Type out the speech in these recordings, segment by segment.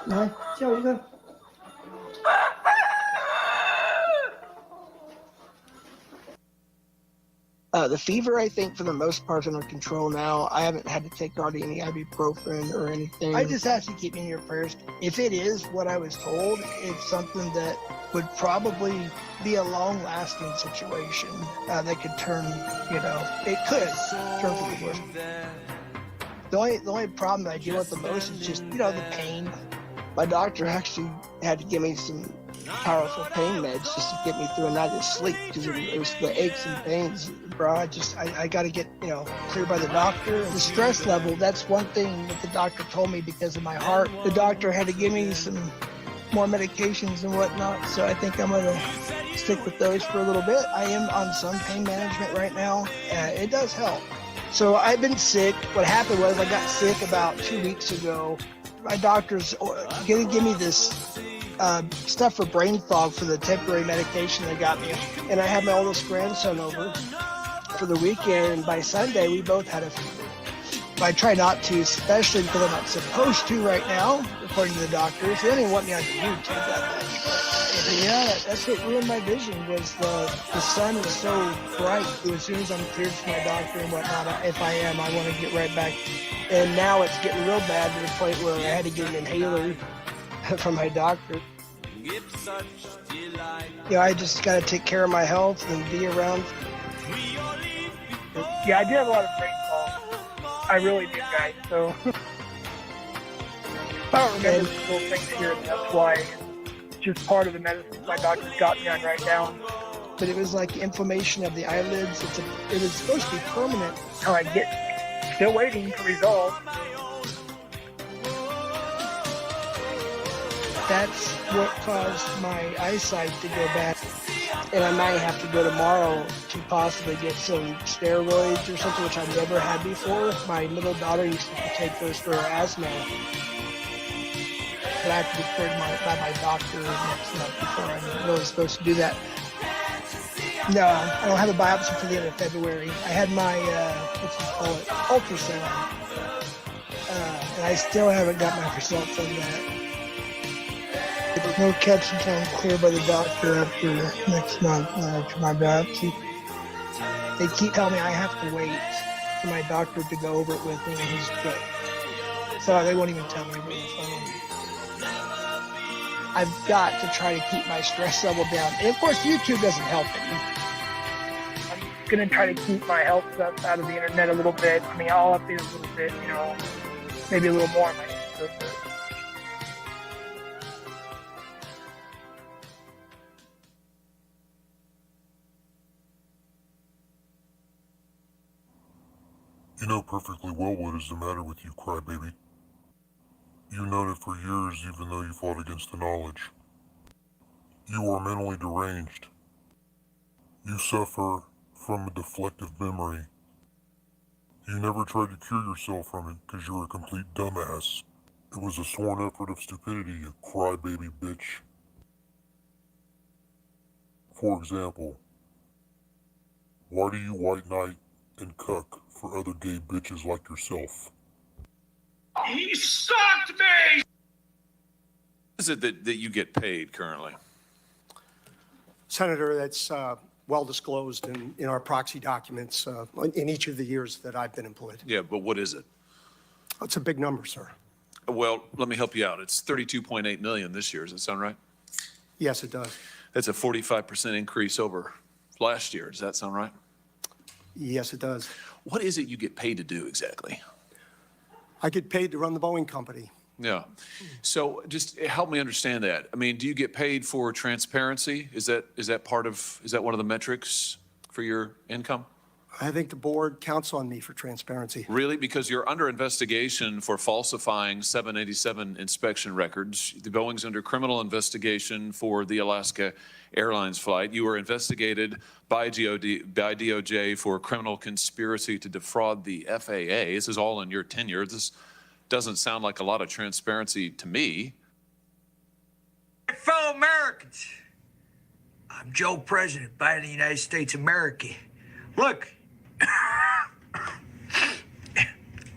来叫一个。The fever, I think, for the most part, is under control now. I haven't had to take hardly any ibuprofen or anything. I just ask you to keep me in your prayers. If it is what I was told, it's something that would probably be a long-lasting situation that could turn, it could turn for the worse. The only problem that I deal with the most is just, the pain. My doctor actually had to give me some powerful pain meds just to get me through a night of sleep because it was the aches and pains, bro. I got to get, cleared by the doctor. The stress level, that's one thing that the doctor told me because of my heart. The doctor had to give me some more medications and whatnot, so I think I'm going to stick with those for a little bit. I am on some pain management right now. It does help. So I've been sick. What happened was I got sick about 2 weeks ago. My doctor's going to give me this stuff for brain fog for the temporary medication they got me. And I had my oldest grandson over for the weekend, and by Sunday we both had a fever. I try not to, especially because I'm not supposed to right now, according to the doctors. They don't even want me on YouTube that much. But yeah, that's what ruined my vision, was the sun was so bright. As soon as I'm cleared from my doctor and whatnot, if I am, I want to get right back. And now it's getting real bad to the point where I had to get an inhaler from my doctor. I just got to take care of my health and be around. Yeah, I do have a lot of brain fog. I really do, guys. So I don't remember the little things here, and that's why it's just part of the medicine my doctor's got me on right now. But it was like inflammation of the eyelids. It was supposed to be permanent. How I get still waiting for results. That's what caused my eyesight to go bad. And I might have to go tomorrow to possibly get some steroids or something, which I've never had before. My little daughter used to take those for her asthma. But I have to be cleared by my doctor next month before I'm really supposed to do that. No, I don't have a biopsy until the end of February. I had my, ultrasound. And I still haven't got my results on that. There's no catch until I'm cleared by the doctor after next month, after my biopsy. They keep telling me I have to wait for my doctor to go over it with me, and he's good. So they won't even tell me over the phone. I've got to try to keep my stress level down. And of course, YouTube doesn't help it. I'm going to try to keep my health stuff out of the internet a little bit. I mean, I'll update a little bit, maybe a little more on my YouTube. well, what is the matter with you, crybaby? You've known it for years, even though you fought against the knowledge. You are mentally deranged. You suffer from a deflective memory. You never tried to cure yourself from it because you're a complete dumbass. It was a sworn effort of stupidity, you crybaby bitch. For example, why do you white knight and cuck for other gay bitches like yourself? He sucked me! Is it that you get paid currently? Senator, that's well disclosed in our proxy documents in each of the years that I've been employed. Yeah, but what is it? It's a big number, sir. Well, let me help you out. It's $32.8 million this year. Does that sound right? Yes, it does. That's a 45% increase over last year. Does that sound right? Yes, it does. What is it you get paid to do exactly? I get paid to run the Boeing company. Yeah. So just help me understand that. I mean, do you get paid for transparency? Is that one of the metrics for your income? I think the board counts on me for transparency. Really? Because you're under investigation for falsifying 787 inspection records. The Boeing's under criminal investigation for the Alaska Airlines flight. You were investigated by DOJ for criminal conspiracy to defraud the FAA. This is all in your tenure. This doesn't sound like a lot of transparency to me. Fellow Americans, I'm Joe President, Biden of the United States of America. Look,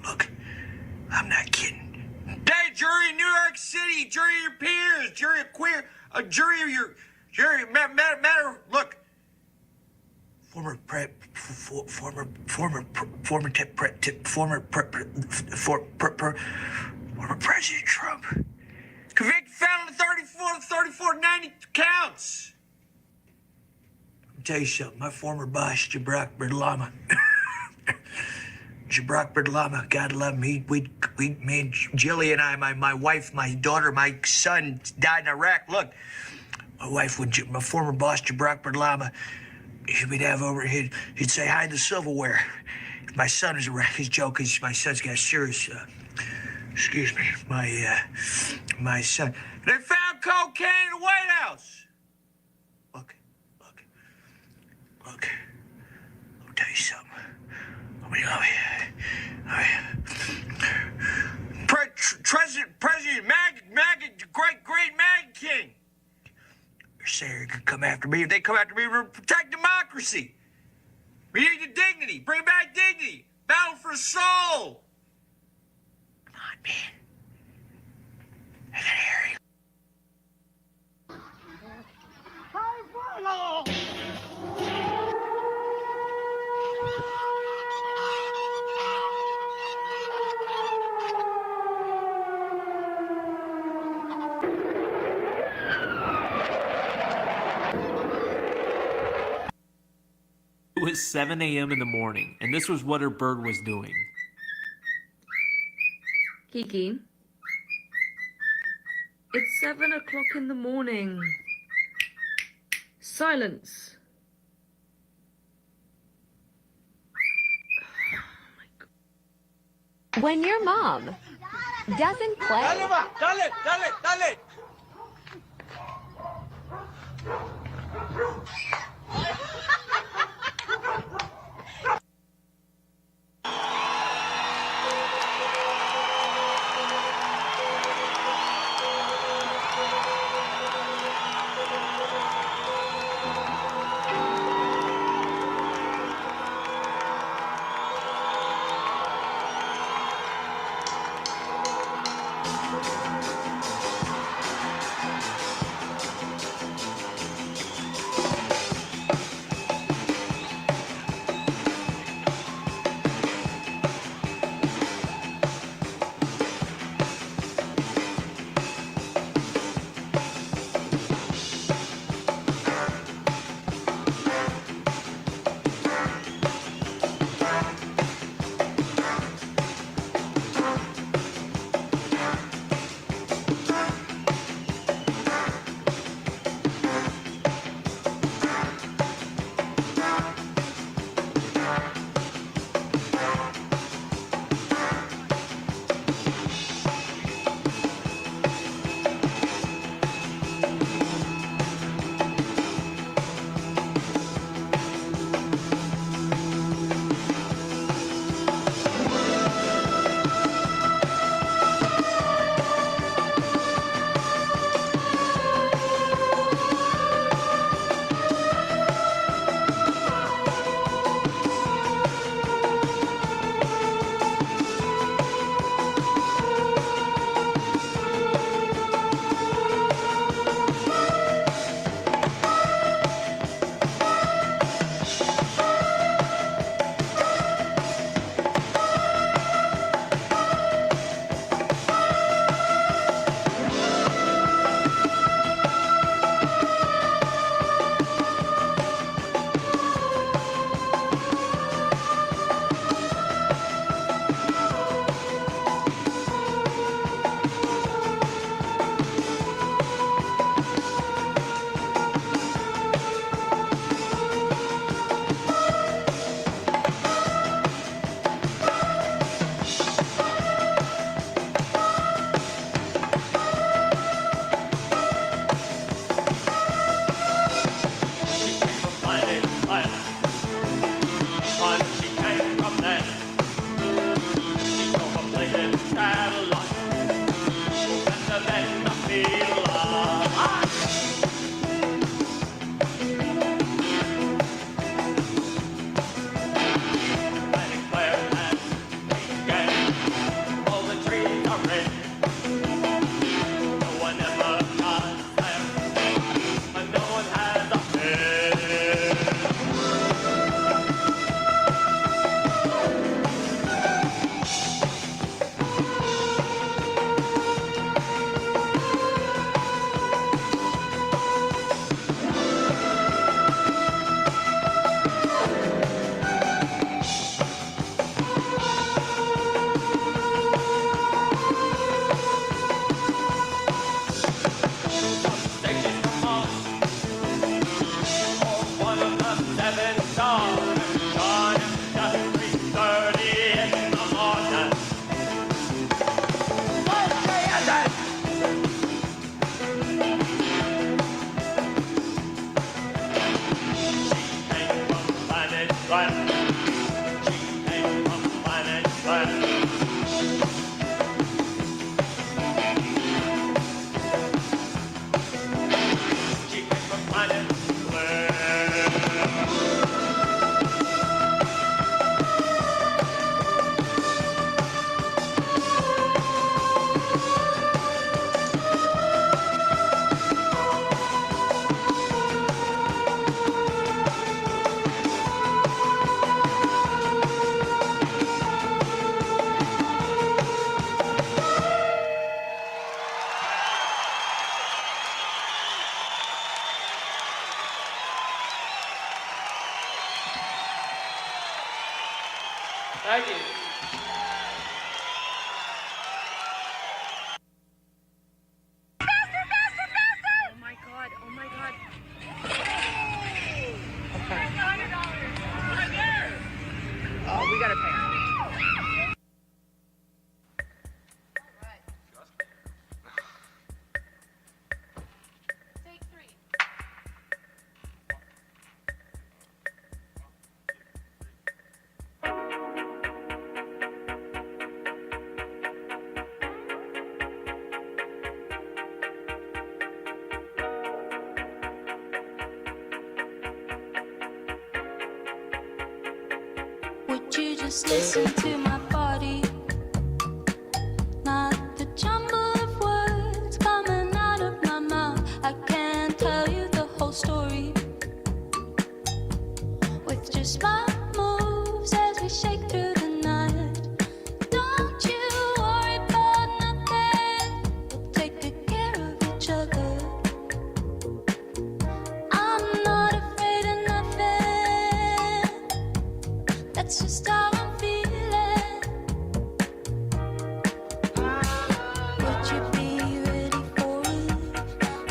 look, I'm not kidding. Hey, jury in New York City, jury of your peers, jury of queer, a jury of your, jury, matter, look. Former President Trump, convicted felon 3490 counts. Let me tell you something. My former boss, Jabrak Berdlama, God love him. Me and Jilly and I, my wife, my daughter, my son died in Iraq. Look, my wife, my former boss, Jabrak Berdlama, we'd have over, he'd say, hide the silverware. My son is his joke is my son's got serious, excuse me, my son. They found cocaine in the White House. Look. Let me tell you something. President MAGA, great MAGA king. They're saying they're gonna come after me. If they come after me, we're gonna protect democracy. We need the dignity. Bring back dignity. Battle for soul. Come on, man. I gotta hear you. It was 7 a.m. in the morning, and this was what her bird was doing. Kiki, it's 7 o'clock in the morning. Silence. When your mom doesn't play. Dale. Thank you. Oh my god, oh my god. Oh, we gotta pay. Would you just listen to my body? Not the jumble of words coming out of my mouth. I can't tell you the whole story with just my moves as we shake through the night. Don't you worry about nothing. We'll take good care of each other. I'm not afraid of nothing. That's just how I'm feeling. Would you be ready for it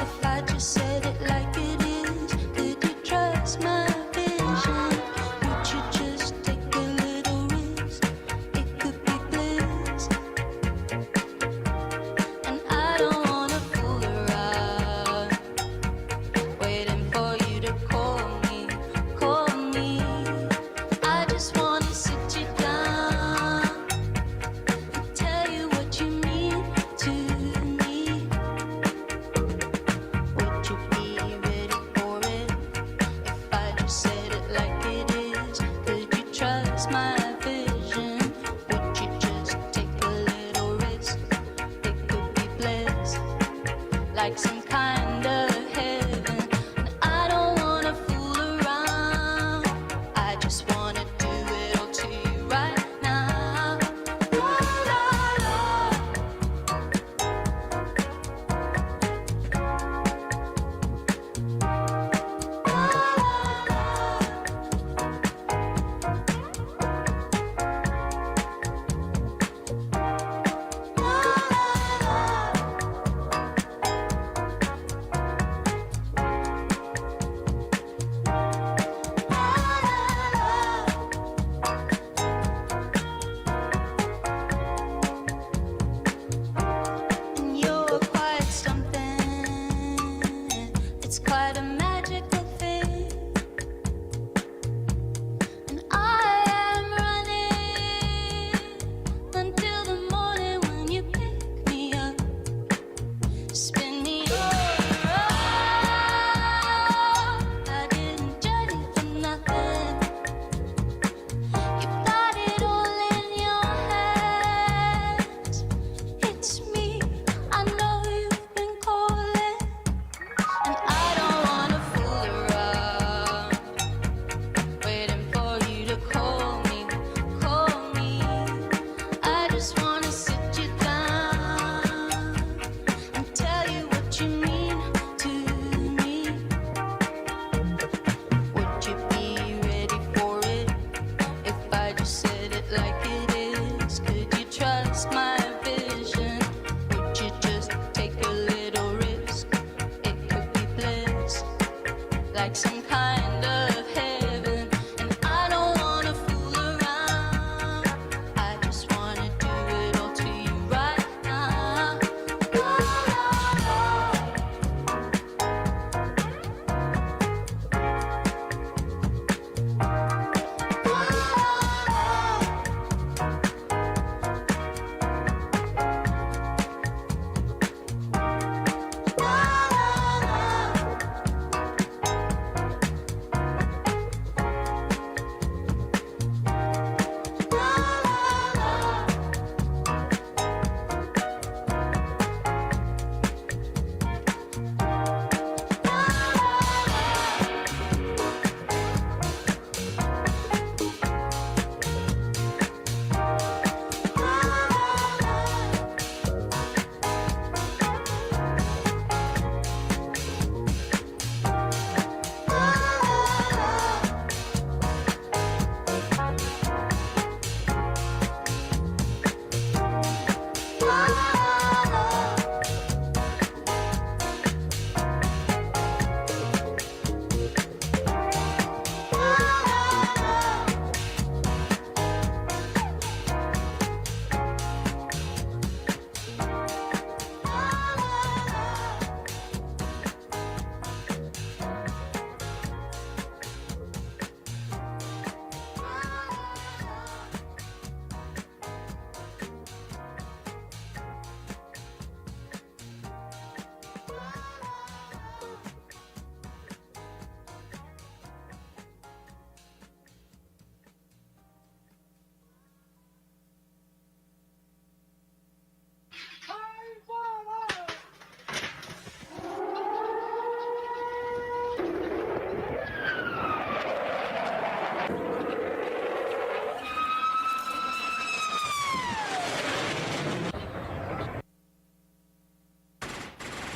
if I just said it like it is? Could you trust my vision? Would you just take a little risk? It could be bliss. And I don't wanna fool around, waiting for you to call me, call me. I just wanna sit you down and tell you what you mean to me. Would you be ready for it if I just said it like it is? Could you trust my vision? Would you just take a little risk? It could be bliss, like some kind of heaven. And I don't wanna fool around. I just wanna do it all to you right now. La, la, la. La, la, la.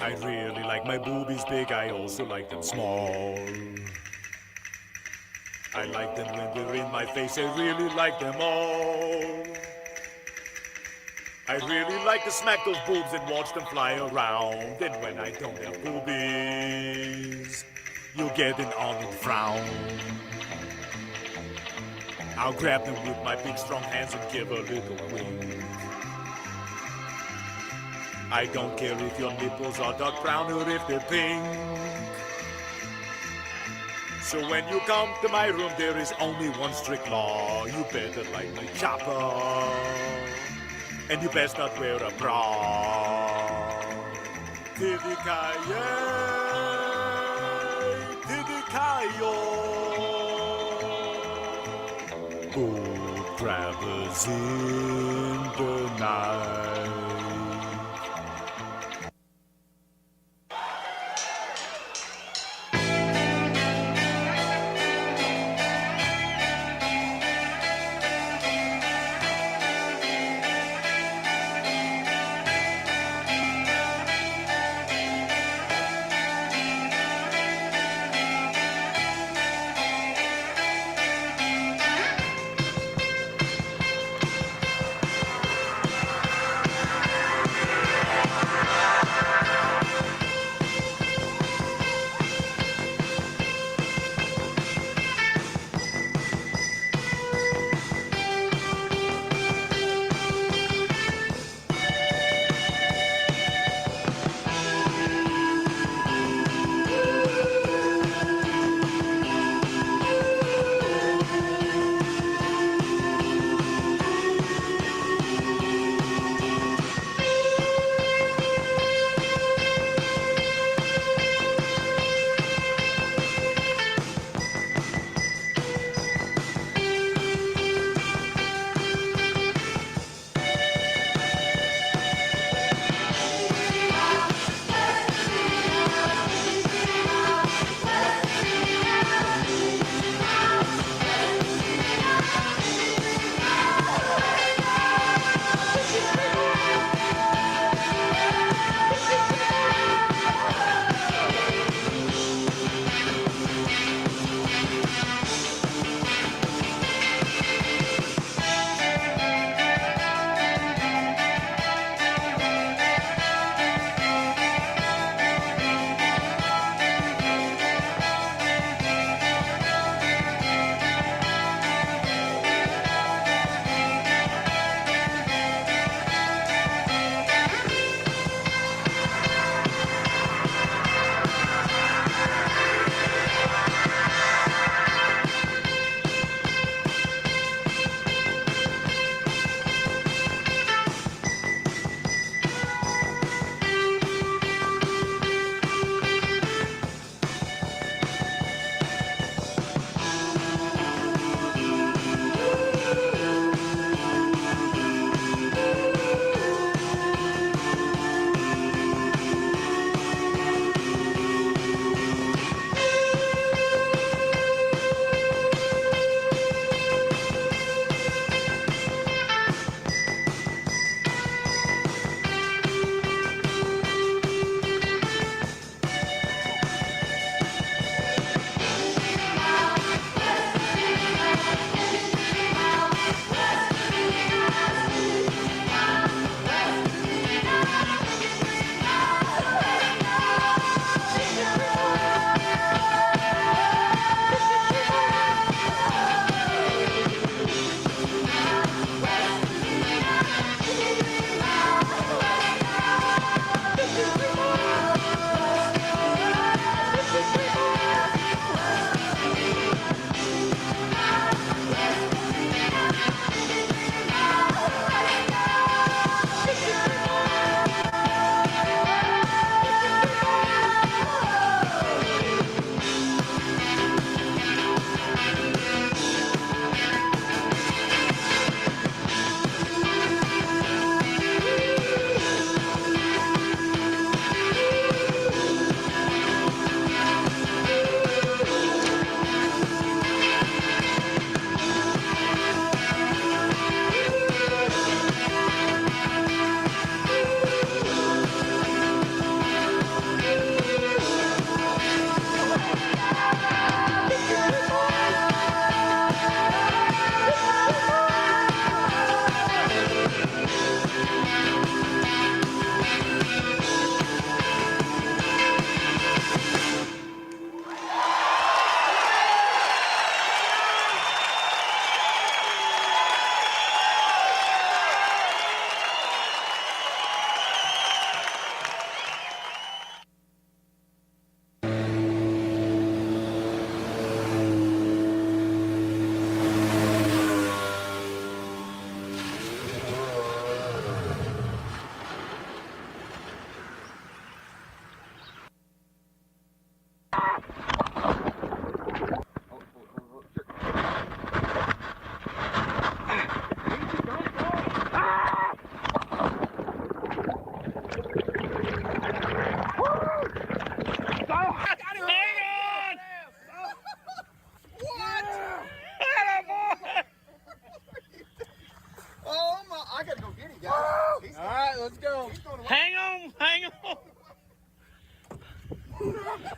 I really like my boobies big, I also like them small. I like them when they're in my face, I really like them all. I really like to smack those boobs and watch them fly around. And when I don't have boobies, you'll get an honored frown. I'll grab them with my big strong hands and give a little wink. I don't care if your nipples are dark brown or if they're pink. So when you come to my room, there is only one strict law. You better like my chopper, and you best not wear a bra. Tidikaye, tidikayo. Good grabbers in the night.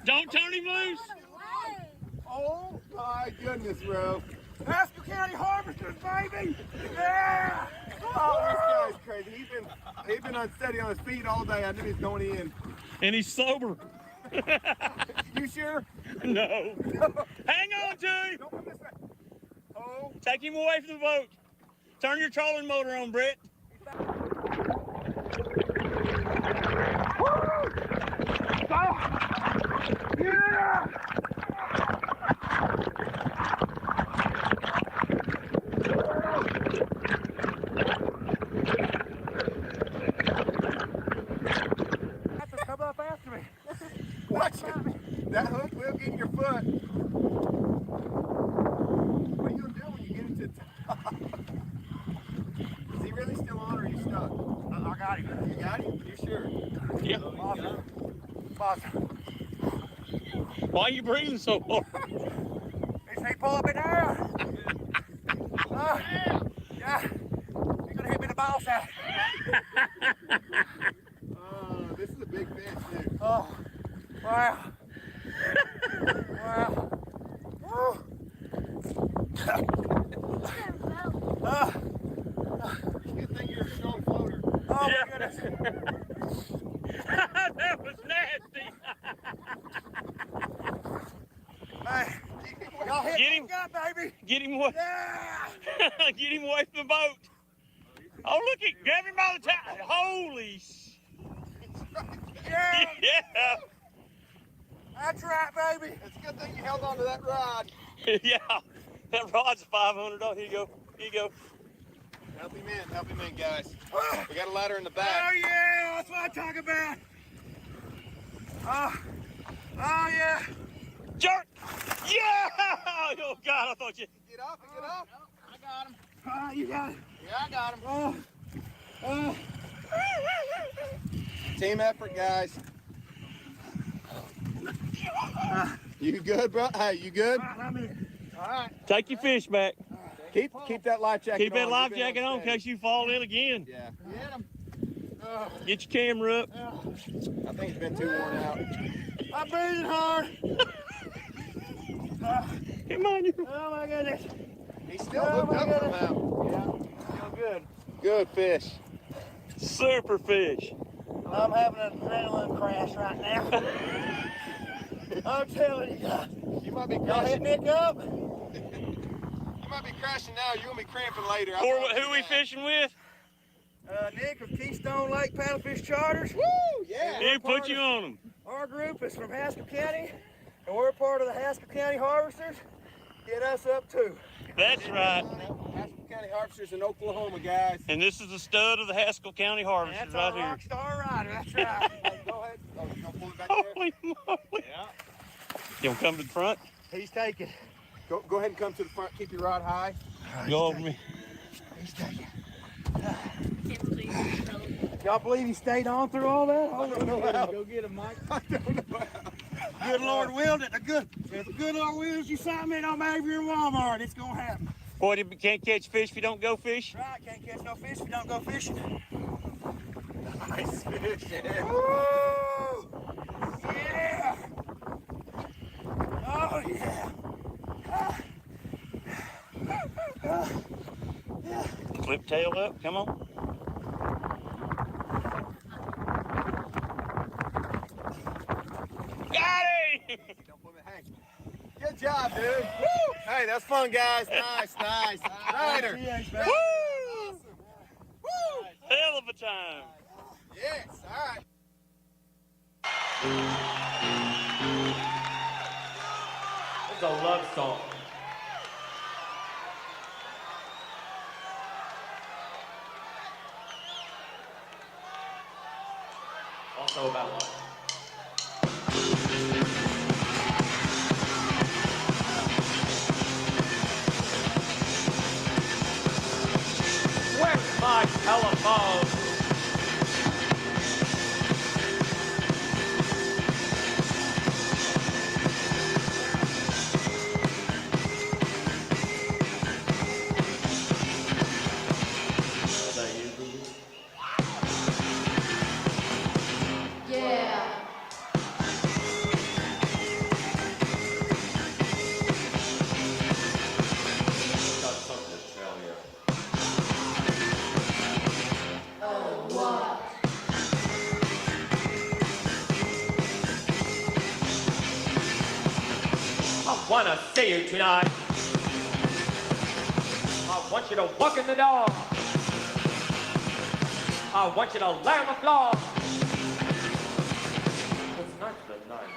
Don't turn him loose. Oh my goodness, bro. Haskell County Harvesters, baby! Yeah! Oh, this guy's crazy. He's been unsteady on his feet all day. I knew he was going in. And he's sober. You sure? No. Hang on to him. Don't come this way. Oh. Take him away from the boat. Turn your trolling motor on, Brett. Yeah! Come up after me. Watch it. That hook will get in your foot. What are you going to do when you get into the top? Is he really still on or are you stuck? I got him. You got him? You sure? Yeah. Awesome. Why are you breathing so hard? They say pull up and down. Yeah. You're going to hit me in the ball sack. This is a big fish, dude. Oh, wow. Wow. Woo. Good thing you're a strong floater. Oh, my goodness. That was nasty. Hey, y'all hit Get him. Up, baby. Get him away. Yeah. Get him away from the boat. Oh, look at, grab him by the tail. Holy sh. Yeah. Yeah. That's right, baby. It's a good thing you held on to that rod. Yeah. That rod's $500. Here you go. Here you go. Help him in, guys. We got a ladder in the back. Oh, yeah. That's what I'm talking about. Oh, yeah. Jerk. Yeah. Oh, God, I thought you. Get off. I got him. Oh, you got it. Yeah, I got him. Oh. Team effort, guys. You good, bro? Hey, you good? I'm in. All right. Take your fish back. Keep that life jacket on. Keep that life jacket on in case you fall in again. Yeah. Get him. Get your camera up. I think it's been too worn out. I'm breathing hard. Come on, you. Oh, my goodness. He's still hooked up somehow. Yeah, feel good. Good fish. Super fish. I'm having an adrenaline crash right now. I'm telling you. You might be Y'all hit crashing. Nick up? You might be crashing now. You're going to be cramping later. Who we fishing with? Nick of Keystone Lake Paddlefish Charters. Woo! Yeah. He put you on them. Our group is from Haskell County, and we're part of the Haskell County Harvesters. Get us up too. That's right. Haskell County Harvesters in Oklahoma, guys. And this is the stud of the Haskell County Harvesters That's right our here. rock star rider. That's right. Go ahead. Oh, you gonna pull it back there? Holy moly. Yeah. You want to come to the front? He's taking. Go ahead and come to the front. Keep your rod high. Go over me. He's taking. Y'all believe he stayed on through all that? I don't know how. Go get him, Mike. I don't know how. Good Lord willed it. If the good Lord wills you something, it don't matter if you're in Walmart. It's gonna happen. Boy, you can't catch fish if you don't go fish. Right, can't catch no fish if you don't go fishing. Nice fish. Yeah. Woo! Yeah! Oh, yeah! Flip tail up, come on. Got him! Good job, dude. Woo! Hey, that's fun, guys. Nice. Rider. Woo! Woo! Hell of a time. Yes, all right. It's a love song. Also about love. Where's my telephone? Yeah. wanna see you tonight. I want you to walk in the door. I want you to lay on the floor. It's not the night.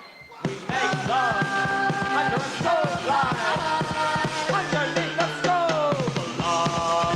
We make love under a stove light. Underneath the stove light.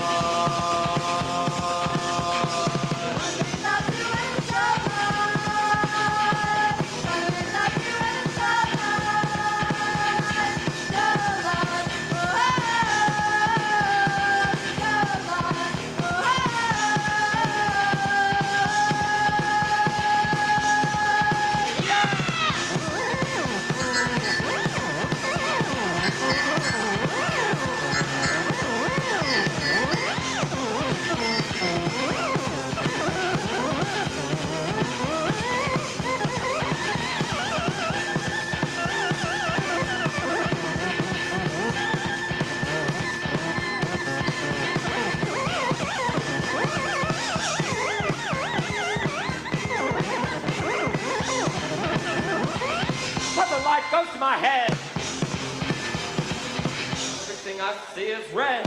Goes to my head. Everything I see is red.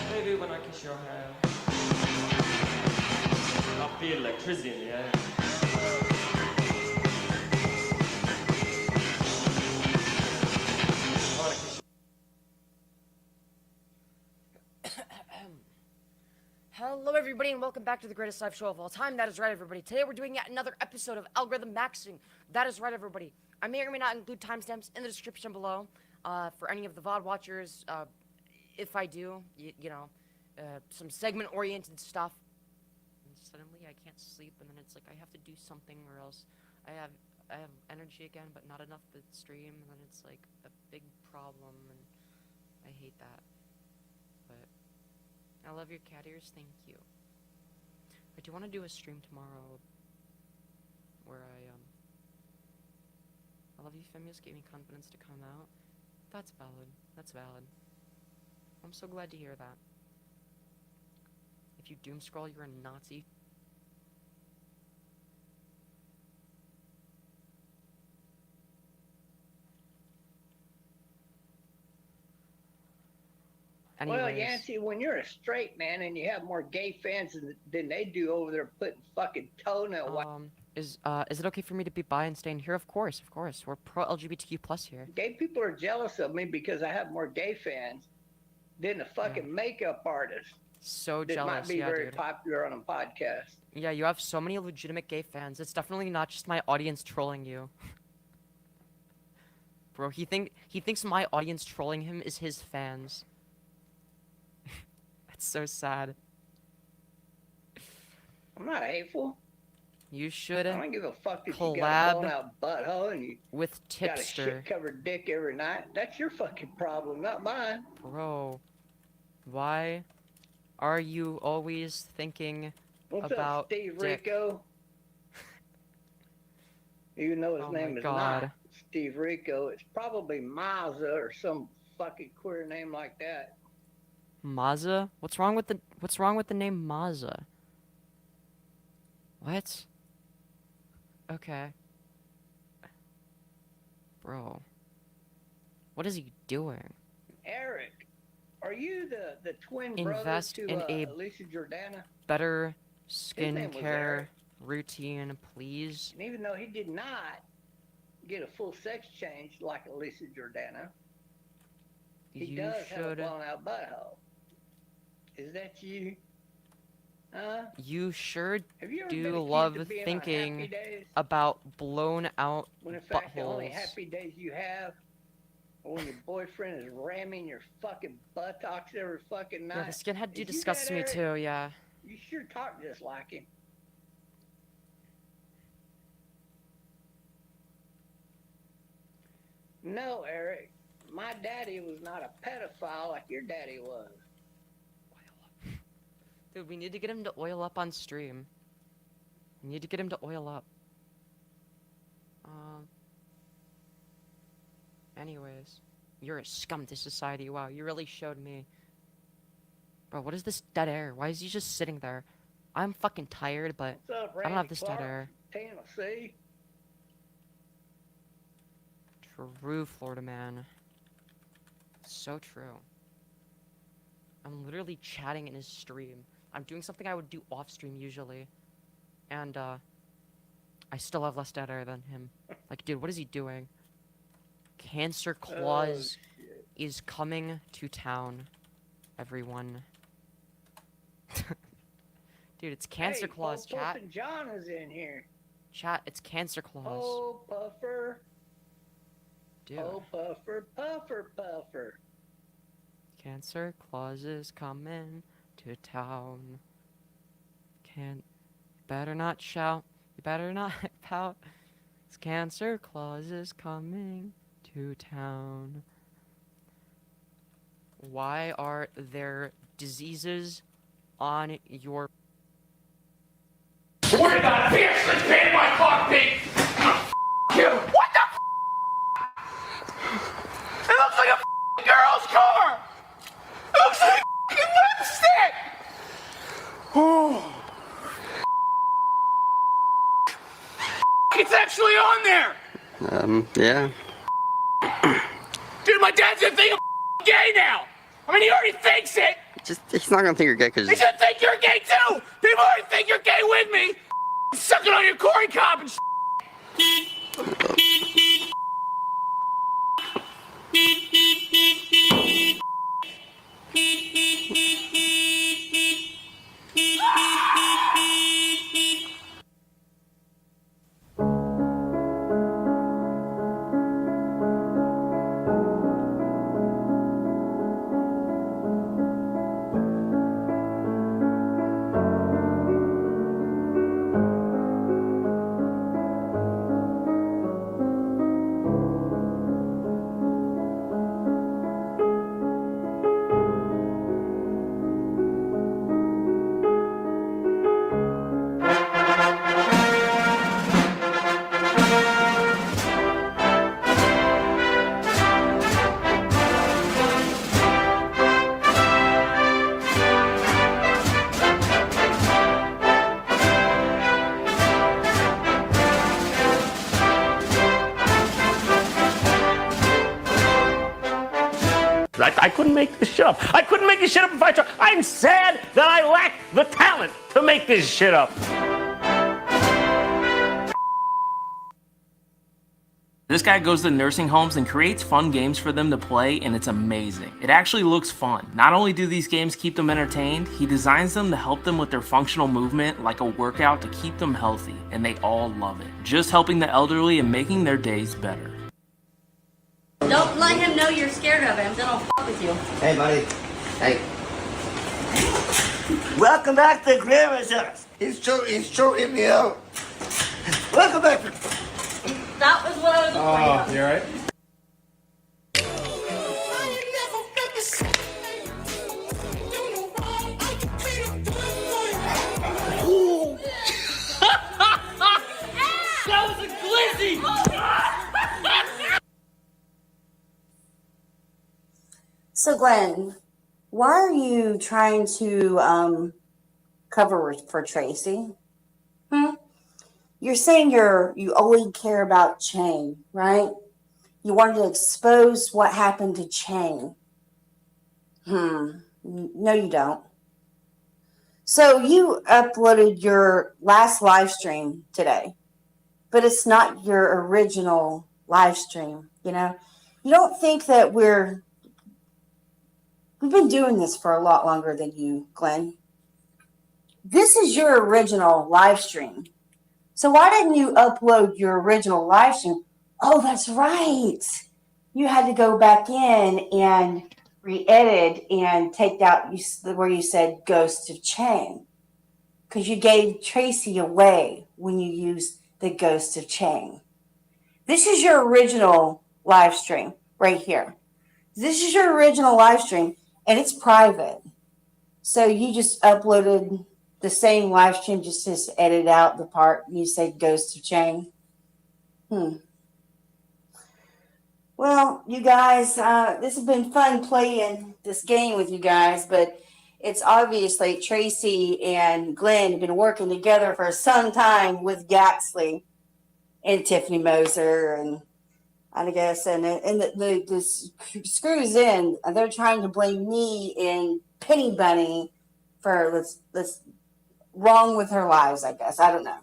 Maybe when I kiss your hand, I'll feel electricity in the air. Hello everybody and welcome back to the greatest live show of all time. That is right, everybody. Today we're doing yet another episode of Algorithm Maxing. That is right, everybody. I may or may not include timestamps in the description below for any of the VOD watchers. If I do, you know, some segment-oriented stuff. And suddenly I can't sleep, and then it's like I have to do something, or else I have energy again, but not enough to stream, and then it's like a big problem, and I hate that. But I love your cat ears, thank you. I do want to do a stream tomorrow where I love you, Femius, gave me confidence to come out. That's valid. That's valid. I'm so glad to hear that. If you doom scroll, you're a Nazi. Well, Anyways. Yancey, when you're a straight man and you have more gay fans than they do over there putting fucking toenail Is it okay for me to be bi and stay in here? Of course, of course. We're pro LGBTQ plus here. Gay people are jealous of me because I have more gay fans than a fucking makeup artist. So that jealous, might be yeah, very dude. popular on a podcast. Yeah, you have so many legitimate gay fans. It's definitely not just my audience trolling you. Bro, he thinks my audience trolling him is his fans. That's so sad. I'm not hateful. You should I don't give a fuck if you got a blown out butthole and you with got a Tipster. shit-covered dick every night. That's your fucking problem, not mine. Bro, why are you always thinking What's about up, Steve dick? Rico? Even though his name is not Steve Rico, it's probably Mazza or some fucking queer name like that. Mazza? What's wrong with the name Mazza? What? Okay. Bro. What is he doing? Eric, are you the twin brother Invest to in a Alicia Jordana? better name was skincare Eric. routine, please. And even though he did not get a full sex change like Alicia Jordana, he You does have a should- blown out butthole. Is that you? Huh? You sure Have you ever been do accused love of being on thinking Happy Days? about blown out When in fact the only buttholes. happy days you have are when your boyfriend is ramming your fucking buttocks every fucking night. Yeah, the skinhead dude Is you disgusts that me Eric? too, yeah. You sure talk just like him. No, Eric. My daddy was not a pedophile like your daddy was. Dude, we need to get him to oil up on stream. We need to get him to oil up. Anyways. You're a scum to society. Wow, you really showed me. Bro, what is this dead air? Why is he just sitting there? I'm fucking tired, but What's up, I don't Randy have this dead Clark? air. Tennessee. True, Florida man. So true. I'm literally chatting in his stream. I'm doing something I would do off stream usually. And, I still have less data than him. Like, dude, what is he doing? Cancer Claus is coming to town, everyone. Dude, it's Cancer Claus, chat. Puffin' John is in here. Chat, it's Cancer Claus. Oh, Puffer. Dude. Oh, Puffer, Puffer, Puffer. Cancer Claus is coming to town. Better not shout. You better not pout. Cancer Claus is coming to town. Why are there diseases on your... Swear to God, bitch, let's pay my cockpit! You! What the It looks like a girl's car! It looks like a lipstick! Oh. It's actually on there! Yeah. Dude, my dad's gonna think I'm gay now! I mean, he already thinks it! He's not gonna think you're gay because... He should think you're gay too! People already think you're gay with me! Sucking on your corn cob and I couldn't make this shit up. I couldn't make this shit up if I tried. I'm sad that I lack the talent to make this shit up. This guy goes to nursing homes and creates fun games for them to play, and it's amazing. It actually looks fun. Not only do these games keep them entertained, he designs them to help them with their functional movement like a workout to keep them healthy, and they all love it. Just helping the elderly and making their days better. Don't let him know you're scared of him, then I'll fuck with you. Hey, buddy. Hey. Welcome back to Grandma's house. He's choking me out. Welcome back. That was what I was afraid of. You alright? That was a glizzy! So Glenn, why are you trying to cover for Tracy? You're saying you only care about Chang, right? You wanted to expose what happened to Chang. No, you don't. So you uploaded your last live stream today, but it's not your original live stream, you know? You don't think that we've been doing this for a lot longer than you, Glenn. This is your original live stream. So why didn't you upload your original live stream? Oh, that's right. You had to go back in and re-edit and take out where you said Ghost of Chang. Because you gave Tracy away when you used the Ghost of Chang. This is your original live stream right here. This is your original live stream, and it's private. So you just uploaded the same live stream, just to edit out the part you said Ghost of Chang. Well, you guys, this has been fun playing this game with you guys, but it's obviously Tracy and Glenn have been working together for some time with Gaxley and Tiffany Moser, and I guess, and the screws in. They're trying to blame me and Penny Bunny for let's wrong with her lives. I guess I don't know.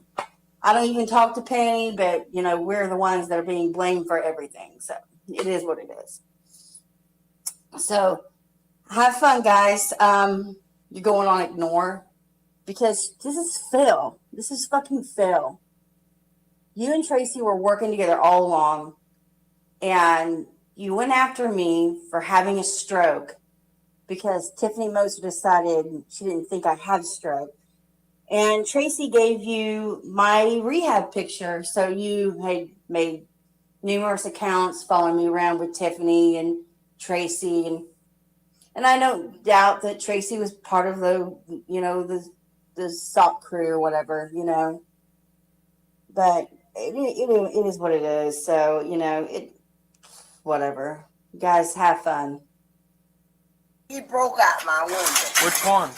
I don't even talk to Penny, but we're the ones that are being blamed for everything. So it is what it is. So have fun, guys. You're going on ignore because this is Phil. This is fucking Phil. You and Tracy were working together all along, and you went after me for having a stroke because Tiffany Moser decided she didn't think I had a stroke. And Tracy gave you my rehab picture, so you had made numerous accounts following me around with Tiffany and Tracy, and I don't doubt that Tracy was part of the SOP crew or whatever, but it is what it is. So whatever. You guys have fun. He broke out my window. Which one?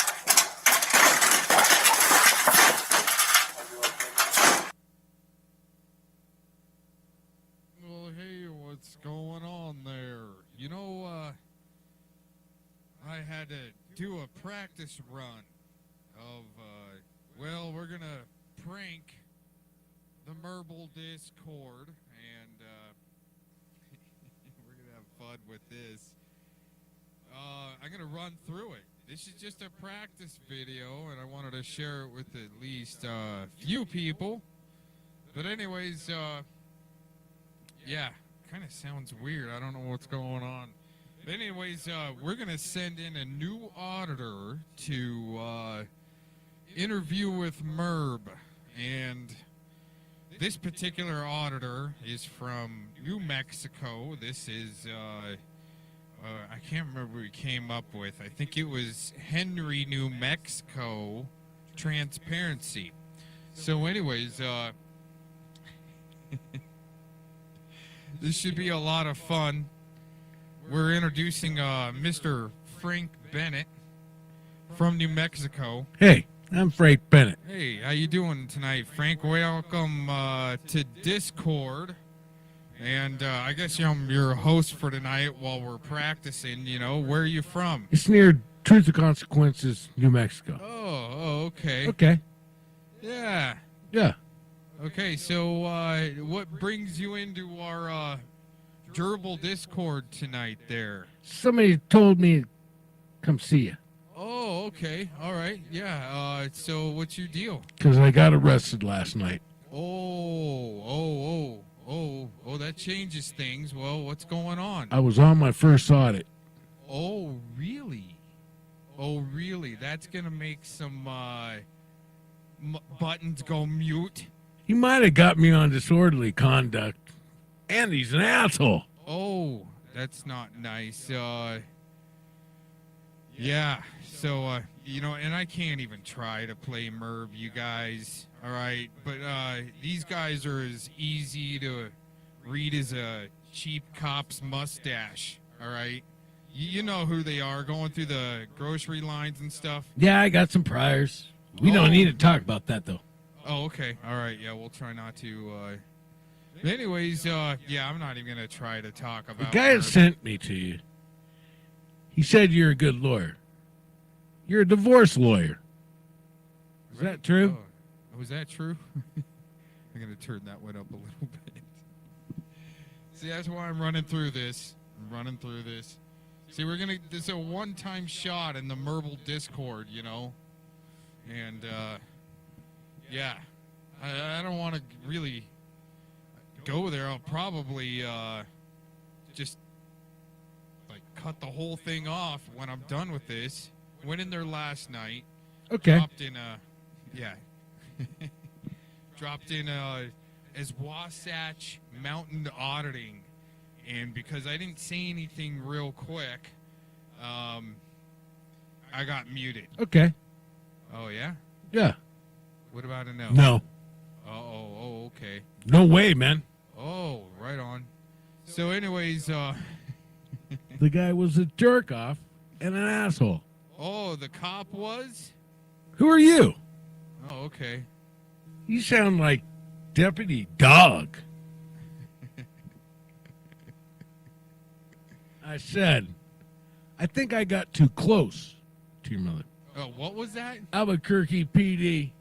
Well, hey, what's going on there? I had to do a practice run of, we're gonna prank the Merble Discord, and, we're gonna have fun with this. I'm gonna run through it. This is just a practice video, and I wanted to share it with at least a few people. But anyways, yeah, kind of sounds weird. I don't know what's going on. But anyways, we're going to send in a new auditor to interview with Merb. And this particular auditor is from New Mexico. This is, I can't remember who he came up with. I think it was Henry, New Mexico Transparency. So anyways, this should be a lot of fun. We're introducing Mr. Frank Bennett from New Mexico. Hey, I'm Frank Bennett. Hey, how you doing tonight, Frank? Welcome to Discord. And I guess I'm your host for tonight while we're practicing. Where are you from? It's near Truth or Consequences, New Mexico. Oh, okay. Okay. Yeah. Yeah. Okay, so what brings you into our Gerbil Discord tonight there? Somebody told me to come see you. Oh, okay. All right. Yeah. So what's your deal? Because I got arrested last night. Oh, that changes things. Well, what's going on? I was on my first audit. Oh, really? That's going to make some buttons go mute. He might have got me on disorderly conduct. And he's an asshole. Oh, that's not nice. Yeah, so, and I can't even try to play Merv, you guys, all right? But these guys are as easy to read as a cheap cop's mustache, all right? You know who they are, going through the grocery lines and stuff. Yeah, I got some priors. We don't need to talk about that, though. Oh, okay. All right. Yeah, we'll try not to. Anyways, yeah, I'm not even going to try to talk about The guy that sent me to you, he said you're a good lawyer. You're a divorce lawyer. Is that true? Oh, is that true? I'm going to turn that one up a little bit. See, that's why I'm running through this. See, this is a one-time shot in the Merble Discord, And, yeah, I don't want to really go there. I'll probably just, cut the whole thing off when I'm done with this. Went in there last night. Okay. Dropped in as Wasatch Mountain Auditing. And because I didn't say anything real quick, I got muted. Okay. Oh, yeah? Yeah. What about a no? No. Oh, okay. No way, man. Oh, right on. So anyways, the guy was a jerk-off and an asshole. Oh, the cop was? Who are you? Oh, okay. You sound like Deputy Dog. I said, I think I got too close to your mother. Oh, what was that? Albuquerque PD,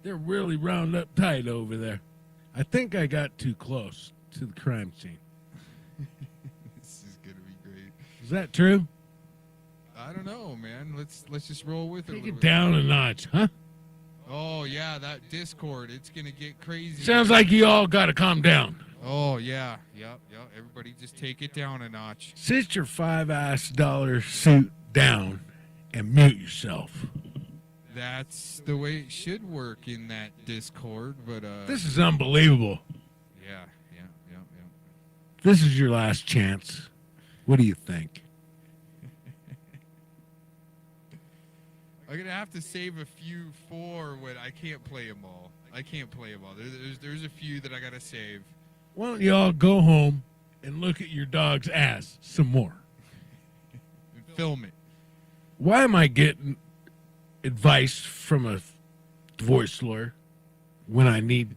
they're really round up tight over there. I think I got too close to the crime scene. This is gonna be great. Is that true? I don't know, man. Let's just roll with it. Take it down a notch, huh? Oh yeah, that Discord, it's gonna get crazy. Sounds like you all gotta calm down. Oh yeah, yep. Everybody just take it down a notch. Sit your $5 suit down and mute yourself. That's the way it should work in that Discord, but This is unbelievable. Yeah. This is your last chance. What do you think? I'm gonna have to save a few for when I can't play them all. There's a few that I gotta save. Why don't you all go home and look at your dog's ass some more? And film it. Why am I getting advice from a divorce lawyer when I need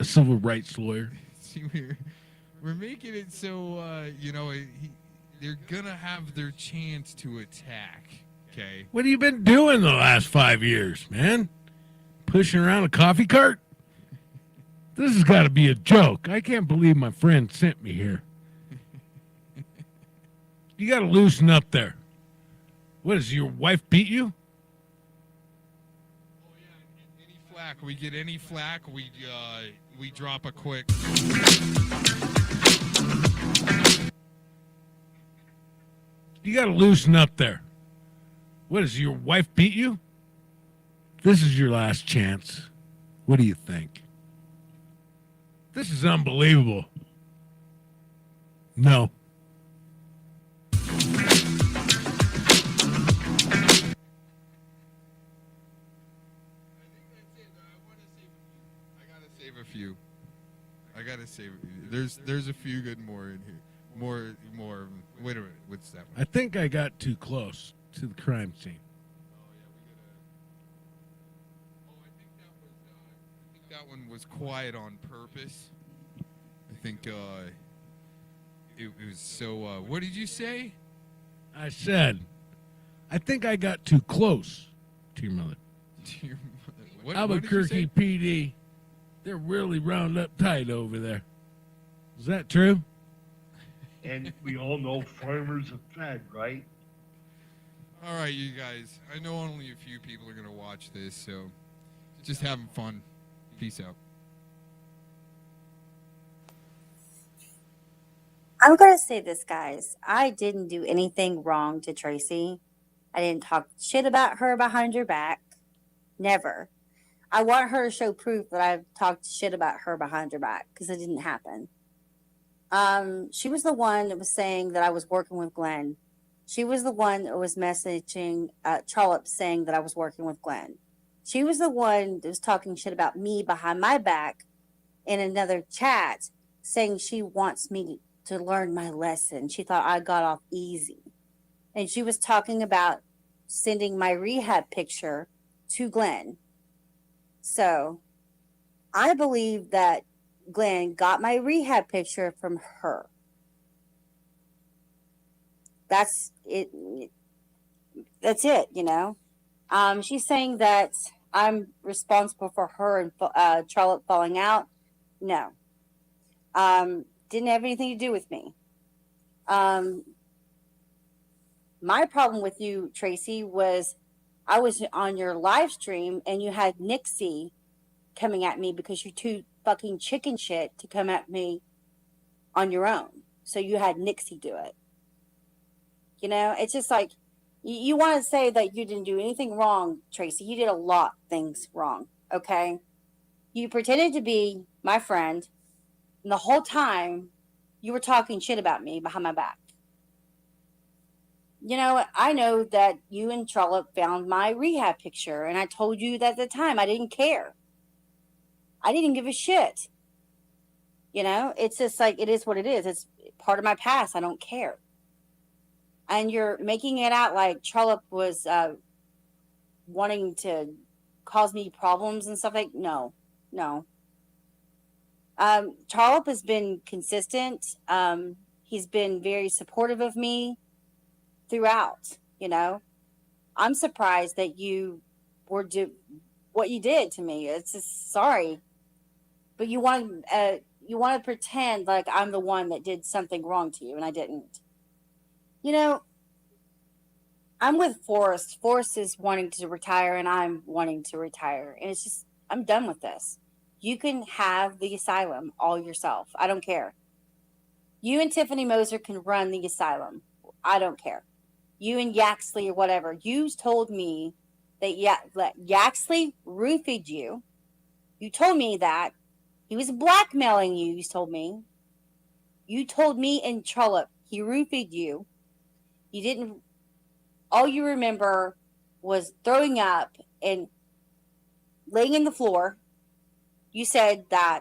a civil rights lawyer? See, we're making it so they're gonna have their chance to attack. Okay. What have you been doing the last 5 years, man? Pushing around a coffee cart? This has got to be a joke. I can't believe my friend sent me here. You got to loosen up there. What, does your wife beat you? Any flack, we get any flack, we drop a quick. You got to loosen up there. What, does your wife beat you? This is your last chance. What do you think? This is unbelievable. No. I gotta save. There's a few good more in here. More. Wait a minute. What's that one? I think I got too close to the crime scene. I think that one was quiet on purpose. I think it was so. What did you say? I said, I think I got too close to your mother. To your mother. What Albuquerque PD, they're really round up tight over there. Is that true? And we all know farmers are fed, right? All right, you guys. I know only a few people are gonna watch this, so just having fun. Peace out. I'm going to say this, guys. I didn't do anything wrong to Tracy. I didn't talk shit about her behind her back. Never. I want her to show proof that I've talked shit about her behind her back because it didn't happen. She was the one that was saying that I was working with Glenn. She was the one that was messaging Trollope saying that I was working with Glenn. She was the one that was talking shit about me behind my back in another chat saying she wants me to learn my lesson. She thought I got off easy. And she was talking about sending my rehab picture to Glenn. So I believe that Glenn got my rehab picture from her. That's it. That's it, you know. She's saying that I'm responsible for her and Charlotte falling out. No. Didn't have anything to do with me. My problem with you, Tracy, was I was on your live stream and you had Nixie coming at me because you're too fucking chicken shit to come at me on your own. So you had Nixie do it. You know, it's just like, you want to say that you didn't do anything wrong, Tracy. You did a lot of things wrong, okay? You pretended to be my friend, and the whole time you were talking shit about me behind my back. You know, I know that you and Trollope found my rehab picture, and I told you that at the time I didn't care. I didn't give a shit. You know, it's just like, it is what it is. It's part of my past. I don't care. And you're making it out like Charlotte was wanting to cause me problems and stuff like. No. Charlotte has been consistent. He's been very supportive of me throughout. I'm surprised that you were what you did to me. It's just sorry, but you want to pretend like I'm the one that did something wrong to you, and I didn't. I'm with Forrest. Forrest is wanting to retire, and I'm wanting to retire, and it's just I'm done with this. You can have the asylum all yourself. I don't care. You and Tiffany Moser can run the asylum. I don't care. You and Yaxley or whatever. You told me that Yaxley roofied you. You told me that. He was blackmailing you, you told me. You told me and Trollope he roofied you. You didn't. All you remember was throwing up and laying in the floor. You said that.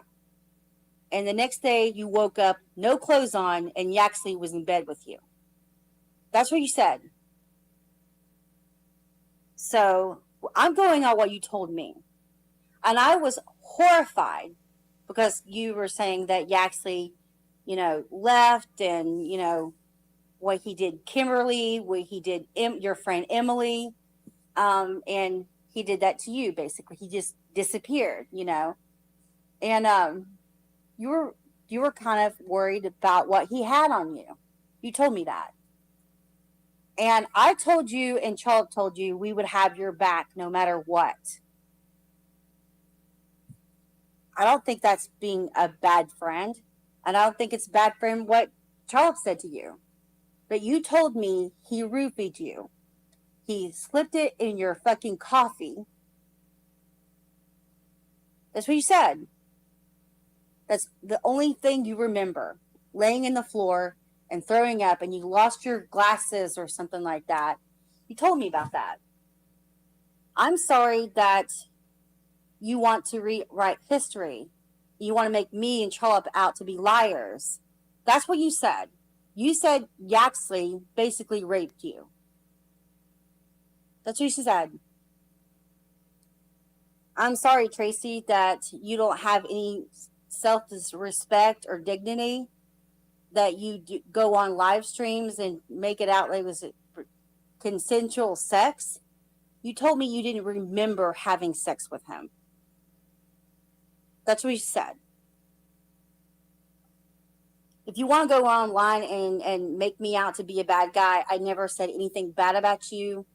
And the next day you woke up, no clothes on, and Yaxley was in bed with you. That's what you said. So I'm going on what you told me. And I was horrified because you were saying that Yaxley, left and, what he did Kimberly, what he did your friend Emily, and he did that to you, basically. He just disappeared, And you were kind of worried about what he had on you. You told me that. And I told you, and Charles told you, we would have your back no matter what. I don't think that's being a bad friend. And I don't think it's bad friend what Charles said to you. But you told me he roofied you. He slipped it in your fucking coffee. That's what you said. That's the only thing you remember. Laying in the floor and throwing up, and you lost your glasses or something like that. You told me about that. I'm sorry that you want to rewrite history. You want to make me and Charlotte out to be liars. That's what you said. You said Yaxley basically raped you. That's what you said. I'm sorry, Tracy, that you don't have any self-respect or dignity, that you go on live streams and make it out like it was consensual sex. You told me you didn't remember having sex with him. That's what you said. If you want to go online and make me out to be a bad guy, I never said anything bad about you.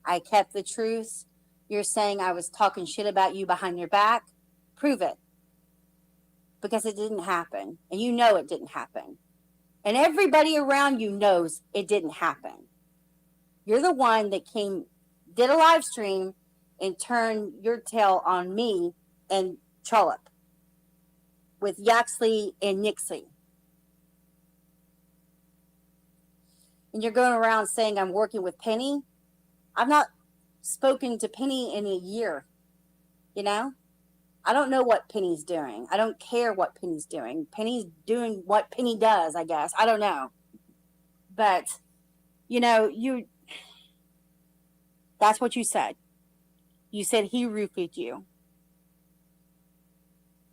I kept the truth. You're saying I was talking shit about you behind your back. Prove it. Because it didn't happen. And you know it didn't happen. And everybody around you knows it didn't happen. You're the one that did a live stream and turned your tail on me and Trollope with Yaxley and Nixley. And you're going around saying I'm working with Penny. I've not spoken to Penny in a year. I don't know what Penny's doing. I don't care what Penny's doing. Penny's doing what Penny does, I guess. I don't know. But, that's what you said. You said he roofied you.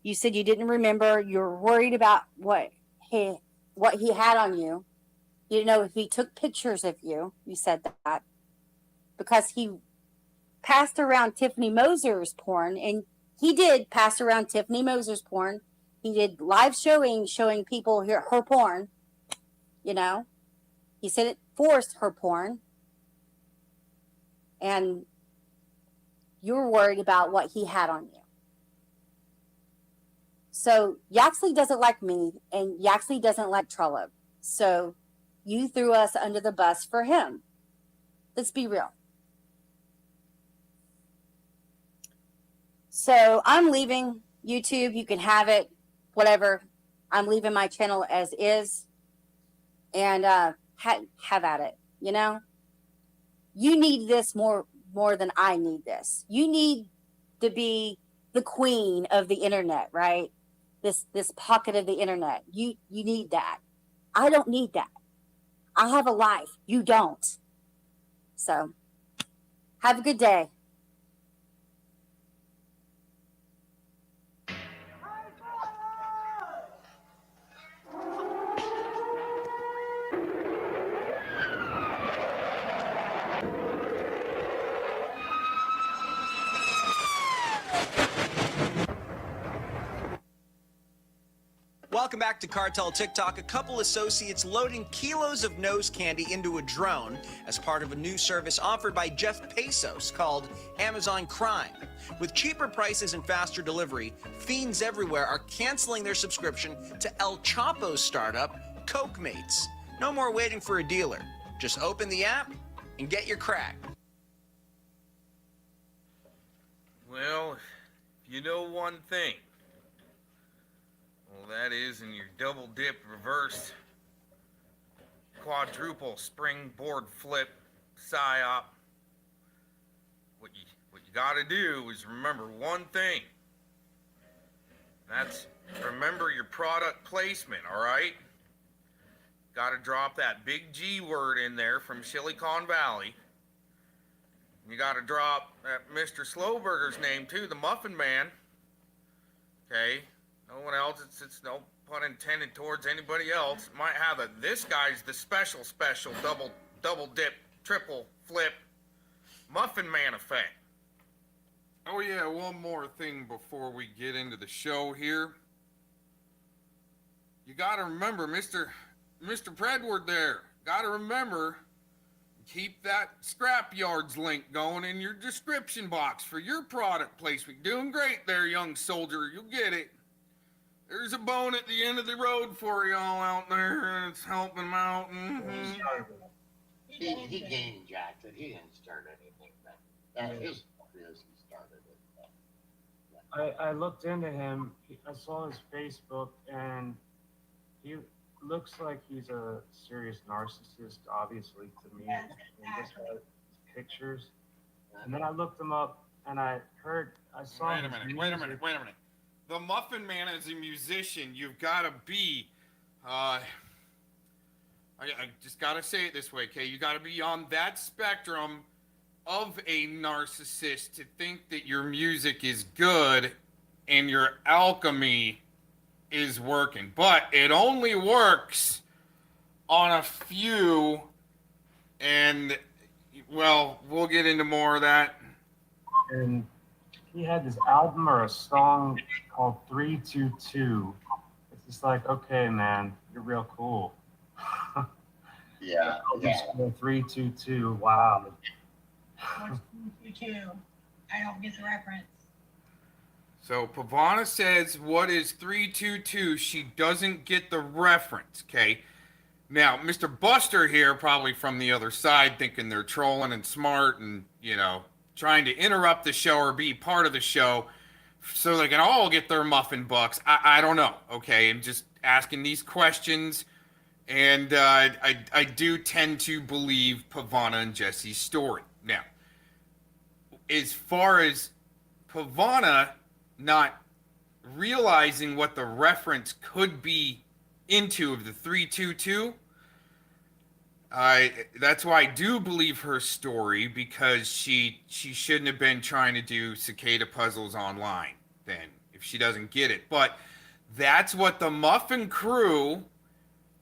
You said you didn't remember. You were worried about what he had on you. You didn't know if he took pictures of you. You said that. Because he passed around Tiffany Moser's porn, and he did pass around Tiffany Moser's porn. He did live showing people her porn. He said it forced her porn. And you were worried about what he had on you. So Yaxley doesn't like me, and Yaxley doesn't like Trollope. So you threw us under the bus for him. Let's be real. So I'm leaving YouTube. You can have it, whatever. I'm leaving my channel as is. And have at it, You need this more than I need this. You need to be the queen of the internet, right? This pocket of the internet. You need that. I don't need that. I have a life. You don't. So, have a good day. Welcome back to Cartel TikTok. A couple associates loading kilos of nose candy into a drone as part of a new service offered by Jeff Bezos called Amazon Crime. With cheaper prices and faster delivery, fiends everywhere are canceling their subscription to El Chapo's startup, Coke Mates. No more waiting for a dealer. Just open the app and get your crack. Well, if you know one thing, well, that is in your double dip reverse quadruple springboard flip psyop. What you gotta do is remember one thing. That's remember your product placement, alright? Gotta drop that big G word in there from Silicon Valley. You gotta drop that Mr. Slowburger's name too, the Muffin Man. Okay? No one else, it's no pun intended towards anybody else. Might have this guy's the special double dip, triple flip, Muffin Man effect. Oh yeah, one more thing before we get into the show here. You gotta remember, Mr. Predward there, gotta remember, keep that Scrapyards link going in your description box for your product placement. Doing great there, young soldier, you'll get it. There's a bone at the end of the road for y'all out there, and it's helping them out. He game jacked it. He didn't start anything. That his fault is he started it. I looked into him. I saw his Facebook, and he looks like he's a serious narcissist, obviously, to me. And just by his pictures. And then I looked him up, and I saw Wait a minute. The Muffin Man is a musician. You've got to be, I just got to say it this way, okay? You got to be on that spectrum of a narcissist to think that your music is good and your alchemy is working. But it only works on a few, and, well, we'll get into more of that. And he had this album or a song called 322. It's just like, okay, man, you're real cool. Yeah. 322. Wow. What's 322? I don't get the reference. So Pavana says, what is 322? She doesn't get the reference, okay? Now, Mr. Buster here, probably from the other side, thinking they're trolling and smart and, you know, trying to interrupt the show or be part of the show so they can all get their muffin bucks. I don't know, okay? I'm just asking these questions, and I do tend to believe Pavana and Jesse's story. Now, as far as Pavana not realizing what the reference could be into of the 322, that's why I do believe her story, because she shouldn't have been trying to do cicada puzzles online then, if she doesn't get it. But that's what the Muffin crew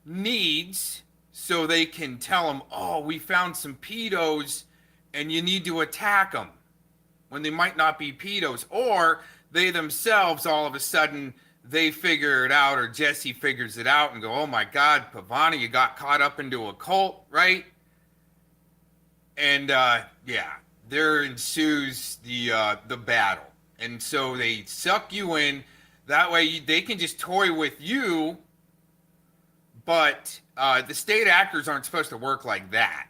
needs, so they can tell them, oh, we found some pedos and you need to attack them, when they might not be pedos. Or they themselves, all of a sudden, they figure it out, or Jesse figures it out and go, oh my God, Pavana, you got caught up into a cult, right? And yeah, there ensues the battle. And so they suck you in. That way they can just toy with you, but the state actors aren't supposed to work like that.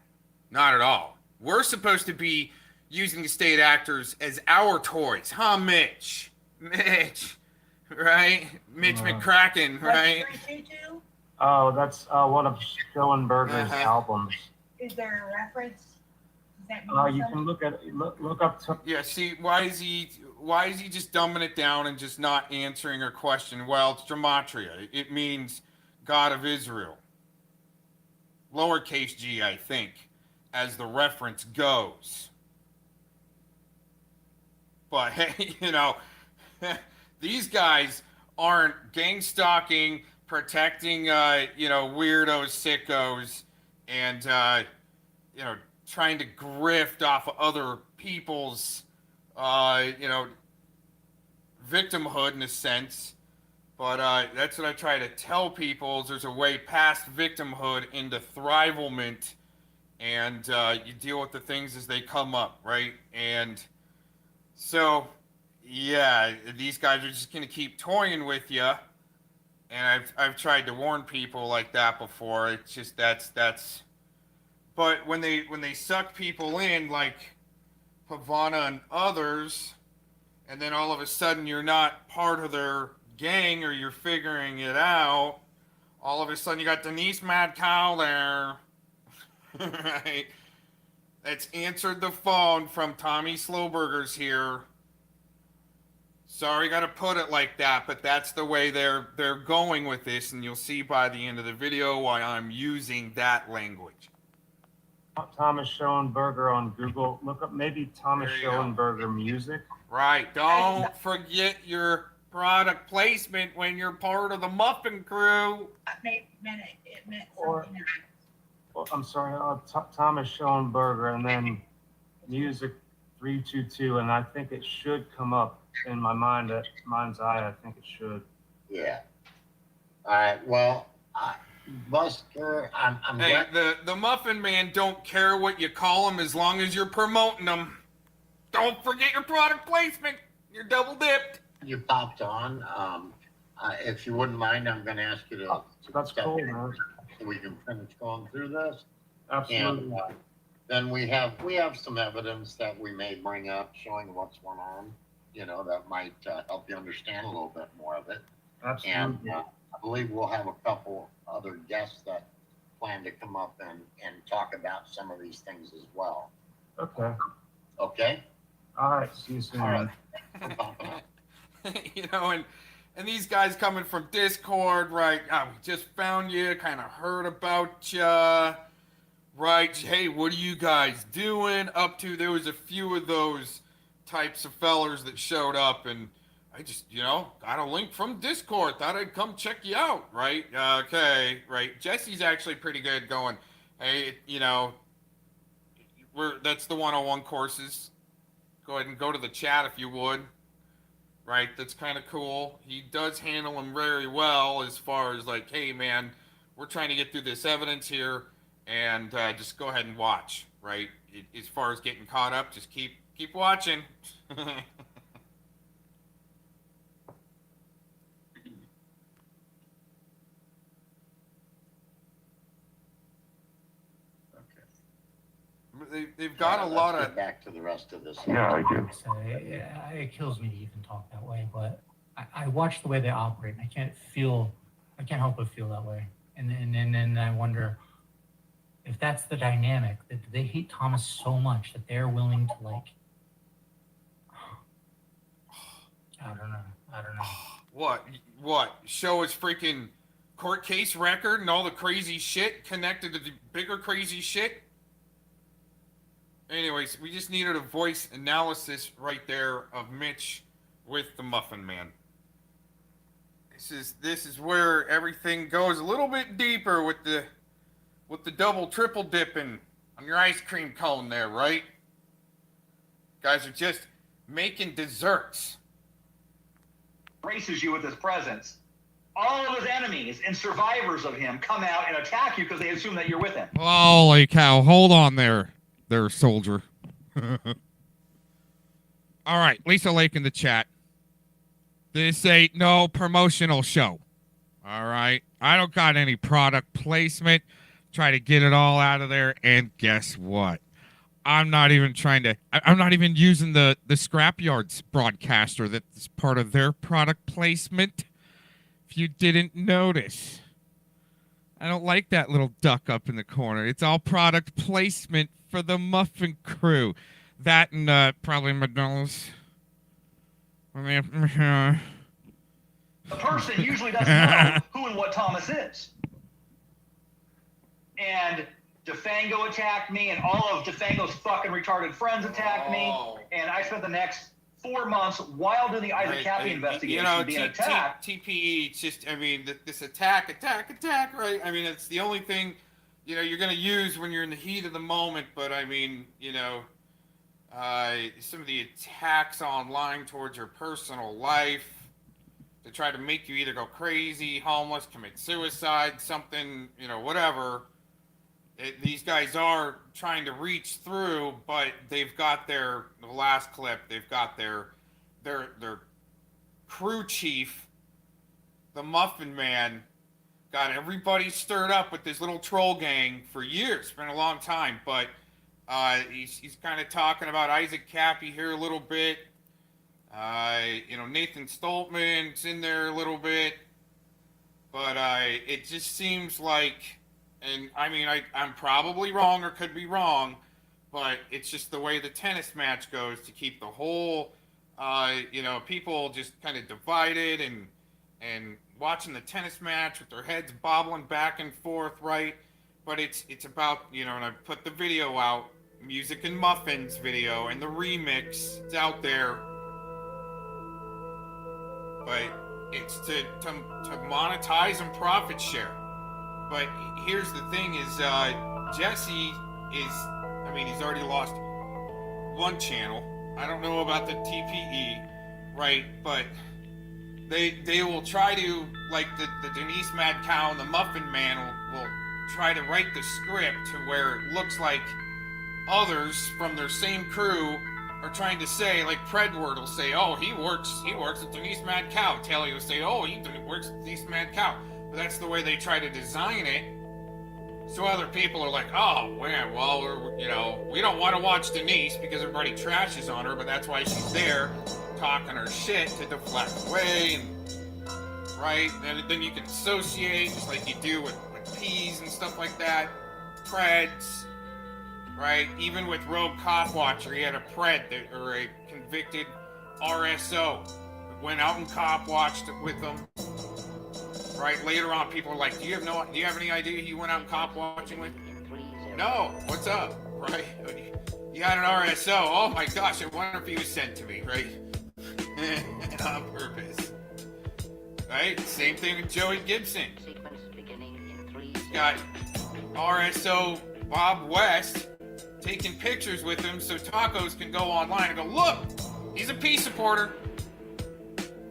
Not at all. We're supposed to be using the state actors as our toys. Huh, Mitch? Mitch. Right? Mitch McCracken, right? Oh, that's one of Schoenberger's albums. Is there a reference? Does that mean You something? can look up. Yeah. See, why is he just dumbing it down and just not answering her question? Well, it's gematria. It means God of Israel. lowercase g, I think, as the reference goes. But hey, you know, these guys aren't gang stalking, protecting, you know, weirdos, sickos, and, you know, trying to grift off of other people's, you know, victimhood in a sense. But that's what I try to tell people, is there's a way past victimhood into thrivalment, and you deal with the things as they come up, right? And so, yeah, these guys are just going to keep toying with you. And I've tried to warn people like that before. It's just that's. But when they suck people in, like Pavana and others, and then all of a sudden you're not part of their gang, or you're figuring it out, all of a sudden you got Denise Mad Cow there, right? That's answered the phone from Tommy Slowburgers here. Sorry, gotta put it like that, but that's the way they're going with this, and you'll see by the end of the video why I'm using that language. Thomas Schoenberger on Google. Look up maybe Thomas Schoenberger music. Right. Don't forget your product placement when you're part of the Muffin Crew. It meant something else. Well, I'm sorry, Thomas Schoenberger, and then music 322, and I think it should come up in my mind's eye. I think it should. Yeah. All right. Well, Buster, I'm hey, the Muffin Man don't care what you call him as long as you're promoting them. Don't forget your product placement. You're double dipped. You popped on. If you wouldn't mind, I'm going to ask you to. That's cool, man. So we can finish going through this. Absolutely. And then we have some evidence that we may bring up showing what's going on. You know, that might help you understand a little bit more of it. Absolutely. And I believe we'll have a couple other guests that plan to come up and talk about some of these things as well. Okay. Okay? All right. See you soon. All right. You know, and these guys coming from Discord, right? We just found you, kind of heard about you, right? Hey, what are you guys doing up to? There was a few of those types of fellers that showed up, and I just, you know, got a link from Discord. Thought I'd come check you out, right? Okay, right. Jesse's actually pretty good going, hey, you know, that's the 101 courses. Go ahead and go to the chat if you would. Right, that's kind of cool. He does handle them very well as far as like, hey man, we're trying to get through this evidence here, and just go ahead and watch. Right, as far as getting caught up, just keep watching. They've got a lot of. Get back to the rest of this. Yeah, I do. So it kills me to even talk that way, but I watch the way they operate, and I can't help but feel that way. And then I wonder if that's the dynamic, that they hate Thomas so much that they're willing to, like, I don't know. What? Show his freaking court case record and all the crazy shit connected to the bigger crazy shit? Anyways, we just needed a voice analysis right there of Mitch with the Muffin Man. This is where everything goes a little bit deeper with the double triple dipping on your ice cream cone there, right? Guys are just making desserts. Graces you with his presence. All of his enemies and survivors of him come out and attack you because they assume that you're with him. Holy cow, hold on there soldier. All right, Lisa Lake in the chat. This ain't no promotional show. All right, I don't got any product placement. Try to get it all out of there, and guess what? I'm not even using the Scrapyards broadcaster that's part of their product placement. If you didn't notice, I don't like that little duck up in the corner. It's all product placement for the Muffin Crew. That and probably McDonald's. The person usually doesn't know who and what Thomas is. and DeFango attacked me, and all of DeFango's fucking retarded friends attacked me, and I spent the next 4 months while doing the Isaac Cappy investigation being attacked. TPE, it's just, I mean, this attack, right? I mean, it's the only thing, you know, you're going to use when you're in the heat of the moment, but I mean, you know, some of the attacks online towards your personal life to try to make you either go crazy, homeless, commit suicide, something, you know, whatever. These guys are trying to reach through, but they've got the last clip, they've got their crew chief, the Muffin Man, got everybody stirred up with this little troll gang for years. It's been a long time, but he's kind of talking about Isaac Cappy here a little bit. You know, Nathan Stoltman's in there a little bit, but it just seems like, and I mean, I'm probably wrong or could be wrong, but it's just the way the tennis match goes to keep the whole, you know, people just kind of divided and watching the tennis match with their heads bobbling back and forth, right? But it's about, you know, and I put the video out, Music and Muffins video, and the remix, it's out there. But it's to monetize and profit share. But here's the thing is, Jesse is, I mean, he's already lost one channel. I don't know about the TPE, right? But they will try to, like the Denise Mad Cow and the Muffin Man will try to write the script to where it looks like others from their same crew are trying to say, like Predward will say, oh, he works at Denise Mad Cow. Taylor will say, oh, he works at Denise Mad Cow. But that's the way they try to design it. So other people are like, oh, well, you know, we don't want to watch Denise because everybody trashes on her, but that's why she's there talking her shit to deflect away, and right? And then you can associate, just like you do with peas and stuff like that, Preds. Right, even with Rogue Cop Watcher, he had a pred or a convicted RSO that went out and cop watched with him. Right, later on, people are like, do you have any idea he went out and cop watching with? No, what's up? Right, you had an RSO. Oh my gosh, I wonder if he was sent to me, right? On purpose. Right, same thing with Joey Gibson. He's got RSO Bob West taking pictures with him so tacos can go online and go, look, he's a peace supporter.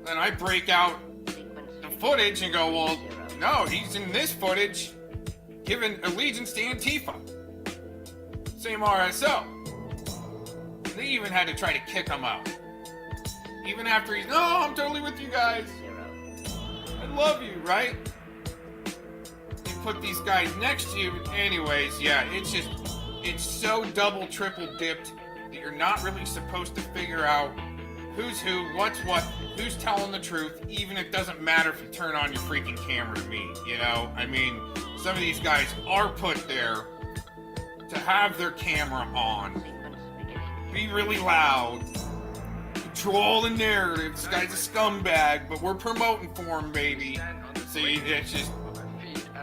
Then I break out the footage and go, well, no, he's in this footage giving allegiance to Antifa. Same RSO. They even had to try to kick him out. Even after he's, no, I'm totally with you guys. I love you, right? You put these guys next to you. Anyways, yeah, it's so double, triple dipped that you're not really supposed to figure out who's who, what's what, who's telling the truth, even if it doesn't matter if you turn on your freaking camera to me, you know? I mean, some of these guys are put there to have their camera on, be really loud, control the narrative. This guy's a scumbag, but we're promoting for him, baby. See, it's just,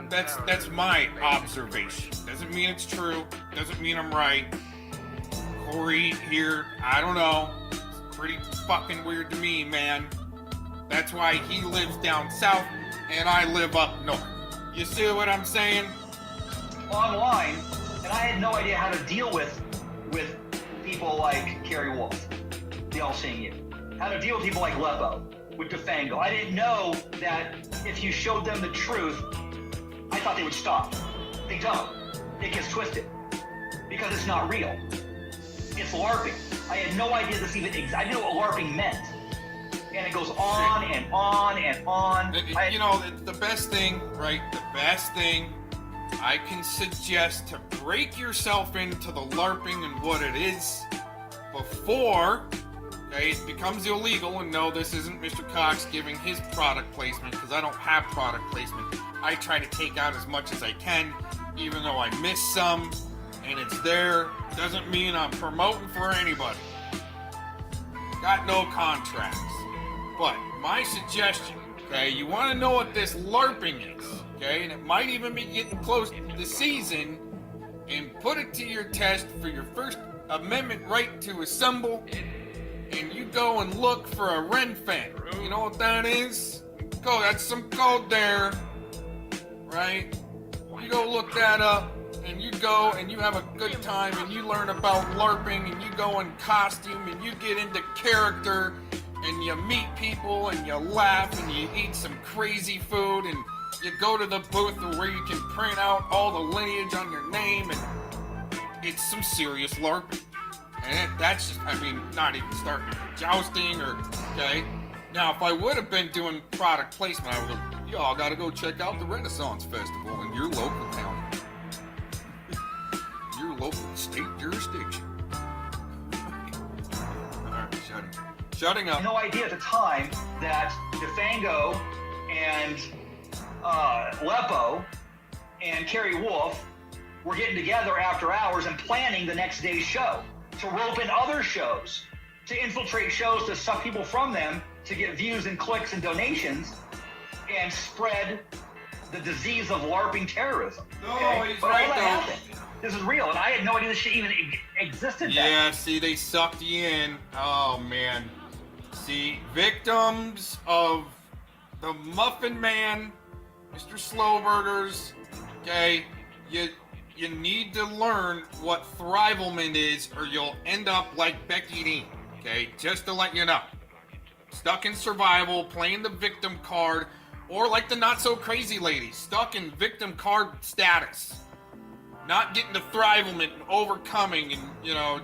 that's my observation. Doesn't mean it's true. Doesn't mean I'm right. Corey here, I don't know. It's pretty fucking weird to me, man. That's why he lives down south and I live up north. You see what I'm saying? Online, and I had no idea how to deal with people like Kerry Wolf, the All Seeing You. How to deal with people like Lepo, with DeFango. I didn't know that if you showed them the truth, I thought they would stop. They don't. It gets twisted because it's not real. It's LARPing. I had no idea this even existed. I knew what LARPing meant. And it goes on and on and on. You know, the best thing, right? The best thing I can suggest to break yourself into the LARPing and what it is before, okay, it becomes illegal. And no, this isn't Mr. Cox giving his product placement because I don't have product placement. I try to take out as much as I can, even though I miss some, and it's there. Doesn't mean I'm promoting for anybody. Got no contracts. But my suggestion, okay, you want to know what this LARPing is, okay? And it might even be getting close to the season, and put it to your test for your First Amendment right to assemble, and you go and look for a Ren Fen. You know what that is? Go, that's some code there, right? You go look that up, and you go and you have a good time, and you learn about LARPing, and you go in costume, and you get into character, and you meet people, and you laugh, and you eat some crazy food, and you go to the booth where you can print out all the lineage on your name, and it's some serious LARPing. And that's just, I mean, not even starting jousting or, okay? Now, if I would have been doing product placement, I would have, y'all gotta go check out the Renaissance Festival in your local town. Your local state jurisdiction. Alright, shutting up. No idea at the time that DeFango and Lepo and Kerry Wolf were getting together after hours and planning the next day's show to rope in other shows, to infiltrate shows, to suck people from them, to get views and clicks and donations, and spread the disease of LARPing terrorism. No, okay? he's But right, all that though. happened. This is real, and I had no idea this shit even existed. Yeah, see, they sucked you in. Oh, man. See, victims of the Muffin Man, Mr. Slowburgers, okay, you need to learn what thrivalment is, or you'll end up like Becky Dean, okay? Just to let you know. Stuck in survival, playing the victim card, or like the not-so-crazy lady, stuck in victim card status. Not getting to thrivalment and overcoming and, you know,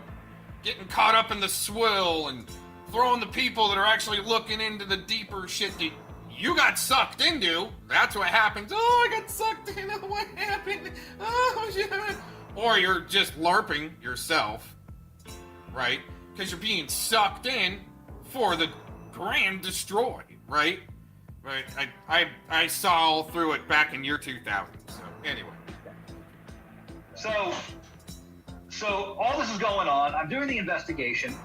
getting caught up in the swill and throwing the people that are actually looking into the deeper shit that you got sucked into. That's what happens. Oh, I got sucked in. Oh, what happened? Oh, shit. Or you're just LARPing yourself, right? Because you're being sucked in for the grand destroy, right? Right. I saw all through it back in year 2000. So anyway. So all this is going on. I'm doing the investigation,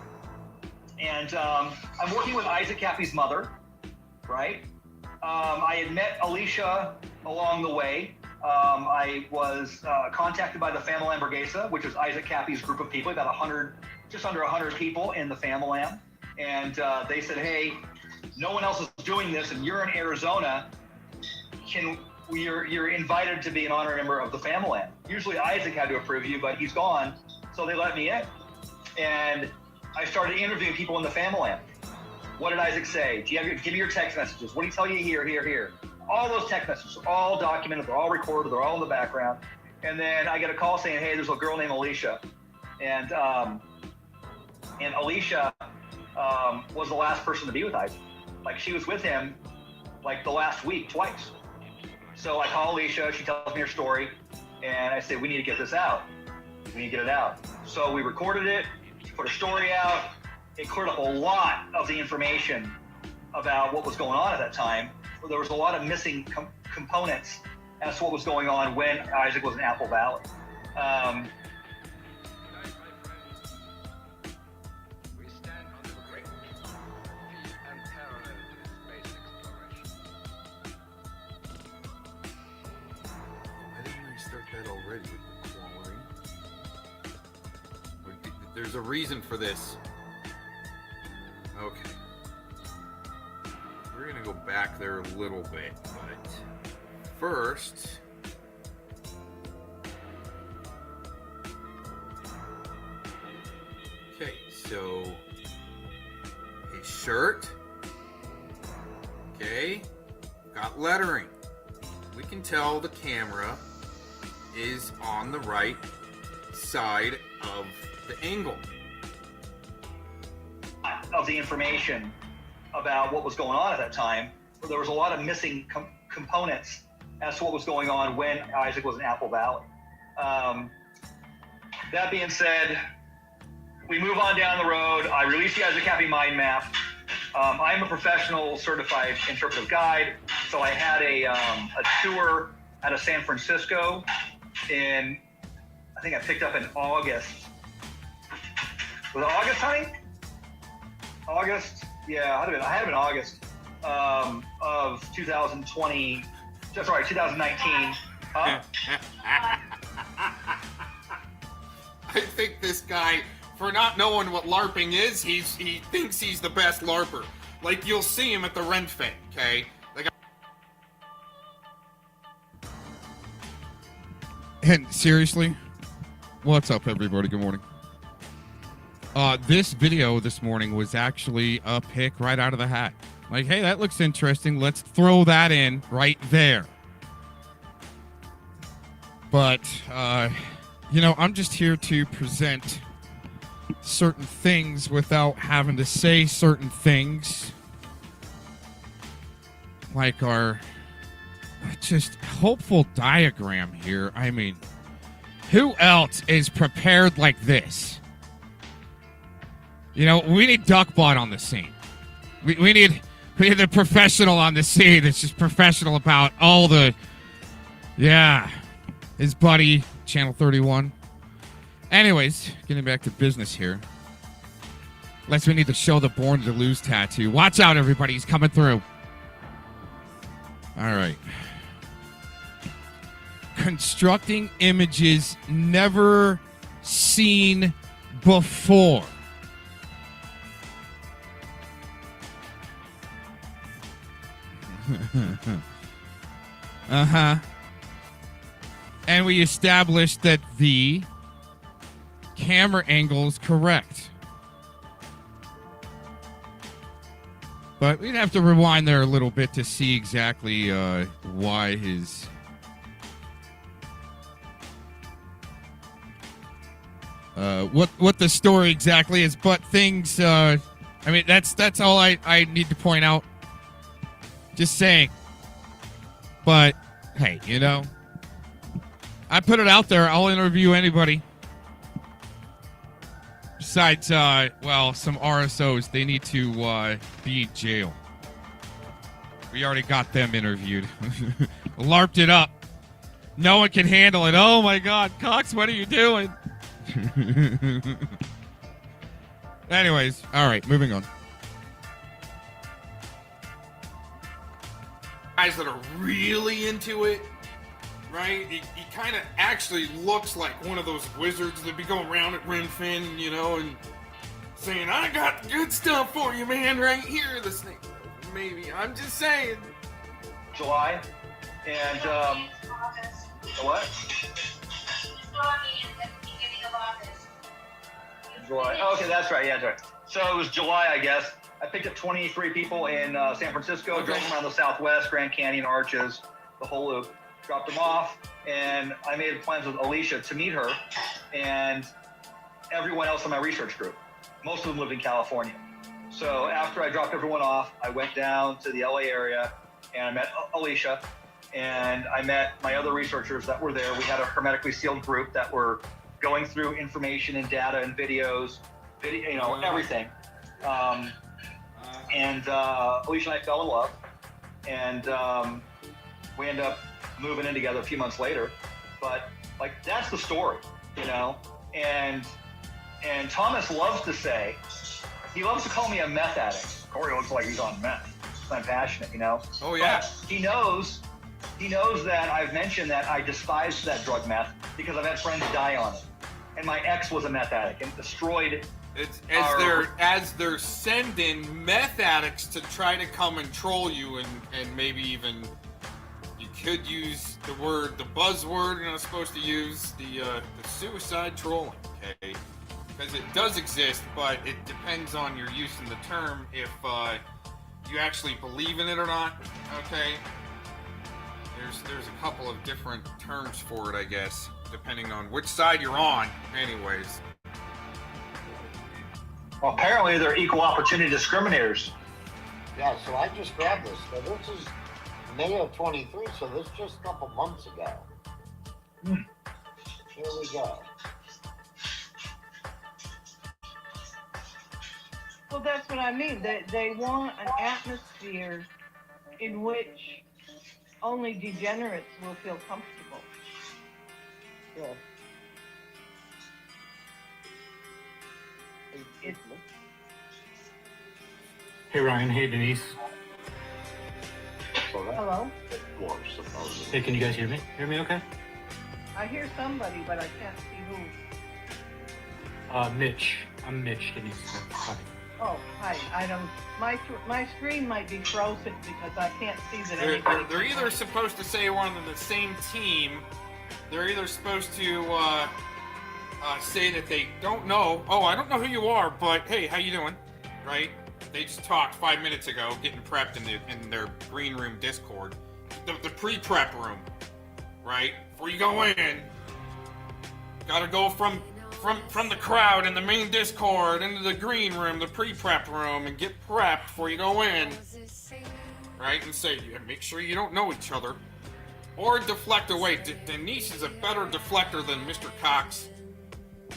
and I'm working with Isaac Cappy's mother, right? I had met Alicia along the way. I was contacted by the Famalam Burguesa, which is Isaac Cappy's group of people, about 100, just under 100 people in the Famalam. And they said, hey, no one else is doing this, and you're in Arizona. You're invited to be an honorary member of the Famalam. Usually Isaac had to approve you, but he's gone, so they let me in. And I started interviewing people in the Famalam. What did Isaac say? Give me your text messages. What did he tell you here? All those text messages are all documented, they're all recorded, they're all in the background. And then I get a call saying, hey, there's a girl named Alicia. And Alicia was the last person to be with Isaac. Like, she was with him like the last week, twice. So I call Alicia, she tells me her story, and I say, we need to get this out. We need to get it out. So we recorded it, she put her story out. It cleared up a lot of the information about what was going on at that time. There was a lot of missing components as to what was going on when Isaac was in Apple Valley. There's a reason for this. Okay. We're gonna go back there a little bit, but first, okay, so a shirt, okay, got lettering. We can tell the camera is on the right side of the angle. Of the information about what was going on at that time, there was a lot of missing components as to what was going on when Isaac was in Apple Valley. That being said, we move on down the road. I release the Isaac Cappy mind map. I'm a professional certified interpretive guide, so I had a tour out of San Francisco I think I picked up in August. Was it August, honey? August? Yeah, I had it been August of 2022. sorry, 2019. Huh? I think this guy, for not knowing what LARPing is, he thinks he's the best LARPer. Like, you'll see him at the Rent Fair, okay? Like, And seriously, what's up, everybody? Good morning. This video this morning was actually a pick right out of the hat. Like, hey, that looks interesting. Let's throw that in right there. But, you know, I'm just here to present certain things without having to say certain things. Like our just hopeful diagram here. I mean, who else is prepared like this? You know, we need Duckbot on the scene. We need the professional on the scene that's just professional about all the... Yeah. His buddy, Channel 31. Anyways, getting back to business here. Unless we need to show the Born to Lose tattoo. Watch out, everybody. He's coming through. All right. Constructing images never seen before. Uh-huh. And we established that the camera angle is correct. But we'd have to rewind there a little bit to see exactly why his... what the story exactly is. But things... I mean, that's all I need to point out. Just saying. But, hey, you know... I put it out there. I'll interview anybody. Besides, well, some RSOs. They need to be in jail. We already got them interviewed. LARPed it up. No one can handle it. Oh, my God. Cox, what are you doing? Anyways, all right, moving on. guys that are really into it, right? He kind of actually looks like one of those wizards that be going around at Renfin, you know, and saying, I got good stuff for you, man, right here. The snake. Maybe. I'm just saying. July. And, what? July. Oh, okay, that's right. Yeah, that's right. So it was July, I guess. I picked up 23 people in San Francisco, drove them around the Southwest, Grand Canyon, Arches, the whole loop, dropped them off, and I made plans with Alicia to meet her and everyone else in my research group. Most of them lived in California. So after I dropped everyone off, I went down to the LA area and I met Alicia and I met my other researchers that were there. We had a hermetically sealed group that were going through information and data and videos, you know, everything. And Alicia and I fell in love, and we ended up moving in together a few months later. But like, that's the story, you know. And Thomas loves to say, he loves to call me a meth addict. Corey looks like he's on meth. I'm passionate, you know. Oh yeah. But he knows that I've mentioned that I despised that drug meth because I've had friends die on it. And my ex was a meth addict and destroyed. It's as they're sending meth addicts to try to come and troll you, and maybe even you could use the buzzword you're not supposed to use, the suicide trolling, okay? Because it does exist, but it depends on your use in the term if you actually believe in it or not, okay? There's a couple of different terms for it, I guess, depending on which side you're on, anyways. Well, apparently they're equal opportunity discriminators. Yeah, so I just grabbed this. So this is May of 23, so this is just a couple months ago. Here we go. Well, that's what I mean. They want an atmosphere in which only degenerates will feel comfortable. Yeah. Hey Ryan, hey Denise. Hello? force, supposedly. Hey, can you guys hear me? Hear me okay? I hear somebody, but I can't see who. Mitch. I'm Mitch. Denise. Hi. Oh, hi. I don't. My screen might be frozen because I can't see that anybody. They're either supposed to say we're on the same team. They're either supposed to say that they don't know. Oh, I don't know who you are, but hey, how you doing? Right? They just talked 5 minutes ago, getting prepped in their green room Discord, the pre-prep room, right? Before you go in, gotta go from the crowd in the main Discord into the green room, the pre-prep room, and get prepped before you go in, right? And say, yeah, make sure you don't know each other, or deflect away. Denise is a better deflector than Mr. Cox.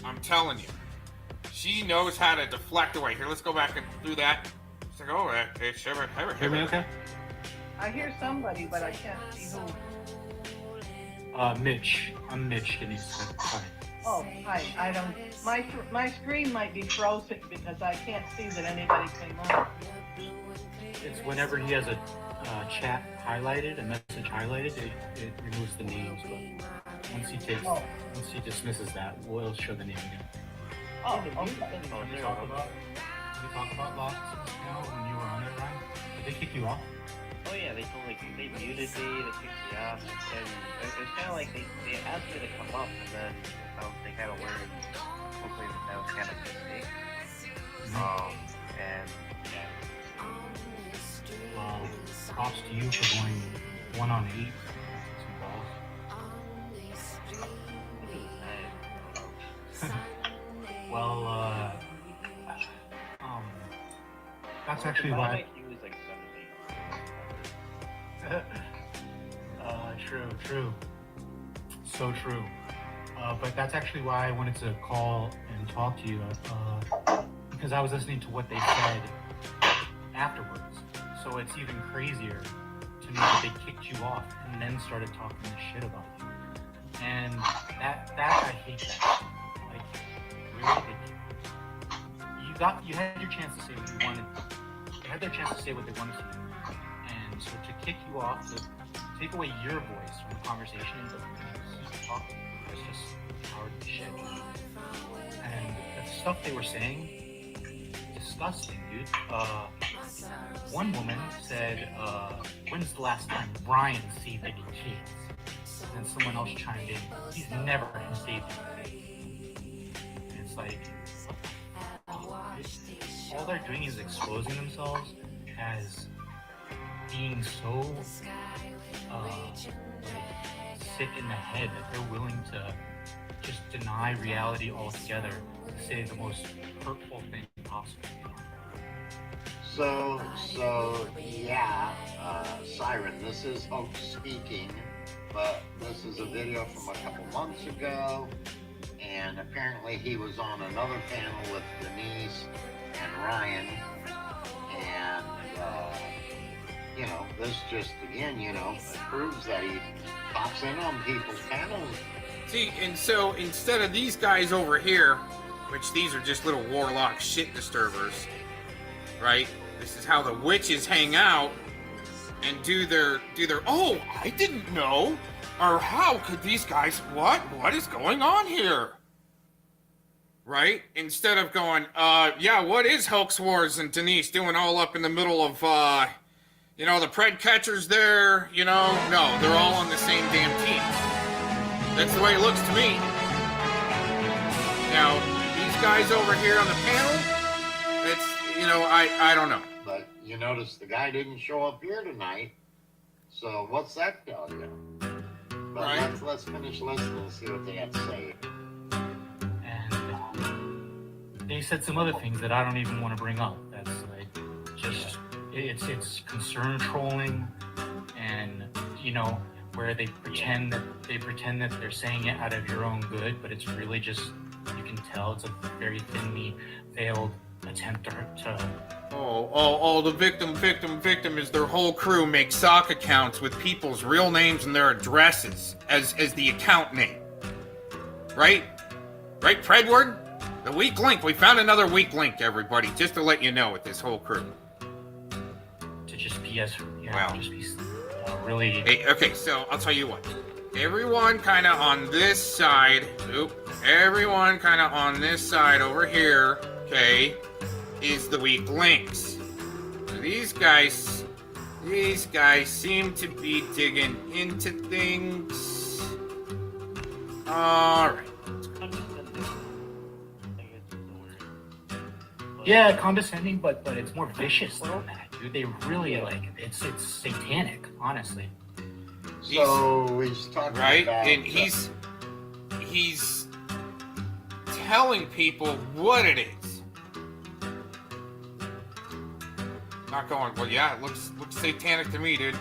I'm telling you. She knows how to deflect away. Here, let's go back and do that. It's like, oh, hey, shiver. Hear me okay? I hear somebody, but I can't see who. Mitch. I'm Mitch. Denise. Hi. Oh, hi. I don't. My screen might be frozen because I can't see that anybody came on. It's whenever he has a chat highlighted, a message highlighted, it removes the names. But once he dismisses that, we'll show the name again. Oh, okay. Did we talk about locks now when you were on it, Ryan? Did they kick you off? Oh yeah, they muted me, they kicked me off, and it was kind of like they asked me to come up, and then they kind of learned hopefully that was kind of a mistake. And yeah. Well, props to you for going 1-on-8. Well, that's actually why. He was like 17. True. So true. But that's actually why I wanted to call and talk to you, because I was listening to what they said afterwards. So it's even crazier to me that they kicked you off and then started talking this shit about you. And that I hate that. Really, you had your chance to say what you wanted. They had their chance to say what they wanted to do, and so to kick you off, to take away your voice from the conversation and keep talking, it's just hard shit. And the stuff they were saying, disgusting, dude. One woman said, "When's the last time Brian saved any kids?" And then someone else chimed in, "He's never saved anything." It's like, all they're doing is exposing themselves as being so sick in the head that they're willing to just deny reality altogether to say the most hurtful thing possible. So yeah, Siren, this is Hope speaking, but this is a video from a couple months ago. And apparently he was on another panel with Denise and Ryan, and this just again, it proves that he pops in on people's panels. See, and so instead of these guys over here, which these are just little warlock shit disturbers, right? This is how the witches hang out and do their oh, I didn't know. Or how could these guys, what is going on here? Right? Instead of going, yeah, what is Hoax Wars and Denise doing all up in the middle of, the pred catchers there, No, they're all on the same damn team. That's the way it looks to me. Now, these guys over here on the panel, it's, I don't know. But you notice the guy didn't show up here tonight, so what's that tell you? But right. let's finish listening and see what they have to say. They said some other things that I don't even want to bring up. That's like just it's concern trolling, and where they pretend that they're saying it out of your own good, but it's really just, you can tell it's a very thinly veiled attempt to the victim is their whole crew make sock accounts with people's real names and their addresses as the account name. Right, Predward? The weak link. We found another weak link, everybody, just to let you know, with this whole crew. To just be as Well. just be really. Hey, okay, so I'll tell you what. Everyone kind of on this side. Everyone kind of on this side over here. Okay, is the weak links. So these guys seem to be digging into things. All right. Yeah, condescending, but it's more vicious than that, dude. They really it's satanic, honestly. So he's talking Right, about, and he's telling people what it is. Not going, well, yeah, it looks satanic to me, dude.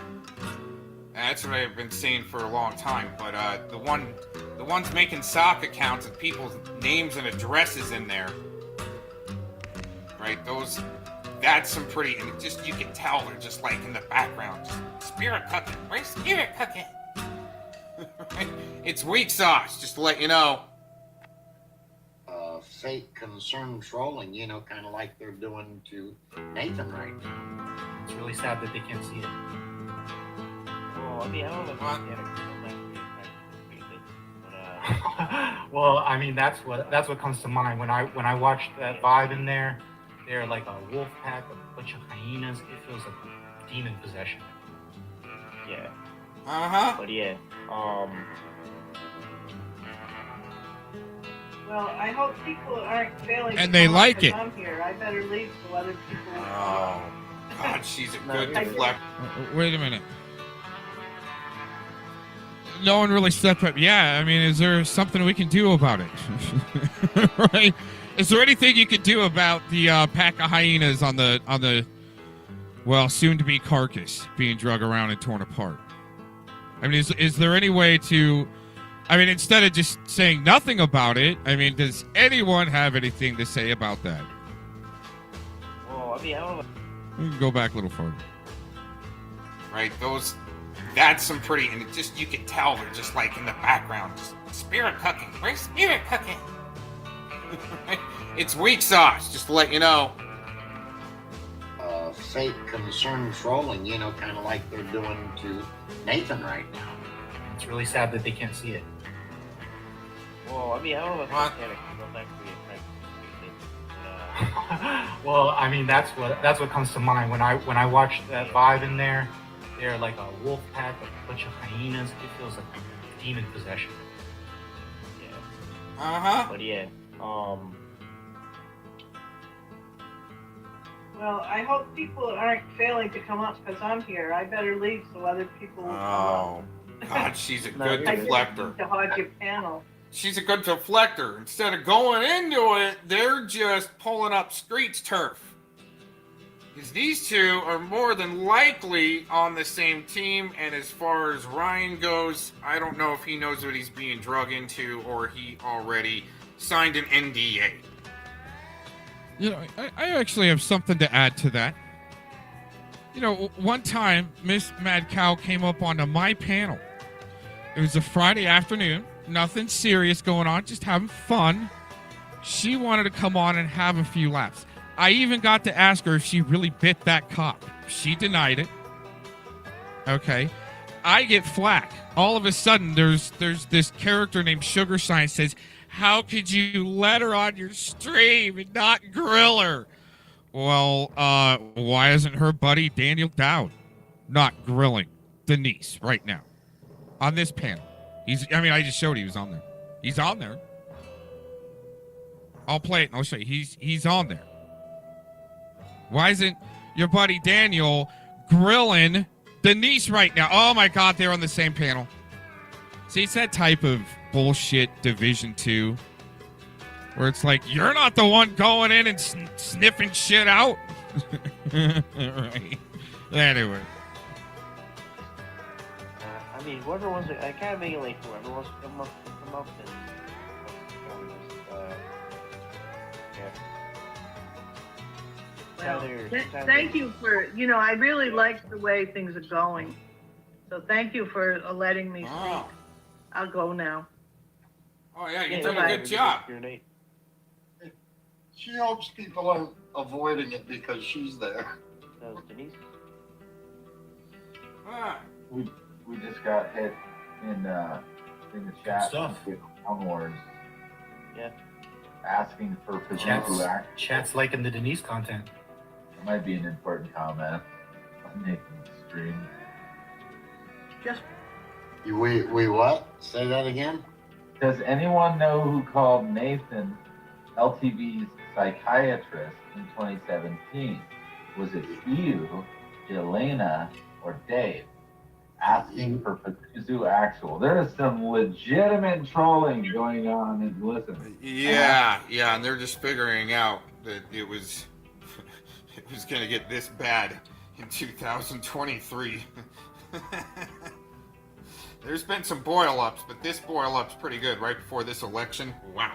That's what I've been saying for a long time. But the ones making sock accounts with people's names and addresses in there, right? That's some pretty, and you can tell they're just like in the background, just spirit cooking. Where's spirit cooking? Right? It's weak sauce, just to let you know. fake concern trolling, you know, kind of like they're doing to Nathan right now. It's really sad that they can't see it. Well, I mean, I don't know if well, I mean, that's what comes to mind when I watched that vibe in there. They're like a wolf pack, a bunch of hyenas. It feels like demon possession. Yeah. But yeah, Well, I hope people aren't failing. And to they come like up it. 'cause I'm here. I better leave so other people. Oh, God, she's a good deflector. Wait a minute. No one really stepped up. Yeah, I mean, is there something we can do about it? Right? Is there anything you could do about the pack of hyenas on the well, soon-to-be carcass being drug around and torn apart? I mean, is there any way to... I mean, instead of just saying nothing about it, I mean, does anyone have anything to say about that? well, I mean, I don't know. We can go back a little further. Right, that's some pretty, and you can tell they're just like in the background, just spirit cooking. Where's spirit cooking? Right? It's weak sauce, just to let you know. Fake concern trolling, you know, kind of like they're doing to Nathan right now. It's really sad that they can't see it. Well, I mean, I don't know if mechanics will actually Well, I mean, that's what comes to mind when I watched that vibe in there. They're like a wolf pack, a bunch of hyenas. It feels like demon possession. Yeah. But yeah, Well, I hope people aren't failing to come up because I'm here. I better leave so other people will come Oh, up. God, she's a good I just deflector. need to hog your panel. She's a good deflector. Instead of going into it, they're just pulling up Screech turf. Because these two are more than likely on the same team, and as far as Ryan goes, I don't know if he knows what he's being drug into or he already signed an NDA. You know, I actually have something to add to that. You know, one time, Miss Mad Cow came up onto my panel. It was a Friday afternoon. Nothing serious going on, just having fun. She wanted to come on and have a few laughs. I even got to ask her if she really bit that cop. She denied it. Okay. I get flack. All of a sudden, there's this character named Sugar Shine says, how could you let her on your stream and not grill her? Well, why isn't her buddy Daniel Dowd not grilling Denise right now on this panel? I just showed he was on there. He's on there. I'll play it and I'll show you. He's on there. Why isn't your buddy Daniel grilling Denise right now? Oh my God, they're on the same panel. See, it's that type of bullshit Division 2 where it's like, you're not the one going in and sniffing shit out. Right. Anyway. I mean, whoever wants to, I kind of make it like whoever wants to come up and Well, thank you for, I really like the way things are going. So thank you for letting me speak. I'll go now. Oh, yeah, you did a good job. She hopes people aren't avoiding it because she's there. That was Denise? We just got hit in the chat. stuff. With Clone Wars. Yeah. Asking for Pazuzu action. Chat's liking the Denise content. That might be an important comment on Nathan's stream. Just. We what? Say that again? Does anyone know who called Nathan LTV's psychiatrist in 2017? Was it you, Jelena, or Dave? Asking for Pazuzu actual. There is some legitimate trolling going on. And listen. Yeah, and they're just figuring out that it was going to get this bad in 2023. There's been some boil-ups, but this boil-up's pretty good right before this election. Wow.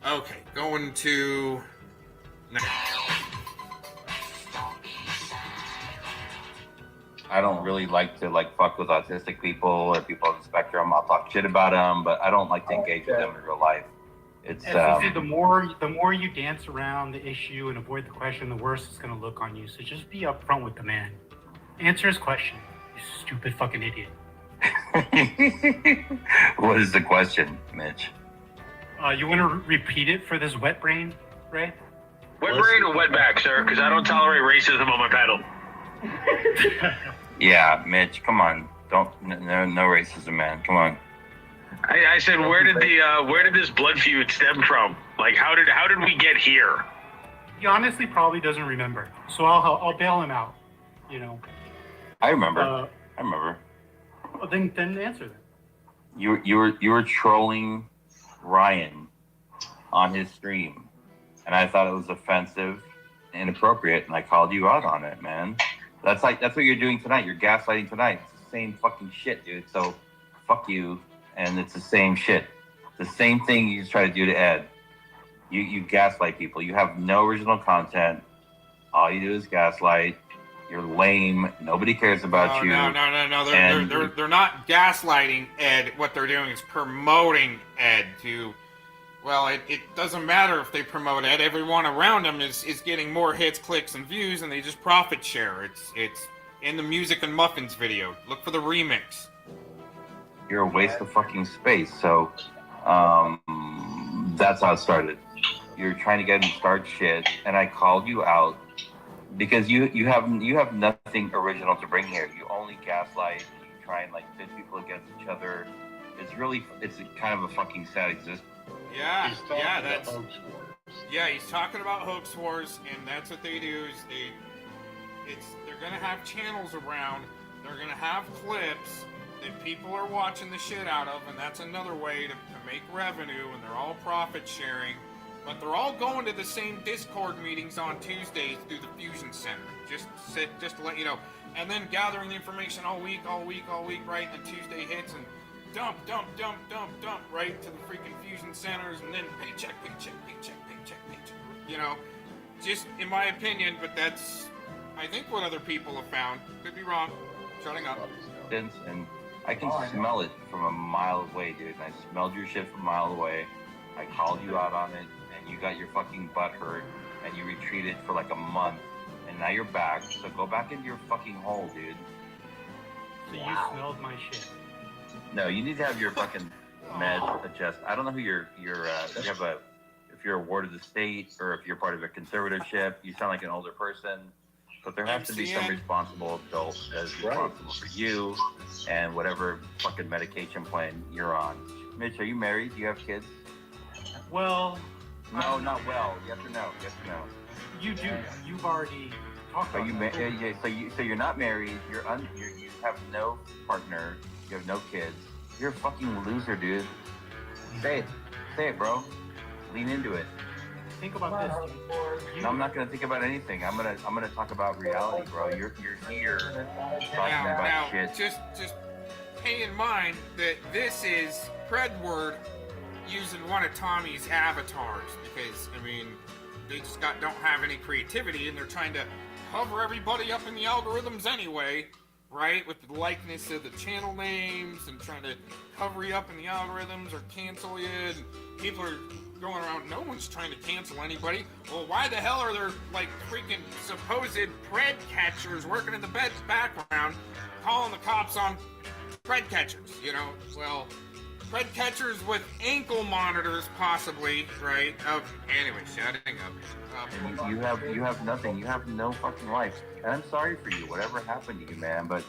Okay, going to... I don't really like to fuck with autistic people or people on the spectrum. I'll talk shit about them, but I don't like to engage with them in real life. It's the more you dance around the issue and avoid the question, the worse it's gonna look on you. So just be upfront with the man. Answer his question, you stupid fucking idiot. What is the question, Mitch? You want to repeat it for this wet brain, Ray? Wet brain or wet back, sir? Because I don't tolerate racism on my pedal. Yeah, Mitch, come on. No racism, man. Come on. I said, where did this blood feud stem from? Like, how did we get here? He honestly probably doesn't remember. So I'll bail him out. You know. I remember. Well, then answer that. You were trolling Ryan on his stream, and I thought it was offensive and inappropriate, and I called you out on it, man. That's what you're doing tonight. You're gaslighting tonight. It's the same fucking shit, dude. So fuck you, and it's the same shit. The same thing you just try to do to Ed. You gaslight people. You have no original content. All you do is gaslight. You're lame. Nobody cares about you. No. They're not gaslighting Ed. What they're doing is promoting Ed to... Well, it doesn't matter if they promote Ed. Everyone around him is getting more hits, clicks, and views, and they just profit share. It's in the Music and Muffins video. Look for the remix. You're a waste of fucking space. So that's how it started. You're trying to get him to start shit, and I called you out because you have nothing original to bring here. You only gaslight. You try and pit people against each other. It's kind of a fucking sad existence. Yeah, he's talking about hoax wars, and that's what they do. They're gonna have channels around. They're gonna have clips that people are watching the shit out of, and that's another way to make revenue. And they're all profit sharing, but they're all going to the same Discord meetings on Tuesdays through the Fusion Center. Just to let you know, and then gathering the information all week, right? And then Tuesday hits and dump, right to the freaking Fusion Centers, and then paycheck. You know, just in my opinion, but that's, I think, what other people have found. Could be wrong. Shutting up. And I can smell it from a mile away, dude. And I smelled your shit from a mile away. I called you out on it, and you got your fucking butt hurt, and you retreated for like a month, and now you're back. So go back into your fucking hole, dude. So you smelled my shit. No, you need to have your fucking meds adjust. I don't know who if you're a ward of the state or if you're part of a conservatorship. You sound like an older person, but there has to be some responsible adult that is responsible for you and whatever fucking medication plan you're on. Mitch, are you married? Do you have kids? Well, no, not well. Yes or no? Yes or no? You do. You've already talked about that. So you're not married. You have no partner. You have no kids. You're a fucking loser, dude. Say it, bro. Lean into it. Think about this. No, I'm not gonna think about anything. I'm gonna talk about reality, bro. You're here talking about shit. Just pay in mind that this is Predward using one of Tommy's avatars, because they just don't have any creativity, and they're trying to cover everybody up in the algorithms anyway. Right, with the likeness of the channel names and trying to cover you up in the algorithms or cancel you, and people are going around. No one's trying to cancel anybody. Well, why the hell are there like freaking supposed pred catchers working in the background, calling the cops on pred catchers? You know, well, pred catchers with ankle monitors, possibly, right? Anyway, shutting up. You have nothing. You have no fucking life. And I'm sorry for you, whatever happened to you, man, but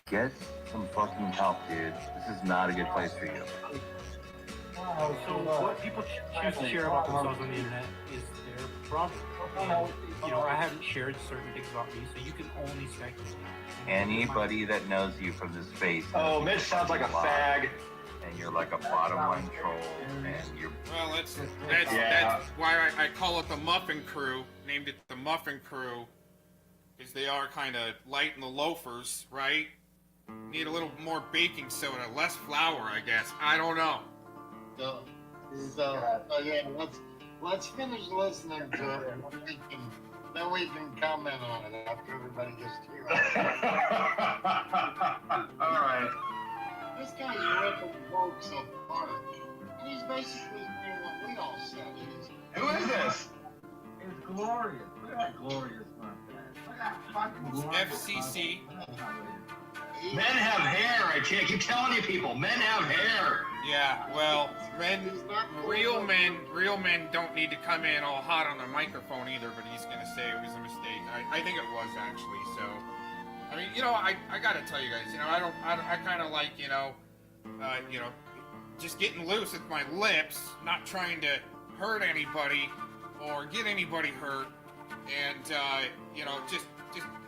get some fucking help, dude. This is not a good place for you. So what people choose to share about themselves on the internet is their problem. And, you know, I haven't shared certain things about me, so you can only speculate. Anybody that knows you from this space. Oh, Mitch sounds like a fag. And you're like a bottom line troll, and you're... Well, that's why I call it the Muffin Crew, named it the Muffin Crew, because they are kind of light in the loafers, right? Need a little more baking soda, less flour, I guess. I don't know. So yeah, let's finish listening to it, and then we can comment on it after everybody gets through it. All right. This guy's ripping folks apart. And he's basically doing what we all said. Who is this? It's glorious. Look at that glorious mustache. Look at that fucking glorious FCC. Men have hair. I keep telling you people, men have hair. Yeah, well, real men don't need to come in all hot on the microphone either, but he's gonna say it was a mistake. I think it was actually, so. I mean, you know, I gotta tell you guys, you know, I kind of like, you know, just getting loose with my lips, not trying to hurt anybody or get anybody hurt, and, you know, just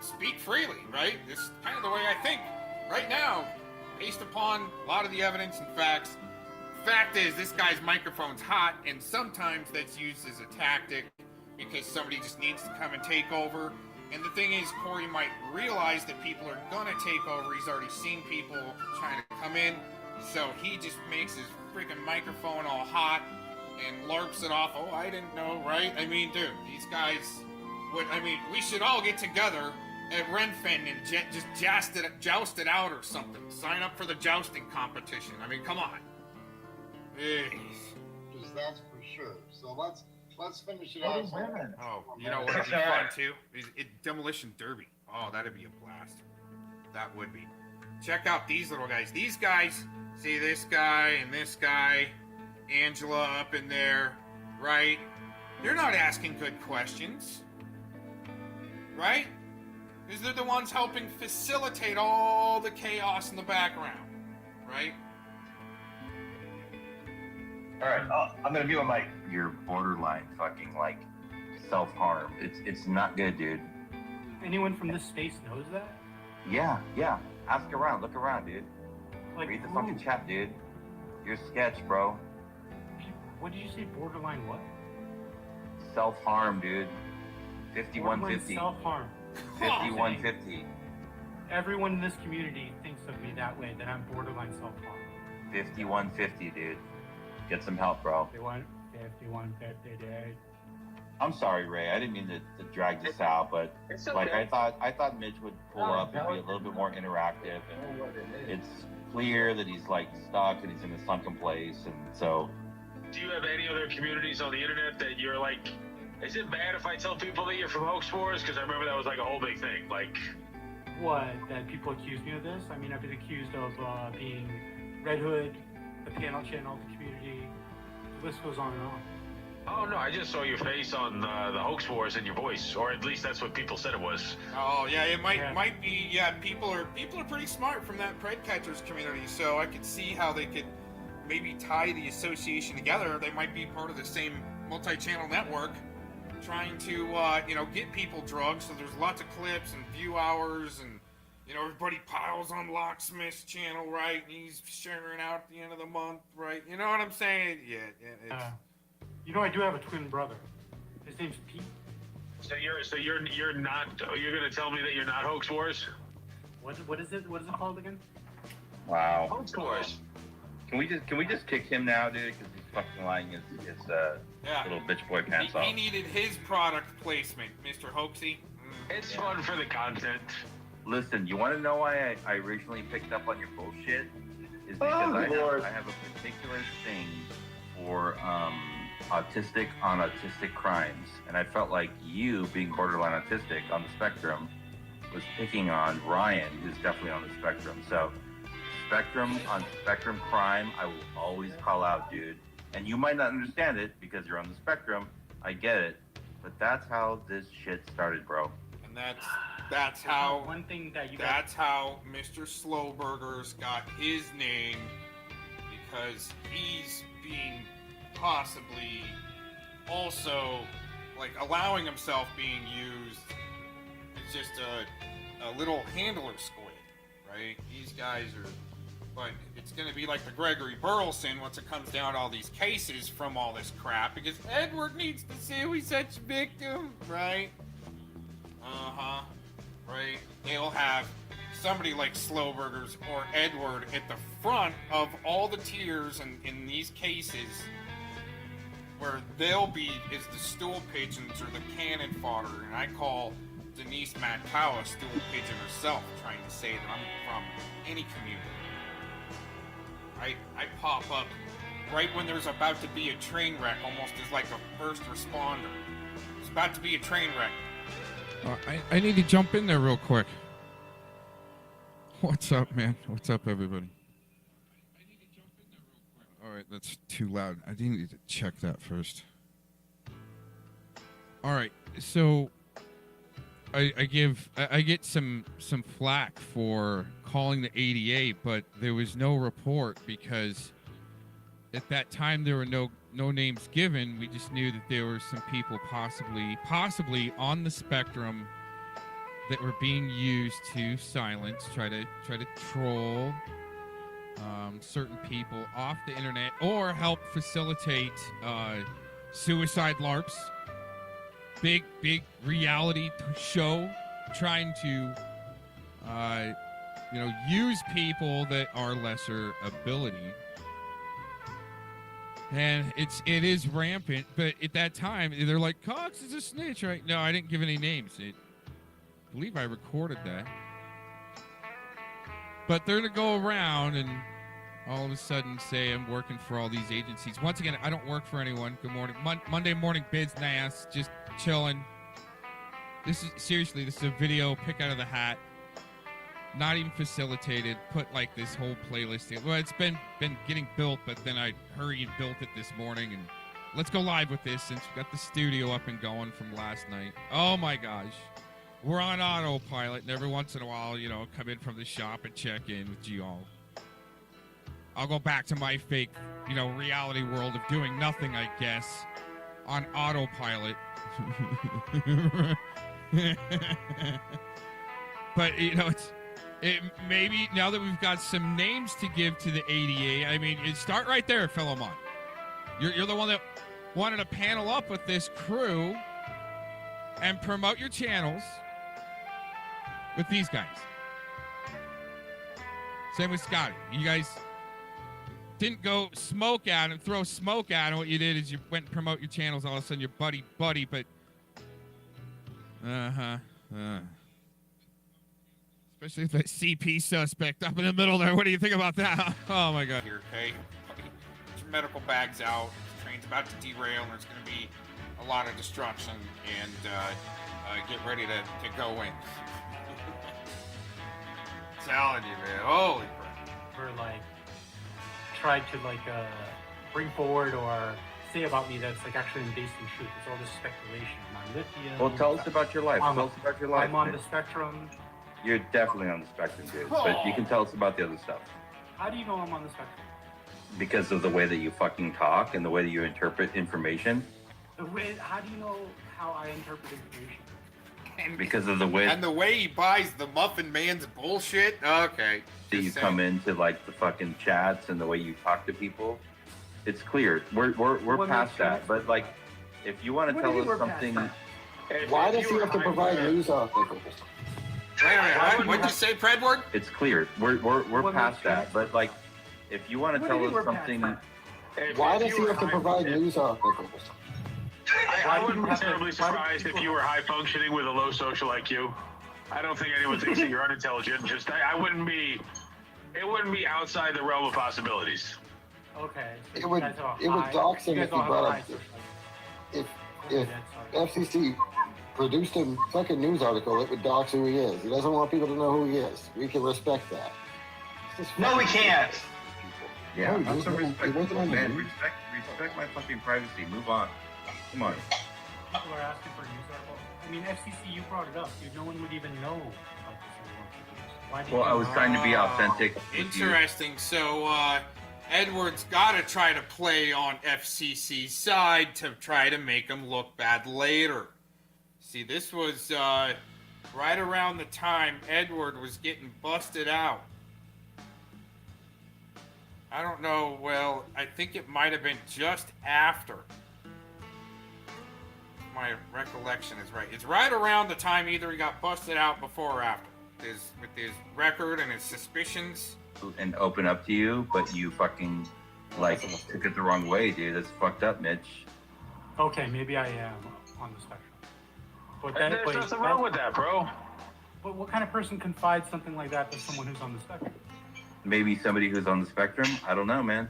speak freely, right? This is kind of the way I think right now, based upon a lot of the evidence and facts. Fact is, this guy's microphone's hot, and sometimes that's used as a tactic because somebody just needs to come and take over. And the thing is, Corey might realize that people are gonna take over. He's already seen people trying to come in, so he just makes his freaking microphone all hot and larps it off. Oh, I didn't know, right? I mean, dude, these guys we should all get together at Renfen and just joust it out or something. Sign up for the jousting competition. I mean, come on. Because that's for sure. So let's finish it out. Oh, you know what would be fun too? Demolition Derby. Oh, that'd be a blast. That would be. Check out these little guys. These guys, see this guy and this guy, Angela up in there, right? They're not asking good questions, right? Because they're the ones helping facilitate all the chaos in the background, right? All right, I'm gonna mute my mic. You're borderline fucking like self-harm. It's not good, dude. Anyone from this space knows that? Yeah. Ask around, look around, dude. Like, read the fucking chat, dude. You're sketch, bro. What did you say? Borderline what? Self-harm, dude. 5150. Self-harm. 5150. Everyone in this community thinks of me that way, that I'm borderline self-harm. 5150, dude. Get some help, bro. 5150, dude. I'm sorry, Ray. I didn't mean to drag this out, but like I thought Mitch would pull up and be a little bit more interactive. And it's clear that he's like stuck and he's in a sunken place, and so. Do you have any other communities on the internet that you're like, is it bad if I tell people that you're from Hoax Wars? Because I remember that was like a whole big thing. Like, what? That people accuse me of this? I mean, I've been accused of being Red Hood, the panel channel, the community. The list goes on and on. oh no, I just saw your face on the Hoax Wars and your voice, or at least that's what people said it was. Oh yeah, it might be. Yeah, people are pretty smart from that Pred Catchers community, so I could see how they could maybe tie the association together. They might be part of the same multi-channel network, trying to get people drugs. So there's lots of clips and view hours, and everybody piles on Locksmith's channel, right? And he's sharing out at the end of the month, right? You know what I'm saying? Yeah. It's... I do have a twin brother. His name's Pete. So you're not. You're gonna tell me that you're not Hoax Wars? What is it? What is it called again? Wow. Hoax Wars. Can we just kick him now, dude? Because he's fucking lying his little bitch boy pants off. He needed his product placement, Mr. Hoaxy. It's fun for the content. Listen, you want to know why I originally picked up on your bullshit? Is because I have a particular thing for autistic on autistic crimes, and I felt like you, being borderline autistic on the spectrum, was picking on Ryan, who's definitely on the spectrum. So, spectrum on spectrum crime, I will always call out, dude. And you might not understand it because you're on the spectrum. I get it, but that's how this shit started, bro. And that's how one thing that you that's how Mr. Slowburgers got his name, because he's being possibly also like allowing himself being used as just a little handler squid, right? These guys are, but it's gonna be like the Gregory Burleson once it comes down to all these cases from all this crap, because Edward needs to sue, he's such a victim, right? Right? They'll have somebody like Slowburgers or Edward at the front of all the tiers in these cases, where they'll be as the stool pigeons or the cannon fodder, and I call Denise Matkawa stool pigeon herself, trying to say that I'm from any community. I pop up right when there's about to be a train wreck, almost as like a first responder. There's about to be a train wreck. I need to jump in there real quick. What's up, man? What's up, everybody? All right, that's too loud. I need to check that first. All right, so I get some flack for calling the ADA, but there was no report because at that time there were no names given. We just knew that there were some people possibly on the spectrum that were being used to silence, try to troll certain people off the internet or help facilitate suicide LARPs. Big reality show trying to use people that are lesser ability. And it is rampant, but at that time they're like, Cox is a snitch, right? No, I didn't give any names. I believe I recorded that. But they're gonna go around and all of a sudden say I'm working for all these agencies. Once again, I don't work for anyone. Good morning. Monday morning Biznass, just chilling. This is a video pick out of the hat. Not even facilitated. Put like this whole playlist in. Well, it's been getting built, but then I hurried and built it this morning, and let's go live with this since we got the studio up and going from last night. Oh my gosh. We're on autopilot, and every once in a while, come in from the shop and check in with you all. I'll go back to my fake, reality world of doing nothing, I guess, on autopilot. But, it maybe now that we've got some names to give to the ADA, I mean, start right there, Philemon. You're the one that wanted to panel up with this crew and promote your channels with these guys. Same with Scotty. You guys didn't go smoke at him, throw smoke at him. What you did is you went and promote your channels. All of a sudden, you're buddy, but especially if that CP suspect up in the middle there. What do you think about that? Oh my God. Here, okay? Get your medical bags out. The train's about to derail, and there's going to be a lot of destruction. And get ready to go in. Telling you, man. Holy crap. Or tried to bring forward or say about me that's actually based in truth. It's all this speculation. I'm on lithium. Well, tell us about your life. Tell us about your life. I'm on the spectrum. You're definitely on the spectrum, dude. But you can tell us about the other stuff. How do you know I'm on the spectrum? Because of the way that you fucking talk and the way that you interpret information. How do you know how I interpret information? Because of the way and the way he buys the Muffin Man's bullshit. Okay. That you come into the fucking chats and the way you talk to people. It's clear. We're past that. But if you want to tell us something. Why does he have to provide news articles? Wait a minute. What'd you say, Predward? It's clear. We're past that. But if you want to tell us something. Why does he have to provide news articles? I wouldn't be terribly surprised if you were high functioning with a low social IQ. I don't think anyone thinks that you're unintelligent. It wouldn't be outside the realm of possibilities. Okay. So It you would guys have a it would high- dox you him guys if he all have a brought high up social- if FCC produced a fucking news article, it would dox who he is. He doesn't want people to know who he is. We can respect that. No, we can't. Yeah, Oh, I'm he so wasn't- he respectful, wasn't on the man. news. Respect my fucking privacy. Move on. Come on. People are asking for a news article. I mean, FCC, you brought it up, dude. No one would even know about this anymore. Why did Well, you I was trying to be authentic. Interesting. So, Edward's got to try to play on FCC's side to try to make him look bad later. See, this was right around the time Edward was getting busted out. I don't know. Well, I think it might have been just after. My recollection is right. It's right around the time either he got busted out before or after. With his record and his suspicions. And open up to you, but you fucking like took it the wrong way, dude. That's fucked up, Mitch. Okay, maybe I am on the spectrum. But There's nothing wrong with that, bro. But what kind of person confides something like that to someone who's on the spectrum? Maybe somebody who's on the spectrum. I don't know, man.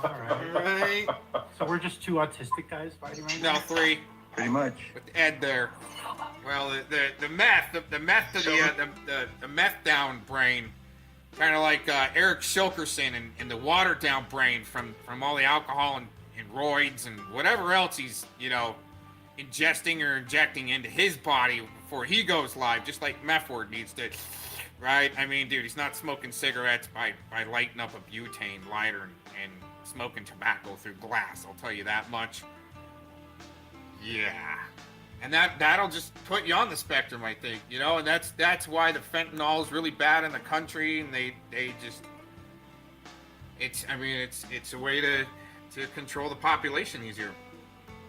Right. So we're just two autistic guys fighting right now? No, three. Pretty much. With Ed there. Well, the meth to the meth down brain, kind of like Eric Shilkerson and the watered down brain from all the alcohol and roids and whatever else he's ingesting or injecting into his body before he goes live, just like Methward needs to, right? I mean, dude, he's not smoking cigarettes by lighting up a butane lighter and smoking tobacco through glass. I'll tell you that much. Yeah. And that'll just put you on the spectrum, I think, and that's why the fentanyl is really bad in the country, and they just it's a way to control the population easier.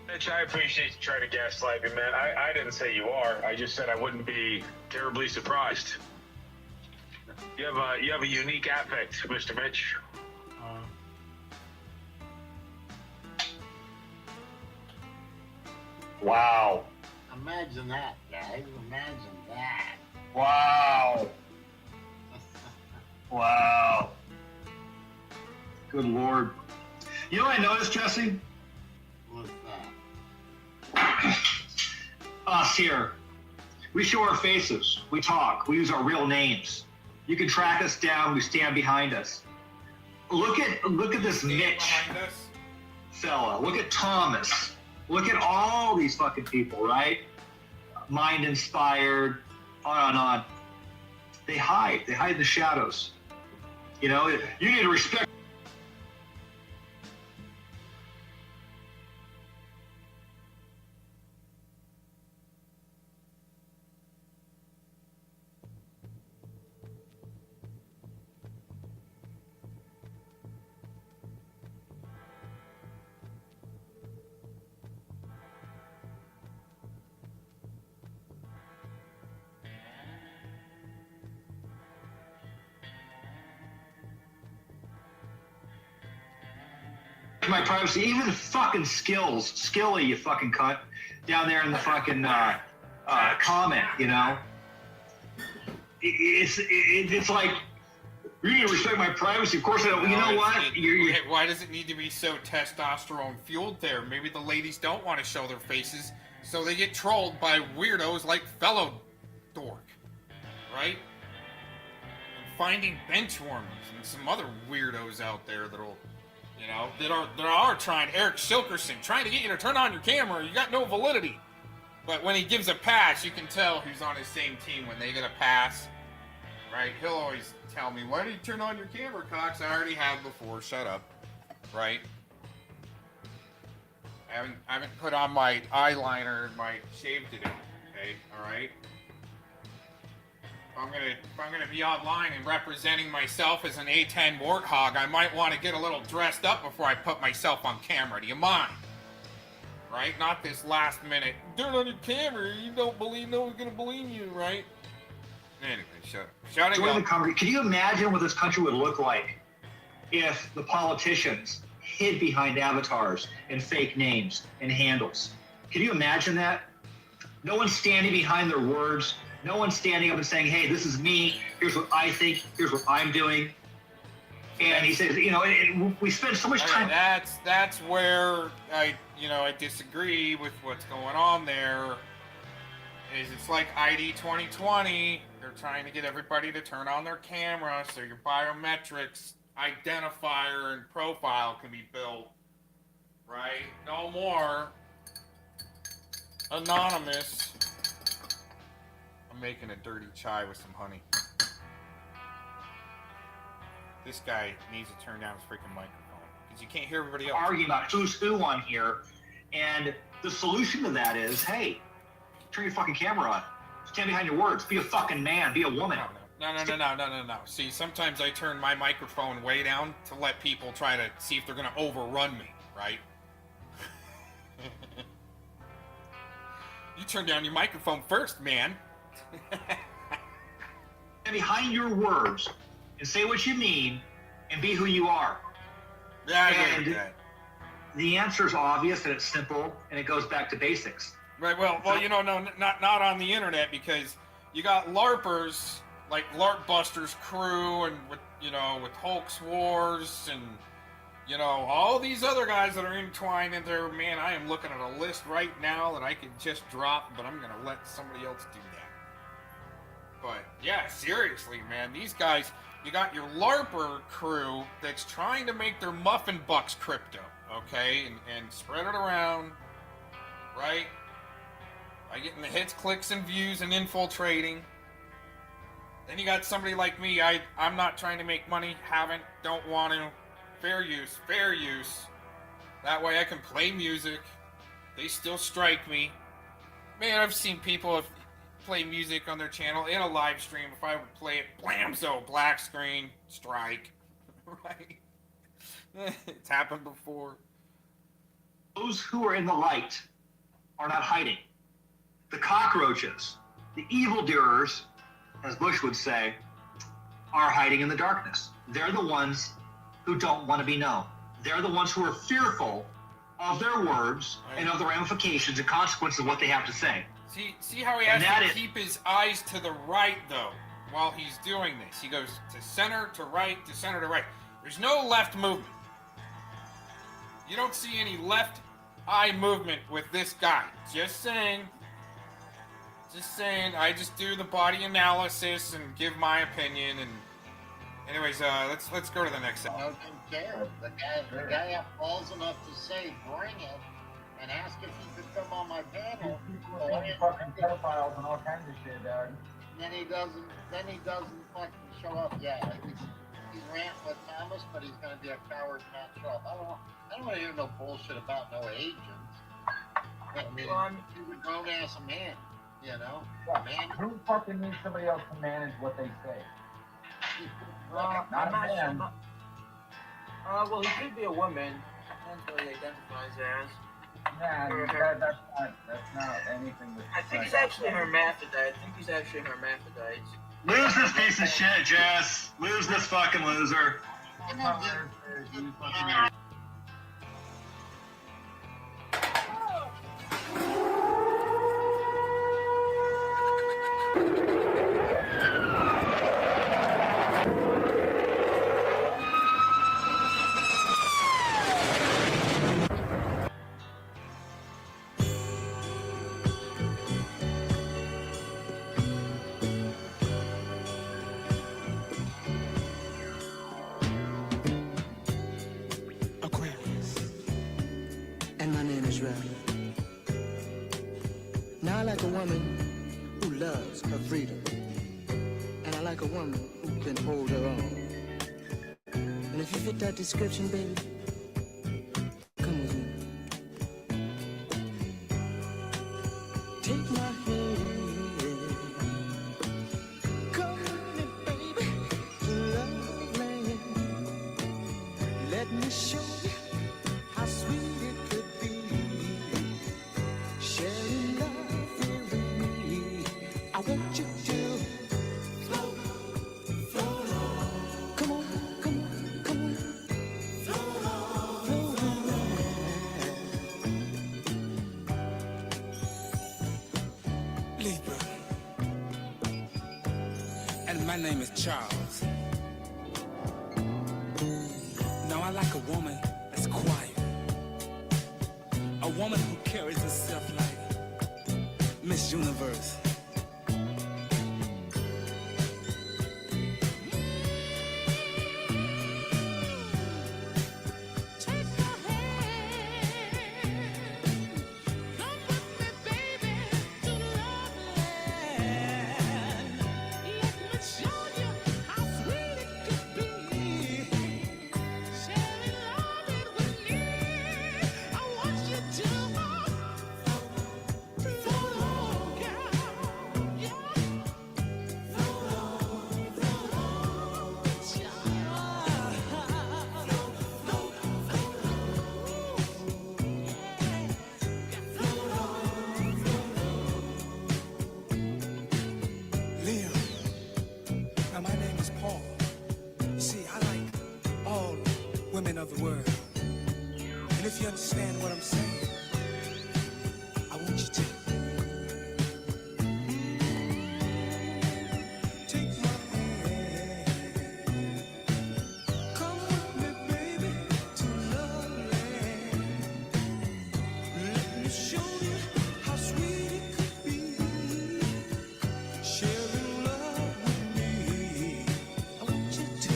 Mitch, I appreciate you trying to gaslight me, man. I didn't say you are. I just said I wouldn't be terribly surprised. You have a unique affect, Mr. Mitch. Wow. Imagine that, guys. Imagine that. Wow. Wow. Good Lord. You know what I noticed, Jesse? What's that? Us here. We show our faces. We talk. We use our real names. You can track us down. We stand behind us. Look at this Mitch fella. Look at Thomas. Look at all these fucking people, right? Mind inspired, on and on. They hide. They hide in the shadows. You need to respect. My privacy, even the fucking Skilly, you fucking cunt, down there in the fucking comment, It's like, you need to respect my privacy. Of course I don't. You know what? Why does it need to be so testosterone fueled there? Maybe the ladies don't want to show their faces, so they get trolled by weirdos like Fellow Dork, right? And Finding Benchwarmers and some other weirdos out there that'll. That are trying, Eric Shilkerson, trying to get you to turn on your camera. You got no validity. But when he gives a pass, you can tell who's on his same team when they get a pass. Right? He'll always tell me, why do you turn on your camera, Cox? I already have before. Shut up. Right? I haven't put on my eyeliner and my shave today. Okay? Alright? If I'm gonna be online and representing myself as an A10 warthog, I might want to get a little dressed up before I put myself on camera. Do you mind? Right? Not this last minute. Turn on your camera. You don't believe no one's gonna believe you, right? Anyway, shut up. Shut it Join the up. conversation. Can you imagine what this country would look like if the politicians hid behind avatars and fake names and handles? Can you imagine that? No one's standing behind their words. No one's standing up and saying, hey, this is me. Here's what I think. Here's what I'm doing. And he says, we spend so much time. That's where I disagree with what's going on there. Is it's like ID 2020. They're trying to get everybody to turn on their camera so your biometrics identifier and profile can be built. Right? No more anonymous. I'm making a dirty chai with some honey. This guy needs to turn down his freaking microphone because you can't hear everybody else. Arguing about who's who on here, and the solution to that is, hey, turn your fucking camera on. Stand behind your words. Be a fucking man. Be a woman. No. See, sometimes I turn my microphone way down to let people try to see if they're going to overrun me, right? You turn down your microphone first, man. Stand behind your words and say what you mean and be who you are. Yeah, I agree with that. The answer is obvious and it's simple and it goes back to basics. Right, well, no, not on the internet, because you got LARPers like LARP Busters Crew and with Hulk's Wars and all these other guys that are entwined in there. Man, I am looking at a list right now that I could just drop, but I'm gonna let somebody else do that. But yeah, seriously, man, these guys, you got your LARPer crew that's trying to make their muffin bucks crypto, okay, and spread it around, right? By getting the hits, clicks, and views and infiltrating. Then you got somebody like me. I'm not trying to make money. Don't want to. Fair use. That way I can play music. They still strike me. Man, I've seen people play music on their channel in a live stream. If I would play it, blamzo, black screen, strike. Right? It's happened before. Those who are in the light are not hiding. The cockroaches, the evildoers, as Bush would say, are hiding in the darkness. They're the ones who don't want to be known. They're the ones who are fearful of their words and of the ramifications and consequences of what they have to say. See how he has to keep his eyes to the right, though, while he's doing this. He goes to center, to right, to center, to right. There's no left movement. You don't see any left eye movement with this guy. Just saying. I just do the body analysis and give my opinion. And anyways, let's go to the next set. I don't care. The guy have balls enough to say, bring it, and ask if he could come on my panel. People are fucking pedophiles and all kinds of shit, dog. Then he doesn't fucking show up. Yeah, he's ranting with Thomas, but he's gonna be a coward and not show up. I don't want to hear no bullshit about no agents. I mean, he's a grown ass man. Man. Who fucking needs somebody else to manage what they say? I'm not sure. Well, he could be a woman. That's what he identifies as. Nah, that's not anything. I think he's actually hermaphrodite. Lose this piece of shit, Jess. Lose this fucking loser. Now I like a woman who loves her freedom. And I like a woman who can hold her own. And if you fit that description, baby, come with me. Take my hand. Come with me, baby, to love land. Let me show you how sweet it could be. Sharing love here with me. I want you to float, float on. Come on, come on, come on. Float on, float on. Libra. And my name is Charles. like a woman that's quiet. A woman who carries herself like Miss Universe. Of the world. And if you understand what I'm saying, I want you to take my hand. Come with me, baby, to love land. Let me show you how sweet it could be. Sharing love with me. I want you to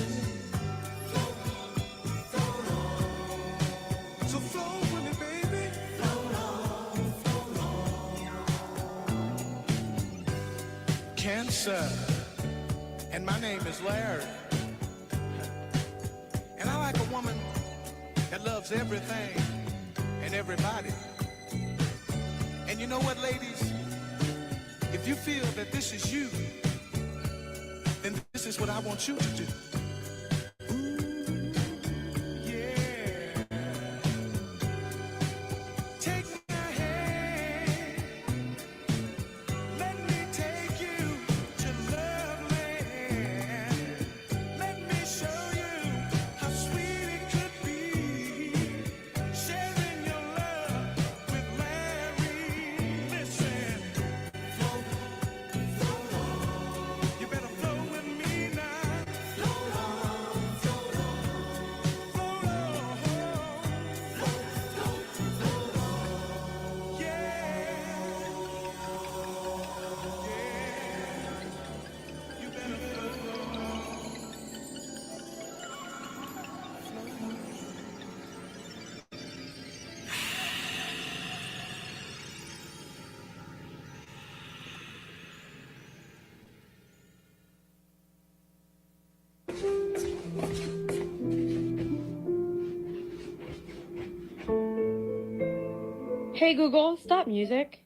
so flow with me, baby. Flow on, flow on. Cancer, and my name is Larry. And I like a woman that loves everything and everybody. And you know what, ladies? If you feel that this is you, then this is what I want you to do. Hey Google, stop music.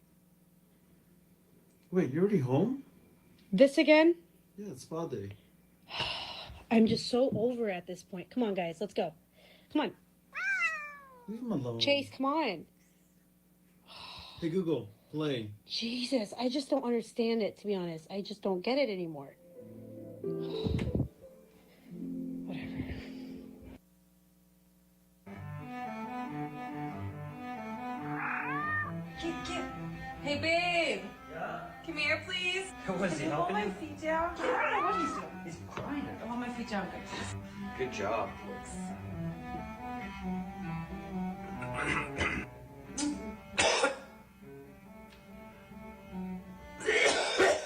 Wait, you're already home? This again? Yeah, it's spa day. I'm just so over at this point. Come on, guys, let's go. Come on. Leave him alone. Chase, come on. Hey Google, play. Jesus, I just don't understand it, to be honest. I just don't get it anymore. Hey, babe. Yeah? Come here, please. Was he helping my you? feet down? I don't know what he's doing. He's crying. I want my feet down, guys. Good job.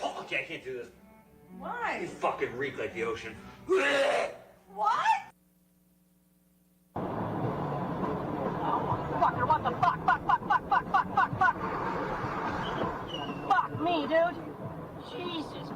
Oh, okay, I can't do this. Why? You fucking reek like the ocean. What? Fucker, what the fuck? Fuck me, dude. Jesus.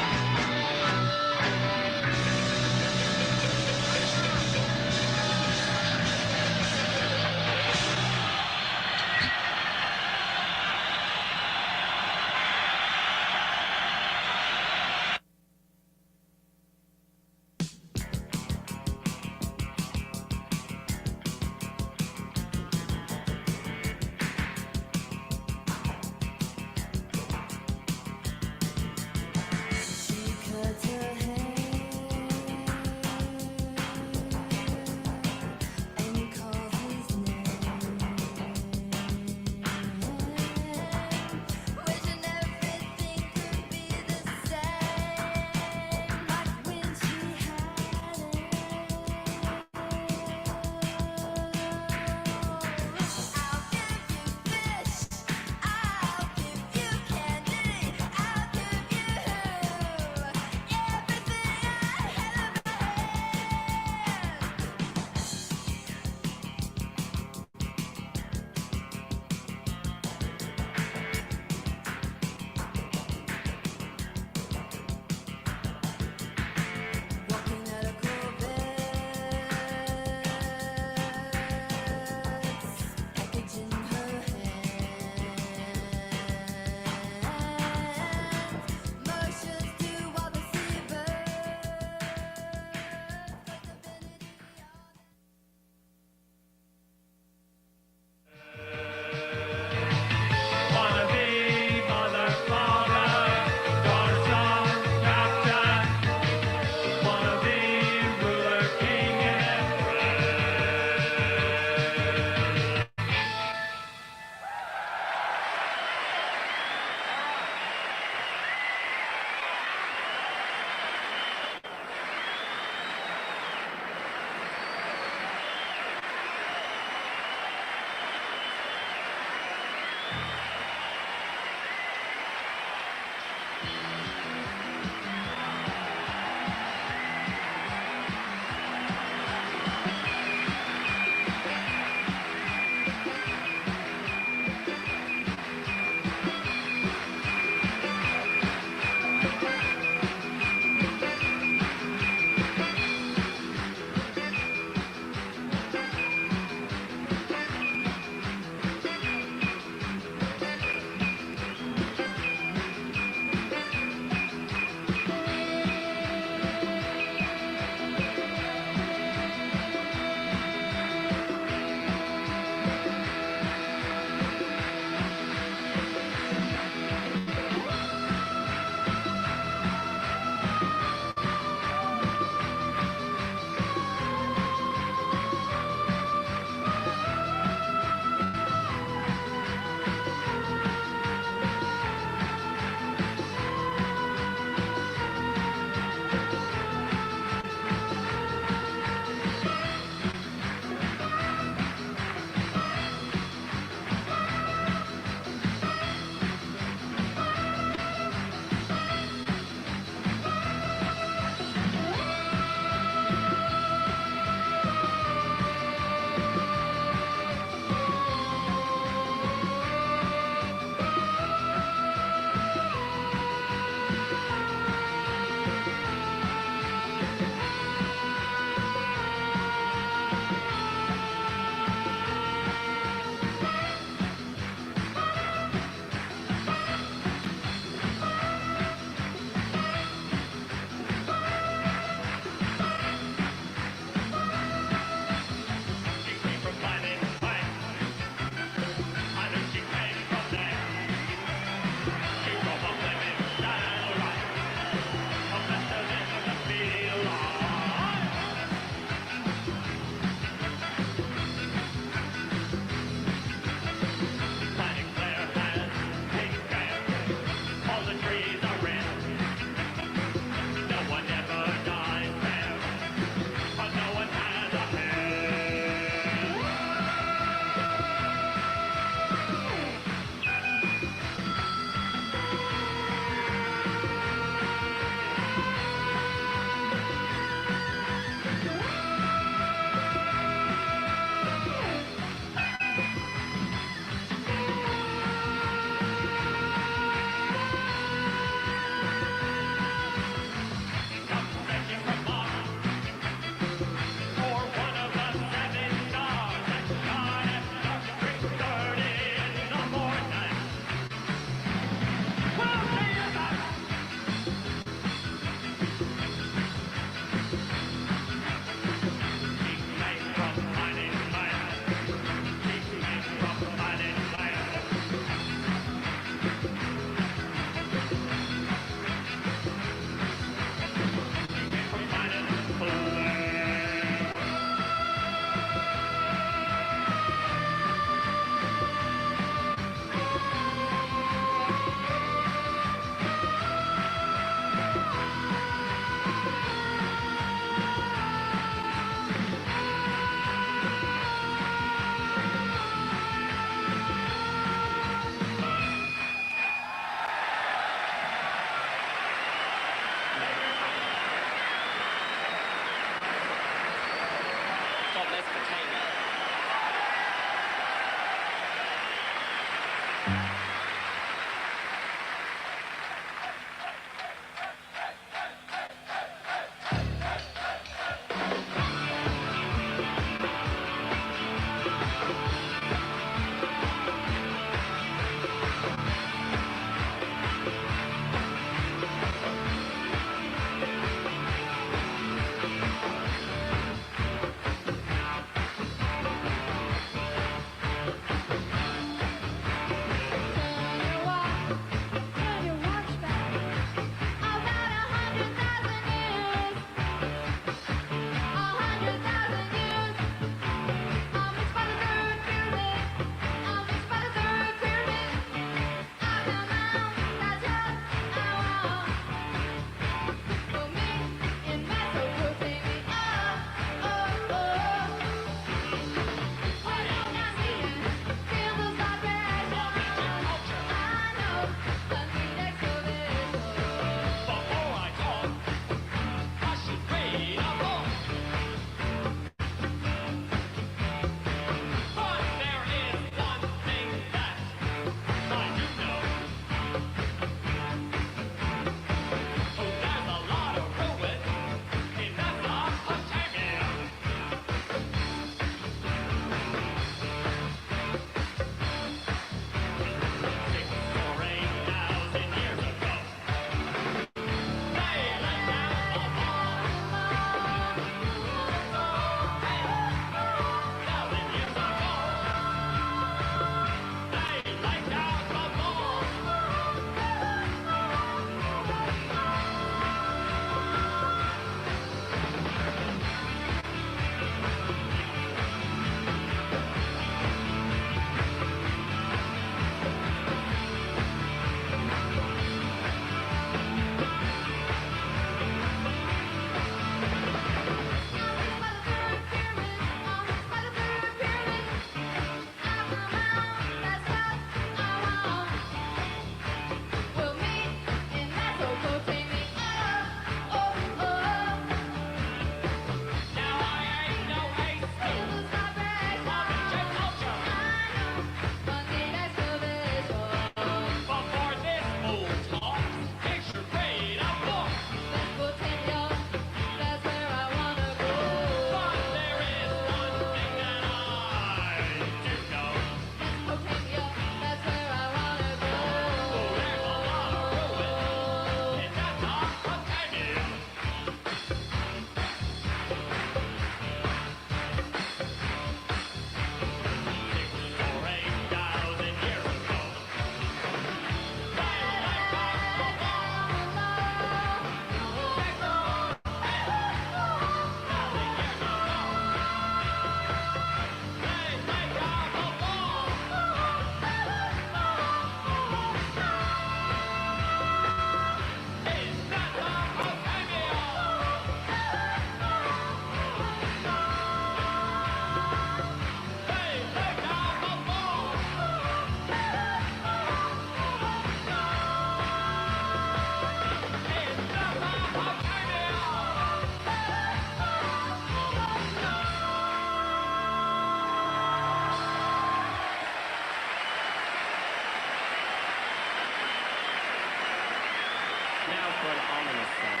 an ominous sound.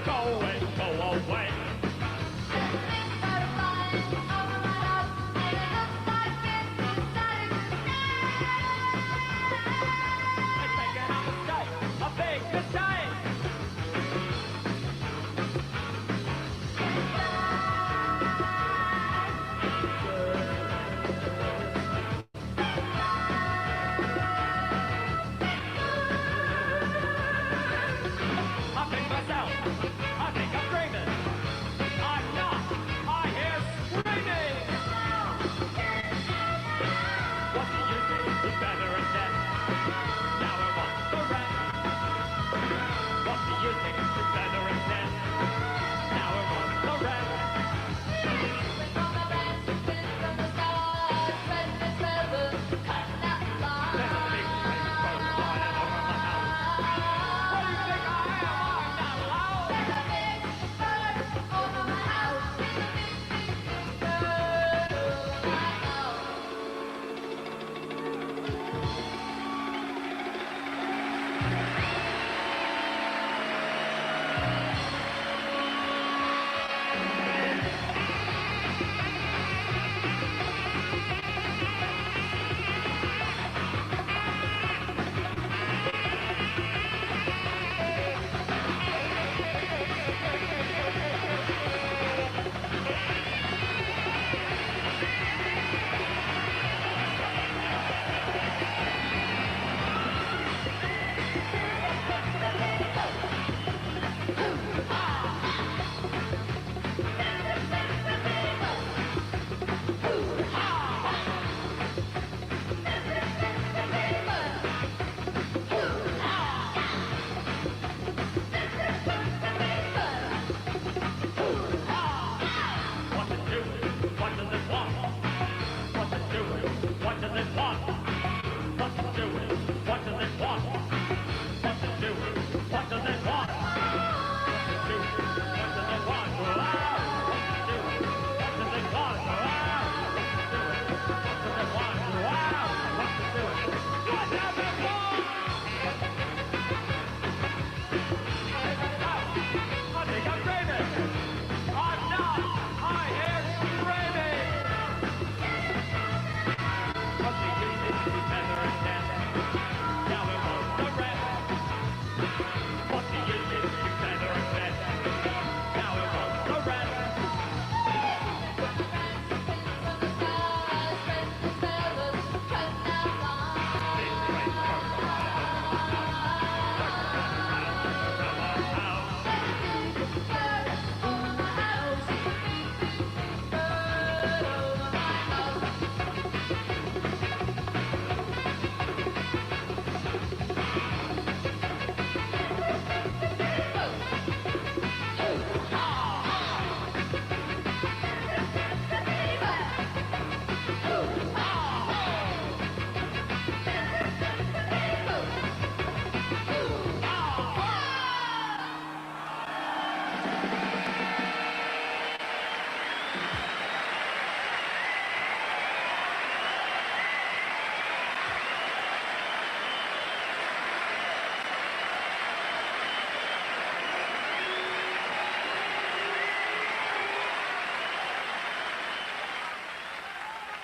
Go and go away. A big mistake. I think myself. I think I'm dreaming. I'm not. I hear screaming. What do you think is better and dead? Now I want the rest. What do you think is better and dead? Now I want the rest.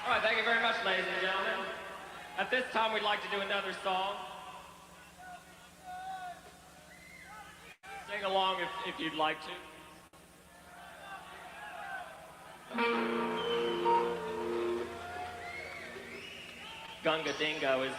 All right, thank you very much, ladies and gentlemen. At this time, we'd like to do another song. Sing along if you'd like to. Gunga Dingo is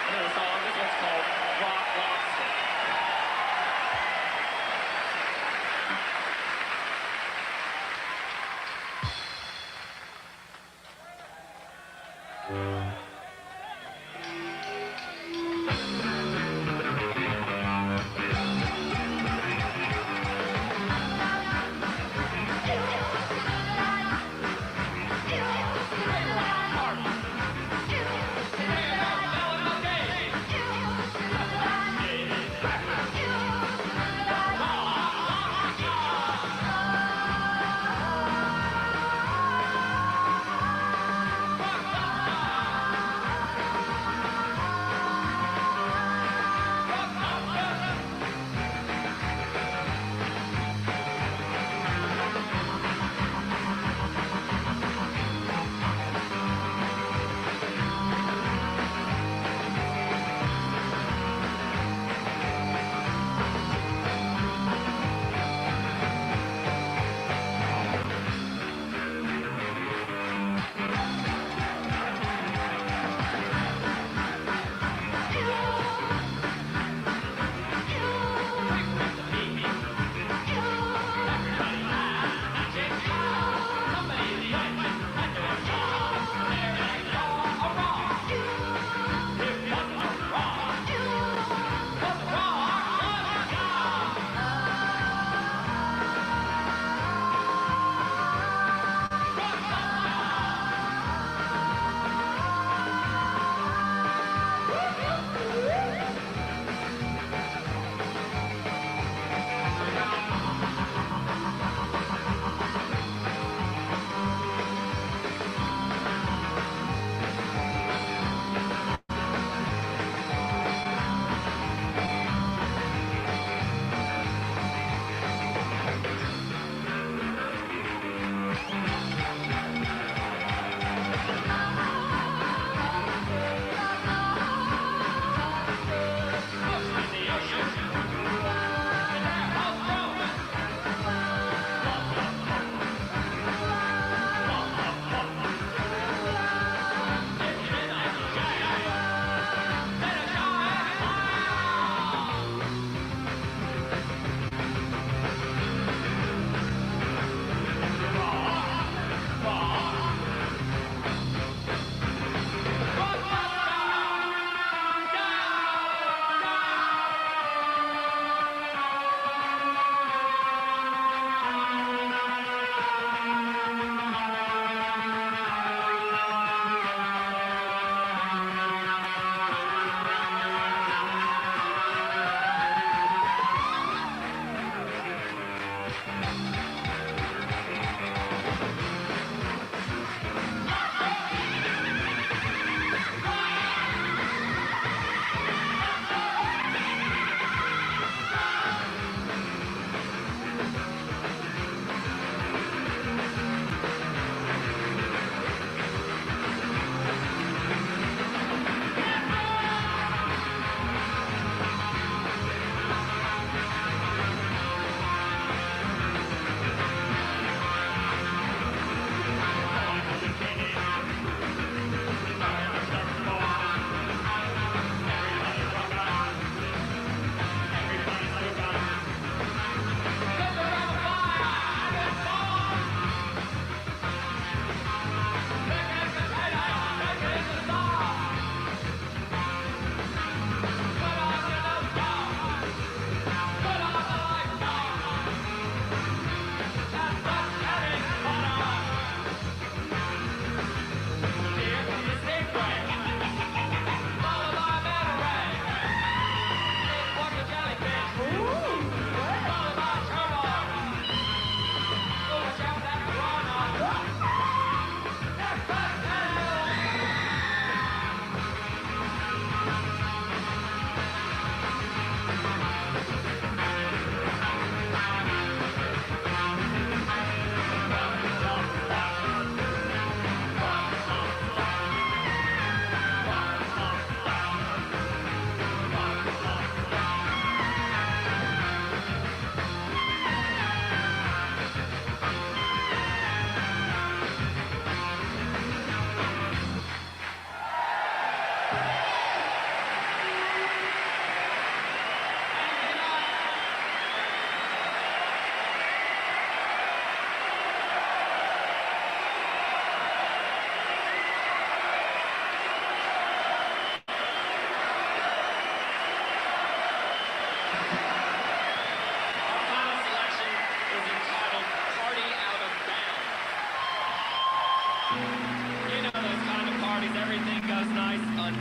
Another song, this one's called Rock Lobster.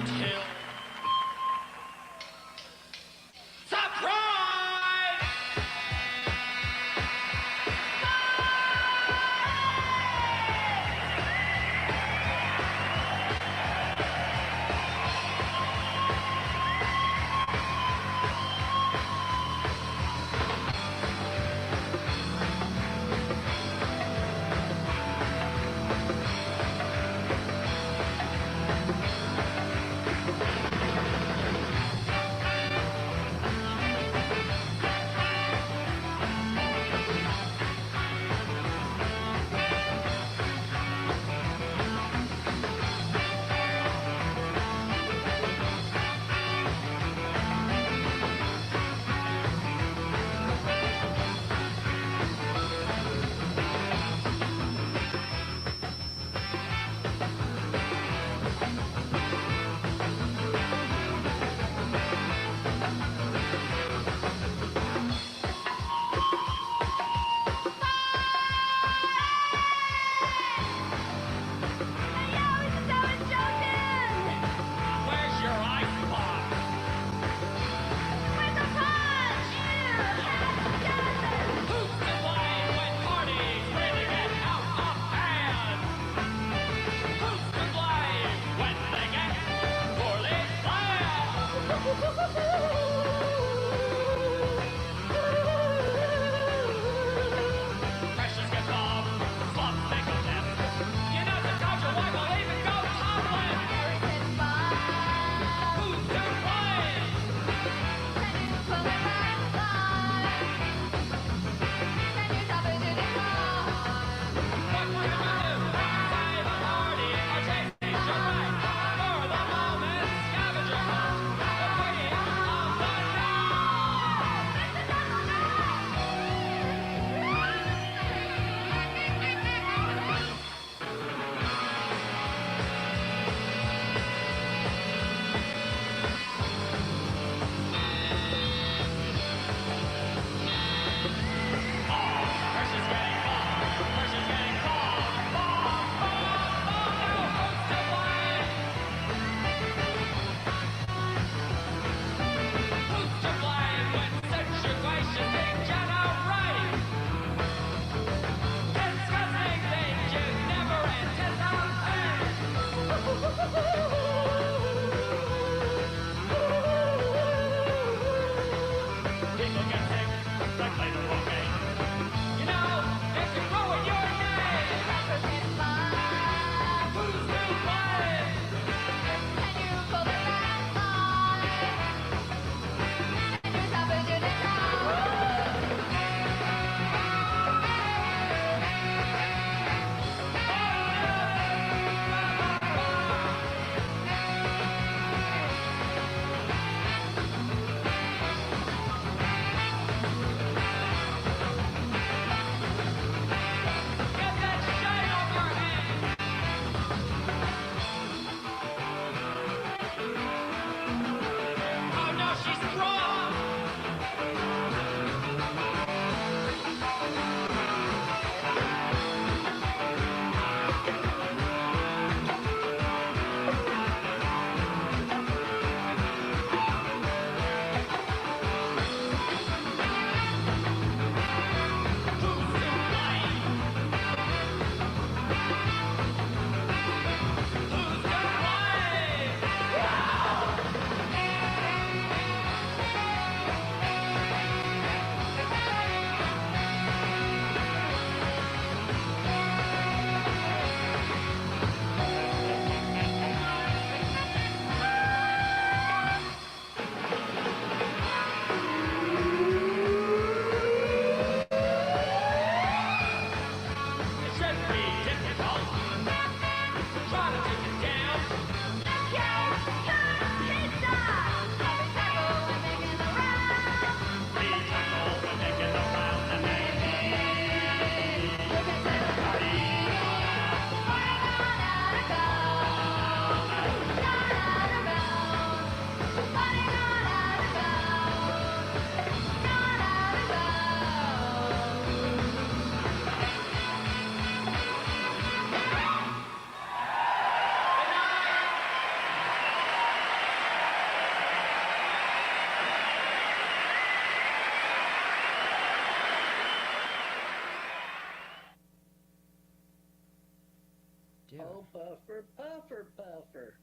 until surprise! puffer, puffer, puffer.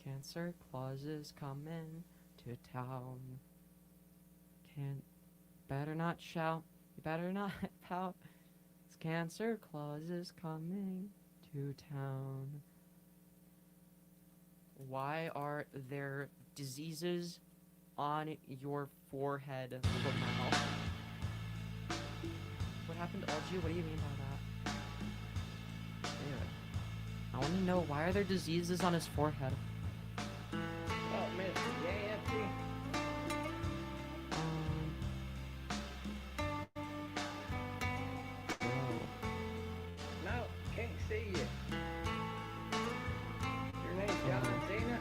Cancer clauses coming to town. Better not shout. You better not pout. Cancer clauses coming to town. Why are there diseases on your forehead, Lamau? What happened to LG? What do you mean by that? Dude. I want to know, why are there diseases on his forehead? Oh, Mr. Yancey. No, can't see you. Your name's John Cena?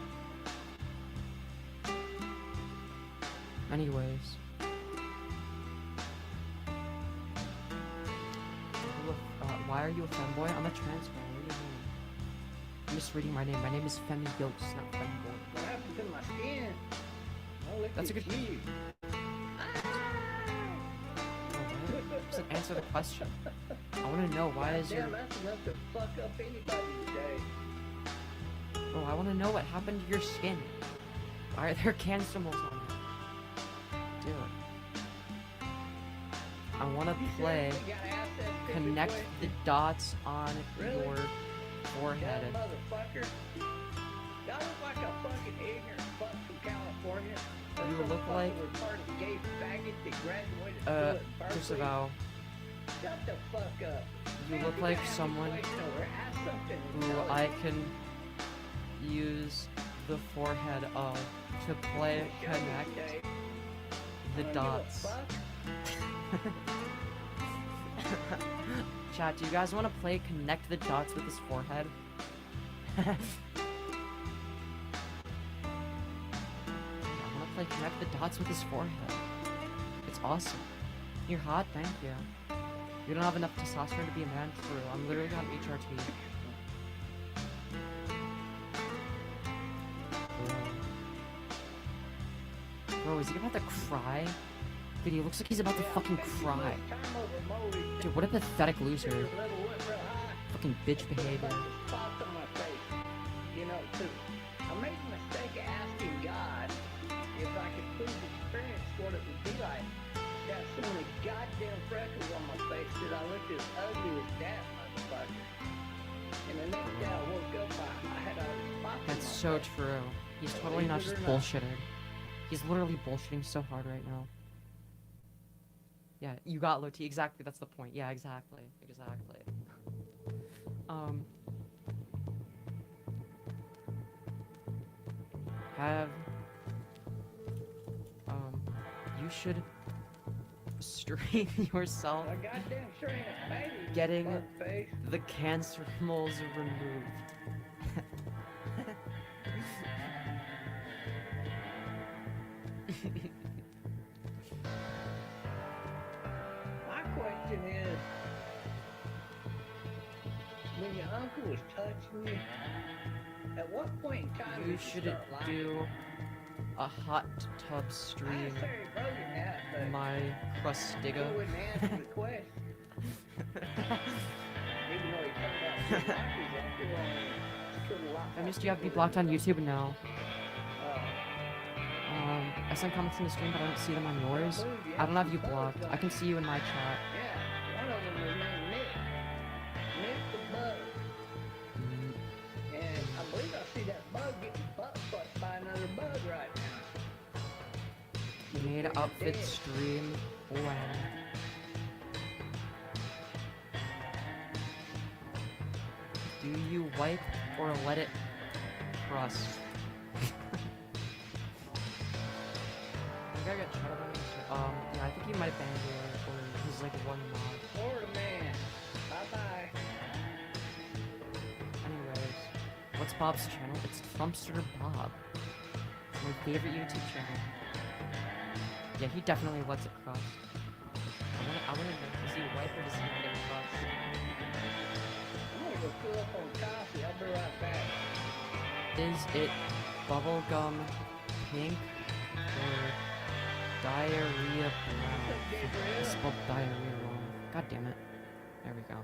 Anyways. Why are you a femboy? I'm a trans boy. What do you mean? I'm just reading my name. My name is Femi Gilks, not femboy. What happened to my skin? Oh, look That's a at good. you. Just answer the question. I want to know, why is your... Damn, that's enough to fuck up anybody today. Bro, I want to know what happened to your skin. Why are there cancer moles on it? Dude. I want to play Connect the Dots on your forehead. Motherfucker. Y'all look like a fucking ignorant fuck from California. You look like... retarded gay faggot that graduated school at Berkeley. Disavow. Shut the fuck up. You look like someone who I can use the forehead of to play Connect the Dots. Chat, do you guys want to play Connect the Dots with his forehead? I want to play Connect the Dots with his forehead. It's awesome. You're hot, thank you. You don't have enough testosterone to be a man? True. I'm literally on HRT. Bro, is he about to cry? Dude, he looks like he's about to fucking cry. Dude, what a pathetic loser. Fucking bitch behavior. You know, I made the mistake of asking God if I could please experience what it would be like. Got so many goddamn freckles on my face that I looked as ugly as that motherfucker. And the next day I woke up, I had a spot on That's my so face. true. He's totally not just bullshitting. He's literally bullshitting so hard right now. Yeah, you got low T. Exactly, that's the point. Yeah, exactly. Exactly. You should stream yourself getting the cancer moles removed. My question is, when your uncle was touching you, at what point in time You did should start lying? do a hot tub stream. My crustiga. He wouldn't answer the question. Even though he turned out to like his uncle, couldn't lock I missed up you have to be people blocked on that- YouTube now. I send comments in the stream, but I don't see them on yours. I don't have you blocked. I can see you in my chat. Yeah, one of them was named Nick. Nick the Bug. And I believe I see that bug getting butt fucked by another bug right now. Made outfit stream. Wow. Do you wipe or let it crust? I think I got shut up on this. Yeah, I think he might have banned you, or he's like one mod. Florida man. Bye-bye. Anyways, what's Bob's channel? It's Trumpster Bob. It's my favorite YouTube channel. Yeah, he definitely lets it crust. I wanna know, does he wipe or does he let it crust? I'm gonna go fill up on coffee. I'll be right back. Is it bubblegum pink or diarrhea brown? I spelled diarrhea wrong. God damn it. There we go.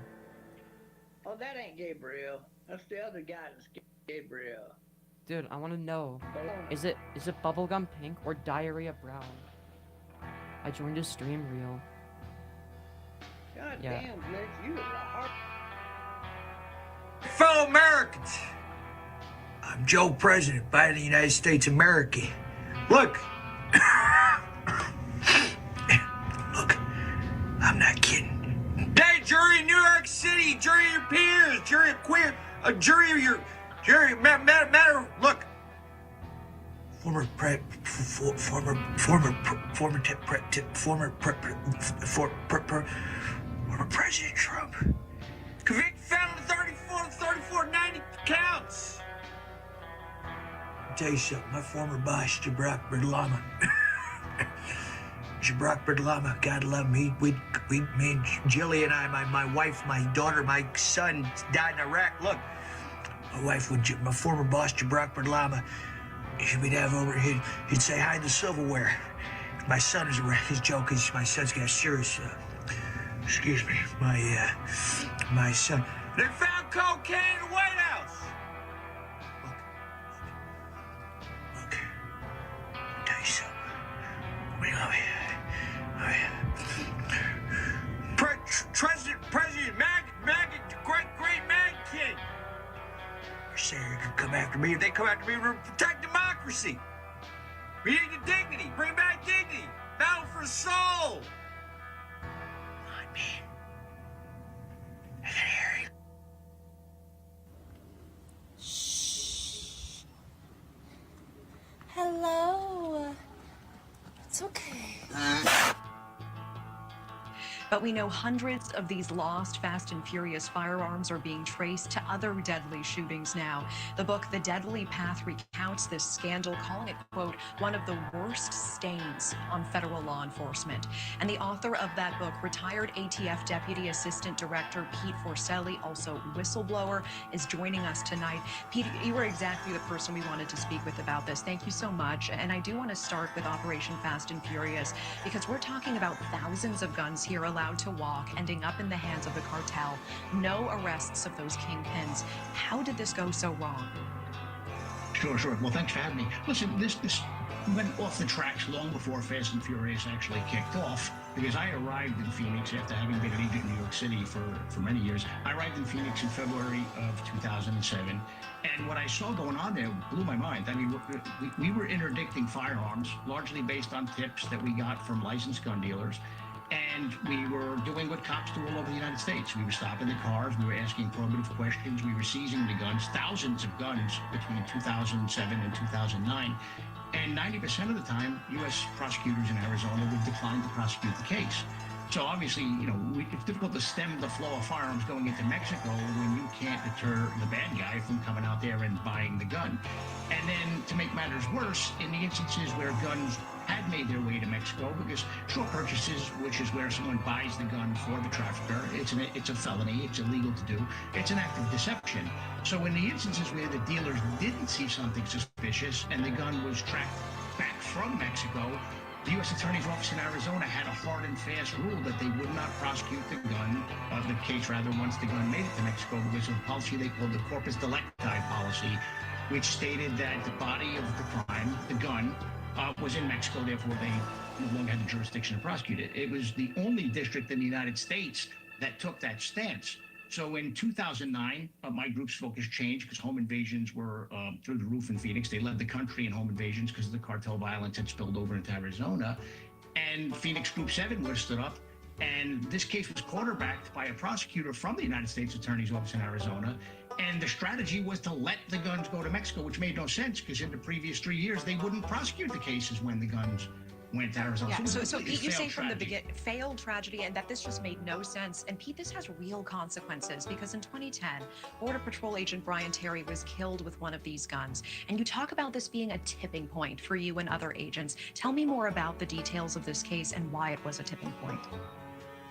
Oh, that ain't Gabriel. That's the other guy that's Gabriel. Dude, I want to know. Is it bubblegum pink or diarrhea brown? I joined his stream reel. God Yeah. damn, Blitz, you are a heart. Fellow Americans, I'm Joe President, Biden of the United States of America. Look, look, I'm not kidding. Hey, jury in New York City, jury of your peers, jury of queer, jury of your, jury, matter, look. Former President Trump. Convicted felon 34, 90 counts. I'll tell you something, my former boss, Jabrak Berdlama. Jabrak Berdlama, God love him. Me and Jilly and I, my wife, my daughter, my son died in Iraq. Look, my wife, my former boss, Jabrak Berdlama, we'd have over, he'd say hi to the silverware. My son is around, his joke is, my son's got serious, excuse me, my son. They found cocaine in the White House. Look, I'll tell you something. Wait, let me, President, great Mag King. They're saying they're gonna come after me. If they come after me, we're gonna protect democracy. We need the dignity. Bring back dignity. Battle for the soul. Come on, man. I can hear you. Hello. It's okay. But we know hundreds of these lost Fast and Furious firearms are being traced to other deadly shootings now. The book, The Deadly Path, recounts this scandal, calling it, quote, one of the worst stains on federal law enforcement. And the author of that book, retired ATF Deputy Assistant Director Pete Forcelli, also whistleblower, is joining us tonight. Pete, you were exactly the person we wanted to speak with about this. Thank you so much. And I do want to start with Operation Fast and Furious, because we're talking about thousands of guns here allowed to walk, ending up in the hands of the cartel. No arrests of those kingpins. How did this go so wrong? Sure. Well, thanks for having me. Listen, this went off the tracks long before Fast and Furious actually kicked off, because I arrived in Phoenix after having been an agent in New York City for many years. I arrived in Phoenix in February of 2007, and what I saw going on there blew my mind. I mean, we were interdicting firearms, largely based on tips that we got from licensed gun dealers. And we were doing what cops do all over the United States. We were stopping the cars, we were asking probative questions, we were seizing the guns, thousands of guns between 2007 and 2009. And 90% of the time, U.S. prosecutors in Arizona would decline to prosecute the case. So obviously, it's difficult to stem the flow of firearms going into Mexico when you can't deter the bad guy from coming out there and buying the gun. And then to make matters worse, in the instances where guns had made their way to Mexico, because short purchases, which is where someone buys the gun for the trafficker, it's a felony, it's illegal to do, it's an act of deception. So in the instances where the dealers didn't see something suspicious and the gun was tracked back from Mexico, the U.S. Attorney's Office in Arizona had a hard and fast rule that they would not prosecute the case once the gun made it to Mexico, because of a policy they called the corpus delicti policy, which stated that the body of the crime, the gun, was in Mexico, therefore they no longer had the jurisdiction to prosecute it. It was the only district in the United States that took that stance. So in 2009, my group's focus changed because home invasions were through the roof in Phoenix. They led the country in home invasions because the cartel violence had spilled over into Arizona. And Phoenix Group 7 was stood up. And this case was quarterbacked by a prosecutor from the United States Attorney's Office in Arizona. And the strategy was to let the guns go to Mexico, which made no sense because in the previous 3 years, they wouldn't prosecute the cases when the guns went to Arizona. Yeah, so it was a Pete, you say failed from the strategy. beginning, failed tragedy, and that this just made no sense. And Pete, this has real consequences, because in 2010, Border Patrol agent Brian Terry was killed with one of these guns. And you talk about this being a tipping point for you and other agents. Tell me more about the details of this case and why it was a tipping point.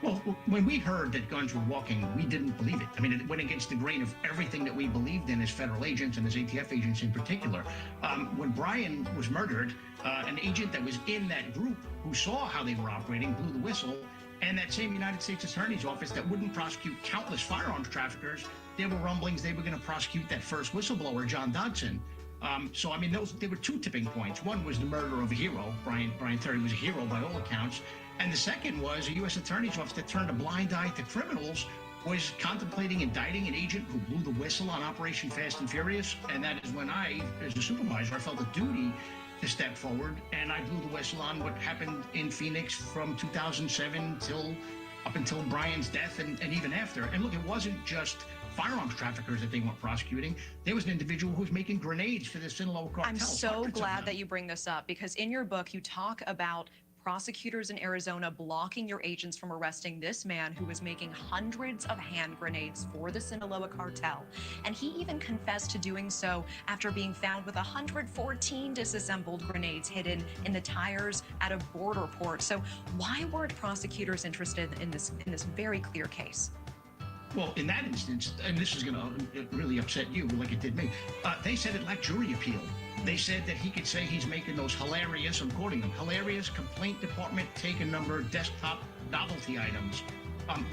Well, when we heard that guns were walking, we didn't believe it. I mean, it went against the grain of everything that we believed in as federal agents and as ATF agents in particular. When Brian was murdered, an agent that was in that group who saw how they were operating blew the whistle, And that same United States Attorney's Office that wouldn't prosecute countless firearms traffickers, there were rumblings they were going to prosecute that first whistleblower, John Dodson. So, I mean, there were two tipping points. One was the murder of a hero. Brian Terry was a hero by all accounts. And the second was a U.S. Attorney's Office that turned a blind eye to criminals, was contemplating indicting an agent who blew the whistle on Operation Fast and Furious. And that is when I, as a supervisor, I felt a duty to step forward, and I blew the whistle on what happened in Phoenix from 2007 up until Brian's death and even after. And look, it wasn't just firearms traffickers that they weren't prosecuting. There was an individual who was making grenades for the Sinaloa cartel. I'm so glad that you bring this up, because in your book, you talk about prosecutors in Arizona blocking your agents from arresting this man who was making hundreds of hand grenades for the Sinaloa cartel. And he even confessed to doing so after being found with 114 disassembled grenades hidden in the tires at a border port. So why weren't prosecutors interested in this very clear case? Well, in that instance, and this is going to really upset you like it did me, they said it lacked jury appeal. They said that he could say he's making those hilarious, I'm quoting them, hilarious complaint department taken number desktop novelty items.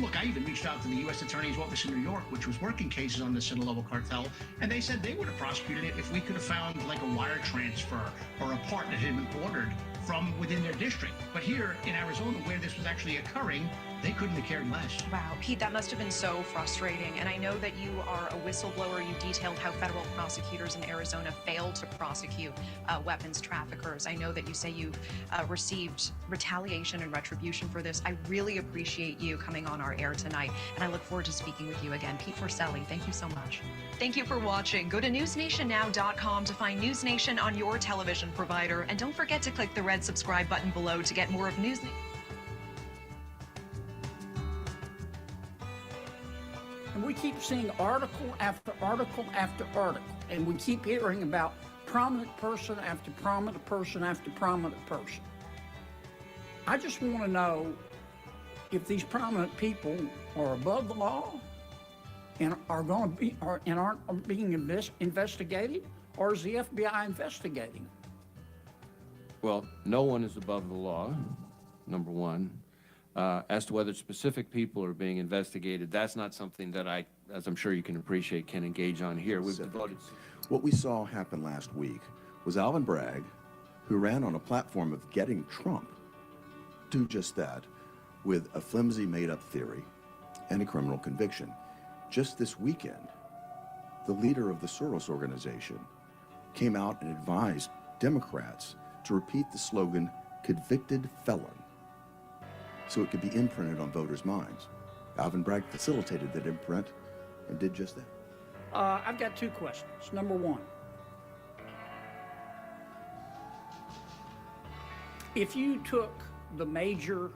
Look, I even reached out to the U.S. Attorney's Office in New York, which was working cases on the Sinaloa cartel, and they said they would have prosecuted it if we could have found like a wire transfer or a part that had been ordered from within their district. But here in Arizona, where this was actually occurring, they couldn't have cared less. Wow, Pete, that must have been so frustrating. And I know that you are a whistleblower. You detailed how federal prosecutors in Arizona failed to prosecute weapons traffickers. I know that you say you've received retaliation and retribution for this. I really appreciate you coming on our air tonight, and I look forward to speaking with you again. Pete Forcelli, thank you so much. Thank you for watching. Go to newsnationnow.com to find News Nation on your television provider. And don't forget to click the red subscribe button below to get more of News Nation. And we keep seeing article after article after article, and we keep hearing about prominent person after prominent person after prominent person. I just want to know if these prominent people are above the law and are going to be and aren't being investigated, or is the FBI investigating? Well, no one is above the law, number one. As to whether specific people are being investigated, that's not something that I, as I'm sure you can appreciate, can engage on here. We've devoted. What we saw happen last week was Alvin Bragg, who ran on a platform of getting Trump, do just that with a flimsy made-up theory and a criminal conviction. Just this weekend, the leader of the Soros organization came out and advised Democrats to repeat the slogan, "Convicted felon," so it could be imprinted on voters' minds. Alvin Bragg facilitated that imprint and did just that. I've got two questions. Number one, if you took the major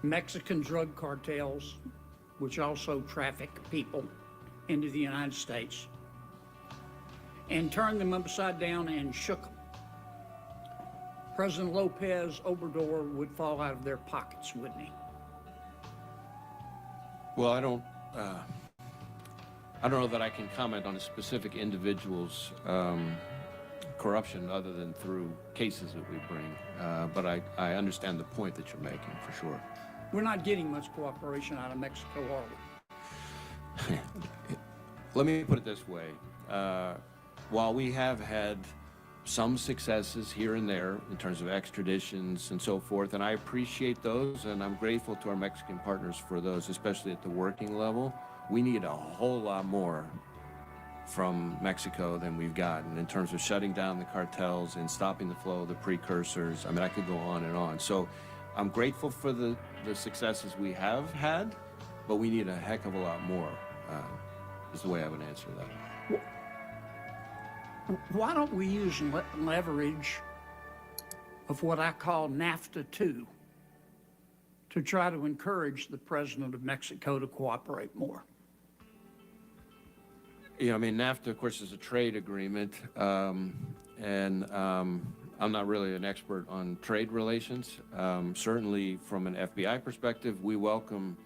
Mexican drug cartels, which also traffic people into the United States, and turned them upside down and shook them, President Lopez Obrador would fall out of their pockets, wouldn't he? Well, I don't know that I can comment on a specific individual's corruption other than through cases that we bring. But I understand the point that you're making, for sure. We're not getting much cooperation out of Mexico, are we? Let me put it this way. While we have had some successes here and there in terms of extraditions and so forth, and I appreciate those, and I'm grateful to our Mexican partners for those, especially at the working level, we need a whole lot more from Mexico than we've gotten in terms of shutting down the cartels and stopping the flow of the precursors. I mean, I could go on and on. So I'm grateful for the successes we have had, but we need a heck of a lot more, is the way I would answer that. Why don't we use leverage of what I call NAFTA 2 to try to encourage the president of Mexico to cooperate more? Yeah, I mean, NAFTA, of course, is a trade agreement, and I'm not really an expert on trade relations. Certainly, from an FBI perspective, we welcome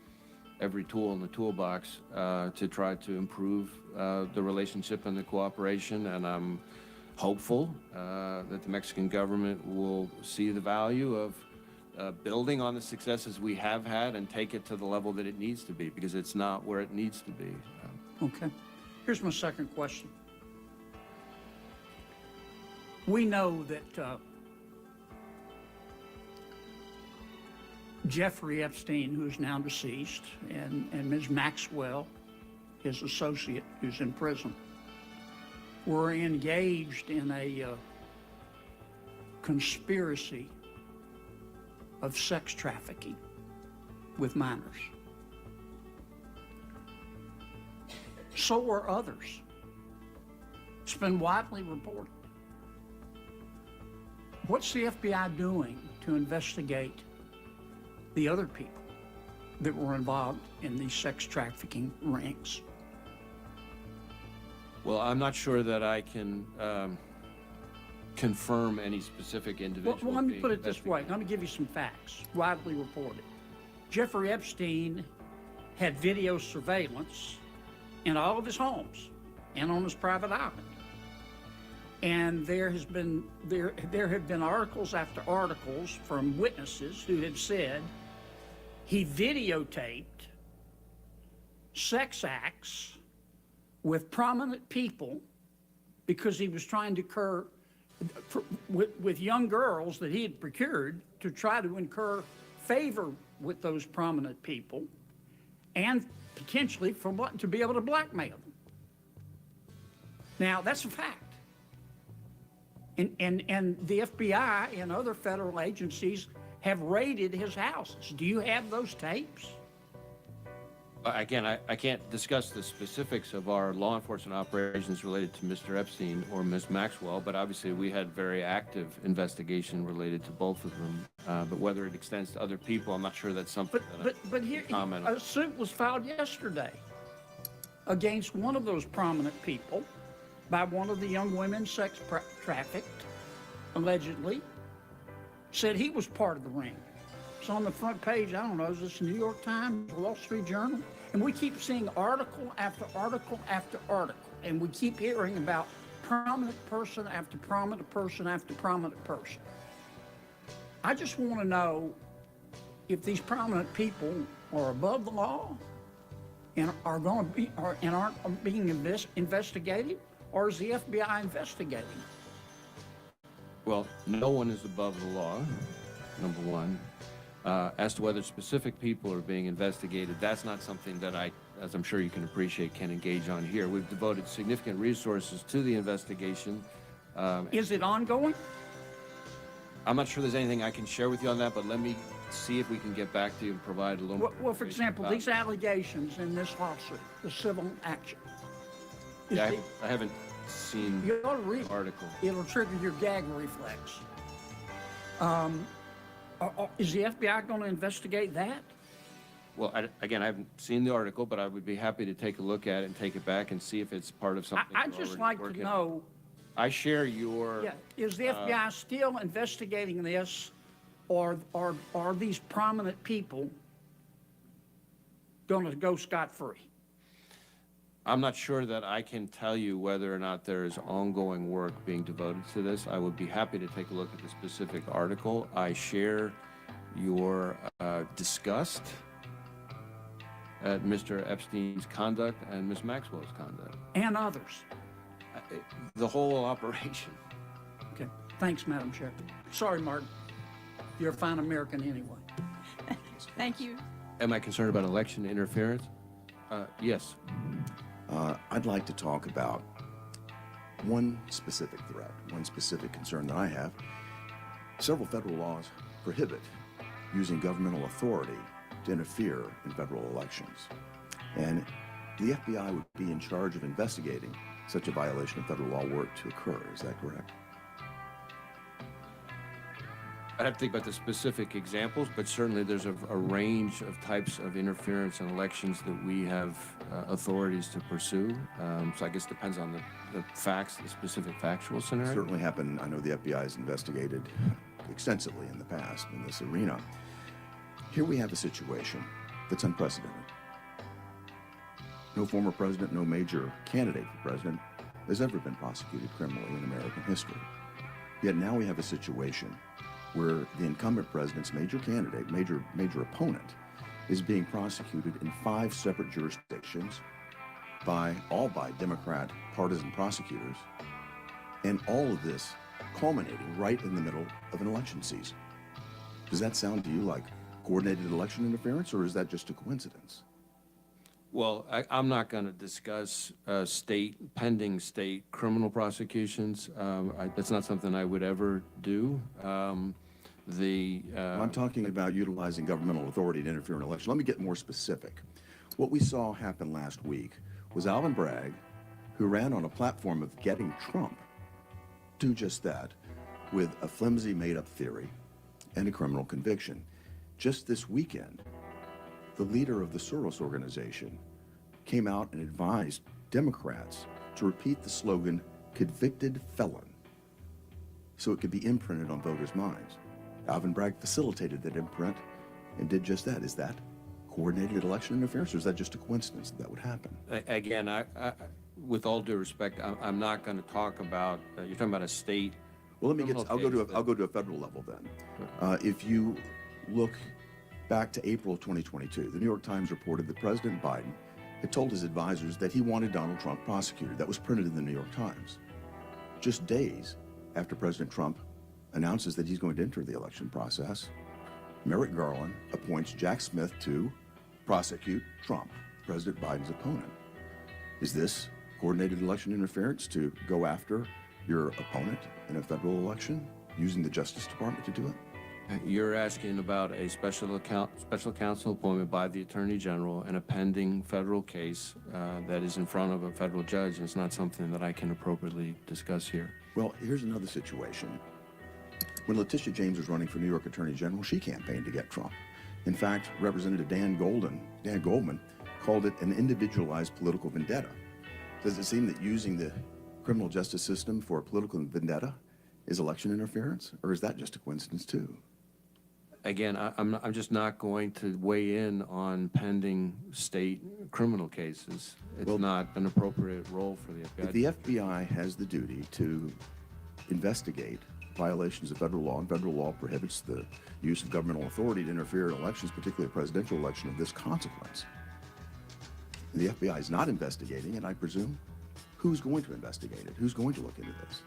every tool in the toolbox to try to improve the relationship and the cooperation, and I'm hopeful that the Mexican government will see the value of building on the successes we have had and take it to the level that it needs to be, because it's not where it needs to be. Okay. Here's my second question. We know that Jeffrey Epstein, who's now deceased, and Ms. Maxwell, his associate, who's in prison, were engaged in a conspiracy of sex trafficking with minors. So are others. It's been widely reported. What's the FBI doing to investigate the other people that were involved in these sex trafficking rings? Well, I'm not sure that I can confirm any specific individual. Well, let me being put it this way. investigated. Let me give you some facts, widely reported. Jeffrey Epstein had video surveillance in all of his homes and on his private island. And there have been articles after articles from witnesses who have said he videotaped sex acts with prominent people because he was trying to with young girls that he had procured to try to incur favor with those prominent people and potentially to be able to blackmail them. Now, that's a fact. And the FBI and other federal agencies have raided his houses. Do you have those tapes? Again, I can't discuss the specifics of our law enforcement operations related to Mr. Epstein or Ms. Maxwell, but obviously we had very active investigation related to both of them. But whether it extends to other people, I'm not sure that's something But here, comment on. a suit was filed yesterday against one of those prominent people by one of the young women sex trafficked, allegedly, said he was part of the ring. It's on the front page, I don't know, is this New York Times, Wall Street Journal? And we keep seeing article after article after article, and we keep hearing about prominent person after prominent person after prominent person. I just want to know if these prominent people are above the law and are going to be, and aren't being investigated, or is the FBI investigating? Well, no one is above the law, number one. As to whether specific people are being investigated, that's not something that I, as I'm sure you can appreciate, can engage on here. We've devoted significant resources to the investigation. Is it ongoing? I'm not sure there's anything I can share with you on that, but let me see if we can get back to you and provide a little more Well, for example, about these allegations in this lawsuit, the civil action. Yeah, I haven't seen You ought to read the article. It'll trigger your gag reflex. Is the FBI going to investigate that? Well, again, I haven't seen the article, but I would be happy to take a look at it and take it back and see if it's part of something. I'd we're just already like to working know. on. I share your. Yeah, is the FBI still investigating this, or are these prominent people going to go scot-free? I'm not sure that I can tell you whether or not there is ongoing work being devoted to this. I would be happy to take a look at the specific article. I share your disgust at Mr. Epstein's conduct and Ms. Maxwell's conduct. And others. The whole operation. Okay. Thanks, Madam Chair. Sorry, Martin. You're a fine American anyway. Thank you. Am I concerned about election interference? Yes. I'd like to talk about one specific threat, one specific concern that I have. Several federal laws prohibit using governmental authority to interfere in federal elections. And the FBI would be in charge of investigating such a violation of federal law were it to occur. Is that correct? I'd have to think about the specific examples, but certainly there's a range of types of interference in elections that we have authorities to pursue. So I guess it depends on the facts, the specific factual scenario. Certainly happened. I know the FBI has investigated extensively in the past in this arena. Here we have a situation that's unprecedented. No former president, no major candidate for president has ever been prosecuted criminally in American history. Yet now we have a situation where the incumbent president's major candidate, major opponent, is being prosecuted in 5 separate jurisdictions all by Democrat partisan prosecutors, and all of this culminating right in the middle of an election season. Does that sound to you like coordinated election interference, or is that just a coincidence? Well, I'm not going to discuss pending state criminal prosecutions. That's not something I would ever do. I'm talking about utilizing governmental authority to interfere in an election. Let me get more specific. What we saw happen last week was Alvin Bragg, who ran on a platform of getting Trump, do just that with a flimsy made-up theory and a criminal conviction. Just this weekend, the leader of the Soros organization came out and advised Democrats to repeat the slogan, "convicted felon," so it could be imprinted on voters' minds. Alvin Bragg facilitated that imprint and did just that. Is that coordinated election interference, or is that just a coincidence that would happen? Again, with all due respect, I'm not going to talk about, you're talking about a state. Well, I'll go to a federal level then. If you look back to April of 2022, the New York Times reported that President Biden had told his advisors that he wanted Donald Trump prosecuted. That was printed in the New York Times. Just days after President Trump announces that he's going to enter the election process, Merrick Garland appoints Jack Smith to prosecute Trump, President Biden's opponent. Is this coordinated election interference to go after your opponent in a federal election using the Justice Department to do it? You're asking about a special counsel appointment by the Attorney General in a pending federal case that is in front of a federal judge, and it's not something that I can appropriately discuss here. Well, here's another situation. When Letitia James was running for New York Attorney General, she campaigned to get Trump. In fact, Representative Dan Goldman called it an individualized political vendetta. Does it seem that using the criminal justice system for a political vendetta is election interference, or is that just a coincidence too? Again, I'm just not going to weigh in on pending state criminal cases. It's not an appropriate role for the FBI. If the FBI has the duty to investigate violations of federal law, and federal law prohibits the use of governmental authority to interfere in elections, particularly a presidential election of this consequence, and the FBI is not investigating it, I presume, who's going to investigate it? Who's going to look into this?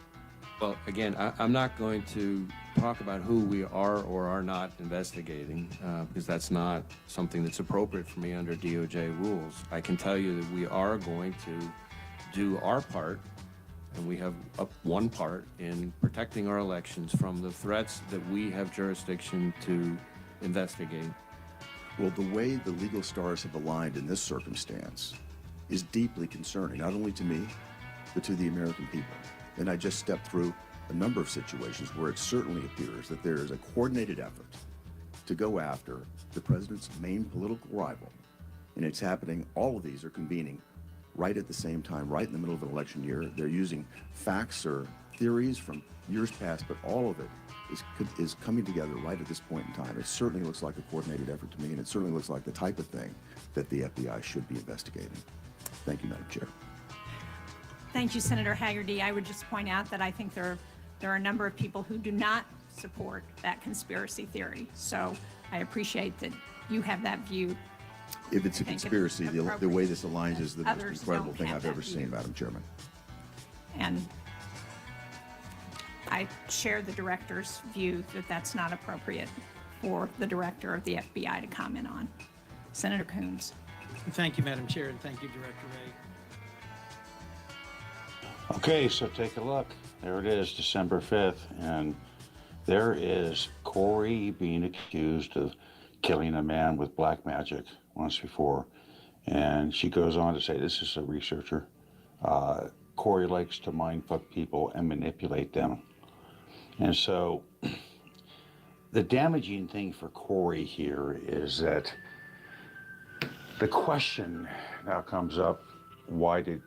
Well, again, I'm not going to talk about who we are or are not investigating because that's not something that's appropriate for me under DOJ rules. I can tell you that we are going to do our part, and we have one part in protecting our elections from the threats that we have jurisdiction to investigate. Well, the way the legal stars have aligned in this circumstance is deeply concerning, not only to me, but to the American people. And I just stepped through a number of situations where it certainly appears that there is a coordinated effort to go after the president's main political rival. And it's happening, all of these are convening right at the same time, right in the middle of an election year. They're using facts or theories from years past, but all of it is coming together right at this point in time. It certainly looks like a coordinated effort to me, and it certainly looks like the type of thing that the FBI should be investigating. Thank you, Madam Chair. Thank you, Senator Haggerty. I would just point out that I think there are a number of people who do not support that conspiracy theory. So I appreciate that you have that view. If it's a conspiracy, the way this aligns is the most incredible thing I've ever seen, Madam Chairman. And I share the director's view that that's not appropriate for the director of the FBI to comment on. Senator Coons. Thank you, Madam Chair, and thank you, Director Ray. Okay, so take a look. There it is, December 5th, and there is Corey being accused of killing a man with black magic once before. And she goes on to say, this is a researcher, Corey likes to mindfuck people and manipulate them. And so the damaging thing for Corey here is that the question now comes up, why did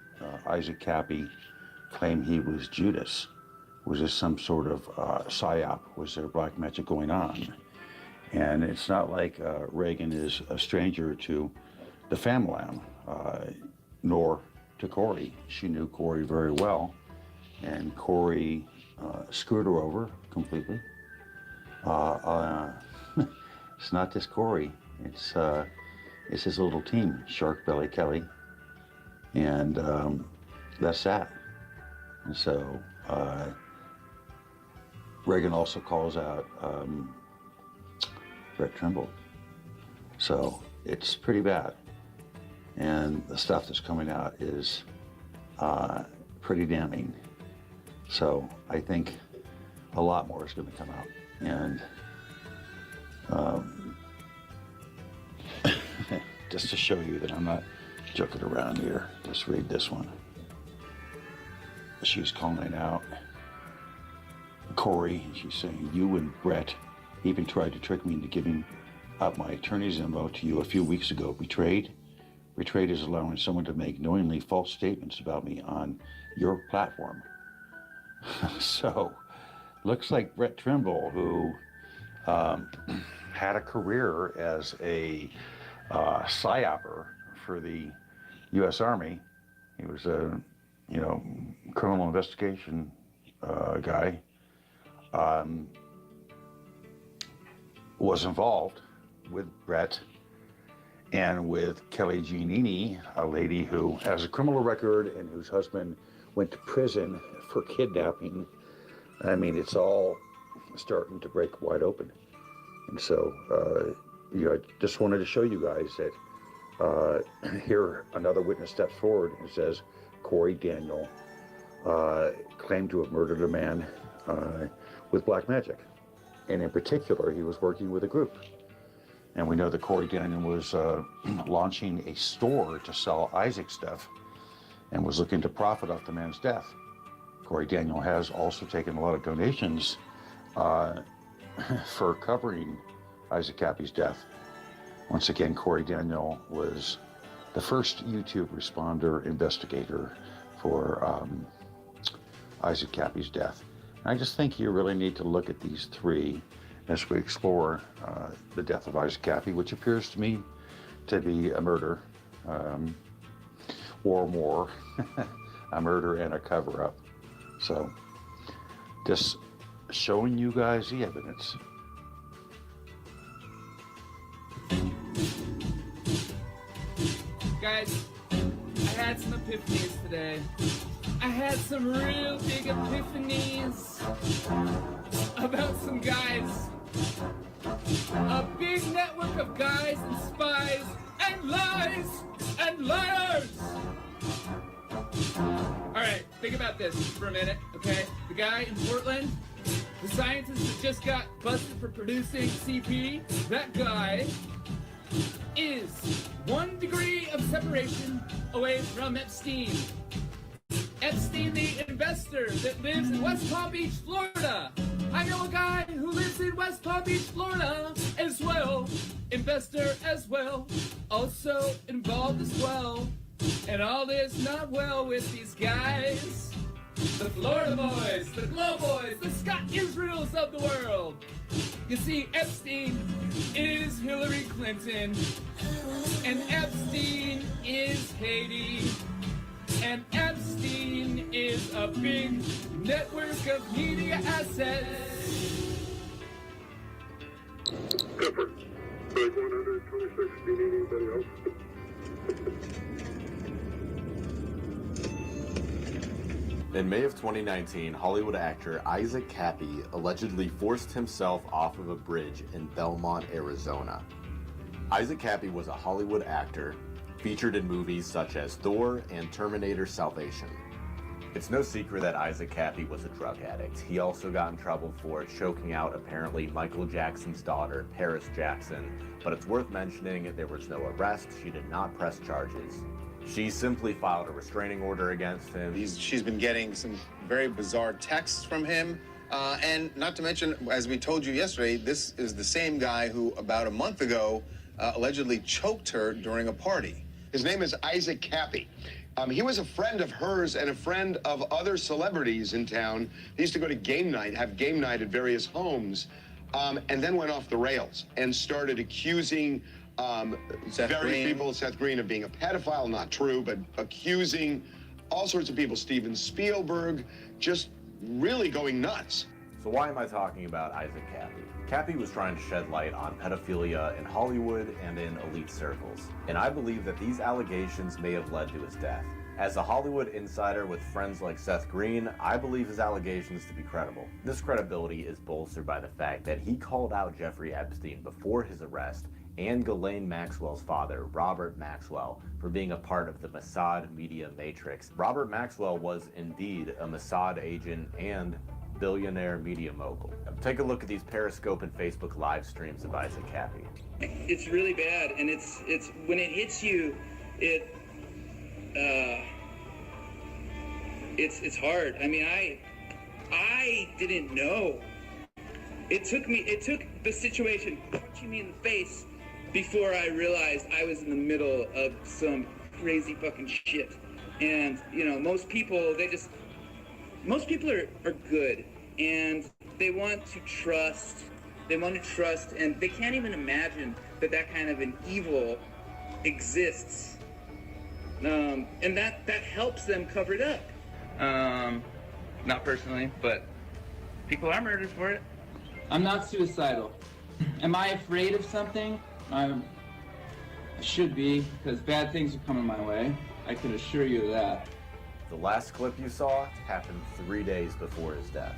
Isaac Cappy claim he was Judas? Was this some sort of psyop? Was there black magic going on? And it's not like Reagan is a stranger to the family, nor to Corey. She knew Corey very well, and Corey screwed her over completely. It's not just Corey. It's his little team, Shark Belly Kelly, and that's that. And so Reagan also calls out Brett Trimble. So it's pretty bad, and the stuff that's coming out is pretty damning. So I think a lot more is going to come out, and just to show you that I'm not joking around here, let's read this one. She's calling out Corey. She's saying, you and Brett even tried to trick me into giving up my attorney's info to you a few weeks ago. Betrayed? Betrayed is allowing someone to make knowingly false statements about me on your platform. So, looks like Brett Trimble, who had a career as a psyoper for the U.S. Army. He was a, criminal investigation guy. Was involved with Brett and with Kelly Giannini, a lady who has a criminal record and whose husband went to prison for kidnapping. I mean, it's all starting to break wide open. And so, I just wanted to show you guys that here another witness steps forward and says Corey Daniel claimed to have murdered a man with black magic. And in particular, he was working with a group. And we know that Corey Daniel was launching a store to sell Isaac stuff and was looking to profit off the man's death. Corey Daniel has also taken a lot of donations for covering Isaac Cappy's death. Once again, Corey Daniel was the first YouTube responder investigator for Isaac Cappy's death. And I just think you really need to look at these three as we explore the death of Isaac Cappy, which appears to me to be a murder, or more, a murder and a cover-up. So, just showing you guys the evidence. Guys, I had some epiphanies today. I had some real big epiphanies about some guys. A big network of guys and spies and lies and liars. Alright, think about this for a minute, okay? The guy in Portland, the scientist that just got busted for producing CP, that guy is 1 degree of separation away from Epstein. Epstein, the investor that lives in West Palm Beach, Florida. I know a guy who lives in West Palm Beach, Florida as well. Investor as well. Also involved as well. And all is not well with these guys. The Florida boys, the Glow boys, the Scott Israels of the world. You see, Epstein is Hillary Clinton. And Epstein is Haiti. And Epstein is a big network of media assets. Pepper, break 126, do you need anybody else? In May of 2019, Hollywood actor Isaac Cappy allegedly forced himself off of a bridge in Belmont, Arizona. Isaac Cappy was a Hollywood actor, featured in movies such as Thor and Terminator Salvation. It's no secret that Isaac Cappy was a drug addict. He also got in trouble for choking out apparently Michael Jackson's daughter, Paris Jackson, but it's worth mentioning there was no arrest. She did not press charges. She simply filed a restraining order against him. She's been getting some very bizarre texts from him. And not to mention, as we told you yesterday, this is the same guy who about a month ago allegedly choked her during a party. His name is Isaac Cappy. He was a friend of hers and a friend of other celebrities in town. They used to go to game night, have game night at various homes, and then went off the rails and started accusing various people, Seth Green, of being a pedophile. Not true, but accusing all sorts of people, Steven Spielberg, just really going nuts. So why am I talking about Isaac Cappy? Cappy was trying to shed light on pedophilia in Hollywood and in elite circles, and I believe that these allegations may have led to his death. As a Hollywood insider with friends like Seth Green, I believe his allegations to be credible. This credibility is bolstered by the fact that he called out Jeffrey Epstein before his arrest and Ghislaine Maxwell's father, Robert Maxwell, for being a part of the Mossad media matrix. Robert Maxwell was indeed a Mossad agent and billionaire media mogul. Take a look at these Periscope and Facebook live streams of Isaac Cappy. It's really bad, and it's when it hits you, it's hard. I mean, I didn't know. It took the situation punching me in the face before I realized I was in the middle of some crazy fucking shit. And, you know, most people are good, and they want to trust, and they can't even imagine that kind of an evil exists. And that helps them cover it up. Not personally, but people are murdered for it. I'm not suicidal. Am I afraid of something? I should be, because bad things are coming my way. I can assure you of that. The last clip you saw happened 3 days before his death.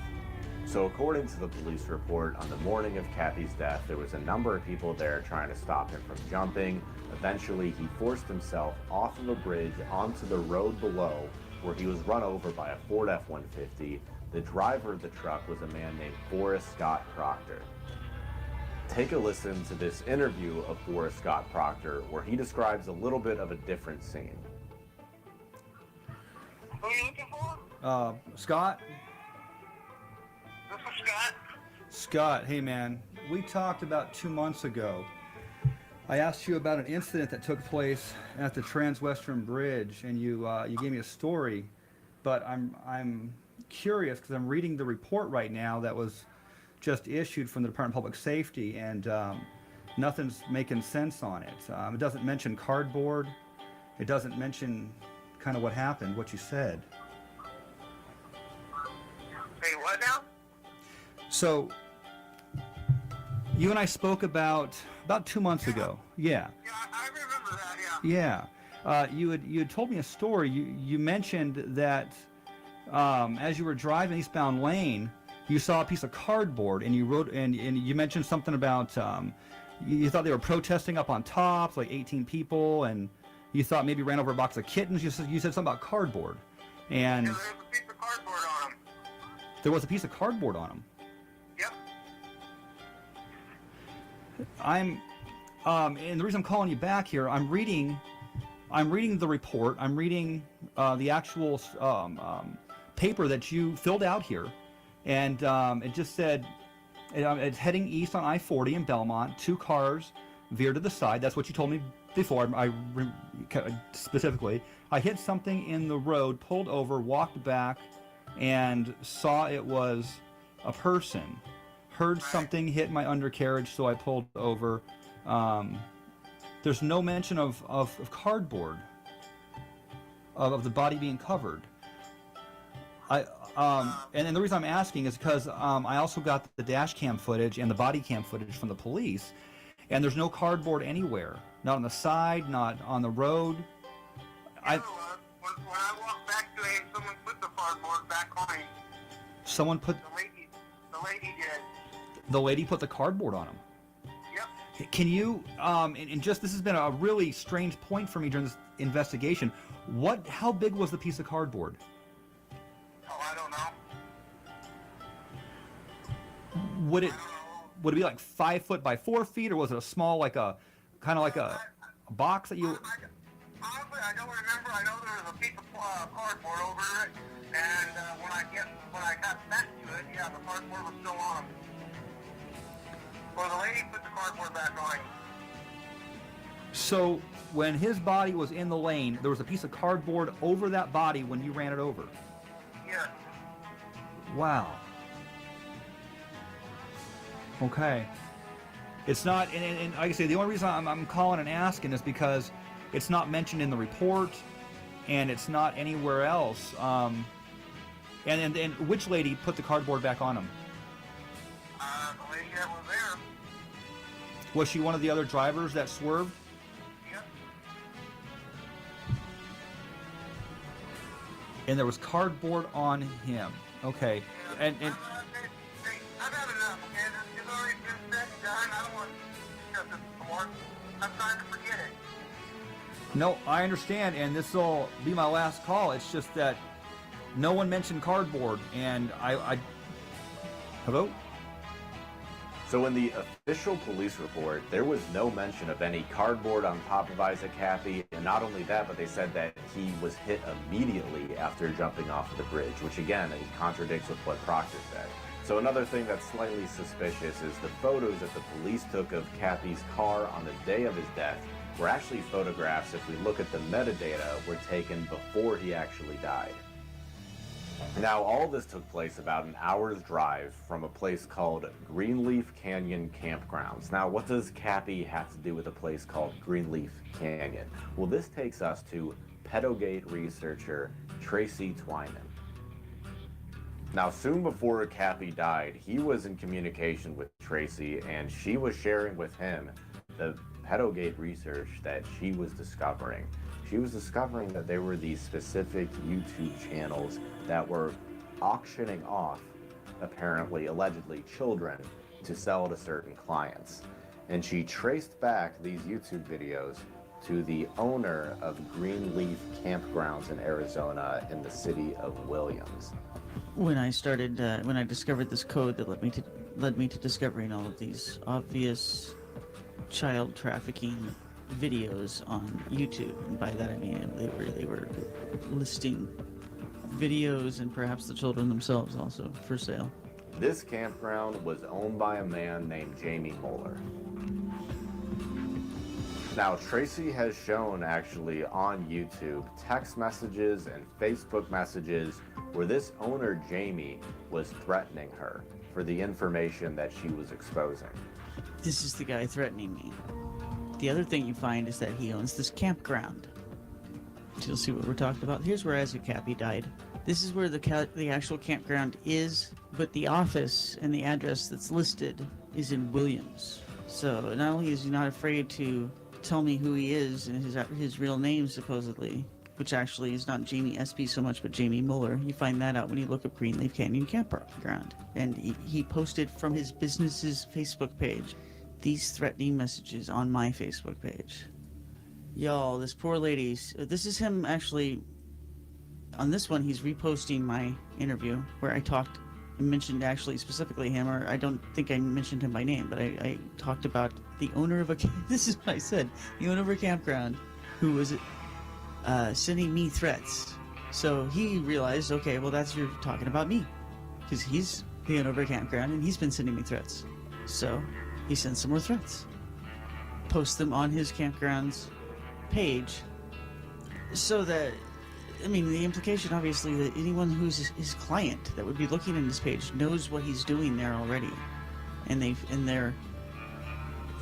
So according to the police report, on the morning of Cappy's death, there was a number of people there trying to stop him from jumping. Eventually, he forced himself off of a bridge onto the road below, where he was run over by a Ford F-150. The driver of the truck was a man named Forrest Scott Proctor. Take a listen to this interview of Forrest Scott Proctor, where he describes a little bit of a different scene. Who are you looking for? Scott? This is Scott. Scott, hey man, we talked about 2 months ago. I asked you about an incident that took place at the Transwestern Bridge, and you gave me a story, but I'm curious because I'm reading the report right now that was just issued from the Department of Public Safety, and nothing's making sense on it. It doesn't mention cardboard. It doesn't mention kind of what happened, what you said. Hey, what now? So, you and I spoke about 2 months ago. Yeah. Yeah, I remember that, yeah. Yeah. You had told me a story. You mentioned that as you were driving eastbound lane, you saw a piece of cardboard, and you wrote, and you mentioned something about you thought they were protesting up on top, like 18 people, and you thought maybe ran over a box of kittens. You said something about cardboard, and Yeah, there was a piece of cardboard on him. there was a piece of cardboard on him. Yep. And the reason I'm calling you back here, I'm reading the report. I'm reading the actual paper that you filled out here, and it just said it's heading east on I-40 in Belmont. 2 cars veered to the side. That's what you told me before. Specifically, I hit something in the road, pulled over, walked back, and saw it was a person. Heard something hit my undercarriage, so I pulled over. There's no mention of cardboard, of the body being covered. And the reason I'm asking is because I also got the dash cam footage and the body cam footage from the police, and there's no cardboard anywhere. Not on the side, not on the road. When I walked back to him, someone put the cardboard back on him. Someone put... The lady did. The lady put the cardboard on him. Yep. Can you, and just, this has been a really strange point for me during this investigation. How big was the piece of cardboard? Oh, I don't know. Would it be like 5 foot by 4 feet, or was it a small, kind of like a box that you... Honestly, I don't remember. I know there was a piece of cardboard over it, and when I got back to it, yeah, the cardboard was still on him. Well, the lady put the cardboard back on him. So, when his body was in the lane, there was a piece of cardboard over that body when you ran it over? Yeah. Wow. Okay. It's not, and like I say, the only reason I'm calling and asking is because it's not mentioned in the report, and it's not anywhere else. And which lady put the cardboard back on him? that was there. Was she one of the other drivers that swerved? Yep. And there was cardboard on him. Okay. And Hey, I've had enough, okay? This is already been said and done. I don't want to discuss this more. I'm trying to forget it. no, I understand, and this will be my last call. It's just that no one mentioned cardboard, and I hello? So in the official police report, there was no mention of any cardboard on top of Isaac Happy, and not only that, but they said that he was hit immediately after jumping off of the bridge, which again, it contradicts with what Proctor said. So another thing that's slightly suspicious is the photos that the police took of Cappy's car on the day of his death were actually photographs, if we look at the metadata, were taken before he actually died. Now, all this took place about an hour's drive from a place called Greenleaf Canyon Campgrounds. Now, what does Cappy have to do with a place called Greenleaf Canyon? Well, this takes us to pedogate researcher Tracy Twyman. Now, soon before Cappy died, he was in communication with Tracy, and she was sharing with him the pedogate research that she was discovering. She was discovering that there were these specific YouTube channels that were auctioning off, apparently, allegedly, children to sell to certain clients. And she traced back these YouTube videos to the owner of Greenleaf Campgrounds in Arizona in the city of Williams. When I started, when I discovered this code that led me to discovering all of these obvious child trafficking videos on YouTube, and by that I mean they were listing videos and perhaps the children themselves also for sale. This campground was owned by a man named Jamie Moeller. Now, Tracy has shown actually on YouTube text messages and Facebook messages where this owner, Jamie, was threatening her for the information that she was exposing. This is the guy threatening me. The other thing you find is that he owns this campground. So you'll see what we're talking about. Here's where Isaac Happy died. This is where the actual campground is, but the office and the address that's listed is in Williams. So not only is he not afraid to tell me who he is and his real name supposedly, which actually is not Jamie Espy so much, but Jamie Mueller. You find that out when you look up Greenleaf Canyon Campground. And he posted from his business's Facebook page these threatening messages on my Facebook page. Y'all, this poor lady, this is him actually, on this one he's reposting my interview where I mentioned actually specifically him, or I don't think I mentioned him by name, but I talked about the owner of this is what I said, the owner of a campground who was sending me threats. So he realized, okay, well you're talking about me, because he's the owner of a campground and he's been sending me threats. So he sent some more threats. Post them on his campground's page, so that, I mean, the implication obviously that anyone who's his client that would be looking at his page knows what he's doing there already, and they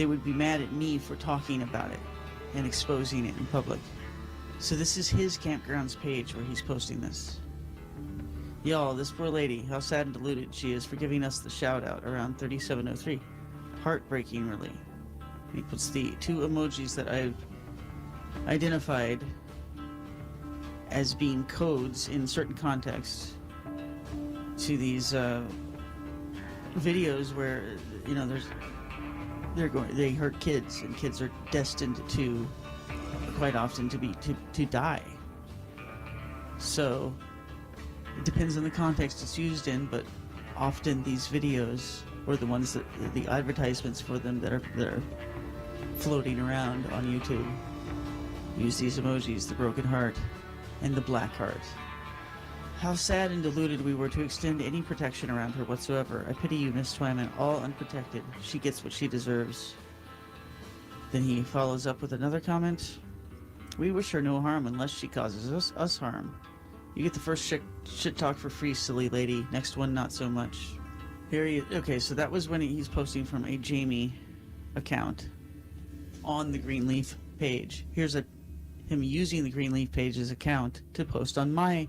would be mad at me for talking about it and exposing it in public. So this is his campground's page where he's posting this. Y'all, this poor lady, how sad and deluded she is for giving us the shout out around 3703. Heartbreaking, really. He puts the two emojis that I've identified as being codes in certain contexts to these videos where, you know, they hurt kids, and kids are destined to quite often to die. So it depends on the context it's used in, but often these videos, or the ones that the advertisements for them that are floating around on YouTube, use these emojis, the broken heart and the black heart. How sad and deluded we were to extend any protection around her whatsoever. I pity you, Miss Twyman, all unprotected. She gets what she deserves. Then he follows up with another comment. We wish her no harm unless she causes us harm. You get the first shit talk for free, silly lady. Next one, not so much. Okay, so that was when he's posting from a Jamie account on the Greenleaf page. Here's him using the Greenleaf page's account to post on my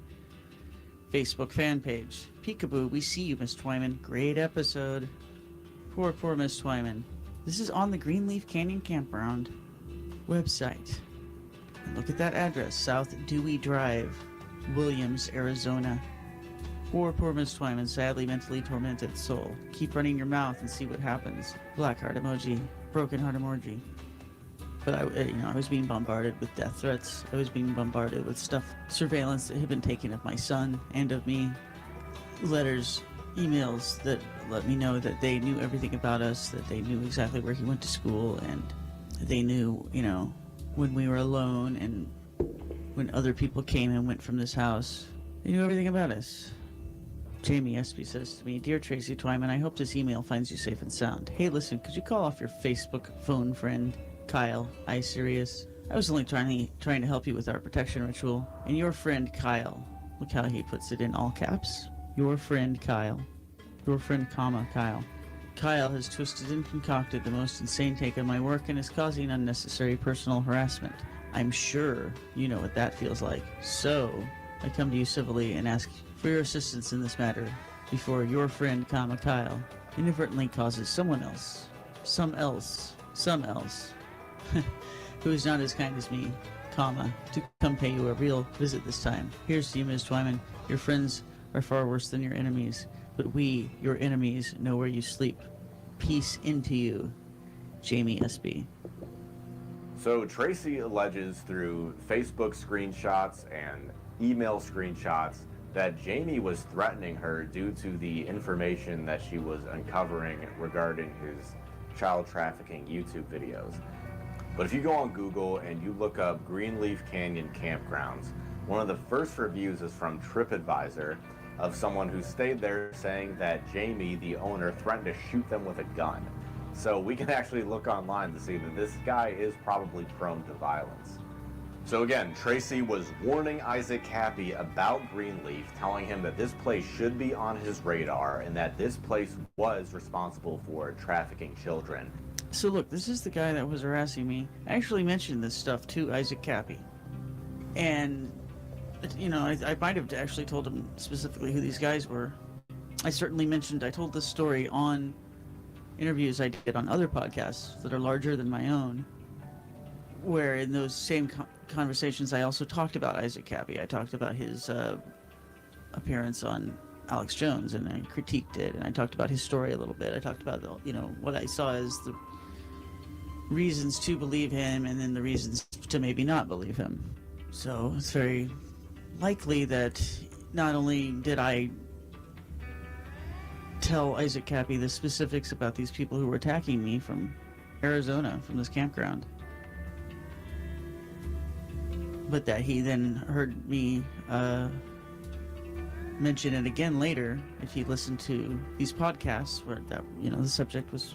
Facebook fan page. Peekaboo, we see you, Miss Twyman. Great episode. Poor Miss Twyman. This is on the Greenleaf Canyon Campground website. And look at that address, South Dewey Drive, Williams, Arizona. Poor Miss Twyman, sadly mentally tormented soul. Keep running your mouth and see what happens. Black heart emoji, broken heart emoji. But I was being bombarded with death threats. I was being bombarded with surveillance that had been taken of my son and of me. Letters, emails that let me know that they knew everything about us, that they knew exactly where he went to school, and they knew, when we were alone and when other people came and went from this house. They knew everything about us. Jamie Espy says to me, Dear Tracy Twyman, I hope this email finds you safe and sound. Hey, listen, could you call off your Facebook phone friend, Kyle? I serious. I was only trying to help you with our protection ritual. And your friend Kyle, look how he puts it in all caps. Your friend Kyle. Your friend, Kyle. Kyle has twisted and concocted the most insane take on my work and is causing unnecessary personal harassment. I'm sure you know what that feels like. So, I come to you civilly and ask for your assistance in this matter before your friend, Kyle, inadvertently causes someone else, some else, who is not as kind as me, to come pay you a real visit this time. Here's to you, Ms. Twyman. Your friends are far worse than your enemies, but we, your enemies, know where you sleep. Peace into you, Jamie Espy. So Tracy alleges through Facebook screenshots and email screenshots that Jamie was threatening her due to the information that she was uncovering regarding his child trafficking YouTube videos. But if you go on Google and you look up Greenleaf Canyon Campgrounds, one of the first reviews is from TripAdvisor of someone who stayed there saying that Jamie, the owner, threatened to shoot them with a gun. So we can actually look online to see that this guy is probably prone to violence. So again, Tracy was warning Isaac Cappy about Greenleaf, telling him that this place should be on his radar and that this place was responsible for trafficking children. So look, this is the guy that was harassing me. I actually mentioned this stuff to Isaac Cappy. And, I might have actually told him specifically who these guys were. I told this story on interviews I did on other podcasts that are larger than my own, where in those same conversations I also talked about Isaac Cappy. I talked about his appearance on Alex Jones, and I critiqued it, and I talked about his story a little bit. I talked about what I saw as the reasons to believe him and then the reasons to maybe not believe him. So it's very likely that not only did I tell Isaac Cappy the specifics about these people who were attacking me from Arizona, from this campground, but that he then heard me mention it again later if he listened to these podcasts where that the subject was,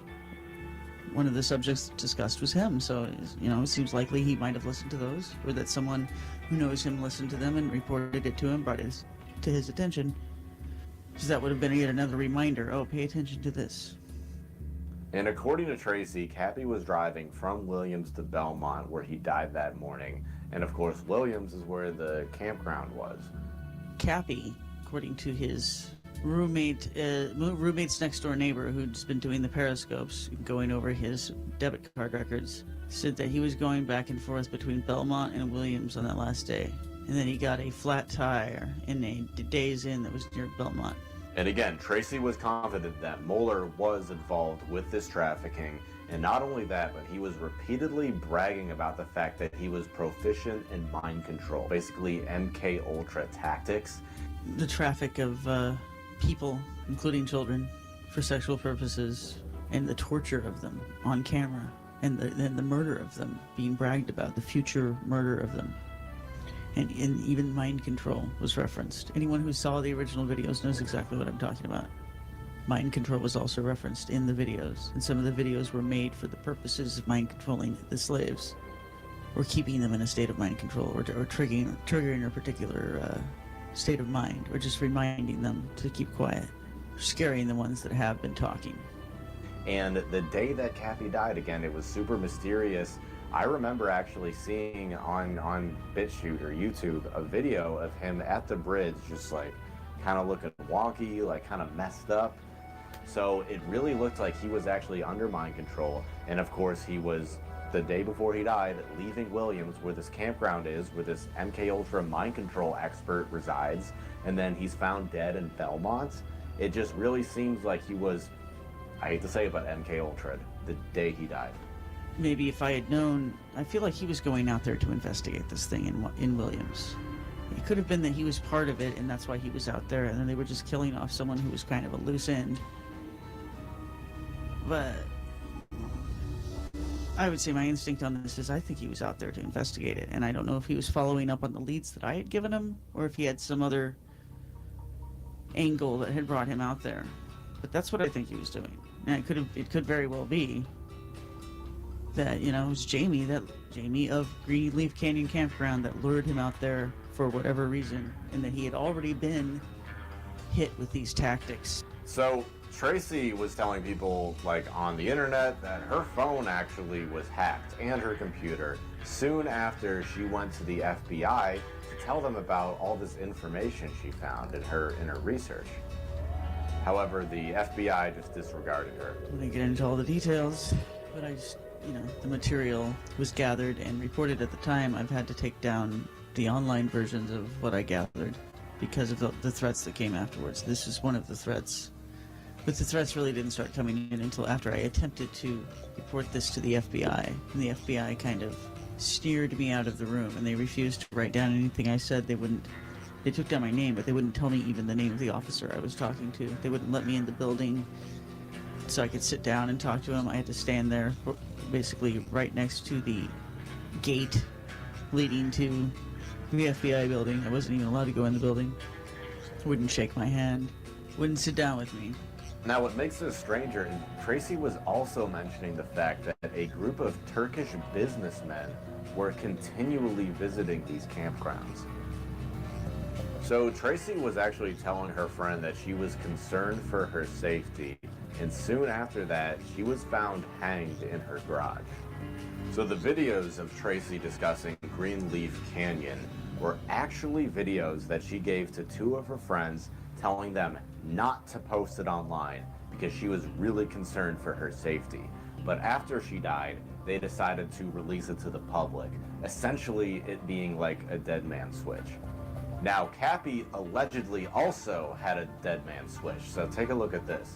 one of the subjects discussed was him. So it seems likely he might have listened to those, or that someone who knows him listened to them and reported it to him, brought it to his attention. So that would have been yet another reminder. Oh, pay attention to this. And according to Tracy, Cappy was driving from Williams to Belmont, where he died that morning. And of course, Williams is where the campground was. Cappy, according to his roommate's next door neighbor who's been doing the periscopes, going over his debit card records, said that he was going back and forth between Belmont and Williams on that last day. And then he got a flat tire in a Days Inn that was near Belmont. And again, Tracy was confident that Moeller was involved with this trafficking. And not only that, but he was repeatedly bragging about the fact that he was proficient in mind control, basically MK Ultra tactics. The traffic of people, including children, for sexual purposes, and the torture of them on camera, and the murder of them being bragged about, the future murder of them. And even mind control was referenced. Anyone who saw the original videos knows exactly what I'm talking about. Mind control was also referenced in the videos, and some of the videos were made for the purposes of mind controlling the slaves, or keeping them in a state of mind control, or triggering a particular state of mind, or just reminding them to keep quiet, scaring the ones that have been talking. And the day that Cappy died, again, it was super mysterious. I remember actually seeing on BitChute or YouTube a video of him at the bridge, just like kind of looking wonky, like kind of messed up. So it really looked like he was actually under mind control. And of course, he was, the day before he died, leaving Williams, where this campground is, where this MKUltra mind control expert resides, and then he's found dead in Belmont. It just really seems like he was, I hate to say it, but MKUltra the day he died. Maybe if I had known, I feel like he was going out there to investigate this thing in Williams. It could have been that he was part of it, and that's why he was out there, and then they were just killing off someone who was kind of a loose end. But I would say my instinct on this is I think he was out there to investigate it, and I don't know if he was following up on the leads that I had given him, or if he had some other angle that had brought him out there. But that's what I think he was doing. And it could very well be that, you know, it was Jamie of Greenleaf Canyon Campground that lured him out there for whatever reason, and that he had already been hit with these tactics. So Tracy was telling people, like, on the internet that her phone actually was hacked, and her computer, soon after she went to the FBI to tell them about all this information she found in her research. However, the FBI just disregarded her. I'm gonna get into all the details, but I just, you know, the material was gathered and reported at the time. I've had to take down the online versions of what I gathered because of the threats that came afterwards. This is one of the threats. But the threats really didn't start coming in until after I attempted to report this to the FBI. And the FBI kind of steered me out of the room, and they refused to write down anything I said. They took down my name, but they wouldn't tell me even the name of the officer I was talking to. They wouldn't let me in the building so I could sit down and talk to him. I had to stand there, basically right next to the gate leading to the FBI building. I wasn't even allowed to go in the building. Wouldn't shake my hand. Wouldn't sit down with me. Now, what makes this stranger is Tracy was also mentioning the fact that a group of Turkish businessmen were continually visiting these campgrounds. So Tracy was actually telling her friend that she was concerned for her safety, and soon after that, she was found hanged in her garage. So the videos of Tracy discussing Greenleaf Canyon were actually videos that she gave to two of her friends, telling them not to post it online because she was really concerned for her safety. But after she died, they decided to release it to the public, essentially it being like a dead man switch. Now, Cappy allegedly also had a dead man switch, so take a look at this.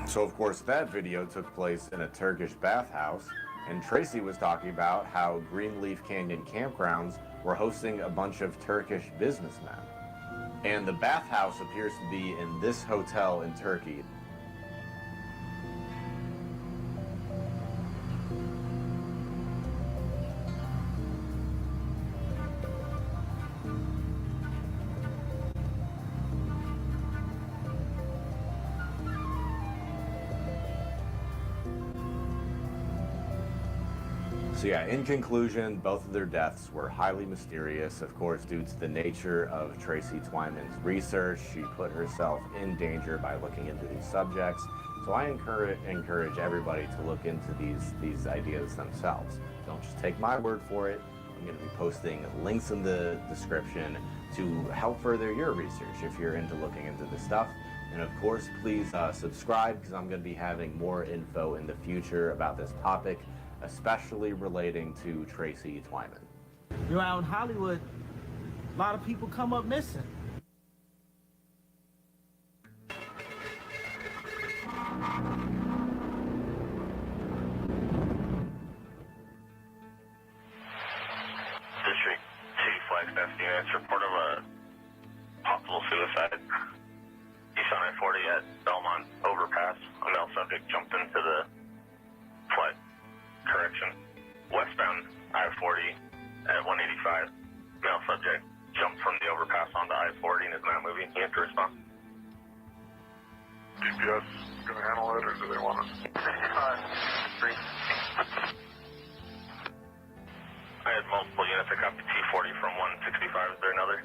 So of course that video took place in a Turkish bathhouse, and Tracy was talking about how Greenleaf Canyon campgrounds were hosting a bunch of Turkish businessmen. And the bathhouse appears to be in this hotel in Turkey. So yeah, in conclusion, both of their deaths were highly mysterious, of course, due to the nature of Tracy Twyman's research. She put herself in danger by looking into these subjects. So I encourage everybody to look into these ideas themselves. Don't just take my word for it. I'm going to be posting links in the description to help further your research if you're into looking into this stuff. And of course, please subscribe, because I'm going to be having more info in the future about this topic, especially relating to Tracy Twyman. You know, out in Hollywood, a lot of people come up missing. District 2 Flagstaff units report of a possible suicide. East on I-40 at Belmont overpass. A male subject jumped into the flight. Correction. Westbound I-40 at 185. Male subject jumped from the overpass onto I-40 and is now moving. You have to respond. DPS gonna handle it, or do they want us? 65. 3. I had multiple units. I copied T40 from 165. Is there another?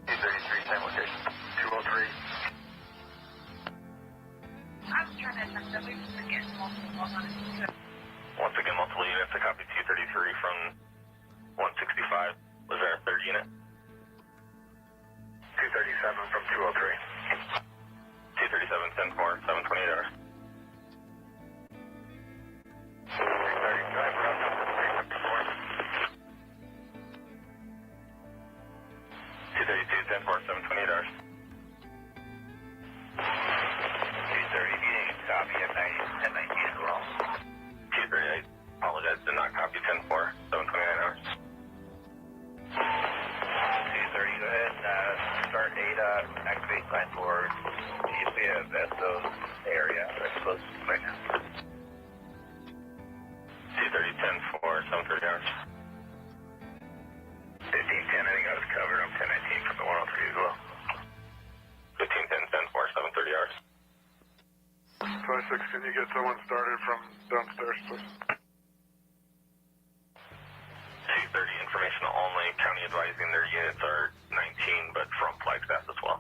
T33, same location. 203. Once again, multiple units to copy 233 from 165. Was there a third unit? 237 from 203. 237, 10-4, 728 hours. 232, 10-4, 728 hours. 230, copy at 1019 as well. 238, apologize, did not copy 10-4, 729 hours. 230, go ahead, start data, activate sign board, see if we have SO's area, that's close right now. 230, 10-4, 730 hours. 1510, I think I was covered, I'm 1019 from the 103 as well. 1510, 10-4, 730 hours. 26, can you get someone started from downstairs, please? 230, informational only. County advising their units are 19, but from flag staff as well.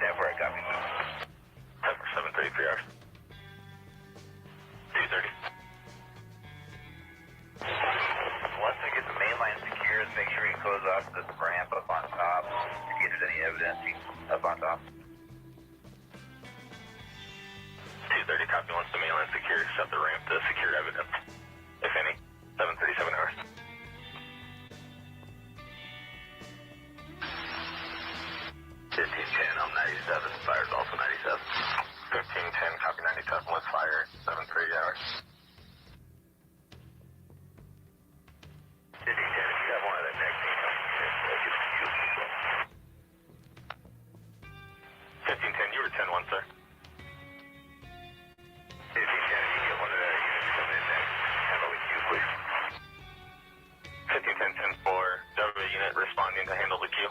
10-4, I copy. 10-4, 733 hours. 230. Once we get the main line secured, make sure you close off this ramp up on top. If there's any evidence, you up on top. 230, copy. Once the main line secured, shut the ramp to secure evidence, if any. 737 hours. 1510, I'm 97. Fire's also 97. 1510, copy 97 with fire. 730 hours. 1510, if you got one of the next team, 1510, you were 10-1, sir. 1510, if you get one of the units coming in next, handle the queue, please. 1510, 10-4, W unit responding to handle the queue.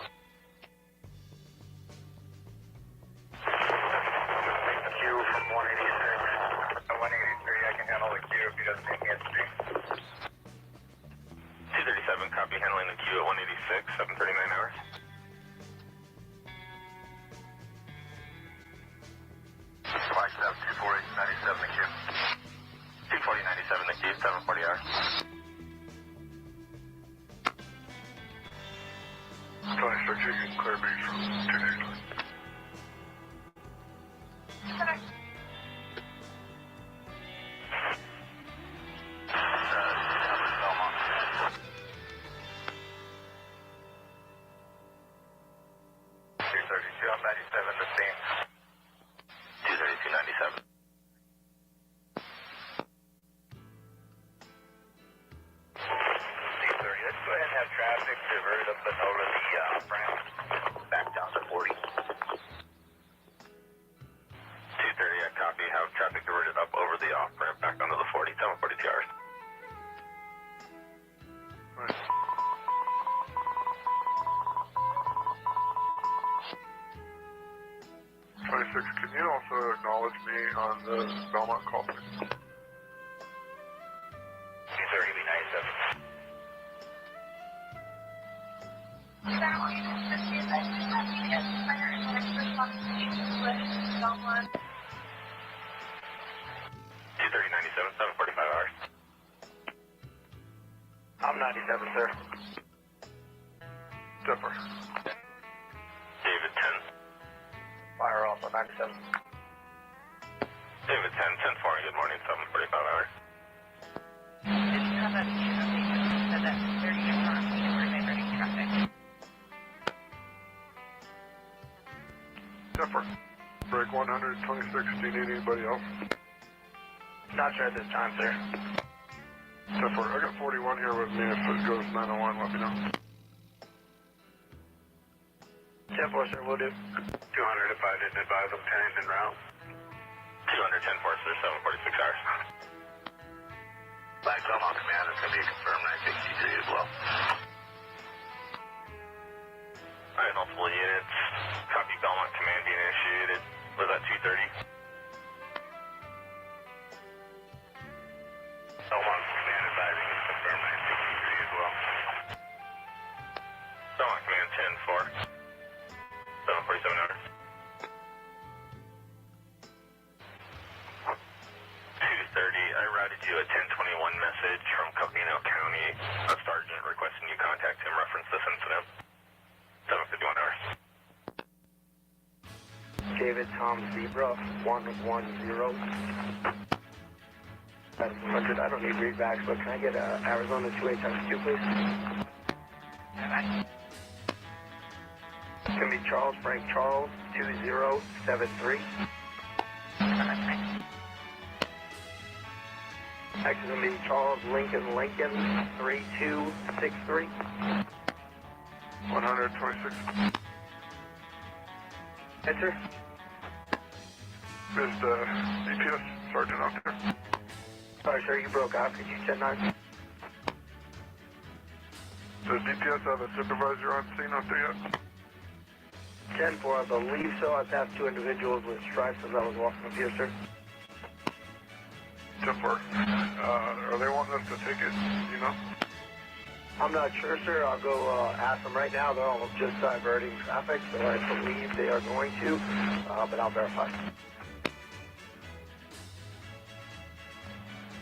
Queue from 186. 183, I can handle the queue if he doesn't take answer. 237, copy, handling the queue at 186, 739 hours. 240, 97 the queue. 240, 97 the queue, 740 hours. 26, you can clear me from 289. I'm 97, the same. 232, 97. 230, let's go ahead and have traffic diverted up and over the ramp, back down to 40. 230, I copy, have traffic diverted up over the off ramp, back onto the 40, 742 hours. 26, can you also acknowledge me on the Belmont call, please? 230, be 97. I'm 97, sir. Zipper. David 10. Fire also 97. David 10, 10-4, good morning, 745 hours. Did you have that said that 30 minutes on and we're diverting traffic? Zipper. Break 126, do you need anybody else? Not sure at this time, sir. Zipper, I got 41 here with me. If it goes 901, let me know. 10-4, sir, will do. 200 if I didn't advise them 10 en route. 200, 10-4, sir, 746 hours. Black Belmont Command is going to be confirmed 963 as well. Alright, multiple units. Copy Belmont Command being initiated. Was that 230? Belmont Command advising is confirmed 963 as well. Belmont Command 10-4. 747 hours. David Tom Zebra 110. That's 100. I don't need readbacks, but can I get Arizona 28 times 2, please? It's going to be Charles Frank Charles 2073. Next is going to be Charles Lincoln Lincoln 3263. 126. Enter. Is the DPS sergeant out there? Sorry, sir, you broke off. Could you 10-9? Does DPS have a supervisor on scene out there yet? 10-4, I believe so. I passed 2 individuals with stripes as I was walking up here, sir. 10-4. Are they wanting us to take it, you know? I'm not sure, sir. I'll go ask them right now. They're all just diverting traffic, so I believe they are going to, but I'll verify.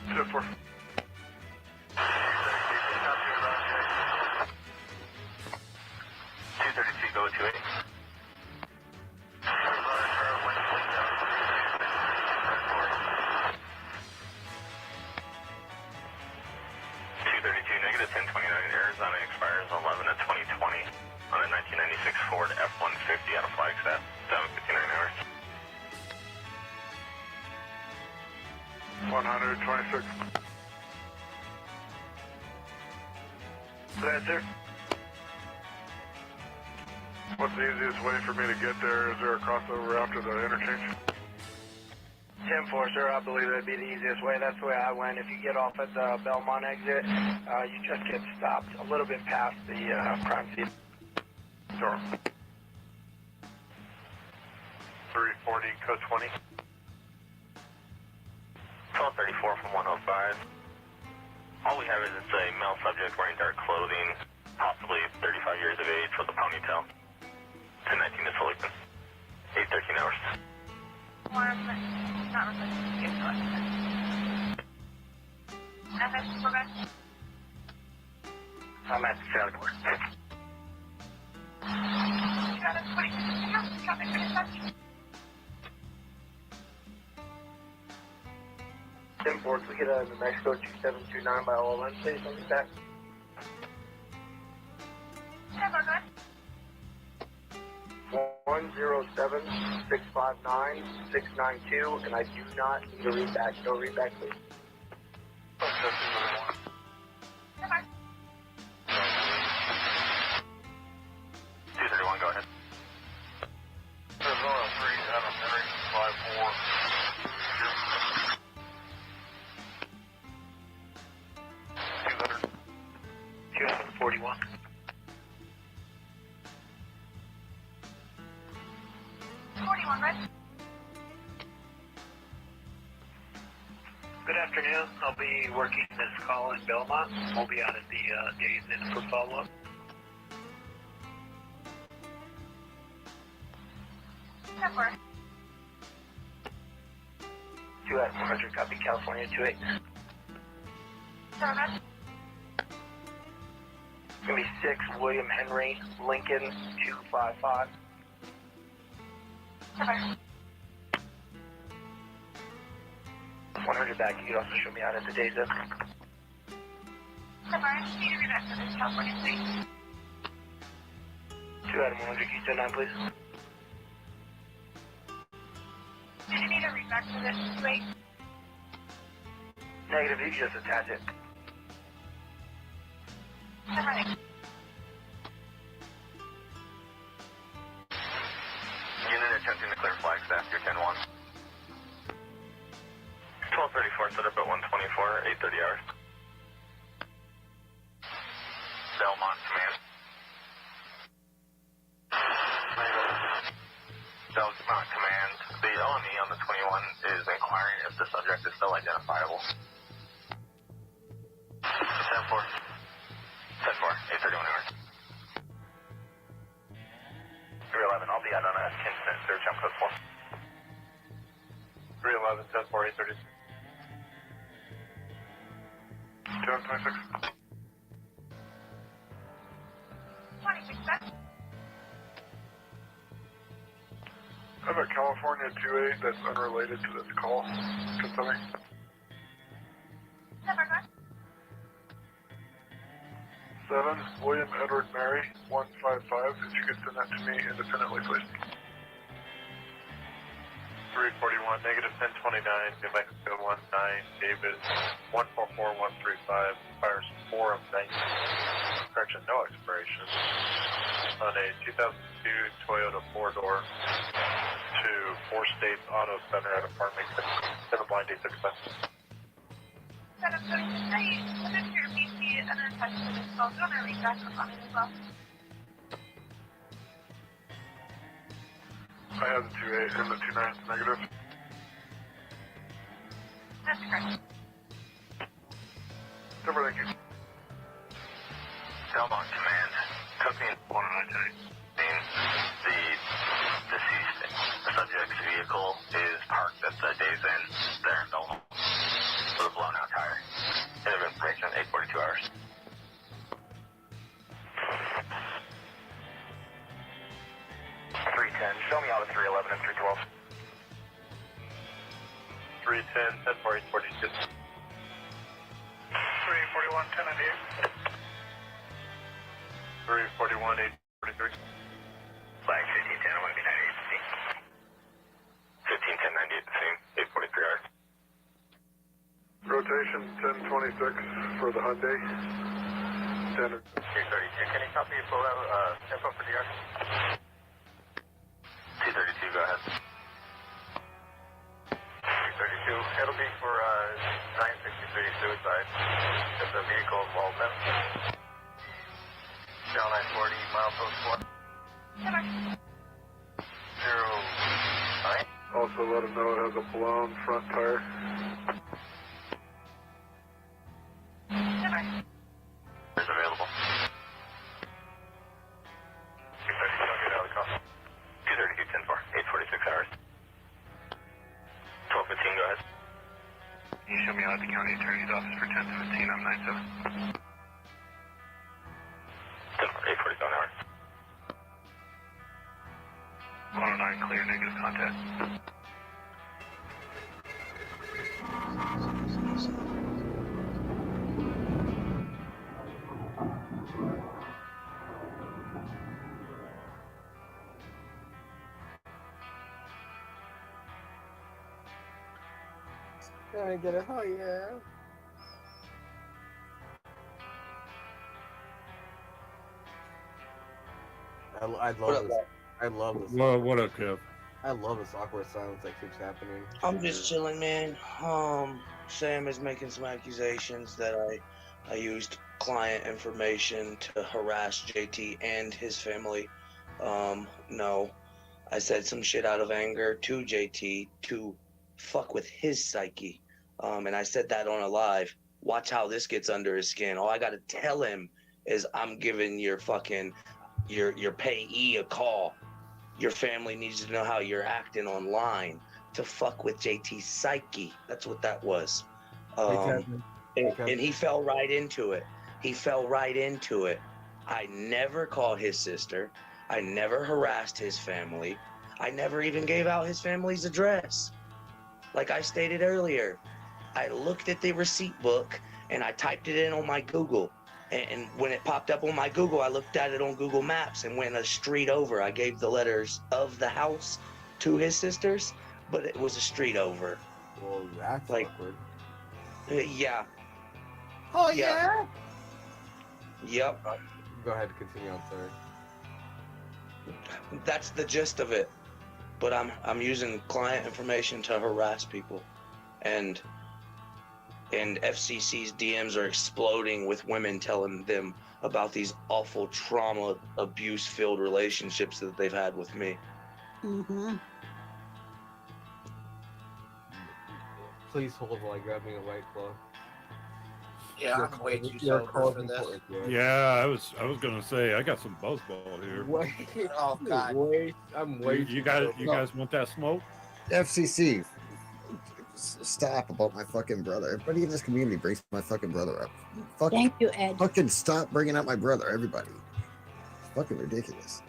10-4. 232, go 280. Negative 1029 Arizona expires 11 of 2020 on a 1996 Ford F-150 out of Flagstaff, 7:59 hours. 126. Go ahead, sir. What's the easiest way for me to get there? Is there a crossover after the interchange? 10-4, sir. I believe that'd be the easiest way. That's the way I went. If you get off at the Belmont exit, you just get stopped a little bit past the crime scene. Sure. 340, code 20. 1234 from 105. All we have is it's a male subject wearing dark clothing, possibly 35 years of age with a ponytail. 1019 is Fullerton. 8:13 hours. Not reflecting. I'm at the trailer door. Imports, we get a New Mexico 2729 by all lens, please. Let me back. 107-659-692, and I do not need a readback. No readback, please. 231, go ahead. Arizona 3, Adam Henry, 54. 241. Good afternoon. I'll be working this call in Belmont. We'll be out at the Days Inn for follow-up. Two at 100, copy California 28. It's going to be 6 William Henry Lincoln 255. 100 back. You can also show me out at the Days Inn. Two Adam 100, can you send 9, please? Did you need a readback for this? Wait. Negative, you can just attach it. Unit attempting to clear Flagstaff, you're 10-1. 1234, set up at 124, 8:30 hours. Belmont Command. Belmont Command. The OME on the 21 is inquiring if the subject is still identifiable. 10-4. 10-4, 8:31 hours. 311, I'll be out on a Kinston search on code 4. 311, 10-4, 8:30. 226. 26 cents. I have a California 28 that's unrelated to this call. Can somebody? 7, William Edward Mary, 155. If you could send that to me independently, please. 341, negative 1029, New Mexico 19, David 144135, fires 4 of 19. Correction, no expiration. On a 2002 Toyota 4-door to 4 States Auto Center at Farmington, in the blind date 6 months. So I'm going to say, what is your BC and then touch to this phone? Do you want to read back on it as well? I have the 28 and the 29 negative. That's correct. Super, thank you. Belmont Command, company 109. The deceased subject's vehicle is parked at the Days Inn there in Belmont with a blown out tire. End of information, 8:42 hours. 310, show me out of 311 and 312. 310, 10 for 842. 341, 1098. 341, 843. Flag 1510, I want to be 98. 1510, 98, the same, 843 hours. Rotation 1026 for the Hyundai. Standard. 332, can you copy full info for DR? 232, go ahead. 332, it'll be for 963 suicide. If the vehicle involvement. Channel 940, milepost 1. 09. Also let them know it has a blown front tire. Is available. 232, I'll get out of the call. 232, 10 4, 846 hours. 1215, go ahead. Can you show me out at the county attorney's office for 1017? I'm 97. 10 4, 847 hours. 109, clear, negative contact. Can I get it? Oh, yeah. I love this. I love this. What up, Kev? I love this awkward silence that keeps happening. I'm just chilling, man. Sam is making some accusations that I used client information to harass JT and his family. No, I said some shit out of anger to JT to fuck with his psyche. And I said that on a live. Watch how this gets under his skin. All I gotta tell him is I'm giving your fucking your payee a call. Your family needs to know how you're acting online to fuck with JT's psyche. That's what that was. And he fell right into it. He fell right into it. I never called his sister. I never harassed his family. I never even gave out his family's address. Like I stated earlier, I looked at the receipt book and I typed it in on my Google. And when it popped up on my Google, I looked at it on Google Maps and went a street over. I gave the letters of the house to his sisters, but it was a street over. Well, that's like, awkward. Yeah. Oh, yeah? Yep. Go ahead, continue on, sorry. That's the gist of it. But I'm using client information to harass people. And FCC's DMs are exploding with women telling them about these awful trauma, abuse-filled relationships that they've had with me. Mm-hmm. Please hold while I grab me a White Claw. Yeah, I'm way too sober for this. Yeah, I was gonna say I got some buzzball here. Wait, Oh, God. I'm way You guys want that smoke? FCC, stop about my fucking brother. Everybody in this community brings my fucking brother up. Fucking, Thank you, Ed. Fucking stop bringing up my brother, everybody. It's fucking ridiculous.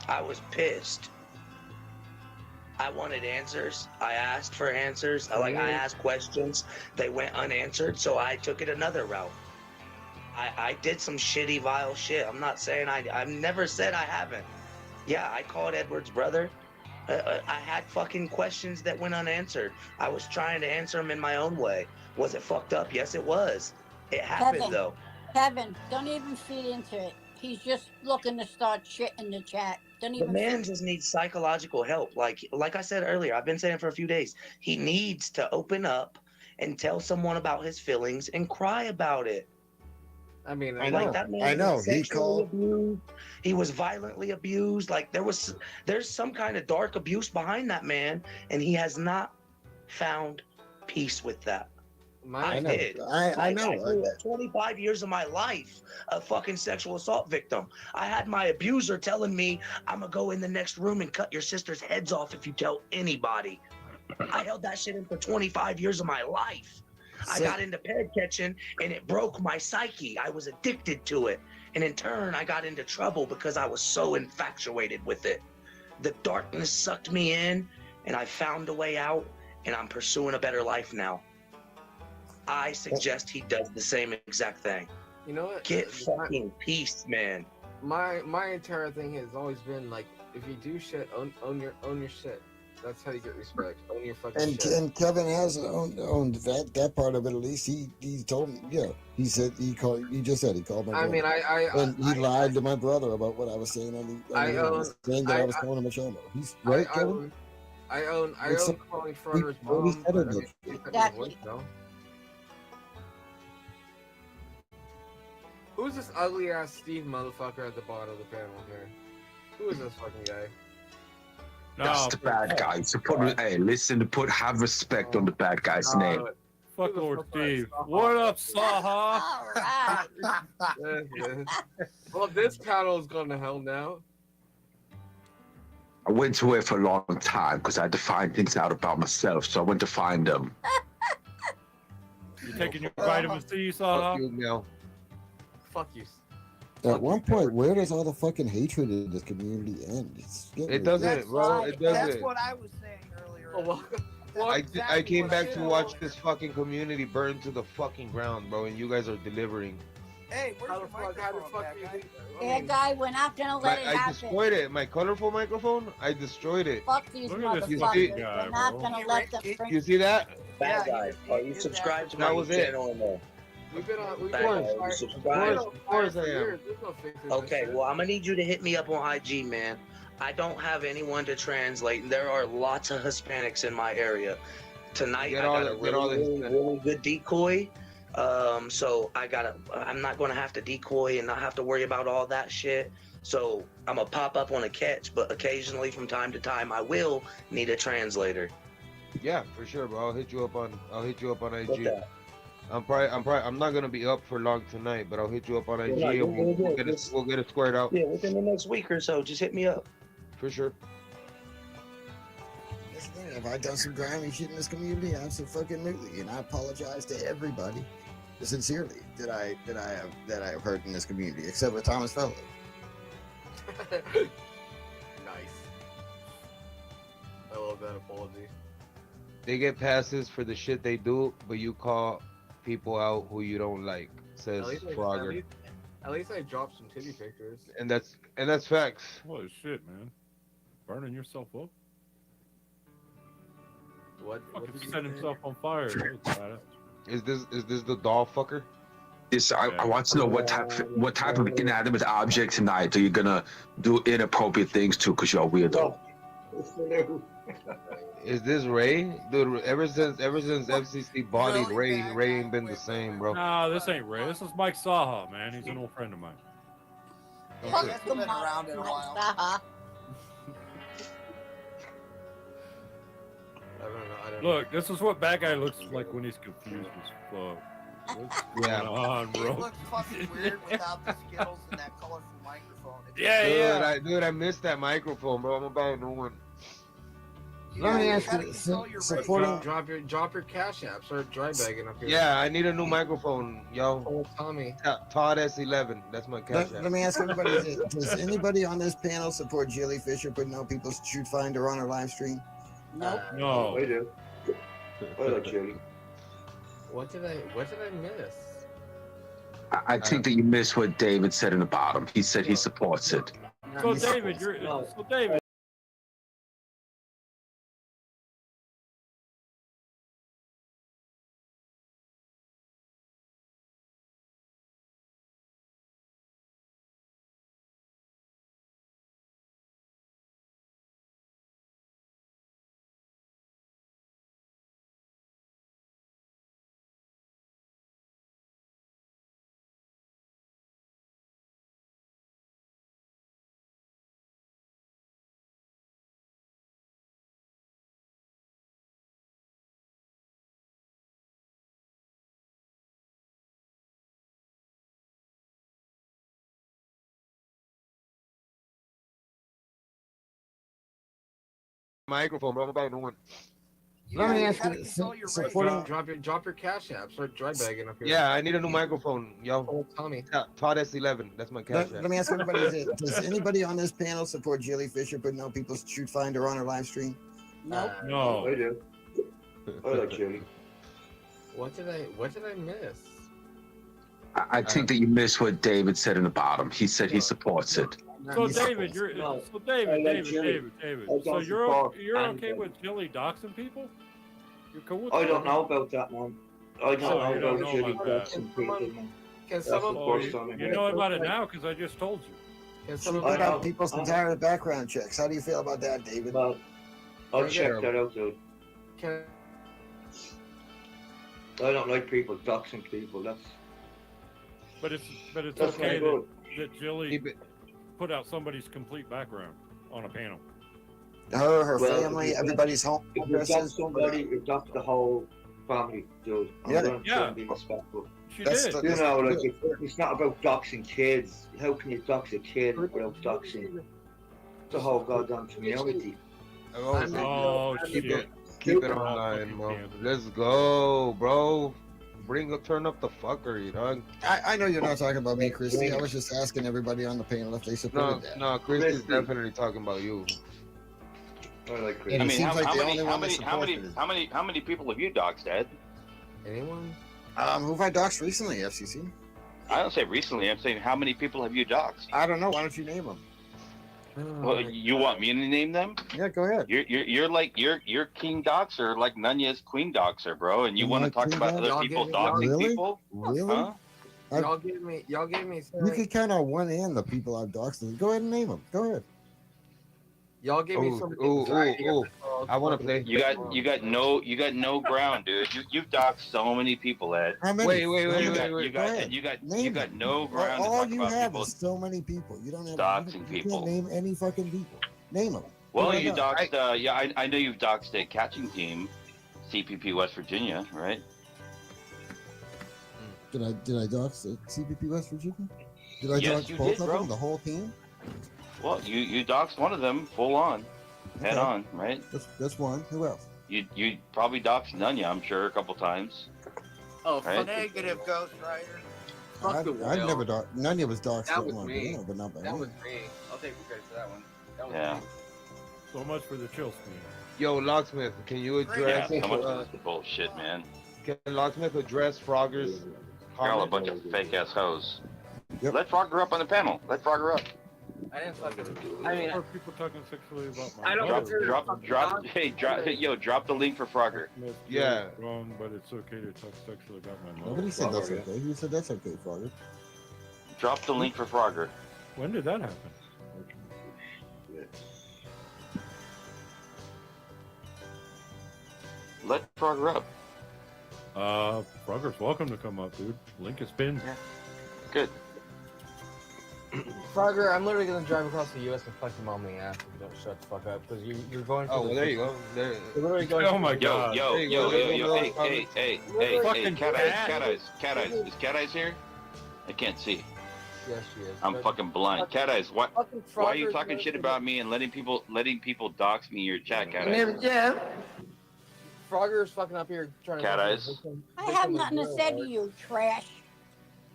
I was pissed. I wanted answers. I asked for answers. I asked questions. They went unanswered, so I took it another route. I did some shitty, vile shit. I'm not saying I've never said I haven't. Yeah, I called Edward's brother. I had fucking questions that went unanswered. I was trying to answer them in my own way. Was it fucked up? Yes, it was. It happened, though. Kevin, don't even feed into it. He's just looking to start shit in the chat. Don't The even. man just needs psychological help. Like I said earlier, I've been saying for a few days. He needs to open up and tell someone about his feelings and cry about it. I mean, I know. Like that man was sexually abused. He was violently abused. Like there's some kind of dark abuse behind that man, and he has not found peace with that. I did. I know. I grew up 25 years of my life a fucking sexual assault victim. I had my abuser telling me, I'm gonna go in the next room and cut your sister's heads off if you tell anybody. I held that shit in for 25 years of my life. I got into peg catching and it broke my psyche. I was addicted to it. And in turn, I got into trouble because I was so infatuated with it. The darkness sucked me in and I found a way out and I'm pursuing a better life now. I suggest he does the same exact thing. You know what? Get fucking peace, man. My entire thing has always been like, if you do shit, own your shit. That's how you get respect. Own your fucking shit. And Kevin has owned that part of it. At least he told me. Yeah, he said he just said he called my brother. And he lied to my brother about what I was saying on the saying that I was calling him a chomo. He's right, Kevin. I own calling Fronter's mom. Exactly. Who's this ugly ass Steve motherfucker at the bottom of the panel here? Who is this fucking guy? That's the bad guy. So have respect on the bad guy's name. Fuck Lord Steve. What up, Saha? Well, this panel is going to hell now. I went to it for a long time because I had to find things out about myself, so I went to find them. You taking your vitamin C, Saha? Fuck you, Mel. Fuck you. At one point, where does all the fucking hatred in this community end? It doesn't, bro. It doesn't. That's what I was saying earlier. I came back to watch this fucking community burn to the fucking ground, bro, and you guys are delivering. Hey, where's your microphone, bad guy? That guy, we're not gonna let it I happen. destroyed it. My colorful microphone, I destroyed it. Fuck these motherfuckers. We're not gonna let them bring. You see that? Bad guy. Are you subscribed to my channel in there? We've been on. Of course I am. Okay, well, I'm gonna need you to hit me up on IG, man. I don't have anyone to translate, and there are lots of Hispanics in my area. Tonight, I got a really good decoy. So I'm not gonna have to decoy and not have to worry about all that shit. So I'm gonna pop up on a catch, but occasionally, from time to time, I will need a translator. Yeah, for sure, bro. I'll hit you up on IG. I'm not gonna be up for long tonight, but I'll hit you up on IG and we'll get it squared out. Yeah, within the next week or so, just hit me up. For sure. Have I done some grimy shit in this community? Absolutely, and I apologize to everybody, sincerely, that I have hurt in this community, except for Thomas Fellows. Nice. I love that apology. They get passes for the shit they do, but you call people out who you don't like, says Frogger. At least I dropped some titty pictures. And that's facts. Holy shit, man. Burning yourself up? What did he set himself on fire? Is this the doll fucker? I want to know what type of inanimate object tonight are you gonna do inappropriate things to because you're a weirdo? Is this Ray? Dude, ever since FCC bodied Ray ain't been the same, bro. Nah, this ain't Ray. This is Mike Saha, man. He's an old friend of mine. He hasn't been around in a while. I don't Look, this is what bad guy looks like when he's confused as fuck. What's going on, bro? He looks fucking weird without the Skittles and that colorful microphone. Dude, I missed that microphone, bro. I'm gonna buy a new one. Let me ask you, supporting. Drop your cash app. Start dry bagging up here. Yeah, I need a new microphone, yo. Oh, Tommy. Todd S11. That's my cash app. Let me ask everybody: does anybody on this panel support Jellyfish or putting out people's shoot finder on our live stream? Nope. No. I do. I like Chili. What did I miss? I think that you missed what David said in the bottom. He said he supports it. So David, so David. Microphone, bro. I'm about to one. Let me ask gotta you, control your supporting, drop your cash app. Start dry bagging up here. Yeah, I need a new microphone, yo. Oh, Tommy. Todd S11. That's my cash app. Let me ask everybody: does anybody on this panel support Jelly Fisher putting out people's shoot finder on her live stream? Nope. No. I do. I like Chili. What did I miss? I think that you missed what David said in the bottom. He said he supports it. So David, David. So you're okay with Chili doxing people? You're cool with I that? don't know about that, man. I don't know you don't about know Chili about that. doxing people, man. Can That's someone? the Oh, first time I you heard know it. about it now because I just told you. Can She someone? put out people's entire background checks. How do you feel about that, David? But I'll check that out, dude. Can, I don't like people doxing people. But it's That's okay not good. that Jilly put out somebody's complete background on a panel. Her Well, family, if you- everybody's home If you dox addresses. somebody, you dox the whole family, dude. I'm Yeah. going to Yeah. be respectful. She That's did. the- You know, like it's not about doxing kids. How can you dox a kid without doxing the whole goddamn community? Oh keep shit. Keep it online, bro. Let's go, bro. Turn up the fuckery, dog. I know you're not talking about me, Christy. I was just asking everybody on the panel if they supported that. No, Christy's definitely talking about you. I like And Christy. it I mean, seems like the only how one that supported it. many people have you doxed, Ed? Anyone? Who have I doxed recently, FCC? I don't say recently. I'm saying how many people have you doxed? I don't know. Why don't you name them? Well, you want me to name them? Yeah, go ahead. You're like you're king doxer, like Nunya's queen doxer, bro, and you want to talk about other people doxing Really? people? Really? Huh? Y'all gave me. You could count on one hand the people I've doxed. Go ahead and name them. Go ahead. Y'all gave me some. I want to play. You got no ground, dude. You've doxed so many people, Ed. How many? You got no ground All to you talk about have people is so many people. You don't have doxing you people. can't name any fucking people. Name them. Well, you doxed. I know you've doxed a catching team, CPP West Virginia, right? Did I dox the CPP West Virginia? Did I Yes, dox you both did, of bro. them? The whole team? Well, you doxed one of them full on, head Okay. on, right? That's one. Who else? You probably doxed Nunya, I'm sure, a couple times. Oh, Right. negative, Ghost Rider. I've never doxed. None of us doxed That at was one, me. but not by That me. was me. I'll take credit for that one. That was Yeah. me. So much for the chill screen. Yo, Locksmith, can you Yeah, address? so much of this bullshit, man. Can Locksmith address Frogger's You're all a comment? bunch of fake ass hoes. Yep. Let Frogger up on the panel. Let Frogger up. I didn't fucking. I mean, Or people talking sexually about my I don't mother. Drop the link for Frogger. Yeah. Wrong, but it's okay to talk sexually about my mother. Nobody said that's okay. Who said that's okay, Frogger? Drop the link for Frogger. When did that happen? Let Frogger up. Frogger's welcome to come up, dude. Link is pinned. Good. Frogger, I'm literally gonna drive across the U.S. and fuck your mom in the ass if you don't shut the fuck up, because you're going. Oh, well, there you go. There. You're literally going. Oh my god. Yo, hey, Fucking Cat Eyes. Is Cat Eyes here? I can't see. Yes, she is. I'm fucking blind. Cat Eyes, why are you Frogger's talking shit about me and letting people dox me in your chat, Cat Eyes? Man, yeah. Frogger's fucking up here trying to. Cat Eyes. I have nothing to say to you, trash.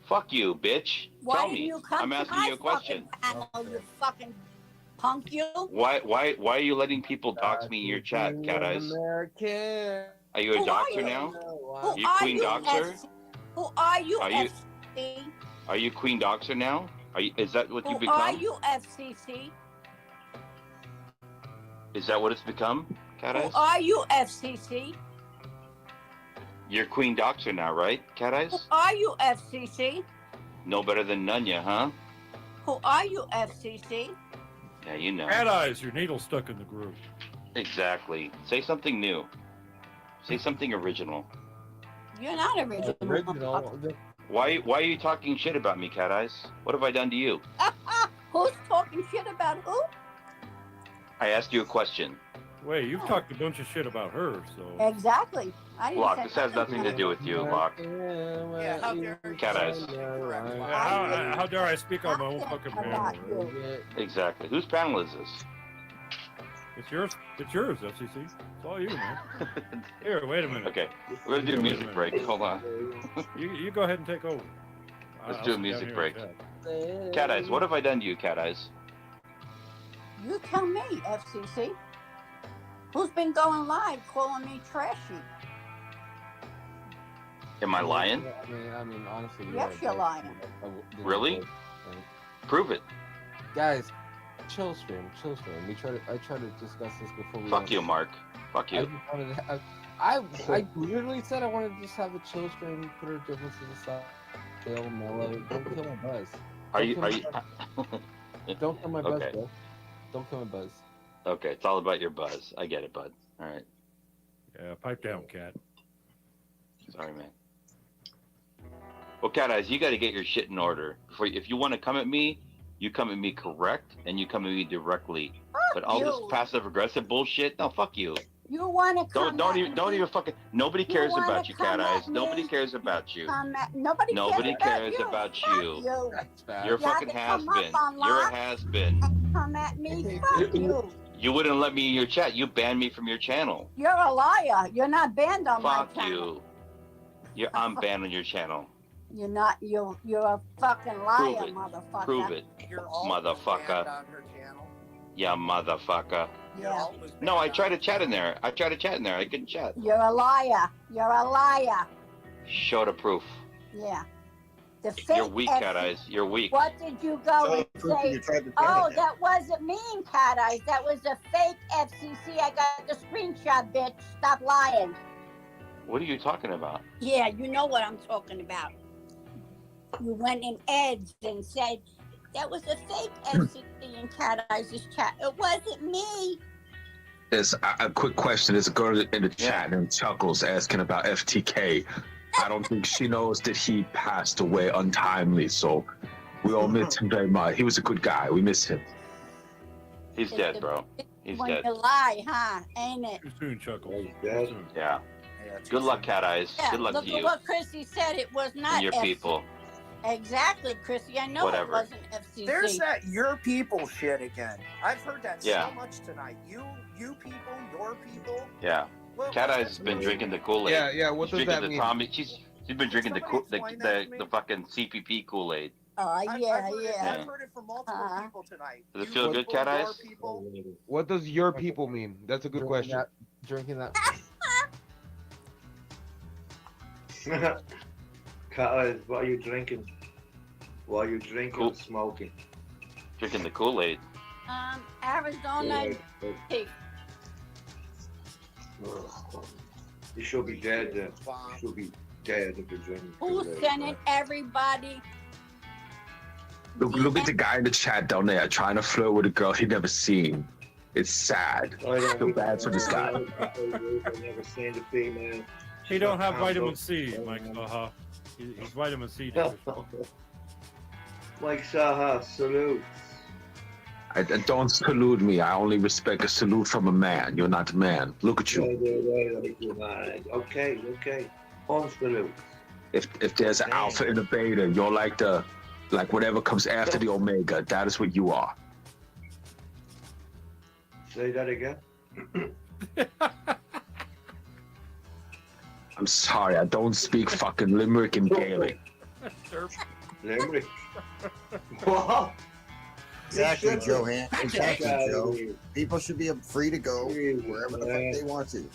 Fuck you, bitch. Why Tell didn't me. you come I'm to asking my you a question. fucking panel, you fucking Punk you? Why are you letting people dox me in your chat, Cat Eyes? American. Are you a Who doxer are you? now? Who You are Queen you, Doxer? Who are you, Are you- FCC? Are you Queen Doxer now? Is that what you Who become? are you, FCC? Is that what it's become, Cat Who Eyes? are you, FCC? You're Queen Doxer now, right, Cat Who Eyes? are you, FCC? No better than Nunya, huh? Who are you, FCC? Yeah, you know. Cat Eyes, your needle stuck in the groove. Exactly. Say something new. Say something original. You're not original. Why are you talking shit about me, Cat Eyes? What have I done to you? Who's talking shit about who? I asked you a question. Wait, you've talked a bunch of shit about her, so. Exactly. I didn't Locke, say this has nothing to do with you, Locke. Yeah, how dare you? Cat Eyes. Yeah, how dare I speak on my own fucking panel? Exactly. Whose panel is this? It's yours. It's yours, FCC. It's all you, man. Here, wait a minute. Okay, we're gonna do a music break. Hold on. You go ahead and take over. Let's I'll do a sit music down break. here and chat. Cat Eyes, what have I done to you, Cat Eyes? You tell me, FCC. Who's been going live calling me trashy? Am I lying? I mean, honestly. Yes, you're lying. Really? Prove it. Guys, chill stream. I try to discuss this before we. Fuck you, Mark. Fuck you. I literally said I wanted to just have a chill stream, put our differences aside, chill, mellow. Don't kill my buzz. Don't kill my buzz, Okay. bro. Don't kill my buzz. Okay, it's all about your buzz. I get it, bud. All right. Yeah, pipe down, Cat. Sorry, man. Well, Cat Eyes, you got to get your shit in order. If you want to come at me, you come at me correct, and you come at me directly. But all this passive aggressive bullshit, no, fuck you. You want to come Don't even fucking. Nobody cares about you, Cat Eyes. Nobody cares about you. Nobody cares about you. You're a fucking has-been. You're a has-been. Come at me, fuck you. You wouldn't let me in your chat. You banned me from your channel. You're a liar. You're not banned on my Fuck channel. you. I'm banned on your channel. You're not. You're a fucking liar, Prove it. motherfucker. Prove it, motherfucker. Yeah, motherfucker. Yeah. No, I tried to chat in there. I couldn't chat. You're a liar. You're a liar. Show the proof. Yeah. The fake You're weak, Cat Eyes. You're weak. What did you go and say? Oh, that wasn't me, Cat Eyes. That was a fake FCC. I got the screenshot, bitch. Stop lying. What are you talking about? Yeah, you know what I'm talking about. You went in Eds and said that was a fake FCC in Cat Eyes' chat. It wasn't me. There's a quick question. There's a girl in the chat named Chuckles asking about FTK. I don't think she knows that he passed away untimely, so we all miss him very much. He was a good guy. We miss him. He's dead, bro. He's when dead. you lie, huh? Ain't it? Too soon, Chuckles. Yeah. Good luck, Cat Eyes. Yeah, Good luck look to at you what Chrissy said. It was not and your FCC. people. Exactly, Chrissy. I know Whatever. it wasn't FCC. There's that your people shit again. I've heard that Yeah. so much tonight. You people, your people. Yeah. Well, Cat Eyes has been drinking the Kool-Aid. Yeah, what She's does drinking that the mean? Tommy. She's been drinking the fucking CPP Kool-Aid. I've yeah. heard it from multiple people tonight. Does it feel good, Cat Eyes? What does your people mean? That's a good question. Drinking that. Cat Eyes, what are you drinking? What are you drinking and smoking? Drinking the Kool-Aid. Arizona tea. You should be dead then. You should be dead if you're drinking. Who's Kool-Aid, sending man. everybody? Look at the guy in the chat down there trying to flirt with a girl he never seen. It's sad. I feel bad for this guy. I've never seen the female. He don't have vitamin C, Mike Saha. He's vitamin C deficient. Mike Saha, salute. And don't salute me. I only respect a salute from a man. You're not a man. Look at you. Okay. On salute. If there's an alpha and a beta, you're like whatever comes after the omega. That is what you are. Say that again. I'm sorry. I don't speak fucking Limerick and Gaelic. Limerick. What? Exactly, Johan. Exactly, Joe. People should be free to go wherever the fuck they want to.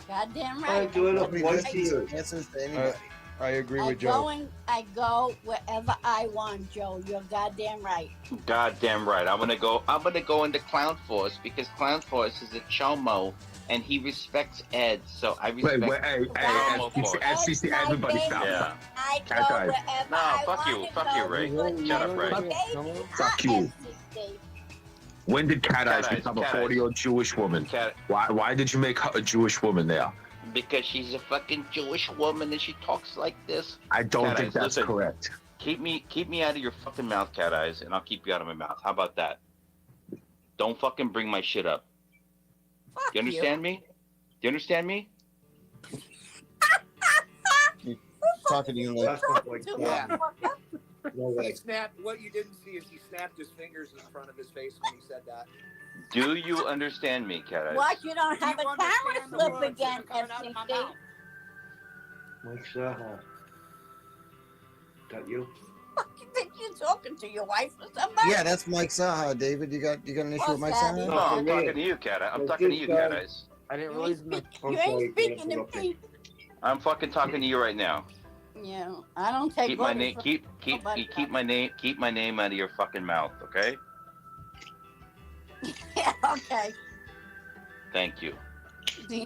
Goddamn right. Nobody answers to anybody. I agree with Joe. I go wherever I want, Joe. You're goddamn right. Goddamn right. I'm gonna go into Clown Force because Clown Force is a chomo and he respects Ed. So I respect FCC, everybody stop. Yeah. I go Cat eyes. wherever No, I fuck you. want Fuck to you, go. Ray. Shut up, Ray. Fuck you. When did Cat Eyes Eyes, become a Cat Eyes. 40-year-old Jewish woman? Why did you make her a Jewish woman there? Because she's a fucking Jewish woman and she talks like this. I don't Cat think Eyes, that's listen, correct. Keep me out of your fucking mouth, Cat Eyes, and I'll keep you out of my mouth. How about that? Don't fucking bring my shit up. Fuck you understand me? Do you understand me? Talking to you like Yeah. No way. He snapped. What you didn't see is he snapped his fingers in front of his face when he said that. Do you understand me, Cat Eyes? What? You don't have You a camera understand the slip words that again, are coming out of my FCC. mouth? Mike Saha. That you? You think you're talking to your wife or somebody? Yeah, that's Mike Saha, David. You got an issue with Mike Saha? No, I'm talking to you, Cat Eyes. I'm talking to you, Cat Eyes. I didn't realize. You ain't speaking to me. I'm fucking talking to you right now. Yeah, I don't take Keep my orders name. from Keep nobody. Keep my name out of your fucking mouth, okay? Yeah, okay. Thank you. Yeah,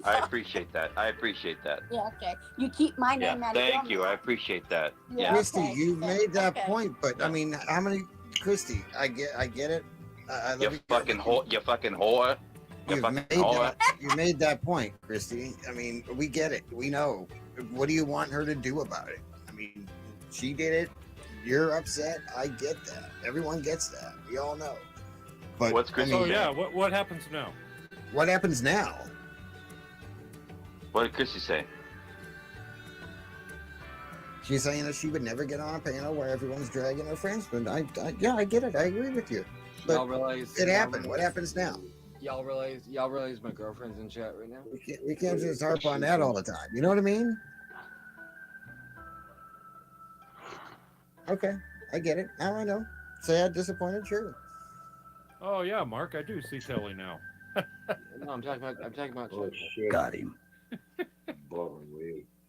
I appreciate that. okay. You keep my name out of your Thank you. I appreciate that. Yeah. Christy, okay, you made that okay. point, but I mean, how many? Christy, I get it. I love You fucking whore. You fucking whore. You made that point, Christy. I mean, we get it. We know. What do you want her to do about it? I mean, she did it. You're upset. I get that. Everyone gets that. We all know. But what's Christy? Oh yeah. What happens now? What happens now? What did Christy say? She's saying that she would never get on a panel where everyone's dragging her friends. But I get it. I agree with you. But Y'all realize it happened. What happens now? Y'all realize my girlfriend's in chat right now. We can't just harp on that all the time. You know what I mean? Okay, I get it. Now I know. Sad, disappointed, sure. Oh yeah, Mark, I do see Telly now. No, I'm talking about. Oh shit. Got him.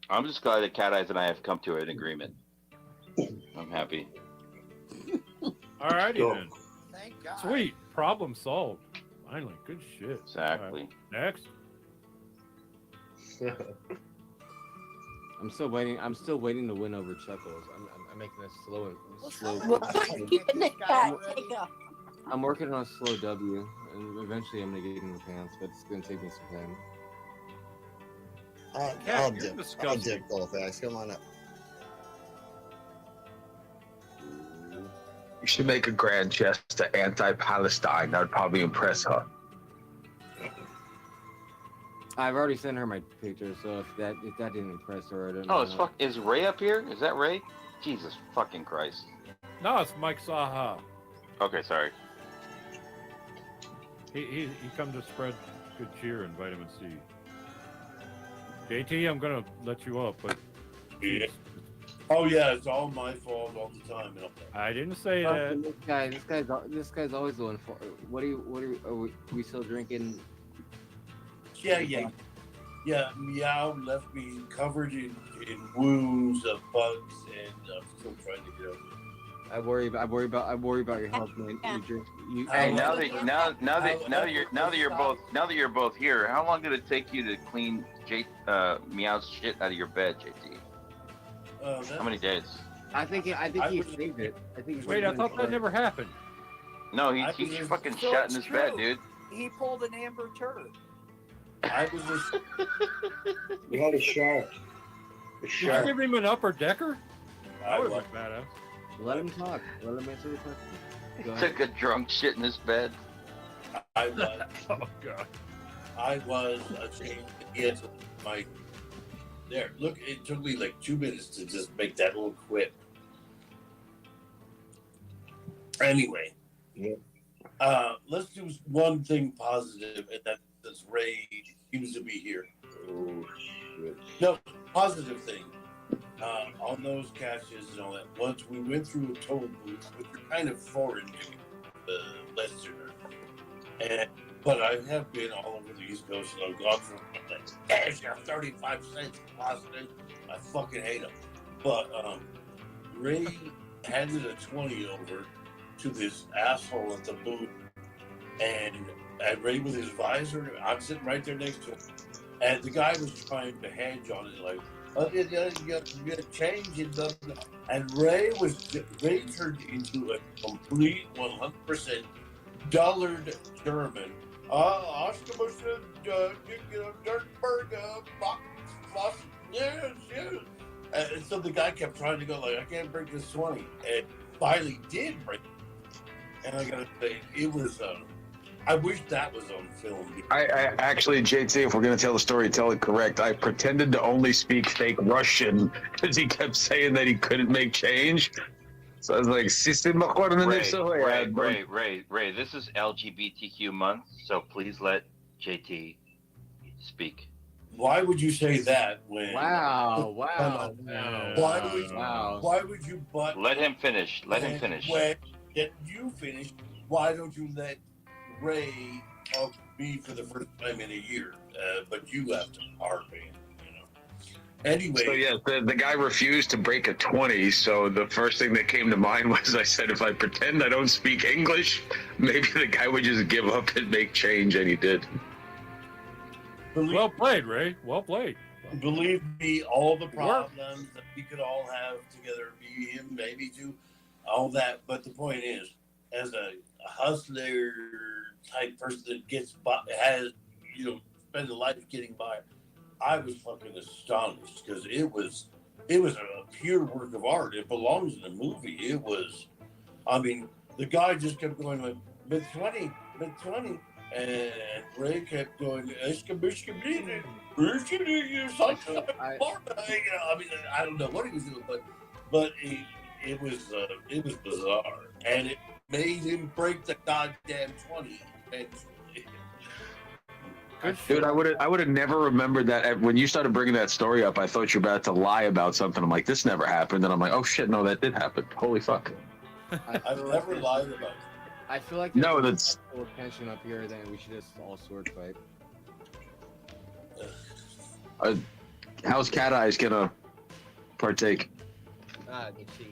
I'm just glad that Cat Eyes and I have come to an agreement. I'm happy. Alrighty Go. then. Thank God. Sweet. Problem solved. Finally. Good shit. Exactly. All right, next. I'm still waiting to win over Chuckles. I'm making a slow. I'm working on a slow W, and eventually I'm gonna get in the pants, but it's gonna take me some time. I'll dip Colfax. Come on up. You should make a grand gesture anti-Palestine. That would probably impress her. I've already sent her my picture, so if that didn't impress her, I don't know. Oh, is Ray up here? Is that Ray? Jesus fucking Christ. No, it's Mike Saha. Okay, sorry. He come to spread good cheer and vitamin C. JT, I'm gonna let you up, but Yeah. Oh yeah, it's all my fault all the time. I didn't say that. This guy's always the one for. Are we still drinking? Yeah. Meow left me covered in wounds of bugs, and I'm still trying to get over it. I worry about your health, man. You drink. Hey, now that you're both here, how long did it take you to clean Meow's shit out of your bed, JT? How many days? I think he saved it. Wait, I thought that never happened. No, he's fucking shut in his bed, dude. He pulled an Amber Turd. I was just. We had a shark. Did you give him an upper decker? That would have been badass. Let him talk. Let him answer the question. Took a drunk shit in his bed. I was. Oh god. I was ashamed to get my. There, look, it took me like 2 minutes to just make that little quip. Anyway, let's do one thing positive, and that's Ray seems to be here. Oh shit. No, positive thing. on those caches and all that. Once we went through a toll booth, which are kind of foreign to the Westerner, but I have been all over the East Coast, and I've gone through like, cash, you're 35 cents positive. I fucking hate them. But Ray handed a 20 over to this asshole at the booth, and Ray with his visor, I'm sitting right there next to him, and the guy was trying to hedge on it, like, oh, you got change in the, and Ray turned into a complete 100% dullard German. Oscar was Dirtberg, yes. And so the guy kept trying to go like, I can't break this 20, and finally did break it. And I gotta say, it was. I wish that was on film. I actually, JT, if we're gonna tell the story, tell it correct. I pretended to only speak fake Russian because he kept saying that he couldn't make change. So I was like, Ray, this is LGBTQ month, so please let JT speak. Why would you say that when? Wow. Why would you butt? Let him finish. When you finish, why don't you let Ray talk to me for the first time in a year? But you have to hard me. Anyway. So yeah, the guy refused to break a 20. So the first thing that came to mind was I said, if I pretend I don't speak English, maybe the guy would just give up and make change, and he did. Well played, Ray. Well played. Believe me, all the problems that we could all have together, me, him, maybe too, all that. But the point is, as a hustler type person that gets by, has, spend a life getting by, I was fucking astonished because it was a pure work of art. It belongs in a movie. It was, I mean, the guy just kept going like mid 20, and Ray kept going. I mean, I don't know what he was doing, but it was bizarre, and it made him break the goddamn 20. Dude, I would have never remembered that. When you started bringing that story up, I thought you were about to lie about something. I'm like, this never happened. And I'm like, oh shit, no, that did happen. Holy fuck. I've never lied about it. I feel like no, that's full tension up here. Then we should just all sword fight. How's Cat Eyes gonna partake? She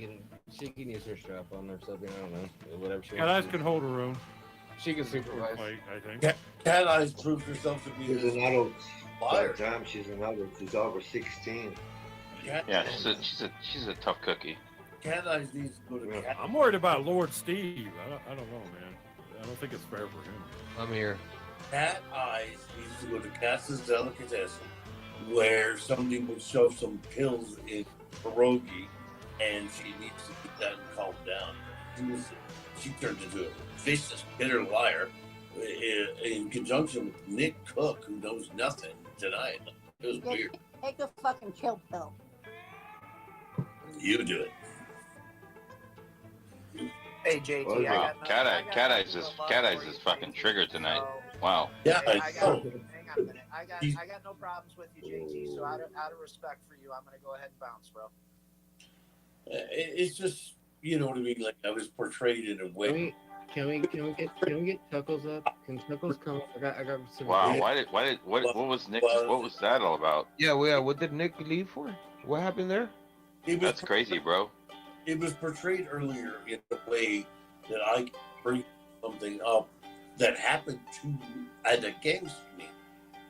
can use her strap on or something. I don't know. Whatever she Cat wants. Eyes can hold her own. She can supervise. Fight, I think. Cat Eyes proved herself to be She's an adult. liar. Damn, she's an adult. She's over 16. Yeah, she's a tough cookie. Cat Eyes needs to go to Cat. I'm worried about Lord Steve. I don't know, man. I don't think it's fair for him. I'm here. Cat Eyes needs to go to Cass's Delicatessen, where somebody would shove some pills in pierogi, and she needs to keep that and calm down. She turned into a vicious, bitter liar in conjunction with Nick Cook, who knows nothing tonight. It was weird. Take a fucking chill pill. You do it. Hey JT, Cat Eyes is fucking triggered tonight. Wow. Yeah, hang on a minute. I got no problems with you, JT. So out of respect for you, I'm gonna go ahead and bounce, bro. It's just, you know what I mean. Like I was portrayed in a way. Can we get Tuckles up? Can Tuckles come up? I got some. Wow. What was Nick? What was that all about? Yeah. What did Nick leave for? What happened there? That's crazy, bro. It was portrayed earlier in a way that I can bring something up that happened against me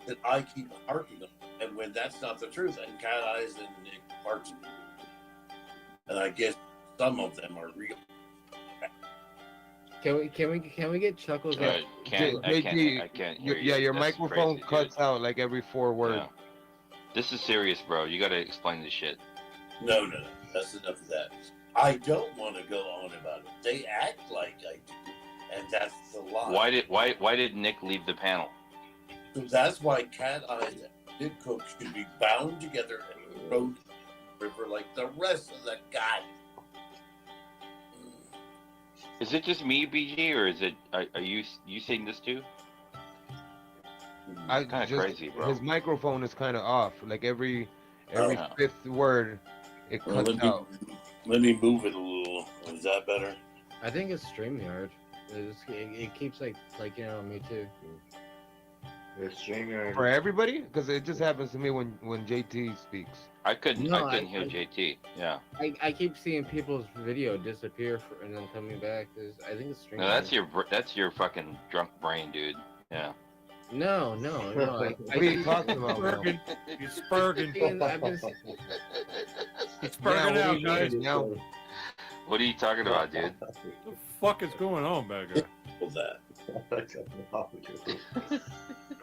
that I keep harping on. And when that's not the truth, and Cat Eyes and Nick parts, and I guess some of them are real. Can we get Chuckles up? I can't hear you. Yeah, your That's microphone crazy, cuts dude. out like every 4 words. Yeah. This is serious, bro. You gotta explain this shit. No. That's enough of that. I don't want to go on about it. They act like I do, and that's the lie. Why did Nick leave the panel? So that's why Cat Eyes and Nick Cook should be bound together and thrown in the river like the rest of the guys. Is it just me, BG, or is it? Are you seeing this too? Kind of crazy, bro. His microphone is kind of off. Like every Yeah. 5th word, it cuts out. Let me move it a little. Is that better? I think it's StreamYard. It keeps like me too. It's StreamYard. For everybody? Because it just happens to me when JT speaks. I couldn't hear JT. Yeah. I keep seeing people's video disappear and then coming back. I think it's StreamYard. No, that's your fucking drunk brain, dude. Yeah. No. What are you talking about? He's spurging. He's spurging out, guys. What are you talking about, dude? What the fuck is going on, bad guy? What's that?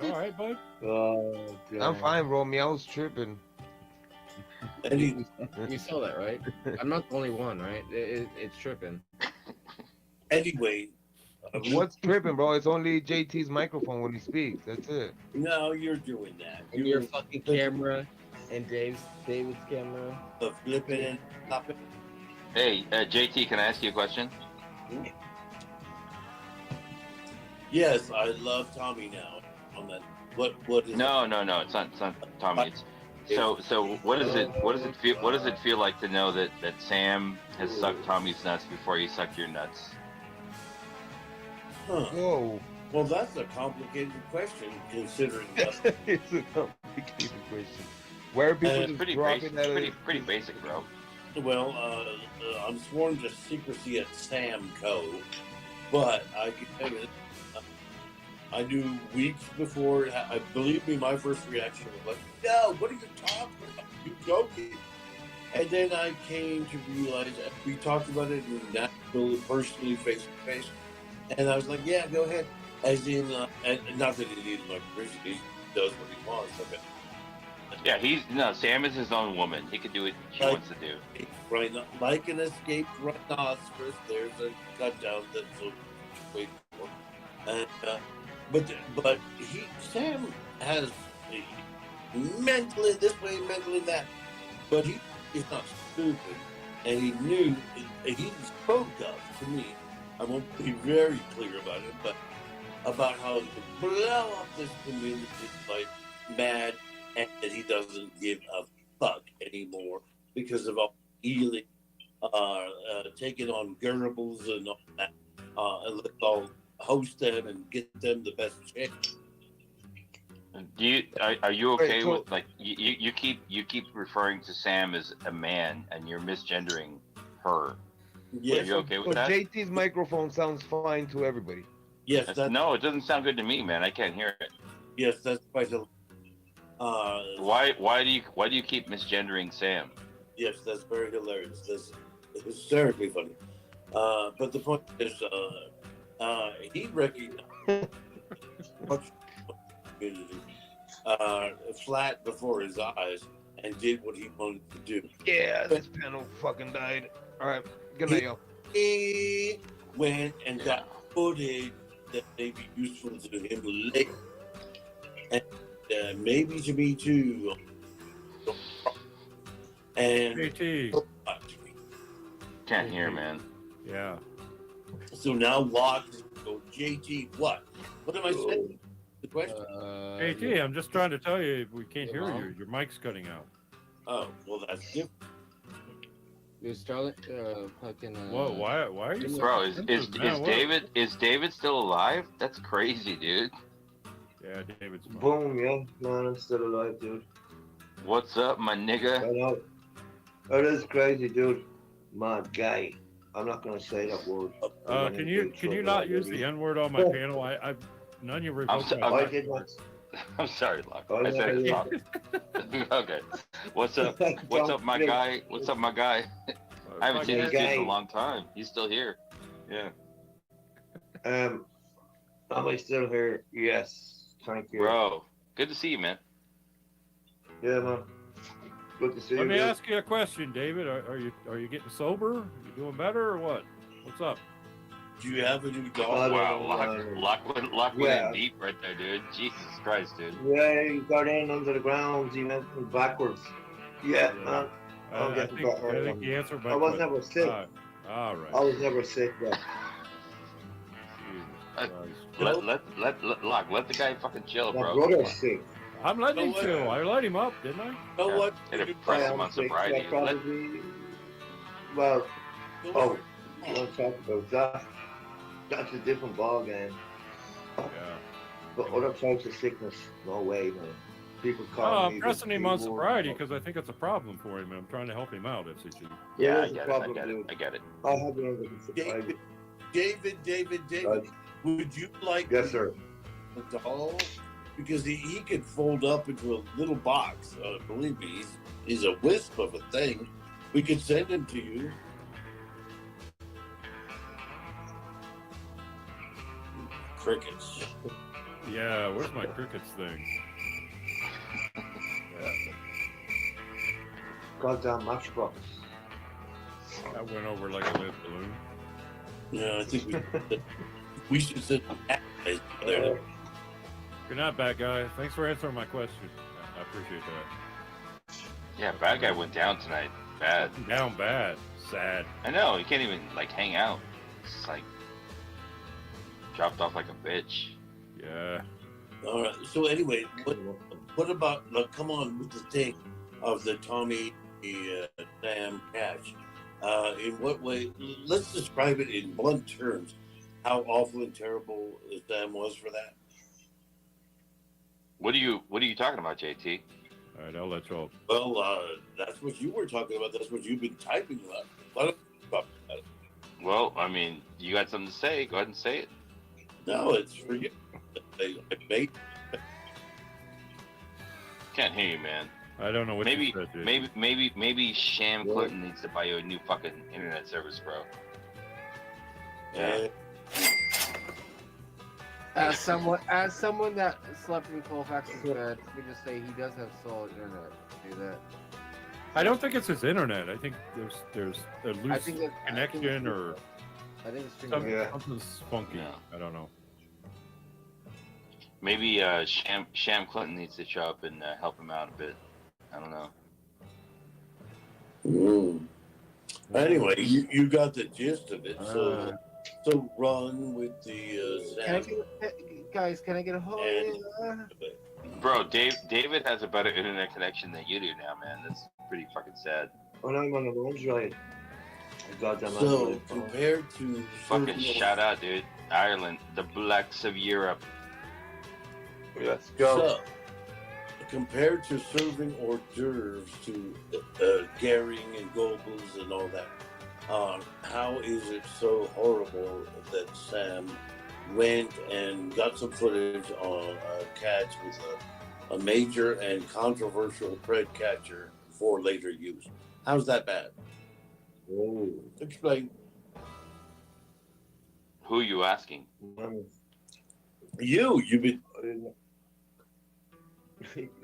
All right, bud. I'm fine, bro. Meow's tripping. You saw that, right? I'm not the only one, right? It's tripping. Anyway. What's tripping, bro? It's only JT's microphone when he speaks. That's it. No, you're doing that. And your fucking camera and David's camera. Flip it and pop it. Hey, JT, can I ask you a question? Yes, I love Tommy now. On that, what is? No, it's not Tommy. So what does it feel like to know that Sam has sucked Tommy's nuts before he sucked your nuts? Huh. Whoa. Well, that's a complicated question, considering. It's a complicated question. Where are people just dropping that? Pretty basic, bro. Well, I'm sworn to secrecy at Samco, but I can tell you, I knew weeks before. I believe me, my first reaction was like, "No, what are you talking about? You joking?" And then I came to realize that we talked about it in Nashville, personally, face to face, and I was like, "Yeah, go ahead." As in, and not that he needs my permission; he does what he wants. Okay. Yeah, Sam is his own woman. He can do what she wants to do. Right, like an escaped rhinoceros, there's a cut down that's waiting for. And but Sam has mentally this way, mentally that, but he is not stupid, and he knew he spoke of to me. I won't be very clear about it, but about how to blow up this community like mad. And that he doesn't give a fuck anymore because of all healing, taking on Goebbels and all that. And let's all host them and get them the best chance. Are you okay with like you keep referring to Sam as a man and you're misgendering her? Yes. Are you okay with that? JT's microphone sounds fine to everybody. Yes. No, it doesn't sound good to me, man. I can't hear it. Yes, that's quite a. Why do you keep misgendering Sam? Yes, that's very hilarious. That's hysterically funny. But the point is, he recognized flat before his eyes and did what he wanted to do. Yeah, this panel fucking died. All right, good night, y'all. He went and got footage that may be useful to him later. And maybe to me too. And JT. Can't hear, man. Yeah. So now Locke go, JT, what? What am I saying? The question. JT, I'm just trying to tell you we can't hear you. Your mic's cutting out. Oh, well that's different. Is Charlotte fucking Whoa, why are you Bro, is David still alive? That's crazy, dude. Yeah, David's fine. Boom, yeah. Man, I'm still alive, dude. What's up, my nigga? I know. That is crazy, dude. My guy. I'm not gonna say that word. Can you not use the N word on my panel? I've none of you revoked my I'm sorry, Locke. I said it wrong. Okay. What's up? What's up, my guy? What's up, my guy? I haven't seen this dude in a long time. He's still here. Yeah. Am I still here? Yes. Thank you. Bro, good to see you, man. Yeah, man. Good to see you. Let me ask you a question, David. Are you getting sober? Are you doing better or what? What's up? Do you have a new dog? Wow, Locke went in deep right there, dude. Jesus Christ, dude. Yeah, he got in under the ground. He went backwards. Yeah, man. I think the answer. I was never sick. All right. I was never sick, though. Let Locke, let the guy fucking chill, bro. My brother's sick. I'm letting him chill. I let him up, didn't I? You know what? It'll press him on sobriety. Probably, well, oh, you want to talk about that? That's a different ballgame. Yeah. But other types of sickness, no way, man. People No, call I'm pressing him on sobriety because I think it's a problem for him, and I'm trying to help him out, FCC. Yeah, I get it. I'll have it under consideration. David, would you like a doll? Because he could fold up into a little box. Believe me, he's a wisp of a thing. We could send him to you. Crickets. Yeah, where's my crickets thing? Goddamn matchbox. That went over like a lead balloon. Yeah, I think we should send there. Good night, bad guy. Thanks for answering my question. I appreciate that. Yeah, bad guy went down tonight. Bad. Down bad. Sad. I know, he can't even like hang out. It's like dropped off like a bitch. Yeah. All right. So anyway, what about? Now, come on with the thing of the Tommy Sam Cash. In what way? Let's describe it in blunt terms. How awful and terrible Sam was for that. What are you talking about, JT? All right, I'll let you all. Well, that's what you were talking about. That's what you've been typing about. Why don't you talk about it? Well, I mean, you got something to say? Go ahead and say it. No, it's for you. Can't hear you, man. I don't know what maybe, you said, dude. maybe Sham Clinton needs to buy you a new fucking internet service, bro. Yeah. As someone that slept in Colfax's bed, we just say he does have solid internet. Do that. I don't think it's his internet. I think there's a loose connection or I think it's something's funky. Yeah. I don't know. Maybe Sham Clinton needs to show up and help him out a bit. I don't know. Anyway, you got the gist of it. So run with the guys, can I get a hold of you? Bro, David has a better internet connection than you do now, man. That's pretty fucking sad. When I'm on the road, right? So compared to fucking shout out, dude. Ireland, the blacks of Europe. Let's go. So, compared to serving hors d'oeuvres to Gehring and Goebbels and all that, how is it so horrible that Sam went and got some footage on a catch with a major and controversial Fred catcher for later use? How's that bad? Oh. Explain. Who are you asking? You've been.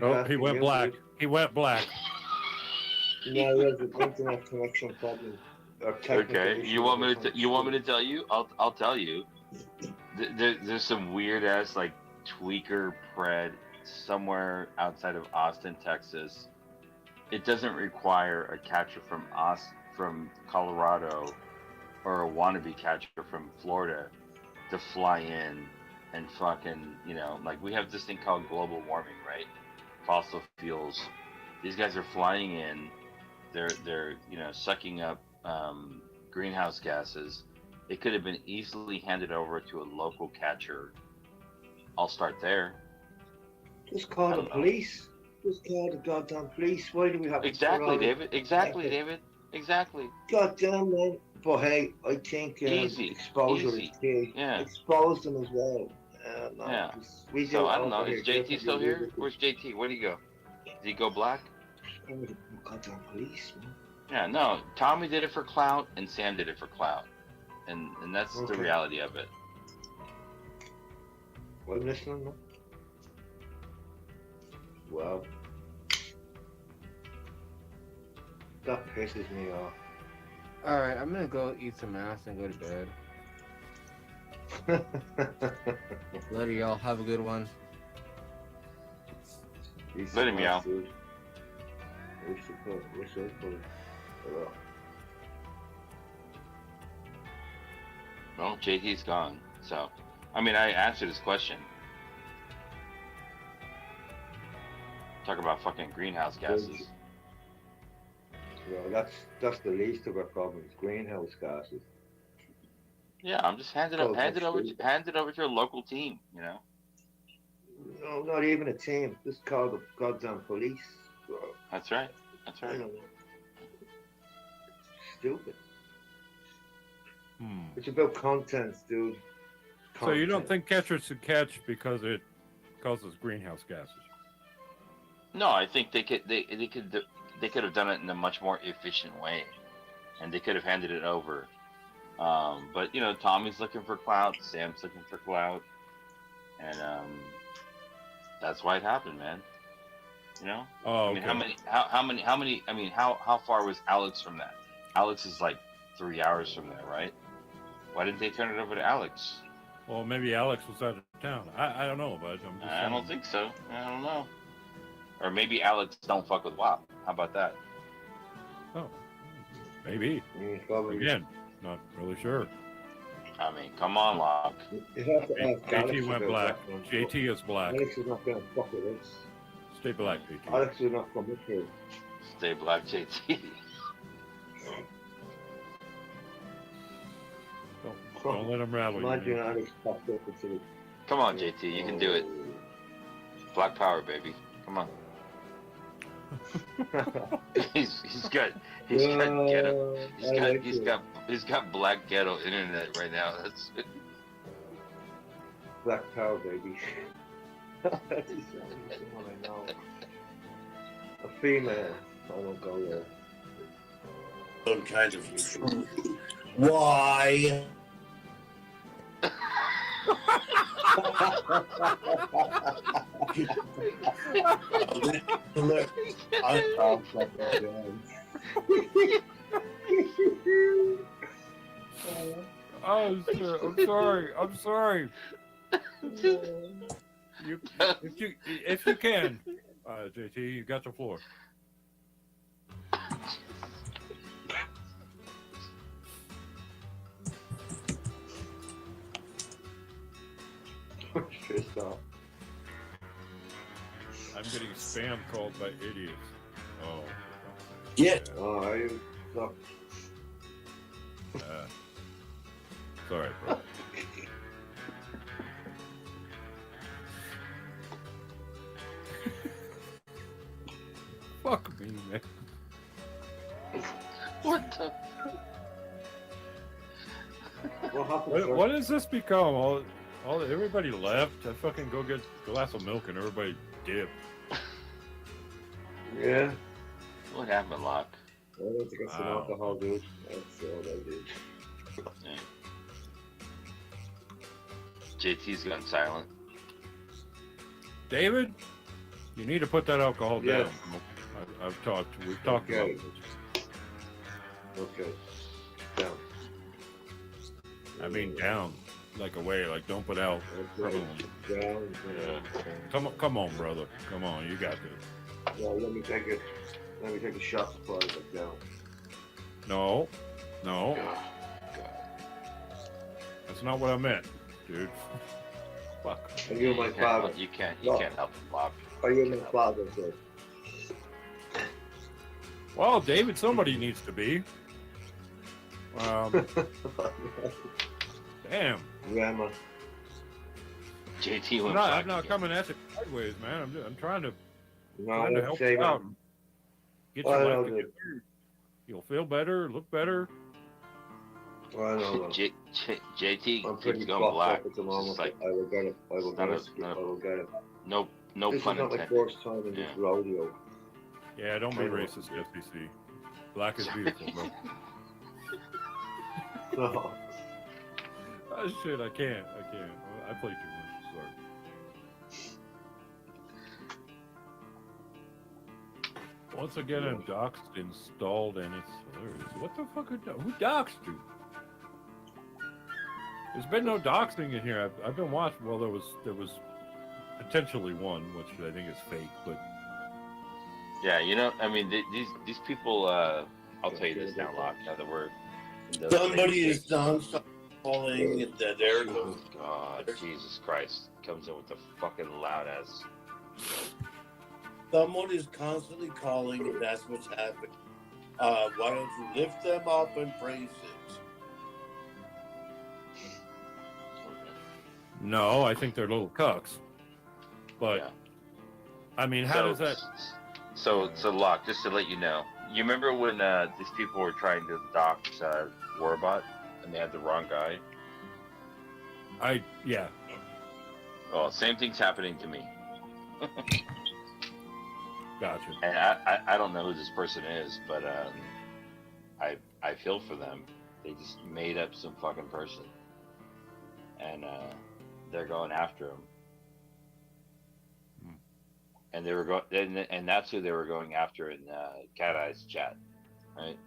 Oh, he went black. He went black. No, he has an internet connection problem. Okay, you want me to tell you? I'll tell you. There's some weird ass like tweaker pred somewhere outside of Austin, Texas. It doesn't require a catcher from Colorado or a wannabe catcher from Florida to fly in and fucking, like we have this thing called global warming, right? Fossil fuels. These guys are flying in. They're sucking up greenhouse gases. It could have been easily handed over to a local catcher. I'll start there. Just call the police. Just call the goddamn police. Why do we have exactly, David? Exactly, David. Exactly. Goddamn, man. But hey, I think exposure is key. Yeah. Expose them as well. No, yeah. We so I don't know. Is JT still here? Where's JT? Where'd he go? Did he go black? Goddamn police, man. Yeah, no. Tommy did it for clout, and Sam did it for clout, and that's the reality of it. What am I listening, man? Wow. That pisses me off. Alright, I'm gonna go eat some ass and go to bed. Later, y'all. Have a good one. Let him meow. Well, JT's gone, so I mean, I answered his question. Talk about fucking greenhouse gases. Well, that's the least of our problems. Greenhouse gases. Yeah, I'm just hand it over to your local team. You know. No, not even a team. Just call the goddamn police. Bro. That's right. That's right. Stupid. It's about content, dude. So you don't think catchers should catch because it causes greenhouse gases? No, I think they could have done it in a much more efficient way, and they could have handed it over. But you know, Tommy's looking for clout, Sam's looking for clout, and that's why it happened, man. You know? Oh, I mean, how many? I mean, how far was Alex from that? Alex is like 3 hours from there, right? Why didn't they turn it over to Alex? Well, maybe Alex was out of town. I don't know, but I don't think so. I don't know. Or maybe Alex don't fuck with WAP. How about that? Oh, maybe. Again, not really sure. I mean, come on, Locke. JT went black. JT is black. Alex is not going to fuck with us. Stay black, JT. Alex will not come with here. Stay black, JT. Don't let him rattle Imagine you. Alex popped up and said, Come on, JT, you can do it. Black power, baby. Come on. he's got ghetto. He's got black ghetto internet right now. That's it. Black power, baby. That's what I know. A female. I don't go there. Some kind of why? Oh, I'm sorry. I'm sorry. If you can, JT, you got the floor. Pissed off. I'm getting spam called by idiots. Oh. Get. Oh, are you? No. Sorry, bro. Fuck me, man. What the? What has this become? Everybody left. I fucking go get a glass of milk and everybody dip. Yeah. What happened, Locke? I don't think I some alcohol, dude. That's all I did. Yeah. JT's gone silent. David, you need to put that alcohol Yes. down. We've talked about it. Okay. Down. I mean down. Like away, like don't put out. Okay. Down. Yeah. Come on, brother. Come on, you got this. Yeah, let me take a shot before I get down. No. That's not what I meant, dude. Fuck. Are you my father? You can't help him, Bob. Are you my father, sir? Well, David, somebody needs to be. Damn. Grandma. JT went I'm not coming at you sideways, man. I'm trying to help say you out. Get your life dude. together. You'll feel better, look better. I know. JT I'm keeps pretty going black. at the moment. Like, I will get it. I will get it. No this pun is not intended. my first time in this rodeo. Yeah, don't be racist, FCC. Black is beautiful, bro. No. Oh, shit, I can't. I play too much. Sorry. Once again, I'm doxed, installed, and it's hilarious. What the fuck? Who doxed you? There's been no doxing in here. I've been watching. Well, there was potentially one, which I think is fake, but Yeah, you know, I mean, these people. I'll tell you this now, Locke. Now that we're somebody is non-stop calling and that there goes. God, Jesus Christ, comes in with the fucking loud ass. Someone is constantly calling, and that's what's happening. Why don't you lift them up and praise it? No, I think they're little cucks. But I mean, how does that? So Locke, just to let you know, you remember when these people were trying to dox Warbot and they had the wrong guy? Yeah. Well, same thing's happening to me. Gotcha. And I don't know who this person is, but I feel for them. They just made up some fucking person, and they're going after him. And they were going, and that's who they were going after in Cat Eye's chat, right?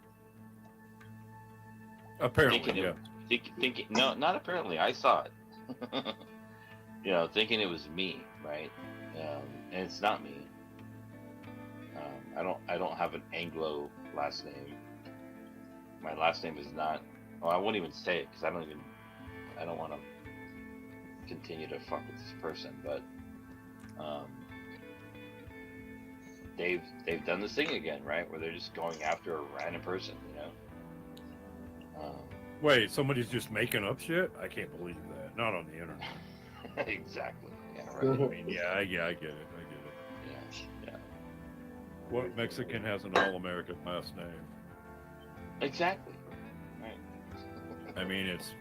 Apparently, thinking, no, not apparently. I saw it. You know, thinking it was me, right? And it's not me. I don't have an Anglo last name. My last name is not. Well, I won't even say it because I don't want to continue to fuck with this person. But they've done this thing again, right? Where they're just going after a random person, you know. Wait, somebody's just making up shit? I can't believe that. Not on the internet. Exactly. Yeah, right. I mean, I get it. Yeah. What Mexican has an all-American last name? Exactly. Right. I mean, it's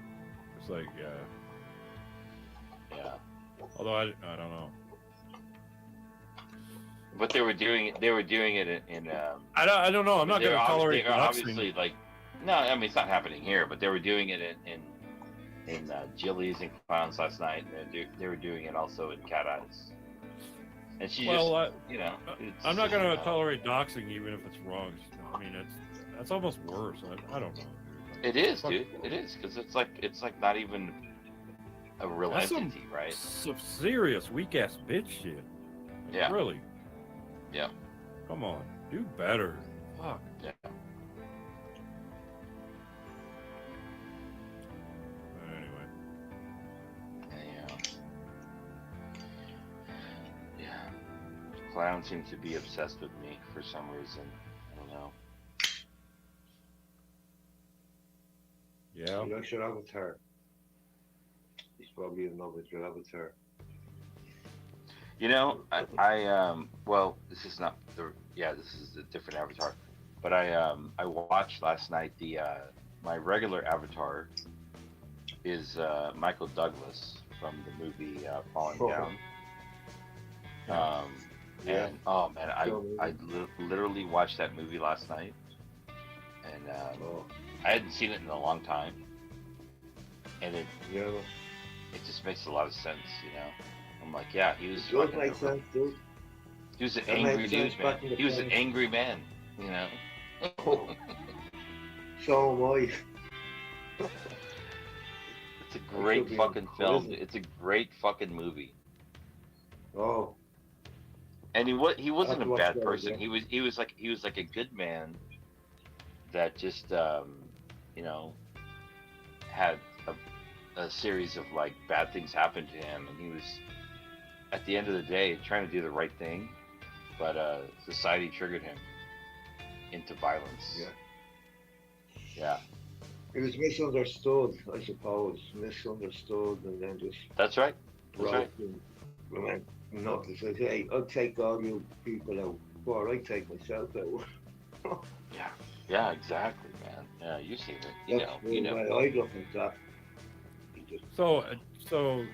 like, yeah. Although I don't know. But they were doing it in I don't know. I'm not going to tolerate they're doxing. obviously like, no, I mean it's not happening here, but they were doing it in Jilly's and Clowns last night. And they were doing it also in Cat Eyes. And she you know, I'm not going to tolerate doxing even if it's wrong. I mean, that's almost worse. I don't know. It is, dude. It is because it's like not even a real That's entity, right? Some serious weak ass bitch shit. Like, Yeah. Really. Yeah. Come on, do better. Fuck. Yeah. Anyway. Yeah. Clown seems to be obsessed with me for some reason. I don't know. Yeah. He likes your avatar. He's probably in love with your avatar. You know, I well, this is not this is a different avatar, but I watched last night my regular avatar is Michael Douglas from the movie Falling Down. And oh man, I literally watched that movie last night, and I hadn't seen it in a long time, and it just makes a lot of sense, you know. I'm like, yeah, he was. It does make sense, dude. He was an angry dude, man. He was an angry man, you know. So am I. It's a great fucking film. It's a great fucking movie. Oh. And he wasn't a bad person. He was like a good man that just you know, had a series of like bad things happen to him, and he was at the end of the day trying to do the right thing, but society triggered him into violence. Yeah. It was misunderstood, I suppose. Misunderstood, and then just. That's right. That's right. And went nuts. Said, hey, I'll take all you people out before I take myself out. Yeah, exactly, man. Yeah, you've seen it. You know. I look at that. So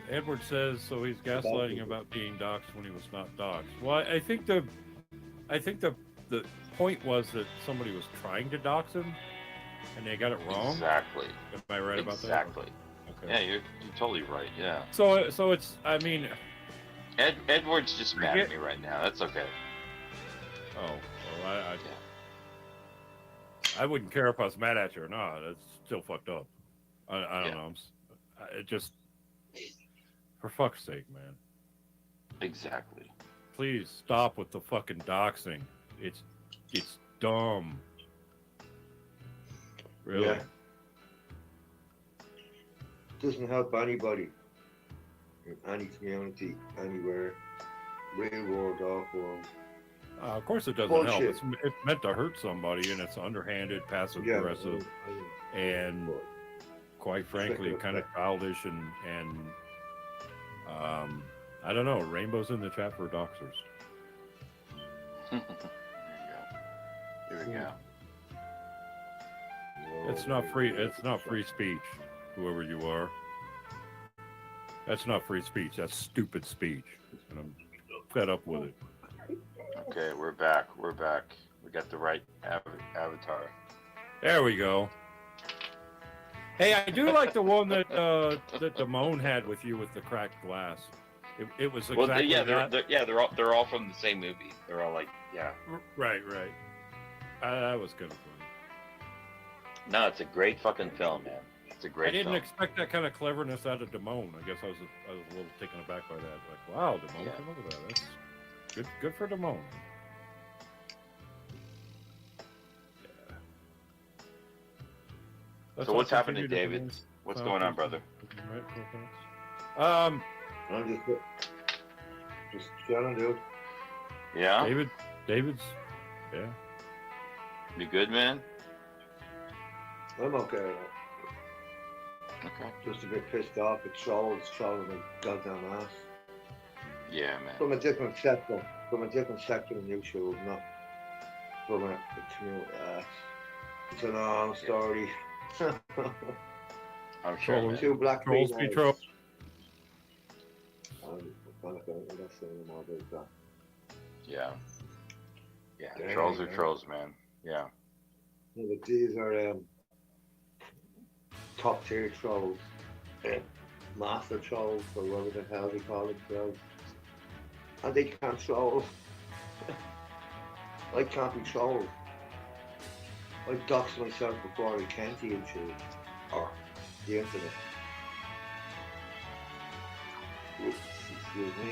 Edward says he's gaslighting about being doxxed when he was not doxxed. Well, I think the point was that somebody was trying to dox him, and they got it wrong. Exactly. Am I right about that? Exactly. Okay. Yeah, you're totally right. Yeah. So it's, I mean, Edward's just mad at me right now. That's okay. Oh, well, I wouldn't care if I was mad at you or not. It's still fucked up. I don't know. It just, for fuck's sake, man. Exactly. Please stop with the fucking doxing. It's dumb. Really. Yeah. Doesn't help anybody in any community, anywhere, real world, off world. Of course, it doesn't help. It's meant to hurt somebody, and it's underhanded, passive aggressive, and quite frankly, kind of childish and I don't know. Rainbows in the chat for doxers. Here we go. It's not free. It's not free speech. Whoever you are, that's not free speech. That's stupid speech, and I'm fed up with it. Okay, we're back. We're back. We got the right avatar. There we go. Hey, I do like the one that that Damone had with you with the cracked glass. It was exactly that. They're all from the same movie. They're all like, yeah. Right. That was kind of funny. No, it's a great fucking film, man. It's a great I didn't film. expect that kind of cleverness out of Damone. I guess I was a little taken aback by that. Like, wow, Damone, look at that. That's good for Damone. So what's happening, David? What's going on, brother? I'm just chilling, dude. Yeah? David's, yeah. You good, man? I'm okay. Okay. Just a bit pissed off at trolling my goddamn ass. Yeah, man. From a different sector of YouTube, not from a community ass. It's a long story. I'm sure. Two black trolls be trolls. Yeah. Yeah. Trolls are trolls, man. Yeah. Yeah, but these are top tier trolls. Master trolls, or whatever the hell they call themselves. And they can't troll. I can't be trolled. I doxed myself before I came to YouTube or the internet. Oops, excuse me.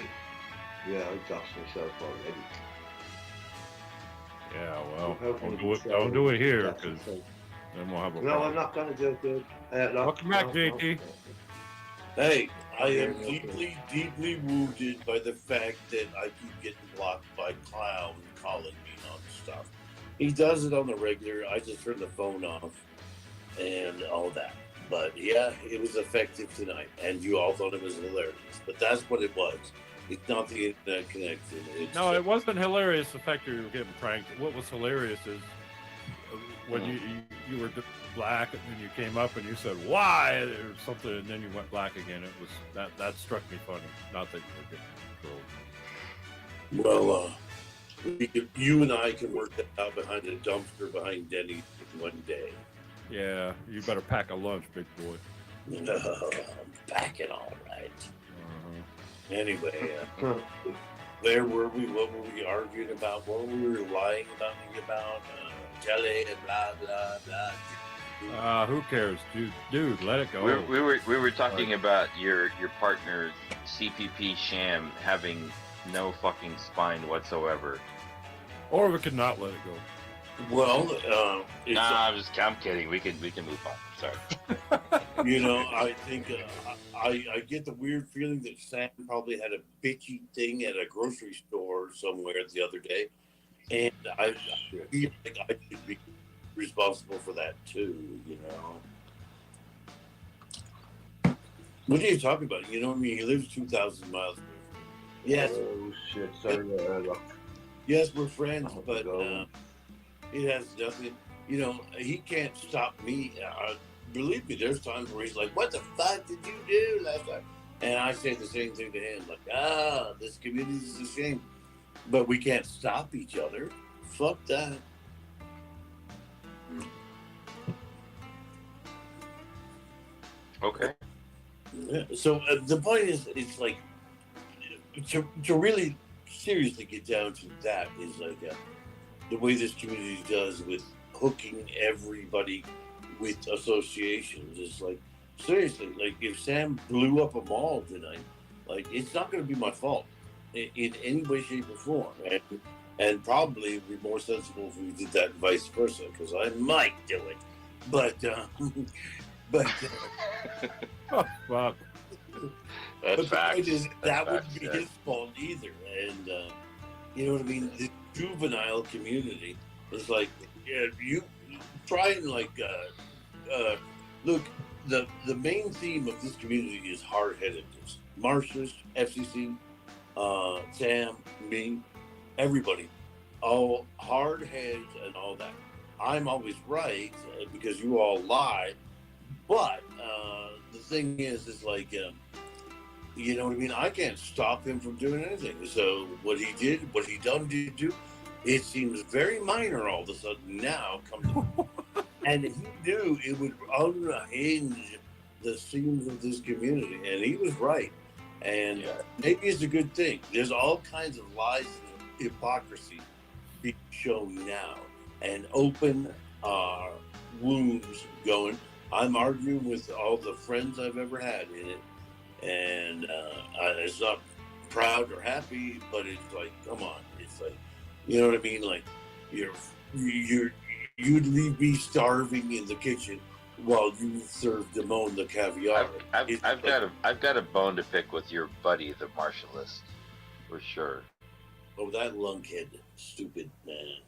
Yeah, I doxed myself already. Yeah, well, don't do it here, because then we'll have a problem. No, I'm not going to do it, dude. Welcome back, JT. Hey, I am deeply, deeply wounded by the fact that I keep getting blocked by Clown calling me on stuff. He does it on the regular. I just turn the phone off and all that. But yeah, it was effective tonight, and you all thought it was hilarious. But that's what it was. It's not the internet connection. No, it wasn't hilarious. The fact that you were getting pranked. What was hilarious is when you were black and then you came up and you said why or something, and then you went black again. It was that struck me funny. Not that you were getting trolled. Well, you and I can work that out behind a dumpster behind Denny's one day. Yeah, you better pack a lunch, big boy. No, I'm packing all right. Anyway, where were we? What were we arguing about? What were we lying about me about? Jelly and blah blah blah. Who cares, dude? Let it go. We were talking about your partner's CPP sham having no fucking spine whatsoever. Or we could not let it go. Well, I'm kidding. We can move on. Sorry. You know, I think I get the weird feeling that Sam probably had a bitchy thing at a grocery store somewhere the other day, and I feel like I should be responsible for that too. You know. What are you talking about? You know, I mean, he lives 2,000 miles away. Yes. Oh shit! Sorry. Yes, we're friends, but it has nothing. You know, he can't stop me. Believe me, there's times where he's like, "What the fuck did you do last time?" And I say the same thing to him, like, this community is a shame, but we can't stop each other. Fuck that. Okay. Yeah, so the point is, it's like to really seriously get down to that is like the way this community does with hooking everybody with associations. It's like, seriously, like if Sam blew up a mall tonight, like it's not going to be my fault in any way, shape, or form. And probably it would be more sensible if we did that vice versa, because I might do it. But oh, fuck. That's fact. That wouldn't be his fault either. And You know what I mean? The juvenile community is like, yeah, you try and like, look, the main theme of this community is hard-headedness. Marcia's, FCC, Sam, me, everybody, all hard heads and all that. I'm always right because you all lie, but the thing is like, you know what I mean? I can't stop him from doing anything. So what he did, what he done to do, it seems very minor all of a sudden now. And he knew it would unhinge the seams of this community, and he was right. And maybe it's a good thing. There's all kinds of lies and hypocrisy being shown now, and open wounds going. I'm arguing with all the friends I've ever had in it, and it's not proud or happy, but it's like, come on, it's like, you know what I mean? Like, you'd leave me starving in the kitchen while you serve Damone the caviar. I've got a bone to pick with your buddy, the martialist, for sure. Oh, that lunkhead, stupid man.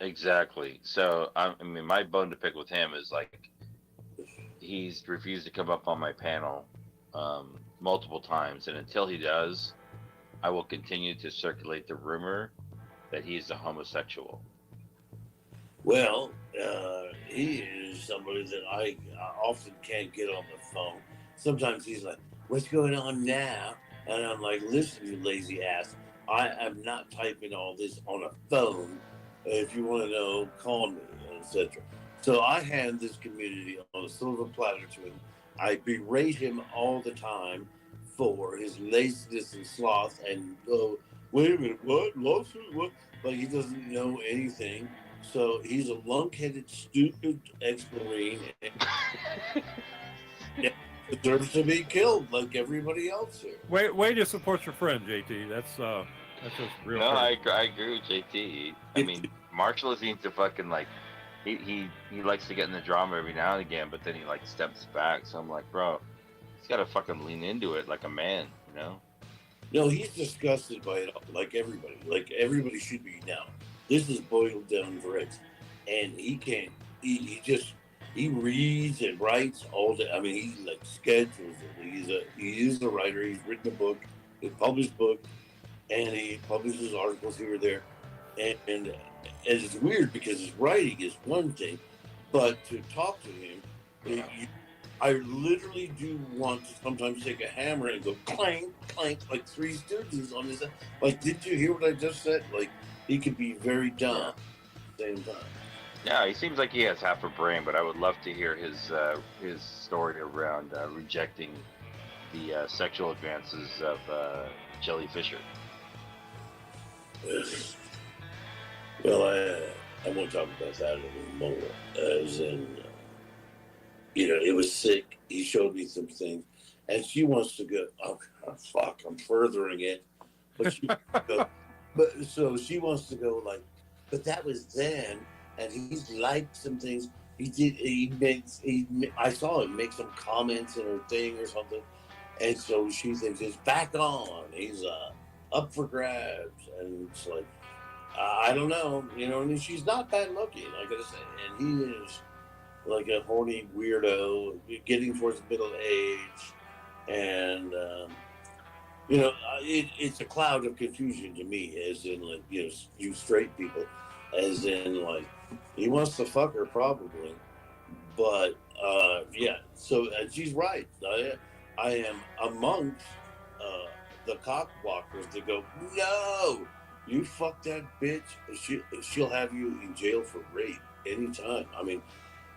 Exactly. So I mean, my bone to pick with him is like he's refused to come up on my panel multiple times, and until he does, I will continue to circulate the rumor that he's a homosexual. Well, he is somebody that I often can't get on the phone. Sometimes he's like, "What's going on now?" And I'm like, "Listen, you lazy ass, I am not typing all this on a phone. If you want to know, call me, etc." So I hand this community on a silver platter to him. I berate him all the time for his laziness and sloth and wait a minute, what? Lawsuit? What? Like he doesn't know anything. So he's a lunk-headed, stupid ex-Marine and deserves to be killed like everybody else here. Way to support your friend, JT. That's just real. No, I agree with JT. I mean, Marshall seems to fucking like he likes to get in the drama every now and again, but then he like steps back. So I'm like, bro, he's got to fucking lean into it like a man, you know? No, he's disgusted by it, like everybody. Like everybody should be now. This is boiled down breads, and he can't. He reads and writes all day. I mean, he like schedules it. He is a writer. He's written a book, a published book, and he publishes articles here or there. And it's weird because his writing is one thing, but to talk to him, I literally do want to sometimes take a hammer and go clank, clank, like Three Stooges on his. Like, did you hear what I just said? Like, he could be very dumb at the same time. Yeah, he seems like he has half a brain, but I would love to hear his story around rejecting the sexual advances of Jelly Fisher. Well, I won't talk about that anymore. As in, it was sick. He showed me some things, and she wants to go. Oh, fuck! I'm furthering it, but she so she wants to go like. But that was then, and he's liked some things. I saw him make some comments in her thing or something, and so she thinks it's back on. He's up for grabs, and it's like. I don't know, you know what I mean? She's not bad looking, I gotta say. And he is like a horny weirdo, getting towards middle age. And, it's a cloud of confusion to me, as in, like, you straight people. As in, like, he wants to fuck her probably. But, yeah, so she's right. I am amongst the cockblockers that go, no! You fuck that bitch, she'll have you in jail for rape anytime. I mean,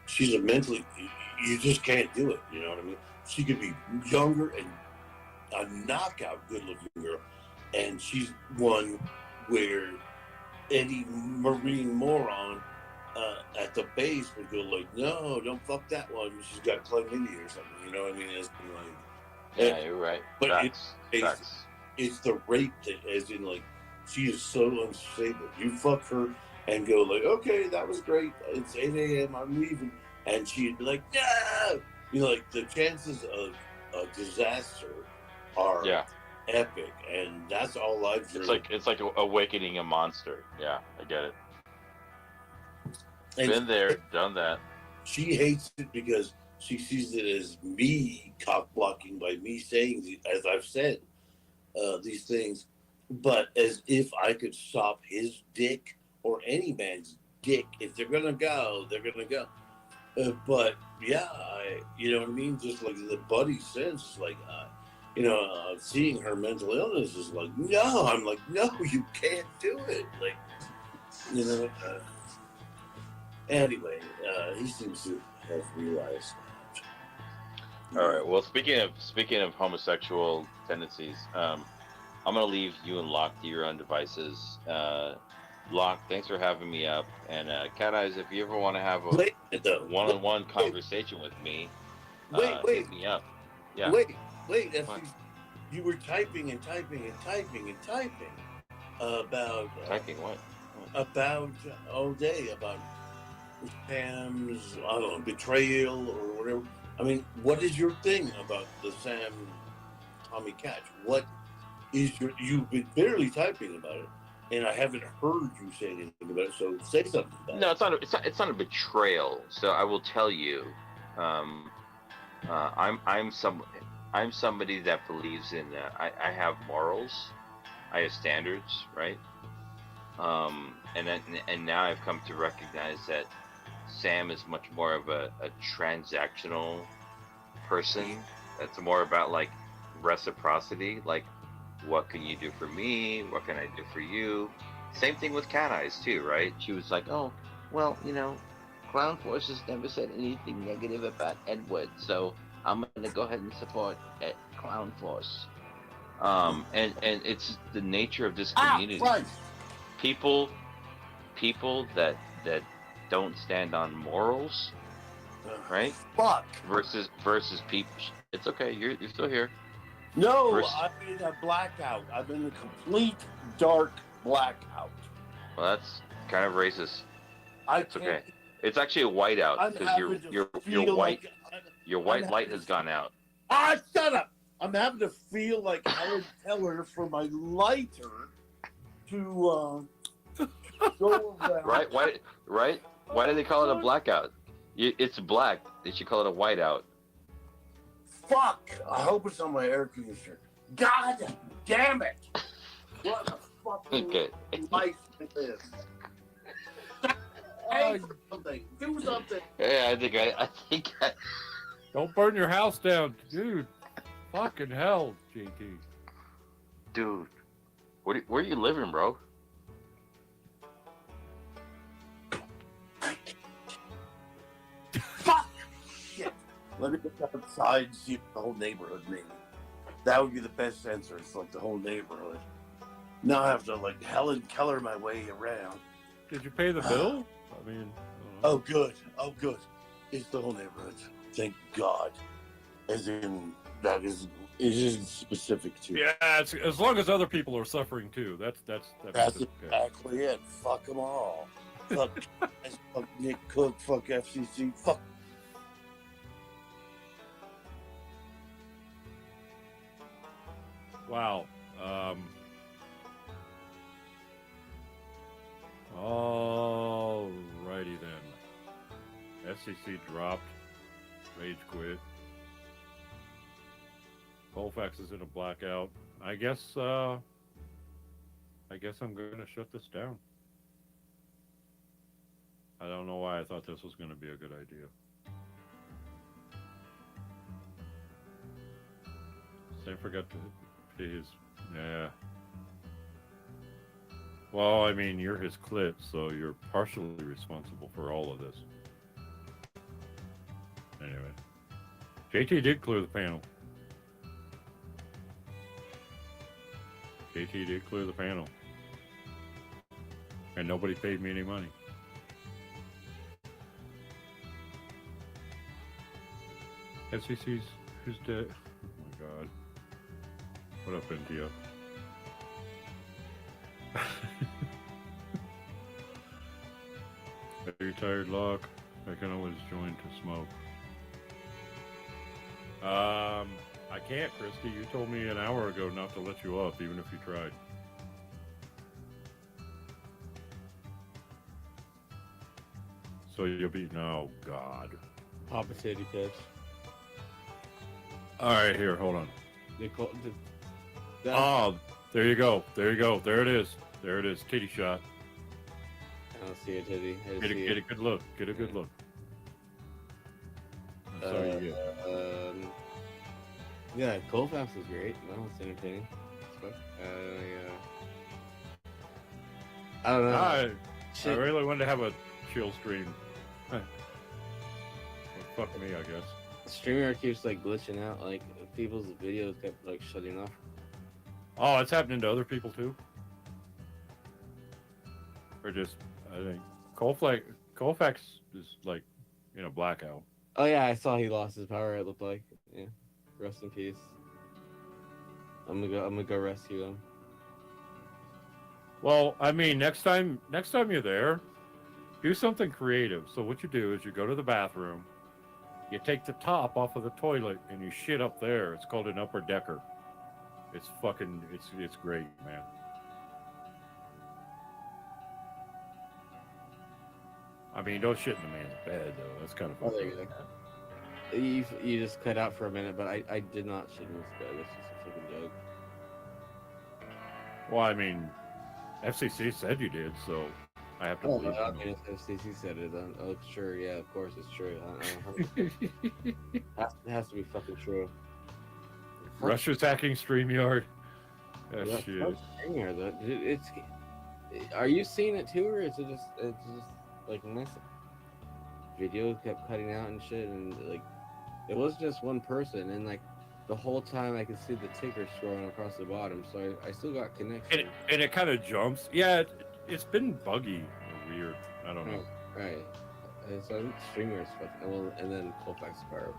she's you just can't do it, you know what I mean? She could be younger and a knockout good-looking girl, and she's one where any Marine moron at the base would go like, no, don't fuck that one. She's got chlamydia or something, you know what I mean? It's like, yeah, you're right. But it's the rape thing, as in like, she is so unstable. You fuck her and go like, okay, that was great. It's 8 a.m. I'm leaving. And she'd be like, no! Like the chances of a disaster are epic, and that's all I've heard. It's like awakening a monster. Yeah, I get it. And been there, done that. She hates it because she sees it as me cock blocking by me saying, as I've said, these things, but as if I could stop his dick or any man's dick. If they're gonna go, they're gonna go. But yeah, you know what I mean. Just like the buddy says, like seeing her mental illness is like, no. I'm like, no, you can't do it. Like, you know. Anyway, he seems to have realized that. All right. Well, speaking of homosexual tendencies, I'm gonna leave you and Locke to your own devices. Locke, thanks for having me up. And Cat Eyes, if you ever want to have a one-on-one conversation with me, hit me up. Yeah. Wait. You were typing and typing about typing what? About all day about Sam's, I don't know, betrayal or whatever. I mean, what is your thing about the Sam Tommy Catch? What is you've been barely typing about it, and I haven't heard you say anything about it, so say something about it. No, it's not a betrayal. So I will tell you, I'm somebody that believes in I have morals, I have standards, right? And now I've come to recognize that Sam is much more of a transactional person. That's more about like reciprocity, like what can you do for me? What can I do for you? Same thing with Cat Eyes too, right? She was like, oh, well, Clown Force has never said anything negative about Edward, so I'm gonna go ahead and support Clown Force. And it's the nature of this community. Right. People that don't stand on morals, right? Fuck. Versus people. It's okay. You're still here. No, I'm in a blackout. I'm in a complete dark blackout. Well, that's kind of racist. It's can't, okay. It's actually a whiteout because your white light has gone out. Ah, shut up! I'm having to feel like Helen Keller for my lighter to go around. Right? Why do they call it a blackout? It's black. They should call it a whiteout. Fuck! I hope it's on my air conditioner. God damn it! What a fucking life it is. Hey, do something. Yeah, I think I... Don't burn your house down, dude. Fucking hell, JT. Dude, where are you living, bro? Fuck! Shit. Let me get outside and see if the whole neighborhood maybe. That would be the best answer. It's like the whole neighborhood. Now I have to like Helen Keller my way around. Did you pay the bill? I mean... Oh, good. It's the whole neighborhood. Thank God. As in, it isn't specific to. Yeah, as long as other people are suffering too. That's exactly it. Fuck them all. Fuck Nick Cook. Fuck FCC. Fuck. Wow. Alrighty then. FCC dropped. Rage quit. Colfax is in a blackout. I guess I'm gonna shut this down. I don't know why I thought this was gonna be a good idea. Don't forget to pay his. Yeah. Well, I mean, you're his clit, so you're partially responsible for all of this. Anyway, JT did clear the panel. JT did clear the panel. And nobody paid me any money. FCC's who's dead. Oh my God. What up, India? Are you tired, Locke? I can always join to smoke. I can't, Christy. You told me an hour ago not to let you up, even if you tried. So you'll be... Oh, God. Papa titty pitch. All right, here, hold on. That- Oh, there you go. There you go. There it is. There it is. Titty shot. I don't see a titty. I Get see a good look. Get a good look. That's all you get. Yeah, Colfax is great. No, it's entertaining. I don't know. I really wanted to have a chill stream. Well, fuck me, I guess. StreamYard keeps like glitching out. Like people's videos kept like shutting off. Oh, it's happening to other people too? Or just, I think, Colfax is like in a blackout. Oh yeah, I saw he lost his power. It looked like. Yeah. Rest in peace. I'm gonna go rescue him. Well, I mean, next time you're there, do something creative. So what you do is you go to the bathroom, you take the top off of the toilet, and you shit up there. It's called an upper decker. It's fucking, it's great, man. I mean, don't shit in the man's bed, though. That's kind of Oh, there you go. You just cut out for a minute, but I did not shit in this bed. It's just a fucking joke. Well, I mean, FCC said you did, so I have to believe I you. mean, if FCC said it, then oh sure, yeah, of course it's true. It has to be fucking true. Russia's hacking StreamYard. Oh, Yeah, shit. fuck StreamYard, though. It's. Are you seeing it too, or is it just like messing? Videos kept cutting out and shit, and like it was just one person, and like the whole time I could see the ticker scrolling across the bottom, so I still got connection. And it kind of jumps. Yeah, it's been buggy or weird. I don't know. Right. And so I think StreamYard's fucking, and then Colfax's power.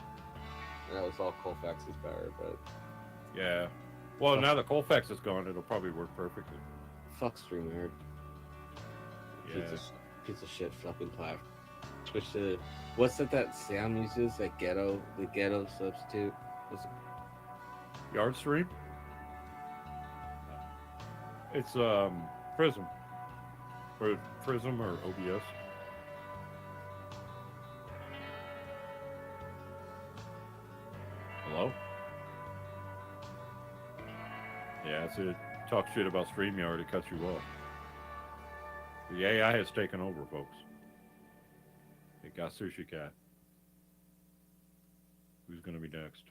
And that was all Colfax's power, but Yeah. Well, now that Colfax is gone, it'll probably work perfectly. fuck StreamYard. Yeah. Piece of shit fucking platform. Switch to what's that Sam uses? The ghetto substitute. What's it? Yardstream? It's Prism. Or Prism or OBS. Hello? Yeah, that's it. Talk shit about StreamYard, it cuts you off. The AI has taken over, folks. It got Sushi Cat. Who's gonna be next?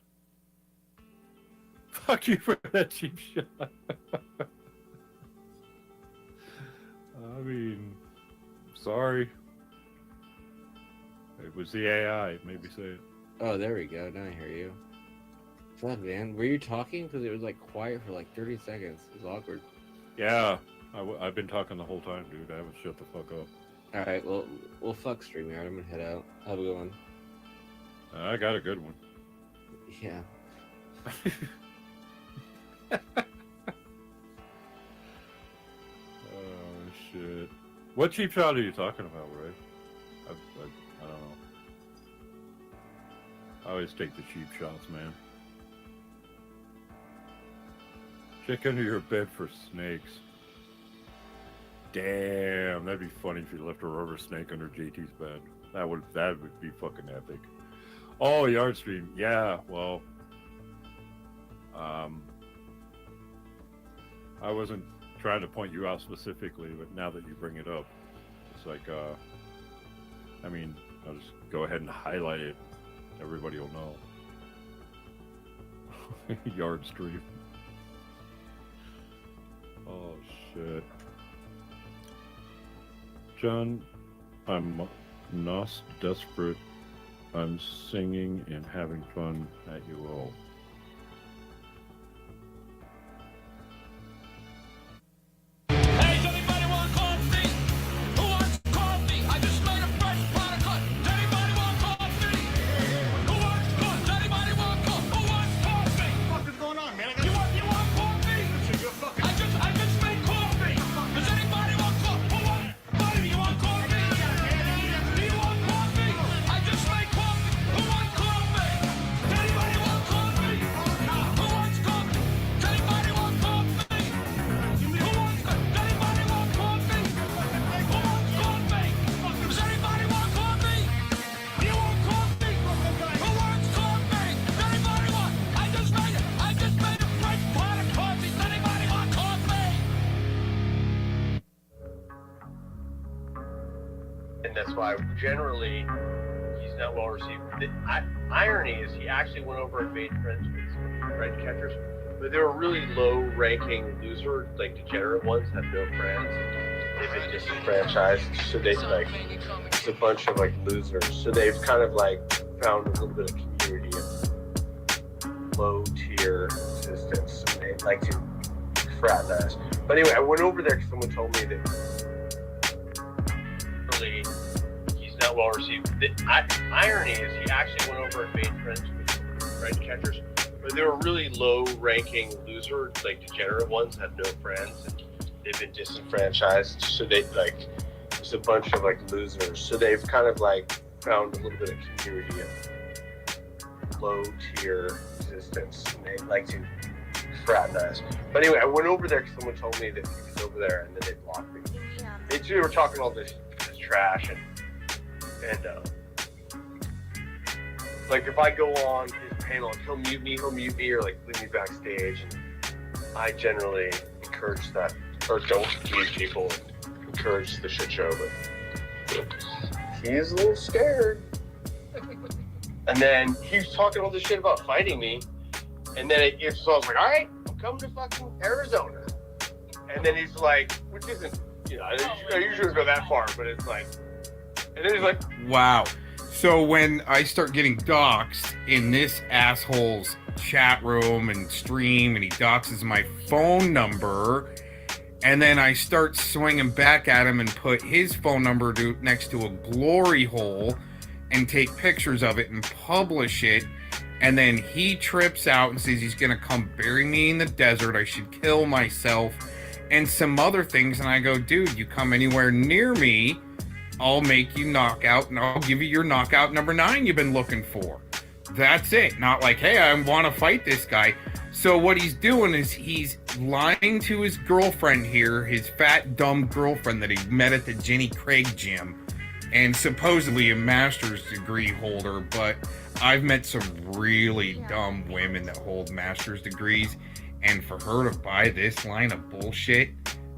Fuck you for that cheap shot. I mean, sorry. It was the AI. Maybe say it. Oh, there we go. Now I hear you. Fuck, man. Were you talking? Because it was like quiet for like 30 seconds. It was awkward. Yeah, I've been talking the whole time, dude. I haven't shut the fuck up. All right. Well, fuck StreamYard. I'm gonna head out. Have a good one. I got a good one. Yeah. Oh shit! What cheap shot are you talking about, Ray? I don't know. I always take the cheap shots, man. Check under your bed for snakes. Damn, that'd be funny if you left a rubber snake under JT's bed. That would be fucking epic. Oh, Yardstream. Yeah, well, I wasn't trying to point you out specifically, but now that you bring it up, it's like, I mean, I'll just go ahead and highlight it. Everybody will know. Yardstream. Oh, shit. John, I'm not desperate. I'm singing and having fun at you all. Anybody want coffee? and that's why generally he's not well received. The irony is he actually went over and made friends with some red catchers, but they were really low-ranking loser, like degenerate ones, have no friends. They've been disenfranchised, so they like it's a bunch of like losers. So they've kind of like found a little bit of community of low-tier existence, and they like to fraternize. But anyway, I went over there because someone told me that really he's not well received. The irony is he actually went over and made friends with some red catchers, but they were really low-ranking loser, like degenerate ones, have no friends, and they've been disenfranchised. So they like it's a bunch of like losers. So they've kind of like found a little bit of community of low-tier existence, and they like to fraternize. But anyway, I went over there because someone told me that he was over there, and then they blocked me. They were talking all this trash, and like if I go on his panel, he'll mute me or like leave me backstage, and I generally encourage that, or don't mute people and encourage the shit show, but he is a little scared. And then he was talking all this shit about fighting me, and then so I was like, all right, I'm coming to fucking Arizona. And then he's like, which isn't, I usually don't go that far, but it's like, and then he's like, wow. So when I start getting doxxed in this asshole's chat room and stream, and he doxes my phone number, and then I start swinging back at him and put his phone number next to a glory hole and take pictures of it and publish it, and then he trips out and says he's gonna come bury me in the desert, I should kill myself, and some other things, and I go, dude, you come anywhere near me, I'll make you knockout, and I'll give you your knockout number 9 you've been looking for. That's it. Not like, hey, I want to fight this guy. So what he's doing is he's lying to his girlfriend here, his fat, dumb girlfriend that he met at the Jenny Craig gym, and supposedly a master's degree holder, but I've met some really dumb women that hold master's degrees, and for her to buy this line of bullshit,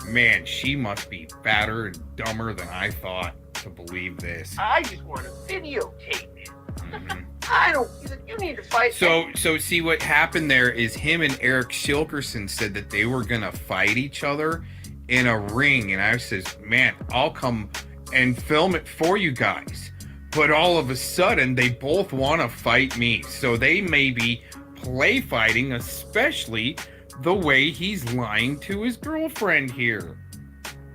man, she must be fatter and dumber than I thought to believe this. I just want to videotape it. I don't. You need to fight. So see what happened there is him and Eric Shilkerson said that they were gonna fight each other in a ring, and I says, man, I'll come and film it for you guys. But all of a sudden, they both want to fight me, so they may be play fighting, especially the way he's lying to his girlfriend here.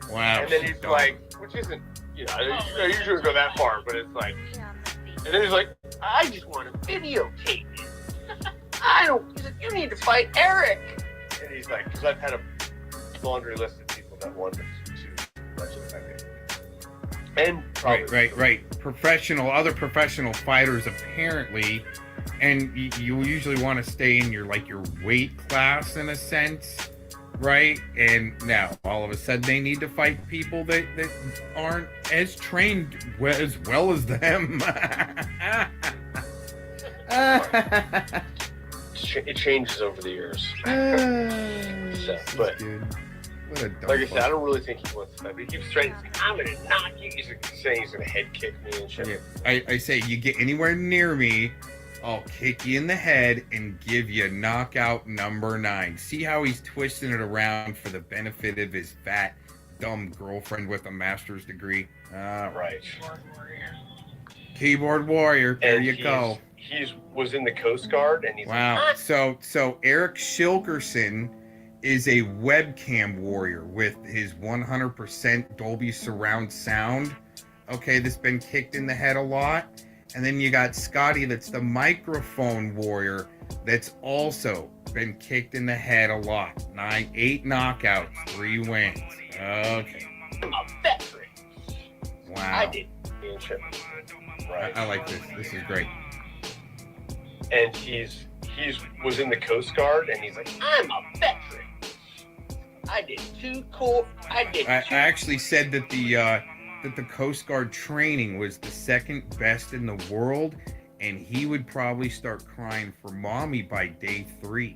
Wow. And then he's like, which isn't, I usually don't go that far, but it's like, and then he's like, I just want to videotape it. I don't. You need to fight Eric. And he's like, because I've had a laundry list of people that want to fight me. And right. Other professional fighters apparently, and you usually want to stay in your weight class in a sense, right? And now all of a sudden they need to fight people that aren't as trained as well as them. It changes over the years. But like I said, I don't really think he wants to fight. But he keeps threatening, I'm gonna knock you. He's saying he's gonna head kick me and shit. Yeah. I say, you get anywhere near me, I'll kick you in the head and give you knockout number 9. See how he's twisting it around for the benefit of his fat, dumb girlfriend with a master's degree. Right. Keyboard warrior. There you go. He was in the Coast Guard, and he's wow. Like, So Eric Shilkerson is a webcam warrior with his 100% Dolby surround sound. Okay, that's been kicked in the head a lot. And then you got Scotty, that's the microphone warrior, that's also been kicked in the head a lot. 8 knockouts, 3 wins. Okay. I'm a veteran. Wow. I did. Right. I like this. This is great. And he's was in the Coast Guard, and he's like, I'm a veteran. I did 2 cool. I actually said that the Coast Guard training was the second best in the world, and he would probably start crying for mommy by day 3.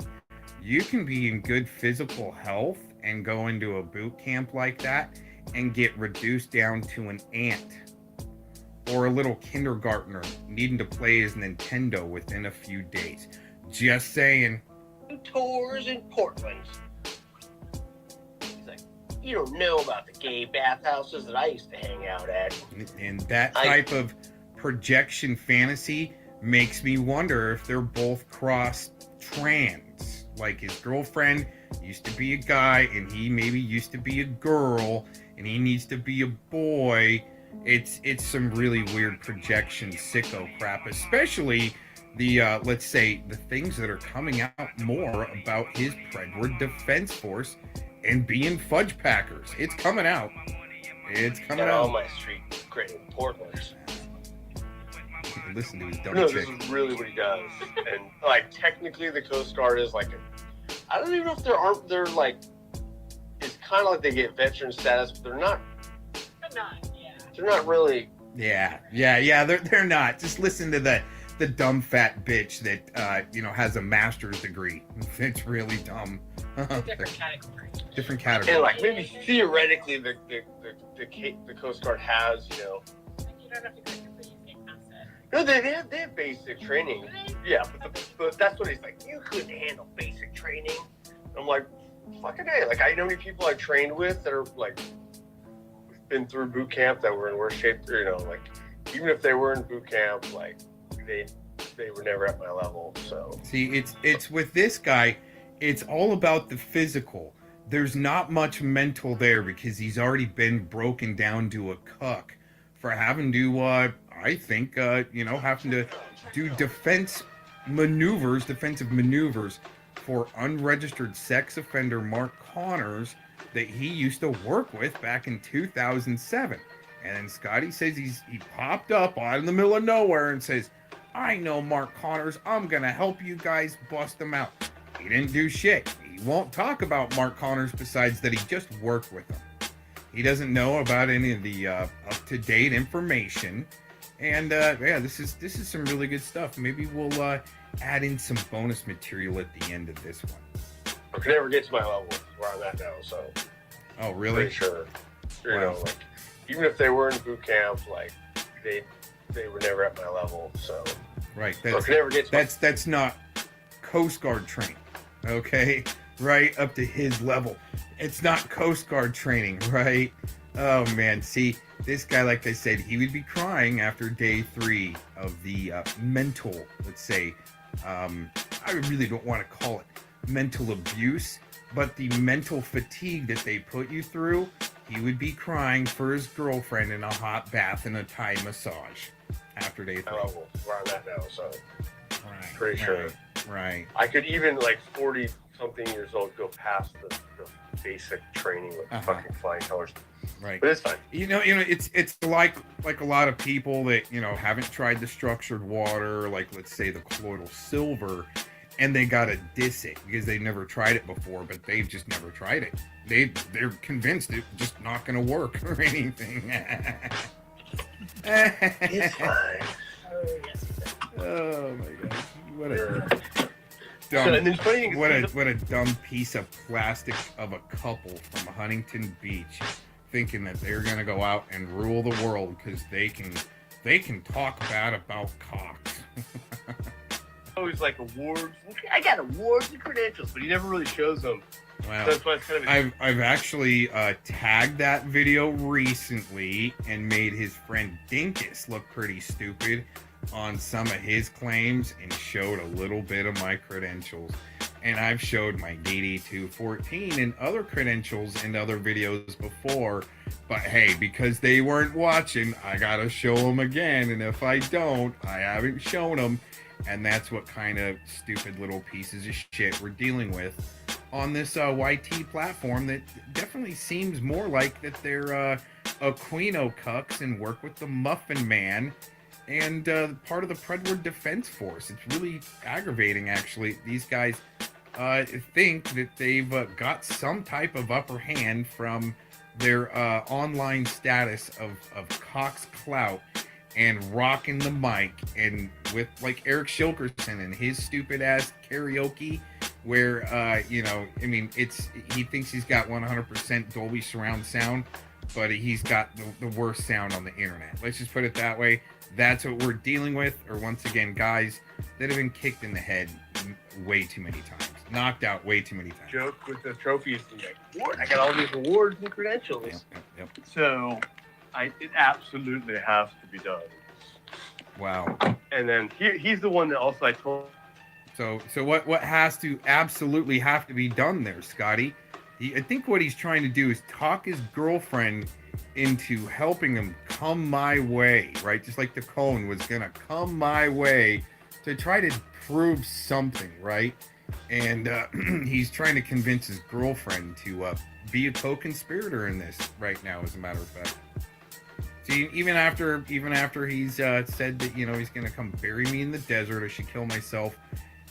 You can be in good physical health and go into a boot camp like that and get reduced down to an ant. or a little kindergartner needing to play his Nintendo within a few days. Just saying. Tours in Portland. He's like, you don't know about the gay bathhouses that I used to hang out at. And that type of projection fantasy makes me wonder if they're both cross-trans. Like his girlfriend used to be a guy, and he maybe used to be a girl, and he needs to be a boy. It's some really weird projection sicko crap, especially the let's say the things that are coming out more about his Predward Defense Force and being fudge packers. It's coming out. It's coming out. On my street, great in Portland. Listen to his dumb No, chick. this is really what he does. And like technically the Coast Guard is like I don't even know if they're like it's kind of like they get veteran status, but they're not. They're not really. Yeah. They're not. Just listen to the dumb fat bitch that has a master's degree. It's really dumb. Different category. Different category. And like maybe theoretically the Coast Guard has You don't have to go through basic concept. No, they have basic training. Yeah, but that's what he's like. You couldn't handle basic training. I'm like, fucking A. Like I know many people I trained with that are like been through boot camp that were in worse shape. Like even if they were in boot camp, like they were never at my level. So see, it's with this guy, it's all about the physical. There's not much mental there because he's already been broken down to a cuck for having to I think having to do defensive maneuvers for unregistered sex offender Mark Connors that he used to work with back in 2007. And then Scotty says he popped up out in the middle of nowhere and says, I know Mark Connors, I'm gonna help you guys bust him out. He didn't do shit. He won't talk about Mark Connors besides that he just worked with him. He doesn't know about any of the up-to-date information. And this is some really good stuff. Maybe we'll add in some bonus material at the end of this one. I could never get to my level where I'm at now, so. Oh, really? Pretty sure. Like, even if they were in boot camp, like, they were never at my level, so. Right. So I could never get to That's not Coast Guard training, okay? Right up to his level. It's not Coast Guard training, right? Oh, man. See, this guy, like I said, he would be crying after day 3 of the mental, let's say, I really don't want to call it mental abuse, but the mental fatigue that they put you through. He would be crying for his girlfriend in a hot bath and a Thai massage after day 3. level where I'm at now, so. Right. Pretty sure. Right. I could even, like, 40-something years old, go past the basic training with fucking flying colors. Right. But it's fine. It's like a lot of people that, haven't tried the structured water, like let's say the colloidal silver, and they gotta diss it because they never tried it before, but they've just never tried it. They're convinced it's just not gonna work or anything. It's fine. Oh my gosh. What a And then funny thing is, what a dumb piece of plastic of a couple from Huntington Beach, thinking that they're gonna go out and rule the world because they can talk bad about cocks. always like awards. I got awards and credentials, but he never really shows them. Wow. That's why it's kind of I've actually tagged that video recently and made his friend Dinkus look pretty stupid on some of his claims and showed a little bit of my credentials. And I've showed my DD214 and other credentials in other videos before. But hey, because they weren't watching, I gotta show them again. And if I don't, I haven't shown them. And that's what kind of stupid little pieces of shit we're dealing with on this YT platform that definitely seems more like that they're Aquino cucks and work with the Muffin Man and part of the Predward Defense Force. It's really aggravating, actually. These guys think that they've got some type of upper hand from their online status of Cox Clout and rocking the mic, and with like Eric Shilkerson and his stupid ass karaoke where he thinks he's got 100% Dolby surround sound. but he's got the worst sound on the internet. Let's just put it that way. That's what we're dealing with. Or once again, guys that have been kicked in the head way too many times, knocked out way too many times. Joke with the trophies and like, what? I got all these awards and credentials. Yep. So, it absolutely has to be done. Wow. And then he's the one that also I told. So what has to absolutely have to be done there, Scotty? I think what he's trying to do is talk his girlfriend into helping him come my way, right? Just like the cone was gonna come my way to try to prove something, right? And he's trying to convince his girlfriend to be a co-conspirator in this right now, as a matter of fact. See, even after he's said that, he's gonna come bury me in the desert, I should kill myself,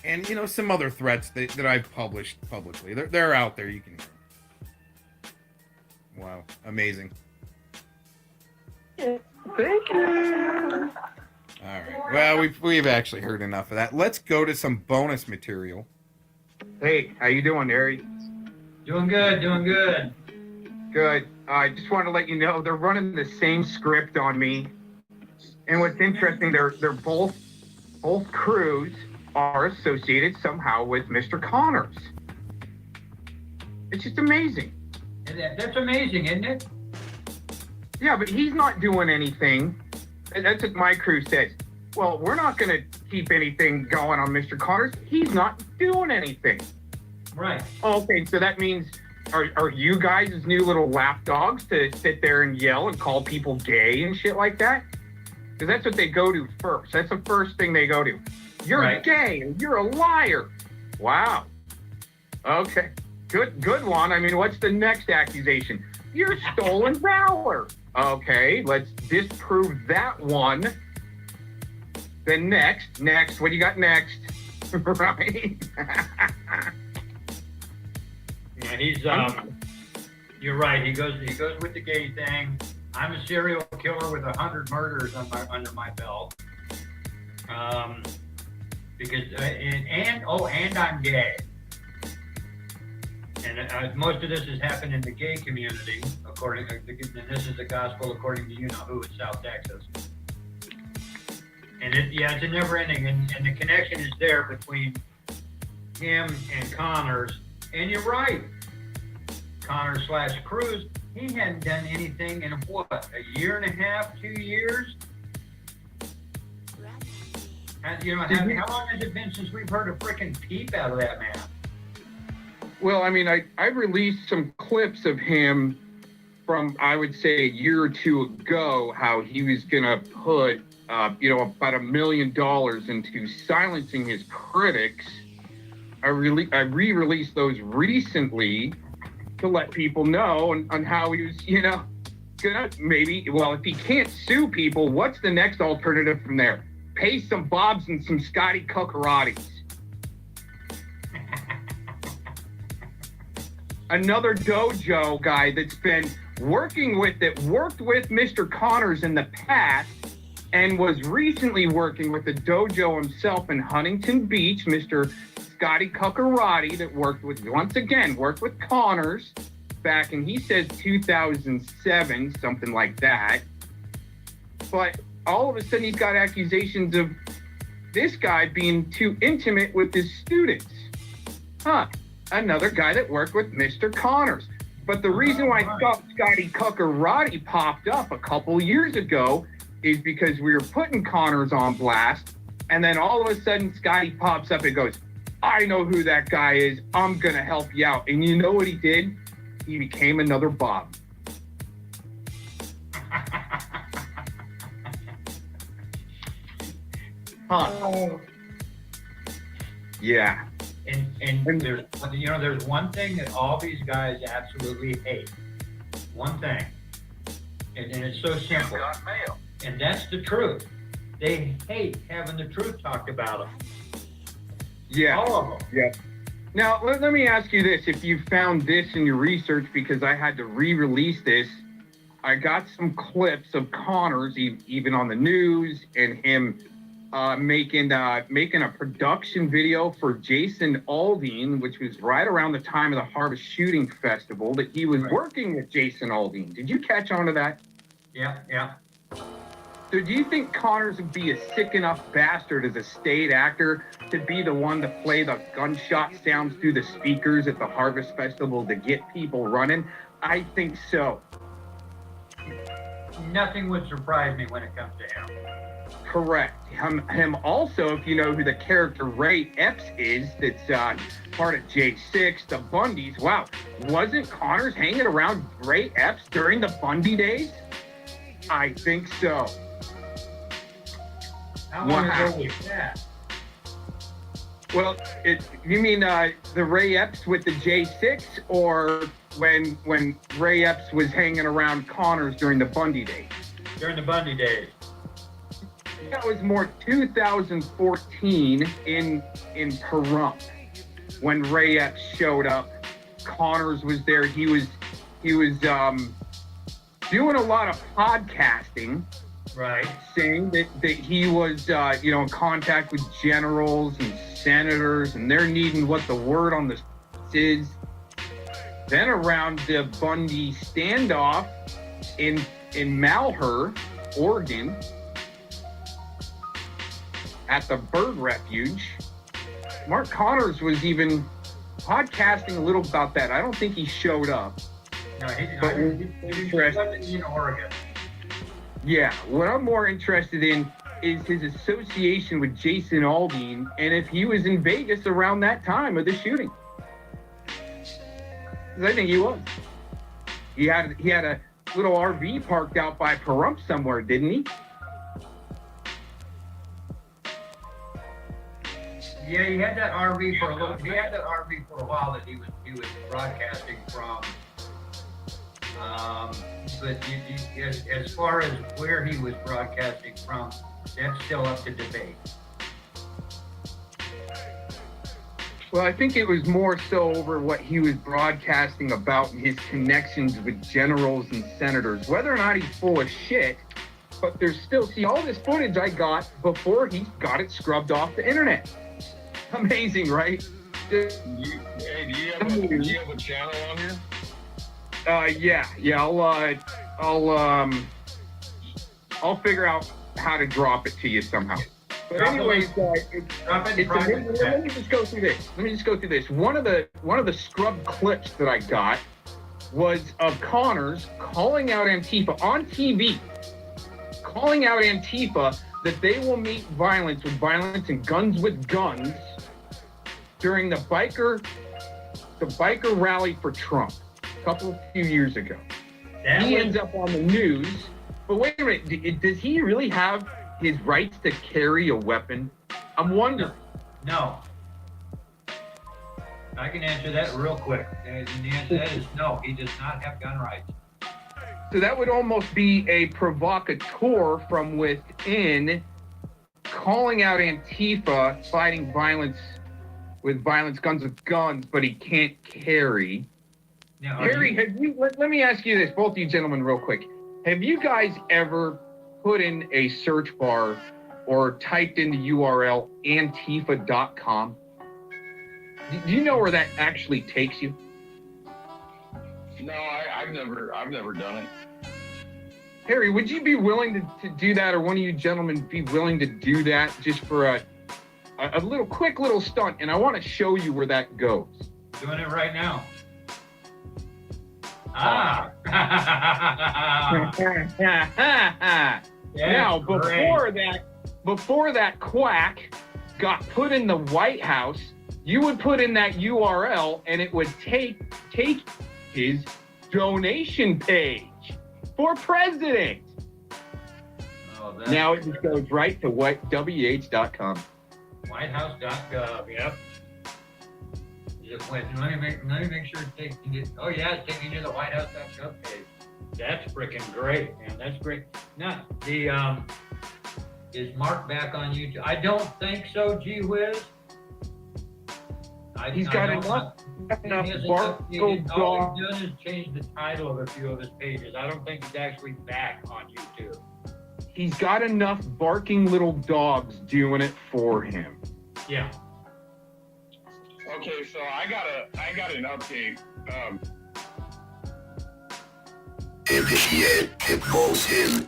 and some other threats that I've published publicly. They're out there. You can hear them. Wow, amazing. Thank you. All right. Well, we've actually heard enough of that. Let's go to some bonus material. Hey, how you doing, Harry? Doing good. Good. I just want to let you know they're running the same script on me. And what's interesting, they're both crews are associated somehow with Mr. Connors. It's just amazing. That's amazing, isn't it? Yeah, but he's not doing anything. That's what my crew says. Well, we're not going to keep anything going on Mr. Connors. He's not doing anything. Right. Okay, so that means, are you guys his new little lapdogs to sit there and yell and call people gay and shit like that? Because that's what they go to first. That's the first thing they go to. You're gay and you're a liar. Wow. Okay. Good one. I mean, what's the next accusation? You're stolen valor. Okay, let's disprove that one. Then next, what do you got next? Right? Yeah, he's you're right. He goes with the gay thing. I'm a serial killer with 100 murders under my belt. Because and I'm gay. And most of this has happened in the gay community, and this is the gospel according to you-know-who in South Texas. And it's a never-ending, and the connection is there between him and Connors. And you're right, Connors/Cruz, he hadn't done anything in what, a year and a half, 2 years? How long has it been since we've heard a freaking peep out of that man? Well, I mean, I released some clips of him from, I would say, a year or two ago, how he was going to put, about $1 million into silencing his critics. I re-released those recently to let people know on how he was, gonna maybe, well, if he can't sue people, what's the next alternative from there? Pay some Bobs and some Scotty Cucaratis. Another dojo guy that's been worked with Mr. Connors in the past and was recently working with the dojo himself in Huntington Beach, Mr. Scotty Cuccarati, that worked with Connors back in, he says, 2007, something like that. But all of a sudden he's got accusations of this guy being too intimate with his students. Another guy that worked with Mr. Connors. But the reason why Scotty Cuccarati popped up a couple years ago is because we were putting Connors on blast, and then all of a sudden Scotty pops up and goes, I know who that guy is. I'm going to help you out. And you know what he did? He became another Bob. Yeah. And there's one thing that all these guys absolutely hate. One thing. And it's so simple. And that's the truth. They hate having the truth talked about them. Yeah. All of them. Yeah. Now, let me ask you this. If you found this in your research, because I had to re-release this, I got some clips of Connors, even on the news, and him making a production video for Jason Aldean, which was right around the time of the Harvest Shooting Festival, that he was working with Jason Aldean. Did you catch on to that? Yeah. So do you think Connors would be a sick enough bastard as a state actor to be the one to play the gunshot sounds through the speakers at the Harvest Festival to get people running? I think so. Nothing would surprise me when it comes to him. Correct. Him also, if you know who the character Ray Epps is, that's part of J6, the Bundys. Wow, wasn't Connors hanging around Ray Epps during the Bundy days? I think so. How long ago was that? Well, you mean the Ray Epps with the J6, or when Ray Epps was hanging around Connors during the Bundy days? During the Bundy days. That was more 2014 in Pahrump when Ray Epps showed up. Connors was there. He was doing a lot of podcasting. Right. Saying that he was, in contact with generals and senators, and they're needing what the word on the is. Then around the Bundy standoff in Malheur, Oregon, at the Bird Refuge, Mark Connors was even podcasting a little about that. I don't think he showed up. No, he was in Oregon. Yeah, what I'm more interested in is his association with Jason Aldean, and if he was in Vegas around that time of the shooting. 'Cause I think he was. He had a little RV parked out by Pahrump somewhere, didn't he? Yeah, he had that RV for a little. He had that RV for a while that he was broadcasting from. But as far as where he was broadcasting from, that's still up to debate. Well, I think it was more so over what he was broadcasting about his connections with generals and senators. Whether or not he's full of shit, but there's still, see, all this footage I got before he got it scrubbed off the internet. Amazing, right? Do you have a channel on here? Yeah. I'll figure out how to drop it to you somehow. But anyways, let me just go through this. One of the scrubbed clips that I got was of Connors calling out Antifa on TV, calling out Antifa that they will meet violence with violence and guns with guns during the biker rally for Trump a few years ago. He ends up on the news. But wait a minute, does he really have his rights to carry a weapon? I'm wondering. No. I can answer that real quick. And the answer to that is no, he does not have gun rights. So that would almost be a provocateur from within calling out Antifa, fighting violence with violence, guns with guns, but he can't carry. Now, Harry, let me ask you this, both of you gentlemen, real quick. Have you guys ever put in a search bar or typed in the URL Antifa.com? Do you know where that actually takes you? No, I've never done it. Harry, would you be willing to do that, or one of you gentlemen be willing to do that just for a little quick little stunt? And I want to show you where that goes. Doing it right now. Now, before that quack got put in the White House, you would put in that URL and it would take his donation page for president. Now it just goes right to WH.com. Whitehouse.gov, yep. Let me make sure it's taking it. Oh yeah, it's taking you to the Whitehouse.gov page. That's freaking great, man. That's great. Now, is Mark back on YouTube? I don't think so, gee whiz. He's got enough barcode. All he's done is change the title of a few of his pages. I don't think he's actually back on YouTube. he's got enough barking little dogs doing it for him. Yeah. Okay, so I got an update. Initiate impulsion.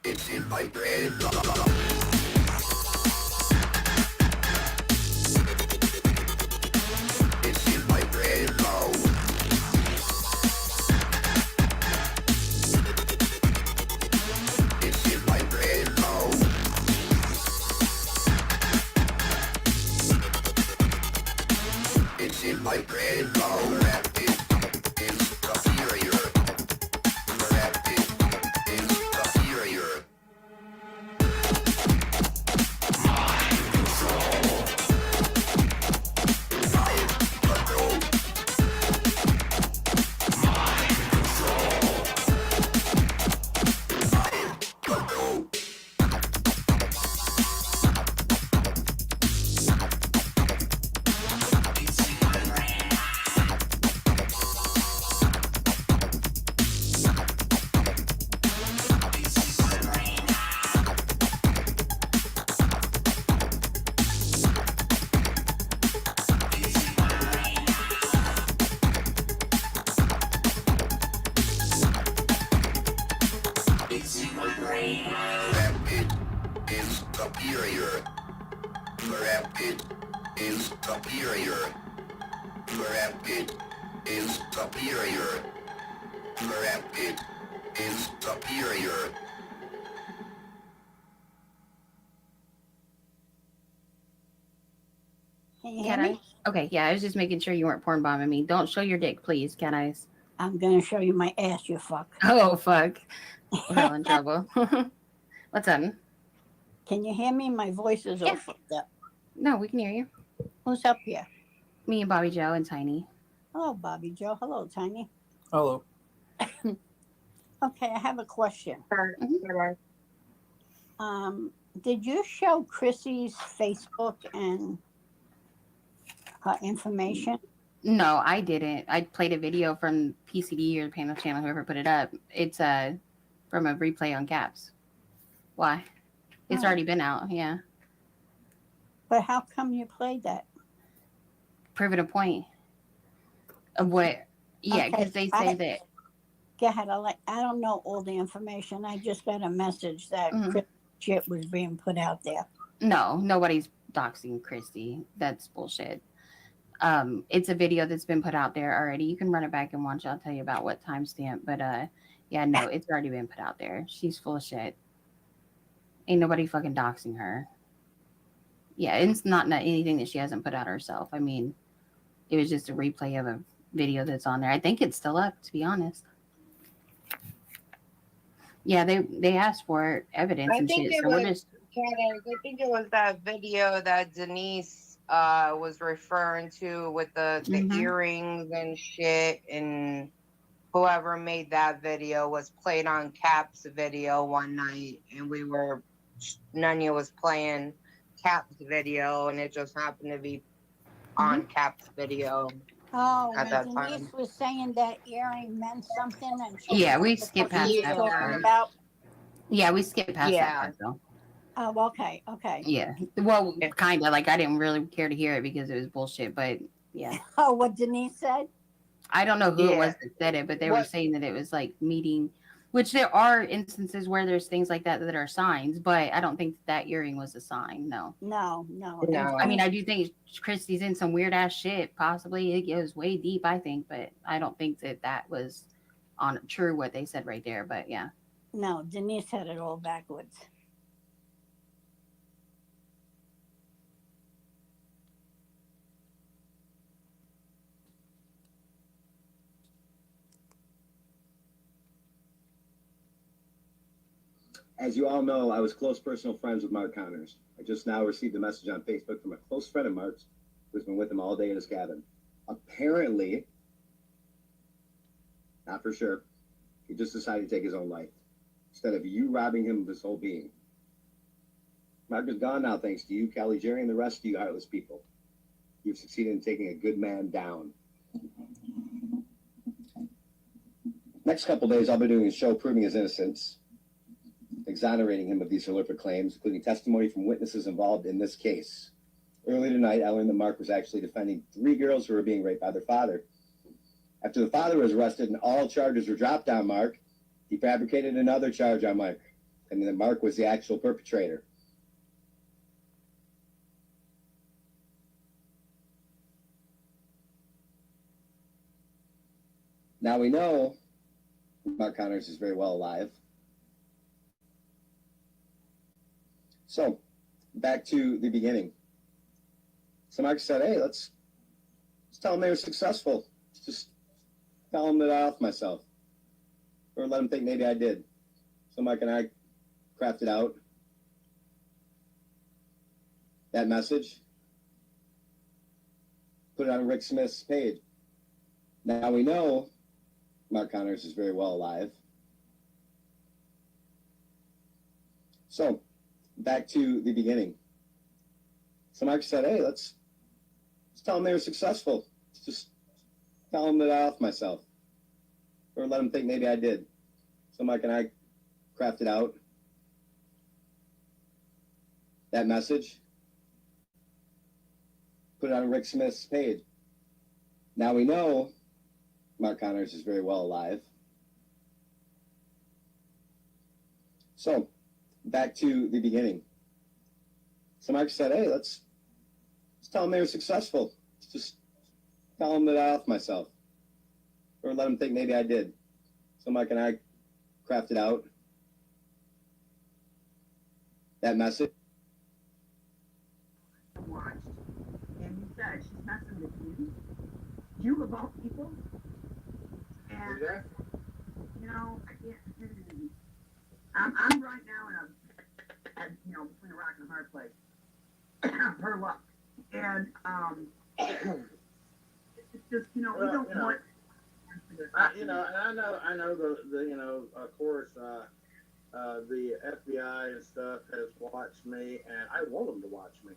It's in my brain. It's in my brain. It's in my brain. It's in my brain. Superior. Rapid is superior. Rapid is superior. Rapid is superior. Can you hear Cat me? Eyes? Okay, yeah, I was just making sure you weren't porn bombing me. Don't show your dick, please, Cat Eyes. I'm gonna show you my ass, you fuck. Oh fuck. We're in trouble. What's up? Can you hear me? My voice is all fucked up. No, we can hear you. Who's up here? Me and Bobby Joe and Tiny. Hello, Bobby Joe. Hello, Tiny. Hello. Okay, I have a question. Did you show Chrissy's Facebook and her information? No, I didn't. I played a video from PCD or Panel Channel, whoever put it up. It's from a replay on Caps. Why? It's already been out, yeah. But how come you played that? Proving a point of what? Yeah, because they say that. Go ahead. I don't know all the information. I just got a message that Chris shit was being put out there. No, nobody's doxing Christy. That's bullshit. It's a video that's been put out there already. You can run it back and watch. I'll tell you about what timestamp. But yeah, no, it's already been put out there. She's full of shit. Ain't nobody fucking doxing her. Yeah, it's not anything that she hasn't put out herself. I mean, it was just a replay of a video that's on there. I think it's still up, to be honest. Yeah, they asked for evidence and shit. So we're just. I think it was that video that Denise was referring to with the earrings and shit, and whoever made that video was played on Cap's video one night, and Nunya was playing Cap's video, and it just happened to be on Cap's video. Oh, at that Denise time. was saying that earring meant something, and she Yeah, we what the skipped fuck past she that was part. talking about. Yeah, we skipped past that part, though. Oh, okay, okay. Yeah. Well, kind of. Like, I didn't really care to hear it because it was bullshit, but yeah. Oh, what Denise said? I don't know who it was that said it, but they were saying that it was like meeting, which there are instances where there's things like that that are signs, but I don't think that earring was a sign. No. No. I mean, I do think Christy's in some weird ass shit. Possibly it goes way deep, I think, but I don't think that was on true what they said right there. But yeah. No, Denise had it all backwards. As you all know, I was close personal friends with Mark Connors. I just now received a message on Facebook from a close friend of Mark's who's been with him all day in his cabin. Apparently, not for sure, he just decided to take his own life instead of you robbing him of his whole being. Mark is gone now, thanks to you, Callie, Jerry, and the rest of you heartless people. You've succeeded in taking a good man down. Next couple days, I'll be doing a show proving his innocence, exonerating him of these horrific claims, including testimony from witnesses involved in this case. Early tonight, I learned that Mark was actually defending 3 girls who were being raped by their father. After the father was arrested and all charges were dropped on Mark, he fabricated another charge on Mark, claiming that Mark was the actual perpetrator. Now we know Mark Connors is very well alive. So, back to the beginning. So Mark said, hey, let's tell them they were successful. Let's just tell them that I off myself. Or let them think maybe I did. So Mark and I crafted out that message, put it on Rick Smith's page. Now we know Mark Connors is very well alive. So, back to the beginning. So Mark said, hey, let's tell them they were successful. Let's just tell them that I off myself. Or let them think maybe I did. So Mark and I crafted out that message, put it on Rick Smith's page. Now we know Mark Connors is very well alive. So, back to the beginning. So Mark said, hey, let's tell them they were successful. Let's just tell them that I off myself. Or let them think maybe I did. So Mark and I crafted out that message. Watched, and he said, she's messing with you. You of all people? And you know, I can't. I'm right now in you know, between a rock and a hard place. Her luck, and it's just, you know, we don't want. You know, and I know the you know, of course, the FBI and stuff has watched me, and I want them to watch me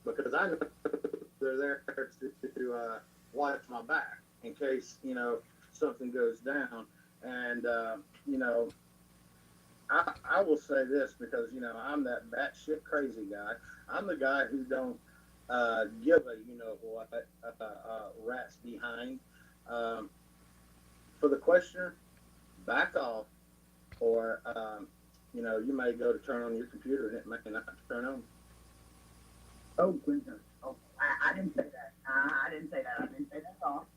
because I know they're there to watch my back in case, you know, something goes down. And you know, I will say this because, you know, I'm that batshit crazy guy. I'm the guy who don't give a, you know what, rat's behind. For the questioner, back off, or you know, you may go to turn on your computer and it may not turn on. Oh goodness! Oh, I didn't say that. I didn't say that. I didn't say that at all.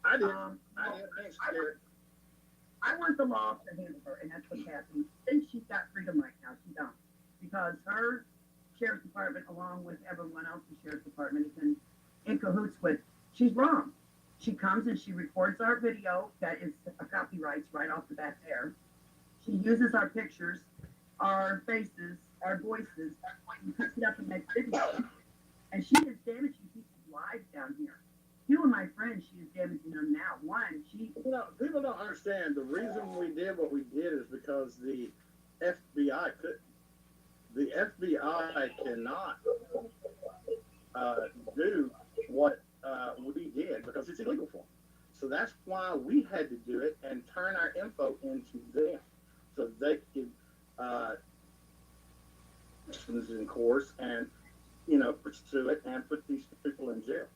I didn't. I didn't think scared. I want the law to handle her, and that's what's happening. Since she's got freedom right now, she don't, because her sheriff's department, along with everyone else's sheriff's department, is in cahoots with. She's wrong. She comes and she records our video that is copyrights right off the bat there. She uses our pictures, our faces, our voices, and cuts it up and makes videos. And she is damaging people's lives down here. You and my friends, she is damaging them now. One, You know, people don't understand. The reason we did what we did is because the FBI couldn't. The FBI cannot do what we did because it's illegal for them. So that's why we had to do it and turn our info into them so they could in course and, you know, pursue it and put these people in jail.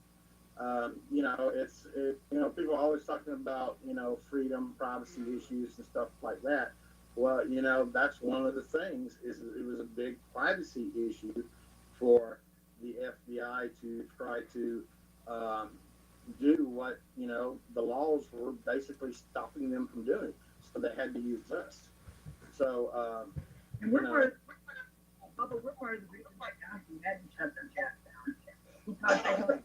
You know, you know, people are always talking about, you know, freedom, privacy issues and stuff like that. Well, you know, that's one of the things is it was a big privacy issue for the FBI to try to do what, you know, the laws were basically stopping them from doing. So they had to use us. So, and we're part of the reason why Johnson had to shut their chat down, because they had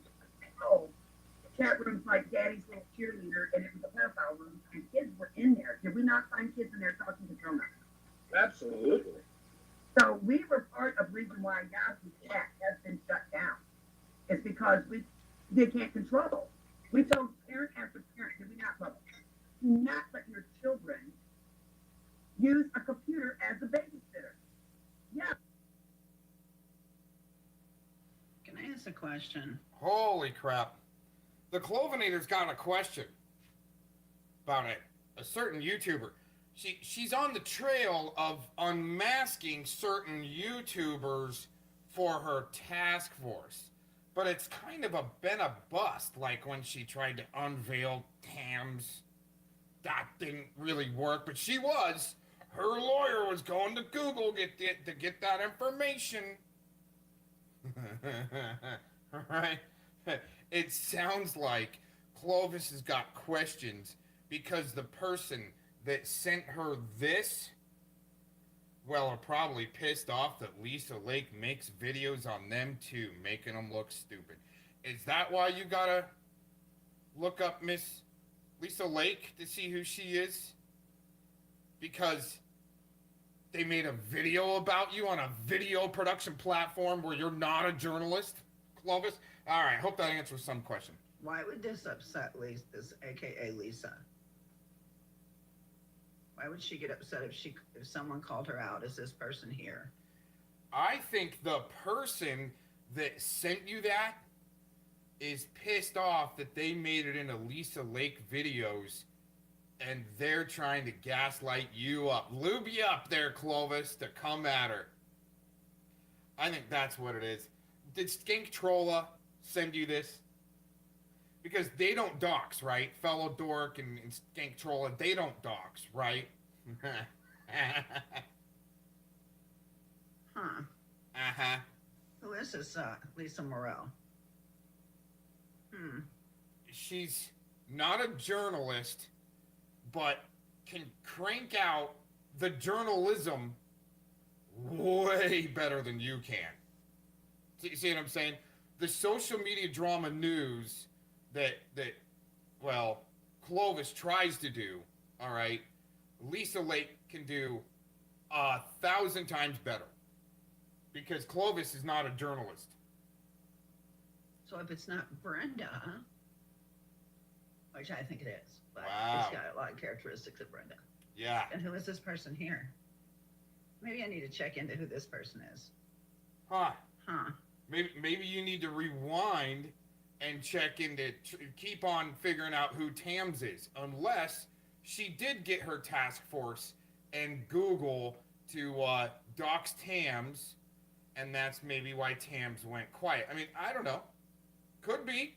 chat rooms like Daddy's Little Cheerleader, and it was a pedophile room, and kids were in there. Did we not find kids in there talking to grown-ups? Absolutely. So we were part of the reason why Yahoo's chat has been shut down. It's because they can't control. We told parent after parent, did we not, Bubba? Do not let your children use a computer as a babysitter. Yeah. Can I ask a question? Holy crap. The Clovinator's got a question about a certain YouTuber. She's on the trail of unmasking certain YouTubers for her task force. But it's kind of been a bust, like when she tried to unveil Tams. That didn't really work, but her lawyer was going to Google to get that information. Right? It sounds like Clovis has got questions because the person that sent her this, well, are probably pissed off that Lisa Lake makes videos on them too, making them look stupid. Is that why you gotta look up Miss Lisa Lake to see who she is? Because they made a video about you on a video production platform where you're not a journalist, Clovis? All right, hope that answers some question. Why would this upset Lisa, aka Lisa? Why would she get upset if someone called her out? Is this person here? I think the person that sent you that is pissed off that they made it into Lisa Lake videos and they're trying to gaslight you up. Lube you up there, Clovis, to come at her. I think that's what it is. Did Skink Trolla send you this? Because they don't dox, right? Fellow Dork and Skink Trolla, they don't dox, right? Huh. Uh-huh. Who is this Lisa Morel? She's not a journalist, but can crank out the journalism way better than you can. See what I'm saying? The social media drama news that well, Clovis tries to do, all right, Lisa Lake can do 1,000 times better. Because Clovis is not a journalist. So if it's not Brenda, which I think it is, but Wow. it's got a lot of characteristics of Brenda. Yeah. And who is this person here? Maybe I need to check into who this person is. Huh. Huh. Maybe you need to rewind and check into, keep on figuring out who Tams is. Unless she did get her task force and Google to dox Tams, and that's maybe why Tams went quiet. I mean, I don't know. Could be.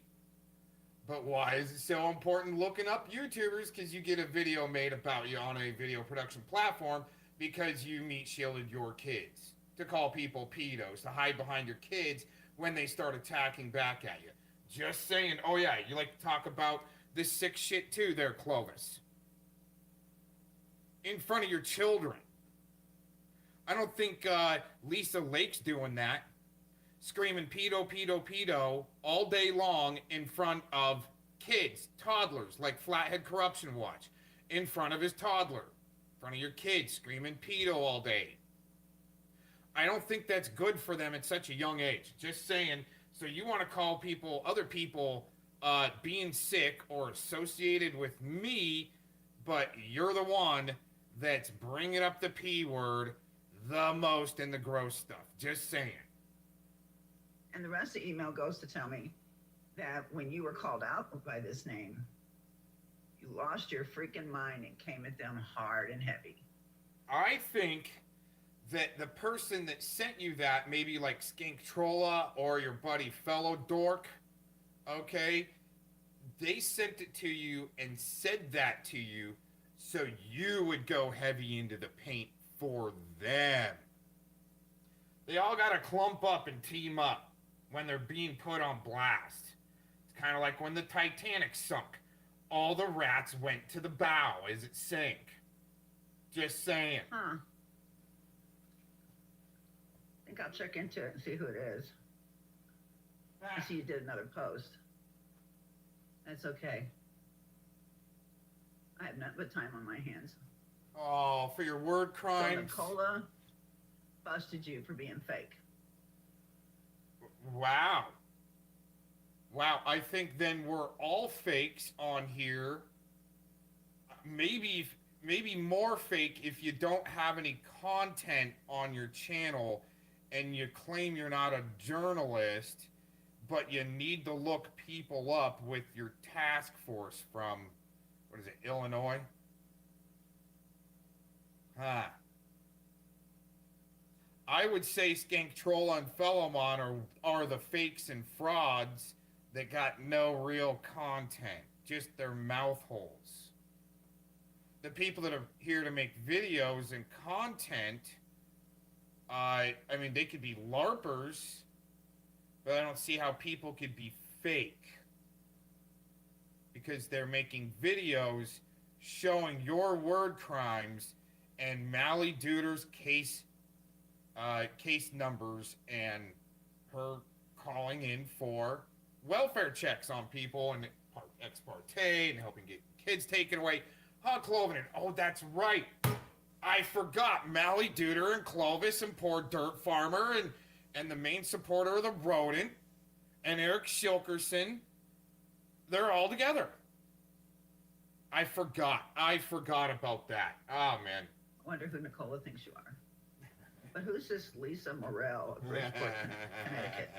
But why is it so important looking up YouTubers? Because you get a video made about you on a video production platform because you shielded your kids. To call people pedos, to hide behind your kids when they start attacking back at you. Just saying. Oh yeah, you like to talk about this sick shit too there, Clovis. In front of your children. I don't think Lisa Lake's doing that. Screaming pedo, pedo, pedo all day long in front of kids, toddlers, like Flathead Corruption Watch. In front of his toddler. In front of your kids, screaming pedo all day. I don't think that's good for them at such a young age. Just saying. So you want to call people, other people, being sick or associated with me, but you're the one that's bringing up the P word the most in the gross stuff. Just saying. And the rest of the email goes to tell me that when you were called out by this name, you lost your freaking mind and came at them hard and heavy. I think that the person that sent you that, maybe like Skink Trolla or your buddy Fellow Dork, okay, they sent it to you and said that to you so you would go heavy into the paint for them. They all got to clump up and team up when they're being put on blast. It's kind of like when the Titanic sunk. All the rats went to the bow as it sank. Just saying. Huh. I think I'll check into it and see who it is. I see you did another post. That's okay. I have nothing but time on my hands. Oh, for your word So crimes. Nicola busted you for being fake. Wow. Wow, I think then we're all fakes on here. Maybe more fake if you don't have any content on your channel and you claim you're not a journalist, but you need to look people up with your task force from, what is it, Illinois? Huh. I would say Skank Troll and Fellowmon are the fakes and frauds that got no real content, just their mouth holes. The people that are here to make videos and content, I mean, they could be LARPers, but I don't see how people could be fake. Because they're making videos showing your word crimes and Mally Duder's case numbers and her calling in for welfare checks on people and ex parte and helping get kids taken away. Huh, Cloven? Oh, that's right. I forgot Mally Duder and Clovis and poor Dirt Farmer and the main supporter of the Rodent and Eric Shilkerson. They're all together. I forgot about that. Oh, man. I wonder who Nicola thinks you are. But who's this Lisa Morel of Bridgeport, Connecticut?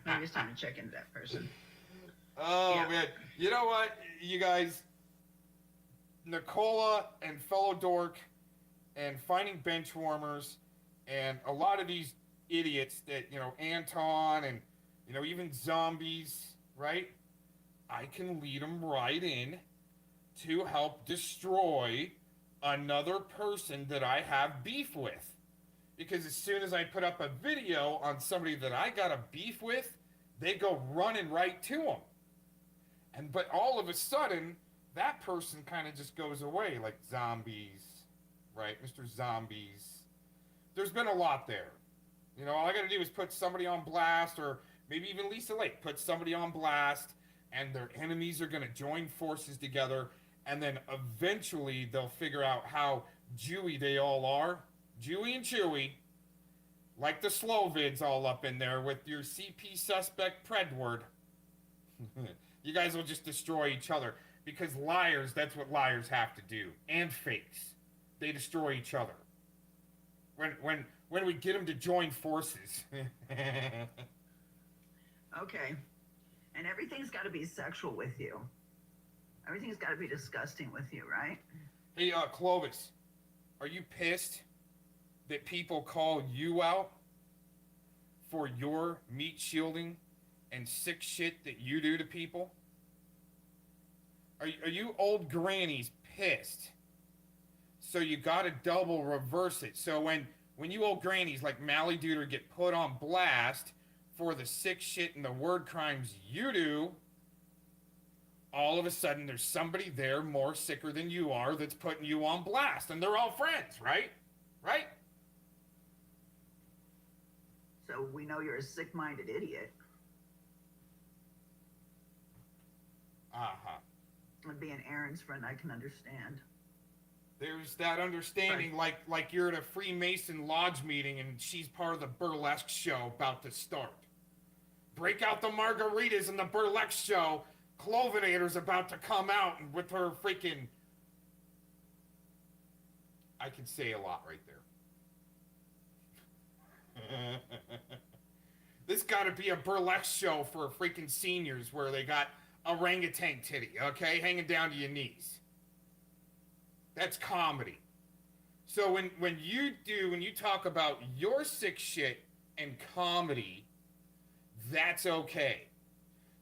Maybe it's time to check into that person. Oh, Yeah. man. You know what, you guys? Nicola and Fellow Dork and Finding Benchwarmers and a lot of these idiots that, Anton and, even zombies, right? I can lead them right in to help destroy another person that I have beef with. Because as soon as I put up a video on somebody that I got a beef with, they go running right to them. But all of a sudden, that person kind of just goes away, like zombies, right? Mr. Zombies. There's been a lot there. All I got to do is put somebody on blast, or maybe even Lisa Lake, put somebody on blast, and their enemies are gonna join forces together, and then eventually they'll figure out how Jewy they all are. Jewy and Chewy. Like the Slovids all up in there with your CP suspect Predward. You guys will just destroy each other. Because liars, that's what liars have to do. And fakes. They destroy each other. When we get them to join forces. Okay. And everything's got to be sexual with you. Everything's got to be disgusting with you, right? Hey, Clovis. Are you pissed that people call you out for your meat shielding and sick shit that you do to people? Are you old grannies pissed? So you gotta double reverse it. So when you old grannies like Mally Duder get put on blast for the sick shit and the word crimes you do, all of a sudden there's somebody there more sicker than you are that's putting you on blast. And they're all friends, right? Right? So we know you're a sick-minded idiot. Uh-huh. And being Aaron's friend, I can understand. There's that understanding, like you're at a Freemason lodge meeting and she's part of the burlesque show about to start. Break out the margaritas in the burlesque show. Clovinator's about to come out and with her freaking... I can say a lot right there. This gotta be a burlesque show for freaking seniors where they got orangutan titty, okay? Hanging down to your knees. That's comedy. So when you talk about your sick shit and comedy, that's okay.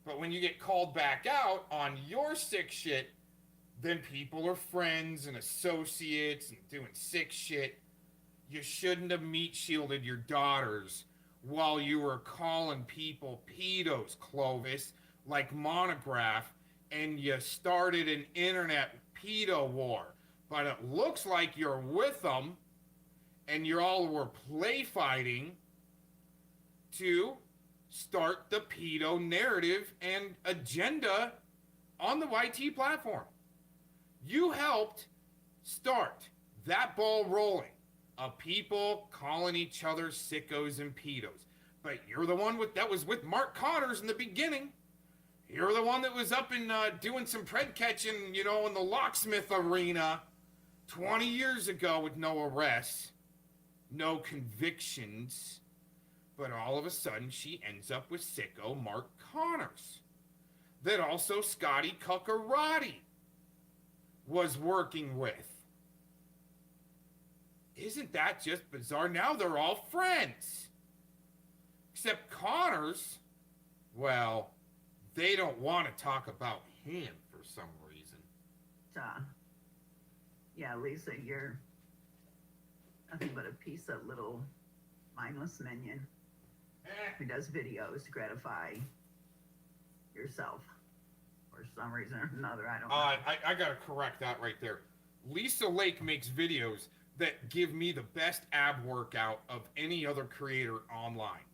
But when you get called back out on your sick shit, then people are friends and associates and doing sick shit. You shouldn't have meat shielded your daughters while you were calling people pedos, Clovis, like Monograph, and you started an internet pedo war. But it looks like you're with them, and you all were play fighting to start the pedo narrative and agenda on the YT platform. You helped start that ball rolling of people calling each other sickos and pedos. But you're the one that was with Mark Connors in the beginning. You're the one that was up in doing some pred catching, in the locksmith arena 20 years ago with no arrests, no convictions. But all of a sudden, she ends up with sicko Mark Connors. That also Scotty Cuccarati was working with. Isn't that just bizarre? Now they're all friends. Except Connors, well, they don't want to talk about him for some reason. Yeah, Lisa, you're nothing but a piece of little mindless minion who does videos to gratify yourself for some reason or another. I don't know. I gotta correct that right there. Lisa Lake makes videos that give me the best ab workout of any other creator online.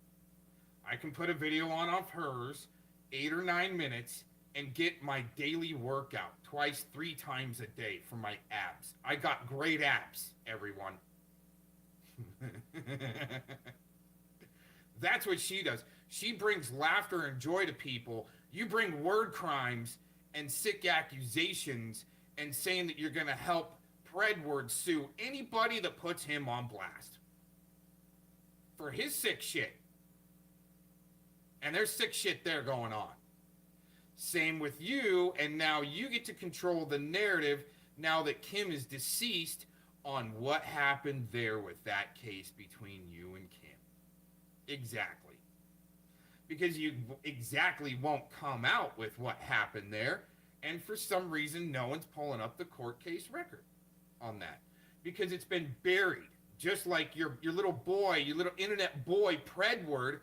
I can put a video on of hers, 8 or 9 minutes, and get my daily workout 2, 3 times a day for my abs. I got great abs, everyone. That's what she does. She brings laughter and joy to people. You bring word crimes and sick accusations and saying that you're going to help Predward sue anybody that puts him on blast for his sick shit. And there's sick shit there going on. Same with you, and now you get to control the narrative now that Kim is deceased on what happened there with that case between you and Kim. Exactly. Because you exactly won't come out with what happened there, and for some reason no one's pulling up the court case record on that. Because it's been buried. Just like your little boy, your little internet boy, Predward,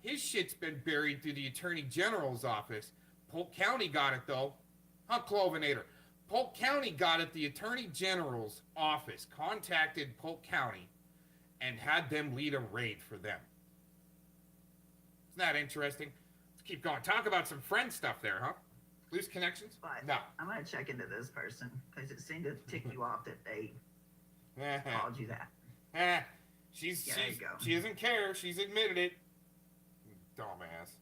his shit's been buried through the Attorney General's office. Polk County got it, though. Huh, Clovinator? Polk County got it. The Attorney General's office contacted Polk County and had them lead a raid for them. Isn't that interesting? Let's keep going. Talk about some friend stuff there, huh? Loose connections? But No. I'm gonna check into this person because it seemed to tick you off that they called you that. She doesn't care. She's admitted it. Dumbass.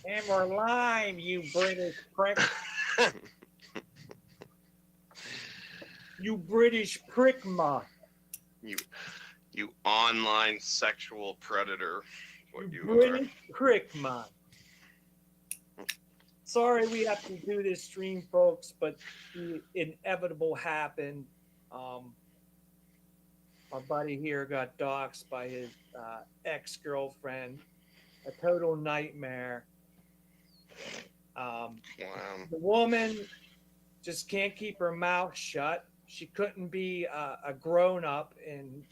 And we're live, you British prick. You British prick muff. You online sexual predator. What you are. British prick muff. Sorry we have to do this stream, folks, but the inevitable happened. My buddy here got doxxed by his ex-girlfriend. A total nightmare. The woman just can't keep her mouth shut. She couldn't be a grown-up and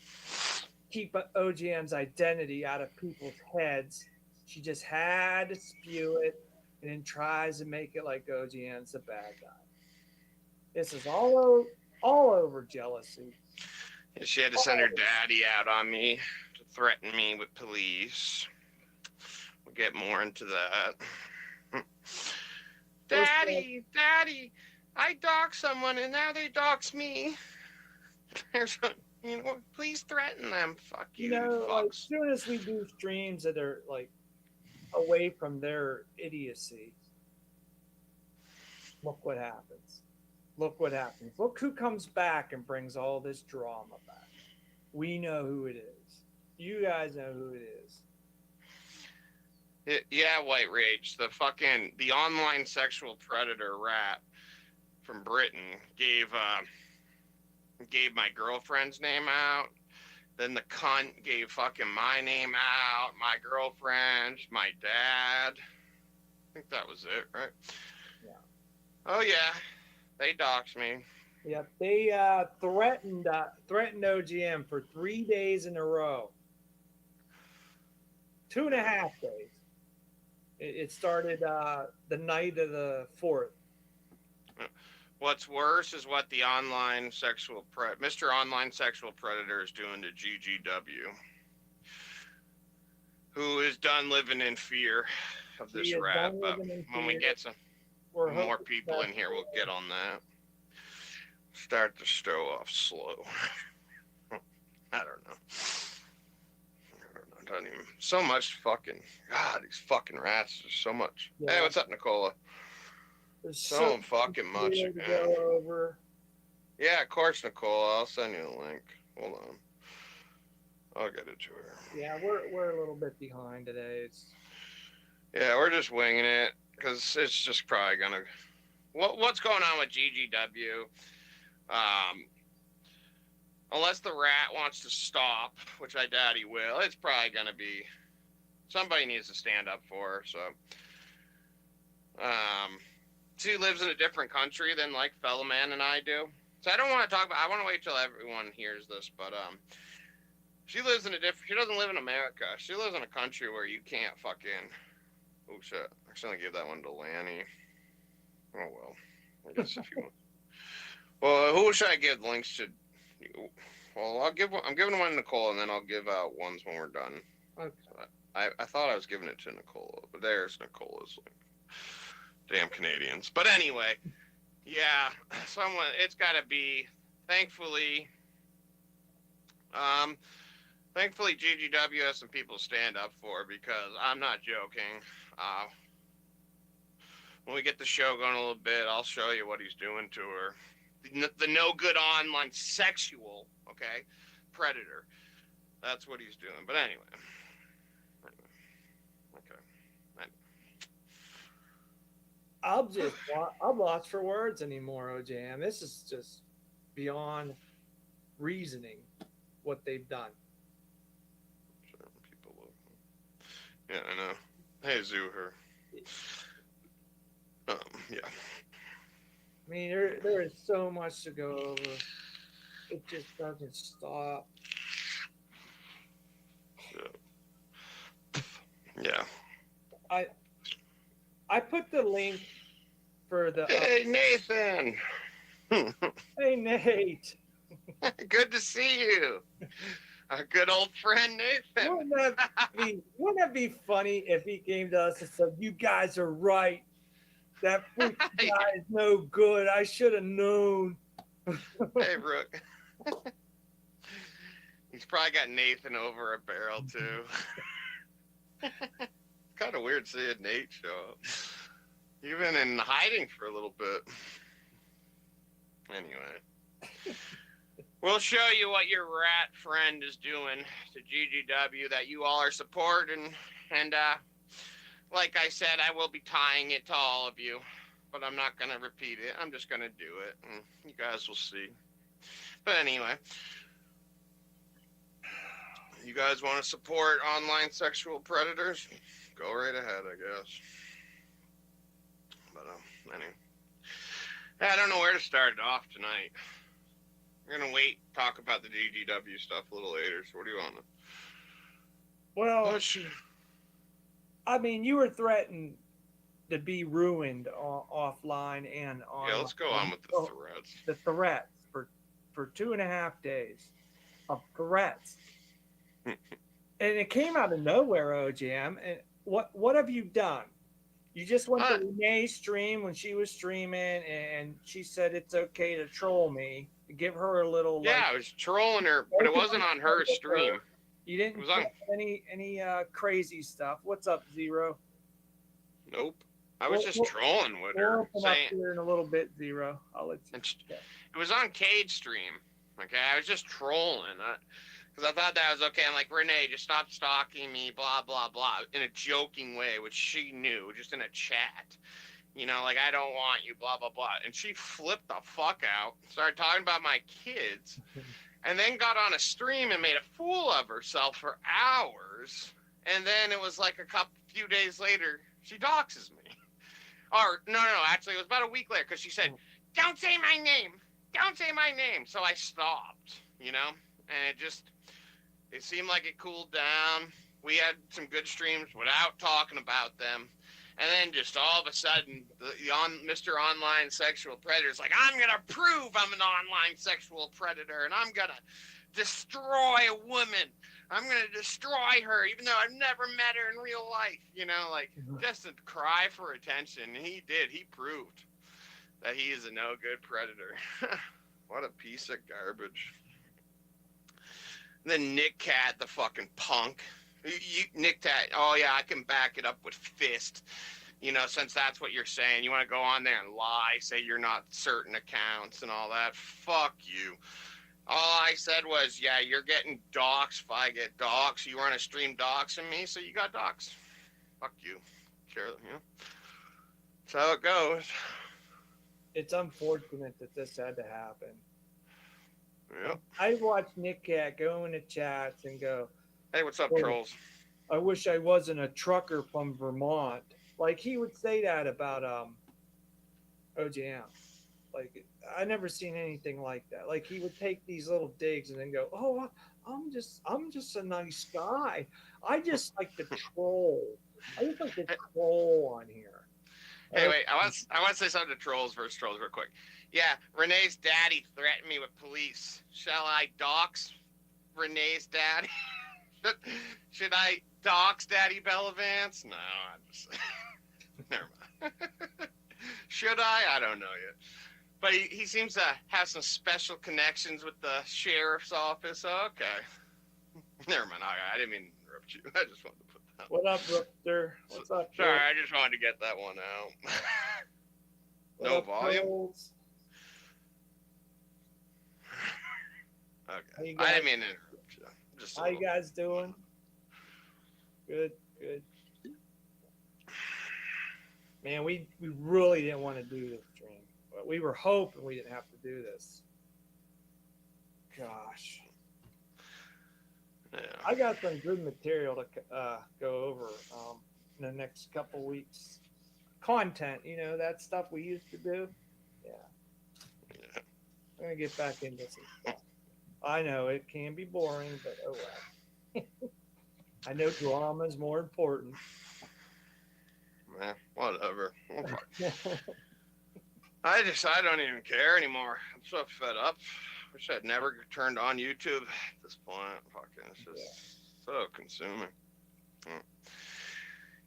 keep OGM's identity out of people's heads. She just had to spew it and then tries to make it like OGM's the bad guy. This is all over jealousy. She had to send her daddy out on me to threaten me with police. We'll get more into that. Daddy, I doxed someone and now they dox me. Please threaten them. Fuck you. Like, as soon as we do streams that are like away from their idiocy, look what happens. Look what happens. Look who comes back and brings all this drama back. We know who it is. You guys know who it is. Yeah, White Rage. The online sexual predator rat from Britain gave my girlfriend's name out. Then the cunt gave fucking my name out, my girlfriend, my dad. I think that was it, right? Yeah. Oh yeah, they doxed me. Yep, they threatened OGM for 3 days in a row. 2.5 days. It started the night of the 4th. What's worse is what the online Mr. Online Sexual Predator is doing to GGW, who is done living in fear of this rap. But when we get some more people in here, we'll get on that. Start the show off slow. I don't know. Doesn't even so much fucking God. These fucking rats. There's so much. Yeah. Hey, what's up, Nicola? There's so fucking much. to go over. Yeah, of course, Nicola. I'll send you the link. Hold on. I'll get it to her. Yeah, we're a little bit behind today. Yeah, we're just winging it because it's just probably gonna. What's going on with GGW? Unless the rat wants to stop, which I doubt he will, it's probably gonna be somebody needs to stand up for her. So, she lives in a different country than like fellow man and I do. So I don't want to talk about. I want to wait till everyone hears this, but she lives in a different. She doesn't live in America. She lives in a country where you can't fucking. Oh shit! I accidentally gave that one to Lanny. Oh well. I guess if you want. Well, who should I give links to? Well, I'm giving one to Nicole, and then I'll give out ones when we're done. Okay. So I thought I was giving it to Nicola, but there's Nicola's link. Damn Canadians. But anyway, yeah, it's got to be. Thankfully, GGW has some people to stand up for because I'm not joking. When we get the show going a little bit, I'll show you what he's doing to her. The no good online sexual, okay, predator. That's what he's doing. But anyway. Okay. I'm lost for words anymore, OJM. This is just beyond reasoning what they've done. Yeah, I know. Hey, Zuher. Yeah. I mean, there is so much to go over. It just doesn't stop. Yeah. I put the link for the. Hey, Nathan. Hey, Nate. Good to see you. Our good old friend Nathan. Wouldn't that be funny if he came to us and said, "You guys are right. That freaking guy is no good. I should have known." Hey, Brooke. He's probably got Nathan over a barrel too. Kind of weird seeing Nate show up. You've been in hiding for a little bit. Anyway. We'll show you what your rat friend is doing to GGW that you all are supporting. And like I said, I will be tying it to all of you. But I'm not going to repeat it. I'm just going to do it. And you guys will see. But anyway. You guys want to support online sexual predators? Go right ahead, I guess. But anyway. I don't know where to start it off tonight. We're going to wait, talk about the GGW stuff a little later. So what do you want? Well, I mean, you were threatened to be ruined offline and on. Yeah, let's go on with the threats. The threats for 2.5 days of threats. And it came out of nowhere, OGM. And what have you done? You just went to Renee's stream when she was streaming, and she said it's okay to troll me. Give her a little. Yeah, I was trolling her, but it wasn't on her stream. You didn't was on any crazy stuff. What's up, Zero? Nope. I was just trolling with her. We'll open up here in a little bit, Zero. I'll let you. It was on Cage stream. Okay, I was just trolling. Because I thought that was okay. I'm like, Renee, just stop stalking me, blah, blah, blah, in a joking way, which she knew, just in a chat. You know, like, I don't want you, blah, blah, blah. And she flipped the fuck out, started talking about my kids, and then got on a stream and made a fool of herself for hours. And then it was like few days later, she doxes me. Or, no, actually, it was about a week later, because she said, don't say my name. Don't say my name. So I stopped, you know? And it seemed like it cooled down. We had some good streams without talking about them. And then just all of a sudden, Mr. Online Sexual Predator is like, I'm going to prove I'm an online sexual predator, and I'm going to destroy a woman. I'm going to destroy her, even though I've never met her in real life. You know, like, just a cry for attention. And he did. He proved that he is a no-good predator. What a piece of garbage. And then Nick Cat, the fucking punk. Nick Cat, oh yeah, I can back it up with fist. You know, since that's what you're saying. You want to go on there and lie, say you're not certain accounts and all that. Fuck you. All I said was, yeah, you're getting doxxed if I get doxxed. You were on a stream doxing me, so you got doxxed. Fuck you. Sure, you know. That's how it goes. It's unfortunate that this had to happen. Yep. I watched Nick Cat go into chats and go, hey, what's up, trolls? I wish I wasn't a trucker from Vermont. Like, he would say that about OGM. Like, I never seen anything like that. Like, he would take these little digs and then go, oh, I'm just a nice guy. I just like to troll. I just like to troll on here. Hey, wait, I want to say something to trolls versus trolls real quick. Yeah, Renee's daddy threatened me with police. Shall I dox Renee's daddy? Should I dox Daddy Bellavance? No, I'm just never mind. Should I? I don't know yet. But he seems to have some special connections with the sheriff's office. Okay. Never mind. I didn't mean to interrupt you. I just wanted to put that. What up, Ripster? What's up? Sorry, I just wanted to get that one out. No volume? Trolls? Okay. I didn't mean to interrupt you. Just how you guys doing? Good. Man, we really didn't want to do this stream, but we were hoping we didn't have to do this. Gosh. Yeah. I got some good material to go over in the next couple weeks. Content, you know, that stuff we used to do. Yeah. I'm going to get back into some stuff. I know it can be boring, but oh well. I know drama is more important. Man, whatever. I don't even care anymore. I'm so fed up. Wish I'd never turned on YouTube at this point. Fucking, it's just so consuming.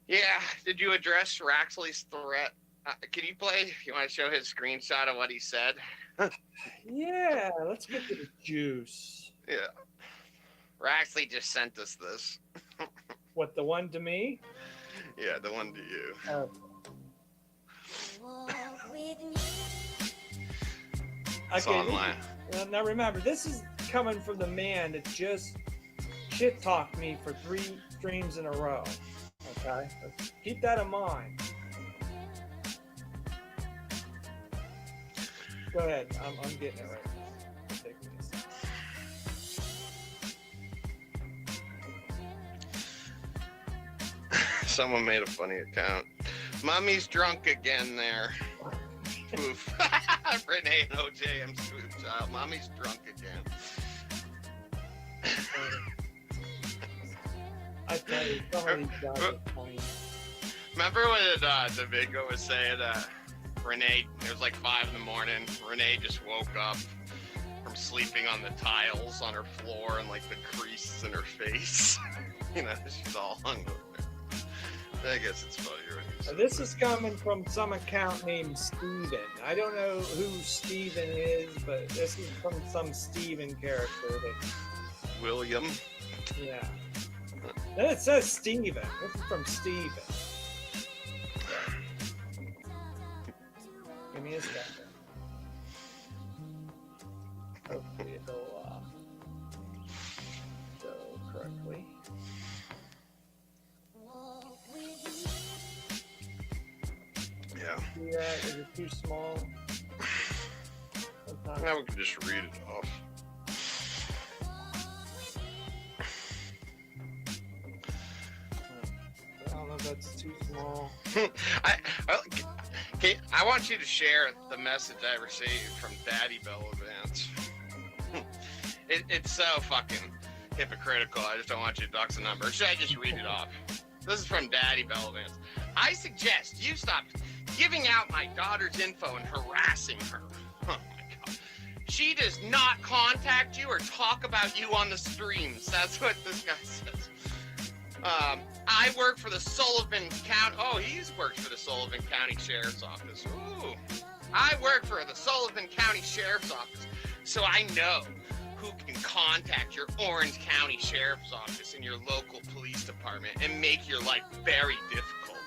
Yeah. Did you address Raxley's threat? Can you play? You want to show his screenshot of what he said? Yeah, let's get to the juice. Yeah. Raxley just sent us this. What, the one to me? Yeah, the one to you. It's Okay, online. Now remember, this is coming from the man that just shit talked me for 3 streams in a row. Okay, let's keep that in mind. Go ahead. I'm getting it right now. Take this. Someone made a funny account. Mommy's drunk again there. Oof. Renee and OJ, I'm sweet child. Mommy's drunk again. I tell you, some of these guys are funny. Remember when the video was saying Renee, it was like 5 in the morning, Renee just woke up from sleeping on the tiles on her floor and like the creases in her face. You know, she's all hungover. I guess it's funnier when you say This is coming from some account named Steven. I don't know who Steven is, but this is from some Steven character. That, William. yeah. Then it says Steven. This is from Steven. Give me a second. Hopefully it'll go correctly. Yeah. Yeah, is it too small? Sometimes. Now we can just read it off. I don't know if that's too small. I want you to share the message I received from Daddy Bell Advance. It's so fucking hypocritical. I just don't want you to dox the number. Or should I just read it off? This is from Daddy Bell Advance. I suggest you stop giving out my daughter's info and harassing her. Oh my god. She does not contact you or talk about you on the streams. That's what this guy says. I work for the Sullivan County. Oh, he's worked for the Sullivan County Sheriff's Office. Ooh. I work for the Sullivan County Sheriff's Office, so I know who can contact your Orange County Sheriff's Office and your local police department and make your life very difficult.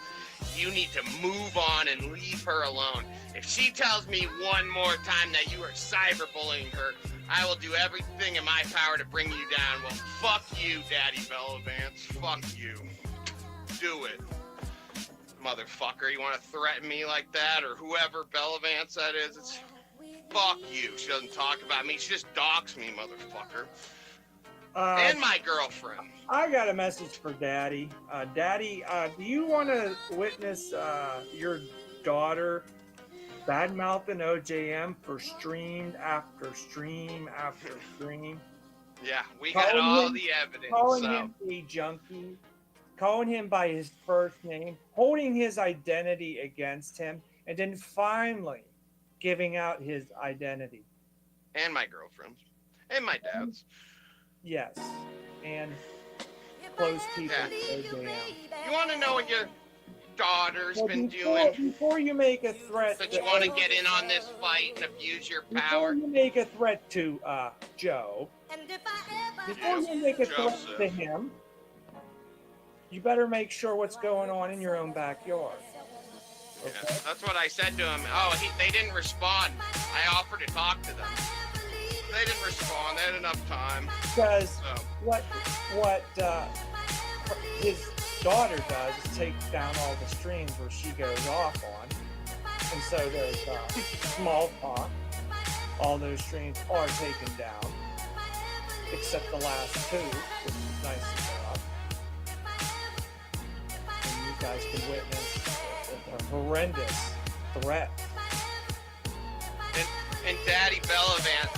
You need to move on and leave her alone. If she tells me one more time that you are cyberbullying her, I will do everything in my power to bring you down. Well, fuck you, Daddy Bell Advance. Fuck you. Do it. Motherfucker, you want to threaten me like that, or whoever Bell Advance that is? It's fuck you. She doesn't talk about me. She just doxes me, motherfucker. And my girlfriend. I got a message for Daddy. Daddy, do you want to witness your daughter bad-mouthing OJM for stream after stream after stream? Yeah, we got all the evidence. Calling him a junkie, calling him by his first name, holding his identity against him, and then finally giving out his identity. And my girlfriend's. And my dad's. Yes. And close people. Yeah. OJM. You want to know what your daughter's been doing? Before you make a threat, That you want to get in on this fight and abuse your power? Before you make a threat to Joe, before you make a threat to him, you better make sure what's going on in your own backyard. Yeah, that's what I said to him. Oh, they didn't respond. I offered to talk to them. They didn't respond. They had enough time. Because what his daughter does is take down all the streams where she goes off on. And so there's small talk. All those streams are taken down, except the last 2, which is nice to go up. And you guys can witness a horrendous threat. And Daddy Bellevant,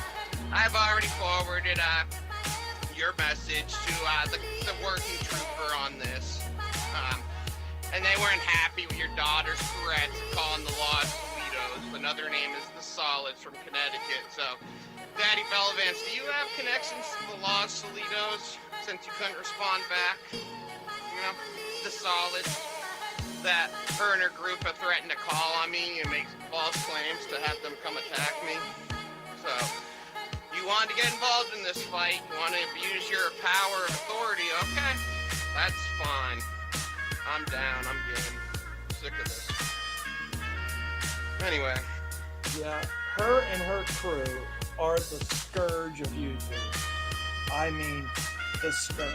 I've already forwarded your message to the working trooper on this. And they weren't happy with your daughter's threats calling the Lost Solitos. Another name is the Solids from Connecticut. So, Daddy Bellevance, do you have connections to the Lost Solitos since you couldn't respond back? You know, the Solids that her and her group have threatened to call on me and make false claims to have them come attack me. So, you wanted to get involved in this fight, you want to abuse your power of authority, okay, that's fine. I'm down, I'm game. Sick of this. Anyway. Yeah, her and her crew are the scourge of YouTubers. I mean, the scourge.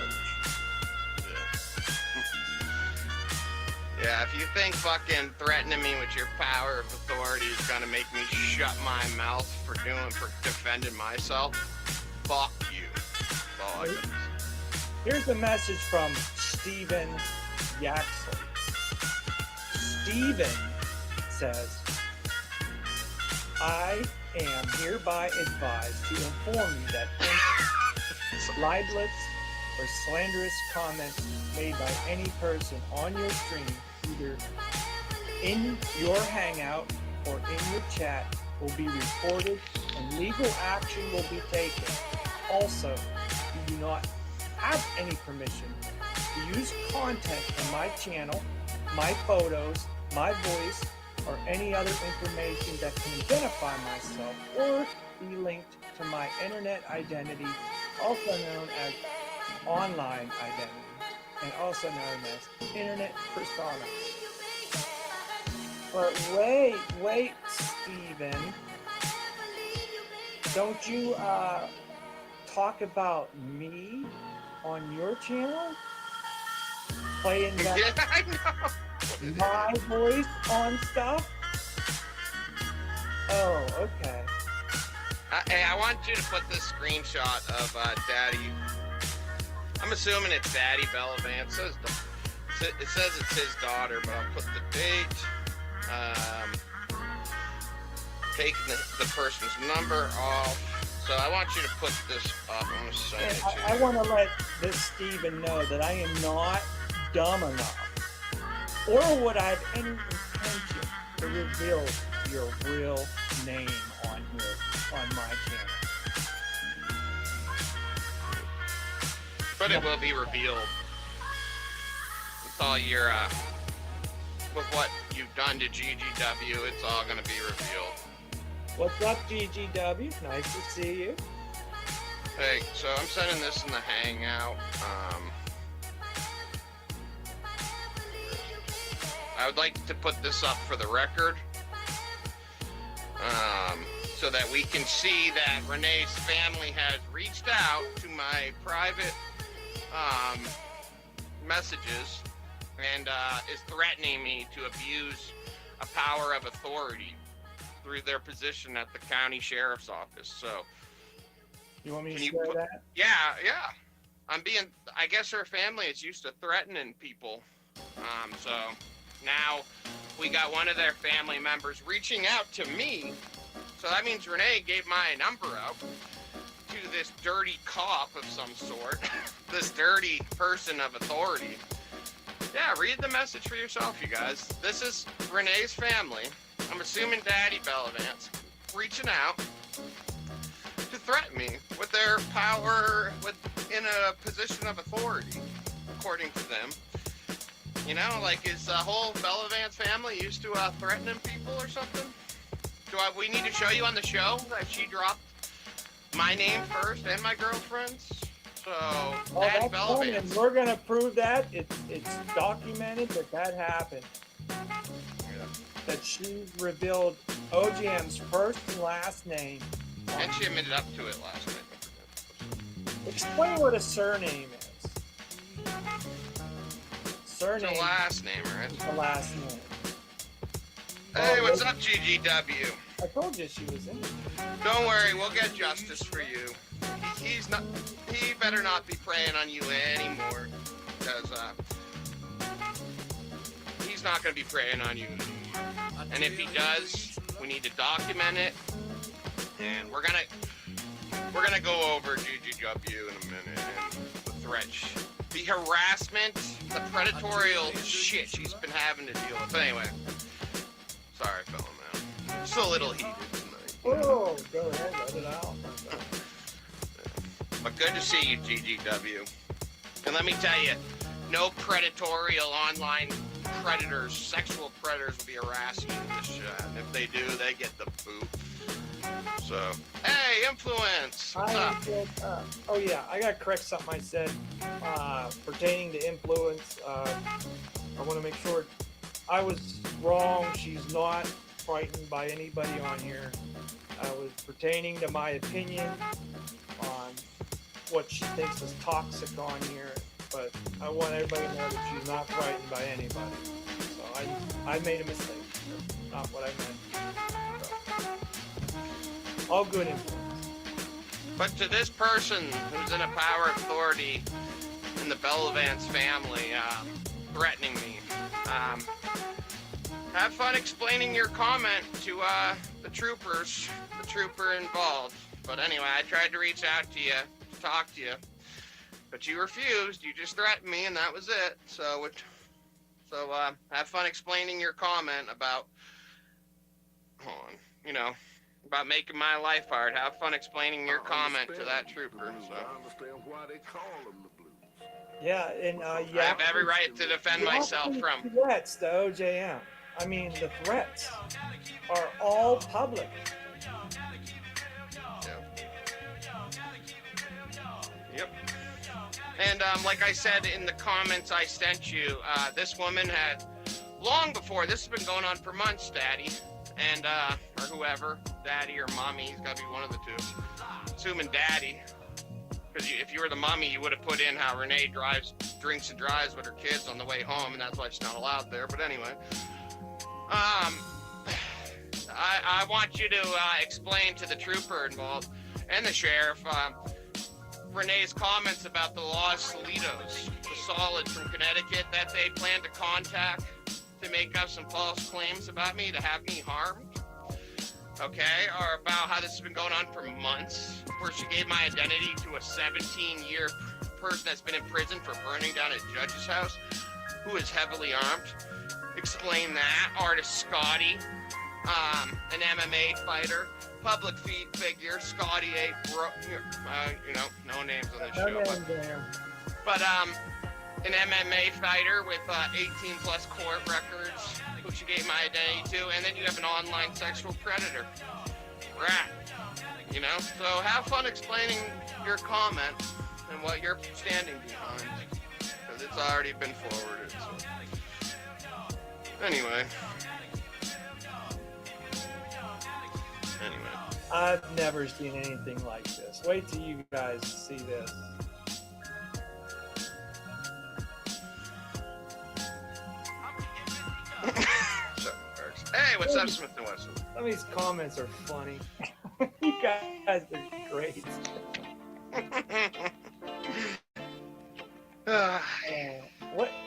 Yeah, if you think fucking threatening me with your power of authority is gonna make me shut my mouth for defending myself, fuck you. That's all I got. Here's a message from Steven Yaxley. Steven says, I am hereby advised to inform you that any libelous or slanderous comments made by any person on your stream, either in your hangout or in your chat, will be recorded and legal action will be taken. Also, you do not have any permission to use content on my channel, my photos, my voice, or any other information that can identify myself or be linked to my internet identity, also known as online identity, and also known as internet persona. But wait, Steven. Don't you talk about me on your channel? Playing that my voice on stuff? Oh, okay. Hey, I want you to put this screenshot of Daddy. I'm assuming it's Daddy Bellavance. It says it's his daughter, but I'll put the date. Taking the person's number off. So I want you to put this up. I'm gonna send it to you. I want to let this Steven know that I am not dumb enough, or would I have any intention to reveal your real name on here, on my channel. But it will be revealed. With all your, with what you've done to GGW, it's all gonna be revealed. What's up, GGW? Nice to see you. Hey, so I'm sending this in the Hangout. I would like to put this up for the record, so that we can see that Renee's family has reached out to my private messages and is threatening me to abuse a power of authority through their position at the county sheriff's office. So, you want me to share that? Yeah. I guess her family is used to threatening people. So now we got one of their family members reaching out to me. So that means Renee gave my number out to this dirty cop of some sort, this dirty person of authority. Yeah, read the message for yourself, you guys. This is Renee's family. I'm assuming Daddy Bellavance reaching out to threaten me with their power in a position of authority, according to them. You know, like is the whole Bellavance family used to threatening people or something? We need to show you on the show that she dropped my name first and my girlfriend's? So, Daddy Bellavance. And we're gonna prove that it's documented that happened. That she revealed OGM's first and last name. And she admitted up to it last night. Explain what a surname is. Surname. It's a last name, right? It's a last name. Hey, what's up, GGW? I told you she was in it. Don't worry, we'll get justice for you. He better not be preying on you anymore, because he's not going to be preying on you anymore. And if he does, we need to document it, and we're gonna go over GGW in a minute, and the threats, the harassment, the predatorial shit she's been having to deal with. Anyway, sorry, fella man, just a little heated tonight. Oh, go ahead, let it out. But good to see you, GGW. And let me tell you, no predatorial online predators, sexual predators will be harassing you in this chat. And if they do, they get the boot. So, hey, Influence, what's up? Oh yeah, I gotta correct something I said pertaining to Influence. I want to make sure I was wrong. She's not frightened by anybody on here. I was pertaining to my opinion on what she thinks is toxic on here, but I want everybody to know that she's not frightened by anybody. So I made a mistake. That's not what I meant. So, all good influence. But to this person who's in a power authority in the Bellavance family, threatening me, have fun explaining your comment to the troopers, the trooper involved. But anyway, I tried to reach out to you, to talk to you, but you refused. You just threatened me, and that was it. So have fun explaining your comment about, about making my life hard. Have fun explaining your comment to that trooper. So. I understand why they call them the blues. Yeah, and I have every right to defend myself from threats to OJM. I mean, the threats are all public. Yep. And like I said in the comments I sent you, this woman had, long before, this has been going on for months, Daddy, and or whoever, Daddy or Mommy, he's got to be one of the two. Assuming Daddy, because if you were the mommy, you would have put in how Renee drinks and drives with her kids on the way home, and that's why she's not allowed there. But anyway, I want you to explain to the trooper involved and the sheriff Renee's comments about the Los Solitos, the solids from Connecticut that they plan to contact to make up some false claims about me, to have me harmed. Okay, or about how this has been going on for months, where she gave my identity to a 17-year person that's been in prison for burning down a judge's house, who is heavily armed. Explain that. Artist Scotty, an MMA fighter, public figure, Scotty A. No names on this show, but an MMA fighter with 18 plus court records, who she gave my identity to, and then you have an online sexual predator, rat. So have fun explaining your comment and what you're standing behind, because it's already been forwarded. So. Anyway. I've never seen anything like this. Wait till you guys see this. Hey, what's up, Smith & Wesson? Some of these comments are funny. You guys are great.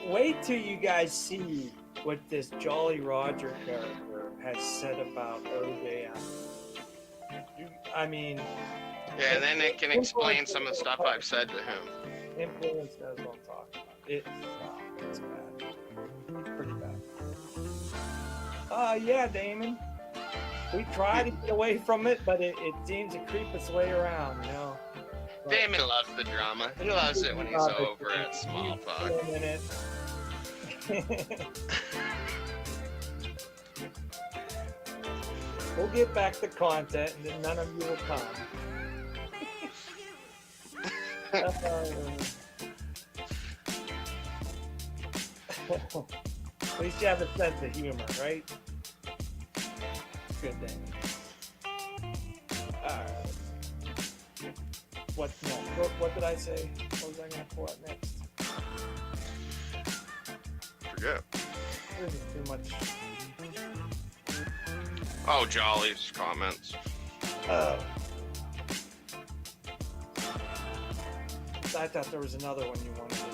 Wait till you guys see what this Jolly Roger character has said about OJM. I mean... Yeah, and then it can explain some of the stuff I've said to him. Influence knows what I'm talking about. It's bad. It's pretty bad. Yeah, Damon. We try to get away from it, but it seems to creep its way around, But Damon loves the drama. He loves it when he's over at Small Talk. We'll get back to content, and then none of you will come. At least you have a sense of humor, right? Good thing. Alright. What's next? What did I say? What was I going to pull out next? Forget. There isn't too much. Oh, Jolly's comments. Oh. I thought there was another one you wanted to do.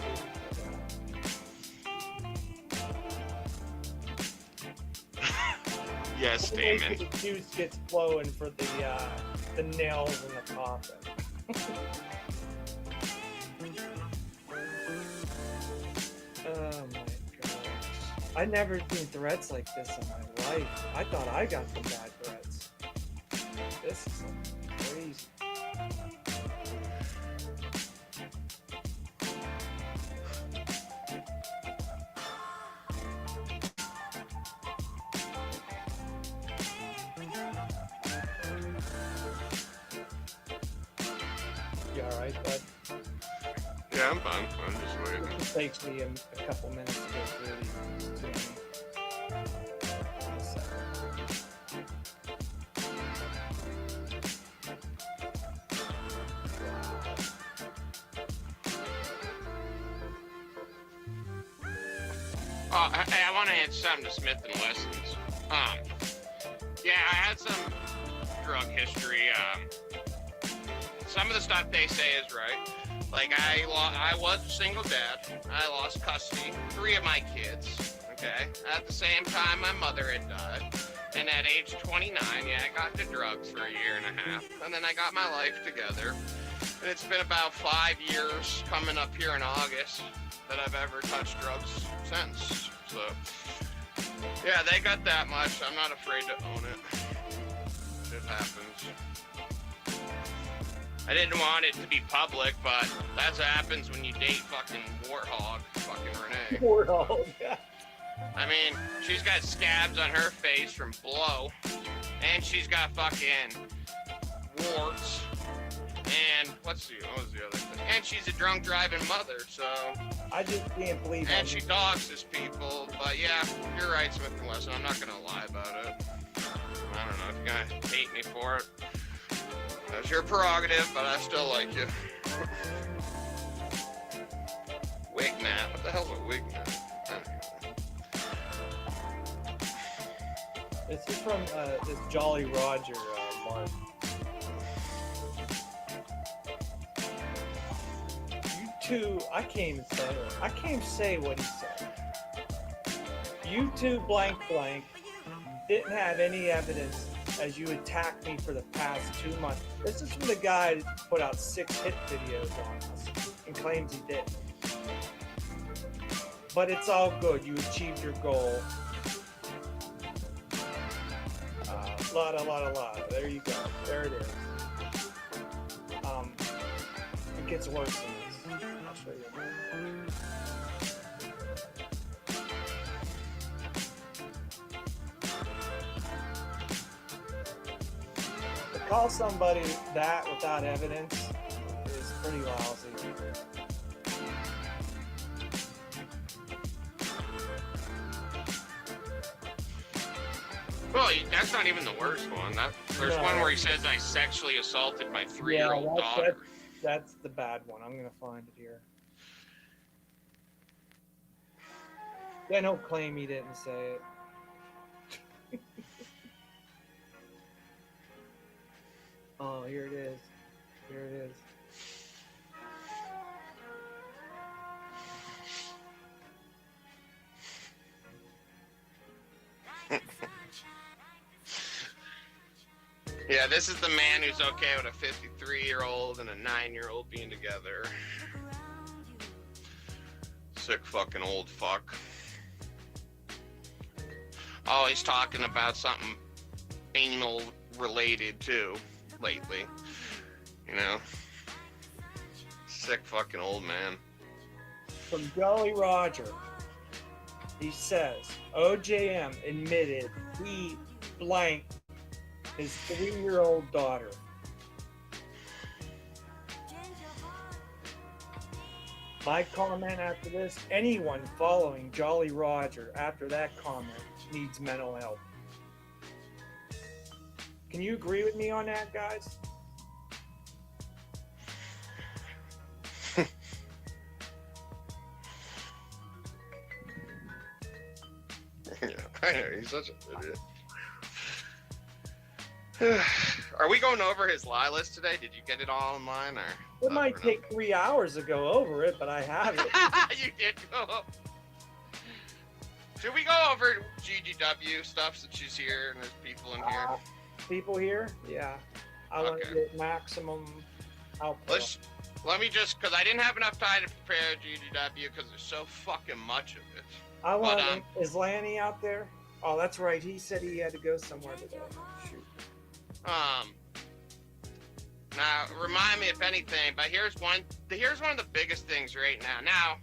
Yes, Damon. The juice gets flowing for the nails in the coffin. Oh my gosh. I never seen threats like this in my life. I thought I got some bad threats. This is crazy. You alright, bud? Yeah, I'm fine. I'm just waiting. It takes me a couple minutes to go through these. Oh, I want to add something to Smith and Wesson's. Yeah, I had some drug history. Some of the stuff they say is right. Like I was a single dad. I lost custody of 3 of my kids. Okay. At the same time, my mother had died. And at age 29, yeah, I got to drugs for a year and a half. And then I got my life together. And it's been about 5 years coming up here in August that I've ever touched drugs since. So, yeah, they got that much. I'm not afraid to own it. It happens. I didn't want it to be public, but that's what happens when you date fucking Warthog, fucking Renee. Warthog. I mean, she's got scabs on her face from blow, and she's got fucking warts, and what was the other thing? And she's a drunk driving mother, so I just can't believe it. And she doxes people, but yeah, you're right, Smith and Wesson. I'm not gonna lie about it. I don't know if you're gonna hate me for it. That's your prerogative, but I still like you. Wignat? What the hell's a Wignat? This is from this Jolly Roger, Mark. You two, I can't even say it. I can't even say what he said. You two blank blank didn't have any evidence as you attacked me for the past 2 months. This is from the guy that put out 6 hit videos on us and claims he did. But it's all good. You achieved your goal. La. There you go. There it is. It gets worse than this. I'll show you. To call somebody that without evidence is pretty lousy. Well, that's not even the worst one. There's one where he says I sexually assaulted my 3-year-old daughter. That's the bad one. I'm gonna find it here. Then he'll claim he didn't say it. Oh, here it is. Here it is. Yeah, this is the man who's okay with a 53-year-old and a 9-year-old being together. Sick fucking old fuck. Oh, he's talking about something anal related too lately. You know? Sick fucking old man. From Jolly Roger, he says, OJM admitted he blanked his 3-year-old daughter. My comment after this, anyone following Jolly Roger after that comment needs mental help. Can you agree with me on that, guys? Yeah, I know, he's such an idiot. Are we going over his lie list today? Did you get it all online, or? It might take 3 hours to go over it, but I have it. You did go. Should we go over GGW stuff since she's here and there's people in here? People here? Yeah. I want to get maximum output. Let me just, because I didn't have enough time to prepare GGW because there's so fucking much of it. I want. Is Lanny out there? Oh, that's right. He said he had to go somewhere today. Shoot. Now remind me if anything, but here's one of the biggest things right now. Now,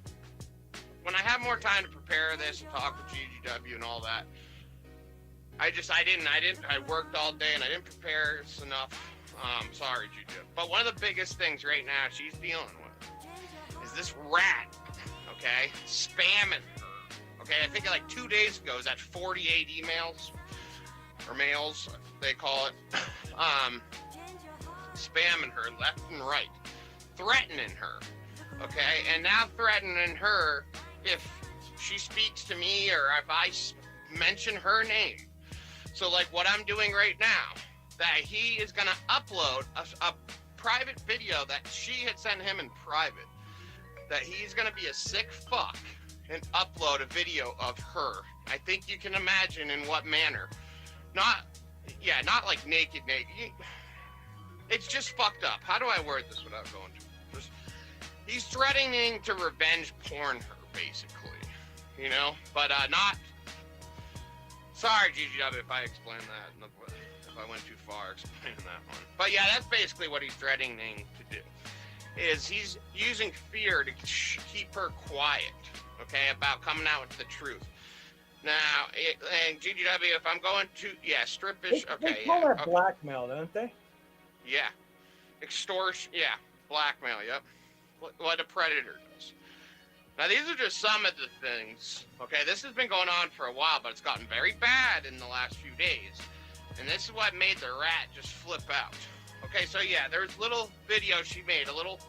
when I have more time to prepare this and talk with GGW and all that, I worked all day and I didn't prepare this enough. Sorry, GGW. But one of the biggest things right now she's dealing with is this rat, okay, spamming her. Okay, I think like 2 days ago, is that 48 emails or mails, they call it, spamming her left and right, threatening her, okay, and now threatening her if she speaks to me or if I mention her name. So like what I'm doing right now, that he is gonna upload a private video that she had sent him in private, that he's gonna be a sick fuck and upload a video of her. I think you can imagine in what manner. Not like naked. It's just fucked up. How do I word this without going to? He's threatening to revenge porn her, basically. You know? But not... Sorry, GGW, if I explained that. If I went too far explaining that one. But yeah, that's basically what he's threatening to do. Is he's using fear to keep her quiet, okay, about coming out with the truth. Now, and GGW, if I'm going to, strippish, okay, they call that blackmail, don't they? Yeah. Extortion, blackmail, yep. What a predator does. Now, these are just some of the things, okay? This has been going on for a while, but it's gotten very bad in the last few days. And this is what made the rat just flip out. Okay, so yeah, there's little video she made, a little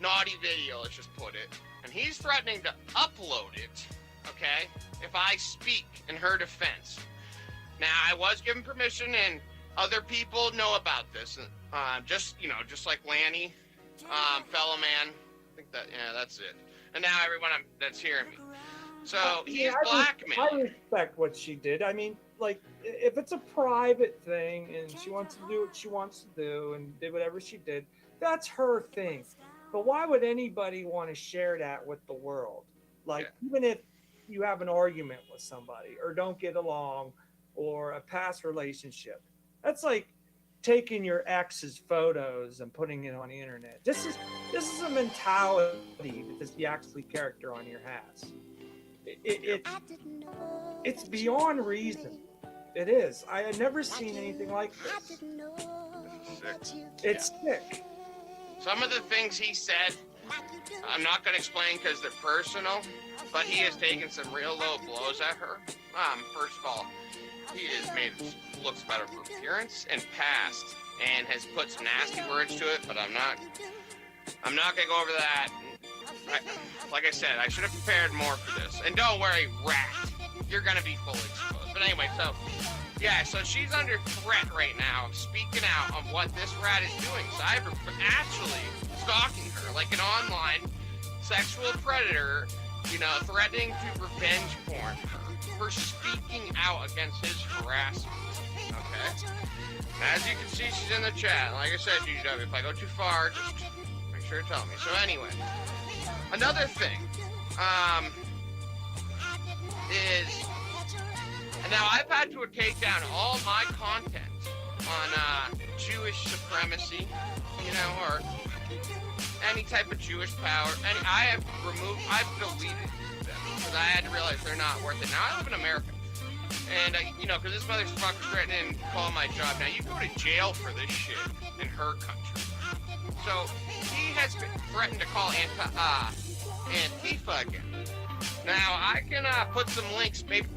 naughty video, let's just put it. And he's threatening to upload it, okay, if I speak in her defense. Now, I was given permission, and other people know about this. Just like Lanny, fellow man. I think that's it. And now everyone that's hearing me. So he's blackmailing. I respect what she did. I mean, like, if it's a private thing and she wants to do what she wants to do and did whatever she did, that's her thing. But why would anybody want to share that with the world? Like, even if you have an argument with somebody or don't get along or a past relationship, that's like taking your ex's photos and putting it on the internet. This is a mentality that the actually character on here has. It's beyond reason. It is. I had never seen anything like this. It's sick. Some of the things he said, I'm not going to explain because they're personal, but he has taken some real low blows at her. First of all, he has made looks better for appearance and past, and has put some nasty words to it, but I'm not going to go over that. Like I said, I should have prepared more for this. And don't worry, rat, you're going to be fully exposed. But anyway, so she's under threat right now of speaking out on what this rat is doing. Cyber actually stalking her like an online sexual predator, threatening to revenge porn her for speaking out against his harassment. Okay? As you can see, she's in the chat. Like I said, GW, if I go too far, just make sure to tell me. So anyway, another thing is, now I've had to take down all my content on Jewish supremacy, or any type of Jewish power. And I've deleted them because I had to realize they're not worth it. Now I live in America. And, because this motherfucker's threatening to call my job. Now, you go to jail for this shit in her country. So, he has threatened to call Antifa again. Now, I can put some links. Maybe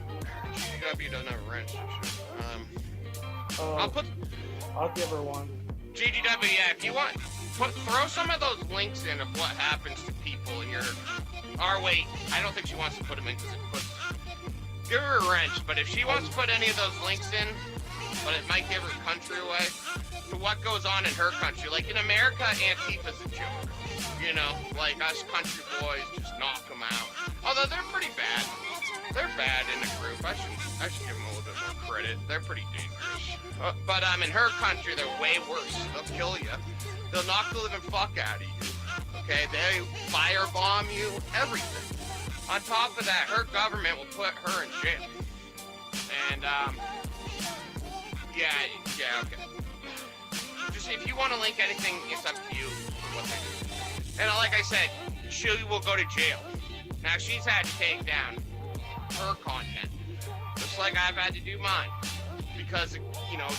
GW doesn't have a wrench. I'll give her one. GGW, yeah, if you want, throw some of those links in of what happens to people in wait, I don't think she wants to put them in because it puts... Give her a wrench, but if she wants to put any of those links in, but it might give her country away, to what goes on in her country. Like in America, Antifa's a joke. Like us country boys just knock them out. Although they're pretty bad. They're bad in the group. I should give them a little bit more credit. They're pretty dangerous. But in her country, they're way worse. They'll kill you. They'll knock the living fuck out of you. Okay? They firebomb you, everything. On top of that, her government will put her in jail. And, okay. Just, if you want to link anything, it's up to you what they do. And like I said, she will go to jail. Now, she's had to take down her content, just like I've had to do mine. Because,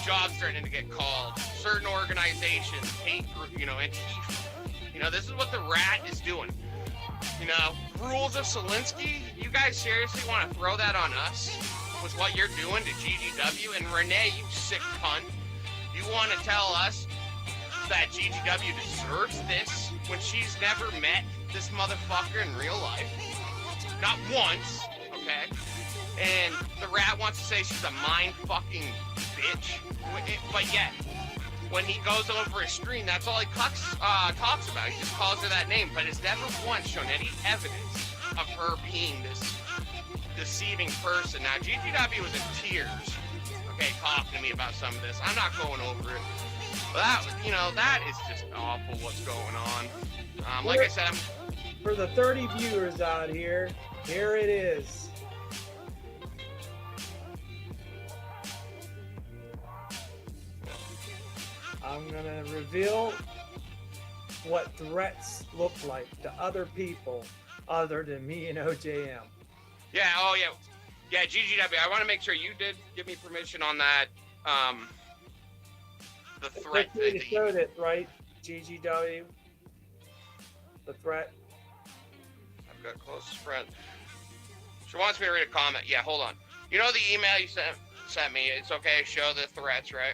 jobs starting to get called. Certain organizations, hate group, Antifa. This is what the rat is doing. Rules of Zelensky, you guys seriously want to throw that on us with what you're doing to GGW? And Renee, you sick cunt, you want to tell us that GGW deserves this when she's never met this motherfucker in real life? not once, okay? And the rat wants to say she's a mind-fucking bitch, but yet, when he goes over his screen, that's all he talks about. He just calls her that name, but has never once shown any evidence of her being this deceiving person. Now, GGW was in tears, okay, talking to me about some of this. I'm not going over it. But that is just awful what's going on. Like I said, for the 30 viewers out here, here it is. I'm gonna reveal what threats look like to other people other than me and OJM. Yeah, yeah, GGW. I want to make sure you did give me permission on that. The threat. You showed it, right? GGW. The threat. I've got closest friend. She wants me to read a comment. Yeah, hold on. You know the email you sent me? It's okay. Show the threats, right?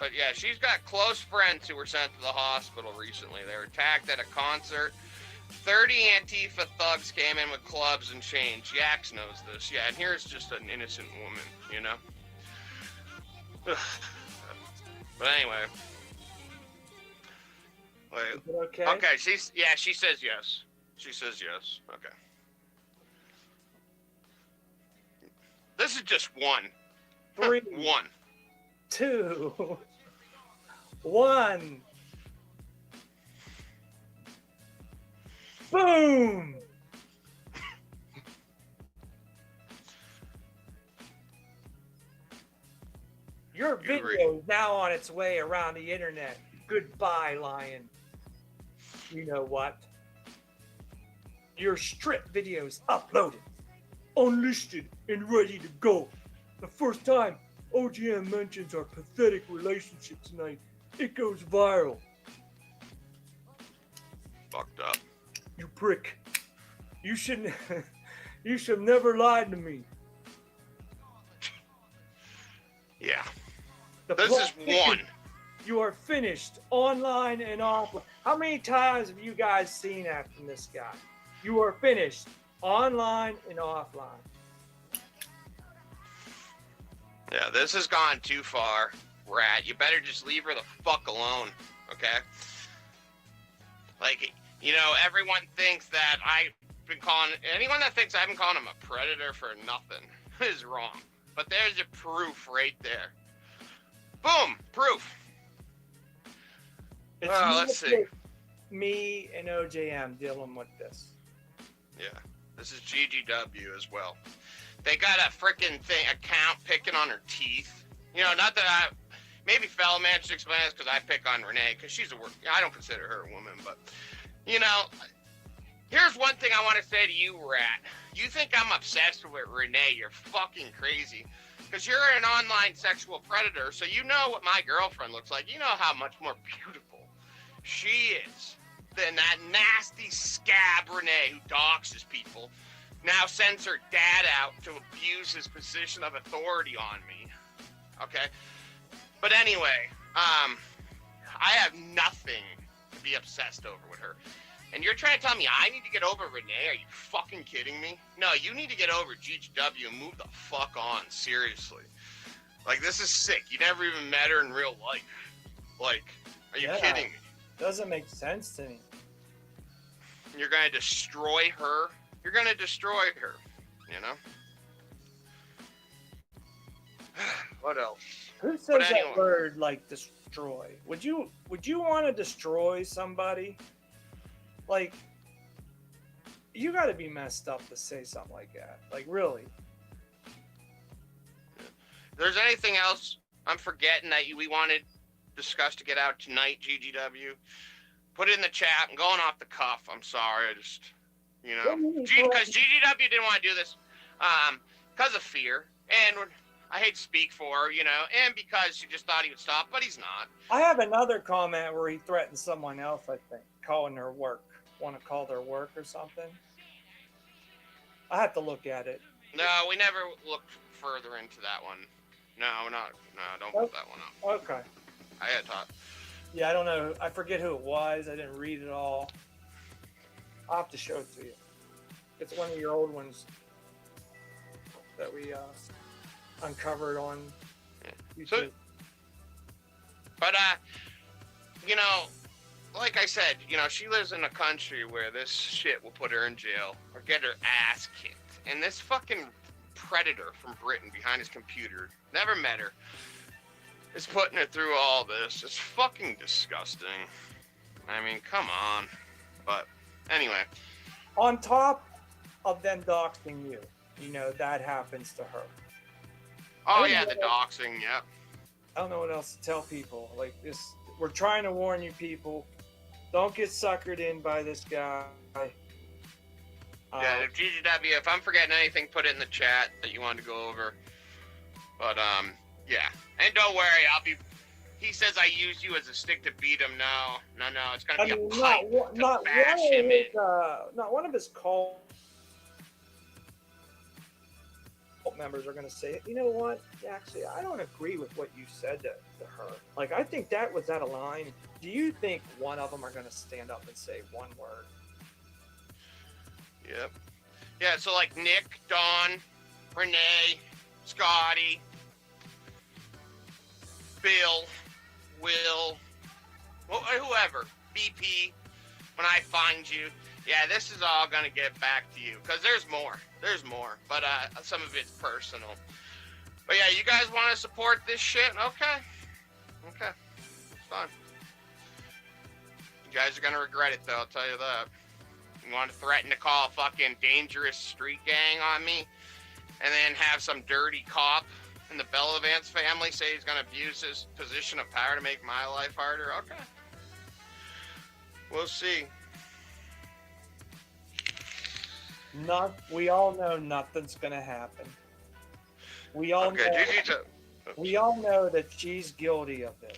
But yeah, she's got close friends who were sent to the hospital recently. They were attacked at a concert. 30 Antifa thugs came in with clubs and chains. Yax knows this. Yeah, and here's just an innocent woman, you know? But anyway. Wait. Okay. Okay, she says yes. She says yes. Okay. This is just one. 3, one. 2, 1. Boom! Your video is now on its way around the internet. Goodbye, Lion. You know what? Your strip video's uploaded, unlisted, and ready to go. The first time OGM mentions our pathetic relationship tonight, it goes viral. Fucked up. You prick. You shouldn't. You should have never lied to me. Yeah. The This is one. You are finished, online and offline. How many times have you guys seen that from this guy? You are finished, online and offline. Yeah, this has gone too far, Rat. You better just leave her the fuck alone, okay? Like, you know, everyone thinks that anyone that thinks I've been calling him a predator for nothing is wrong. But there's your proof right there. Boom, proof. Let's see. Me and OJM dealing with this. Yeah, this is GGW as well. They got a freaking account picking on her teeth. You know, not that maybe fellow man should explain this because I pick on Renee because she's I don't consider her a woman, but you know, here's one thing I want to say to you, Rat. You think I'm obsessed with Renee? You're fucking crazy. Because you're an online sexual predator, so you know what my girlfriend looks like. You know how much more beautiful she is than that nasty scab Renee who doxes people. Now sends her dad out to abuse his position of authority on me. Okay? But anyway, I have nothing to be obsessed over with her. And you're trying to tell me I need to get over Renee? Are you fucking kidding me? No, you need to get over GGW and move the fuck on. Seriously. Like, this is sick. You never even met her in real life. Like, are you kidding me? Doesn't make sense to me. You're going to destroy her? You're going to destroy her, you know? What else? Who says that word, like, destroy? Would you want to destroy somebody? Like, you got to be messed up to say something like that. Like, really. If there's anything else I'm forgetting that we wanted discussed to get out tonight, GGW, put it in the chat. I'm going off the cuff. I'm sorry. I just, you know, because GGW didn't want to do this because of fear. And I hate to speak for her, you know, and because she just thought he would stop, but he's not. I have another comment where he threatened someone else, I think, calling their work. Want to call their work or something? I have to look at it. No, we never looked further into that one. No, don't put that one up. Okay. I had thought. Yeah, I don't know. I forget who it was. I didn't read it all. I'll have to show it to you. It's one of your old ones that we uncovered on YouTube. But you know, like I said, you know, she lives in a country where this shit will put her in jail or get her ass kicked. And this fucking predator from Britain behind his computer, never met her, is putting her through all this. It's fucking disgusting. I mean, come on. But anyway. On top of them doxing you, you know, that happens to her. Oh yeah, the doxing, yep. I don't know what else to tell people. Like this, we're trying to warn you people. Don't get suckered in by this guy. Yeah, if GGW, if I'm forgetting anything, put it in the chat that you wanted to go over. But yeah, and don't worry, he says I use you as a stick to beat him. No, it's gonna be a pipe to bash him in. Not one of his cult members are gonna say, you know what? Actually, I don't agree with what you said to her. Like, I think that was out of line. Do you think one of them are gonna stand up and say one word? Yep. Yeah, so like Nick, Dawn, Renee, Scotty, Bill, Will, whoever, BP, when I find you, yeah, this is all going to get back to you, because there's more, but some of it's personal. But yeah, you guys want to support this shit? Okay, it's fine. You guys are going to regret it, though, I'll tell you that. You want to threaten to call a fucking dangerous street gang on me, and then have some dirty cop in the Bellavance family say he's going to abuse his position of power to make my life harder? Okay. We'll see. We all know nothing's going to happen. We all know that she's guilty of this,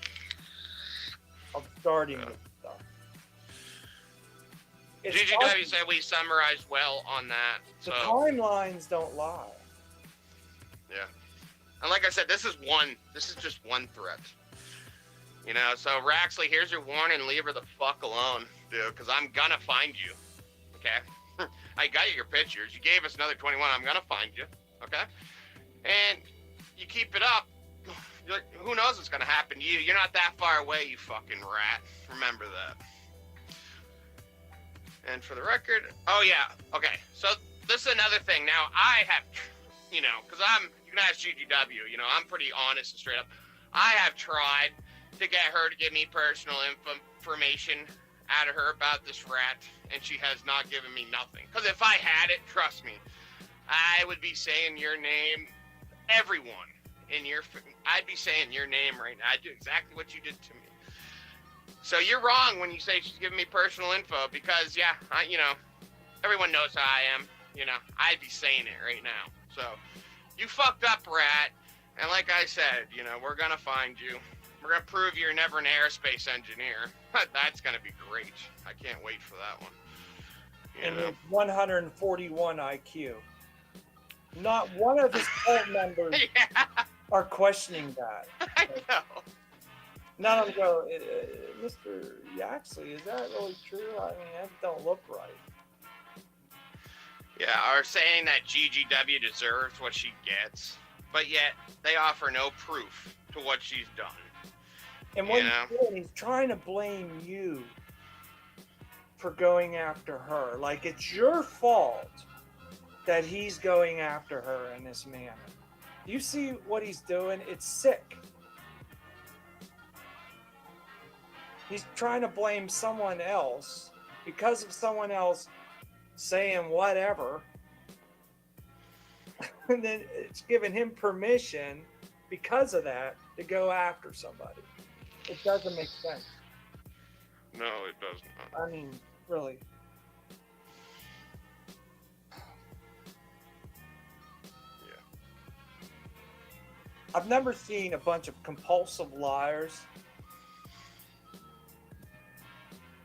of starting this stuff. GGW said we summarized well on that. The So timelines don't lie. yeah, and like I said, this is just one threat. You know, so Raxley, here's your warning: leave her the fuck alone, dude, because I'm gonna find you. Okay, I got your pictures. You gave us another 21. I'm gonna find you. Okay, and you keep it up. Who knows what's gonna happen to you? You're not that far away, you fucking rat. Remember that. And for the record, oh yeah, okay. So this is another thing. Now I have, you know, because you can ask GGW. You know, I'm pretty honest and straight up. I have tried to get her to give me personal information out of her about this rat, and she has not given me nothing. Because if I had it, trust me, I would be saying your name, everyone I'd be saying your name right now. I'd do exactly what you did to me. So you're wrong when you say she's giving me personal info, because yeah, you know, everyone knows how I am. You know, I'd be saying it right now. So you fucked up, rat. And like I said, you know, we're gonna find you. We're gonna prove you're never an aerospace engineer. That's gonna be great. I can't wait for that one. And with 141 IQ. Not one of his cult members are questioning that. I know. None of them go, Mr. Yaxley, is that really true? I mean, that don't look right. Yeah, are saying that GGW deserves what she gets, but yet they offer no proof to what she's done. And what he's doing, he's trying to blame you for going after her. Like, it's your fault that he's going after her in this manner. You see what he's doing? It's sick. He's trying to blame someone else because of someone else saying whatever. And then it's giving him permission because of that to go after somebody. It doesn't make sense. No, it does not. I mean, really. I've never seen a bunch of compulsive liars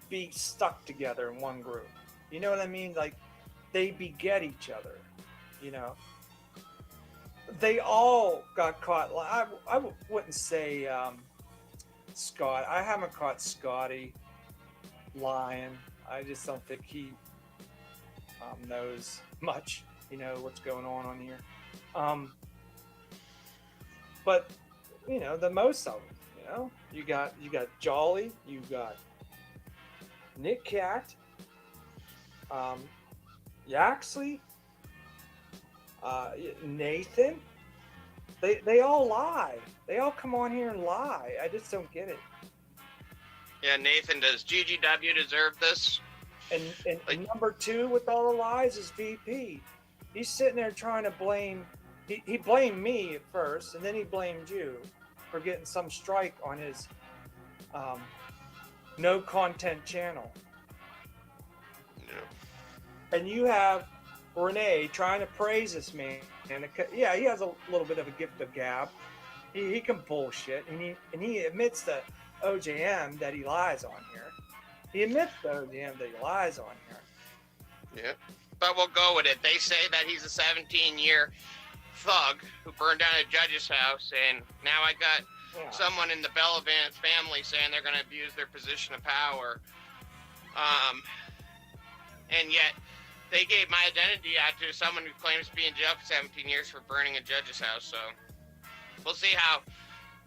be stuck together in one group. You know what I mean? Like, they beget each other, you know? They all got caught. I wouldn't say Scott. I haven't caught Scotty lying. I just don't think he knows much, what's going on here. But the most of them, you got Jolly, you got Nick Cat, Yaxley, Nathan. They all lie. They all come on here and lie. I just don't get it. Yeah, Nathan, does GGW deserve this? And number 2 with all the lies is VP. He's sitting there trying to blame. He blamed me at first, and then he blamed you for getting some strike on his no content channel. Yeah. And you have Renee trying to praise this man. And yeah, he has a little bit of a gift of gab. He can bullshit, and he admits to OJM that he lies on here. He admits to OJM that he lies on here. Yeah, but we'll go with it. They say that he's a 17-year thug who burned down a judge's house, and now I got someone in the Bellevant family saying they're going to abuse their position of power. And yet they gave my identity out to someone who claims to be in jail for 17 years for burning a judge's house. So we'll see how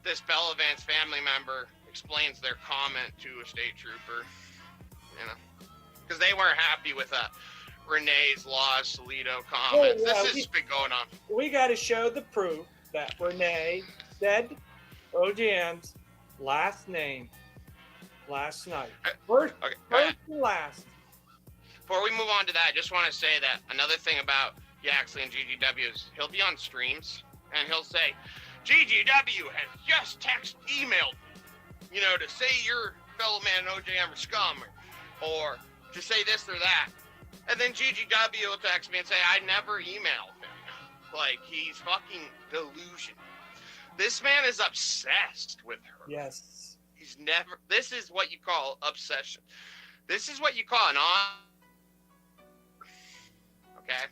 this Bellevant's family member explains their comment to a state trooper, because they weren't happy with Renee's Lost Toledo comments. This has been going on. We got to show the proof that Renee said OGM's last name last night. First and last. Before we move on to that, I just want to say that another thing about Yaxley and GGW is he'll be on streams and he'll say, GGW has just emailed me, to say your fellow man OJM or scum, or to say this or that. And then GGW will text me and say, I never emailed him. Like, he's fucking delusional. This man is obsessed with her. Yes. This is what you call obsession. This is what you call okay?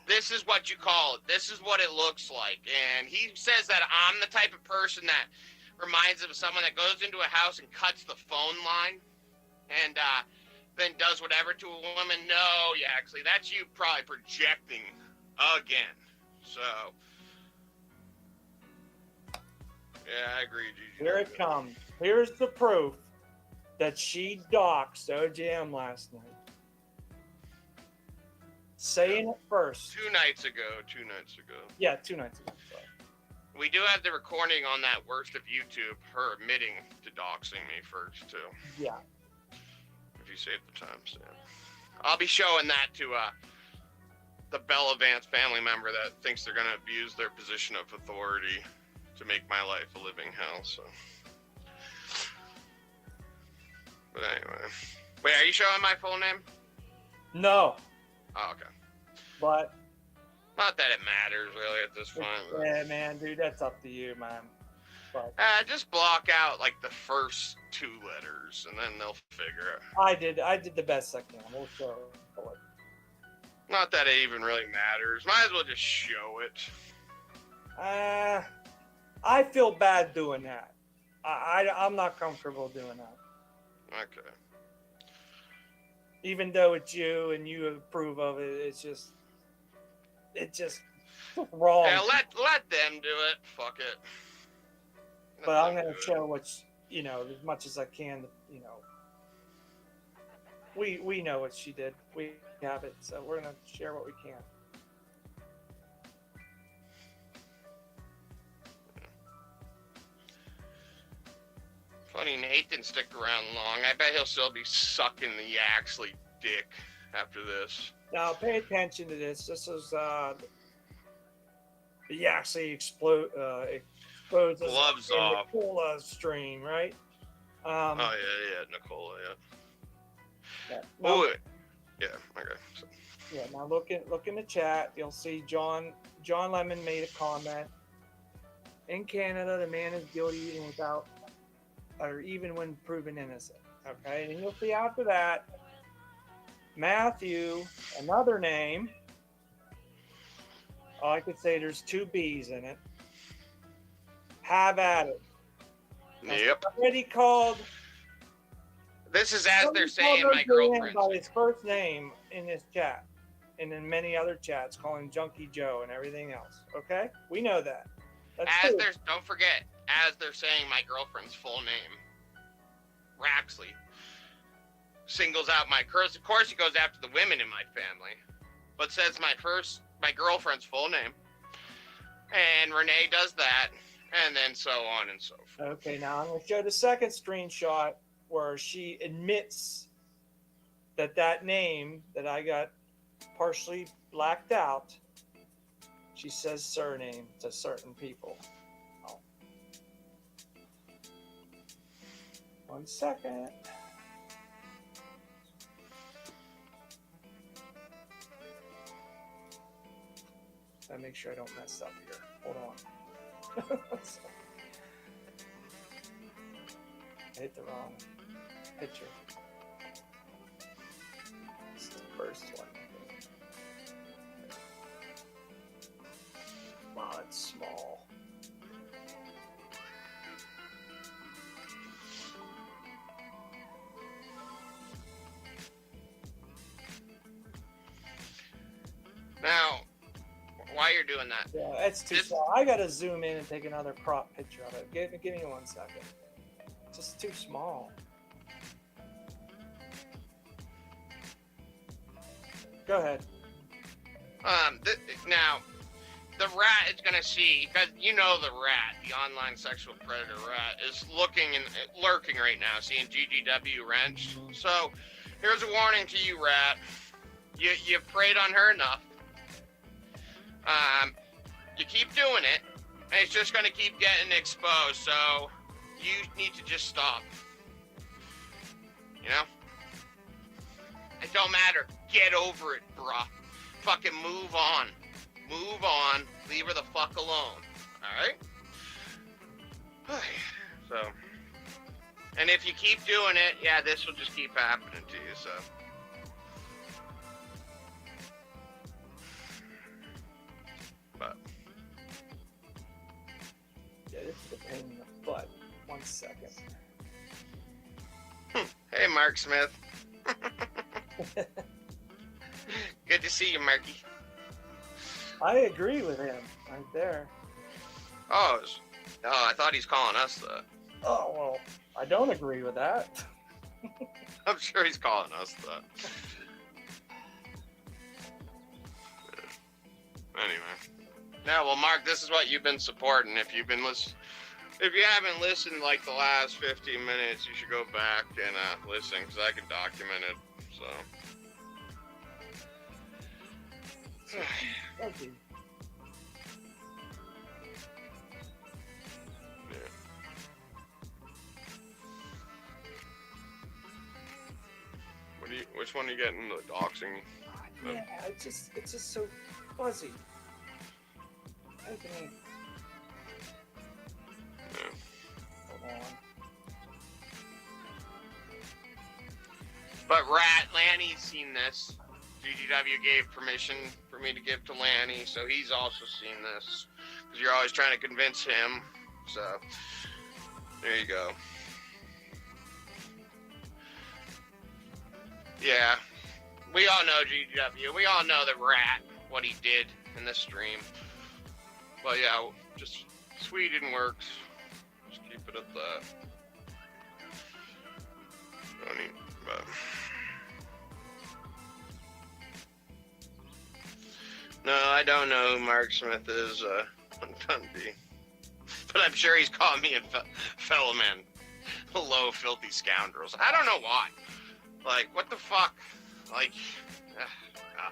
This is what you call it. This is what it looks like. And he says that I'm the type of person that reminds him of someone that goes into a house and cuts the phone line and then does whatever to a woman. No, actually, that's you probably projecting again. So, yeah, I agree, Gigi. Here it comes. Here's the proof that she doxed OJM last night. Saying it first. 2 nights ago. Yeah, 2 nights ago. Sorry. We do have the recording on that worst of YouTube, her admitting to doxing me first, too. Yeah. If you save the timestamp. I'll be showing that to the Bellevance family member that thinks they're going to abuse their position of authority to make my life a living hell, so. But anyway. Wait, are you showing my full name? No. Oh, okay. But not that it matters really at this point. Yeah, man, dude, that's up to you, man. But just block out like the first 2 letters, and then they'll figure it. I did the best I can. We'll show it. Not that it even really matters. Might as well just show it. I feel bad doing that. I'm not comfortable doing that. Okay. Even though it's you and you approve of it, it's just wrong. Yeah, let them do it. Fuck it. But I'm gonna show what's as much as I can. We know what she did. We have it, so we're gonna share what we can. Funny, Nate didn't stick around long. I bet he'll still be sucking the Yaxley dick after this. Now, pay attention to this. This is the Yaxley exposes gloves off. Nicola stream, right? Oh yeah, Nicola, yeah. Now, yeah, okay. So. Yeah, now look in the chat. You'll see John Lemon made a comment. In Canada, the man is guilty even when proven innocent. Okay, and you'll see after that, Matthew, another name. Oh, I could say there's 2 B's in it. Have at it. Yep. Already called. This is as they're saying my girlfriend. By his first name in this chat and in many other chats calling him Junkie Joe and everything else. Okay? We know that. That's true. Don't forget, as they're saying my girlfriend's full name, Raxley singles out my curse. Of course, he goes after the women in my family, but says my girlfriend's full name. And Renee does that, and then so on and so forth. Okay, now I'm going to show the second screenshot where she admits that name that I got partially blacked out, she says surname to certain people. Oh. 1 second. Gotta make sure I don't mess up here. Hold on. I hit the wrong picture. It's the first one. Wow, it's small. Now, while you're doing that, Yeah, it's too small. I gotta zoom in and take another crop picture of it. Give me 1 second. It's just too small. Go ahead. Now, the rat is gonna see, because you know the rat, the online sexual predator rat, is looking and lurking right now, seeing GGW wrenched. So, here's a warning to you, rat. You've preyed on her enough. You keep doing it, and it's just gonna keep getting exposed. So, you need to just stop. You know? It don't matter. Get over it, bruh. Fucking move on. Move on. Leave her the fuck alone. Alright? So. And if you keep doing it, yeah, this will just keep happening to you, so. But. Yeah, this is a pain in the butt. 1 second. Hey, Mark Smith. Good to see you, Marky. I agree with him right there. Oh, I thought he's calling us that. Oh, well, I don't agree with that. I'm sure he's calling us that. Anyway. Yeah, well, Mark, this is what you've been supporting. If you haven't listened like the last 15 minutes, you should go back and listen, because I can document it. So. Thank you. Which one are you getting? The doxing? Yeah, it's just so fuzzy. Okay. Yeah. Hold on. But Rat, Lanny's seen this. GGW gave permission for me to give to Lanny, so he's also seen this. Because you're always trying to convince him. So, there you go. Yeah. We all know GGW. We all know the Rat, what he did in this stream. But yeah, just Sweden works. Just keep it at that. But no, I don't know who Mark Smith is, Dundee. But I'm sure he's calling me a fellow man. Hello, filthy scoundrels. I don't know why. Like, what the fuck? Like, I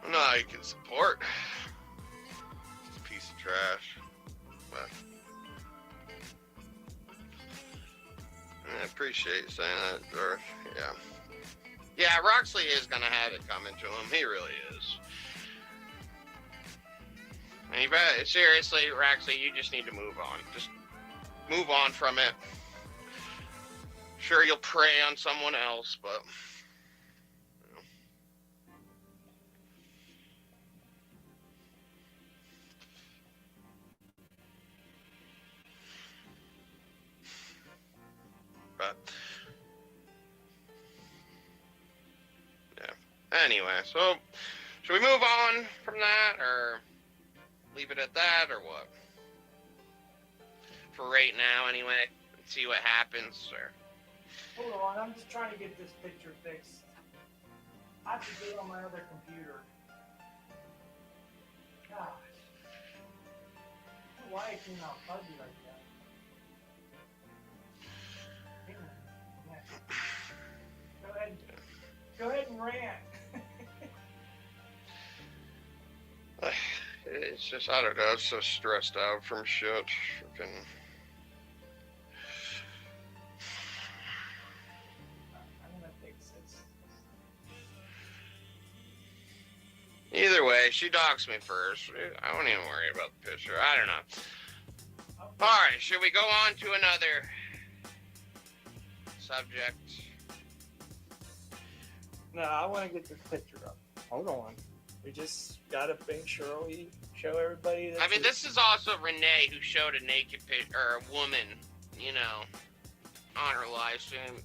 don't know how you can support. It's a piece of trash. But I appreciate you saying that, or yeah. Yeah, Roxley is gonna have it coming to him. He really is. And you better, seriously, Roxley, you just need to move on. Just move on from it. Sure, you'll prey on someone else, but. You know. But Anyway, so should we move on from that, or leave it at that, or what? For right now, anyway, and see what happens, or... Hold on, I'm just trying to get this picture fixed. I have to do it on my other computer. Gosh. I don't know why it came out fuzzy like that. Go ahead and rant. It's just, I don't know, I'm so stressed out from shit. Freaking... I'm gonna fix this. Either way, she doxed me first. I won't even worry about the picture. I don't know. Alright, should we go on to another subject? No, I want to get this picture up. Hold on. We just gotta make sure we show everybody that. I mean, this is also Renee who showed a naked picture, or a woman, you know, on her live stream.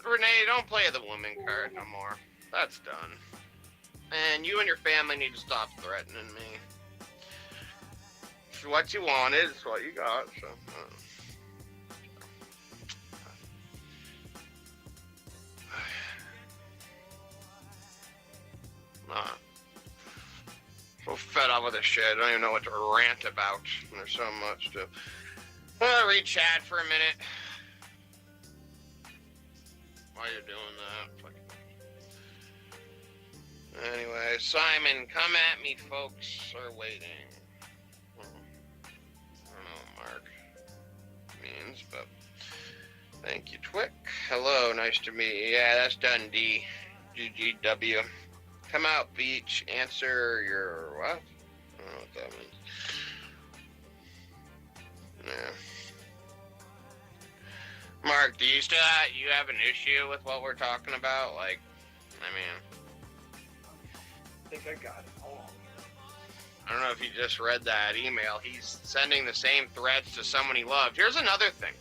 Renee, don't play the woman card no more. That's done. And you and your family need to stop threatening me. It's what you wanted, it's what you got, so... So fed up with this shit. I don't even know what to rant about. There's so much to... I'll read chat for a minute. While you're doing that. Anyway, Simon, come at me, folks are waiting. I don't know what Mark means, but... Thank you, Twick. Hello, nice to meet you. Yeah, that's Dundee. GGW. Come out, Beach. Answer your what? I don't know what that means. Yeah. Mark, do you still have an issue with what we're talking about? Like, I mean, I think I got it. Hold on. I don't know if you just read that email. He's sending the same threats to someone he loved. Here's another thing.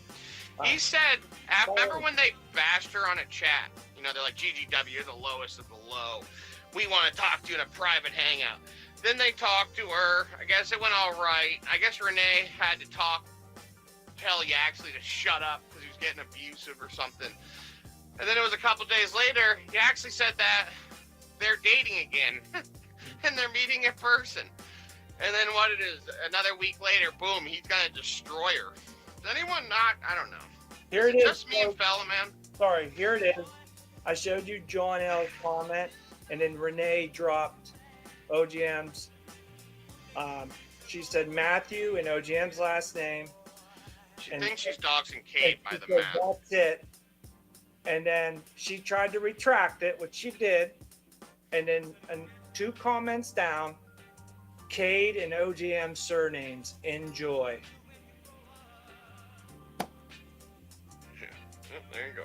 He said, remember when they bashed her on a chat? You know, they're like, GGW, you're the lowest of the low. We want to talk to you in a private hangout. Then they talked to her. I guess it went all right. I guess Renee had to tell Yaxley to shut up because he was getting abusive or something. And then it was a couple days later, Yaxley said that they're dating again. And they're meeting in person. And then what it is, another week later, boom, he's going to destroy her. Does anyone not? I don't know. Here it is. Just me and fella, man. Sorry, here it is. I showed you John L's comment, and then Renee dropped OGM's. She said Matthew and OGM's last name. She thinks she's doxing Kate by the map. That's it. And then she tried to retract it, which she did. And then 2 comments down, Cade and OGM surnames. Enjoy. There you go.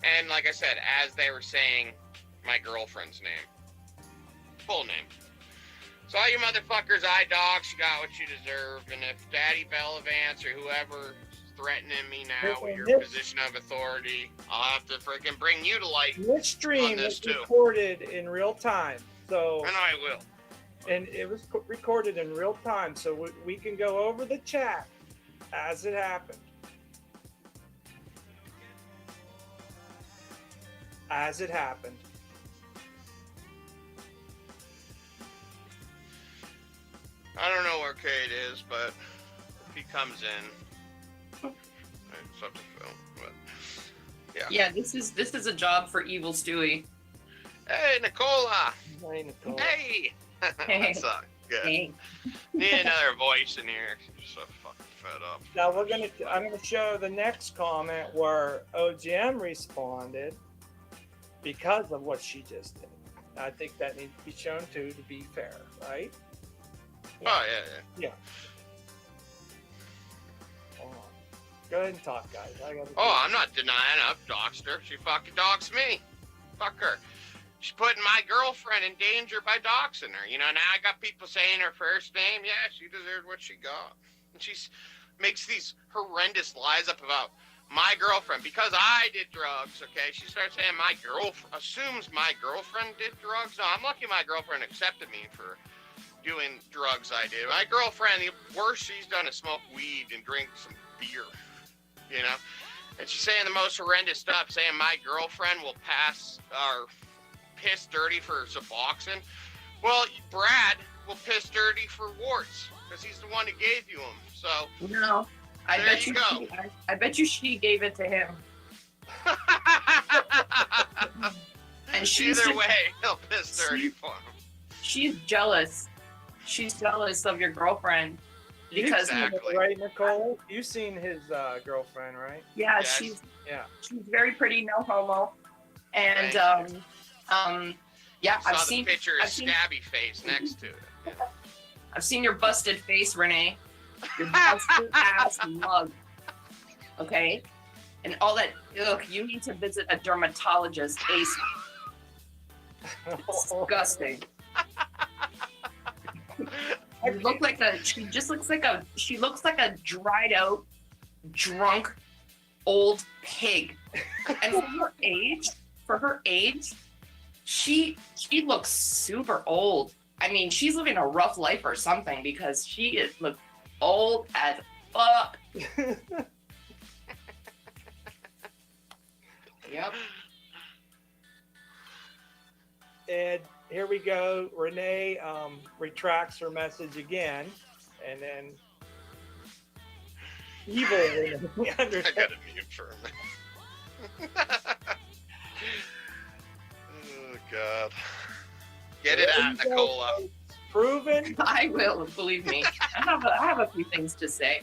And like I said, as they were saying my girlfriend's name. Full name. So all you motherfuckers, dogs, you got what you deserve. And if Daddy Bellavance or whoever is threatening me now with your position of authority, I'll have to freaking bring you to light. This stream on this is too. recorded in real time. So, and I will. And it was recorded in real time, so we can go over the chat as it happened. As it happened. I don't know where Cade is, but if he comes in, it's up to Phil. But yeah. Yeah, this is a job for Evil Stewie. Hey, Nicola. Hey, Nicola. Hey. Hey. What's up? Good. Hey. Need another voice in here. I'm so fucking fed up. Now I'm gonna show the next comment where OGM responded because of what she just did. I think that needs to be shown too, to be fair, right? Yeah. Oh yeah. Hold on. Go ahead and talk, guys. I'm not denying I've doxed her. She fucking doxed me. Fuck her. She's putting my girlfriend in danger by doxing her. You know, now I got people saying her first name. Yeah, she deserved what she got. And she makes these horrendous lies up about my girlfriend, because I did drugs, okay, she starts saying my girlfriend, assumes my girlfriend did drugs. No, I'm lucky my girlfriend accepted me for doing drugs I did. My girlfriend, the worst she's done is smoke weed and drink some beer, you know? And she's saying the most horrendous stuff, saying my girlfriend will pass or piss dirty for Suboxone. Well, Brad will piss dirty for warts because he's the one who gave you them. So No, I there bet you you. go. I bet you she gave it to him. And she's Either just- way, he'll piss dirty for him. She's jealous. She's jealous of your girlfriend because right, Nicole? You've seen his girlfriend, right? yeah, Yes. she's Yeah. very pretty, no homo, and yeah, Saw I've the seen picture of I've seen stabby face next to it. I've seen your busted face, Renee. Your busted ass mug. Okay, and all that. Ugh, you need to visit a dermatologist ASAP. It's disgusting. You look like she looks like a dried out, drunk, old pig. And for her age, she looks super old. I mean, she's living a rough life or something because she looks old as fuck. Yep. And here we go. Renee retracts her message again, and then evil Renee. I gotta mute for a minute. Oh God. Get it out, Nicola. Proven. I will, believe me. I have a few things to say.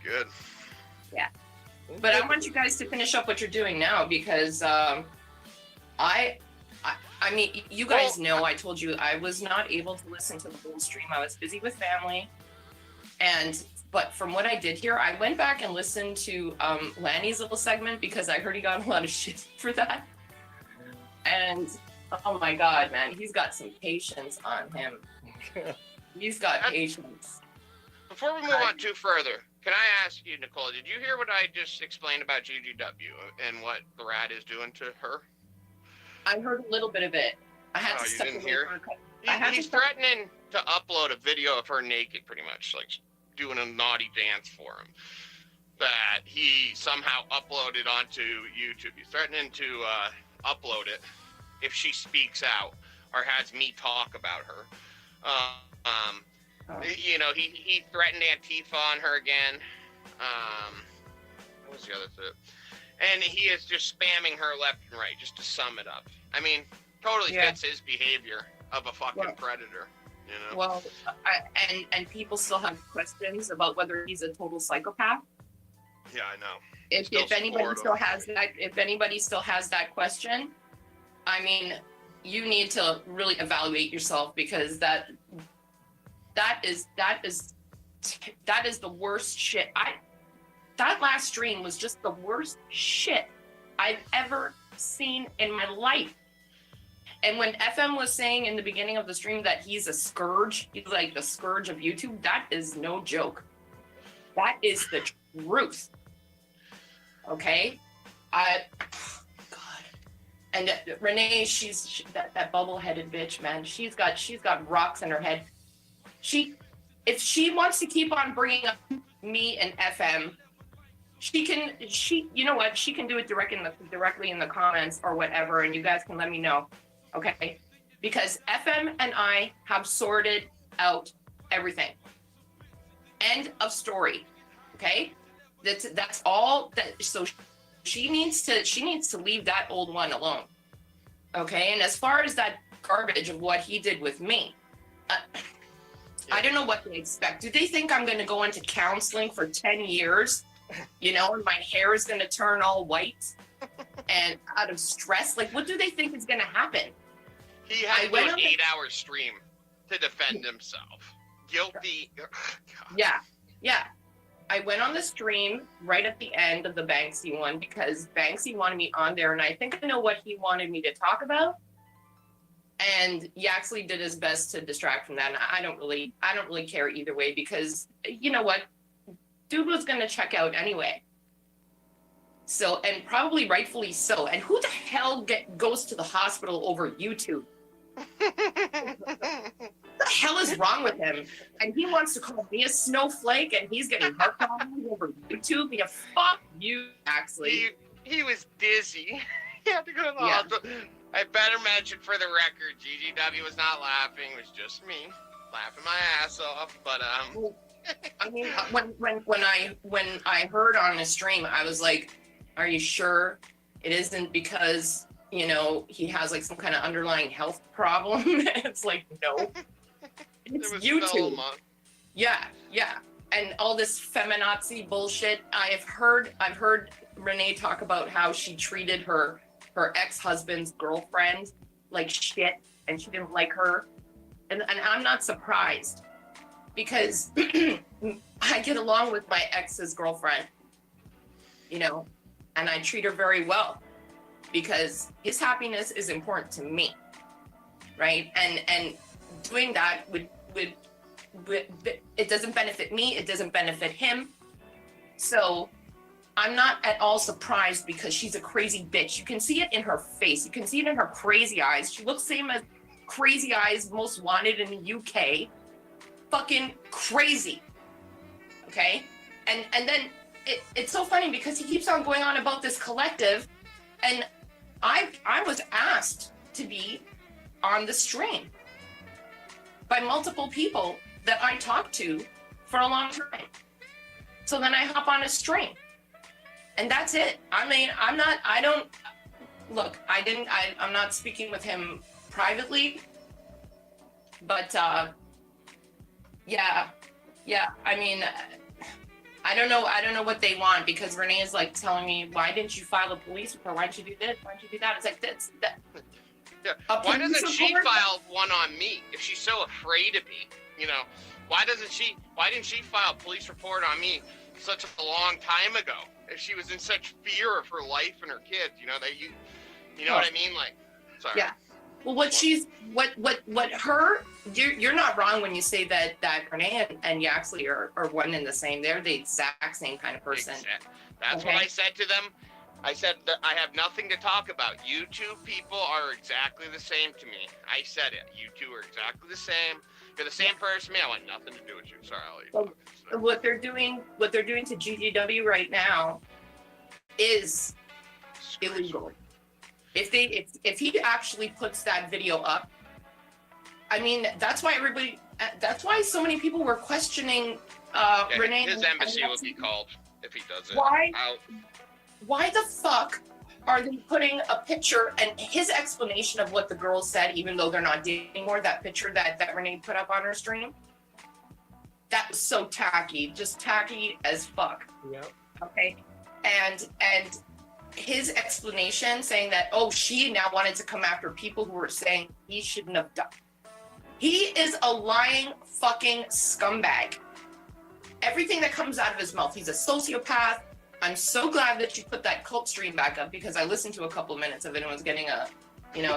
Good. Yeah. But I want you guys to finish up what you're doing now because I mean, you guys know I told you I was not able to listen to the whole stream. I was busy with family. But from what I did here, I went back and listened to Lanny's little segment because I heard he got a lot of shit for that. And oh my God, man, he's got some patience on him. He's got patience. Before we move on too further, can I ask you, Nicole, did you hear what I just explained about GGW and what the rat is doing to her? I heard a little bit of it. I had to you step didn't away hear? for a couple. He's threatening to upload a video of her naked, pretty much, like doing a naughty dance for him. That he somehow uploaded onto YouTube. He's threatening to upload it if she speaks out or has me talk about her. You know, he threatened Antifa on her again. What was the other thing? And he is just spamming her left and right, just to sum it up. I mean, totally fits his behavior of a fucking predator. You know? Well, and people still have questions about whether he's a total psychopath. Yeah, I know. If anybody still has that question, I mean, you need to really evaluate yourself because that is the worst shit. That last stream was just the worst shit I've ever seen in my life. And when FM was saying in the beginning of the stream that he's a scourge, he's like the scourge of YouTube, that is no joke. That is the truth. Okay? God. And Renee, she's that bubble-headed bitch, man. She's got rocks in her head. If she wants to keep on bringing up me and FM, you know what? She can do it directly in the comments or whatever, and you guys can let me know, okay? Because FM and I have sorted out everything. End of story, okay? That's all that. So she needs to leave that old one alone, okay? And as far as that garbage of what he did with me, I don't know what they expect. Do they think I'm going to go into counseling for 10 years? You know, and my hair is going to turn all white and out of stress? Like, what do they think is going to happen? He had to do an 8-hour stream to defend himself. Guilty. Yeah. I went on the stream right at the end of the Banksy one because Banksy wanted me on there, and I think I know what he wanted me to talk about. And Yaxley did his best to distract from that. And I don't really care either way because you know what? dude was gonna check out anyway. So, and probably rightfully so. And who the hell goes to the hospital over YouTube? What the hell is wrong with him? And he wants to call me a snowflake, and he's getting heart problems over YouTube. Yeah, fuck you, actually. He was dizzy. He had to go to the hospital. I better mention for the record, GGW was not laughing. It was just me laughing my ass off. But I mean, when I heard on the stream, I was like, "Are you sure it isn't because he has like some kind of underlying health problem?" It's like, no, it's YouTube. Yeah, and all this feminazi bullshit. I've heard Renee talk about how she treated her ex-husband's girlfriend like shit, and she didn't like her, and I'm not surprised because I get along with my ex's girlfriend, and I treat her very well because his happiness is important to me, right? And doing that would it doesn't benefit me, it doesn't benefit him. So I'm not at all surprised because she's a crazy bitch. You can see it in her face. You can see it in her crazy eyes. She looks same as Crazy Eyes Most Wanted in the UK. Fucking crazy. Okay? And then it's so funny because he keeps on going on about this collective, and I was asked to be on the stream by multiple people that I talked to for a long time. So then I hop on a stream. And that's it. I mean, I'm not speaking with him privately, but yeah. I mean, I don't know what they want, because Renee is like telling me, why didn't you file a police report? Why didn't you do this? Why didn't you do that? It's like, that. Yeah. Why doesn't she file one on me if she's so afraid of me? Why didn't she file a police report on me such a long time ago if she was in such fear of her life and her kids? What I mean? Like, sorry. Yeah. Well, you're not wrong when you say that Renee and Yaxley are one and the same. They're the exact same kind of person. That's what I said to them. I said that I have nothing to talk about. You two people are exactly the same to me. I said it. You two are exactly the same. You're the same person to me. I want nothing to do with you. Sorry, I'll leave. So what they're doing to GGW right now is illegal. If he actually puts that video up, I mean, that's why so many people were questioning Renee. His embassy will be called if he does it. Why the fuck are they putting a picture and his explanation of what the girl said, even though they're not dating anymore, that picture that Renee put up on her stream? That was so tacky, just tacky as fuck. Yep. Okay. And his explanation saying that, she now wanted to come after people who were saying he shouldn't have done. He is a lying fucking scumbag. Everything that comes out of his mouth, he's a sociopath. I'm so glad that you put that cult stream back up, because I listened to a couple minutes of it and was getting a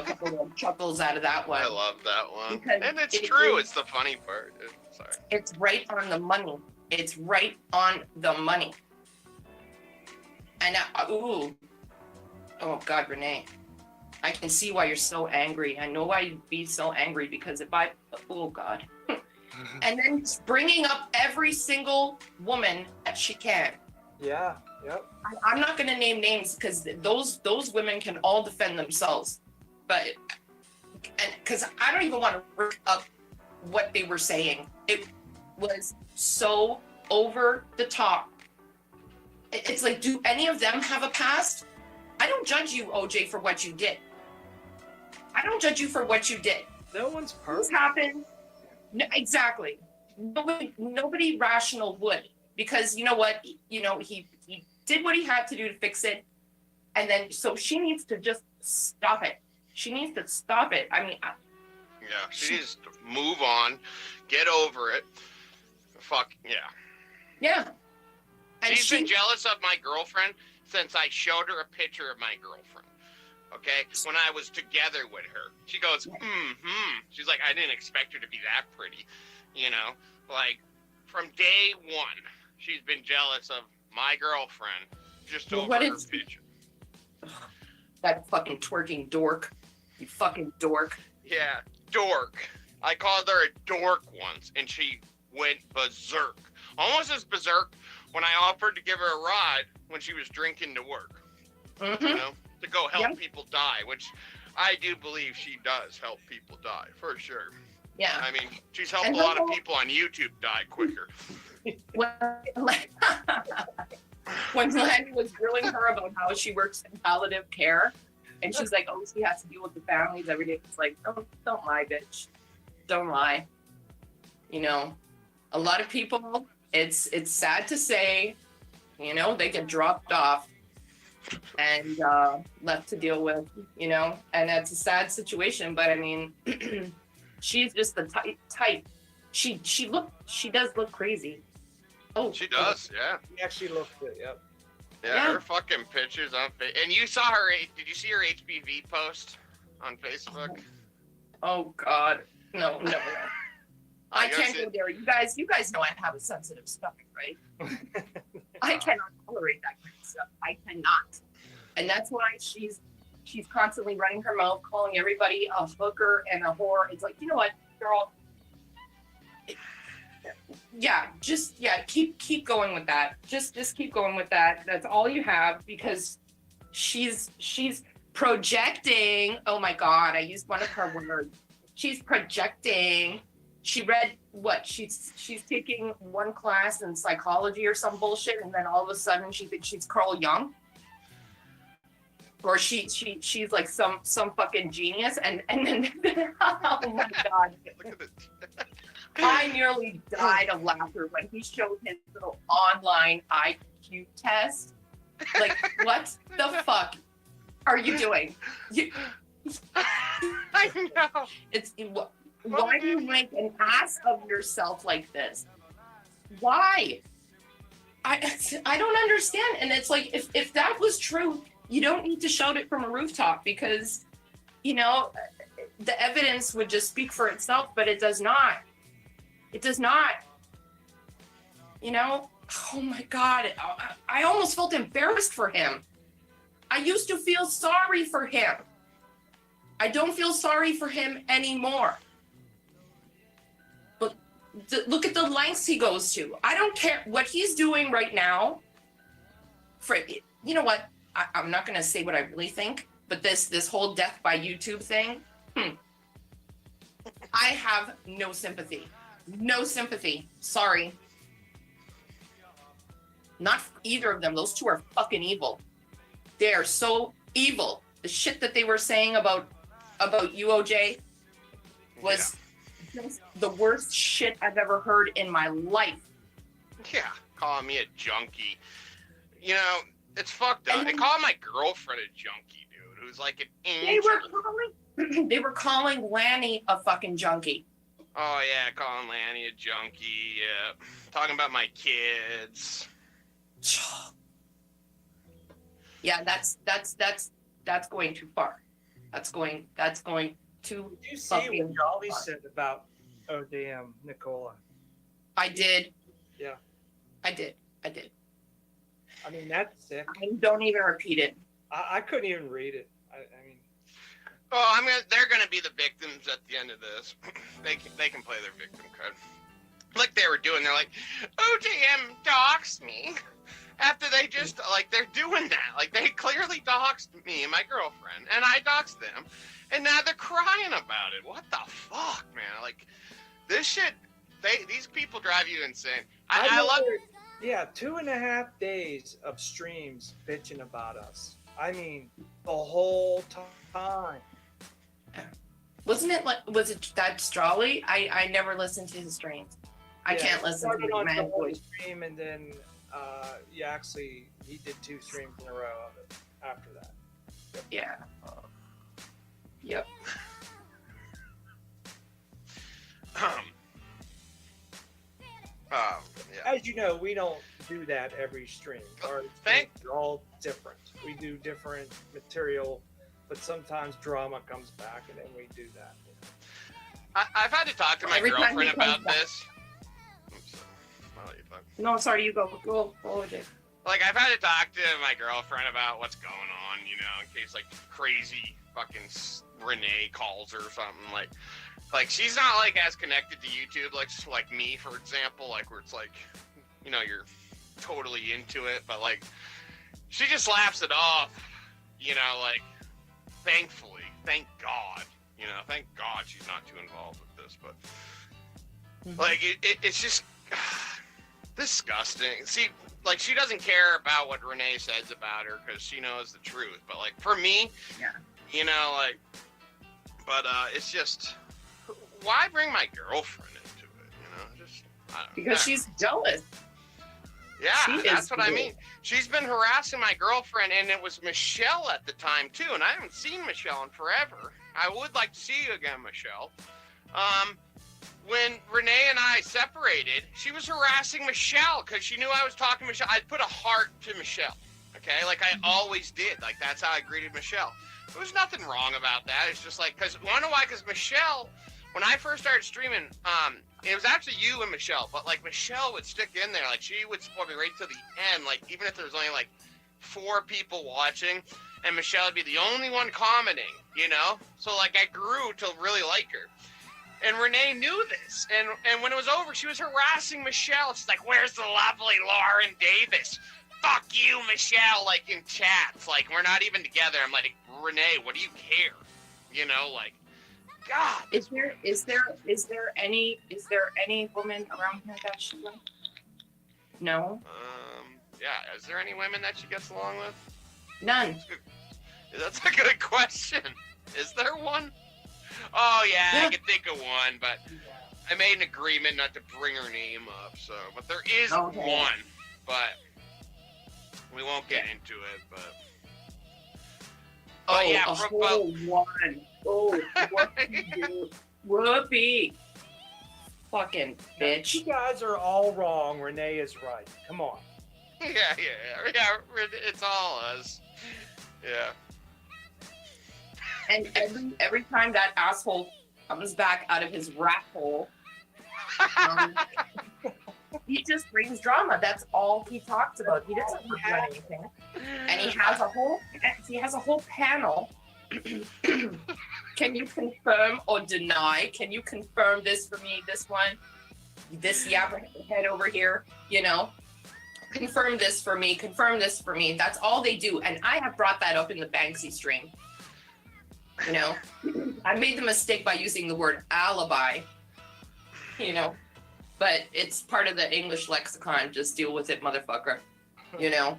couple of chuckles out of that one. I love that one. Because and it's true. It's the funny part. Sorry. It's right on the money. It's right on the money. And oh God, Renee, I can see why you're so angry. I know why you'd be so angry, because oh God. And then bringing up every single woman that she can. Yeah. Yep. I'm not going to name names, because those women can all defend themselves, but because I don't even want to look up what they were saying. It was so over the top. It's like, do any of them have a past? I don't judge you, OJ, for what you did. I don't judge you for what you did. No one's perfect. This happened. No, exactly. Nobody rational would, because you know what? He did what he had to do to fix it, and then so she needs to just stop it. She needs to stop it. I mean, she needs to move on, get over it. Fuck yeah. Yeah. And She's been jealous of my girlfriend since I showed her a picture of my girlfriend. Okay? When I was together with her. She goes, She's like, I didn't expect her to be that pretty. Like, from day one. she's been jealous of my girlfriend just Well, over what her is- picture. That fucking twerking dork. You fucking dork. Yeah, dork. I called her a dork once, and she went berserk. Almost as berserk when I offered to give her a ride when she was drinking to work. You know, to go help people die, which I do believe she does help people die, for sure. Yeah. I mean, she's helped And a lot of her- people on YouTube die quicker. When Lanny was grilling her about how she works in palliative care, and she's like, "Oh, she has to deal with the families every day." It's like, don't lie, bitch. Don't lie. You know, a lot of people. It's sad to say, you know, they get dropped off and left to deal with, you know, and that's a sad situation. But I mean, she's just the type. She does look crazy. Oh, She does, yeah. Yeah, she looked good. Yep. Yeah, her fucking pictures on Facebook. And you saw her, did you see her HPV post on Facebook? Oh God, no. I you can't see- go there. You guys know I have a sensitive stomach, right? I cannot tolerate that kind of stuff. I cannot, and that's why she's constantly running her mouth, calling everybody a hooker and a whore. It's like, you know what, girl? Keep going with that. Just keep going with that. That's all you have, because she's projecting. Oh my God, I used one of her words. She's projecting. She read what? She's taking one class in psychology or some bullshit, and then all of a sudden she thinks she's Carl Jung. Or she's like some fucking genius, and then oh my God. I nearly died of laughter when he showed his little online IQ test. Like, what the fuck are you doing? I know. Why do you make an ass of yourself like this? Why? I don't understand. And it's like, if that was true, you don't need to shout it from a rooftop, because, you know, the evidence would just speak for itself, but it does not. It does not. You know, oh my God, I almost felt embarrassed for him. I used to feel sorry for him. I don't feel sorry for him anymore. But look at the lengths he goes to. I don't care what he's doing right now. You know what? I'm not going to say what I really think, but this whole death by YouTube thing, I have no sympathy. No sympathy. Sorry. Not either of them. Those two are fucking evil. They are so evil. The shit that they were saying about UOJ was just the worst shit I've ever heard in my life. Yeah, calling me a junkie. You know, it's fucked up. They call my girlfriend a junkie, dude, who's like an angel. They were calling Lanny a fucking junkie. Oh yeah, calling Lanny a junkie. Yeah, talking about my kids. Yeah, that's going too far. That's going too Did you see fucking what Jolly far. said about ODM Nicola? I did. Yeah. I did. I mean, that's sick. Don't even repeat it. I couldn't even read it. I mean, Oh, they're gonna be the victims at the end of this. They can play their victim card, like they were doing. They're like, OJM doxed me. After they just they're doing that. Like, they clearly doxed me and my girlfriend, and I doxed them, and now they're crying about it. What the fuck, man? Like, this shit. These people drive you insane. I love it. Yeah, 2.5 days of streams bitching about us. I mean, the whole time. Was it that Strawley? I never listened to his streams. I can't listen to started his on man's the voice. stream, and then he did 2 streams in a row of it after that. Yeah. Yep. Yeah. As you know, we don't do that every stream. Our streams are all different. We do different material, but sometimes drama comes back, and then we do that. I've had to talk to my Every time he girlfriend comes about back. this. Oops, I'll let you talk. No, sorry, you go. Go, Jay. Like, I've had to talk to my girlfriend about what's going on, you know, in case, like, crazy fucking Renee calls her or something. Like she's not, like, as connected to YouTube, like me, for example, like, where it's, like, you know, you're totally into it, but, like, she just laughs it off, you know, like, thankfully, thank God, you know, thank God she's not too involved with this, but, like, it's just disgusting. See, like, she doesn't care about what Renee says about her because she knows the truth. But, like, for me, you know, like, but it's just, why bring my girlfriend into it, you know? Just, I don't know. Because she's jealous. Yeah, that's what I mean. She's been harassing my girlfriend, and it was Michelle at the time, too. And I haven't seen Michelle in forever. I would like to see you again, Michelle. When Renee and I separated, she was harassing Michelle because she knew I was talking to Michelle. I'd put a heart to Michelle, okay? Like I always did. Like, that's how I greeted Michelle. There was nothing wrong about that. It's just like, because, want to know why? Because Michelle, when I first started streaming, it was actually you and Michelle, but, like, Michelle would stick in there. Like, she would support me right to the end. Like, even if there was only, like, 4 people watching, and Michelle would be the only one commenting, you know? So, like, I grew to really like her. And Renee knew this, and when it was over, she was harassing Michelle. She's like, where's the lovely Lauren Davis? Fuck you, Michelle, like, in chats. Like, we're not even together. I'm like, Renee, what do you care? You know, like, God. Is there any woman around here that she likes? No? Yeah, is there any women that she gets along with? None. That's a good question. Is there one? Oh, yeah, I can think of one, but I made an agreement not to bring her name up, so, but there is one, but we won't get into it, but. Oh, yeah, a whole one. Oh, whoopee. Fucking bitch. You guys are all wrong. Renee is right. Come on. Yeah, it's all us. Yeah. And every time that asshole comes back out of his rat hole, he just brings drama. That's all he talks about. He doesn't regret anything. And he has a whole panel. Can you confirm or deny? Can you confirm this for me? This one, this head over here, you know. Confirm this for me. Confirm this for me. That's all they do. And I have brought that up in the Banksy stream. You know, I made the mistake by using the word alibi, you know, but it's part of the English lexicon. Just deal with it, motherfucker. You know,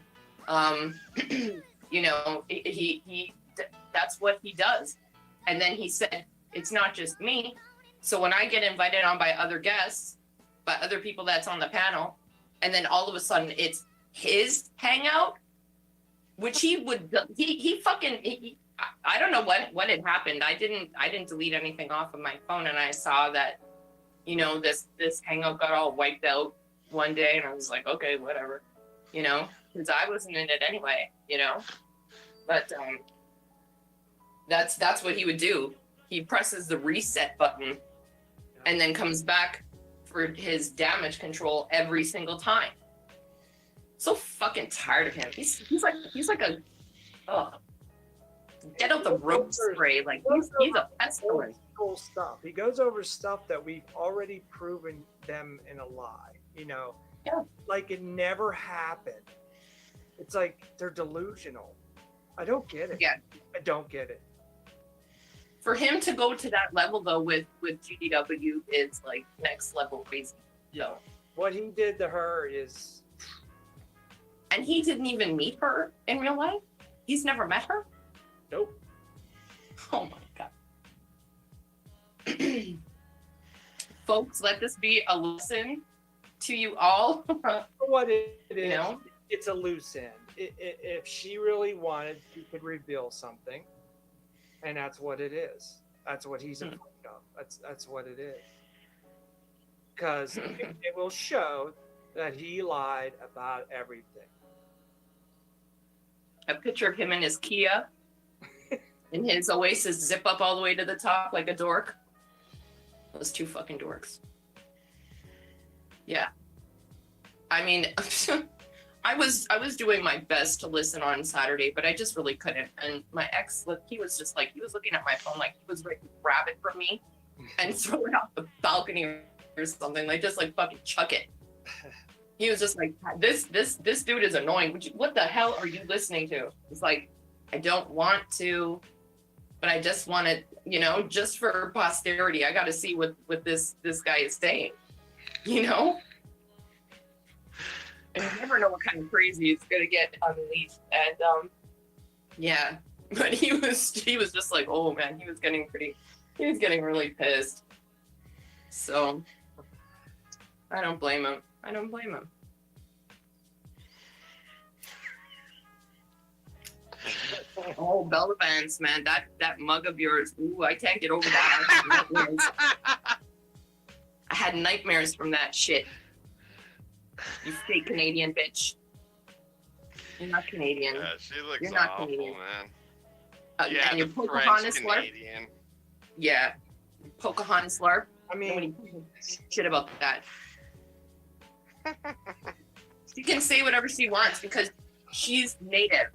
you know, he that's what he does. And then he said, it's not just me. So when I get invited on by other guests, by other people that's on the panel, and then all of a sudden it's his hangout, which he I don't know what had happened. I didn't delete anything off of my phone, and I saw that, you know, this hangout got all wiped out one day, and I was like, okay, whatever, you know, because I wasn't in it anyway, you know. But that's what he would do. He presses the reset button, and then comes back for his damage control every single time. So fucking tired of him. He's like a get out the rope spray. Like he's a pestilence. Stuff. He goes over stuff that we've already proven them in a lie. You know, like it never happened. It's like they're delusional. I don't get it. Yeah, I don't get it. For him to go to that level though with GDW is like next level crazy. Yeah. What he did to her is. And he didn't even meet her in real life? He's never met her? Nope. Oh my God. Folks, let this be a lesson to you all. For what it is, you know? It's a loose end. If she really wanted, she could reveal something. And that's what it is. That's what he's afraid of. That's what it is. Because it will show that he lied about everything. A picture of him in his Kia, in his Oasis zip up all the way to the top like a dork. Those two fucking dorks. Yeah. I mean, I was doing my best to listen on Saturday, but I just really couldn't. And my ex, he was just like, he was looking at my phone like he was ready to grab it from me and throw it off the balcony or something, like just like fucking chuck it. He was just like, this dude is annoying. What the hell are you listening to? It's like, I don't want to, but I just want to, you know, just for posterity, I got to see what this guy is saying, you know? And you never know what kind of crazy is going to get unleashed. And yeah, but he was just like, oh man, he was getting really pissed. So I don't blame him. Oh, Bella Vance, man, that mug of yours. Ooh, I can't get over that. I had nightmares from that shit. You fake Canadian bitch. You're not Canadian. Yeah, she looks You're not awful, Canadian. man. Yeah, and the your Pocahontas French slurp. Canadian. Yeah, Pocahontas slurp. I mean, shit about that. She can say whatever she wants because she's native,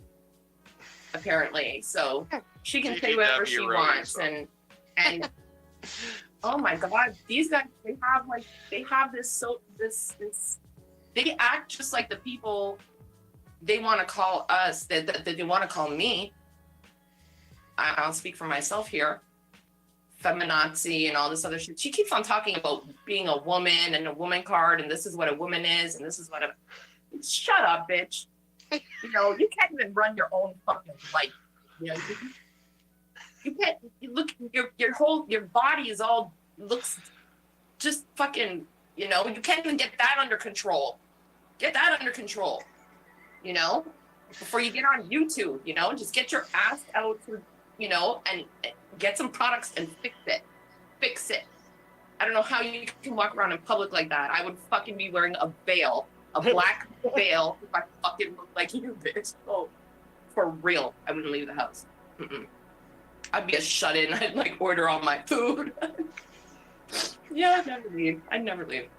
apparently. So she can say whatever she wants, and oh my God, these guys, they have this. They act just like the people they want to call us, that they want to call me. I'll speak for myself here. Feminazi and all this other shit. She keeps on talking about being a woman and a woman card, and this is what a woman is, and this is what a. Shut up, bitch. You know, you can't even run your own fucking life. You know, you can't. You look, your body is all looks just fucking. You know, you can't even get that under control. Get that under control. You know, before you get on YouTube. You know, just get your ass out. You know, and get some products and fix it. I don't know how you can walk around in public like that. I would fucking be wearing a veil, a black veil, if I fucking look like you, bitch. Oh, for real, I wouldn't leave the house. I'd be a shut-in. I'd like order all my food. Yeah, I'd never leave.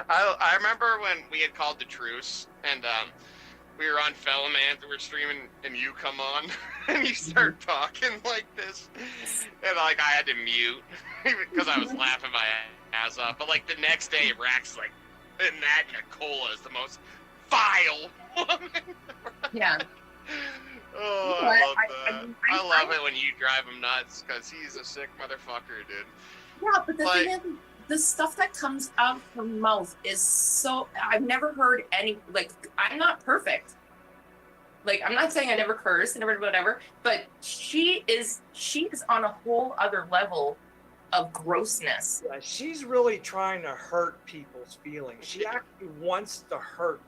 I remember when we had called the truce, and we were on Fellowman, we were streaming, and you come on, and you start talking like this, and like I had to mute because I was laughing my ass off. But like the next day, Rax like, imagine Cola is the most vile woman. Yeah. Oh, I love that. I love it when you drive him nuts because he's a sick motherfucker, dude. Yeah, but the thing is, the stuff that comes out of her mouth is so. I've never heard any. Like, I'm not perfect. Like, I'm not saying I never curse and never whatever, but she is on a whole other level of grossness. Yeah, she's really trying to hurt people's feelings. She actually wants to hurt.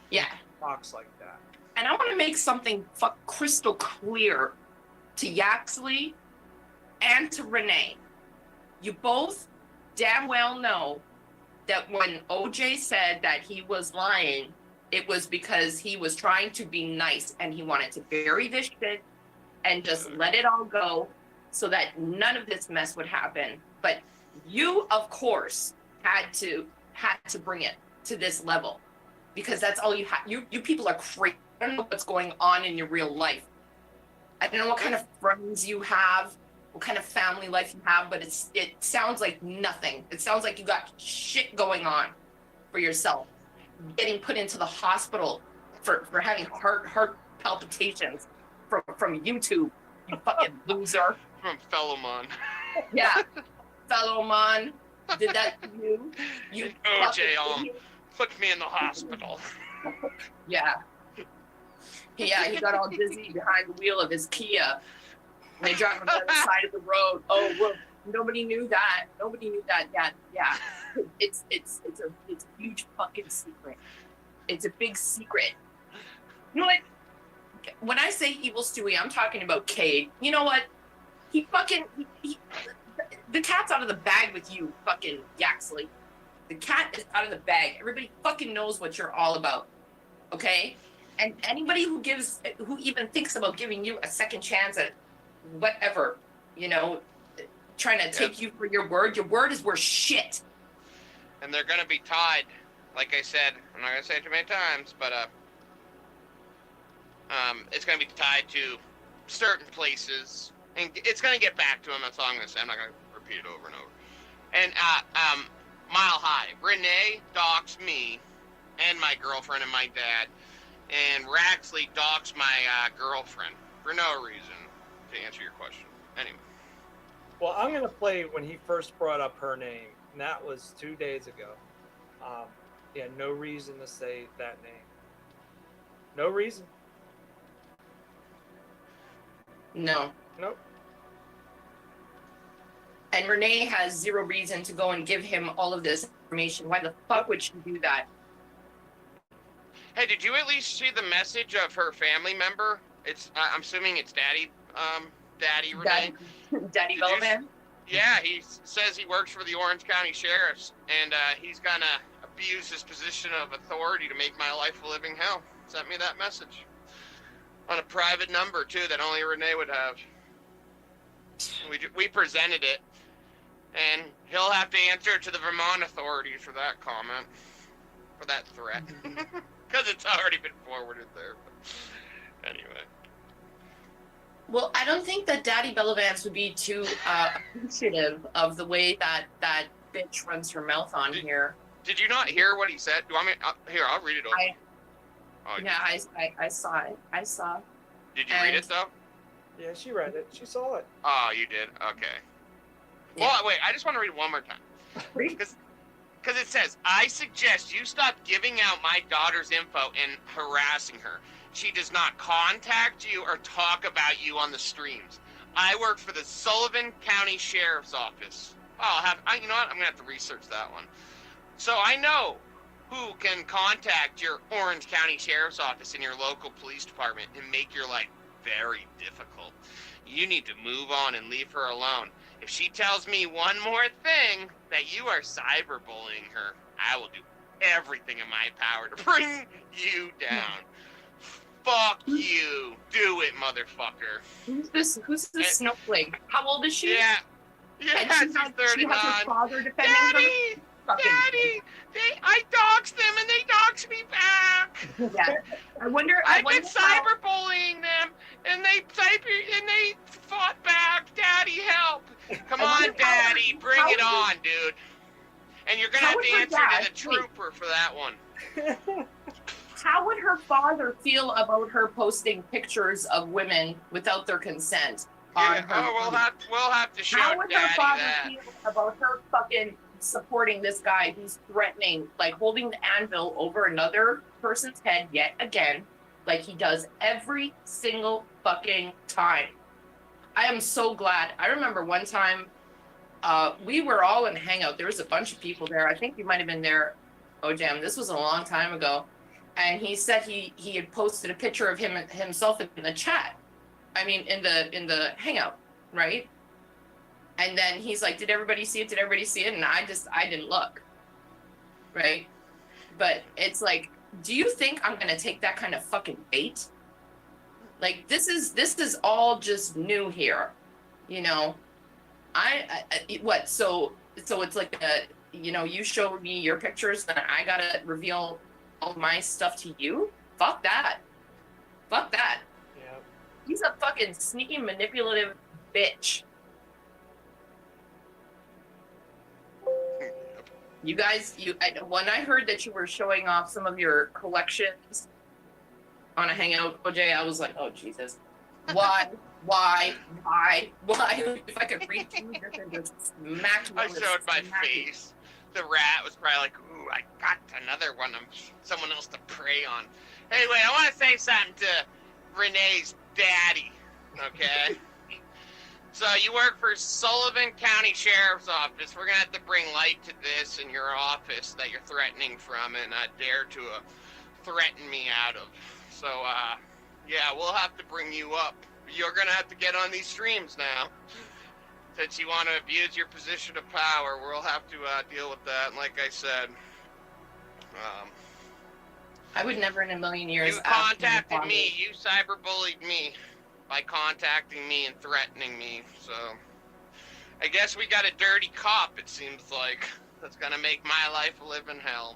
Yeah. Talks like that. And I want to make something crystal clear to Yaxley and to Renee. You both damn well know that when OJ said that he was lying, it was because he was trying to be nice and he wanted to bury this shit and just let it all go so that none of this mess would happen. But you, of course, had to bring it to this level because that's all you have. You people are crazy. I don't know what's going on in your real life. I don't know what kind of friends you have, what kind of family life you have, but it sounds like nothing. It sounds like you got shit going on for yourself. Getting put into the hospital for having heart palpitations from YouTube, you fucking loser. From Fellowman. Yeah, Fellowman did that to you. You OJ put me in the hospital. Yeah. Yeah, he got all dizzy behind the wheel of his Kia. And they drive on the other side of the road. Oh, well, nobody knew that. Yeah. It's a huge fucking secret. It's a big secret. You know what? When I say evil Stewie, I'm talking about Cade. You know what? He the cat's out of the bag with you, fucking Yaxley. The cat is out of the bag. Everybody fucking knows what you're all about. Okay? And anybody who even thinks about giving you a second chance at whatever, you know, trying to take you for your word is worth shit. And they're gonna be tied like I said, I'm not gonna say it too many times, but it's gonna be tied to certain places, and it's gonna get back to him. That's all I'm gonna say. I'm not gonna repeat it over and over. And Mile High, Renee doxed me and my girlfriend and my dad, and Raxley doxed my girlfriend for no reason. To answer your question, anyway. Well, I'm gonna play when he first brought up her name, and that was 2 days ago. He had no reason to say that name. No reason. No. Nope. And Renee has zero reason to go and give him all of this information. Why the fuck would she do that? Hey, did you at least see the message of her family member? It's I'm assuming it's Daddy Renee. Daddy Bellman? Yeah, he says he works for the Orange County Sheriff's, and he's gonna abuse his position of authority to make my life a living hell. Sent me that message on a private number too that only Renee would have. We presented it, and he'll have to answer to the Vermont authorities for that comment, for that threat, because it's already been forwarded there. But anyway. Well, I don't think that Daddy Bellavance would be too appreciative of the way that that bitch runs her mouth on here. Did you not hear what he said? Do you want me? Here, I'll read it over. I saw it. I saw. Did you read it though? Yeah, she read it. She saw it. Oh, you did? Okay. Well, wait, I just want to read it one more time. Because it says, I suggest you stop giving out my daughter's info and harassing her. She does not contact you or talk about you on the streams. I work for the Sullivan County Sheriff's Office. Oh, you know what? I'm going to have to research that one. So I know who can contact your Orange County Sheriff's Office in your local police department and make your life very difficult. You need to move on and leave her alone. If she tells me one more thing that you are cyberbullying her, I will do everything in my power to bring you down. Fuck you. Do it, motherfucker. Who's this snowflake? How old is she? Yeah, And she's 39. she has her father defending Daddy! her. Fucking- Daddy! I doxed them and they doxed me back. Yeah. I've been cyberbullying them and they fought back. Daddy, help. Come on, Daddy. Bring it on, dude. And you're going to have to answer to the trooper for that one. How would her father feel about her posting pictures of women without their consent? Yeah, we'll have to show How would Daddy her father that. feel about her fucking supporting this guy who's threatening, like holding the anvil over another person's head yet again, like he does every single fucking time? I am so glad. I remember one time we were all in Hangout. There was a bunch of people there. I think you might have been there, OJM. This was a long time ago. And he said he had posted a picture of himself in the chat. I mean, in the Hangout, right? And then he's like, did everybody see it? Did everybody see it? And I didn't look, right? But it's like, do you think I'm gonna take that kind of fucking bait? Like, this is all just new here, you know? So it's like you showed me your pictures and I gotta reveal all my stuff to you? Fuck that. Fuck that. Yeah. He's a fucking sneaky, manipulative bitch. You guys, when I heard that you were showing off some of your collections on a Hangout, OJ, I was like, oh, Jesus. Why? If I could read through this and just smack you. I showed my face. The rat was probably like, ooh, I got another one of someone else to prey on. Anyway, I want to say something to Renee's daddy, okay? So you work for Sullivan County Sheriff's Office. We're going to have to bring light to this in your office that you're threatening from and dare to threaten me out of. So, yeah, we'll have to bring you up. You're going to have to get on these streams now. Since you want to abuse your position of power, we'll have to deal with that. And like I said, I would never in a million years. You contacted me. You cyberbullied me by contacting me and threatening me. So I guess we got a dirty cop, it seems like. That's going to make my life a living hell.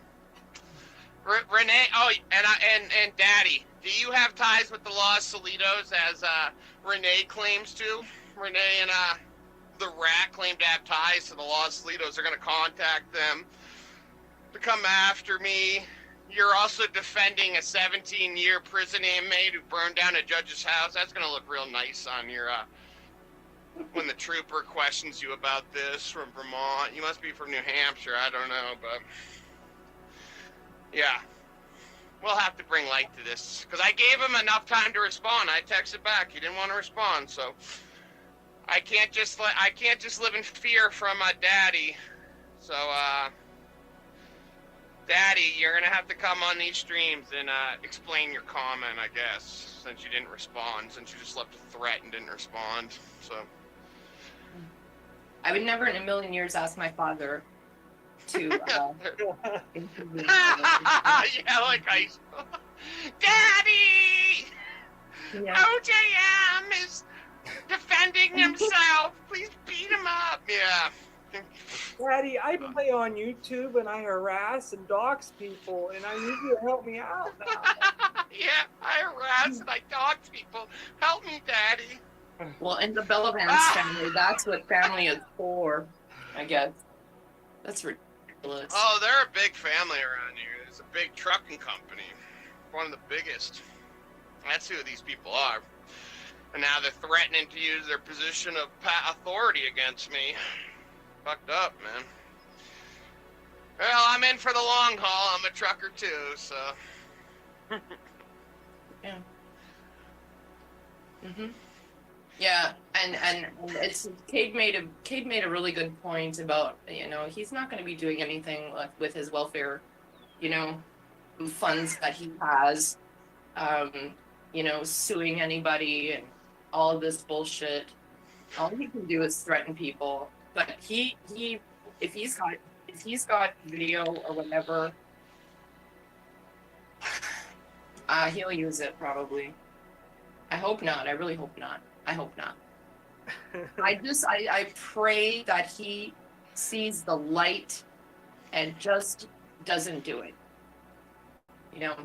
Renee, and Daddy, do you have ties with the Los Salitos as Renee claims to? Renee and the Rat claim to have ties to the Los Salitos. They're going to contact them to come after me. You're also defending a 17-year prison inmate who burned down a judge's house. That's going to look real nice on your when the trooper questions you about this from Vermont. You must be from New Hampshire. I don't know, but yeah. We'll have to bring light to this, because I gave him enough time to respond. I texted back. He didn't want to respond, so I can't just live in fear from Daddy. So, Daddy, you're gonna have to come on these streams and explain your comment, I guess, since you didn't respond, since you just left a threat and didn't respond. So, I would never in a million years ask my father to intervene. yeah, like Daddy! Yeah. OJM is defending himself. Please beat him up. Yeah. Daddy, I play on YouTube and I harass and dox people, and I need you to help me out now. Yeah, I harass and I dox people. Help me, Daddy. Well, in the Bellavance family, that's what family is for, I guess. That's ridiculous. Oh, they're a big family around here. It's a big trucking company. One of the biggest. That's who these people are. And now they're threatening to use their position of authority against me. Fucked up, man. Well, I'm in for the long haul. I'm a trucker too, so. Yeah. Mhm. Yeah, and it's Cade made a really good point about, you know, he's not going to be doing anything with his welfare, you know, funds that he has, you know, suing anybody and all of this bullshit. All he can do is threaten people. But if he's got video or whatever, he'll use it probably. I hope not. I really hope not. I hope not. I pray that he sees the light and just doesn't do it. You know,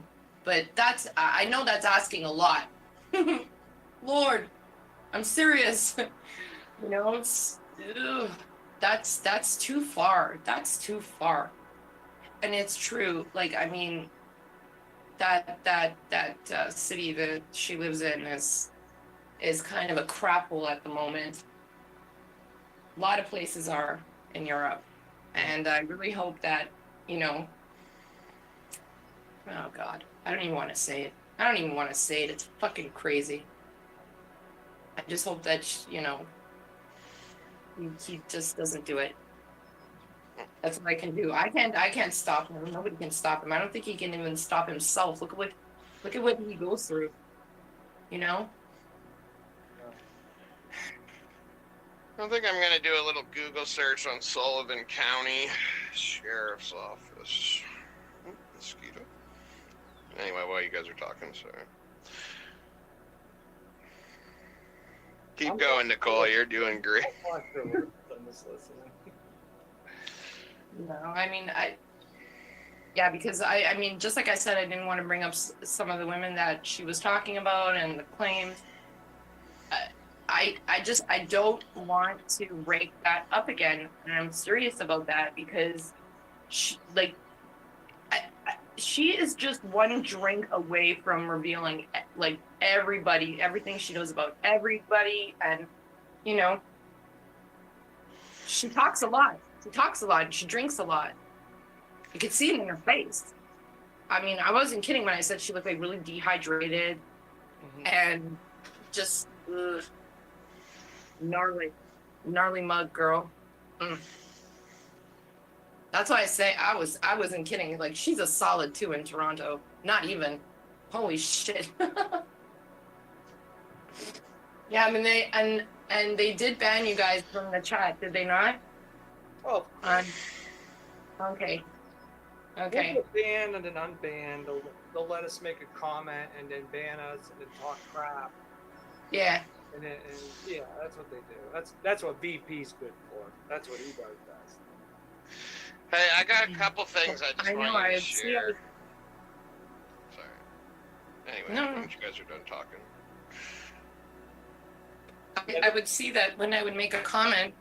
but I know that's asking a lot. Lord, I'm serious. You know, that's too far. That's too far. And it's true. Like, I mean, that city that she lives in is kind of a crap hole at the moment. A lot of places are in Europe. And I really hope that, you know, oh God, I don't even want to say it. It's fucking crazy. I just hope that, you know, he just doesn't do it. That's what I can do. I can't stop him. Nobody can stop him. I don't think he can even stop himself. Look at what he goes through. You know? I think I'm going to do a little Google search on Sullivan County Sheriff's Office. Ooh, mosquito. Anyway, while you guys are talking, sorry. Keep going, Nicole. You're doing great. No, I mean, because I mean, just like I said, I didn't want to bring up some of the women that she was talking about and the claims. I don't want to rake that up again, and I'm serious about that because, she is just one drink away from revealing like everything she knows about everybody, and you know, she talks a lot. She drinks a lot. You could see it in her face. I mean, I wasn't kidding when I said she looked like really dehydrated and just gnarly mug girl. That's why I say I wasn't kidding. Like, she's a solid 2 in Toronto. Not even. Holy shit. Yeah, I mean they did ban you guys from the chat, did they not? Oh. Okay. We'll get banned and then unbanned. They'll let us make a comment and then ban us and then talk crap. Yeah. And yeah, that's what they do. That's what VP's good for. That's what he does best. Hey, I got a couple things I just want to share. Anyway, No. once you guys are done talking. I would see that when I would make a comment,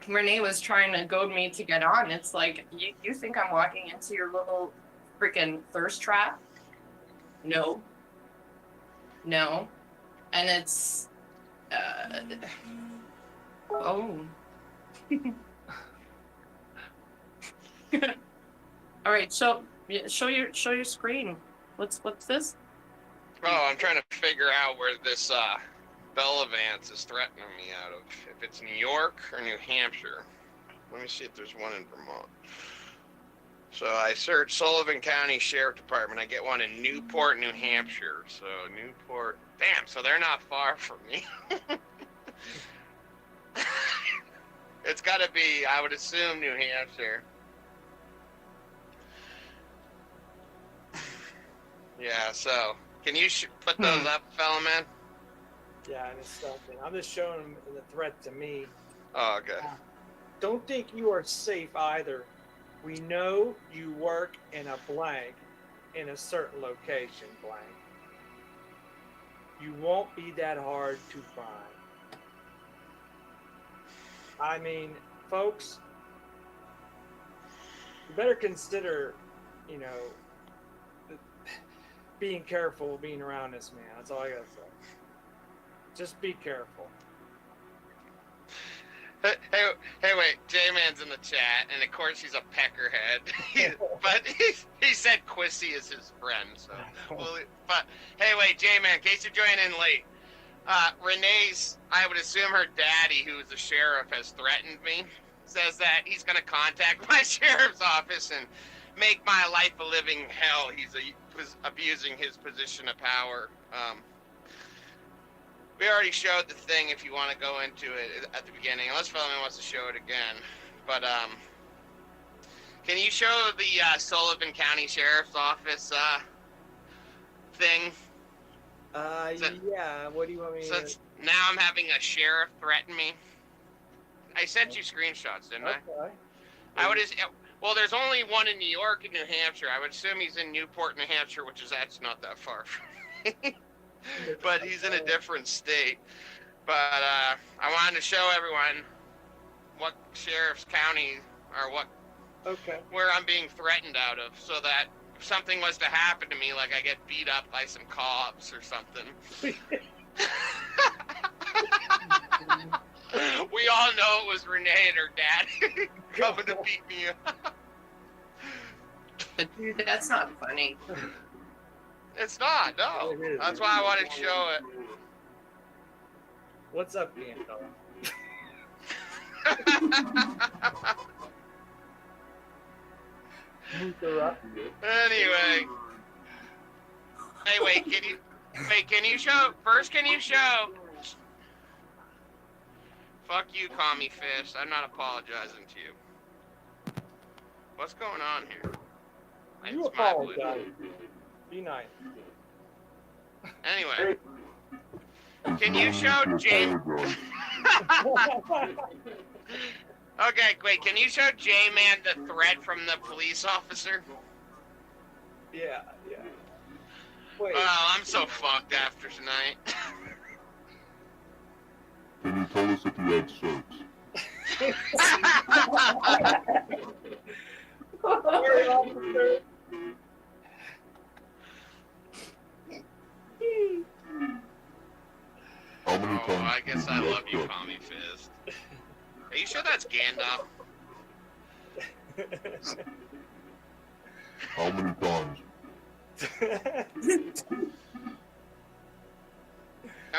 Renee was trying to goad me to get on. It's like, you think I'm walking into your little freaking thirst trap? No. No. And it's, oh. All right, so show your screen. What's this? Oh, I'm trying to figure out where this Bellavance is threatening me out of. If it's New York or New Hampshire. Let me see if there's one in Vermont. So I search Sullivan County Sheriff Department. I get one in Newport, New Hampshire. So Newport, damn, so they're not far from me. It's gotta be, I would assume, New Hampshire. Yeah, so can you put those up, fella man? Yeah, and it's something. I'm just showing them the threat to me. Oh, okay. Don't think you are safe either. We know you work in a blank, in a certain location blank. You won't be that hard to find. I mean, folks, you better consider, you know, being careful being around this man. That's all I gotta say. Just be careful. Hey, wait, J-Man's in the chat, and of course he's a peckerhead. But he said Quissy is his friend, so. But, hey, wait, J-Man, in case you're joining in late, Renee's, I would assume her daddy, who's a sheriff, has threatened me. Says that he's going to contact my sheriff's office and make my life a living hell. He's abusing his position of power. We already showed the thing if you want to go into it at the beginning, unless Fellman wants to show it again. But can you show the Sullivan County Sheriff's Office thing? Yeah, what do you want me to... Since now I'm having a sheriff threaten me. I sent you screenshots, didn't I? Well, there's only one in New York and New Hampshire. I would assume he's in Newport, New Hampshire, which is that's not that far from me. But he's in a different state. But I wanted to show everyone what sheriff's county or where I'm being threatened out of, so that if something was to happen to me, like I get beat up by some cops or something. We all know it was Renee and her dad coming to beat me up. Dude, that's not funny. It's not, no. That's why I wanted to show it. What's up, Gandalf? Anyway. Hey, wait, can you show, fuck you, commie fist. I'm not apologizing to you. What's going on here? You apologize. Be nice. Anyway. Can you show James? Okay, wait, can you show J-Man the threat from the police officer? Yeah. Wait. Oh, I'm so fucked after tonight. Can you tell us if you had sex? I guess I love you, Commie Fist. Are you sure that's Gandalf? How many times?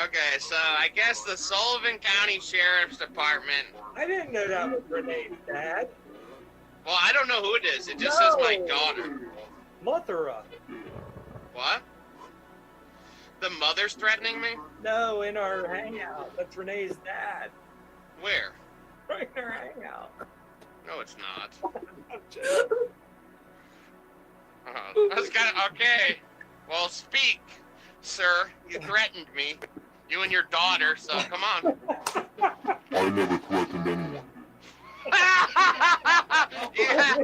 Okay, so I guess the Sullivan County Sheriff's Department. I didn't know that was Renee's dad. Well, I don't know who it is. It just says my daughter. Mothra. What? The mother's threatening me? No, in our hangout. That's Renee's dad. Where? Right in our hangout. No, it's not. That's kind of okay. Well, speak, sir. You threatened me. You and your daughter, so come on. I never threatened anyone. Yeah.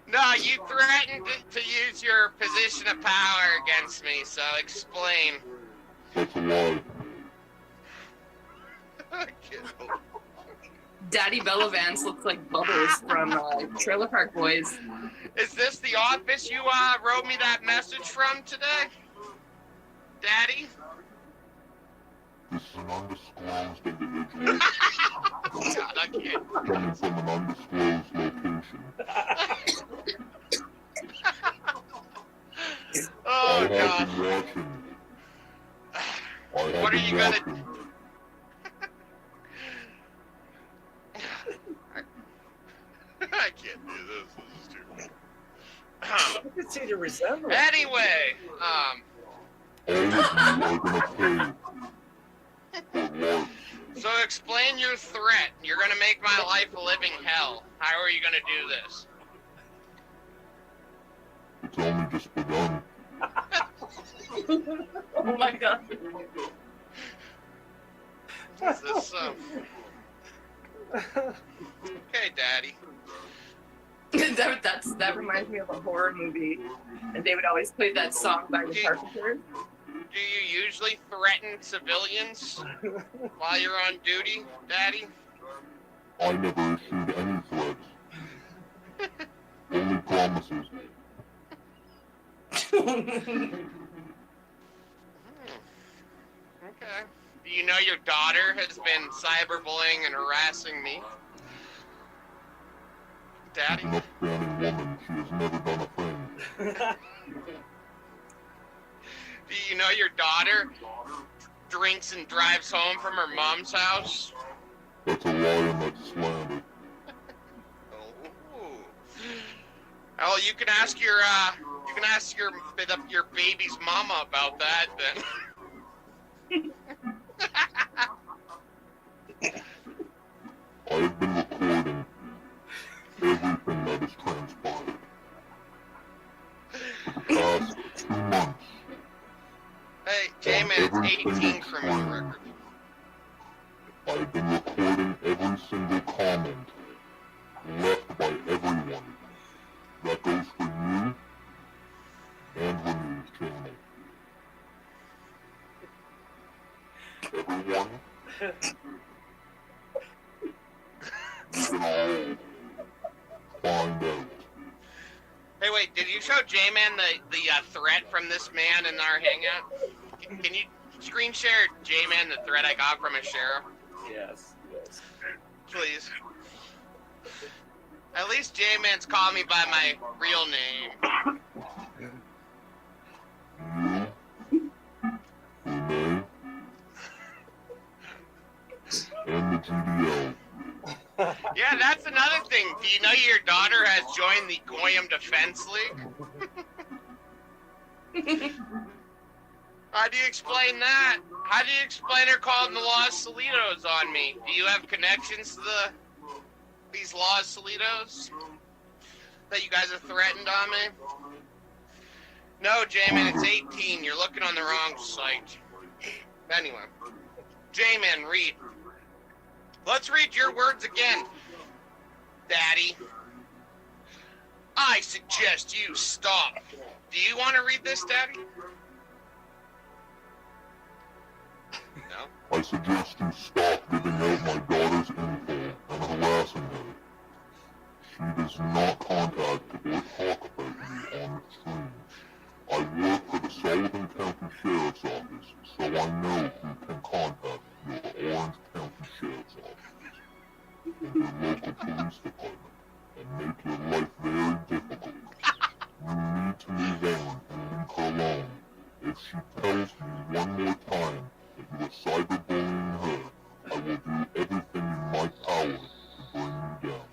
No, you threatened to use your position position of power against me, so explain. That's a lie. Daddy Bellavance looks like Bubbles from Trailer Park Boys. Is this the office you wrote me that message from today? Daddy? This is an undisclosed individual. God, I can't. Coming from an undisclosed location. Oh, I have God. been watching. What are you gonna do? I can't do this. This is too much. I can see the resemblance. Anyway, All of you are gonna pay. so explain your threat. You're gonna make my life a living hell. How are you gonna do this? It's only just begun. Oh my God. Is this, Okay, Daddy. that reminds me of a horror movie, and they would always play that song by the Carpenters. Do you usually threaten civilians while you're on duty, Daddy? I never issued any threats. Only promises. Okay. Do you know your daughter has been cyberbullying and harassing me? Daddy? She's an upstanding woman. She has never done a thing. Do you know your daughter drinks and drives home from her mom's house? That's a lie and that's slander. Oh, you can ask your baby's mama about that then. I have been recording everything that has transpired. For the past 2 months. Hey, J-Man, it's 18 criminal record. I have been recording every single comment left by everyone. That goes for you and Renee's channel. Everyone, you can all find out. Hey, wait, did you show J-Man the threat from this man in our hangout? Can you screen share J-Man the threat I got from a sheriff? Yes. Please. At least J-Man's called me by my real name. And the GDO. Yeah, that's another thing. Do you know your daughter has joined the Goyam Defense League? How do you explain that? How do you explain her calling the Los Solitos on me? Do you have connections to these Los Solitos that you guys have threatened on me? No, J-Man, it's 18. You're looking on the wrong site. Anyway, J-Man, read. Let's read your words again, Daddy. I suggest you stop. Do you want to read this, Daddy? No? I suggest you stop giving out my daughter's info and harassing her. She does not contact or talk about me on the stream. I work for the Sullivan County Sheriff's Office, so I know who can contact your Orange County Sheriff's Office and your local police department and make your life very difficult. You need to move on and leave her alone. If she tells me one more time that you are cyberbullying her, I will do everything in my power to bring you down.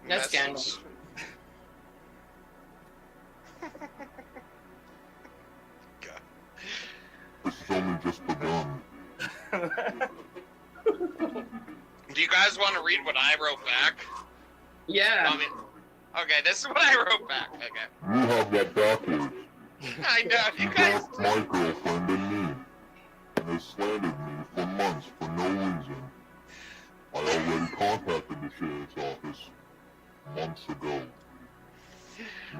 That's scandalous. This has only just begun. Do you guys want to read what I wrote back? Yeah. Okay, this is what I wrote back. Okay. You have that backwards. I know, you She guys. blocked my girlfriend and me, and has slandered me for months for no reason. I already contacted the sheriff's office. months ago.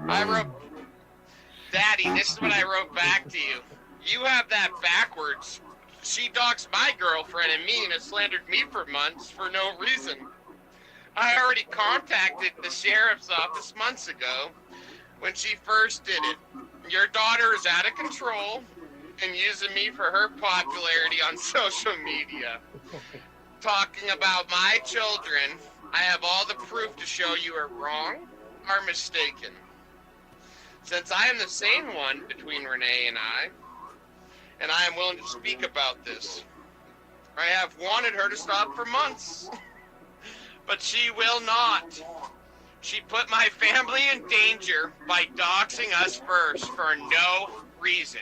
I wrote, Daddy, this is what I wrote back to you. You have that backwards. She doxed my girlfriend and me and has slandered me for months for no reason. I already contacted the sheriff's office months ago when she first did it. Your daughter is out of control and using me for her popularity on social media. Talking about my children, I have all the proof to show you are wrong or mistaken. Since I am the sane one between Renee and I am willing to speak about this. I have wanted her to stop for months, but she will not. She put my family in danger by doxing us first for no reason.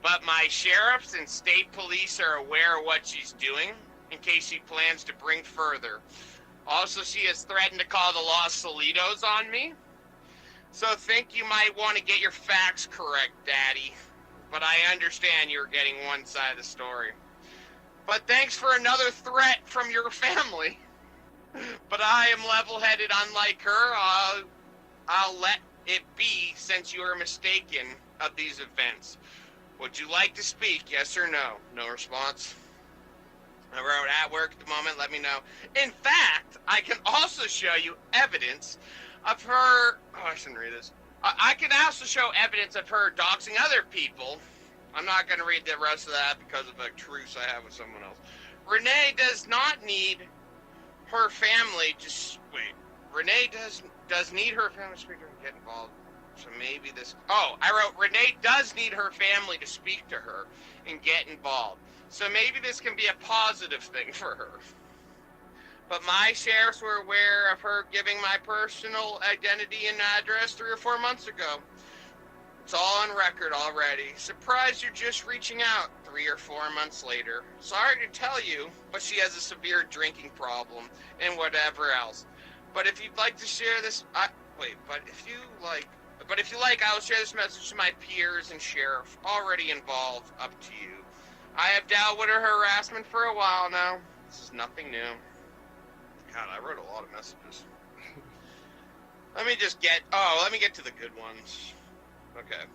But my sheriffs and state police are aware of what she's doing in case she plans to bring further. Also, she has threatened to call the Los Solitos on me. So think you might want to get your facts correct, Daddy. But I understand you're getting one side of the story. But thanks for another threat from your family. But I am level-headed, unlike her. I'll let it be since you are mistaken of these events. Would you like to speak, yes or no? No response. I wrote, at work at the moment, let me know. In fact, I can also show you evidence of her... Oh, I shouldn't read this. I can also show evidence of her doxing other people. I'm not going to read the rest of that because of a truce I have with someone else. Renee does not need her family to... Wait. Renee does need her family to speak to her and get involved. So maybe this... Oh, I wrote, Renee does need her family to speak to her and get involved. So maybe this can be a positive thing for her. But my sheriffs were aware of her giving my personal identity and address 3 or 4 months ago. It's all on record already. Surprised you're just reaching out 3 or 4 months later. Sorry to tell you, but she has a severe drinking problem and whatever else. But if you'd like to share this, but if you like, I will share this message to my peers and sheriff already involved. Up to you. I have dealt with her harassment for a while now. This is nothing new. God, I wrote a lot of messages. Let me get to the good ones. Okay.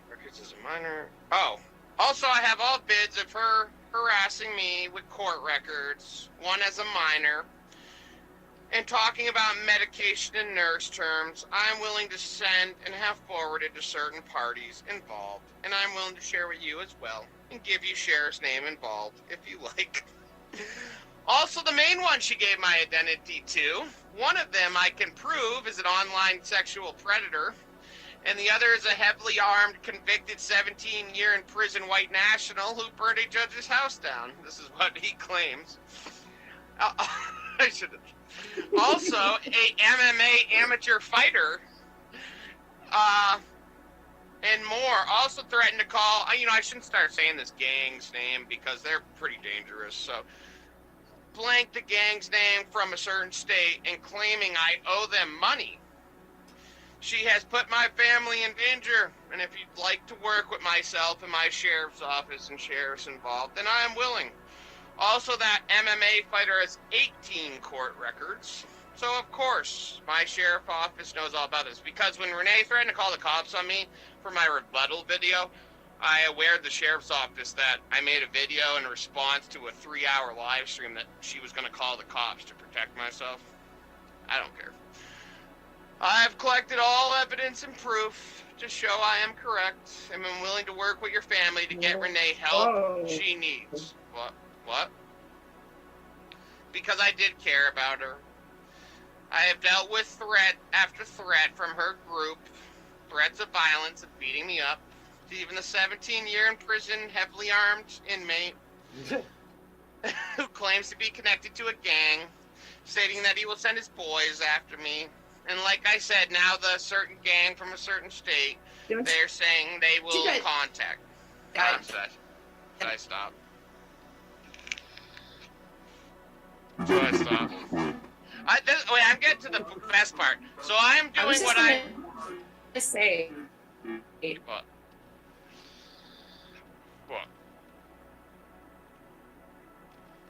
Records as a minor. Oh, also I have all bids of her harassing me with court records, one as a minor, and talking about medication and nurse terms. I'm willing to send and have forwarded to certain parties involved, and I'm willing to share with you as well, and give you sheriff's name involved if you like. Also, the main one she gave my identity to, one of them I can prove is an online sexual predator, and the other is a heavily armed, convicted 17-year in prison white national who burned a judge's house down. This is what he claims. I should have. Also, a MMA amateur fighter, and more, also threatened to call, I shouldn't start saying this gang's name because they're pretty dangerous, so blank the gang's name from a certain state and claiming I owe them money. She has put my family in danger, and if you'd like to work with myself and my sheriff's office and sheriffs involved, then I am willing. Also, that MMA fighter has 18 court records. So, of course, my sheriff office knows all about this. Because when Renee threatened to call the cops on me for my rebuttal video, I awared the sheriff's office that I made a video in response to a 3-hour live stream that she was going to call the cops to protect myself. I don't care. I have collected all evidence and proof to show I am correct, and I'm willing to work with your family to get Renee help she needs. What? Because I did care about her. I have dealt with threat after threat from her group, threats of violence and beating me up, to even the 17-year in prison, heavily armed inmate who claims to be connected to a gang, stating that he will send his boys after me. And like I said, now the certain gang from a certain state, they're saying they will contact. Should I stop? Should I stop? I'm getting to the best part. So I'm doing what I say. What?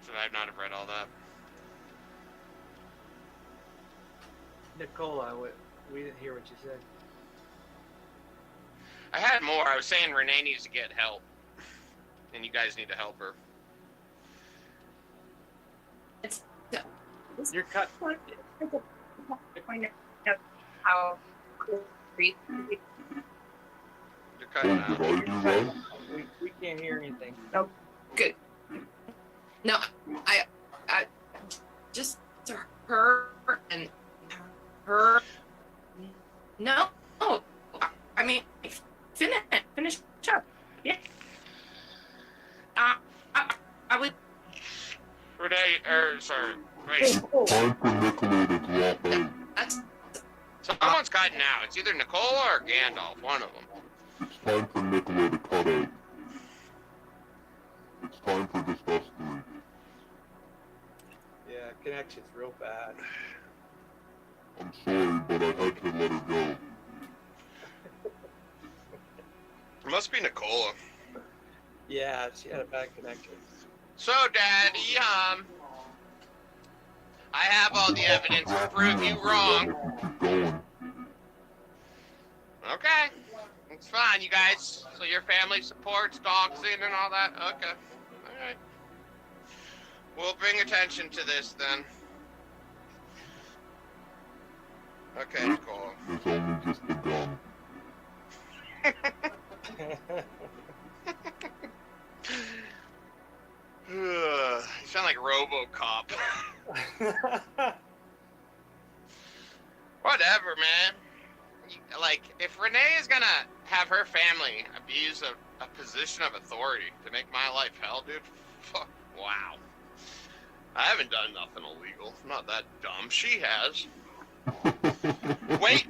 Should I not have read all that? Nicola, we didn't hear what you said. I had more. I was saying Renee needs to get help, and you guys need to help her. You're cut. How You're cutting out. We can't hear anything. No, good. No, I just her and her. No, I mean, finish up. Yeah. I would. Renee, sorry. Wait. Time for Nicola to drop out. Someone's cutting out. It's either Nicola or Gandalf, one of them. It's time for Nicola to cut out. It's time for just us three. Yeah, connection's real bad. I'm sorry, but I had to let her go. It must be Nicola. Yeah, she had a bad connection. So, Daddy, I have all the evidence to prove you wrong. Okay. It's fine, you guys. So your family supports doxing and all that? Okay. Alright. We'll bring attention to this then. Okay, Nicole. It's only just begun. You sound like RoboCop. Whatever, man. Like, if Renee is gonna have her family abuse a position of authority to make my life hell, dude, fuck, wow. I haven't done nothing illegal. I'm not that dumb. She has. Wait.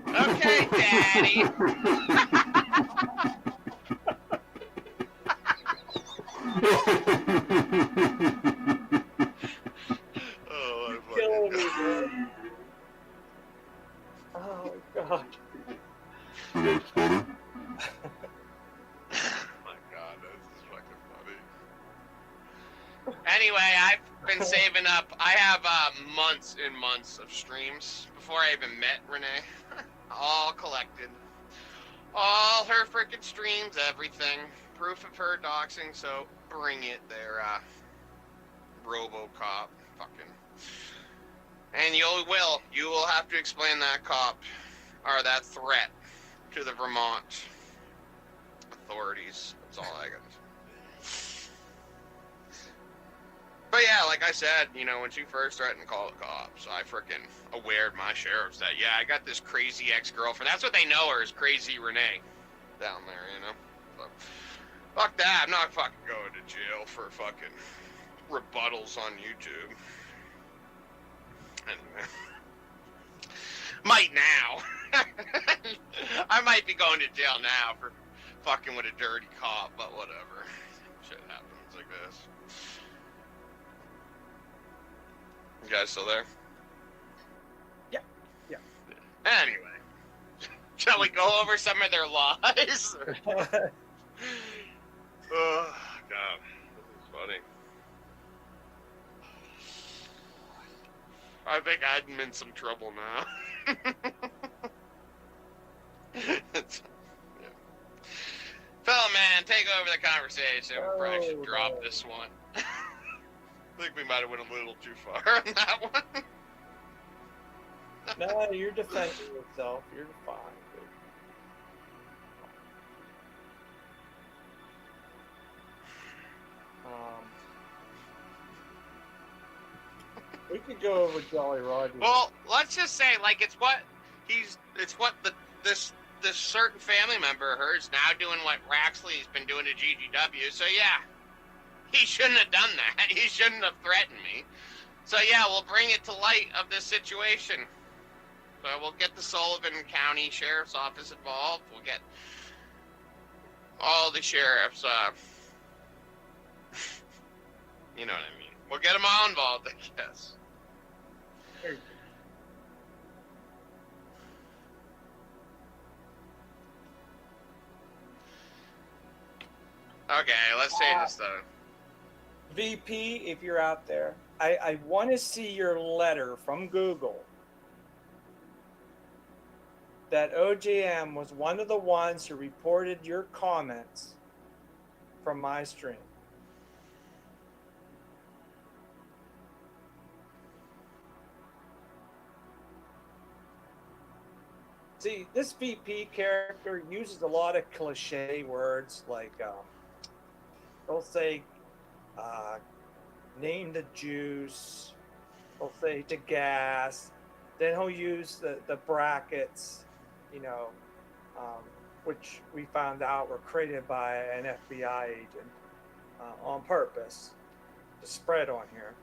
Okay, Daddy. Oh, I'm killing me, man. Oh, God. Should I stutter? My God, this is fucking funny. Anyway, I've been saving up. I have months and months of streams before I even met Renee. All collected. All her freaking streams, everything. Proof of her doxing, so bring it there, RoboCop. Fucking. And you will have to explain that cop, or that threat, to the Vermont authorities. That's all I got. But yeah, like I said, you know, when she first threatened to call the cops, I freaking awared my sheriffs that, yeah, I got this crazy ex-girlfriend. That's what they know her as, Crazy Renee, down there, you know? So, fuck that. I'm not fucking going to jail for fucking rebuttals on YouTube. Anyway. Might now. I might be going to jail now for fucking with a dirty cop, but whatever. Shit happens like this. You guys still there? Yeah. Anyway. Shall we go over some of their lies? Oh, God. This is funny. I think I'm in some trouble now. Fellow man, take over the conversation. We probably should drop this one. I think we might have went a little too far on that one. No, you're defending yourself. You're fine, dude. We could go over Jolly Roger. Well, let's just say, like, it's what this certain family member of hers now doing what Raxley's been doing to GGW. So yeah, he shouldn't have done that. He shouldn't have threatened me. So yeah, we'll bring it to light of this situation. So we'll get the Sullivan County Sheriff's Office involved. We'll get all the sheriffs. You know what I mean. We'll get them all involved, I guess. Okay, let's say this though. VP, if you're out there, I want to see your letter from Google that OJM was one of the ones who reported your comments from my stream. See, this VP character uses a lot of cliche words like, they'll say, name the juice, he'll say to gas, then he'll use the brackets, you know, which we found out were created by an FBI agent on purpose to spread on here.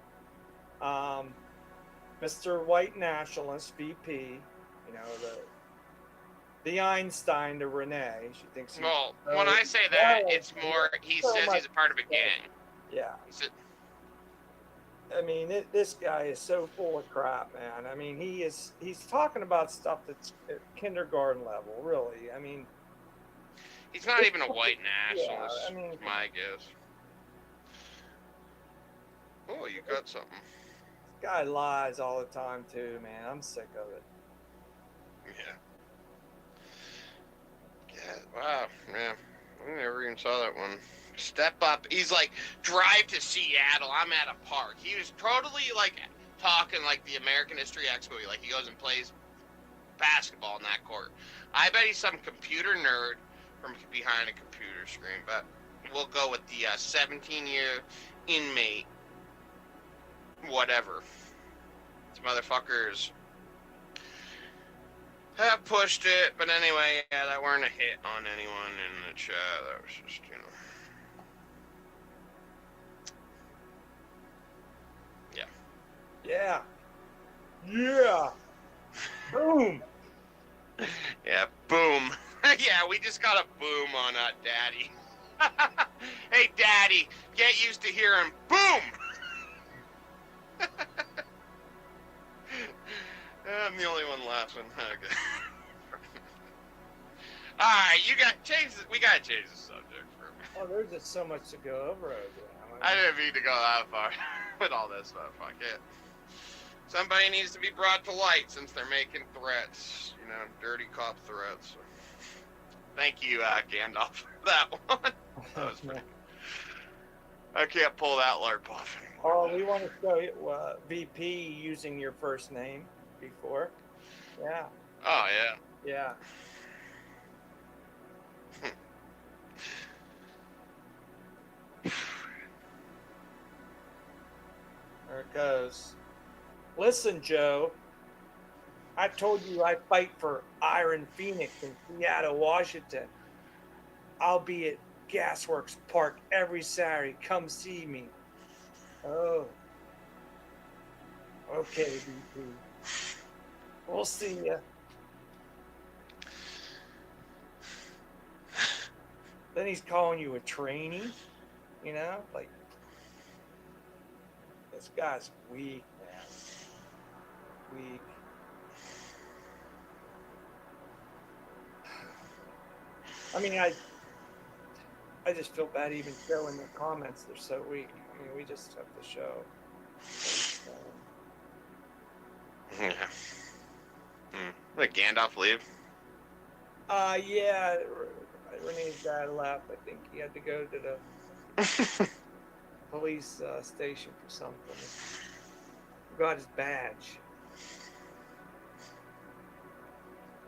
Mr. White Nationalist, VP, you know, the Einstein to Renee. She thinks. Well, when I say that, it's more he so says much he's a part of a gang. Yeah. He said, I mean, this guy is so full of crap, man. I mean, he's talking about stuff that's at kindergarten level, really. I mean, he's not even a white nationalist. Yeah, I mean, my guess. Oh, you got something. This guy lies all the time too, man. I'm sick of it. Yeah. Yeah. Wow. Yeah. I never even saw that one. Step up. He's like, drive to Seattle. I'm at a park. He was totally like talking like the American History X movie. Like he goes and plays basketball in that court. I bet he's some computer nerd from behind a computer screen. But we'll go with the 17-year inmate. Whatever. This motherfuckers have pushed it, but anyway, yeah, that weren't a hit on anyone in the chat. That was just, you know. Yeah. Yeah. Boom. Yeah, boom. Yeah, we just got a boom on Daddy. Hey, Daddy, get used to hearing boom. I'm the only one laughing. Okay. All right, we gotta change the subject for a minute. Oh, there's just so much to go over. I didn't mean to go that far with all this stuff. Fuck it. Somebody needs to be brought to light since they're making threats. You know, dirty cop threats. Thank you, Gandalf, for that one. That was pretty. I can't pull that LARP off anymore. Oh, we want to show you VP using your first name before. Yeah. Oh, yeah. Yeah. There it goes. Listen, Joe. I told you I fight for Iron Phoenix in Seattle, Washington. I'll be at Gasworks Park every Saturday. Come see me. Oh. Okay, VP. We'll see ya. Then he's calling you a trainee, you know? Like, this guy's weak, man. Weak. I mean, I just feel bad even showing the comments. They're so weak. I mean, we just have to show. Yeah. Did Gandalf leave? Yeah. Renee's dad left. I think he had to go to the police station for something. Forgot his badge.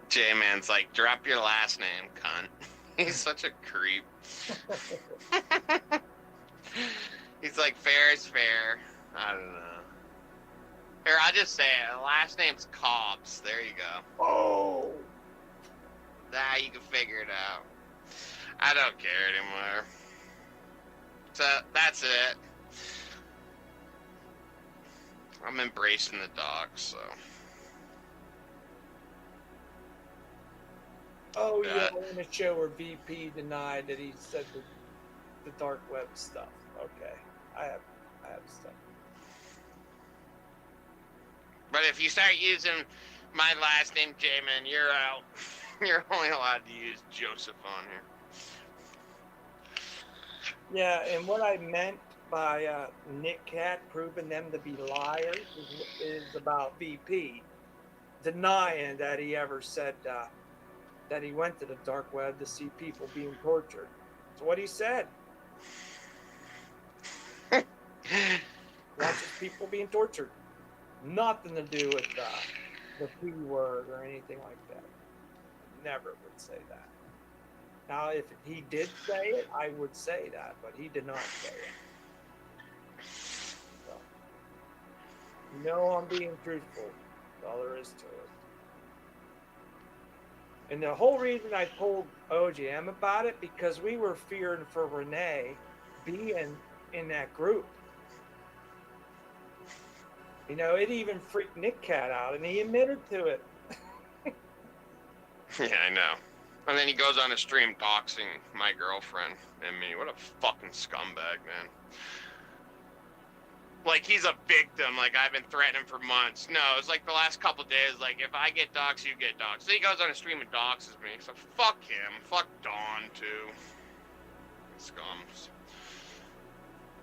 J-Man's like, drop your last name, cunt. He's such a creep. He's like, fair is fair. I don't know. Here, I'll just say it. The last name's Cobbs. There you go. Oh! Now you can figure it out. I don't care anymore. So, that's it. I'm embracing the dog, so. Oh, yeah, we're in a show where VP denied that he said the dark web stuff. Okay, I have stuff. But if you start using my last name, J-Man, you're out. You're only allowed to use Joseph on here. Yeah, and what I meant by Nick Cat proving them to be liars is about VP denying that he ever said that he went to the dark web to see people being tortured. That's what he said. Watches people being tortured. Nothing to do with the P word or anything like that. Never would say that. Now, if he did say it, I would say that, but he did not say it. So, I'm being truthful. That's all there is to it. And the whole reason I told OGM about it, because we were fearing for Renee being in that group. You know, it even freaked Nick Cat out, and he admitted to it. Yeah, I know. And then he goes on a stream doxing my girlfriend and me. What a fucking scumbag, man. Like, he's a victim. Like, I've been threatening for months. No, it's like the last couple days, like, if I get doxed, you get doxed. So he goes on a stream and doxes me. So fuck him. Fuck Dawn, too. Scums.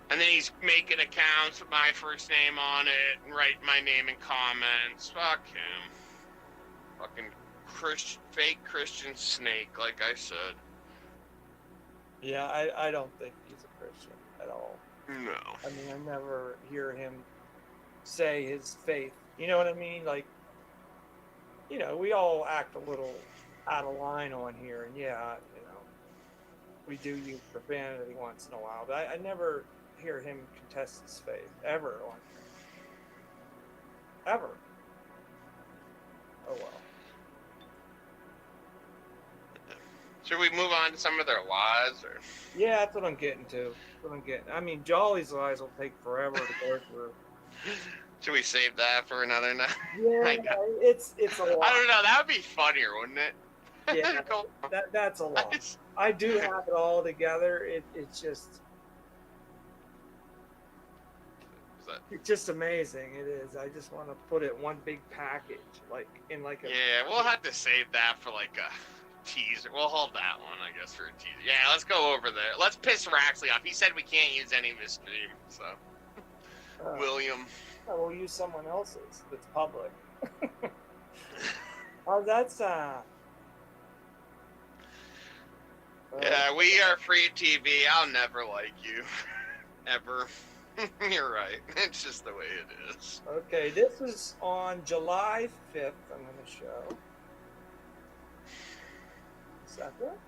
And then he's making accounts with my first name on it and writing my name in comments. Fuck him. Fucking fake Christian snake, like I said. Yeah, I don't think he's a Christian at all. No. I mean, I never hear him say his faith. You know what I mean? Like, you know, we all act a little out of line on here, and yeah, you know, we do use profanity once in a while, but I never hear him contest his faith, ever on here. Ever. Oh, well. Should we move on to some of their lies, or? Yeah, that's what I'm getting to. I mean, Jolly's lies will take forever to go through. Should we save that for another night? Yeah, it's a lot. I don't know. That would be funnier, wouldn't it? Yeah, that's a lot. I do have it all together. It's just amazing. It is. I just want to put it in one big package, like in like a. Yeah, we'll have to save that for like a teaser. We'll hold that one, I guess, for a teaser. Yeah, let's go over there. Let's piss Raxley off. He said we can't use any of his stream, so. William. We'll use someone else's that's public. Oh, that's Yeah, we are free TV. I'll never like you. Ever. You're right. It's just the way it is. Okay, this is on July 5th. I'm going to show. Is that right?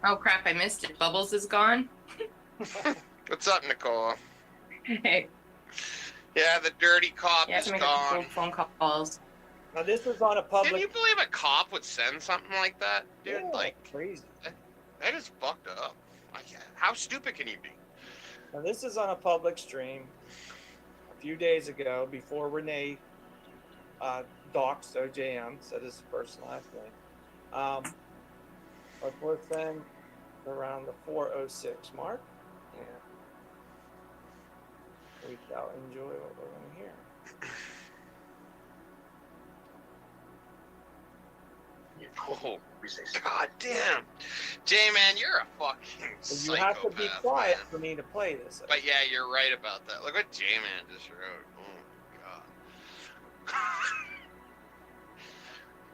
Oh crap, I missed it. Bubbles is gone. What's up, Nicole? Hey. Yeah, the dirty cop Yeah, is to make gone. phone calls. Now this is on a public. Can you believe a cop would send something like that, dude? Yeah, like crazy. That is fucked up. Like, how stupid can you be? Now this is on a public stream a few days ago before Renee doxed OJM, said his first and last name. But we're saying around the 4:06 mark, and we shall enjoy what we're going to hear. Oh, God damn. J-Man, you're a fucking So you have to be psychopath, quiet man. for me to play this. But yeah, you're right about that. Look what J-Man just wrote. Oh, God.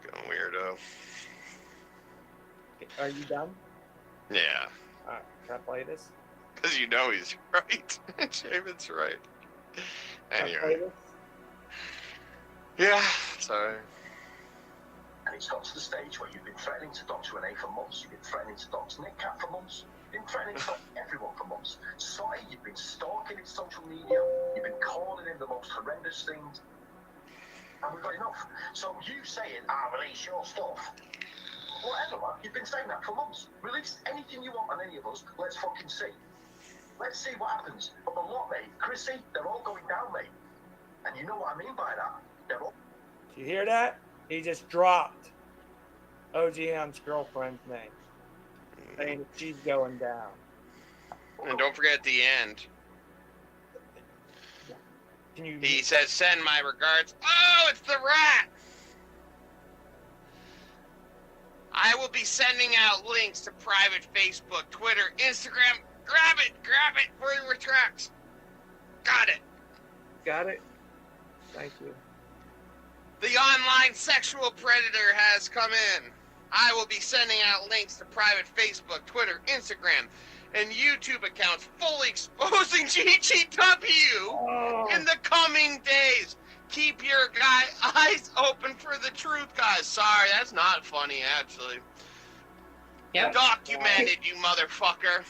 Fucking weirdo. Are you done? Yeah. All right, can I play this? Because you know he's right. J-Man's right. Can I play Anyway. this? Yeah, sorry. And it's got to the stage where you've been threatening to dox Renee for months, you've been threatening to dox Nick Cat for months, you've been threatening to dox everyone for months. Sorry, you've been stalking his social media, you've been calling him the most horrendous things, and we've got enough. So you saying, release your stuff, whatever, man, you've been saying that for months. Release anything you want on any of us, let's fucking see. Let's see what happens. But the lot, mate, Chrissy, they're all going down, mate. And you know what I mean by that. They're all... Do you hear that? He just dropped OGM's girlfriend's name, saying that she's going down. And don't forget at the end. Can you? He says, "Send my regards." Oh, it's the rat. I will be sending out links to private Facebook, Twitter, Instagram. Grab it for your retracts. Got it. Got it. Thank you. The online sexual predator has come in. I will be sending out links to private Facebook, Twitter, Instagram, and YouTube accounts fully exposing GGW in the coming days. Keep your eyes open for the truth, guys. Sorry, that's not funny, actually. Yep. Documented, you motherfucker.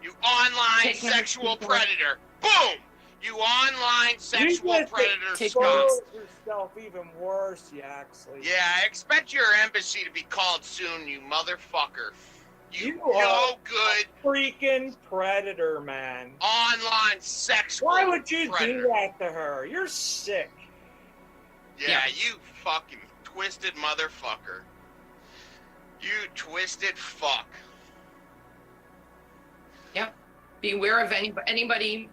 You online sexual predator. Boom! You online sexual predator, scum. Yourself even worse, you actually. Yeah, I expect your embassy to be called soon, you motherfucker. You are no good a freaking predator, man. Online sexual Why would you predator. do that to her? You're sick. Yeah, you fucking twisted motherfucker. You twisted fuck. Yep. Beware of anybody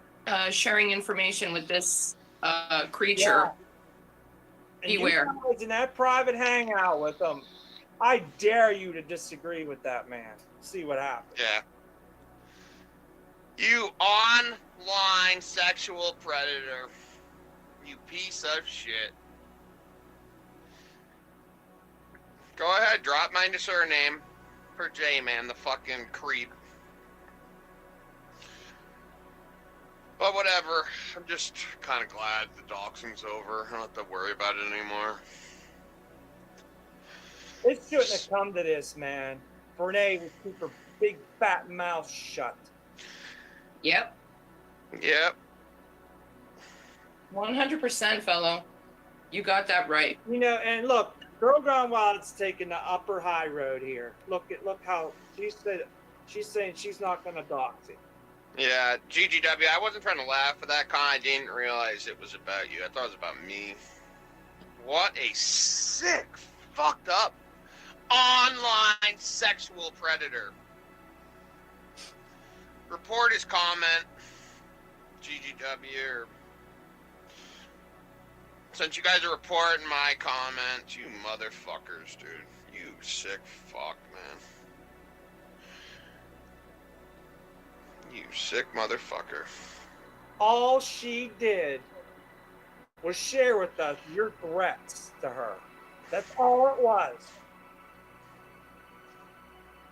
sharing information with this creature. And Beware. You guys in that private hangout with them, I dare you to disagree with that man. See what happens. Yeah. You online sexual predator. You piece of shit. Go ahead, drop my surname for J-Man, the fucking creep. But whatever, I'm just kind of glad the doxing's over. I don't have to worry about it anymore. It shouldn't have come to this, man. Brene would keep her big fat mouth shut. Yep. Yep. 100%, fellow. You got that right. You know, and look, Girl Gone Wild's taking the upper high road here. Look how she's saying she's not gonna dox him. Yeah, GGW, I wasn't trying to laugh at that con. I didn't realize it was about you. I thought it was about me. What a sick, fucked up, online sexual predator. Report his comment, GGW, or since you guys are reporting my comment, you motherfuckers, dude. You sick fuck, man. You sick motherfucker. All she did was share with us your threats to her. That's all it was.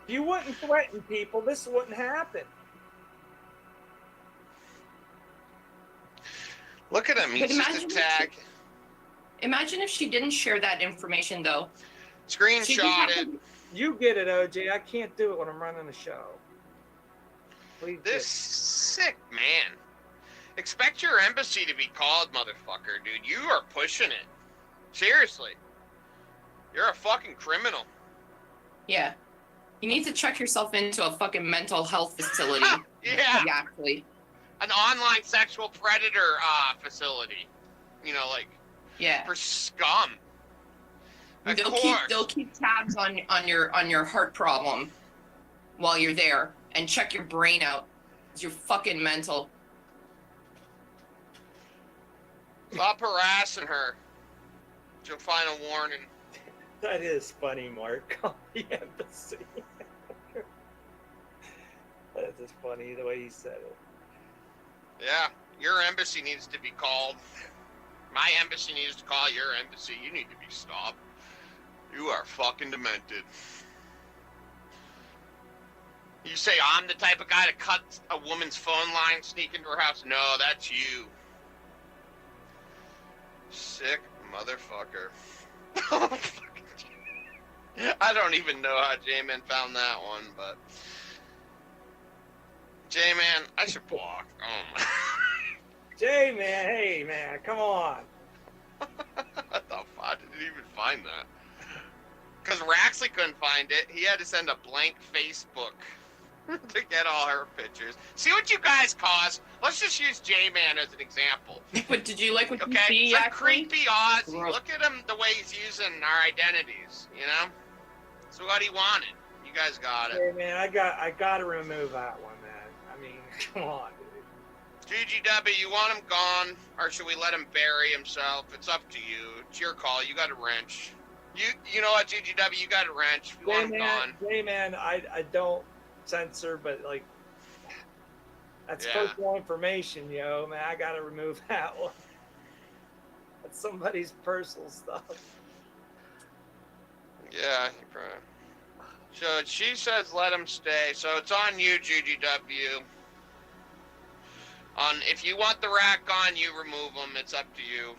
If you wouldn't threaten people, this wouldn't happen. Look at him. He's just a tag. Imagine if she didn't share that information, though. Screenshot it. You get it, OJ. I can't do it when I'm running a show. Please this sick man. Expect your embassy to be called, motherfucker, dude. You are pushing it. Seriously. You're a fucking criminal. Yeah. You need to check yourself into a fucking mental health facility. Yeah. Exactly. An online sexual predator facility. You know, like, yeah, for scum. They'll keep tabs on your heart problem while you're there and check your brain out. 'Cause you're fucking mental. Stop harassing her. You'll find a warning. That is funny, Mark. Call the embassy. That's just funny the way he said it. Yeah, your embassy needs to be called. My embassy needs to call your embassy. You need to be stopped. You are fucking demented. You say I'm the type of guy to cut a woman's phone line, sneak into her house? No, that's you. Sick motherfucker. I don't even know how J-Man found that one, but... J-Man, I should block. Oh my... J-Man, hey man, come on. I didn't even find that. Because Raxley couldn't find it. He had to send a blank Facebook to get all her pictures. See what you guys cause? Let's just use J-Man as an example. But did you like what you Okay, see, some actually? creepy Aussie. Look at him, the way he's using our identities, you know? So what he wanted. You guys got it. Hey man, I got to remove that one, man. I mean, come on, dude. GGW, you want him gone, or should we let him bury himself? It's up to you. It's your call. You got a wrench. You know what, GGW, you got a wrench. If you want him gone. Hey man, I don't censor, but like that's personal information, yo, man. I gotta remove that one. That's somebody's personal stuff. Yeah, you probably. So she says let him stay. So it's on you, GGW. If you want the rat gone, you remove him. It's up to you.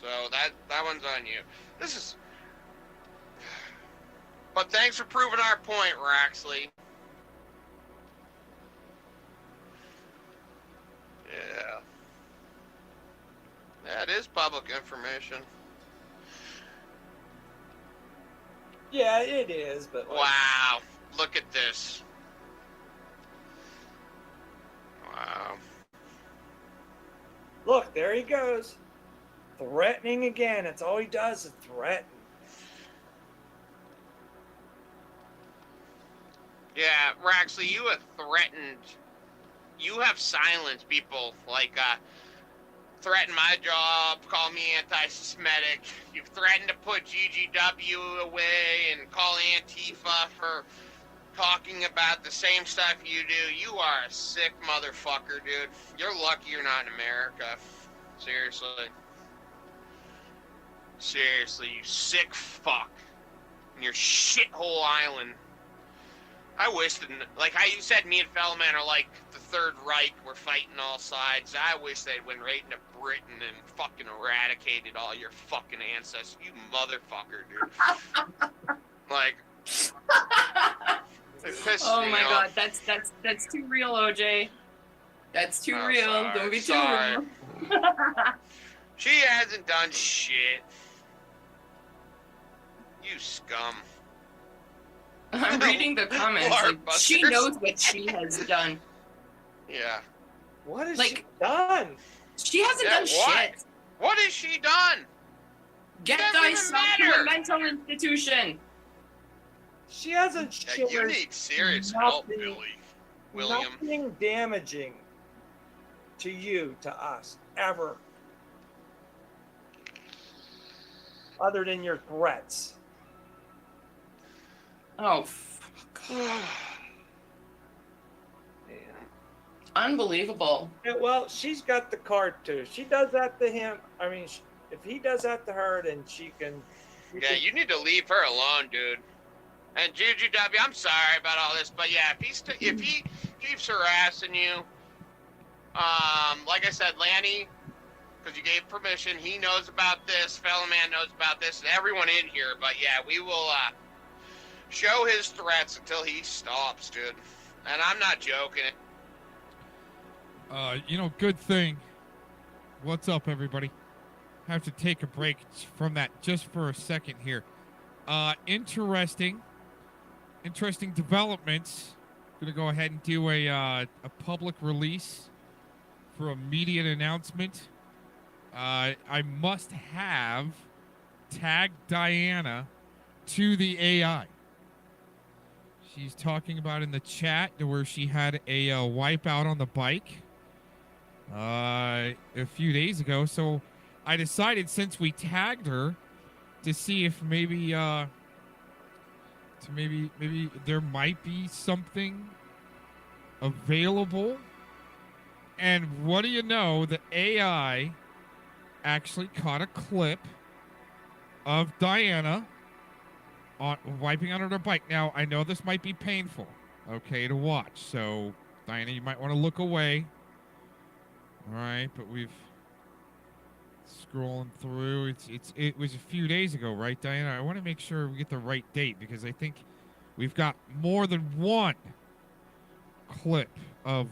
So that one's on you. This is. But thanks for proving our point, Raxley. Yeah. That is public information. Yeah, it is, but like, wow, look at this. Wow. Look, there he goes. Threatening again. That's all he does is threaten. Yeah, Raxley, you have threatened. You have silenced people like threaten my job, call me anti-Semitic. You've threatened to put GGW away and call Antifa for talking about the same stuff you do. You are a sick motherfucker, dude. You're lucky you're not in America. Seriously. Seriously, you sick fuck. And your shithole island. I wish that, like how you said, me and Fellman are like the Third Reich. We're fighting all sides. I wish they'd went right into Britain and fucking eradicated all your fucking ancestors. You motherfucker, dude. Like, it pisses Oh me my off. god, that's too real, OJ. That's too real. Sorry, Don't be too sorry. real. She hasn't done shit. You scum. I'm reading the comments. Like, she knows what she has done. Yeah. What has Like, she done? She hasn't done shit. What has she done? Get Doesn't even thyself to matter. a mental institution. She hasn't shared you need serious help, nothing- Billy. William. Nothing damaging to you, to us, ever. Other than your threats. Oh, unbelievable. Yeah, well, she's got the card too. She does that to him. I mean, if he does that to her, then she can. Yeah, you need to leave her alone, dude. And GGW, I'm sorry about all this, but yeah, if he keeps harassing you, like I said, Lanny, because you gave permission, he knows about this. Fellow man knows about this, and everyone in here. But yeah, we will show his threats until he stops, dude. And I'm not joking. Good thing. What's up, everybody? Have to take a break from that just for a second here. Interesting developments. Gonna go ahead and do a public release for a immediate announcement. I must have tagged Diana to the AI. She's talking about in the chat where she had a wipeout on the bike a few days ago. So I decided, since we tagged her, to see if maybe maybe there might be something available. And what do you know? The AI actually caught a clip of Diana wiping out on her bike. Now, I know this might be painful, okay, to watch. So, Diana, you might want to look away. All right, but we've scrolling through. It was a few days ago, right, Diana? I want to make sure we get the right date, because I think we've got more than one clip of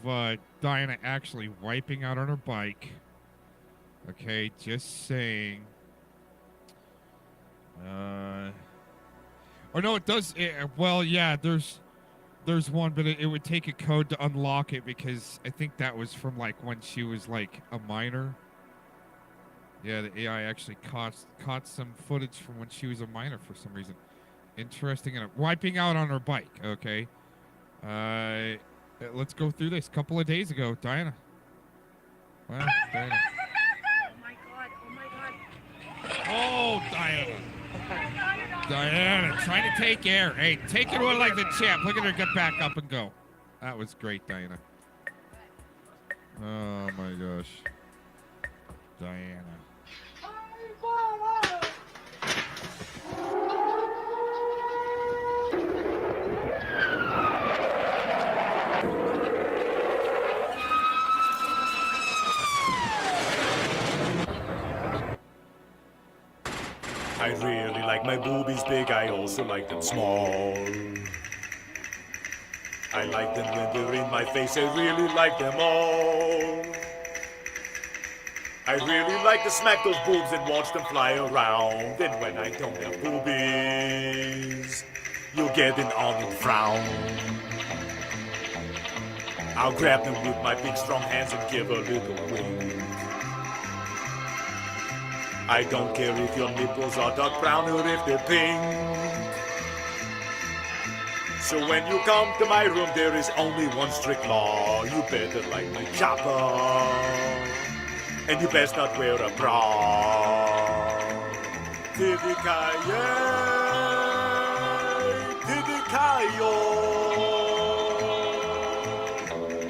Diana actually wiping out on her bike. Okay, just saying. Oh no, it does. Well, yeah, there's one, but it would take a code to unlock it, because I think that was from like when she was like a minor. Yeah, the AI actually caught some footage from when she was a minor for some reason. Interesting. And wiping out on her bike. Okay. Let's go through this. A couple of days ago, Diana. Wow, Diana. Oh my god. Oh my god. Oh, Diana. Diana, trying to take air. Hey, take it one like the champ. Look at her get back up and go. That was great, Diana. Oh my gosh. Diana. I really like my boobies big, I also like them small. I like them when they're in my face, I really like them all. I really like to smack those boobs and watch them fly around. And when I don't have boobies, you'll get an onion frown. I'll grab them with my big strong hands and give a little wink. I don't care if your nipples are dark brown or if they're pink. So when you come to my room, there is only one strict law. You better like my chopper, and you best not wear a bra. Tidikaye, tidikayo.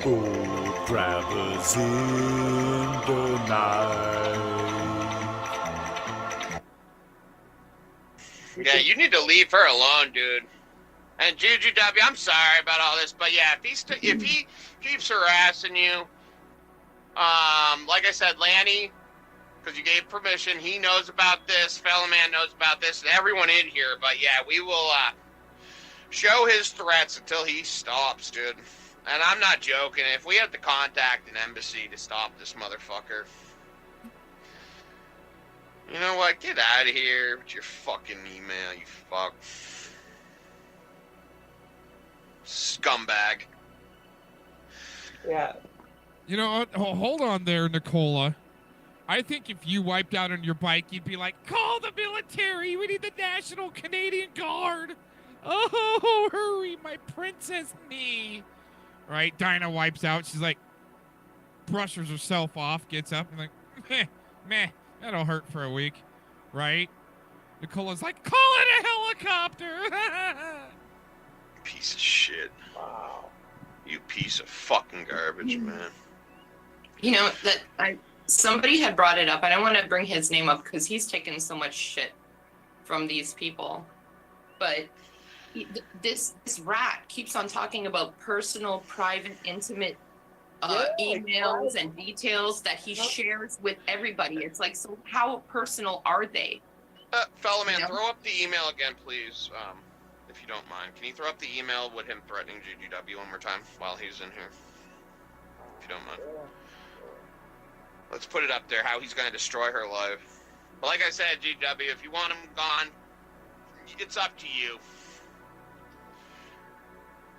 Boob grabbers in the night. Yeah, you need to leave her alone, dude. And Juju W, I'm sorry about all this, but yeah, if he keeps harassing you, like I said, Lanny, because you gave permission, he knows about this, fellow man knows about this, and everyone in here. But yeah, we will show his threats until he stops, dude. And I'm not joking. If we have to contact an embassy to stop this motherfucker, you know what? Get out of here with your fucking email, you fuck. Scumbag. Yeah. You know, hold on there, Nicola. I think if you wiped out on your bike, you'd be like, call the military. We need the National Canadian Guard. Oh, hurry, my princess knee. Right? Dinah wipes out. She's like, brushes herself off, gets up, and like, meh, that'll hurt for a week. Right? Nicola's like, call it a helicopter. Piece of shit. Wow. You piece of fucking garbage, man. You know, somebody had brought it up. I don't want to bring his name up because he's taken so much shit from these people. But this rat keeps on talking about personal, private, intimate emails and details that he shares with everybody. It's like, so how personal are they? Fellow man, throw up the email again, please, if you don't mind. Can you throw up the email with him threatening GGW one more time while he's in here? If you don't mind. Let's put it up there, how he's going to destroy her life. But like I said, GW, if you want him gone, it's up to you.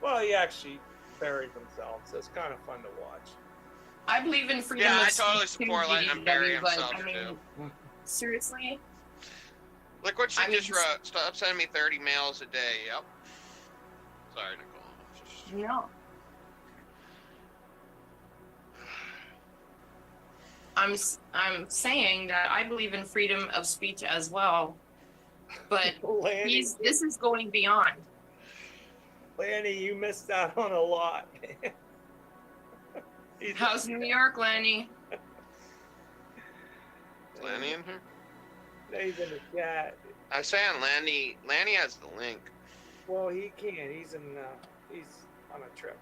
Well, he actually buried themselves. So it's kind of fun to watch. I believe in freedom. Yeah, of I totally speech support too, letting him GGW, bury but, himself, I mean, too. seriously? Look what she just wrote. Stop sending me 30 mails a day. Yep. Sorry, Nicole. No. I'm saying that I believe in freedom of speech as well, but this is going beyond. Lanny, you missed out on a lot, man. How's New York, Lanny? Is Lanny in here? No, he's in the chat. I was saying Lanny has the link. Well, he can't. He's on a trip.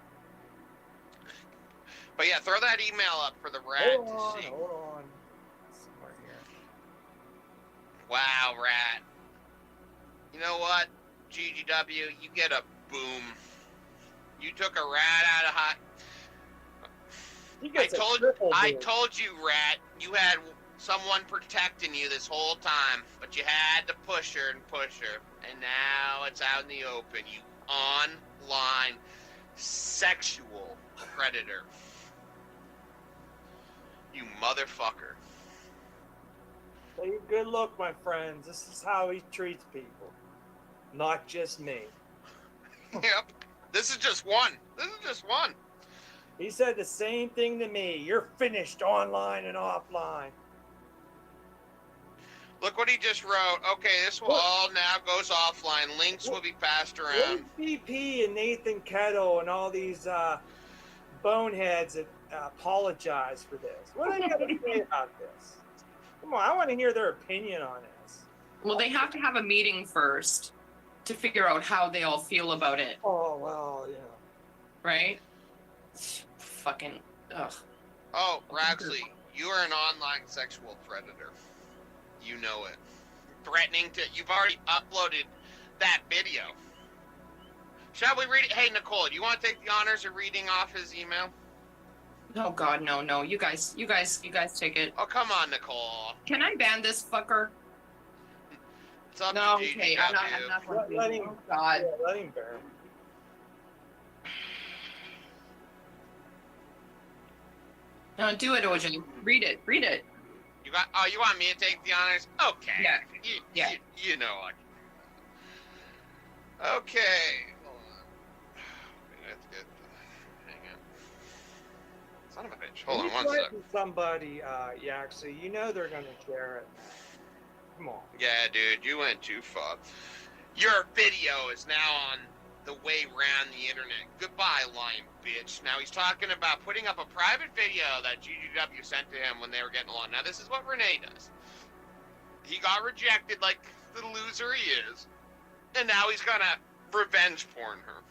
But yeah, throw that email up for the rat Hold on, to see. hold on. Somewhere here. Wow, rat. You know what, GGW? You get a boom. You took a rat out of hot. I told you, rat. You had someone protecting you this whole time, but you had to push her, and now it's out in the open. You online sexual predator. You motherfucker. Take a good look, my friends. This is how he treats people. Not just me. Yep. This is just one. He said the same thing to me. You're finished online and offline. Look what he just wrote. Okay, this will all now goes offline. Links will be passed around. BP and Nathan Kettle and all these boneheads that apologize for this. What are they going to say about this? Come on, I want to hear their opinion on this. Well, they have to have a meeting first to figure out how they all feel about it. Oh, well, yeah. Right? Fucking, ugh. Oh, Raxley, you are an online sexual predator. You know it. Threatening to... You've already uploaded that video. Shall we read it? Hey, Nicole, do you want to take the honors of reading off his email? Oh God, no. You guys take it. Oh, come on, Nicole. Can I ban this fucker? It's up No, to okay, GGW. I'm not going to. Let him, Oh God. yeah, let him bear. No, do it, OJ. Read it. You got? Oh, you want me to take the honors? Okay. Yeah. You know I. Okay. Hold on. That's good. Hang on. Son of a bitch. Hold on one sec. Somebody, Yaxley, you know they're gonna share it. Come on. Yeah, dude, you went too far. Your video is now on the way around the internet. Goodbye, lying bitch. Now he's talking about putting up a private video that GGW sent to him when they were getting along. Now this is what Renee does. He got rejected like the loser he is, and now he's gonna revenge porn her.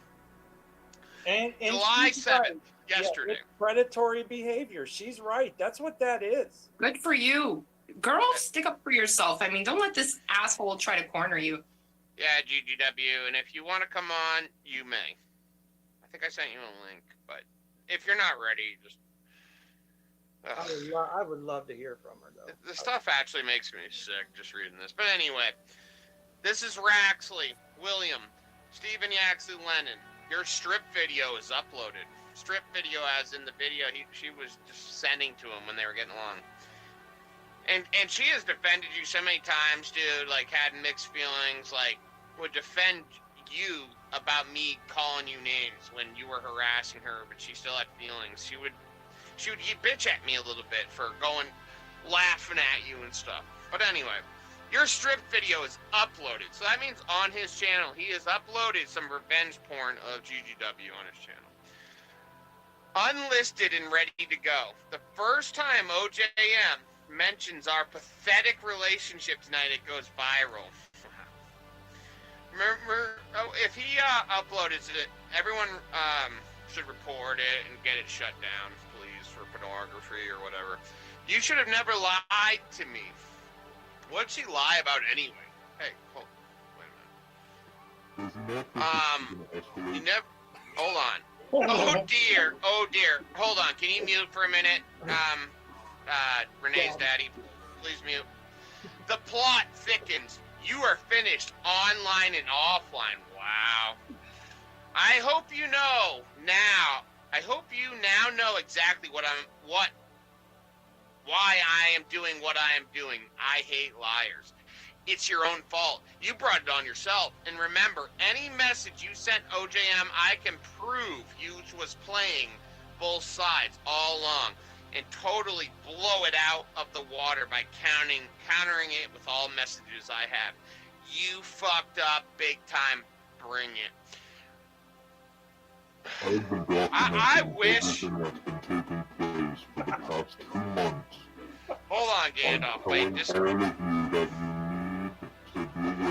And July she's 7th, right. yesterday. Yeah, it's predatory behavior. She's right. That's what that is. Good for you. Girl, stick up for yourself. I mean, don't let this asshole try to corner you. Yeah, GGW, and if you want to come on, you may. I think I sent you a link, but if you're not ready, just... I would love to hear from her, though. The stuff actually makes me sick just reading this. But anyway, this is Raxley, William, Stephen Yaxley Lennon. Your strip video is uploaded. Strip video as in the video she was just sending to him when they were getting along. And she has defended you so many times, dude, like had mixed feelings, like would defend you about me calling you names when you were harassing her, but she still had feelings. She would bitch at me a little bit for laughing at you and stuff. But anyway, your strip video is uploaded. So that means on his channel, he has uploaded some revenge porn of GGW on his channel. Unlisted and ready to go. The first time OJM mentions our pathetic relationship tonight, it goes viral. Remember, if he uploaded it, everyone should report it and get it shut down, please, for pornography or whatever. You should have never lied to me. What'd she lie about anyway? Hey, wait a minute. You never. Hold on. Oh dear. Hold on. Can you mute for a minute? Renee's daddy, please mute. The plot thickens. You are finished online and offline. Wow. I hope you know now. I hope you now know exactly why I am doing what I am doing. I hate liars. It's your own fault. You brought it on yourself. And remember, any message you sent OJM, I can prove you was playing both sides all along and totally blow it out of the water by countering it with all messages I have. You fucked up big time. Bring it. I've been documenting I wish. everything that's been taking place for the past 2 months. Hold on, Gandalf. Wait, just. All of you that you need to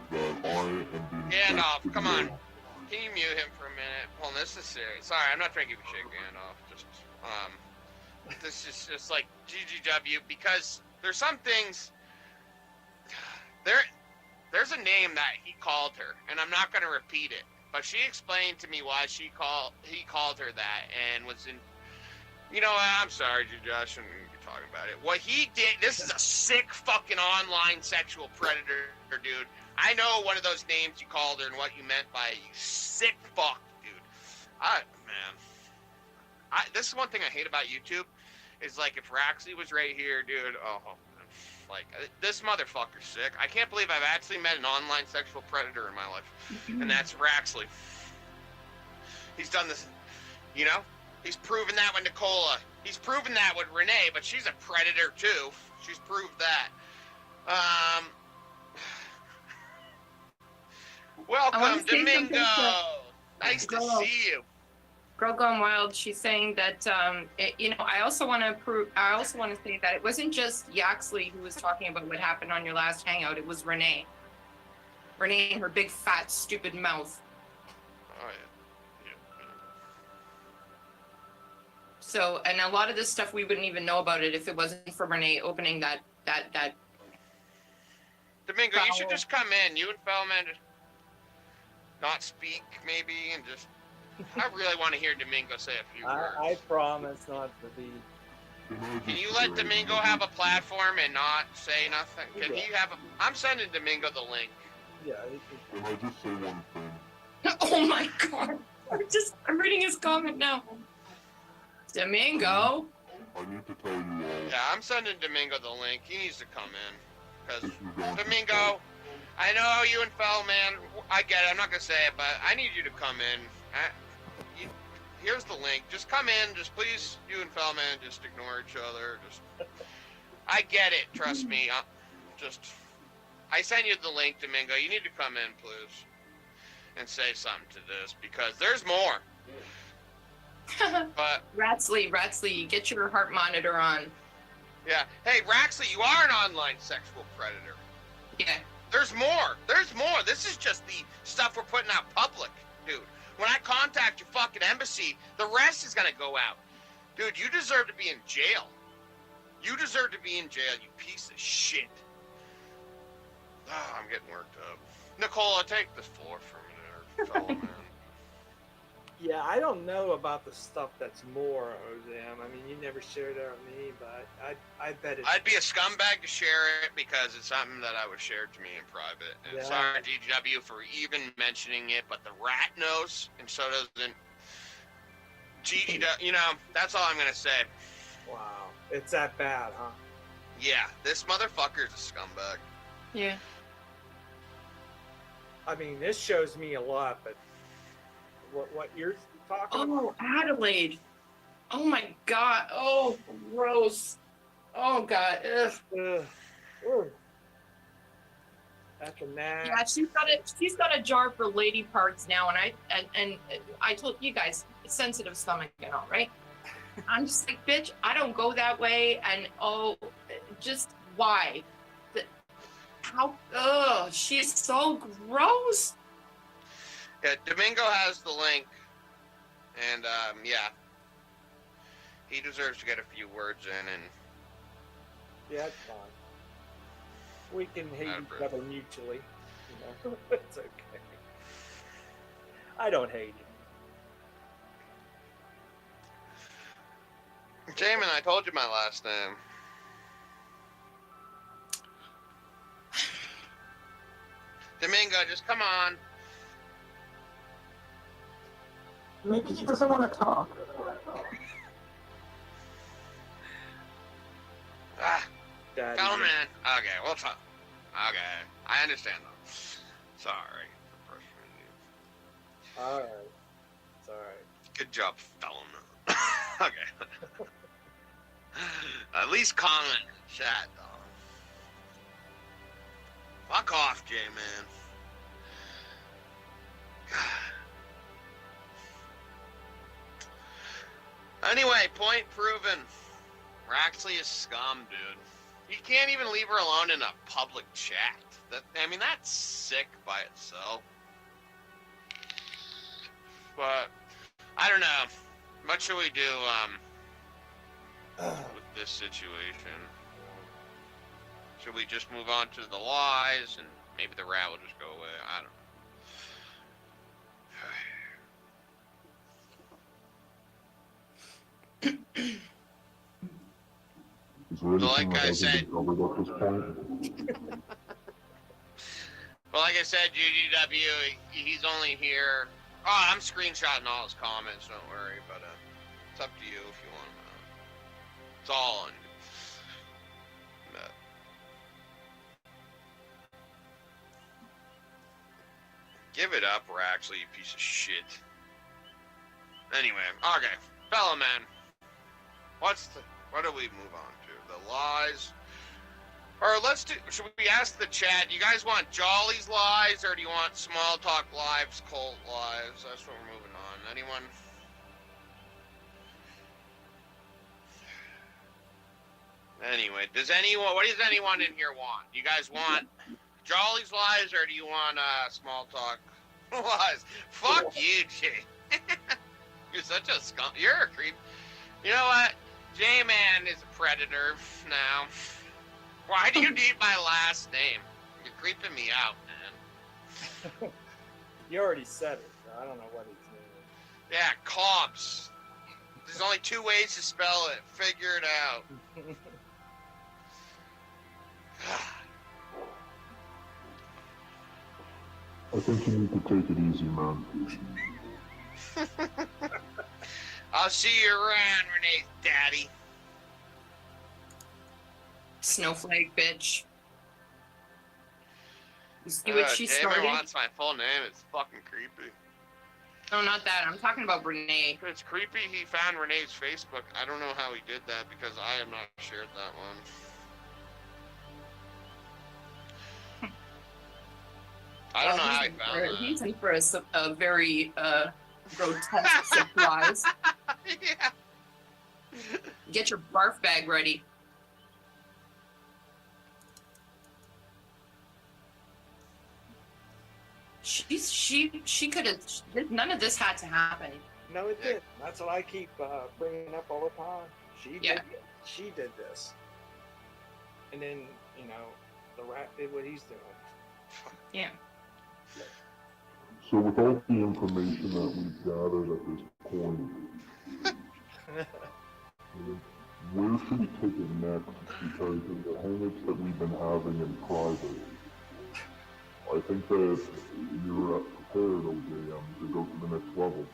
be aware that I am being Gandalf, come on. Can you mute him for a minute? Hold on, this is serious. Sorry, I'm not trying to give you shit, Gandalf. Just, this is just like GGW, because there's some things. There's a name that he called her, and I'm not going to repeat it. But she explained to me why he called her that, and was in. You know, I'm sorry, Josh, I shouldn't be talking about it. What he did, this is a sick fucking online sexual predator, dude. I know one of those names you called her and what you meant by it, you sick fuck, dude. This is one thing I hate about YouTube, is like if Raxley was right here, dude, like, this motherfucker's sick. I can't believe I've actually met an online sexual predator in my life, and that's Raxley. He's done this, you know? He's proven that with Nicola. He's proven that with Renee, but she's a predator too. She's proved that. Welcome, Domingo. Nice to see you. Girl Gone Wild. She's saying that I also want to say that it wasn't just Yaxley who was talking about what happened on your last hangout. It was Renee. Renee and her big fat stupid mouth. Oh yeah. So, and a lot of this stuff we wouldn't even know about it if it wasn't for Renee opening that. Domingo, you should just come in. You and Fellman just not speak maybe and just. I really want to hear Domingo say a few words. I promise not to be. Can you let Domingo have a platform and not say nothing? Can he have a? I'm sending Domingo the link. Yeah. Can I just say one thing? Oh my God! I'm reading his comment now. Domingo. I need to tell you all. Yeah, I'm sending Domingo the link. He needs to come in. Because, Domingo, I know you and Fellman, I get it, I'm not going to say it, but I need you to come in. Here's the link. Just come in. Just please, you and Fellman, just ignore each other. I get it. Trust me. I sent you the link, Domingo. You need to come in, please, and say something to this, because there's more. But Ratsley, get your heart monitor on. Yeah. Hey, Raxley, you are an online sexual predator. Yeah. There's more. There's more. This is just the stuff we're putting out public, dude. When I contact your fucking embassy, the rest is gonna go out. Dude, you deserve to be in jail. You deserve to be in jail, you piece of shit. Oh, I'm getting worked up. Nicola, take the floor from there, fellow man. Yeah, I don't know about the stuff that's more, Ozam. I mean, you never shared that with me, but I bet it's... I'd be a scumbag to share it because it's something that I would share to me in private. And Yeah. sorry, DGW, for even mentioning it, but the rat knows, and so doesn't GGW. You know, that's all I'm going to say. Wow. It's that bad, huh? Yeah, this motherfucker's a scumbag. Yeah. I mean, this shows me a lot, but what you're talking about? Oh, Adelaide. Oh my God. Oh, gross. Oh God. Ugh. Ugh. That's a nasty. Yeah, she's got a jar for lady parts now, and I told you guys, sensitive stomach and all, right? I'm just like, bitch, I don't go that way, and just why? How? Ugh, she's so gross. Yeah, Domingo has the link, and yeah, he deserves to get a few words in, and Yeah, it's fine. We can hate each other mutually. You know, it's okay. I don't hate you. Jamin, I told you my last name. Domingo, just come on. Maybe he doesn't want to talk. Fellow man. Okay, we'll talk. Okay, I understand though. Sorry for pressuring you. All right. It's all right. Good job, fellow man. Okay. At least comment in the chat, though. Fuck off, J-Man. Anyway, point proven. Raxley is scum, dude. You can't even leave her alone in a public chat. That's sick by itself. But I don't know. What should we do with this situation? Should we just move on to the lies and maybe the rat will just go away? I don't know. Is there anything like that I hasn't said- been covered at this point? Well, like I said, GGW, he's only here. Oh, I'm screenshotting all his comments, don't worry, but it's up to you if you want to. It's all on you. But give it up, Raxley, you piece of shit. Anyway, okay. Fellow man, what do we move on to? The lies? Or should we ask the chat, you guys want Jolly's lies, or do you want Small Talk Lives, Cult Lives? That's what we're moving on. Anyone? Anyway, what does anyone in here want? You guys want Jolly's lies, or do you want Small Talk Lies? Fuck you, Jay. You're such a skunk. You're a creep. You know what? J-Man is a predator now. Why do you need my last name? You're creeping me out, man. You already said it. So I don't know what his name is. Yeah, Cobbs. There's only 2 ways to spell it. Figure it out. I think you need to take it easy, man. I'll see you around, Renee's daddy. Snowflake, bitch. You see what she Damon started? wants my full name. It's fucking creepy. No, not that. I'm talking about Renee. It's creepy he found Renee's Facebook. I don't know how he did that because I have not shared that one. I don't know how he found that. He's in for a very grotesque surprise. Yeah. Get your barf bag ready. She could have. None of this had to happen. No, it did. That's what I keep bringing up all the time. She did this, and then the rat did what he's doing. Yeah. So with all the information that we've gathered at this point, where should we take it next? Because in the hangups that we've been having in private, I think that you're prepared, OJM, to go to the next level.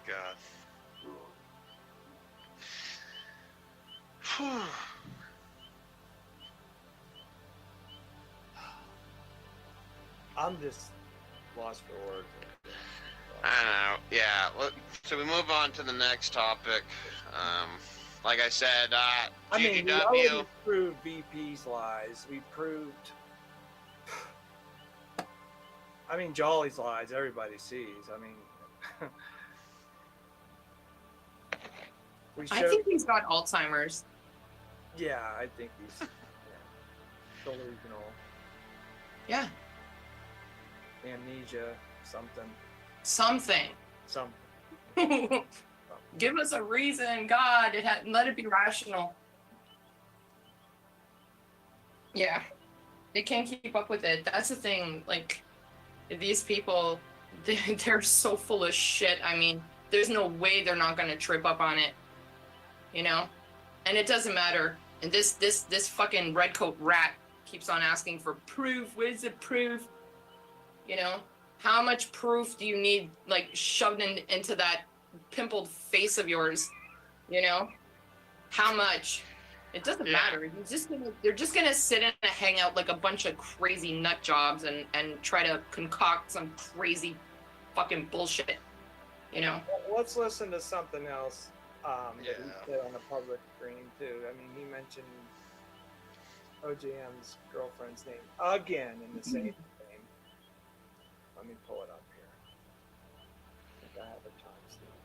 God. I'm just lost for words. I don't know. Yeah. So we move on to the next topic. Like I said, I mean, we GGW. already proved VP's lies. We proved. I mean, Jolly's lies. Everybody sees. I mean, I think he's got Alzheimer's. Yeah, I think he's delusional. Yeah. Amnesia, something. Give us a reason, God. Let it be rational. Yeah, they can't keep up with it. That's the thing. Like, these people, they're so full of shit. I mean, there's no way they're not gonna trip up on it. And it doesn't matter. And this fucking redcoat rat keeps on asking for proof. Where's the proof? How much proof do you need, like, shoved into that pimpled face of yours? How much? It doesn't matter. They're just gonna sit in and hang out like a bunch of crazy nut jobs and try to concoct some crazy fucking bullshit. Let's listen to something else that he said on the public screen too. I mean, he mentioned OJM's girlfriend's name again in the same name. Let me pull it up here. I think I have a timestamp.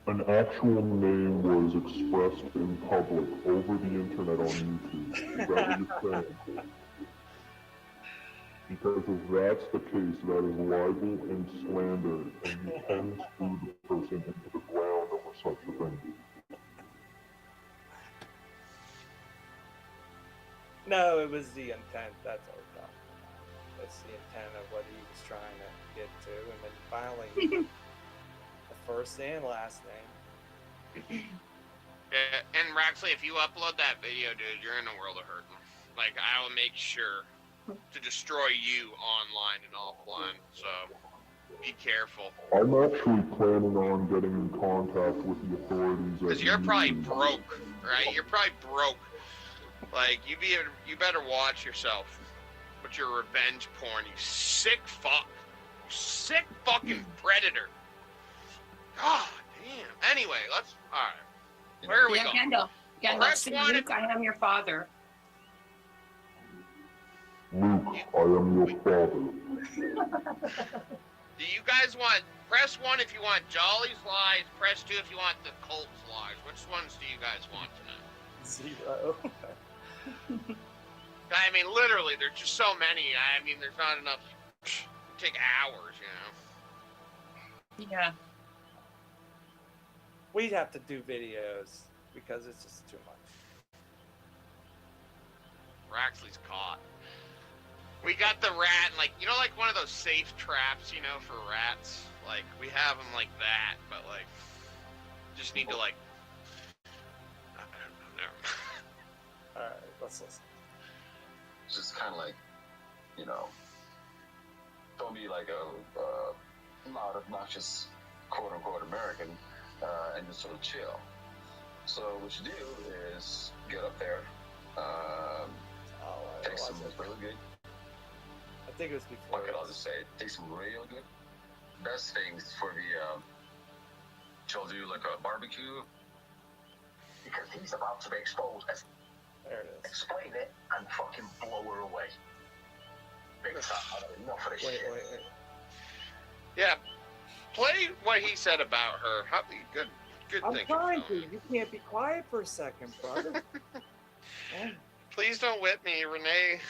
An actual name was expressed in public over the internet on YouTube. Is that what you're saying? Because if that's the case, that is libel and slander, and you can sue the person into the ground over such a thing. No, it was the intent. That's all we're talking about. That's the intent of what he was trying to get to. And then finally, the first and last name. And Raxley, if you upload that video, dude, you're in a world of hurt. Like, I will make sure to destroy you online and offline. So, be careful. I'm actually planning on getting in contact with the authorities. Because you're probably broke, right? You're probably broke. Like, you better watch yourself with your revenge porn, you sick fuck. You sick fucking predator. God damn. Anyway, let's. All right. Where are we Yeah, going? Kendall. Kendall, Press see, one. Luke, I am your father. Luke, I am your father. Do you guys want press 1 if you want Jolly's lies? Press 2 if you want the Colt's lies. Which ones do you guys want tonight? 0. I mean, literally, there's just so many. I mean, there's not enough. It'd take hours, you know. Yeah. We'd have to do videos because it's just too much. Raxley's caught. We got the rat, and like, you know, like one of those safe traps, you know, for rats. Like, we have them like that, but like, just need to like. I don't know. Never. All right, let's listen. It's just kind of like, you know, don't be like a loud, obnoxious, quote-unquote American, and just sort of chill. So what you do is get up there, take some really good. I think it was before. Okay, I'll just say it. Take some real good. Best things for the. She'll do like a barbecue. Because he's about to be exposed. There it is. Explain it and fucking blow her away. Big time. I've had enough of this shit. Wait. Yeah, play what he said about her. Good I'm thinking. trying Phil. to. You can't be quiet for a second, brother. Yeah. Please don't whip me, Renee.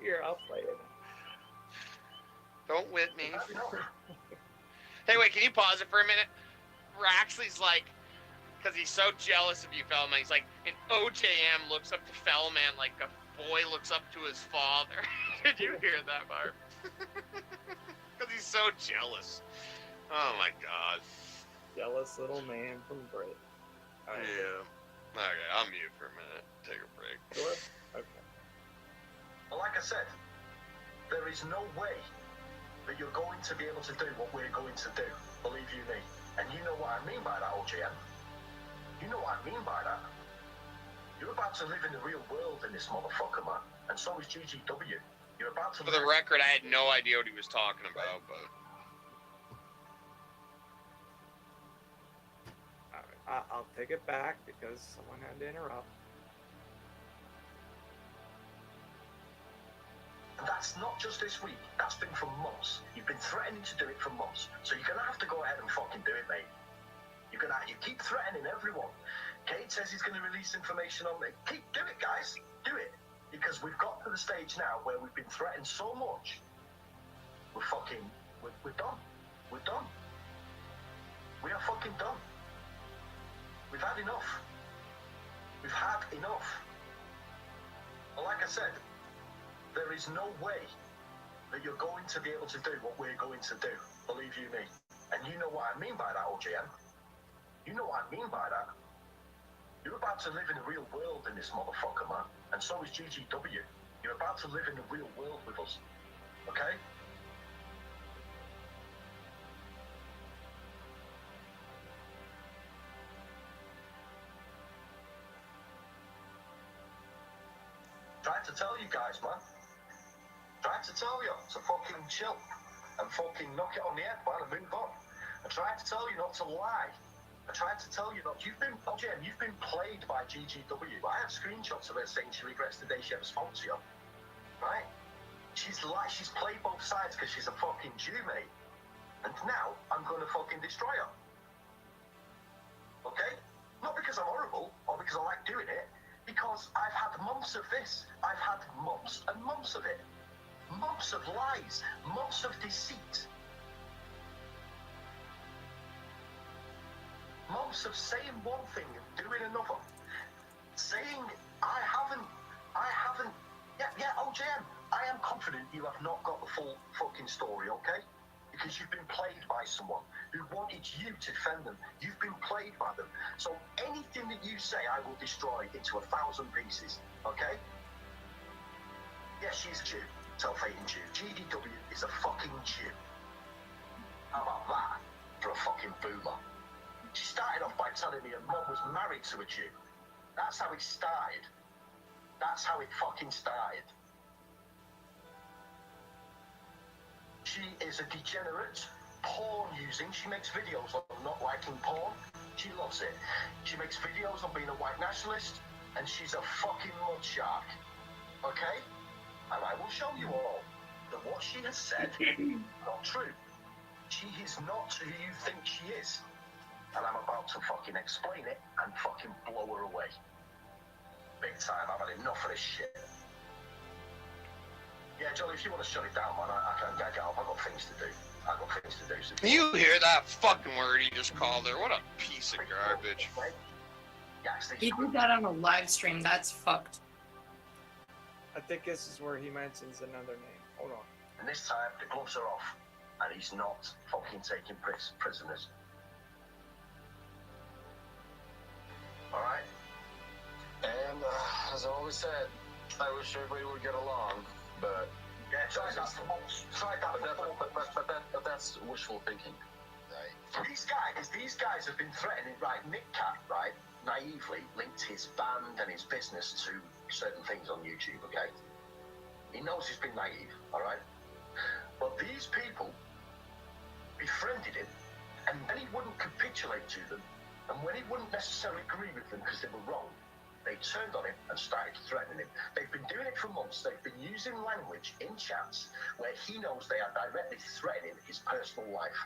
Here, I'll play it. Don't whip me. Hey, wait, can you pause it for a minute? Raxley's like, because he's so jealous of you, Fellman. He's like, and OJM looks up to Fellman like a boy looks up to his father. Did you hear that, Barb? Because he's so jealous. Oh, my God. Jealous little man from Brit. Yeah. Okay, I'll mute for a minute. Take a break. Sure? Okay. Well, like I said, there is no way that you're going to be able to do what we're going to do. Believe you me. And you know what I mean by that, OJM. You know what I mean by that. You're about to live in the real world in this motherfucker, man. And so is GGW. You're about to. For the record, I had no idea what he was talking about, but. All right, I'll take it back because someone had to interrupt. And that's not just this week. That's been for months. You've been threatening to do it for months. So you're gonna have to go ahead and fucking do it, mate. You keep threatening everyone. Kate says he's gonna release information on me. Do it, guys. Do it. Because we've got to the stage now where we've been threatened so much. We're done. We're done. We are fucking done. We've had enough. We've had enough. Well, like I said, there is no way that you're going to be able to do what we're going to do. Believe you me. And you know what I mean by that, OJM. You know what I mean by that. You're about to live in the real world in this motherfucker, man. And so is GGW. You're about to live in the real world with us. Okay? Trying to tell you guys, man. Trying to tell you to fucking chill and fucking knock it on the head, man, and move on. I'm trying to tell you not to lie. I'm trying to tell you not. You've been played by GGW. I have screenshots of her saying she regrets the day she ever spoke to you. Right? She's played both sides because she's a fucking Jew, mate. And now I'm gonna fucking destroy her. Okay? Not because I'm horrible or because I like doing it. Because I've had months of this. I've had months and months of it. Months of lies. Months of deceit. Months of saying one thing and doing another. Saying, I haven't, yeah, OJM, I am confident you have not got the full fucking story, okay? Because you've been played by someone who wanted you to defend them. You've been played by them. So anything that you say, I will destroy into 1,000 pieces, okay? Yes, she's a Jew, self-hating Jew. GDW is a fucking Jew. How about that for a fucking boomer? She started off by telling me her mum was married to a Jew. That's how it started. That's how it fucking started. She is a degenerate, porn using. She makes videos on not liking porn. She loves it. She makes videos on being a white nationalist, and she's a fucking mud shark. Okay? And I will show you all that what she has said is not true. She is not who you think she is. And I'm about to fucking explain it and fucking blow her away. Big time. I've had enough of this shit. Yeah, Johnny, if you want to shut it down, man, I can't get up. I've got things to do. I've got things to do. So You hear that fucking word he just called her? What a piece of garbage. He did that on a live stream. That's fucked. I think this is where he mentions another name. Hold on. And this time, the gloves are off, and he's not fucking taking prisoners. Alright? And as I always said, I wish everybody would get along, but yeah, try that for months. Try that. But that's wishful thinking. Right? These guys have been threatening. Right, Nick Cat, right, naively linked his band and his business to certain things on YouTube. Okay, he knows he's been naive. All right, but these people befriended him, and when he wouldn't capitulate to them, and when he wouldn't necessarily agree with them because they were wrong, they turned on him and started threatening him. They've been doing it for months. They've been using language in chats where he knows they are directly threatening his personal life.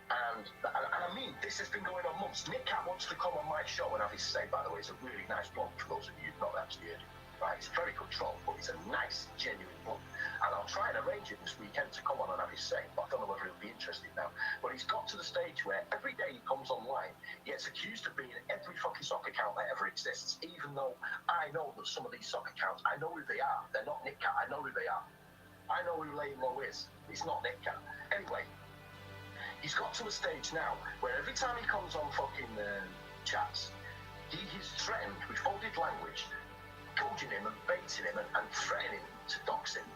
And I mean, this has been going on months. Nick Cat wants to come on my show and have his say, by the way. He's a really nice bloke, for those of you who've not actually heard him. Right? He's a very good troll, but he's a nice, genuine bloke. And I'll try and arrange it this weekend to come on and have his say, but I don't know whether he'll be interested now. But he's got to the stage where every day he comes online, he gets accused of being in every fucking soccer account that ever exists, even though I know that some of these soccer accounts, I know who they are. They're not Nick Cat. I know who they are. I know who Lane Low is. It's not Nick Cat. Anyway, he's got to a stage now where every time he comes on fucking chats, he is threatened with folded language, goading him and baiting him and threatening to dox him.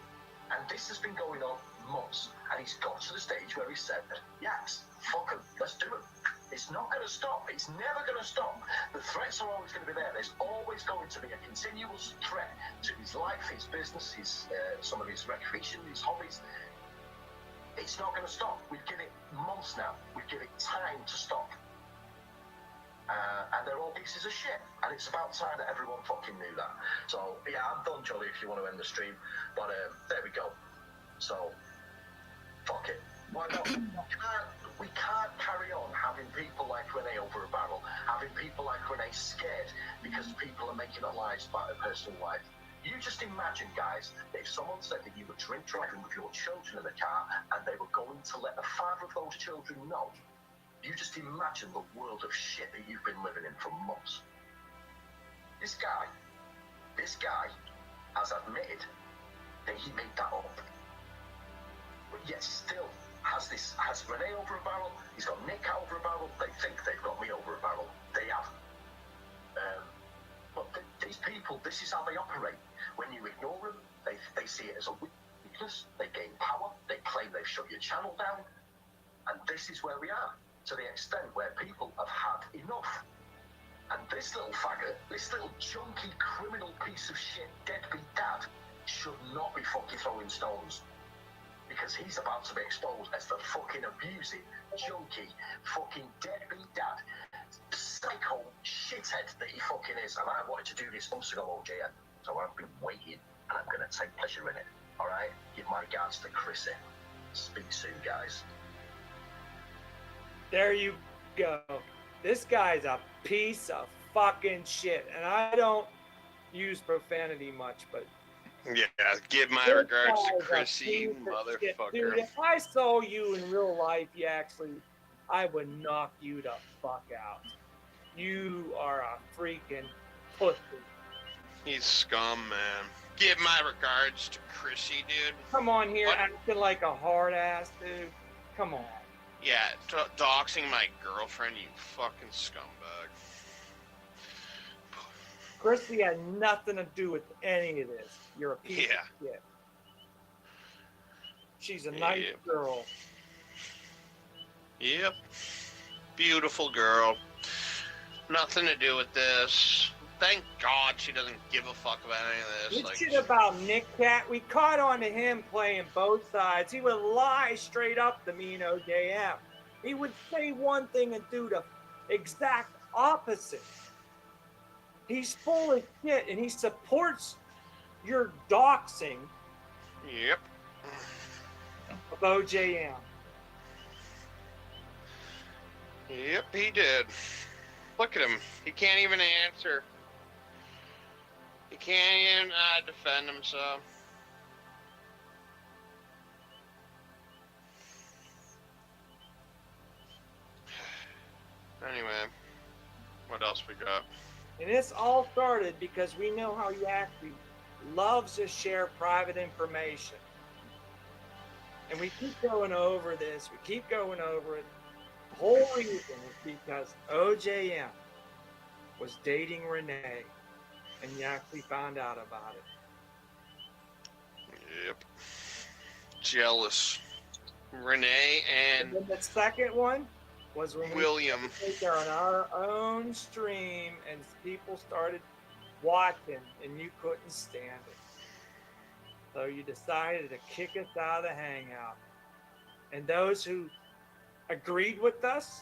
And this has been going on months. And he's got to the stage where he said, yes, fuck him, let's do it. It's not going to stop. It's never going to stop. The threats are always going to be there. There's always going to be a continuous threat to his life, his business, his some of his recreation, his hobbies. It's not going to stop. We've given it months now. We've given it time to stop. And they're all pieces of shit. And it's about time that everyone fucking knew that. So, yeah, I'm done, Jolly, if you want to end the stream. But there we go. So, fuck it. Why not? We can't carry on having people like Renee over a barrel, having people like Renee scared because people are making their lives about their personal life. You just imagine, guys, that if someone said that you were drink driving with your children in the car and they were going to let the father of those children know, you just imagine the world of shit that you've been living in for months. This guy has admitted that he made that up. But yet still has Renee over a barrel, he's got Nick over a barrel, they think they've got me over a barrel. They haven't. But these people, this is how they operate. When you ignore them, they see it as a weakness, they gain power, they claim they've shut your channel down, and this is where we are, to the extent where people have had enough. And this little faggot, this little junky criminal piece of shit deadbeat dad should not be fucking throwing stones. Because he's about to be exposed as the fucking abusing, junky, fucking deadbeat dad, psycho shithead that he fucking is. And I wanted to do this months ago, OJN. So I've been waiting, and I'm going to take pleasure in it. Alright? Give my regards to Chrissy. Speak soon, guys. There you go. This guy's a piece of fucking shit. And I don't use profanity much, but yeah, give my regards to Chrissy, you motherfucker. Dude, if I saw you in real life, I would knock you the fuck out. You are a freaking pussy. He's scum, man. Give my regards to Chrissy, dude. Come on here, acting like a hard ass, dude. Come on. Yeah, doxing my girlfriend, you fucking scumbag. Chrissy had nothing to do with any of this. You're a piece of shit. She's a nice girl. Yep. Beautiful girl. Nothing to do with this. Thank God she doesn't give a fuck about any of this. This shit about Nick Cat, we caught on to him playing both sides. He would lie straight up to me and OJM. He would say one thing and do the exact opposite. He's full of shit, and he supports your doxing. Yep. Of OJM. Yep, he did. Look at him. He can't even answer. He can't even defend himself. Anyway, what else we got? And this all started because we know how Yaki loves to share private information. And we keep going over this. We keep going over it. The whole reason is because OJM was dating Renee, and Yaki found out about it. Yep. Jealous. Renee and then the second one was when William. We were on our own stream, and people started watching, and you couldn't stand it. So you decided to kick us out of the hangout. And those who agreed with us,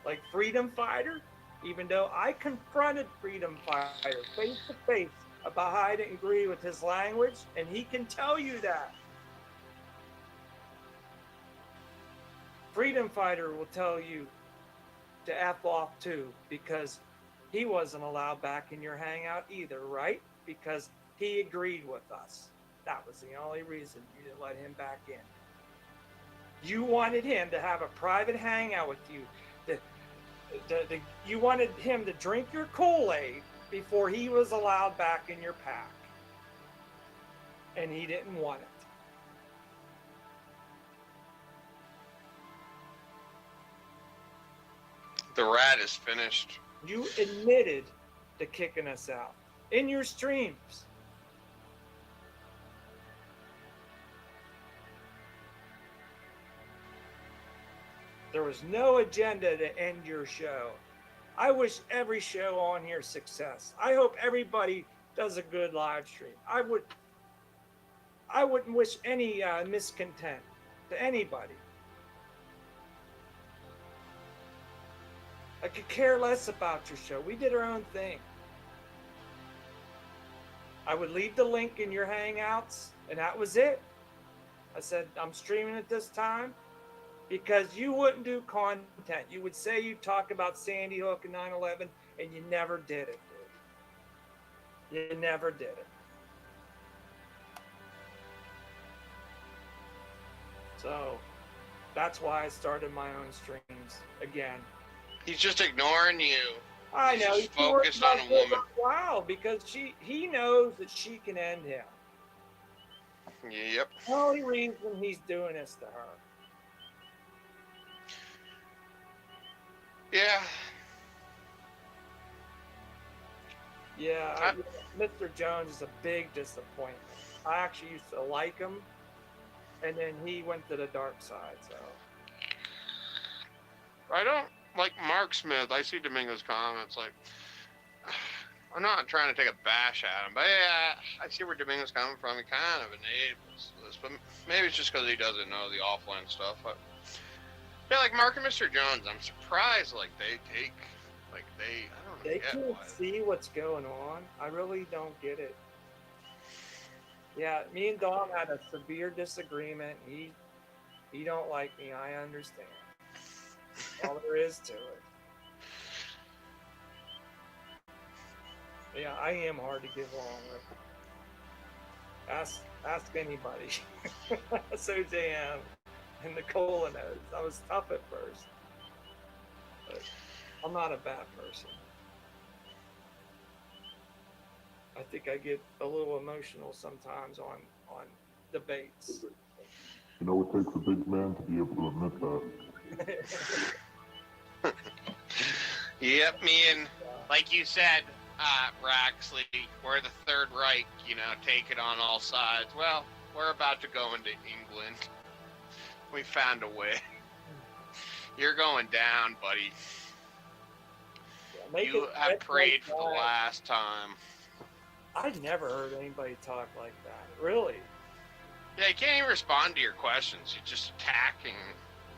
like Freedom Fighter, even though I confronted Freedom Fighter face to face about how I didn't agree with his language, and he can tell you that. Freedom Fighter will tell you to F off too, because he wasn't allowed back in your hangout either, right? Because he agreed with us. That was the only reason you didn't let him back in. You wanted him to have a private hangout with you. You wanted him to drink your Kool-Aid before he was allowed back in your pack. And he didn't want it. The rat is finished. You admitted to kicking us out in your streams. There was no agenda to end your show. I wish every show on here success. I hope everybody does a good live stream. I wouldn't wish any miscontent to anybody. I could care less about your show. We did our own thing. I would leave the link in your Hangouts, and that was it. I said, I'm streaming at this time because you wouldn't do content. You would say you talk about Sandy Hook and 9/11, and you never did it, dude. You never did it. So that's why I started my own streams again. He's just ignoring you. I know. He's just focused on a woman. Wow, because he knows that she can end him. Yep. The only reason he's doing this to her. Yeah. Yeah, Mr. Jones is a big disappointment. I actually used to like him, and then he went to the dark side, so. I don't like Mark Smith. I see Domingo's comments. Like, I'm not trying to take a bash at him, but yeah, I see where Domingo's coming from. He kind of enables this, but maybe it's just because he doesn't know the offline stuff. But yeah, like Mark and Mr. Jones, I'm surprised. Like they take, like I don't They get can't why. see what's going on. I really don't get it. Yeah, me and Dom had a severe disagreement. He don't like me. I understand. All there is to it. Yeah, I am hard to get along with. Ask anybody. Ask OJM and Nicole knows. I was tough at first, but I'm not a bad person. I think I get a little emotional sometimes on debates. You know, it takes a big man to be able to admit that. Yep, me and, like you said, Raxley, we're the Third Reich, you know, take it on all sides. Well, we're about to go into England. We found a way. You're going down, buddy. Yeah, you have prayed for the last time. I've never heard anybody talk like that. Really? Yeah, you can't even respond to your questions. You're just attacking.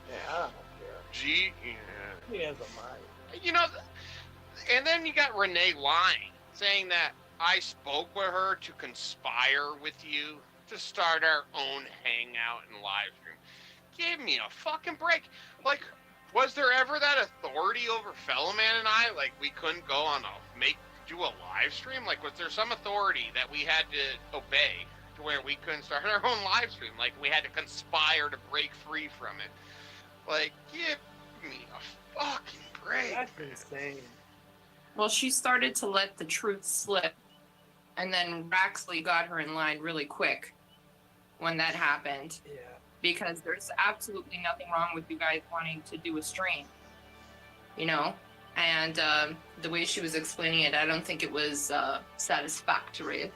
Yeah, I don't care. G. Yeah. He has a mind. You know, and then you got Renee lying, saying that I spoke with her to conspire with you to start our own hangout and live stream. Give me a fucking break. Like, was there ever that authority over Fellowman and I? Like, we couldn't go on do a live stream? Like, was there some authority that we had to obey to where we couldn't start our own live stream? Like, we had to conspire to break free from it. Like, give me a fucking break. That's insane. Well, she started to let the truth slip, and then Raxley got her in line really quick when that happened. Yeah. Because there's absolutely nothing wrong with you guys wanting to do a stream, you know? And the way she was explaining it, I don't think it was satisfactory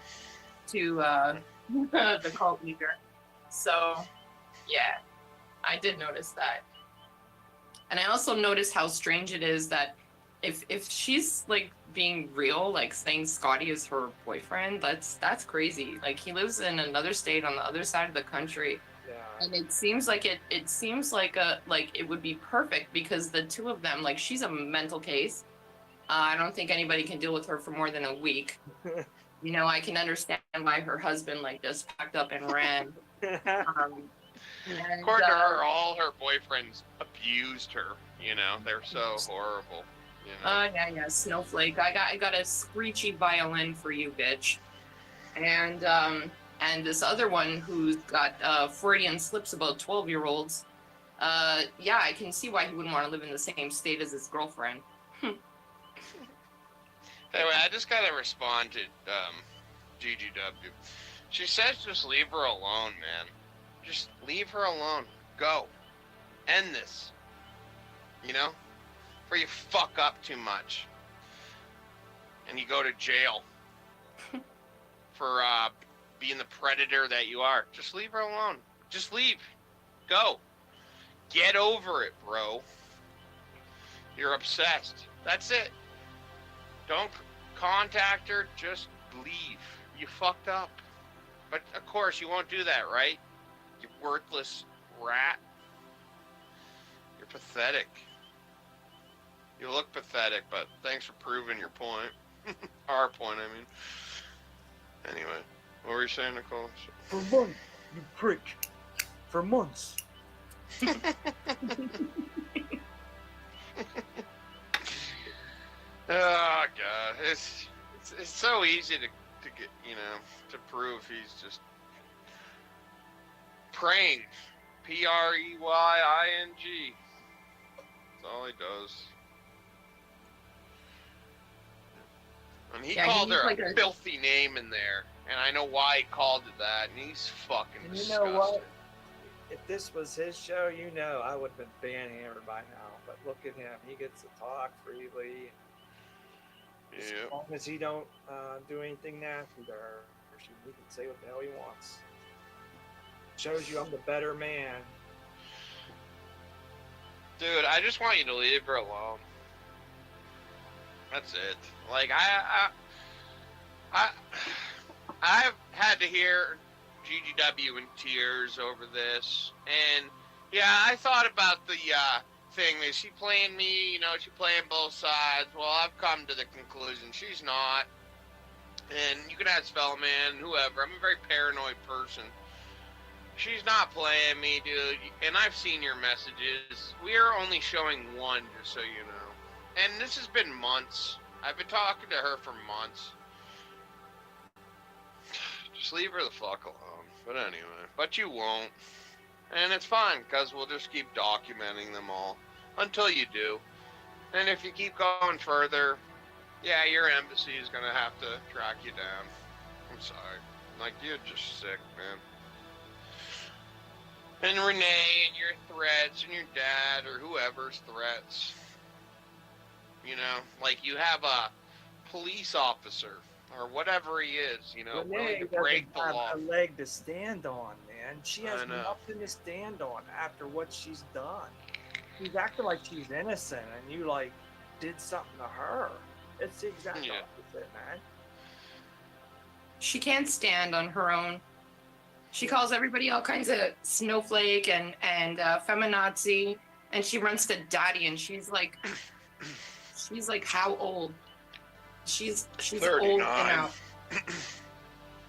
to the cult leader. So, yeah, I did notice that. And I also noticed how strange it is that if she's like being real, like saying Scotty is her boyfriend, that's crazy. Like, he lives in another state on the other side of the country. Yeah. And it seems like it would be perfect because the two of them, like, she's a mental case. I don't think anybody can deal with her for more than a week. You know, I can understand why her husband like just packed up and ran. According to her, all her boyfriends abused her. You know, they're so horrible. You know? Yeah, Snowflake. I got a screechy violin for you, bitch. And this other one who's got Freudian slips about 12-year-olds. Yeah, I can see why he wouldn't want to live in the same state as his girlfriend. Anyway, I just gotta respond to GGW. She says just leave her alone, man. Just leave her alone. Go. End this. You know? Before you fuck up too much. And you go to jail. For being the predator that you are. Just leave her alone. Just leave. Go. Get over it, bro. You're obsessed. That's it. Don't contact her. Just leave. You fucked up. But of course, you won't do that, right? You worthless rat. You're pathetic. You look pathetic, but thanks for proving your point. Our point, I mean. Anyway, what were you saying, Nicole? For months, you prick. For months. Oh God, it's so easy to get, you know, to prove he's just praying. Preying. That's all he does. And he called her a filthy name in there, and I know why he called it that, and he's fucking And disgusting. you know what? If this was his show, you know, I would have been banning her by now. But look at him; he gets to talk freely. As long as he don't do anything nasty to her, he can say what the hell he wants. Shows you I'm the better man. Dude, I just want you to leave her alone. That's it. Like, I've had to hear GGW in tears over this, and yeah, I thought about the thing. Is she playing me? You know, is she playing both sides? Well, I've come to the conclusion she's not. And you can ask Fellowman, whoever. I'm a very paranoid person. She's not playing me, dude. And I've seen your messages. We are only showing one, just so you know. And this has been months. I've been talking to her for months. Just leave her the fuck alone. But anyway, but you won't. And it's fine, because we'll just keep documenting them all. Until you do. And if you keep going further, yeah, your embassy is going to have to track you down. I'm sorry. Like, you're just sick, man. And Renee and your threats and your dad or whoever's threats. You know, like you have a police officer or whatever he is, you know, willing to break the law. A leg to stand on, man. She has I know. nothing to stand on after what she's done. She's acting like she's innocent, and you like did something to her. It's the exact opposite, man. She can't stand on her own. She calls everybody all kinds of snowflake and feminazi, And she runs to Daddy, and she's like how old? She's 39. old enough.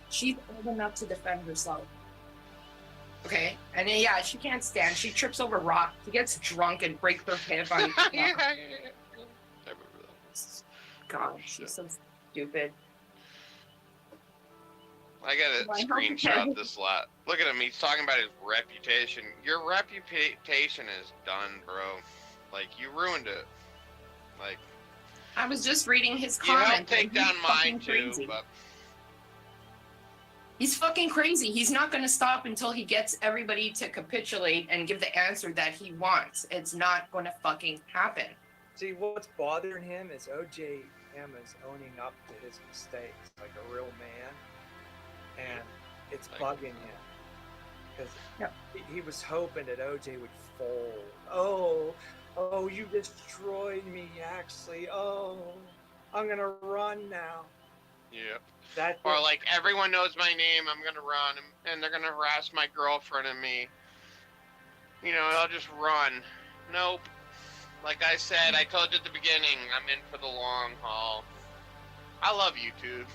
She's old enough to defend herself. Okay, and then, yeah, she can't stand. She trips over rock. She gets drunk and breaks her hip on. God, she's so stupid. I gotta screenshot this lot. Look at him. He's talking about his reputation. Your reputation is done, bro. Like, you ruined it. Like, I was just reading his you comment. helped take down mine too, but he's fucking crazy. He's not going to stop until he gets everybody to capitulate and give the answer that he wants. It's not going to fucking happen. See, what's bothering him is OJ is owning up to his mistakes like a real man, and it's bugging him because he was hoping that OJ would fold. Oh, you destroyed me, Yaxley. Oh, I'm gonna run now. Yeah. Or like, everyone knows my name, I'm gonna run, and they're gonna harass my girlfriend and me. You know, I'll just run. Nope. Like I said, I told you at the beginning, I'm in for the long haul. I love you, dude.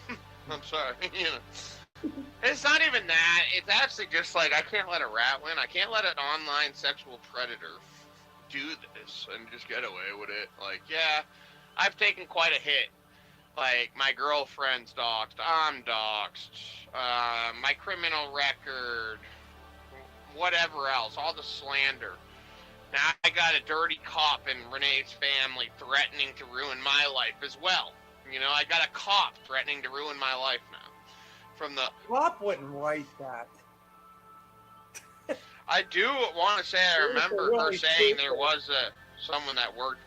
I'm sorry. You know, it's not even that. It's actually just like, I can't let a rat win. I can't let an online sexual predator do this and just get away with it. Like, yeah, I've taken quite a hit. Like, my girlfriend's doxxed, I'm doxxed, my criminal record, whatever else, all the slander. Now I got a dirty cop in Renee's family threatening to ruin my life as well. You know, I got a cop threatening to ruin my life now. From the cop wouldn't write that. I do want to say I remember her saying there was someone that worked.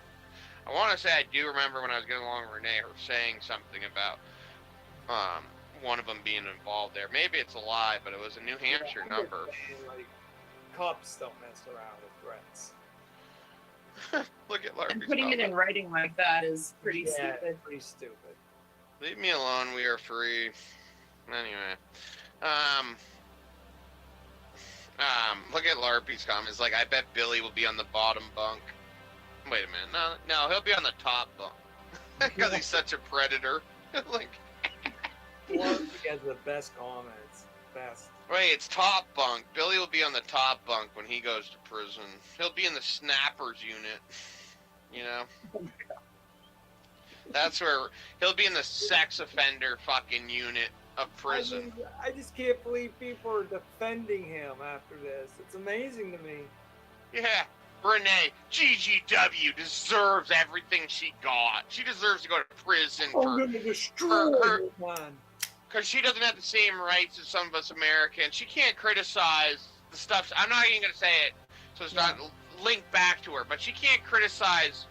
I want to say I do remember when I was getting along with Renee, her saying something about one of them being involved there. Maybe it's a lie, but it was a New Hampshire number. Like, cops don't mess around with threats. Look at Larry's And putting it in writing like that is pretty stupid. Pretty stupid. Leave me alone. We are free. Anyway, look at Larpy's comments. Like, I bet Billy will be on the bottom bunk. Wait a minute. No, he'll be on the top bunk because he's such a predator. Like, Larpy has the best comments. Best. Wait, it's top bunk. Billy will be on the top bunk when he goes to prison. He'll be in the snappers unit. You know? That's where he'll be in the sex offender fucking unit of prison. I just can't believe people are defending him after this. It's amazing to me. Yeah. Renee, GGW deserves everything she got. She deserves to go to prison for her. Because she doesn't have the same rights as some of us Americans. She can't criticize the stuff. I'm not even going to say it, so it's not linked back to her. But she can't criticize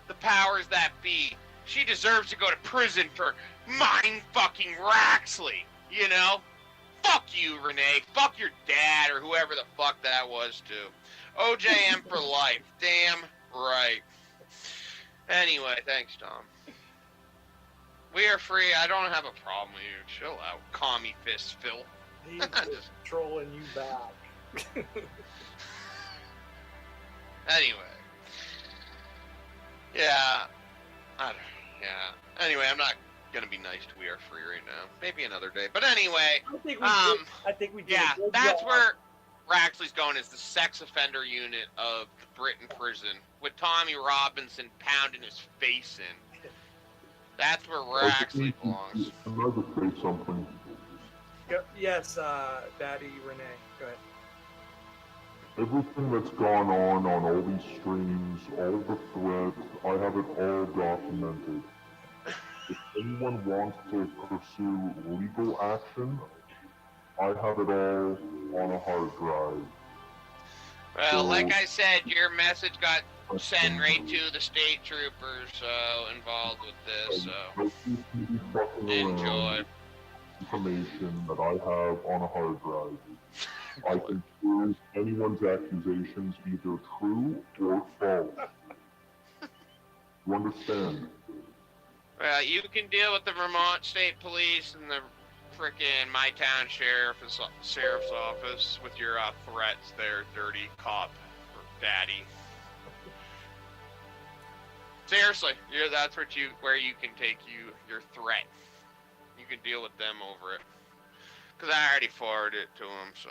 the powers that be. She deserves to go to prison for mind-fucking Raxley, you know? Fuck you, Renee. Fuck your dad or whoever the fuck that was, too. OJM for life. Damn right. Anyway, thanks, Tom. We are free. I don't have a problem with you. Chill out, commie fist Phil. He's just trolling you back. Anyway. Yeah. Anyway, I'm not gonna be nice to We Are Free right now. Maybe another day. But anyway, I think we did. Yeah, a good that's job. where Raxley's going, is the sex offender unit of the Britain prison with Tommy Robinson pounding his face in. That's where Raxley belongs. Can I just say something? Yes, Daddy Renee. Go ahead. Everything that's gone on all these streams, all the threads, I have it all documented. If anyone wants to pursue legal action, I have it all on a hard drive. Well, like I said, your message got sent right to the state troopers involved with this, so enjoy. Information that I have on a hard drive. I can prove anyone's accusations either true or false. You understand? Well, you can deal with the Vermont State Police and the frickin' my town sheriff's office with your threats there, dirty cop or daddy. Seriously, that's where you can take your threat. You can deal with them over it. Because I already forwarded it to them, so.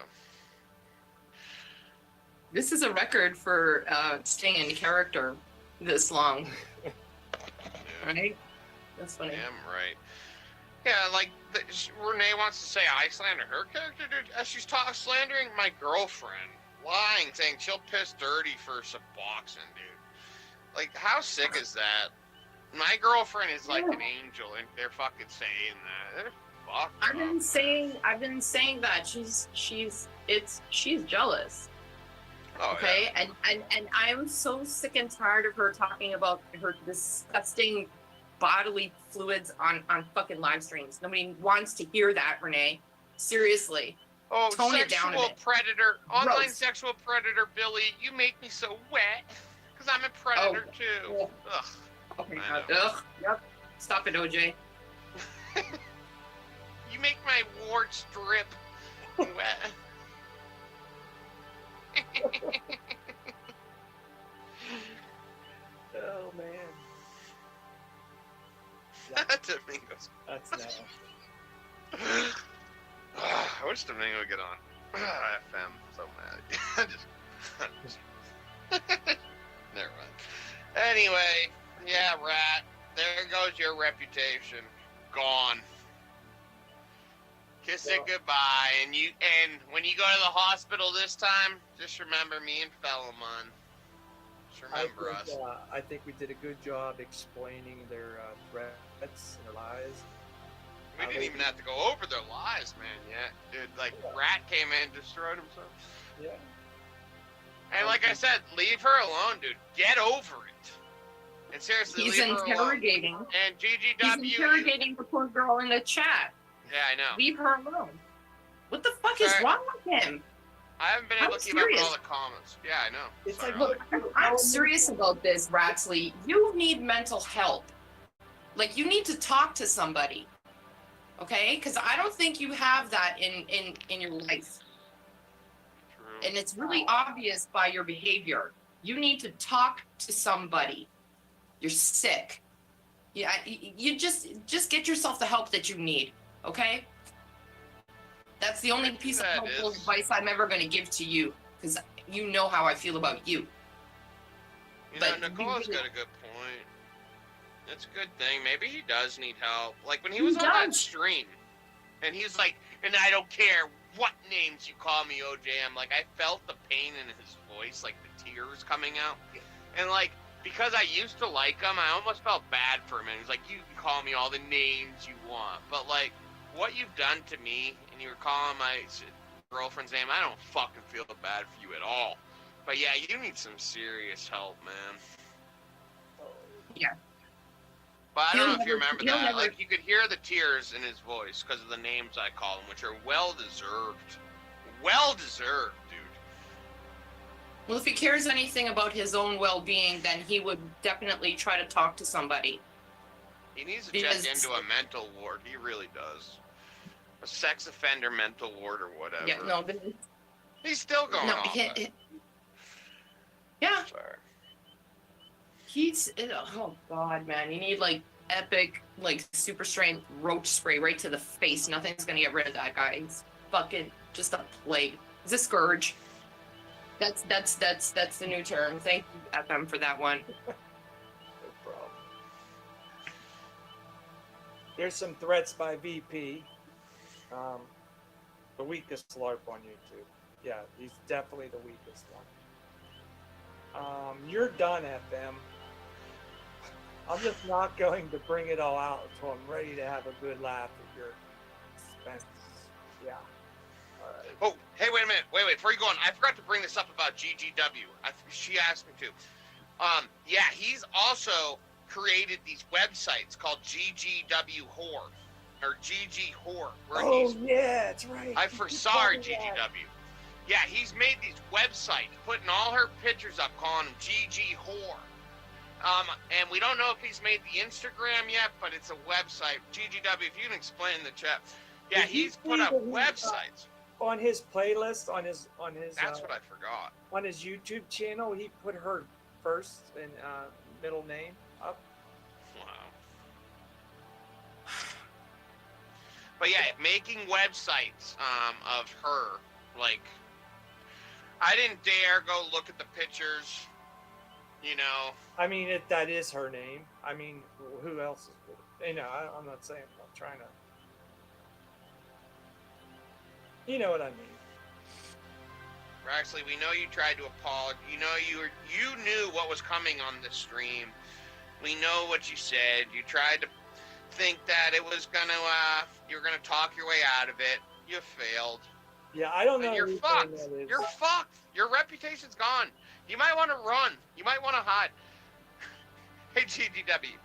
This is a record for staying in character this long. Right? That's funny. Damn right. Yeah, like, Renee wants to say I slander her character, dude. She's slandering my girlfriend. Lying, saying she'll piss dirty for Suboxone, dude. Like, how sick is that? My girlfriend is like an angel, and they're fucking saying that. They're fucked I've been saying that she's jealous. Oh, okay, yeah. and I'm so sick and tired of her talking about her disgusting bodily fluids on fucking live streams. Nobody wants to hear that, Renee. Seriously. Oh, tone it down a sexual bit. predator, online Gross. sexual predator, Billy. You make me so wet because I'm a predator too. Yeah. Ugh. Okay. Ugh. Yep. Stop it, OJ. You make my warts drip wet. Oh man. Domingos. That's now. I wish Domingo would get on. FM, so mad. just never mind. Anyway, yeah, Rat. There goes your reputation. Gone. Kiss it goodbye, and when you go to the hospital this time, just remember me and Philemon. Just remember us. I think we did a good job explaining their threats and their lies. We didn't even have to go over their lies, man, yet. Dude, like, Rat came in and destroyed himself. Yeah. And like I said, leave her alone, dude. Get over it. And seriously, He's leave her interrogating. alone. And GGW. He's interrogating the poor girl in the chat. Yeah, I know. Leave her alone. What the fuck is wrong with him? I haven't been able to keep up with all the comments. Yeah, I know. It's Sorry. Look, I'm serious about this, Ratsley. You need mental help. Like, you need to talk to somebody. Okay? Because I don't think you have that in your life. True. And it's really obvious by your behavior. You need to talk to somebody. You're sick. Yeah, you just get yourself the help that you need. Okay? That's the only piece of helpful advice I'm ever going to give to you, because you know how I feel about you. You know, Nicola's got a good point. It's a good thing. Maybe he does need help. Like, when he was on that stream, and he's like, and I don't care what names you call me, OJ. I'm like, I felt the pain in his voice, like the tears coming out. And, like, because I used to like him, I almost felt bad for him. And he's like, you can call me all the names you want. But, like, what you've done to me, and you were calling my girlfriend's name, I don't fucking feel bad for you at all. But yeah, you need some serious help, man. Yeah. But I don't know if you remember that. Like, you could hear the tears in his voice because of the names I call him, which are well-deserved. Well-deserved, dude. Well, if he cares anything about his own well-being, then he would definitely try to talk to somebody. He needs to check into a mental ward. He really does. A sex offender mental ward or whatever. Yeah, no, but he's still going off. Yeah. Sorry. He's, oh God, man. You need like epic, like super strength roach spray right to the face. Nothing's gonna get rid of that guy. He's fucking just a plague. He's a scourge. That's the new term. Thank you, FM, for that one. No problem. There's some threats by VP. The weakest LARP on YouTube. Yeah, he's definitely the weakest one. You're done, FM. I'm just not going to bring it all out until I'm ready to have a good laugh at your expense. Yeah. All right. Oh, hey, wait a minute. Wait, before you go on, I forgot to bring this up about GGW. She asked me to. Yeah, he's also created these websites called GGW Whore, or GG Whore. Oh, yeah, that's right. I foresaw her GGW. Yeah, he's made these websites, putting all her pictures up, calling them GG Whore. And we don't know if he's made the Instagram yet, but it's a website. GGW, if you can explain in the chat. Yeah, he's put up websites. On his playlist, on his. That's what I forgot. On his YouTube channel, he put her first and middle name up. But yeah, making websites of her, like, I didn't dare go look at the pictures, you know. I mean, that is her name. I mean, who else is? You know, I'm not saying I'm trying to. You know what I mean. Actually, we know you tried to apologize. You know you knew what was coming on this stream. We know what you said. You tried to think that it was gonna you were gonna talk your way out of it. You failed. Yeah, I don't know. And you're fucked. You're fucked. Your reputation's gone. You might want to run. You might want to hide. Hey, GGW.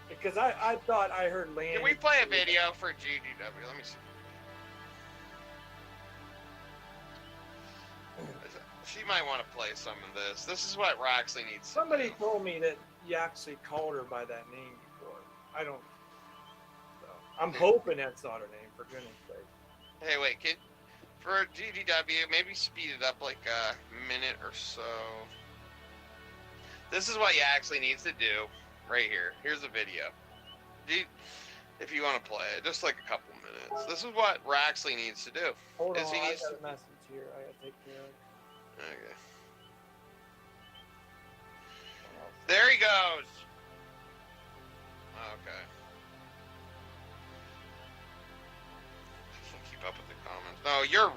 Because I thought I heard Lanny. Can we play a video for GGW? Let me see. She might want to play some of this. This is what Roxley needs. Somebody told me that you actually called her by that name before. I don't. So I'm hoping that's not her name, for goodness sake. Hey, wait. For GGW, maybe speed it up like a minute or so. This is what you actually needs to do right here. Here's the video. If you want to play it, just like a couple minutes. This is what Roxley needs to do. Hold on, He I needs got a message here. I got to take care of it. Okay. There he goes. Okay. I can't keep up with the comments. No, you're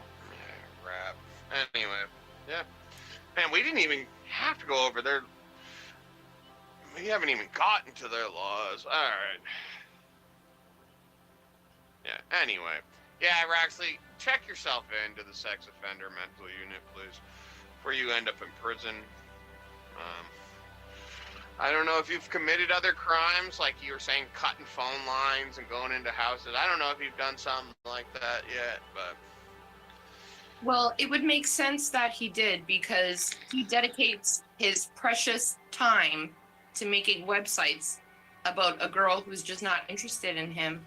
crap. Anyway, yeah. Man, we didn't even have to go over there. We haven't even gotten to their laws. All right. Yeah. Anyway. Yeah, Roxley, check yourself into the sex offender mental unit, please, before you end up in prison. I don't know if you've committed other crimes, like you were saying, cutting phone lines and going into houses. I don't know if you've done something like that yet, but... Well, it would make sense that he did, because he dedicates his precious time to making websites about a girl who's just not interested in him.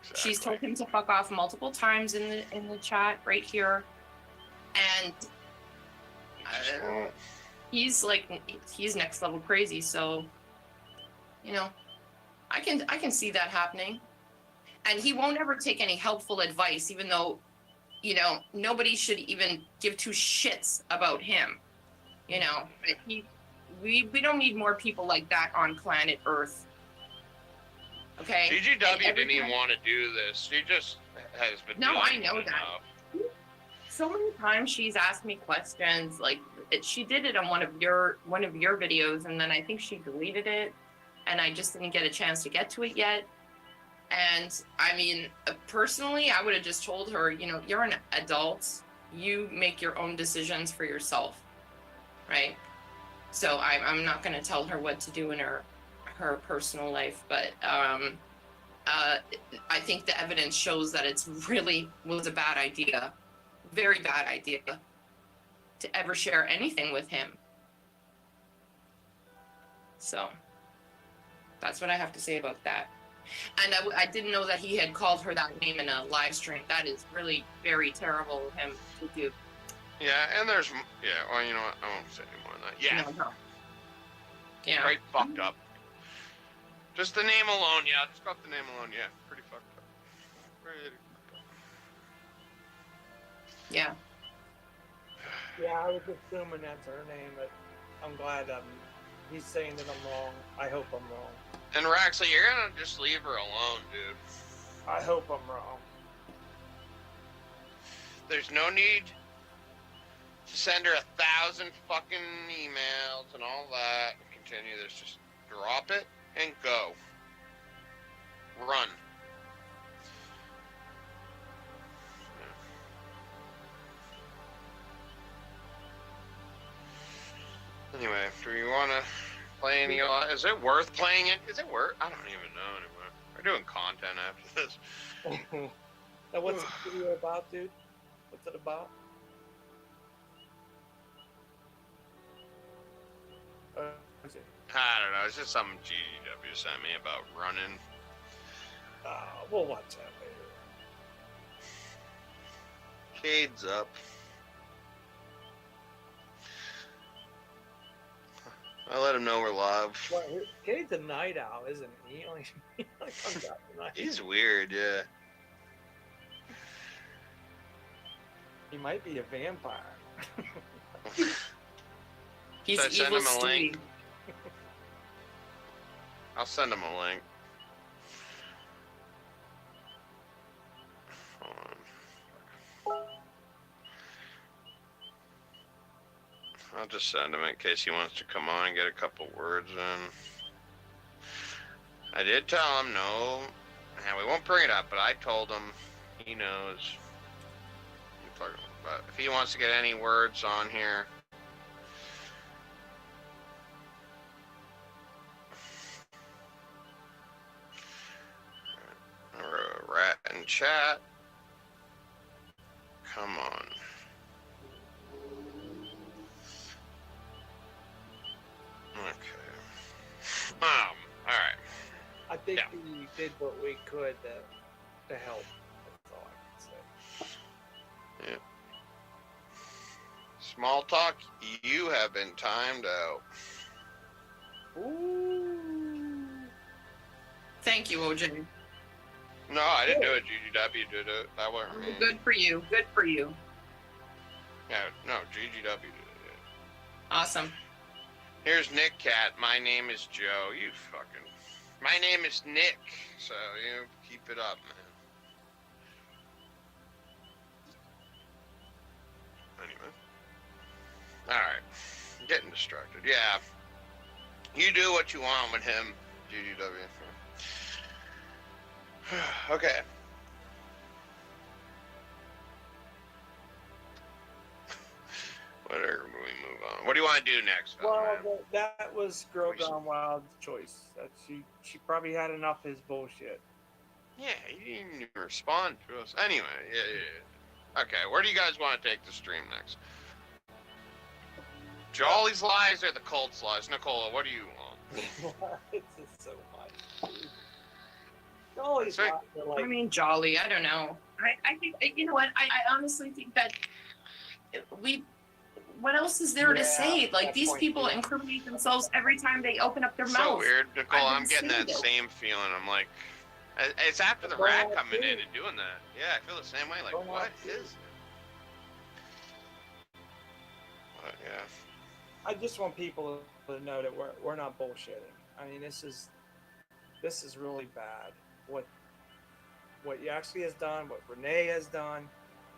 Exactly. She's told him to fuck off multiple times in the chat right here, and he's next level crazy. So, you know, I can see that happening, and he won't ever take any helpful advice, even though, you know, nobody should even give two shits about him. You know, we don't need more people like that on planet Earth. Okay. GGW didn't even want to do this. She just has been. No, I know that. So many times she's asked me questions. Like she did it on one of your videos, and then I think she deleted it, and I just didn't get a chance to get to it yet. And I mean, personally, I would have just told her, you know, you're an adult. You make your own decisions for yourself, right? So I'm not going to tell her what to do in her personal life, but I think the evidence shows that it's really was a bad idea, very bad idea, to ever share anything with him. So that's what I have to say about that. And I didn't know that he had called her that name in a live stream. That is really very terrible of him to do. Yeah, and there's, well, you know what? I won't say any more than that. Yeah. No. Yeah. Right, fucked up. Just the name alone, yeah. Just got the name alone, yeah. Pretty fucked up. Pretty fucked up. Yeah. Yeah, I was assuming that's her name, but I'm glad he's saying that I'm wrong. I hope I'm wrong. And Roxley, you're gonna just leave her alone, dude. I hope I'm wrong. There's no need to send her 1,000 fucking emails and all that. Continue this. Just drop it and go. Run. Anyway, do you want to play any? Is it worth playing it? Is it worth? I don't even know anymore. We're doing content after this. Now, what's the video about, dude? What's it about? I don't know. It's just something GGW sent me about running. We'll watch that later. Cade's up. I let him know we're live. Well, Cade's a night owl, isn't he? He only comes out at night. He's weird, yeah. He might be a vampire. He's Should I send evil him a link? Steve. I'll send him a link. Hold on. I'll just send him in case he wants to come on and get a couple words in. I did tell him no. And we won't bring it up, but I told him he knows. But if he wants to get any words on here. Or a rat in chat. Come on. Okay. All right. I think we did what we could to help. That's all I can say. Yeah. Small talk, you have been timed out. Ooh. Thank you, OJ. No, I didn't do it. GGW did it. That wasn't me. Good for you. Good for you. Yeah, no, GGW did it. Awesome. Here's Nick Cat. My name is Joe. You fucking. My name is Nick. So, you keep it up, man. Anyway. Alright. Getting distracted. Yeah. You do what you want with him, GGW. Okay. Whatever, we move on. What do you want to do next, Well, that was Girl Gone Wild's choice. That she probably had enough of his bullshit. Yeah, he didn't even respond to us. Anyway, yeah. Okay, where do you guys want to take the stream next? Jolly's lies or the Colt's lies? Nicola, what do you want? It's just so much. Jolly's lies are like, I mean, Jolly. I don't know. I think, you know what? I honestly think that what else is there to say? Like, these people incriminate themselves every time they open up their mouth. So weird, Nicole. I'm getting that same feeling. I'm like, it's after the rat coming in and doing that. Yeah, I feel the same way. Like, what is? But yeah. I just want people to know that we're not bullshitting. I mean, this is really bad. What Yaxley has done, what Renee has done,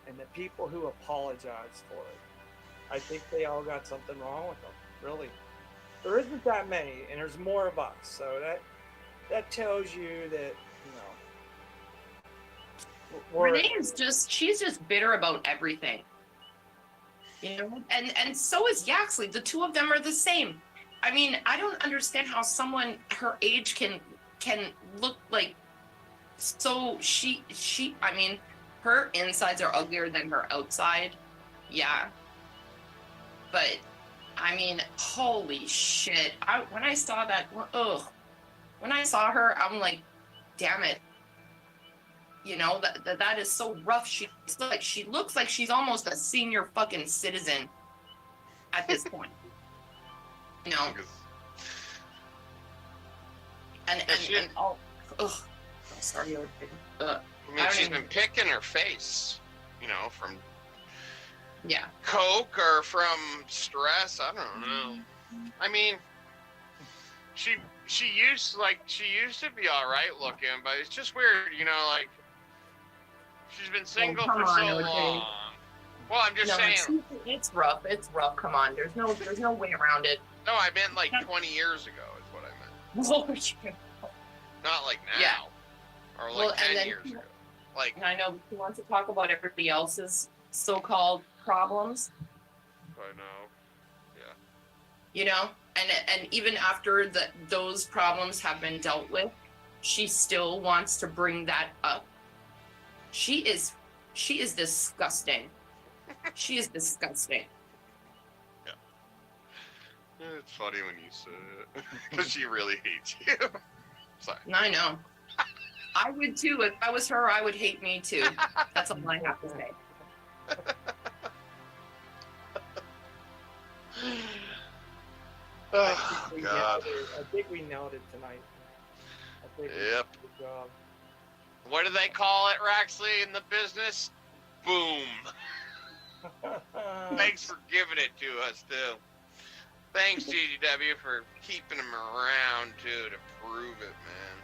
and the people who apologize for it. I think they all got something wrong with them. Really, there isn't that many, and there's more of us. So that tells you that Renee is she's just bitter about everything. You know, and so is Yaxley. The two of them are the same. I mean, I don't understand how someone her age can look like. So she I mean, her insides are uglier than her outside. Yeah. But I mean, holy shit. When I saw that, when I saw her, I'm like, damn it. You know, that is so rough. She looks like she's almost a senior fucking citizen at this point. You know. And sorry. I mean, she's been picking her face, you know, from coke or from stress. I don't know. I mean, she used to be all right looking, but it's just weird, you know, like she's been single for so long. Well, I'm just saying. It's rough. It's rough. Come on. There's no way around it. No, I meant like 20 years ago is what I meant. Not like now. Yeah. Or like 10 years ago. Like, I know he wants to talk about everybody else's so-called problems. I know. Yeah. You know, and even after those problems have been dealt with, she still wants to bring that up. She is disgusting. She is disgusting. Yeah. It's funny when you say it because she really hates you. Sorry. I know. I would too. If I was her, I would hate me too. That's all I have to say. Oh, God. I think we nailed it tonight. Yep. Good job. What do they call it, Raxley, in the business? Boom. Thanks for giving it to us, too. Thanks, GGW, for keeping him around, too, to prove it, man.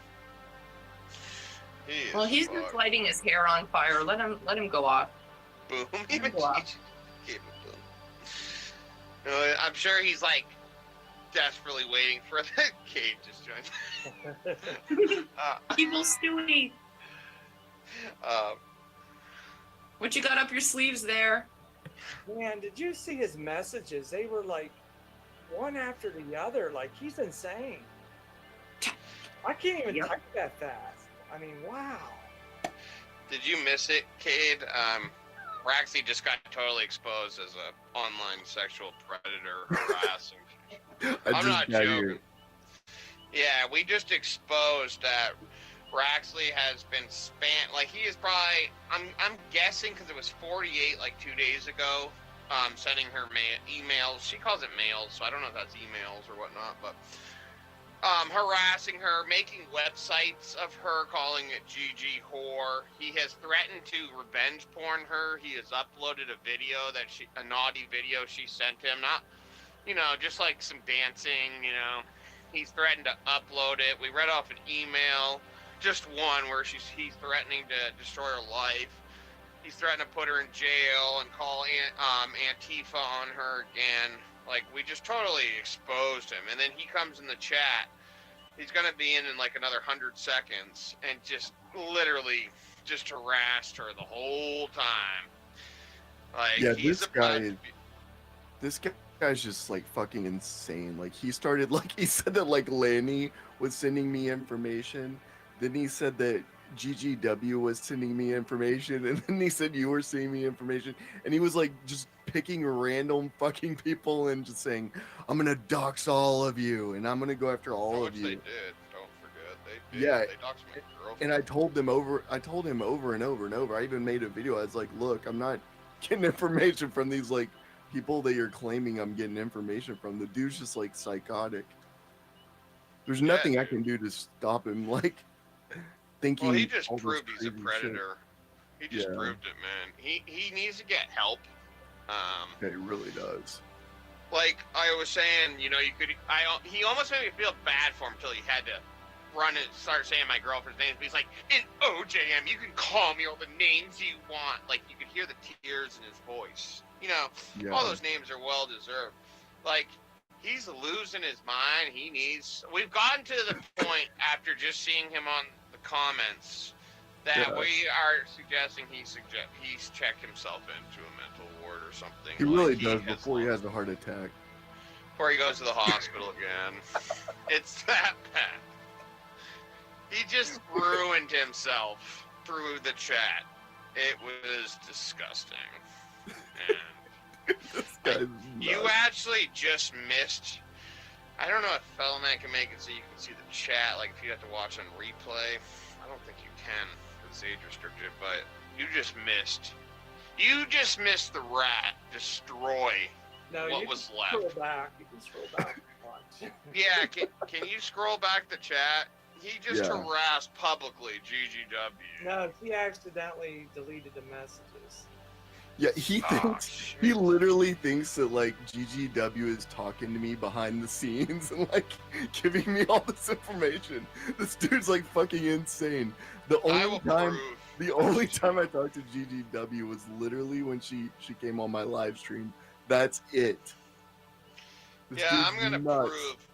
Well, he's just lighting his hair on fire. Let him go off. Boom. Let him go off. I'm sure he's like desperately waiting for the Cade just joined. Evil Stewie. What you got up your sleeves there? Man, did you see his messages? They were like one after the other. Like, he's insane. I can't even type that fast. I mean, wow. Did you miss it, Cade? Raxy just got totally exposed as an online sexual predator harassing. I'm not joking. Yeah, we just exposed that Raxley has been spammed. Like, he is probably, I'm guessing, because it was 48 like 2 days ago, sending her emails. She calls it mails, so I don't know if that's emails or whatnot, but harassing her, making websites of her, calling it GG whore. He has threatened to revenge porn her. He has uploaded a video a naughty video she sent him. Not, just like some dancing, He's threatened to upload it. We read off an email, just one, where he's threatening to destroy her life. He's threatened to put her in jail and call Antifa on her again. Like, we just totally exposed him. And then he comes in the chat. He's going to be in like another 100 seconds and just literally just harassed her the whole time. Like, Yeah, he's this guy's just like fucking insane. Like, he started, like, he said that like Lanny was sending me information. Then he said that GGW was sending me information, and then he said you were sending me information, and he was like just picking random fucking people and just saying, I'm gonna dox all of you and I'm gonna go after all of you. They did, don't forget. They did. Yeah. They doxed my girlfriend. And I told him over and over and over. I even made a video. I was like, look, I'm not getting information from these like people that you're claiming I'm getting information from. The dude's just like psychotic. There's nothing I can do to stop him. Like, thinking. Well, he just all this proved he's a crazy shit. He just Yeah. proved it, man. He needs to get help. Yeah, he really does. Like I was saying, he almost made me feel bad for him until he had to run and start saying my girlfriend's names. But he's like, in OJM, you can call me all the names you want. Like, you could hear the tears in his voice. Yeah. All those names are well deserved. Like, he's losing his mind. We've gotten to the point after just seeing him on the comments that we are suggesting he's checked himself into a mental ward or something. He really does before he has a heart attack. Before he goes to the hospital again. It's that bad. He just ruined himself through the chat. It was disgusting. And you actually just missed. I don't know if Fellowman can make it so you can see the chat. Like, if you have to watch on replay, I don't think you can. It's age restricted, but you just missed. You just missed the rat destroy what was left. Scroll back. You can scroll back and watch. Yeah, can you scroll back the chat? He just harassed publicly GGW. No, he accidentally deleted the messages. Yeah, he literally thinks that like GGW is talking to me behind the scenes and like giving me all this information. This dude's like fucking insane. The only time I talked to GGW was literally when she came on my live stream. That's it. This Yeah, I'm dude's gonna nuts. prove,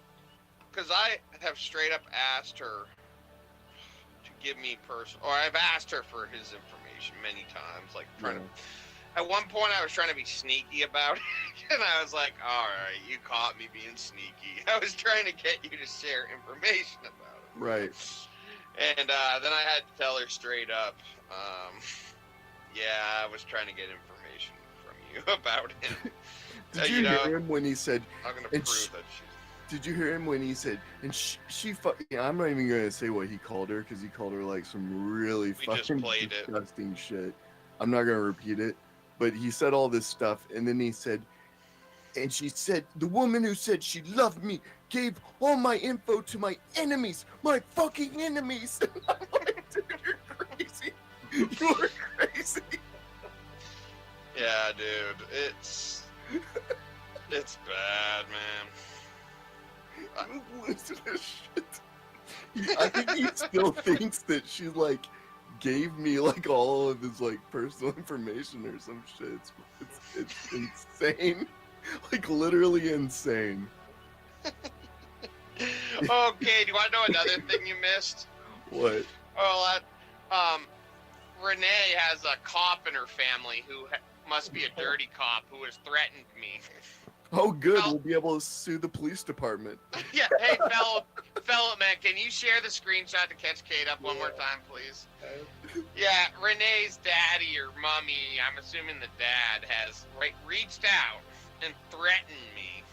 because I have straight up asked her to give me or I've asked her for his information many times, like trying to. At one point, I was trying to be sneaky about it, and I was like, all right, you caught me being sneaky. I was trying to get you to share information about it. Right. And then I had to tell her straight up, yeah, I was trying to get information from you about him. Did you hear him when he said, I'm going to and prove that she's... did you hear him when he said, and she fucking, I'm not even going to say what he called her, because he called her like some really fucking disgusting shit. I'm not going to repeat it. But he said all this stuff, and then he said, and she said, the woman who said she loved me gave all my info to my enemies, my fucking enemies. I'm like, dude, you're crazy. You're crazy. Yeah, Yeah, dude, it's bad, man. I'm losing his shit. I think he still thinks that she like gave me like all of his like personal information or some shit. It's insane, like literally insane. Okay, do you want to know another thing you missed? What? Oh, Renee has a cop in her family who must be a dirty cop who has threatened me. Oh, good. We'll be able to sue the police department. Yeah, hey, fellow man, can you share the screenshot to catch Kate up one more time, please? Yeah, Renee's daddy or mommy, I'm assuming the dad, has reached out and threatened me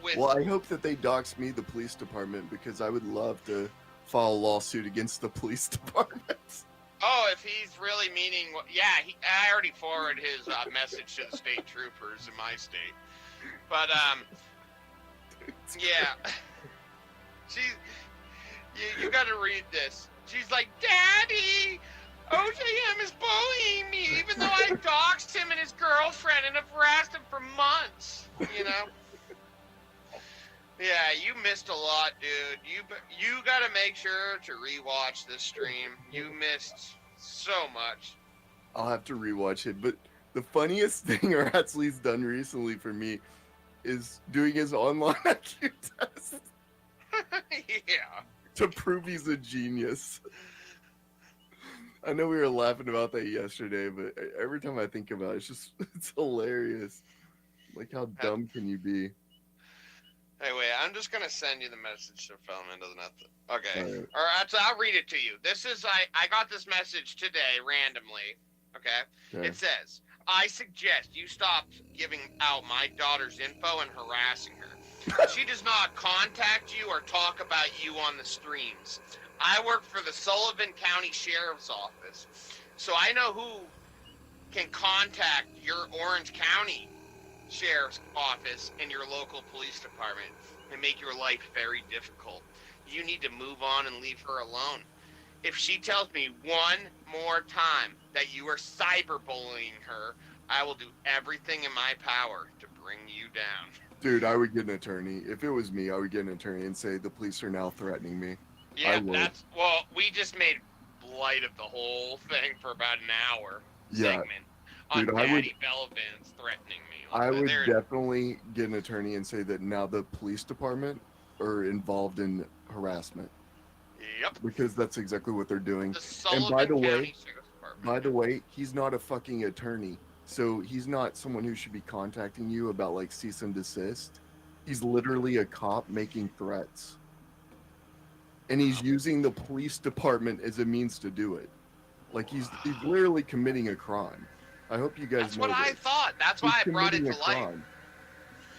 with... Well, I hope that they dox me, the police department, because I would love to file a lawsuit against the police department. Oh, if he's really meaning... Yeah, I already forwarded his message to the state troopers in my state. But, yeah. You gotta read this. She's like, Daddy, OJM is bullying me, even though I doxed him and his girlfriend and have harassed him for months, you know? Yeah, you missed a lot, dude. You gotta make sure to rewatch this stream. You missed so much. I'll have to rewatch it, but the funniest thing Ratsley's done recently for me is doing his online IQ test. Yeah. To prove he's a genius. I know we were laughing about that yesterday, but every time I think about it, it's hilarious. Like, how dumb can you be? Anyway, I'm just gonna send you the message to Fellman doesn't have to. Okay. All right. All right, so I'll read it to you. This is I got this message today randomly. Okay. It says, I suggest you stop giving out my daughter's info and harassing her. She does not contact you or talk about you on the streams. I work for the Sullivan County Sheriff's Office, so I know who can contact your Orange County Sheriff's Office and your local police department and make your life very difficult. You need to move on and leave her alone. If she tells me one more time that you are cyberbullying her, I will do everything in my power to bring you down. Dude, I would get an attorney. If it was me, I would get an attorney and say the police are now threatening me. Yeah, we just made light of the whole thing for about an hour segment on Dude, Daddy Bellavins threatening me. I would definitely get an attorney and say that now the police department are involved in harassment. Yep. Because that's exactly what they're doing. The Sullivan And by the County Sheriff's Department. he's not a fucking attorney. So he's not someone who should be contacting you about like cease and desist. He's literally a cop making threats. And he's using the police department as a means to do it. Like he's literally committing a crime. I hope you guys That's know what I this. thought. That's why I brought it committing to a light. crime.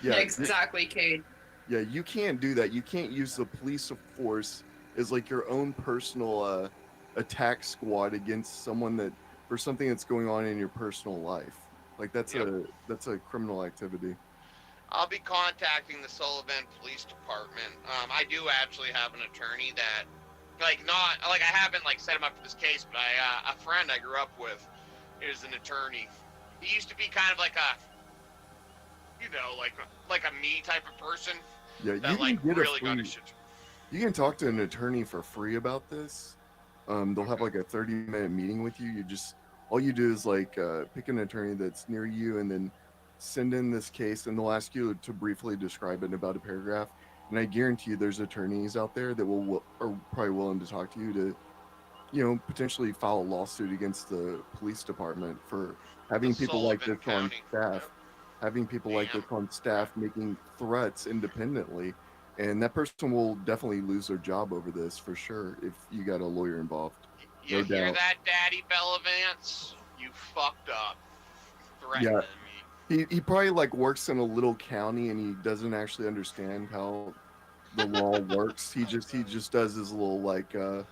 Yeah, Exactly, Cade. Yeah, you can't do that. You can't use the police force as like your own personal attack squad against someone that for something that's going on in your personal life. Like that's a criminal activity. I'll be contacting the Sullivan Police Department. I do actually have an attorney that, I haven't set him up for this case, but a friend I grew up with is an attorney. He used to be kind of like a me type of person. Yeah, you that can get really a got free. his shit. You can talk to an attorney for free about this. They'll have like a 30-minute meeting with you. All you do is pick an attorney that's near you and then send in this case, and they'll ask you to briefly describe it in about a paragraph. And I guarantee you there's attorneys out there that are probably willing to talk to you to, potentially file a lawsuit against the police department for having people like this on staff. Having people like this on staff making threats independently. And that person will definitely lose their job over this for sure if you got a lawyer involved. You No hear doubt. that, Daddy Bellavance? You fucked up. Threatening me. He probably works in a little county and he doesn't actually understand how the law works. He just does his little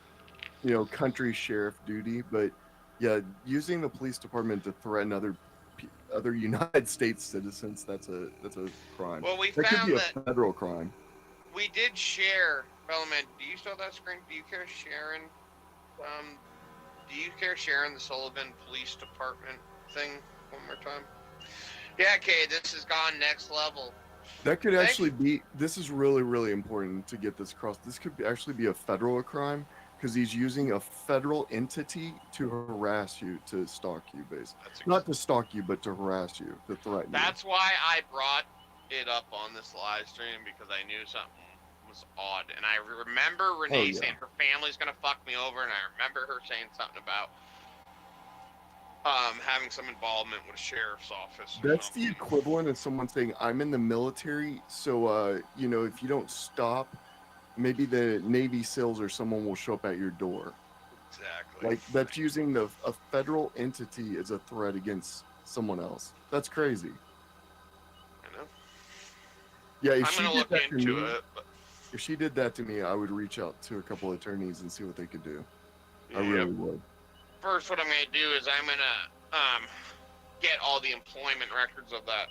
country sheriff duty. But yeah, using the police department to threaten other United States citizens, that's a crime. Well, we that found could be that- a federal crime. We did share, Bellman, do you still have that screen? Do you care sharing? Do you care sharing the Sullivan Police Department thing one more time? Yeah, Kay, this has gone next level. That could actually be. This is really, really important to get this across. This could actually be a federal crime because he's using a federal entity to harass you, to stalk you, basically. Not to stalk you, but to harass you, to threaten you. That's why I brought it up on this live stream, because I knew something was odd. And I remember Renee saying her family's going to fuck me over, and I remember her saying something about having some involvement with a sheriff's office. That's the equivalent of someone saying, I'm in the military, so, you know, if you don't stop, maybe the Navy SEALs or someone will show up at your door. Exactly. Like, that's using a federal entity as a threat against someone else. That's crazy. I know. Yeah, if I'm she going to did look that to into me, it. But if she did that to me, I would reach out to a couple of attorneys and see what they could do. I Yep. really would. first, what I'm going to do is I'm going to get all the employment records of that.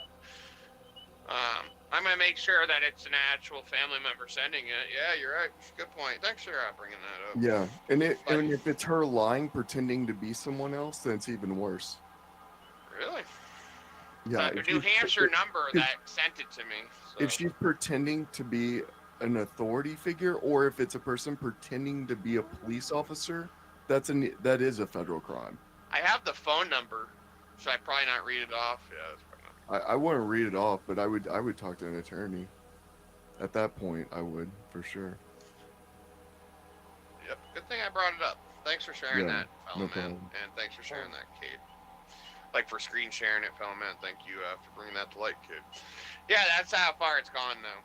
I'm going to make sure that it's an actual family member sending it. Yeah, you're right. Good point. Thanks for bringing that up. Yeah, and if it's her lying, pretending to be someone else, then it's even worse. Really? Yeah. A New Hampshire number that sent it to me. So. If she's pretending to be an authority figure, or if it's a person pretending to be a police officer, that is a federal crime. I have the phone number. Should I probably not read it off? Yeah, that's probably not. I wouldn't read it off, but I would talk to an attorney. At that point, I would, for sure. Yep. Good thing I brought it up. Thanks for sharing that, fellow no man. problem. And thanks for sharing that, Kate. Like for screen sharing it, fellow man. Thank you for bringing that to light, kid. Yeah, that's how far it's gone now.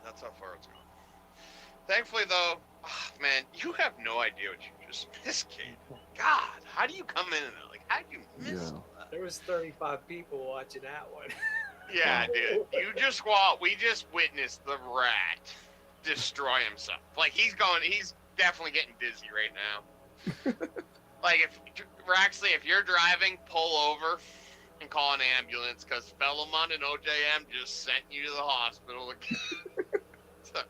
That's how far it's gone. Thankfully, though, oh, man, you have no idea what you just missed, Kate. God, how do you come in and like, how do you miss that? There was 35 people watching that one. Yeah, dude. We just witnessed the rat destroy himself. Like, he's definitely getting dizzy right now. Like, if you're driving, pull over and call an ambulance, because Felomon and OJM just sent you to the hospital. So,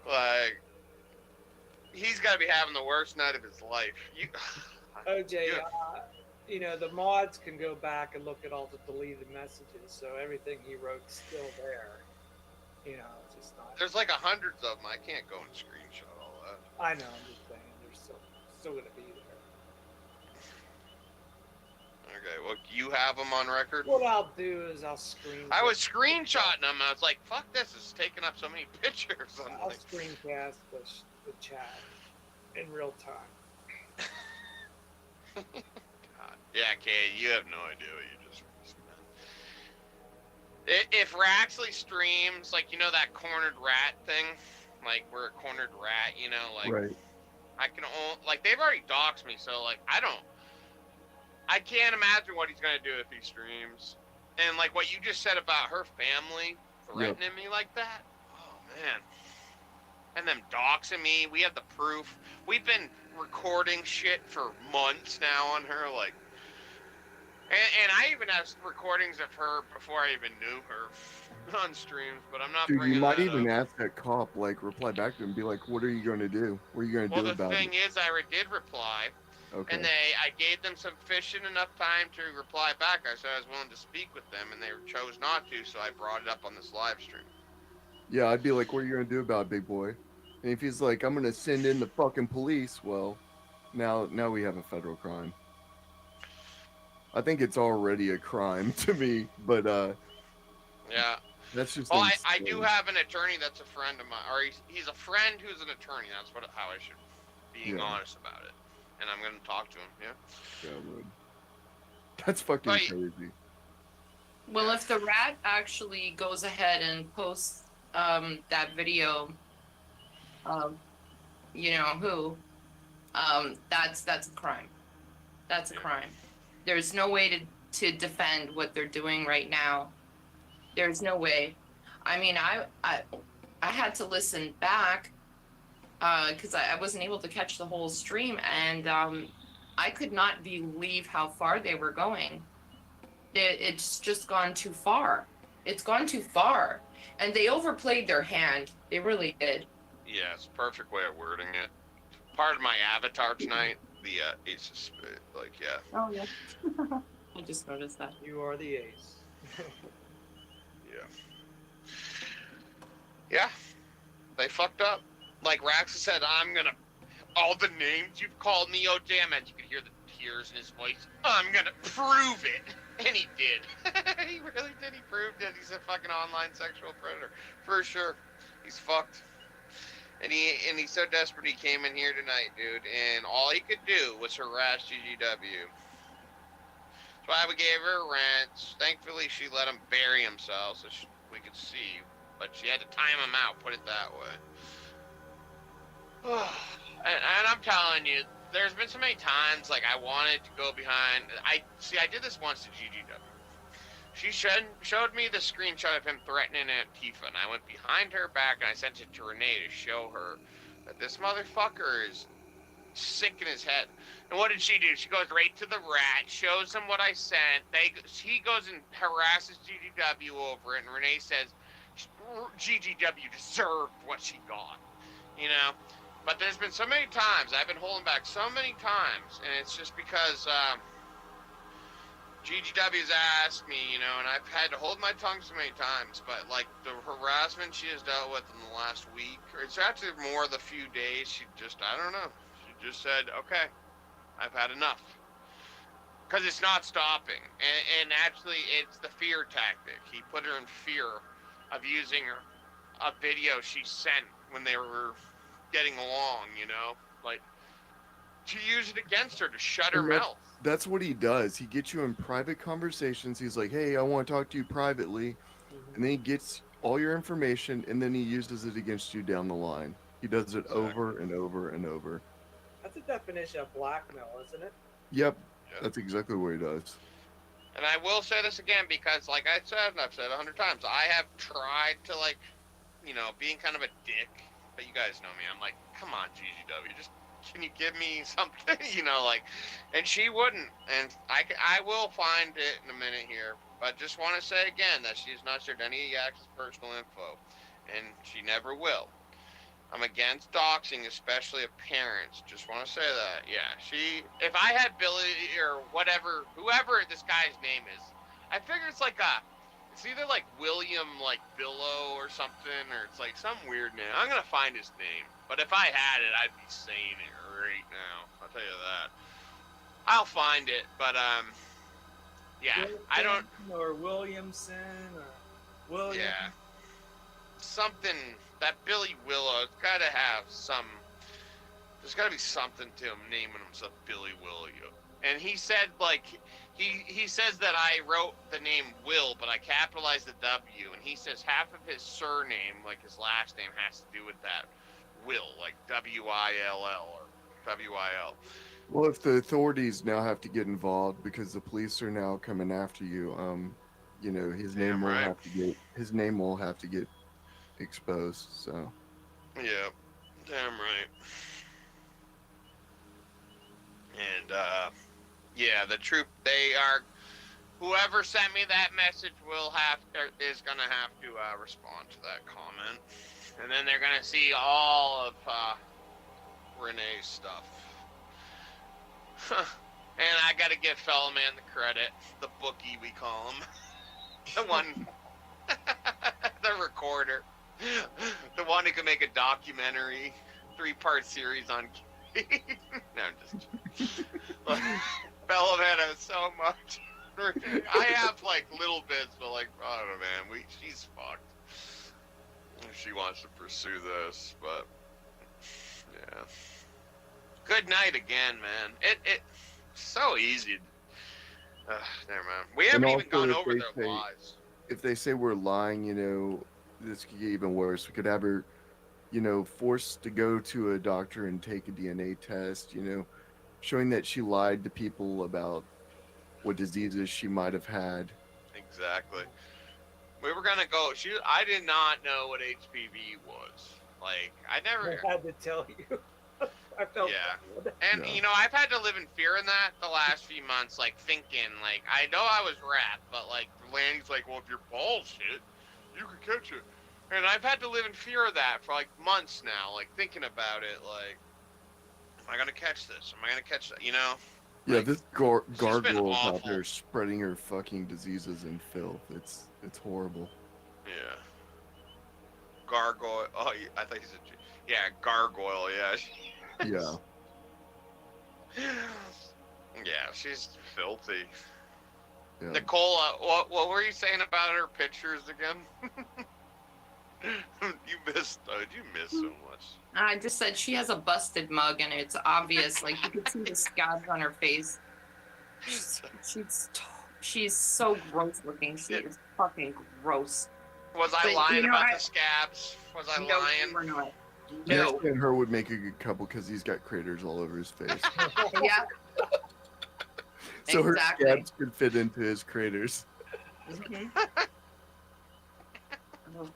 like, he's got to be having the worst night of his life. OJ, you know, the mods can go back and look at all the deleted messages, so everything he wrote's still there. You know, it's just not. There's like hundreds of them. I can't go and screenshot all that. I know, I'm just saying, they're still going to be there. Okay, well, you have them on record? What I'll do is I'll I was screenshotting them. I was like, fuck this. It's taking up so many pictures. I'll screencast the chat in real time. God. Yeah, Kay, you have no idea what you just missed. If Raxley streams, like, you know that cornered rat thing? Like, we're a cornered rat, you know? Like, right. I can only, like, they've already doxed me, so, like, I can't imagine what he's going to do if he streams. And, like, what you just said about her family threatening me like that? Oh, man. And them doxing me. We have the proof. We've been recording shit for months now on her, like, and I even have recordings of her before I even knew her on streams, but I'm not Dude, bringing you might that even up. ask that cop, like, reply back to him and be like, what are you going to do? What are you going to Well, do the about thing it? is, I did reply, Okay. and I gave them sufficient enough time to reply back. I said I was willing to speak with them, and they chose not to, so I brought it up on this live stream. Yeah, I'd be like, what are you going to do about it, big boy? And if he's like, I'm going to send in the fucking police, well, now we have a federal crime. I think it's already a crime to me, but Yeah. that's just. Well, I insane. do have an attorney that's a friend of mine, or he's a friend who's an attorney. That's how I should be honest about it. And I'm going to talk to him, yeah. Yeah, I would. That's fucking Right. crazy. Well, if the rat actually goes ahead and posts that video of, you know who, that's a crime. That's a crime. There's no way to defend what they're doing right now. There's no way. I mean, I had to listen back because I wasn't able to catch the whole stream, and I could not believe how far they were going. It's just gone too far. It's gone too far. And they overplayed their hand. They really did. Yeah, it's a perfect way of wording it. Part of my avatar tonight, the Ace of Spades, like, yeah. Oh, yeah. I just noticed that. You are the ace. Yeah, they fucked up. Like Raxa said, I'm gonna. All the names you've called me, oh damn it! You could hear the tears in his voice. I'm gonna prove it, and he did. He really did. He proved it. He's a fucking online sexual predator for sure. He's fucked. And he's so desperate he came in here tonight, dude. And all he could do was harass GGW. That's why we gave her a wrench. Thankfully, she let him bury himself so we could see. But she had to time him out, put it that way. And I'm telling you, there's been so many times, like, I wanted to go behind. I did this once to GGW. She showed me the screenshot of him threatening Antifa, and I went behind her back, and I sent it to Renee to show her that this motherfucker is sick in his head. And what did she do? She goes right to the rat, shows him what I sent. He goes and harasses GGW over it, and Renee says GGW deserved what she got, you know? But there's been so many times, I've been holding back so many times, and it's just because GGW's asked me, you know, and I've had to hold my tongue so many times, but like the harassment she has dealt with in the last week, or it's actually more the few days, she just, I don't know, she just said, okay, I've had enough. Because it's not stopping, and actually it's the fear tactic. He put her in fear of using a video she sent when they were getting along, you know, like to use it against her to shut her mouth. That's what he does. He gets you in private conversations. He's like, hey, I want to talk to you privately. And then he gets all your information, and then he uses it against you down the line. He does it over and over and over. That's a definition of blackmail, isn't it? Yep, that's exactly what he does. And I will say this again because, like I said, and I've said 100 times, I have tried to, like, you know, being kind of a dick. But you guys know me. I'm like, come on, GGW, just can you give me something? You know, like, and she wouldn't. And I will find it in a minute here. But just want to say again that she's not shared any of Yax's personal info. And she never will. I'm against doxing, especially of parents. Just want to say that. Yeah, if I had Billy or whatever, whoever this guy's name is, I figure it's like it's either like William, like Billow or something, or it's like some weird name. I'm going to find his name. But if I had it, I'd be saying it right now. I'll tell you that. I'll find it, but, yeah, Wilson, I don't... Or Williamson, or William. Yeah. Something, that Billy Willow, it's got to have some... There's got to be something to him naming himself Billy Willow. And he said, like... He says that I wrote the name Will, but I capitalized the W, and he says half of his surname, like his last name, has to do with that Will, like W-I-L-L or W-I-L. Well, if the authorities now have to get involved because the police are now coming after you, you know, his name will have to get exposed. So. Yeah, damn right. And yeah, the troop, whoever sent me that message is gonna have to respond to that comment, and then they're gonna see all of Renee's stuff. And I gotta give Fellow Man the credit, the bookie we call him, the one, the recorder, the one who can make a documentary, 3-part series on. No, I'm just kidding. Fellow Man has so much. I have like little bits, but like, I don't know, man. She's fucked. If she wants to pursue this, but yeah. Good night again, man. It's so easy. Never mind. We haven't even gone over their lies. If they say we're lying, you know, this could get even worse. We could have her, you know, forced to go to a doctor and take a DNA test, you know, showing that she lied to people about what diseases she might have had. Exactly. We were gonna go. I did not know what HPV was. Like, I never had to tell you. I felt bad. And you know, I've had to live in fear in that the last few months. Like thinking, like I know I was wrapped, but like Lanny's like, well, if you're bullshit, you could catch it. And I've had to live in fear of that for like months now. Like thinking about it, like, am I gonna catch this? Am I gonna catch that? You know? Yeah, this she's been gargoyle's out awful. there spreading her fucking diseases and filth. It's horrible. Yeah. Gargoyle. Oh, I think he's a. Yeah, gargoyle. Yeah. Yeah. Yeah, she's filthy. Yeah. Nicole, what were you saying about her pictures again? You missed so much. I just said she has a busted mug, and it's obvious. Like you could see the scabs on her face. She's so gross looking. She is fucking gross. Was I But, lying you know, about the scabs? Was I No, lying? you were not. Yes, No. and her would make a good couple because he's got craters all over his face. Yeah. So her Exactly. scabs could fit into his craters. Mhm. Oh,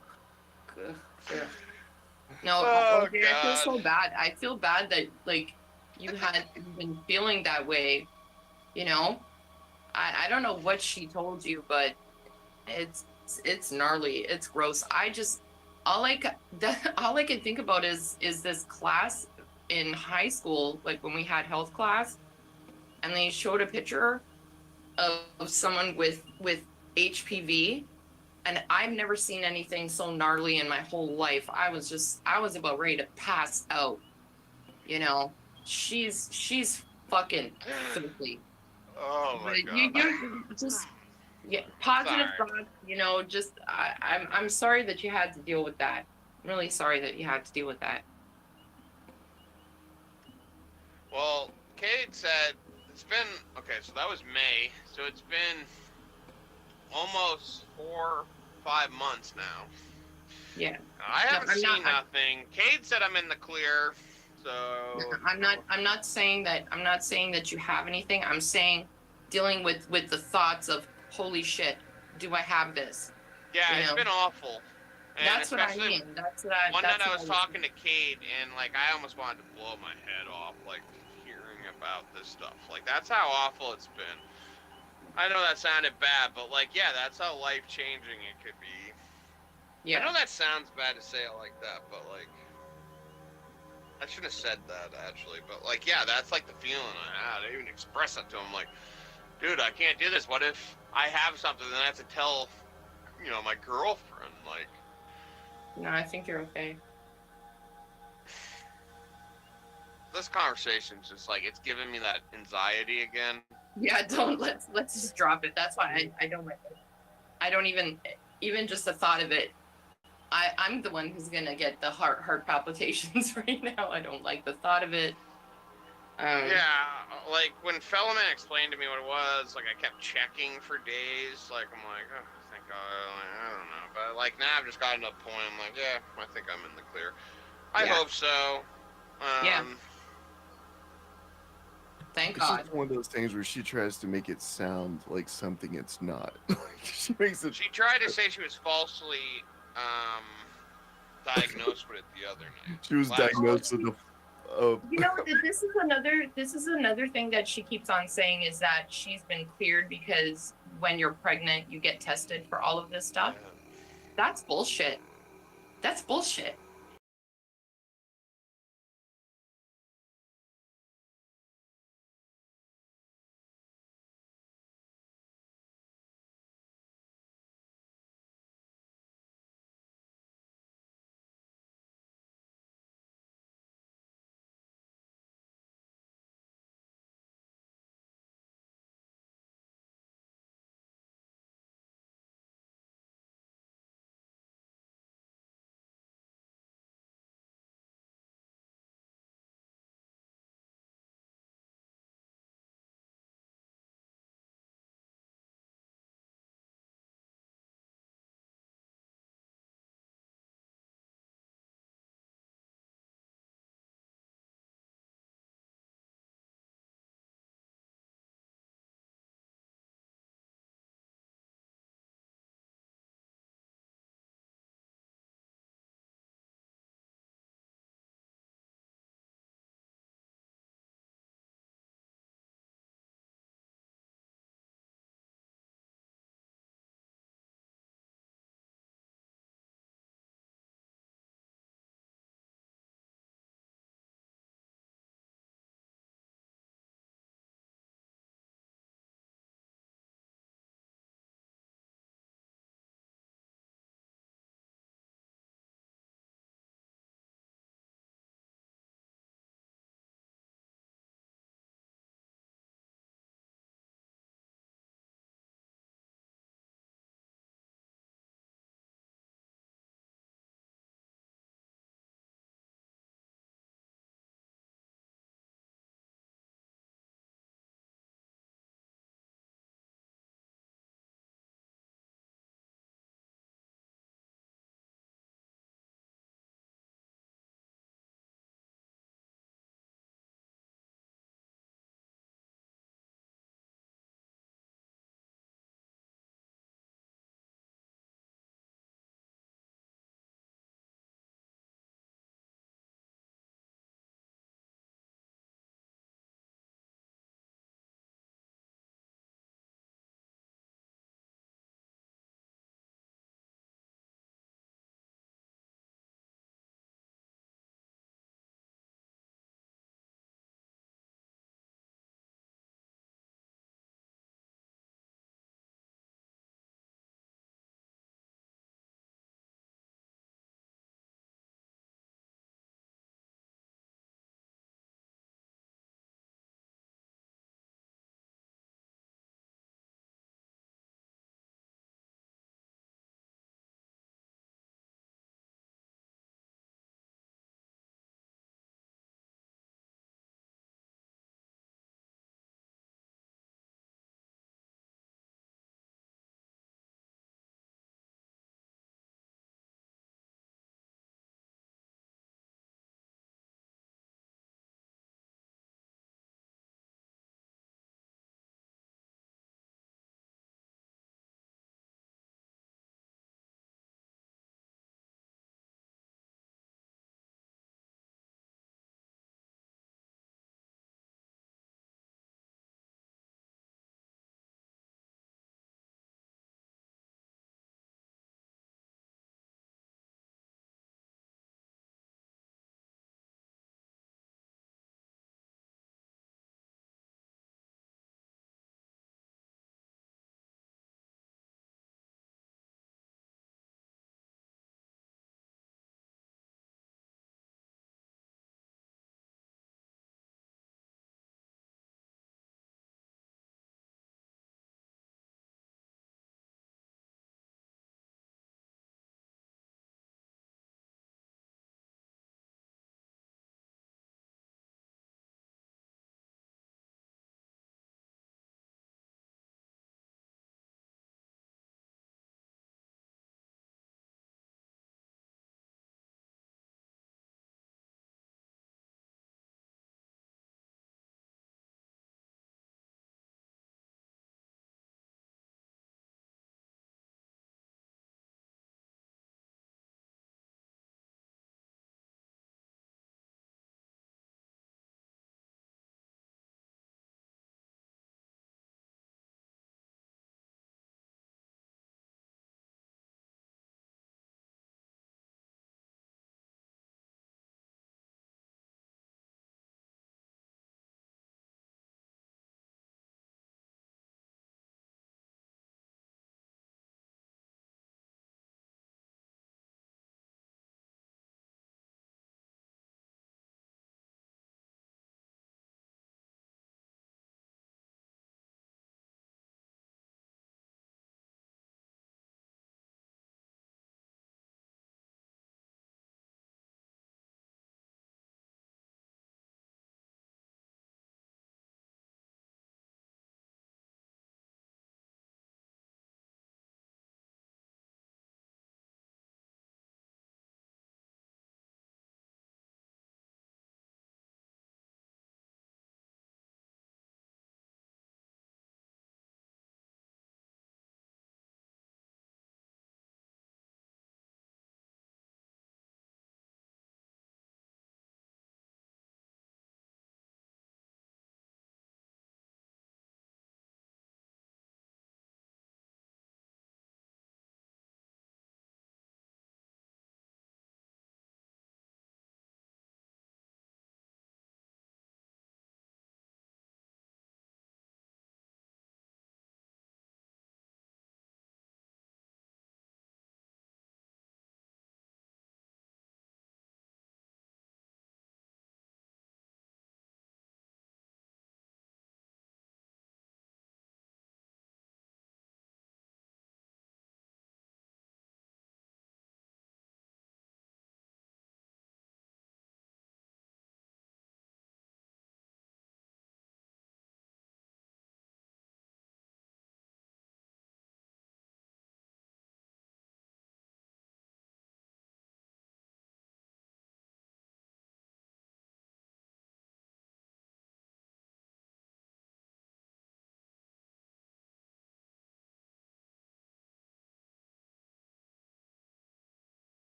good. Yeah. No, Oh, okay, I feel God. so bad. I feel bad that like you've been feeling that way. You know, I don't know what she told you, but it's gnarly. It's gross. All I can think about is this class in high school, like when we had health class, and they showed a picture of someone with HPV, and I've never seen anything so gnarly in my whole life. I was about ready to pass out. You know, she's fucking filthy. Oh my But God. you just positive Sorry. thoughts. You know, just I'm sorry that you had to deal with that. I'm really sorry that you had to deal with that. Well, Kate said it's been okay. So that was May. So it's been almost 4-5 months now. Yeah. I haven't seen nothing. Cade said I'm in the clear, so I'm not saying that you have anything. I'm saying dealing with the thoughts of holy shit, do I have this? yeah, You it's know? been awful. And That's what I especially mean. That's what I. one that's night I what was talking to Cade, and like I almost wanted to blow my head off, like hearing about this stuff. Like that's how awful it's been. I know that sounded bad, but like yeah, that's how life changing it could be. Yeah. I know that sounds bad to say it like that, but like I shouldn't have said that actually. But like yeah, that's like the feeling I had. I even expressed that to him, like, dude, I can't do this. What if I have something and I have to tell, you know, my girlfriend? Like, No, I think you're okay. this conversation's just like it's giving me that anxiety again. Yeah, don't let's just drop it. That's why I don't like it. I don't even just the thought of it. I'm the one who's gonna get the heart palpitations right now. I don't like the thought of it. Yeah, like when Fellman explained to me what it was, like I kept checking for days. Like I'm like, oh, thank God. I don't know, but like now I've just gotten to a point. I'm like, yeah, I think I'm in the clear. I hope so. Yeah. Thank It's God. just one of those things where she tries to make it sound like something it's not. She makes it. She tried to say she was falsely diagnosed with it the other night. She was diagnosed with a. You know, this is another thing that she keeps on saying is that she's been cleared because when you're pregnant, you get tested for all of this stuff. That's bullshit. That's bullshit.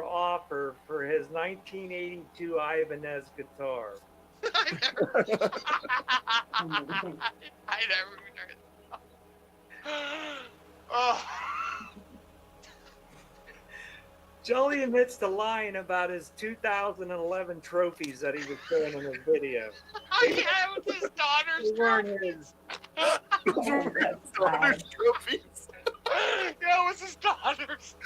offer for his 1982 Ibanez guitar. I never heard. Oh. Jolly admits to lying about his 2011 trophies that he was showing in his video. Oh, yeah, it was his daughter's trophies. Daughter's trophies. Yeah, it was his daughter's.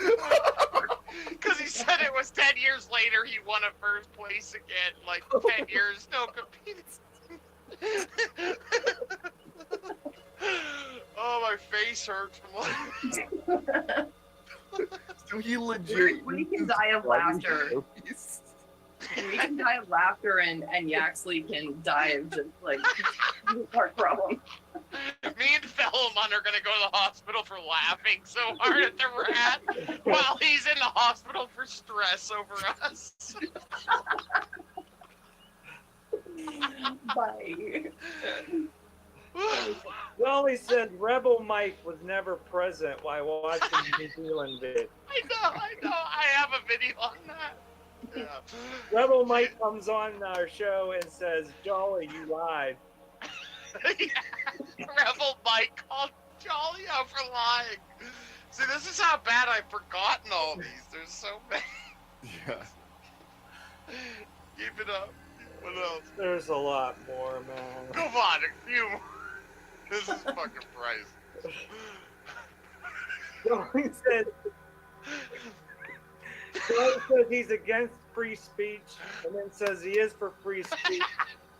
Because he said it was 10 years later he won a first place again. Like 10 years, no competing. Oh, my face hurts from laughing. So he legit. We can die of laughter. We can die of laughter, and Yaxley can die of just like heart problem. Me and Fellman are gonna go to the hospital for laughing so hard at the rat while he's in the hospital for stress over us. Bye. Jolly said Rebel Mike was never present while watching the New Zealand vid. I know. I have a video on that. Yeah. Rebel Mike comes on our show and says, Jolly, you lied. Yeah. Rebel Mike called Jolly out for lying. See, this is how bad I've forgotten all these. There's so many. Yeah. Keep it up. What else? There's a lot more, man. Come on, a few more. This is fucking priceless. Jolly said he's against free speech and then says he is for free speech.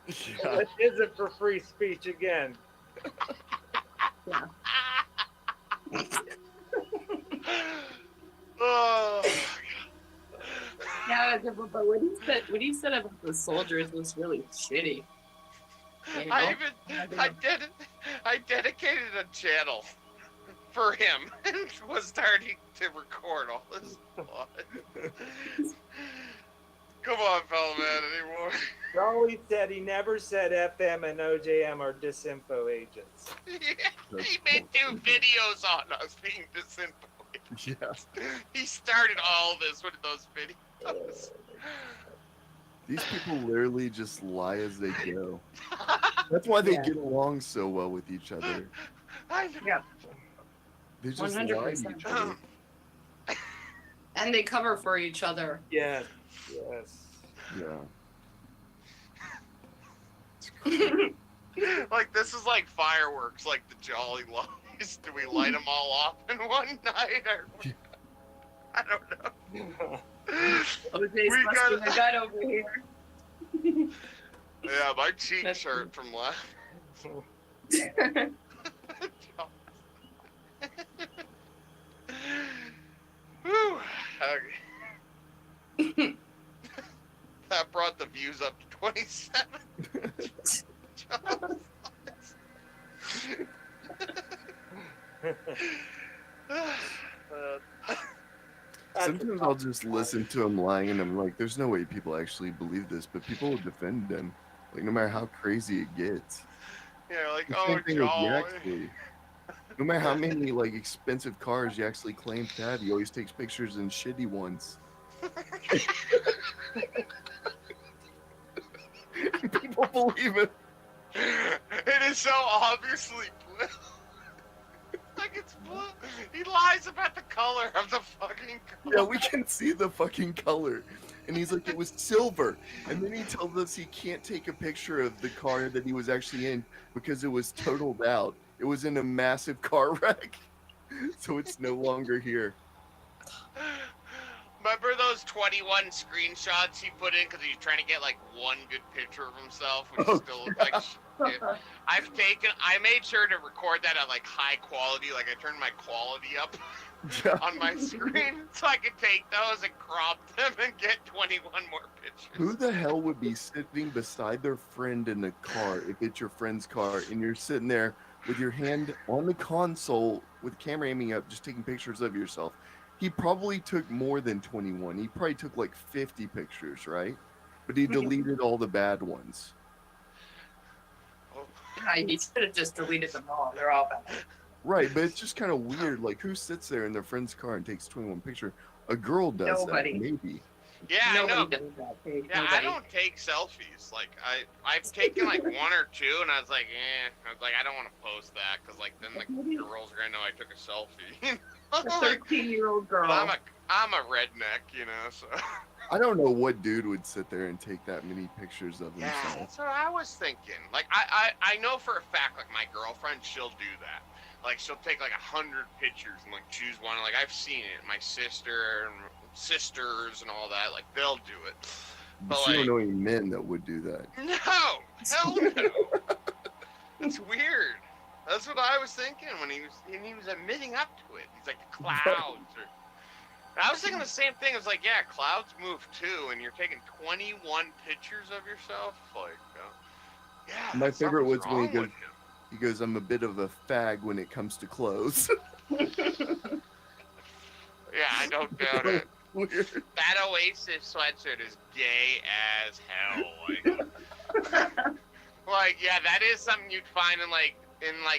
Yeah. But isn't for free speech again. Yeah. Oh. Yeah, but what he said about the soldiers was really shitty. You know? I dedicated a channel for him and was starting to record all this stuff. Come on, fella man, anymore. Jolly said he never said FM and OJM are disinfo agents. Yeah, he made 2 videos on us being disinfo agents. Yeah. He started all this with those videos. These people literally just lie as they go. That's why they get along so well with each other. I know. Yeah. They just lie to each other. And they cover for each other. Yes. Yeah. Like, this is like fireworks, like the Jolly Lies. Do we light them all off in one night? Or... I don't know. OJ's busting a gut over here. Yeah, my cheeks hurt from laughing. Whew. Okay. That brought the views up to 27. Sometimes I'll just listen to him lying and I'm like, there's no way people actually believe this, but people will defend him. Like, no matter how crazy it gets. Yeah, like, The oh, same thing with Jolly. Yaxley. No matter how many like expensive cars you actually claim to have, he always takes pictures in shitty ones. People believe it. It is so obviously blue. Like it's blue. He lies about the color of the fucking car. Yeah, we can see the fucking color. And he's like, it was silver. And then he tells us he can't take a picture of the car that he was actually in because it was totaled out. It was in a massive car wreck. So it's no longer here. Remember those 21 screenshots he put in because he was trying to get like one good picture of himself, which still looked like shit. I made sure to record that at like high quality, like I turned my quality up on my screen so I could take those and crop them and get 21 more pictures. Who the hell would be sitting beside their friend in the car if it's your friend's car and you're sitting there with your hand on the console with camera aiming up, just taking pictures of yourself? He probably took more than 21. He probably took like 50 pictures, right? But he deleted all the bad ones. He should have just deleted them all. They're all bad. Right, but it's just kind of weird. Like, who sits there in their friend's car and takes 21 pictures? A girl does Nobody. that, maybe. Yeah, I know. Nobody does that. Paige. Yeah, I Nobody. don't take selfies. Like I've taken like one or two, and I was like, I was like, I don't want to post that because like then the girls are gonna know I took a selfie. A 13-year-old girl. But I'm a redneck, you know. So I don't know what dude would sit there and take that many pictures of yeah, himself. that's what I was thinking. Like I know for a fact, like my girlfriend, she'll do that. Like she'll take like 100 pictures and like choose one. Like I've seen it. My sisters and all that. Like they'll do it. But You like, don't know any men that would do that. no, hell no. It's weird. That's what I was thinking when he was admitting up to it. He's like the clouds. I was thinking the same thing. It's like, yeah, clouds move too, and you're taking 21 pictures of yourself. Like, yeah. My favorite was when wrong with he goes, I'm a bit of a fag when it comes to clothes. Yeah, I don't doubt it. That Oasis sweatshirt is gay as hell. Like, yeah, that is something you'd find in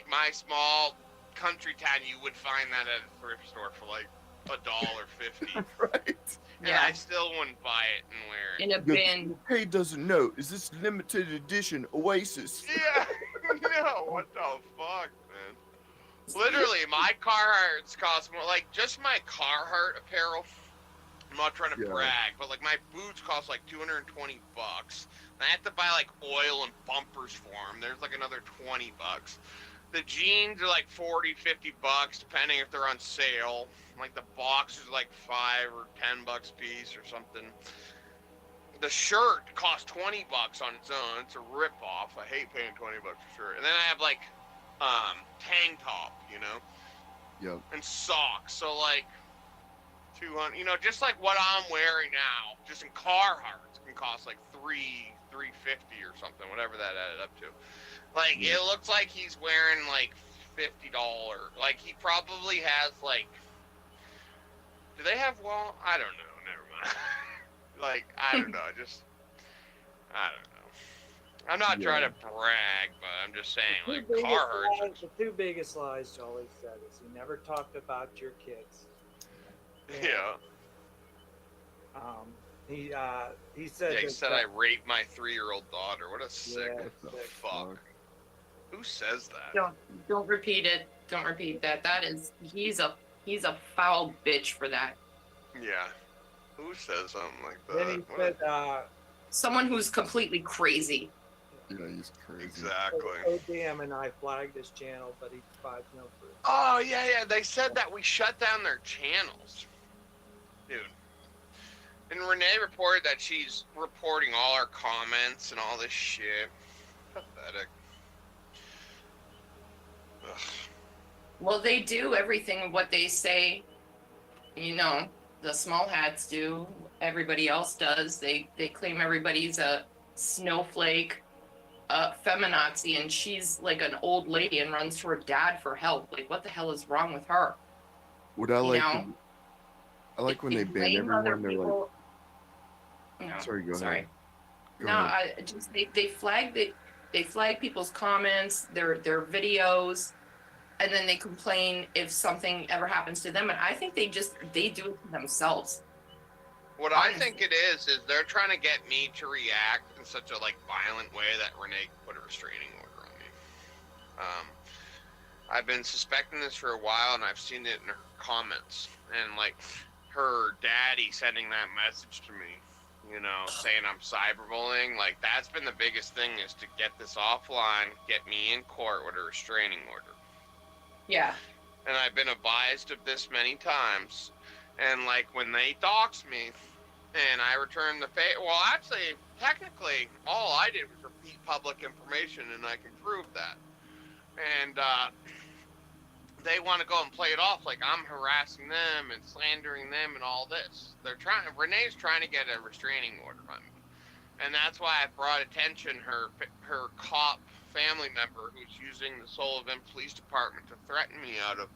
my small country town. You would find that at a thrift store for like $1.50. Right. And I still wouldn't buy it and wear it. In a bin. Hey, doesn't know. Is this limited edition Oasis? Yeah. No, what the fuck, man? Literally, my Carhartts cost more. Like, just my Carhartt apparel. I'm not trying to brag, but like my boots cost like $220. I have to buy like oil and bumpers for them. There's like another $20. The jeans are like $40-50 depending if they're on sale. Like the boxers are like $5 or $10 a piece or something. The shirt costs $20 on its own. It's a rip off. I hate paying $20 for a shirt. And then I have like tank top, you know. Yep. And socks. So like 200, you know, just like what I'm wearing now, just in Carhartts can cost like $350 or something, whatever that added up to. Like it looks like he's wearing like $50. Like he probably has like, do they have I don't know. Never mind. Like I don't know. I don't know. I'm not trying to brag, but I'm just saying like Carhartts. The two biggest lies Jolly said is he never talked about your kids. Yeah. He said. Yeah, he said I raped my 3-year-old daughter. What a sick fuck. Who says that? Don't repeat it. Don't repeat that. He's a foul bitch for that. Yeah. Who says something like that? Then he said, someone who's completely crazy. Yeah, he's crazy. Exactly. Oh damn! And I flagged his channel, but he provides no proof. Oh yeah. They said that we shut down their channels, dude. And Renee reported that she's reporting all our comments and all this shit. Pathetic. Ugh. Well, they do everything what they say. You know, the small hats do. Everybody else does. They claim everybody's a snowflake, feminazi, and she's like an old lady and runs to her dad for help. Like, what the hell is wrong with her? What I like when they ban everyone. They're like, no, sorry, go sorry. ahead. No, I just they flag people's comments, their videos, and then they complain if something ever happens to them. And I think they do it to themselves. What I think it is they're trying to get me to react in such a like violent way that Renee put a restraining order on me. I've been suspecting this for a while, and I've seen it in her comments, and like her daddy sending that message to me, you know, saying I'm cyberbullying. Like that's been the biggest thing, is to get this offline, get me in court with a restraining order. Yeah. And I've been advised of this many times, and like when they dox me and I return the well, actually, technically, all I did was repeat public information, and I can prove that. And they want to go and play it off like I'm harassing them and slandering them and all this. Renee's trying to get a restraining order on me, and that's why I brought attention her cop family member who's using the Sullivan Police Department to threaten me out of.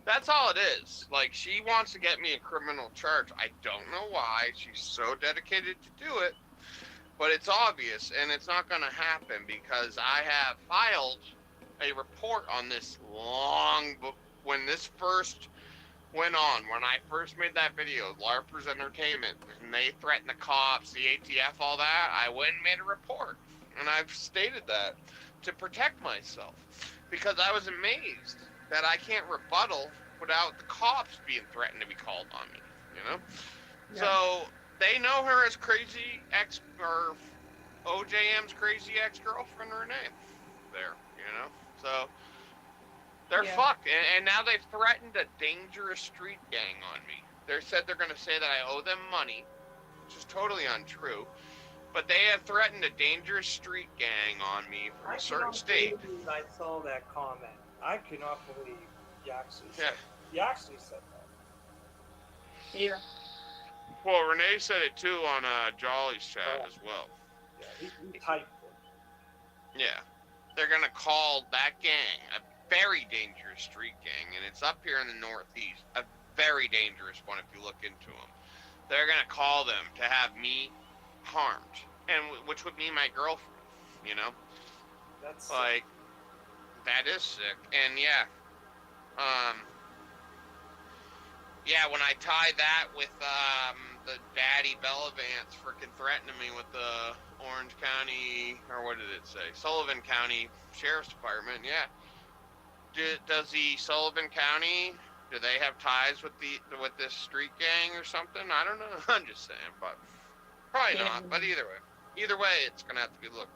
That's all it is. Like, she wants to get me a criminal charge. I don't know why. She's so dedicated to do it, but it's obvious, and it's not going to happen because I have filed a report on this when this first went on when I first made that video, LARPers Entertainment, and they threatened the cops, the ATF, all that, I went and made a report. And I've stated that to protect myself because I was amazed that I can't rebuttal without the cops being threatened to be called on me, you know? Yeah. So they know her as crazy or OJM's crazy ex-girlfriend Renee there, you know? So they're fucked. And now they've threatened a dangerous street gang on me. They said they're going to say that I owe them money, which is totally untrue. But they have threatened a dangerous street gang on me from a certain state. I saw that comment. I cannot believe you actually said, you actually said that. Yeah. Well, Renee said it too on Jolly's chat as well. Yeah, he typed it. Yeah. They're going to call that gang a very dangerous street gang, and it's up here in the Northeast. A very dangerous one if you look into them. They're going to call them to have me harmed, and which would mean my girlfriend, you know? That's like, that is sick. And yeah, when I tie that with the daddy Bellavance freaking threatening me with the Orange County, or what did it say? Sullivan County Sheriff's Department, yeah. Does the Sullivan County, do they have ties with this street gang or something? I don't know. I'm just saying, but probably not. But either way, it's gonna have to be looked.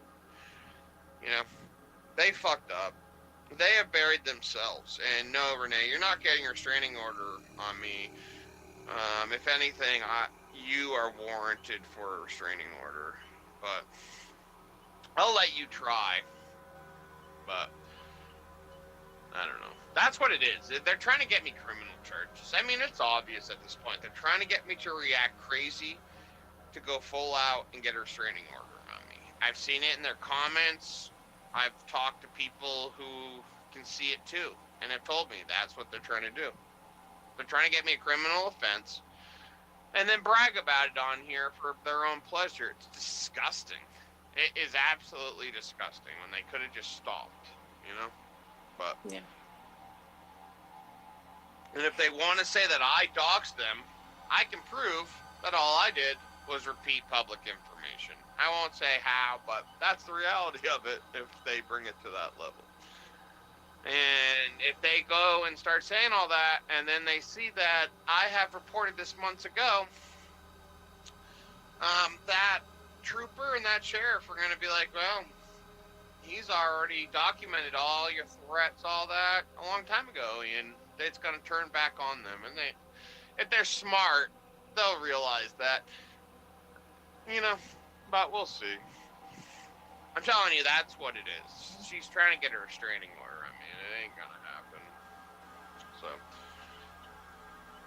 You know, they fucked up. They have buried themselves. And no, Renee, you're not getting a restraining order on me. If anything, you are warranted for a restraining order. But I'll let you try. But I don't know. That's what it is. They're trying to get me criminal charges. I mean, it's obvious at this point. They're trying to get me to react crazy to go full out and get a restraining order on me. I've seen it in their comments. I've talked to people who can see it too, and have told me that's what they're trying to do. They're trying to get me a criminal offense and then brag about it on here for their own pleasure. It's disgusting. It is absolutely disgusting when they could have just stopped, you know? But yeah. And if they want to say that I doxed them, I can prove that all I did was repeat public information. I won't say how, but that's the reality of it if they bring it to that level. And if they go and start saying all that, and then they see that I have reported this months ago, that trooper and that sheriff are going to be like, well, he's already documented all your threats, all that, a long time ago, and it's going to turn back on them. And if they're smart, they'll realize that, you know, but we'll see. I'm telling you, that's what it is. She's trying to get a restraining order. I mean, it ain't gonna happen. So,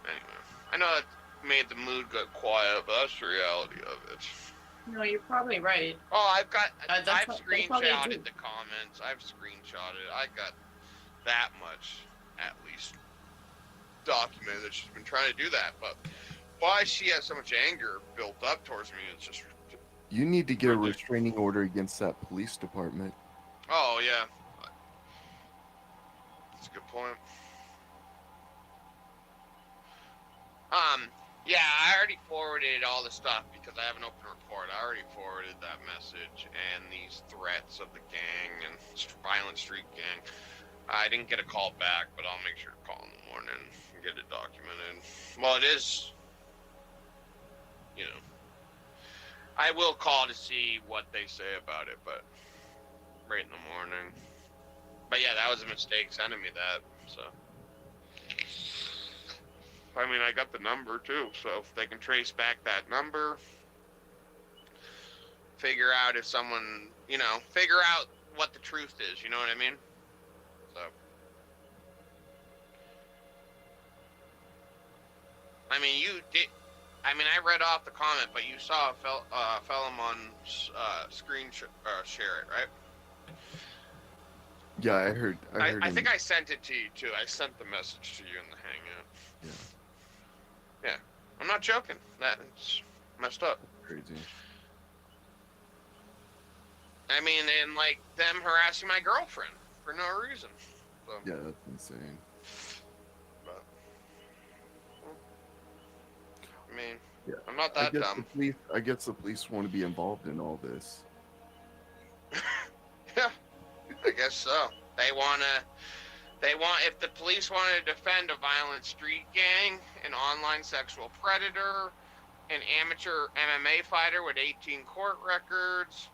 anyway, I know that made the mood go quiet, but that's the reality of it. No, you're probably right. Oh, I've They probably screenshotted do. the comments. I've screenshotted. I got that much, at least, documented that she's been trying to do that. But why she has so much anger built up towards me is just... You need to get a restraining order against that police department. Oh, yeah. That's a good point. Yeah, I already forwarded all the stuff because I have an open report. I already forwarded that message and these threats of the gang and violent street gang. I didn't get a call back, but I'll make sure to call in the morning and get it documented. Well, it is, you know, I will call to see what they say about it, but right in the morning. But yeah, that was a mistake sending me that, so. I mean, I got the number too, so if they can trace back that number, figure out if someone, you know, figure out what the truth is, you know what I mean? So. I mean, you did, I mean, I read off the comment, but you saw Phelamon screen share it, right? Yeah, I heard. I think I sent it to you too. I sent the message to you in the Hangout. Yeah. Yeah, I'm not joking. That's messed up. Crazy. I mean, and like them harassing my girlfriend for no reason. So. Yeah, that's insane. But mean, Yeah. I'm not that dumb. I guess the police want to be involved in all this. Yeah, I guess so. They want, if the police want to defend a violent street gang, an online sexual predator, an amateur MMA fighter with 18 court records,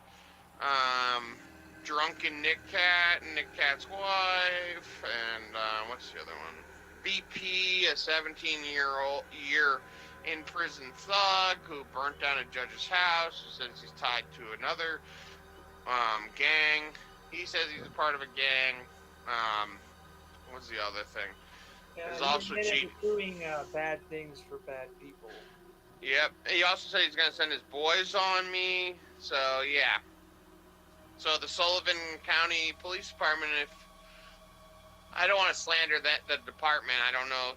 drunken Nick Cat and Nick Cat's wife, and what's the other one? BP, a 17-year in prison thug who burnt down a judge's house, who says he's tied to another gang. He says he's a part of a gang. What's the other thing? There's also doing bad things for bad people. Yep. He also said he's gonna send his boys on me. So yeah. So the Sullivan County Police Department, if I don't want to slander the department, I don't know.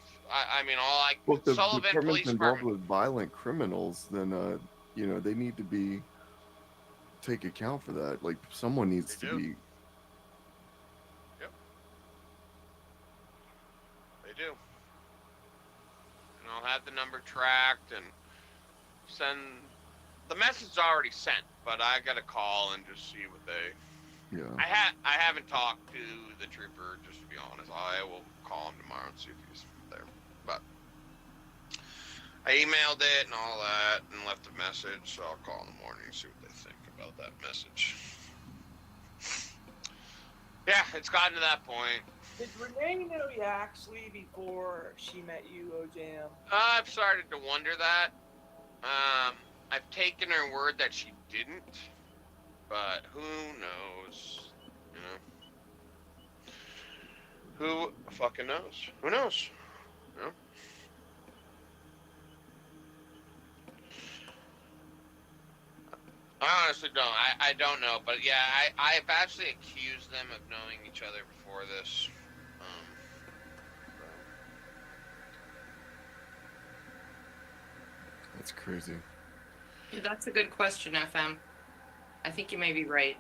Well, if the Sullivan department's Police involved Department. with violent criminals, then they need to take account for that. Like someone needs to be. Yep. They do. And I'll have the number tracked and send. The message is already sent, but I gotta call and just see what they. Yeah. I haven't talked to the trooper, just to be honest. I will call him tomorrow and see if he's there. But I emailed it and all that and left a message, so I'll call in the morning and see what they think about that message. Yeah, it's gotten to that point. Did Renee know you actually before she met you, OJM? I've started to wonder that. I've taken her word that she didn't, but who knows? You know? Who fucking knows? Who knows? You know? I honestly don't. I don't know, but yeah, I've actually accused them of knowing each other before this. That's crazy. Yeah, that's a good question, FM. I think you may be right.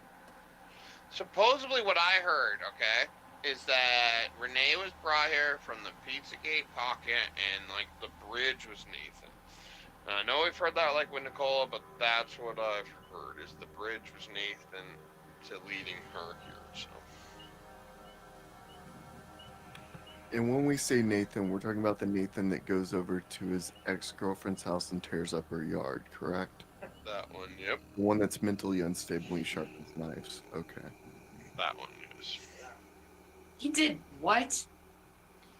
Supposedly what I heard, okay, is that Renee was brought here from the Pizzagate pocket and, like, the bridge was Nathan. Now, I know we've heard that, like, with Nicola, but that's what I've heard, is the bridge was Nathan to leading her here, so. And when we say Nathan, we're talking about the Nathan that goes over to his ex-girlfriend's house and tears up her yard, correct? That one, yep. The one that's mentally unstable, he sharpens knives. Okay. That one, yes. He did what?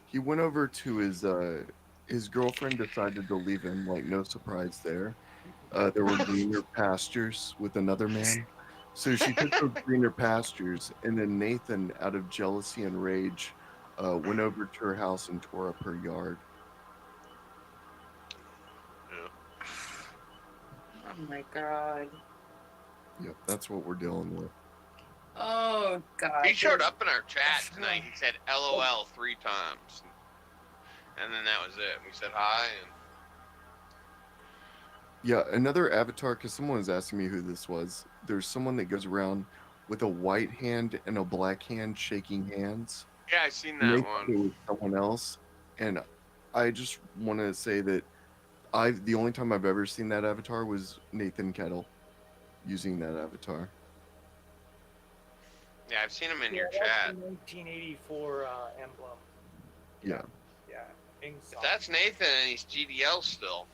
He went over to his girlfriend decided to leave him, like, no surprise there. There were greener pastures with another man. So she took those greener pastures, and then Nathan, out of jealousy and rage, went over to her house and tore up her yard. Oh my god. Yep, that's what we're dealing with. Oh god. He showed up in our chat tonight. He said LOL 3 times. And then that was it. We said hi and Yeah, another avatar, because someone was asking me who this was. There's someone that goes around with a white hand and a black hand shaking hands. yeah, I seen And that they one. thought it was someone else. And I just want to say that the only time I've ever seen that avatar was Nathan Kettle using that avatar. Yeah, I've seen him in Yeah, your that's chat. the 1984 emblem. Yeah. Yeah. If that's Nathan and he's GDL still.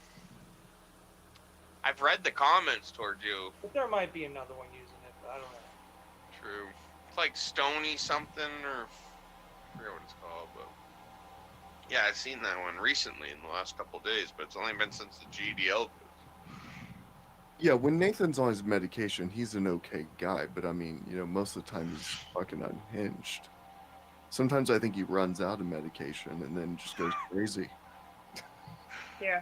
I've read the comments towards you. But there might be another one using it, but I don't know. True. It's like Stony something, or I forget what it's called, but yeah, I've seen that one recently in the last couple of days, but it's only been since the GDL. Yeah, when Nathan's on his medication, he's an okay guy, but I mean, most of the time he's fucking unhinged. Sometimes I think he runs out of medication and then just goes crazy. Yeah.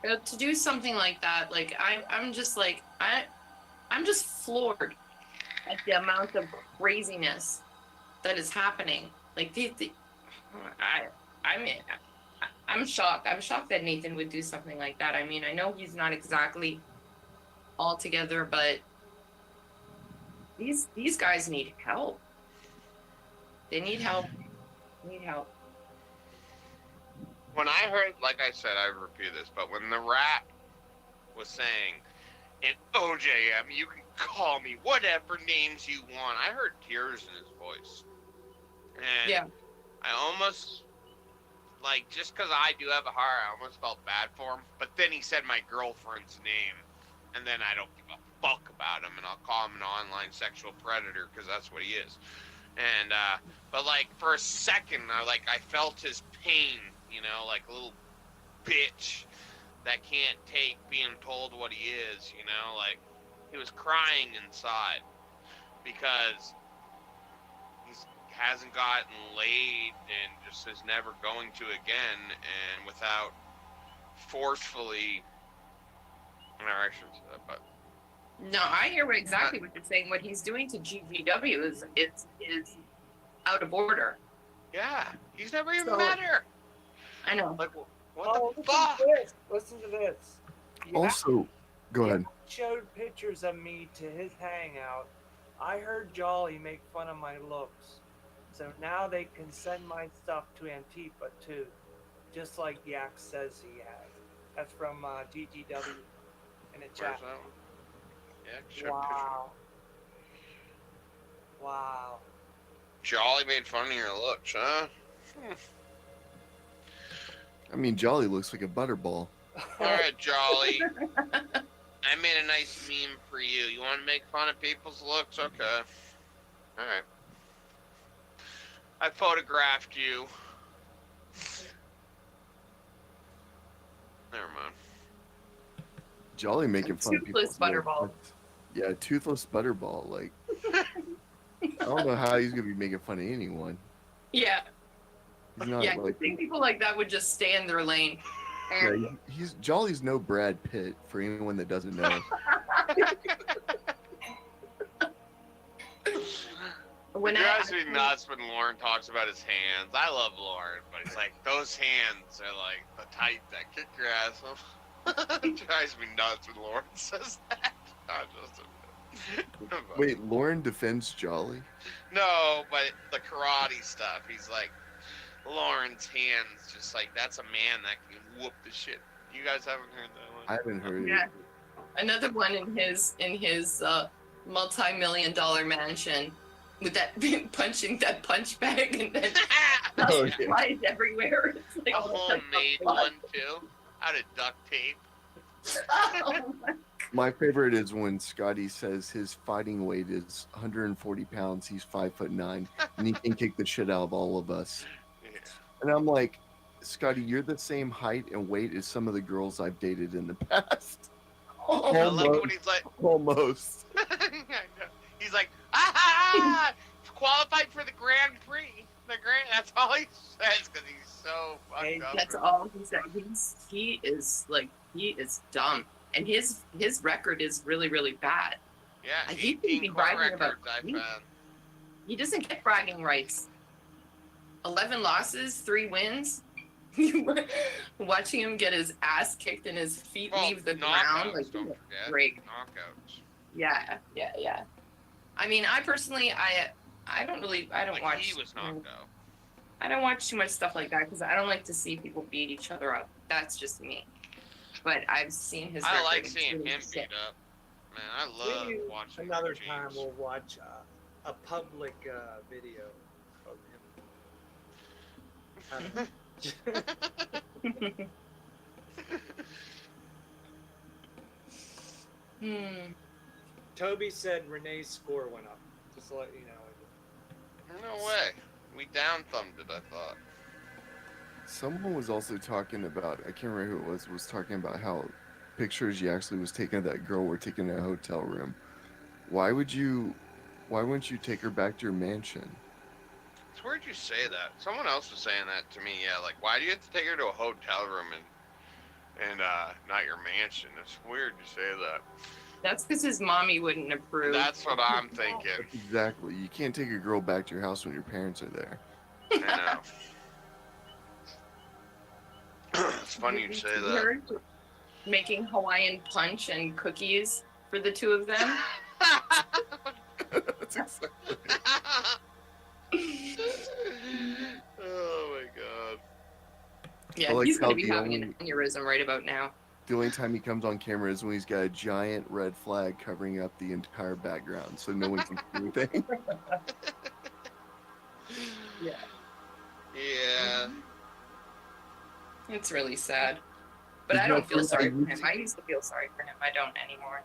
To do something like that, like I'm just like I'm just floored at the amount of craziness that is happening. Like I'm shocked. I'm shocked that Nathan would do something like that. I mean, I know he's not exactly all together, but these guys need help. They need help. They need help. when I heard, like I said, I repeat this, but when the rap was saying, in OJM, you can call me whatever names you want, I heard tears in his voice. And Yeah. I almost, like, just because I do have a heart, I almost felt bad for him. But then he said my girlfriend's name, and then I don't give a fuck about him, and I'll call him an online sexual predator because that's what he is. And, but, like, for a second, I felt his pain, you know, like a little bitch that can't take being told what he is, you know, like, he was crying inside because he hasn't gotten laid and just is never going to again, and without forcefully, no, I shouldn't say that, but No, I hear exactly what you're saying. What he's doing to GVW is out of order. yeah, he's never even met her. I know. Like, what the fuck? Listen to this. Also, go ahead. Showed pictures of me to his hangout. I heard Jolly make fun of my looks. So now they can send my stuff to Antifa too. Just like Yak says he has. That's from GGW in a chat. Where's that one? Yeah, show Wow. Wow. Jolly made fun of your looks, huh? I mean, Jolly looks like a butterball. Alright, Jolly. I made a nice meme for you. You want to make fun of people's looks? Okay. Alright. I photographed you. Never mind. Jolly making fun of people. Toothless butterball. Yeah, toothless butterball. Like, I don't know how he's gonna be making fun of anyone. Yeah. He's not Yeah, I like. think people like that would just stay in their lane. Yeah, he's Jolly's no Brad Pitt for anyone that doesn't know. When it drives me nuts when Lauren talks about his hands. I love Lauren, but it's like those hands are like the type that kick your ass off. It drives me nuts when Lauren says that. Not just Wait, Lauren defends Jolly? no, but the karate stuff. He's like Lauren's hands, just like that's a man that can whoop the shit. You guys haven't heard that one? I haven't heard Yeah. it. Another one in his multi-million-dollar mansion with that punching that punch bag and then Oh, yeah. flies everywhere. It's like, A what the homemade fuck? one too, out of duct tape. My favorite is when Scotty says his fighting weight is 140 pounds. He's 5'9", and he can kick the shit out of all of us. Yeah. And I'm like, Scotty, you're the same height and weight as some of the girls I've dated in the past. I like when he's like, Almost. I know. He's like, ah, qualified for the Grand Prix. That's all he says because he's so fucked up. That's all he said. He is dumb, and his record is really, really bad. Yeah, He shouldn't be 18 court bragging about records I found. He doesn't get bragging rights. 11 losses, 3 wins. Watching him get his ass kicked and his feet leave the ground, like, Don't forget. great. Knockouts. Yeah. I mean, I personally, I don't Like watch. he was knocked out. I don't watch too much stuff like that because I don't like to see people beat each other up. That's just me. But I've seen his. I record. like It's seeing really him sick. beat up. Man, I love Maybe watching another James. time we'll watch a public video of him. Toby said Renee's score went up. Just to let you know. No way. We down thumbed it, I thought. Someone was also talking about, I can't remember who it was talking about how pictures you actually was taking of that girl were taken in a hotel room. Why wouldn't you take her back to your mansion? It's weird you say that. Someone else was saying that to me. Yeah, like why do you have to take her to a hotel room and not your mansion? It's weird you say that. That's because his mommy wouldn't approve. That's what I'm thinking. Exactly. You can't take a girl back to your house when your parents are there. I know. It's funny you say that. Her making Hawaiian punch and cookies for the two of them. That's exactly. Oh my god. Yeah, I like he's how going to be having an aneurysm right about now. the only time he comes on camera is when he's got a giant red flag covering up the entire background, so no one can see anything. Yeah. Yeah. It's really sad. But He's I don't not feel doing sorry that. for him. I used to feel sorry for him. I don't anymore.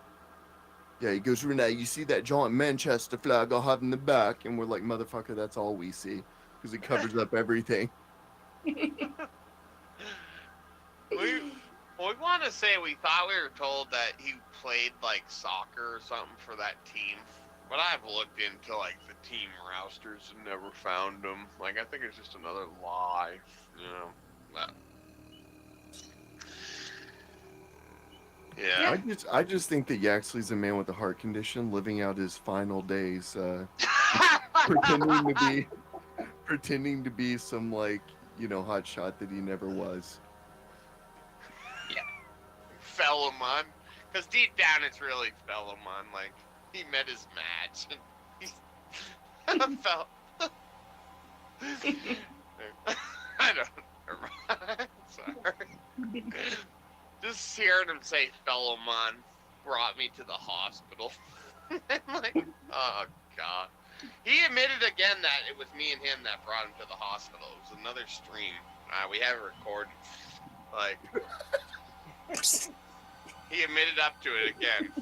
Yeah, he goes, Renee, you see that giant Manchester flag I have in the back? And we're like, motherfucker, that's all we see. Because it covers up everything. We want to say we thought we were told that he played like soccer or something for that team, but I've looked into like the team rosters and never found him. Like I think it's just another lie, you know. But, yeah. I just think that Yaxley's a man with a heart condition living out his final days, pretending to be some like, you know, hot shot that he never was. Felomon, because deep down it's really Felomon. Like he met his match and he's fell. I don't. Sorry. Just hearing him say Felomon brought me to the hospital. I'm like, oh god. He admitted again that it was me and him that brought him to the hospital. It was another stream. We have it recorded. Like. He admitted up to it again.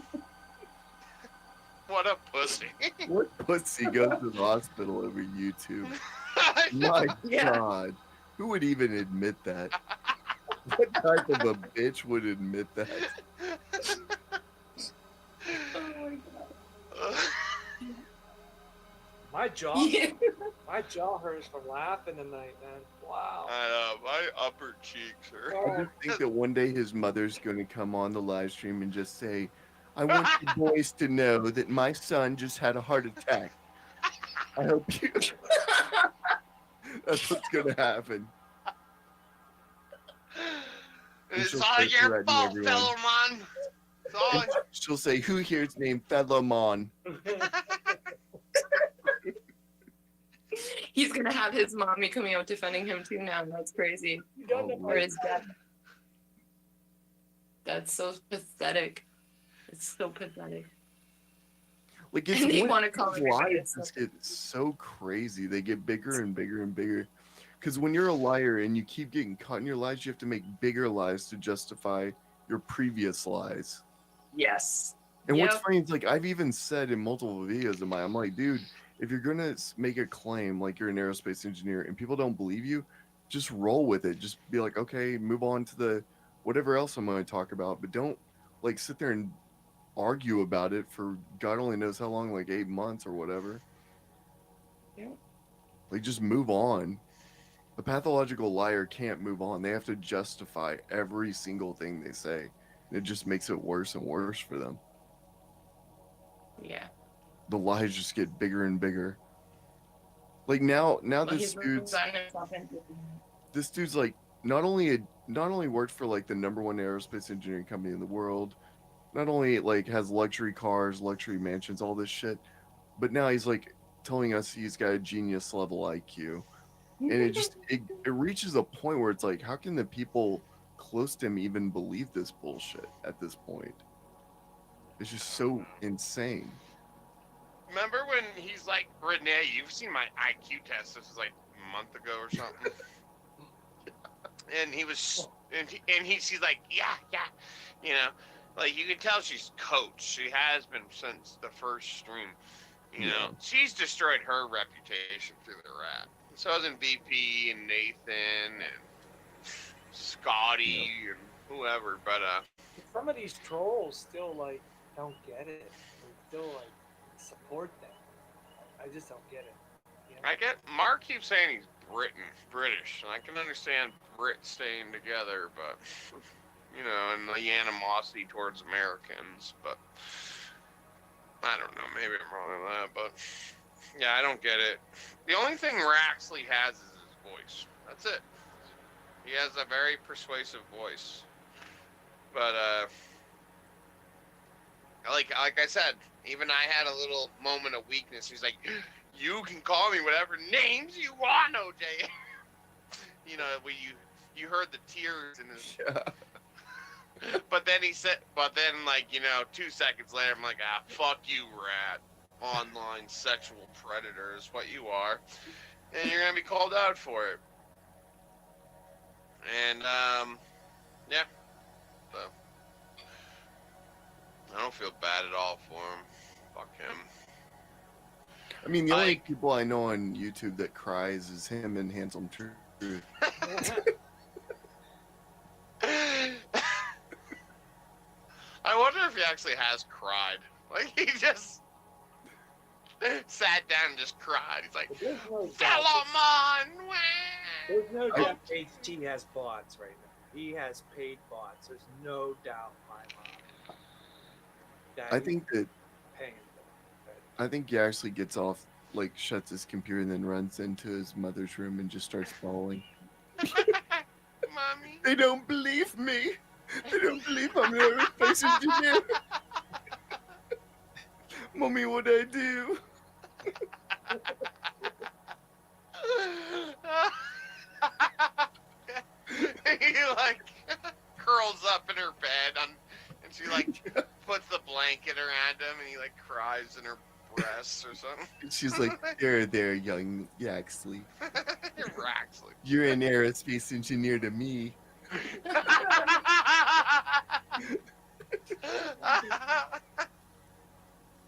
What a pussy. What pussy goes to the hospital over YouTube? My God. Who would even admit that? What type of a bitch would admit that? Oh my god. My jaw hurts from laughing tonight, man. Wow. I know, my upper cheeks hurt. I just think that one day his mother's going to come on the live stream and just say, I want you boys to know that my son just had a heart attack. I hope you... That's what's going to happen. It's all your fault, Felomon. She'll say, who here's named Felomon? He's gonna have his mommy coming out defending him too now. That's crazy. Or his dad. That's so pathetic. It's so pathetic. Like And they want to call everybody lies just get so crazy. They get bigger and bigger and bigger. Because when you're a liar and you keep getting caught in your lies, you have to make bigger lies to justify your previous lies. Yes. And what's funny is, like, I've even said in multiple videos of mine, I'm like, dude, if you're gonna make a claim like you're an aerospace engineer and people don't believe you, just roll with it. Just be like, okay, move on to the whatever else I'm going to talk about, but don't like sit there and argue about it for God only knows how long, like 8 months or whatever. Yeah. Like, just move on. The pathological liar can't move on. They have to justify every single thing they say. And it just makes it worse and worse for them. Yeah. The lies just get bigger and bigger. Like now this dude's like not only worked for like the #1 aerospace engineering company in the world, not only like has luxury cars, luxury mansions, all this shit, but now he's like telling us he's got a genius level IQ. And it reaches a point where it's like, how can the people close to him even believe this bullshit at this point? It's just so insane. Remember when he's like, Renee, you've seen my IQ test. This was like a month ago or something. And he was, she's like, yeah, you know, like you can tell she's coached. She has been since the first stream. You know, she's destroyed her reputation through the rat. So has VP and Nathan and Scotty and whoever. But some of these trolls still like don't get it. They still like support them. I just don't get it. You know? I get Mark keeps saying he's British, and I can understand Brits staying together, but you know, and the animosity towards Americans. But I don't know, maybe I'm wrong on that, but yeah, I don't get it. The only thing Raxley has is his voice. That's it. He has a very persuasive voice. But like I said, even I had a little moment of weakness. He's like, you can call me whatever names you want, OJ. You know, you heard the tears in his. But then he said, like, 2 seconds later, I'm like, fuck you, rat. Online sexual predator is what you are. And you're going to be called out for it. And, yeah. So, I don't feel bad at all for him. Fuck him. I mean, the only people I know on YouTube that cries is him and Handsome Truth. I wonder if he actually has cried. Like, he just sat down and just cried. He's like, Philemon! There's no doubt HT has bots right now. He has paid bots. There's no doubt in my mind. I think that Paying he actually gets off, like, shuts his computer and then runs into his mother's room and just starts bawling. Mommy. They don't believe me. They don't believe I'm an aerospace engineer. Mommy, what'd I do? He, like, curls up in her bed, and she, like, puts the blanket around him, and he, like, cries in her breasts or something. She's like, there, young Yaxley. Raxley. You're an aerospace engineer to me.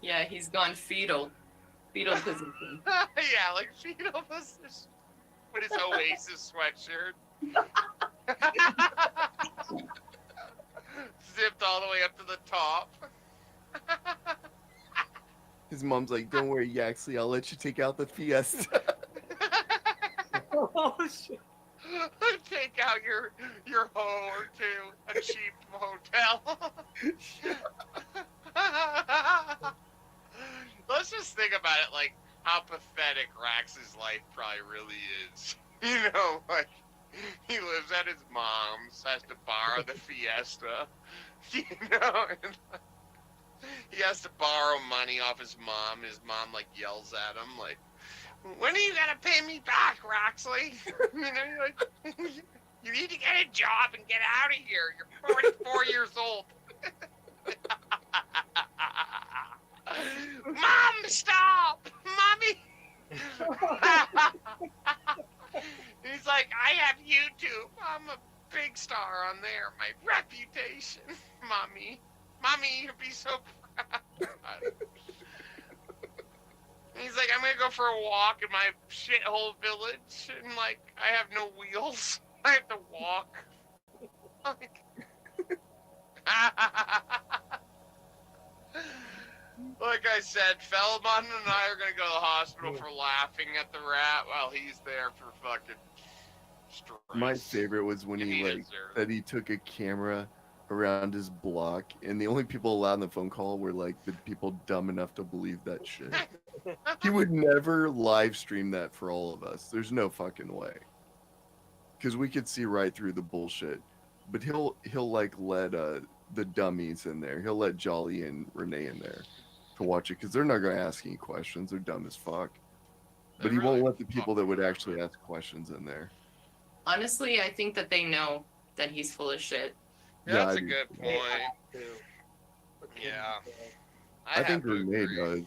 Yeah, he's gone fetal position. Yeah, like fetal position. With his Oasis sweatshirt. Zipped all the way up to the top. His mom's like, don't worry, Yaxley, I'll let you take out the Fiesta. Oh, shit. Take out your hoe to a cheap hotel. Let's just think about it, like how pathetic Rax's life probably really is. Like he lives at his mom's, has to borrow the Fiesta, and he has to borrow money off his mom. His mom like yells at him like, when are you gonna pay me back, Roxley? You're like, you need to get a job and get out of here. You're 44 years old. Mom, stop! Mommy! He's like, I have YouTube. I'm a big star on there. My reputation. Mommy, you'd be so proud. He's like, I'm gonna go for a walk in my shithole village, and like, I have no wheels. I have to walk. Like I said, Philemon and I are gonna go to the hospital for laughing at the rat while he's there for fucking stress. My favorite was when he like said he took a camera around his block, and the only people allowed in the phone call were like the people dumb enough to believe that shit. He would never live stream that for all of us. There's no fucking way. Because we could see right through the bullshit. But he'll like let the dummies in there. He'll let Jolly and Renee in there to watch it because they're not gonna ask any questions. They're dumb as fuck. But he won't let the people that would actually ask questions in there. Honestly, I think that they know that he's full of shit. Yeah, that's a good point. Yeah. I think Renee does.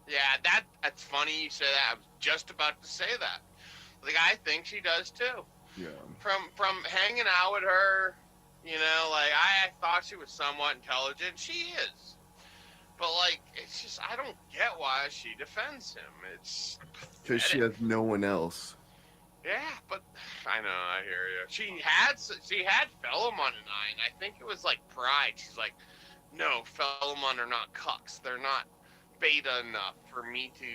Yeah, that's funny you say that. I was just about to say that. Like, I think she does too. Yeah. From hanging out with her, like, I thought she was somewhat intelligent. She is. But, like, it's just, I don't get why she defends him. It's Because she has no one else. Yeah, but I know, I hear you. She had Philemon and I, and I think it was like pride. She's like, no, Philemon are not cucks. They're not beta enough for me to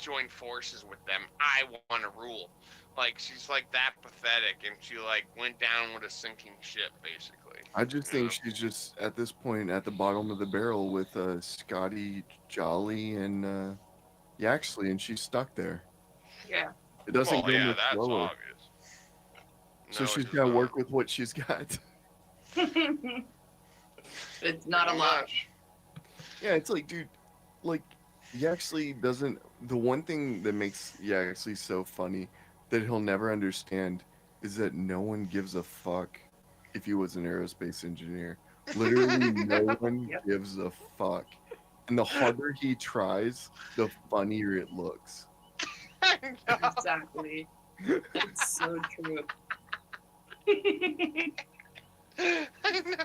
join forces with them. I want to rule. Like, she's like that pathetic, and she like went down with a sinking ship, basically. I just think she's just at this point at the bottom of the barrel with Scotty, Jolly, and Yaxley, and she's stuck there. Yeah. It doesn't go much that's lower. obvious. So she's got to work with what she's got. It's not a lot. Yeah, it's like, dude, like, Yaxley doesn't. The one thing that makes Yaxley so funny that he'll never understand is that no one gives a fuck if he was an aerospace engineer. Literally, no one gives a fuck. And the harder he tries, the funnier it looks. Exactly. That's so true. I know.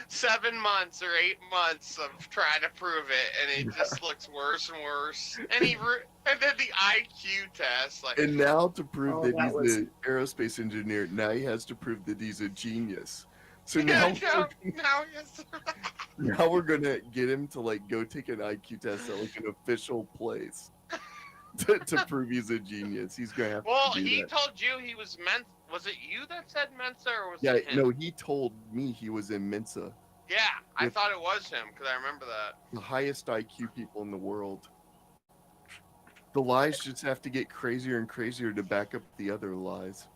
7 months or 8 months of trying to prove it, and it just looks worse and worse. And and then the IQ test, like. And now to prove that he's was... an aerospace engineer, now he has to prove that he's a genius. So now now, now he has to. now we're gonna get him to like go take an IQ test at like an official place to prove he's a genius. He's gonna have Well, to do he that. told you he was Mensa. Was it you that said Mensa, or was Yeah, it him? no, he told me he was in Mensa. Yeah, I With thought it was him because I remember that. the highest IQ people in the world. The lies just have to get crazier and crazier to back up the other lies.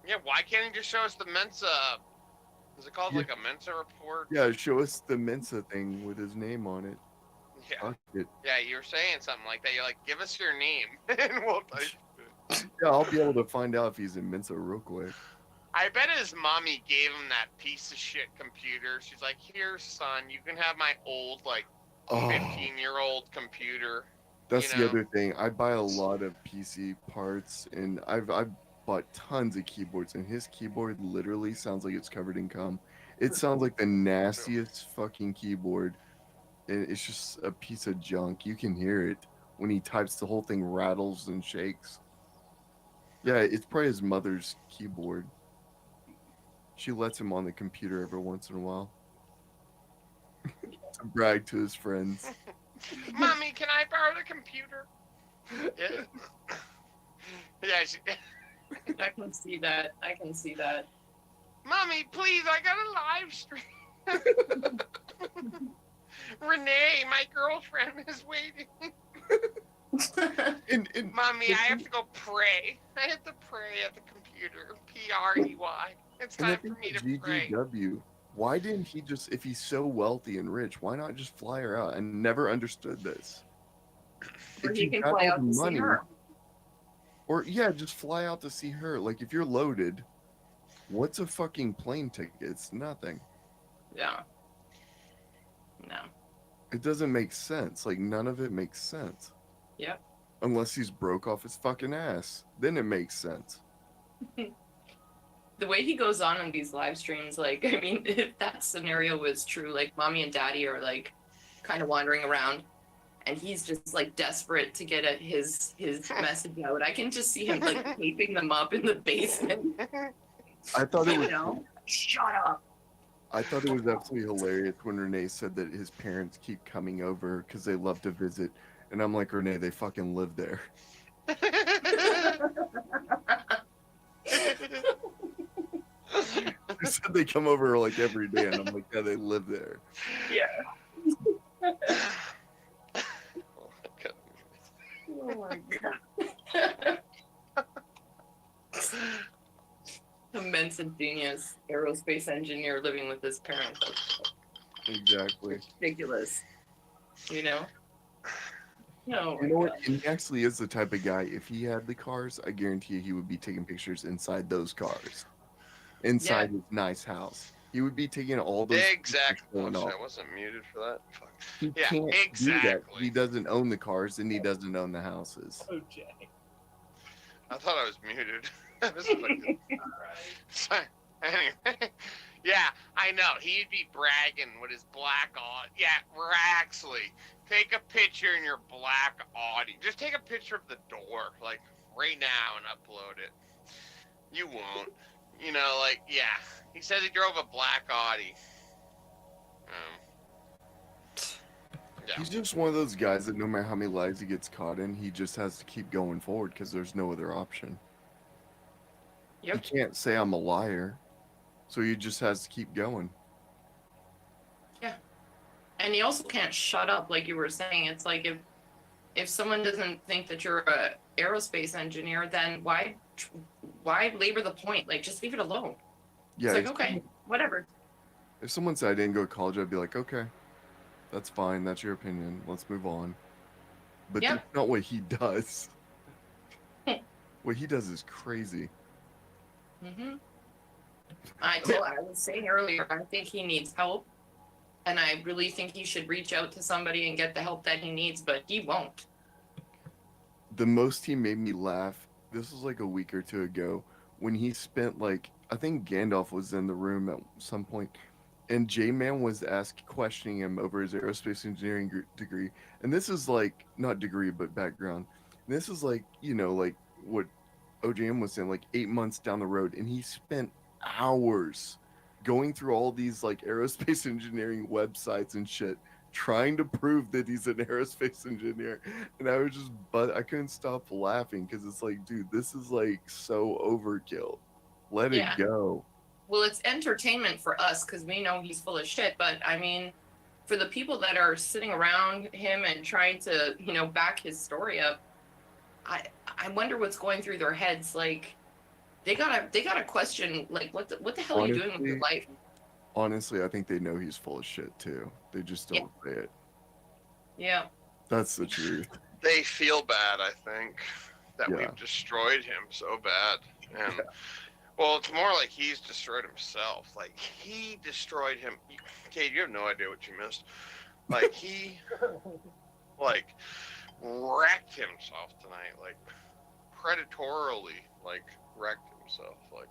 Yeah, why can't he just show us the Mensa? Is it called like a Mensa report? Yeah, show us the Mensa thing with his name on it. Yeah. Fuck it. Yeah, you were saying something like that. You're like, give us your name, and we'll type it. Yeah, I'll be able to find out if he's in Mensa real quick. I bet his mommy gave him that piece of shit computer. She's like, here, son, you can have my old, like, Oh. 15-year-old computer. That's you know? the other thing. I buy a lot of PC parts, and I've bought tons of keyboards, and his keyboard literally sounds like it's covered in cum. It sounds like the nastiest fucking keyboard, and it's just a piece of junk. You can hear it when he types. The whole thing rattles and shakes. Yeah, it's probably his mother's keyboard. She lets him on the computer every once in a while to brag to his friends. Mommy, can I borrow the computer? Yeah. Yeah, I can see that. I can see that. Mommy, please, I got a live stream. Renee, my girlfriend, is waiting. Mommy, I have to go pray. I have to pray at the computer. P-R-E-Y. It's And the time thing for me with to pray. GGW, why didn't he just, if he's so wealthy and rich, why not just fly her out? I never understood this. Or If he you can got fly all out the to see her. Or yeah, just fly out to see her. Like if you're loaded, what's a fucking plane ticket? It's nothing. Yeah. No. It doesn't make sense. Like none of it makes sense. Yep. Unless he's broke off his fucking ass. Then it makes sense. The way he goes on these live streams, like, I mean, if that scenario was true, like, mommy and daddy are, like, kind of wandering around, and he's just, like, desperate to get at his message out. I can just see him, like, taping them up in the basement. I thought it was. You know? Shut up. I thought it was absolutely hilarious when Renee said that his parents keep coming over because they love to visit. And I'm like, Renee, they fucking live there. She said they come over like every day, and I'm like, yeah, they live there. Yeah. Oh my god. Immense and genius aerospace engineer living with his parents. Exactly. Ridiculous. You know? No. You know what? And he actually is the type of guy, if he had the cars, I guarantee you he would be taking pictures inside those cars. Inside his nice house. He would be taking all those Exactly. going Oh, shit, off. I wasn't muted for that. Fuck. He Yeah, can't exactly. do that. He doesn't own the cars and he doesn't own the houses. Okay. I thought I was muted. I was fucking... Sorry. Anyway, yeah, I know. He'd be bragging with his black Audi. Yeah, Raxley, take a picture in your black Audi. Just take a picture of the door, like, right now and upload it. You won't. You know, like, yeah. He said he drove a black Audi. Yeah. He's just one of those guys that no matter how many lies he gets caught in, he just has to keep going forward because there's no other option. Yep. He can't say I'm a liar, so he just has to keep going. Yeah. And he also can't shut up, like you were saying. It's like if someone doesn't think that you're a aerospace engineer, then why labor the point? Like, just leave it alone. Yeah, It's like, okay, whatever. If someone said I didn't go to college, I'd be like, okay, that's fine. That's your opinion. Let's move on. But Yep. that's not what he does. What he does is crazy. I was saying earlier, I think he needs help. And I really think he should reach out to somebody and get the help that he needs, but he won't. The most he made me laugh, this was like a week or two ago, when he spent like, I think Gandalf was in the room at some point, and J-Man was questioning him over his aerospace engineering degree. And this is like, not degree, but background. And this is like, you know, like what OJM was saying, like 8 months down the road. And he spent hours going through all these like aerospace engineering websites and shit, trying to prove that he's an aerospace engineer. And I was just, but I couldn't stop laughing because it's like, dude, this is like so overkill. Let it go. Well, it's entertainment for us because we know he's full of shit. But I mean, for the people that are sitting around him and trying to, you know, back his story up, I wonder what's going through their heads. Like, they gotta question, like, what the hell are you doing with your life? Honestly, I think they know he's full of shit too. They just don't say it. Yeah. That's the truth. They feel bad, I think, that we've destroyed him so bad. And well, it's more like he's destroyed himself. Like, he destroyed him. Kate, you have no idea what you missed. Like, he, like, wrecked himself tonight. Like, predatorily, like, wrecked himself. Like,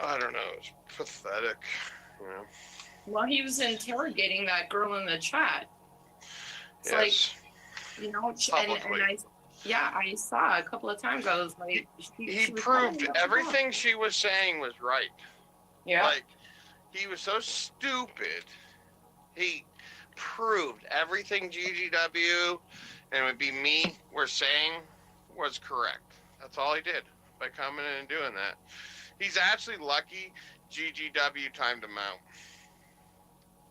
I don't know. It's pathetic, you know. Well, he was interrogating that girl in the chat. It's like, you know, I saw a couple of times. I was like, he proved everything she was saying was right. Yeah. Like, he was so stupid. He proved everything GGW and it would be me were saying was correct. That's all he did by coming in and doing that. He's actually lucky GGW timed him out,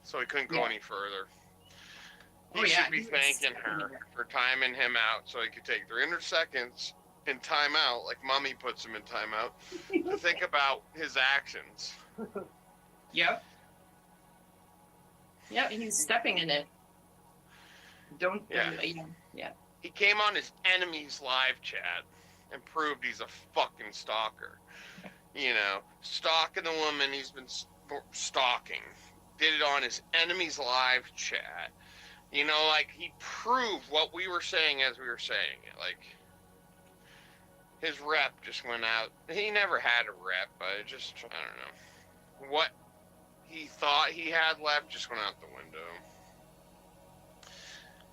so he couldn't go any further. He should be thanking her for timing him out so he could take 300 seconds in timeout, like Mummy puts him in timeout, to think about his actions. Yep. Yep, he's stepping in it. Yeah. He came on his enemy's live chat and proved he's a fucking stalker. You know, stalking the woman he's been stalking. Did it on his enemy's live chat. You know, like, he proved what we were saying as we were saying it. Like, his rep just went out. He never had a rep, but it just, I don't know. What he thought he had left just went out the window.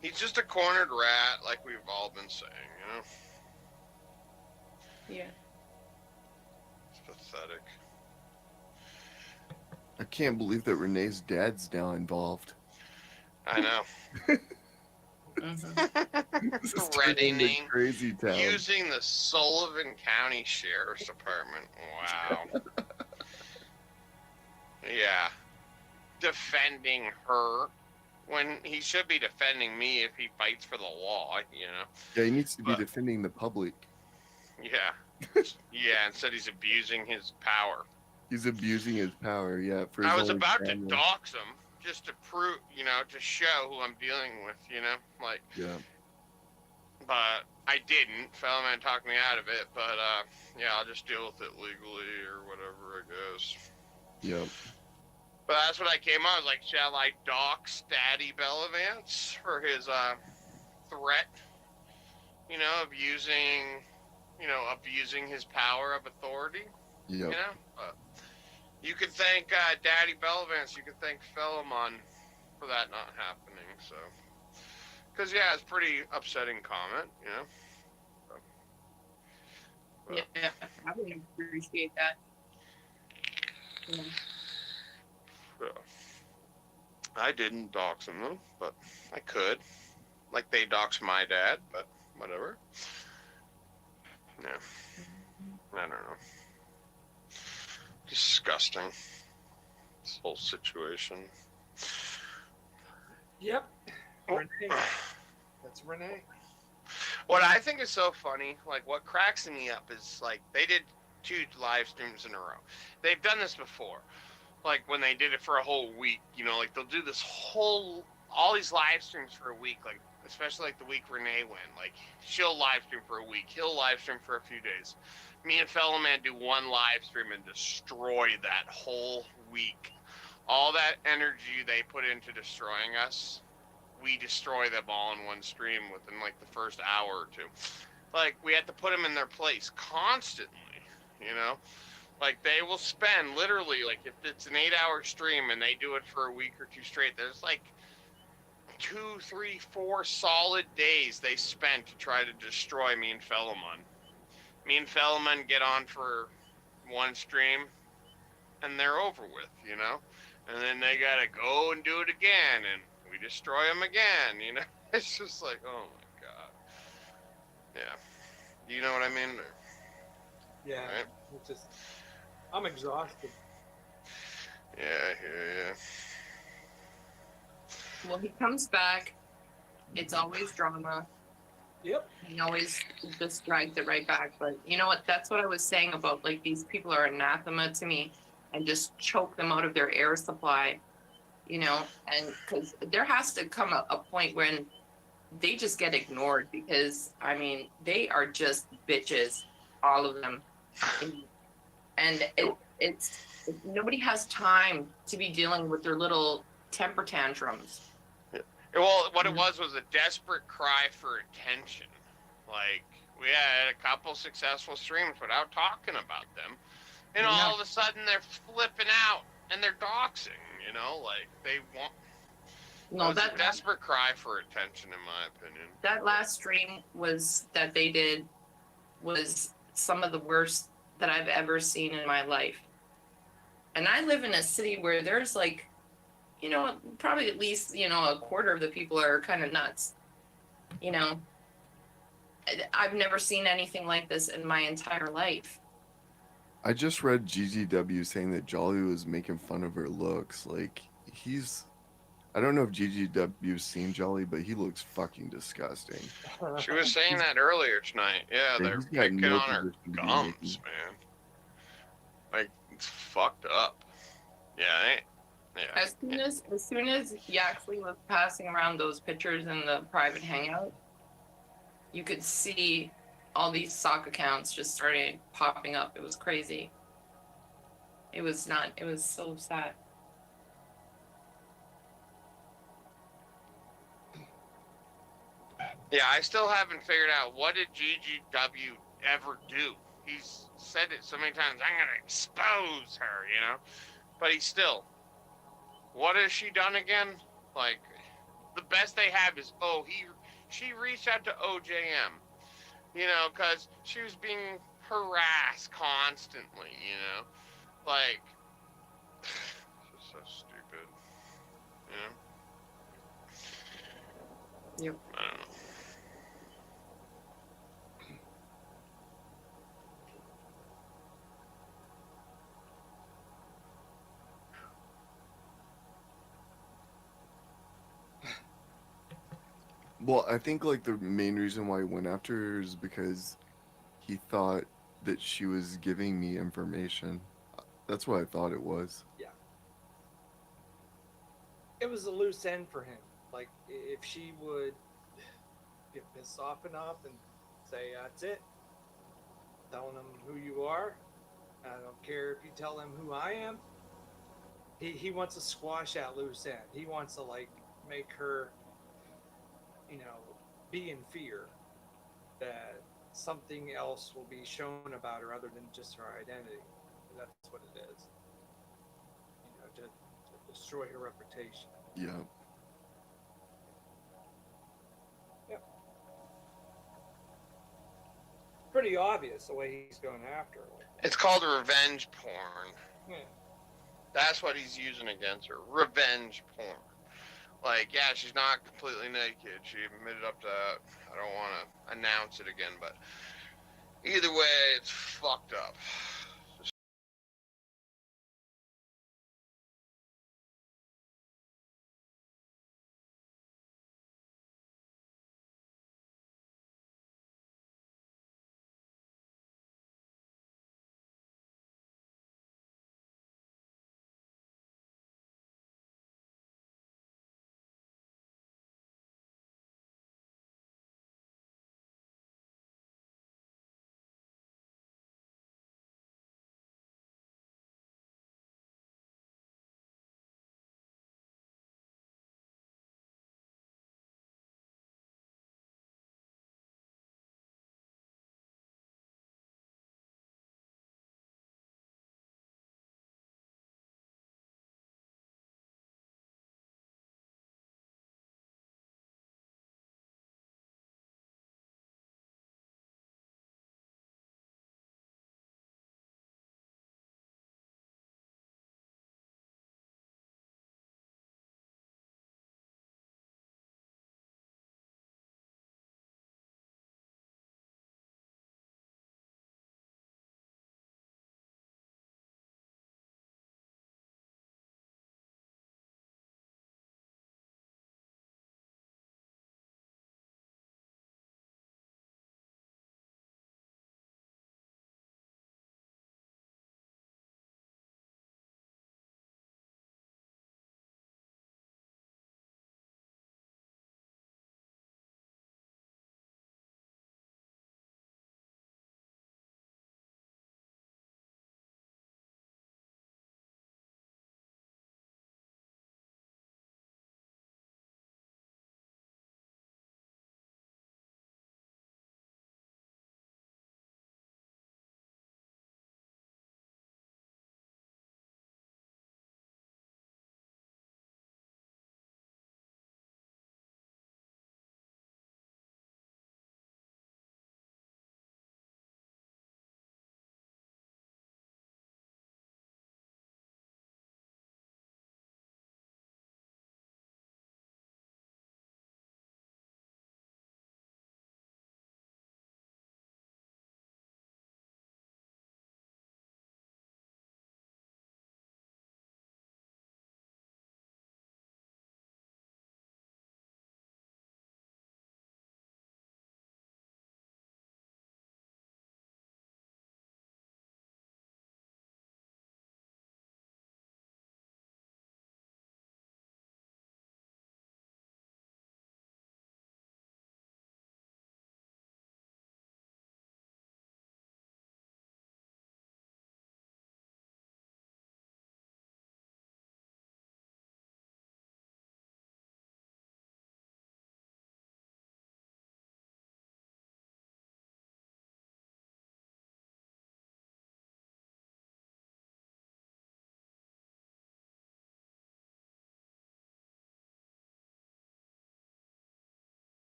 He's just a cornered rat, like we've all been saying, you know? Yeah. It's pathetic. I can't believe that Renee's dad's now involved. I know. Threatening, crazy town. using the Sullivan County Sheriff's Department. Wow. Yeah. Defending her when he should be defending me if he fights for the law, you know? Yeah, he needs to be defending the public. Yeah. Yeah, instead he's abusing his power. He's abusing his power, yeah. For his I was own about to family. dox him just to prove, you know, to show who I'm dealing with, you know? Like, Yeah. but I didn't. Fellowman talked me out of it, but yeah, I'll just deal with it legally or whatever, I guess. Yep. But that's what I came on. I was like, shall I dox Daddy Bellavance for his threat, you know, of using, you know, abusing his power of authority? Yep. You know? You could thank Daddy Bellavance, you could thank Fellowman for that not happening, so. Because, yeah, it's pretty upsetting comment, you know? So. Yeah, I would appreciate that. Yeah. Yeah. I didn't dox him, though, but I could. Like they doxed my dad, but whatever. Yeah. I don't know. Disgusting. This whole situation. Yep. Renee. That's Renee. What I think is so funny, like what cracks me up is like they did 2 live streams in a row. They've done this before. Like when they did it for a whole week, you know, like they'll do this all these live streams for a week, like especially like the week Renee went, like she'll live stream for a week, he'll live stream for a few days. Me and Fellow Man do one live stream and destroy that whole week. All that energy they put into destroying us, we destroy them all in one stream within like the first hour or two. Like, we had to put them in their place constantly, you know? Like, they will spend literally, like, if it's an 8-hour stream and they do it for a week or two straight, there's like 2, 3, 4 solid days they spent to try to destroy me and Fellowman. Me and Fellowman get on for one stream and they're over with, you know? And then they gotta go and do it again, and we destroy them again, you know? It's just like, oh my god. Yeah. You know what I mean? Yeah. Right? It's just, I'm exhausted. Yeah. Well, he comes back. It's always drama. Yep. He always just drags it right back. But you know what? That's what I was saying about, like, these people are anathema to me, and just choke them out of their air supply, you know? And because there has to come a point when they just get ignored, because, I mean, they are just bitches, all of them. And it's nobody has time to be dealing with their little temper tantrums. Well, what it was a desperate cry for attention. Like, we had a couple successful streams without talking about them. And all of a sudden they're flipping out and they're doxing, you know? Like, they want... No, that a desperate cry for attention, in my opinion. That last stream that they did was some of the worst that I've ever seen in my life. And I live in a city where there's, like, you know, probably at least, you know, a quarter of the people are kind of nuts. You know, I've never seen anything like this in my entire life. I just read GGW saying that Jolly was making fun of her looks. Like, I don't know if GGW's seen Jolly, but he looks fucking disgusting. She was saying that earlier tonight. Yeah, they're he's got picking no on her position to be gums, making. man. Like, it's fucked up. Yeah, As soon as Yaxley was passing around those pictures in the private hangout, you could see all these sock accounts just started popping up. It was crazy. It was so sad. Yeah, I still haven't figured out what did GGW ever do. He's said it so many times, I'm gonna expose her, you know? But he's still, what has she done again? Like, the best they have is, she reached out to OJM, you know, because she was being harassed constantly, you know? Like, it's just so stupid, you know? Yep. I don't know. Well, I think, like, the main reason why he went after her is because he thought that she was giving me information. That's what I thought it was. Yeah. It was a loose end for him. Like, if she would get pissed off enough and say, that's it, telling him who you are, I don't care if you tell him who I am. He wants to squash that loose end. He wants to, like, make her, you know, be in fear that something else will be shown about her other than just her identity. That's what it is. You know, to destroy her reputation. Yeah. Yep. Pretty obvious the way he's going after her. It's called revenge porn. Yeah. That's what he's using against her. Revenge porn. Like, yeah, she's not completely naked. She admitted up to that. I don't want to announce it again, but either way, it's fucked up.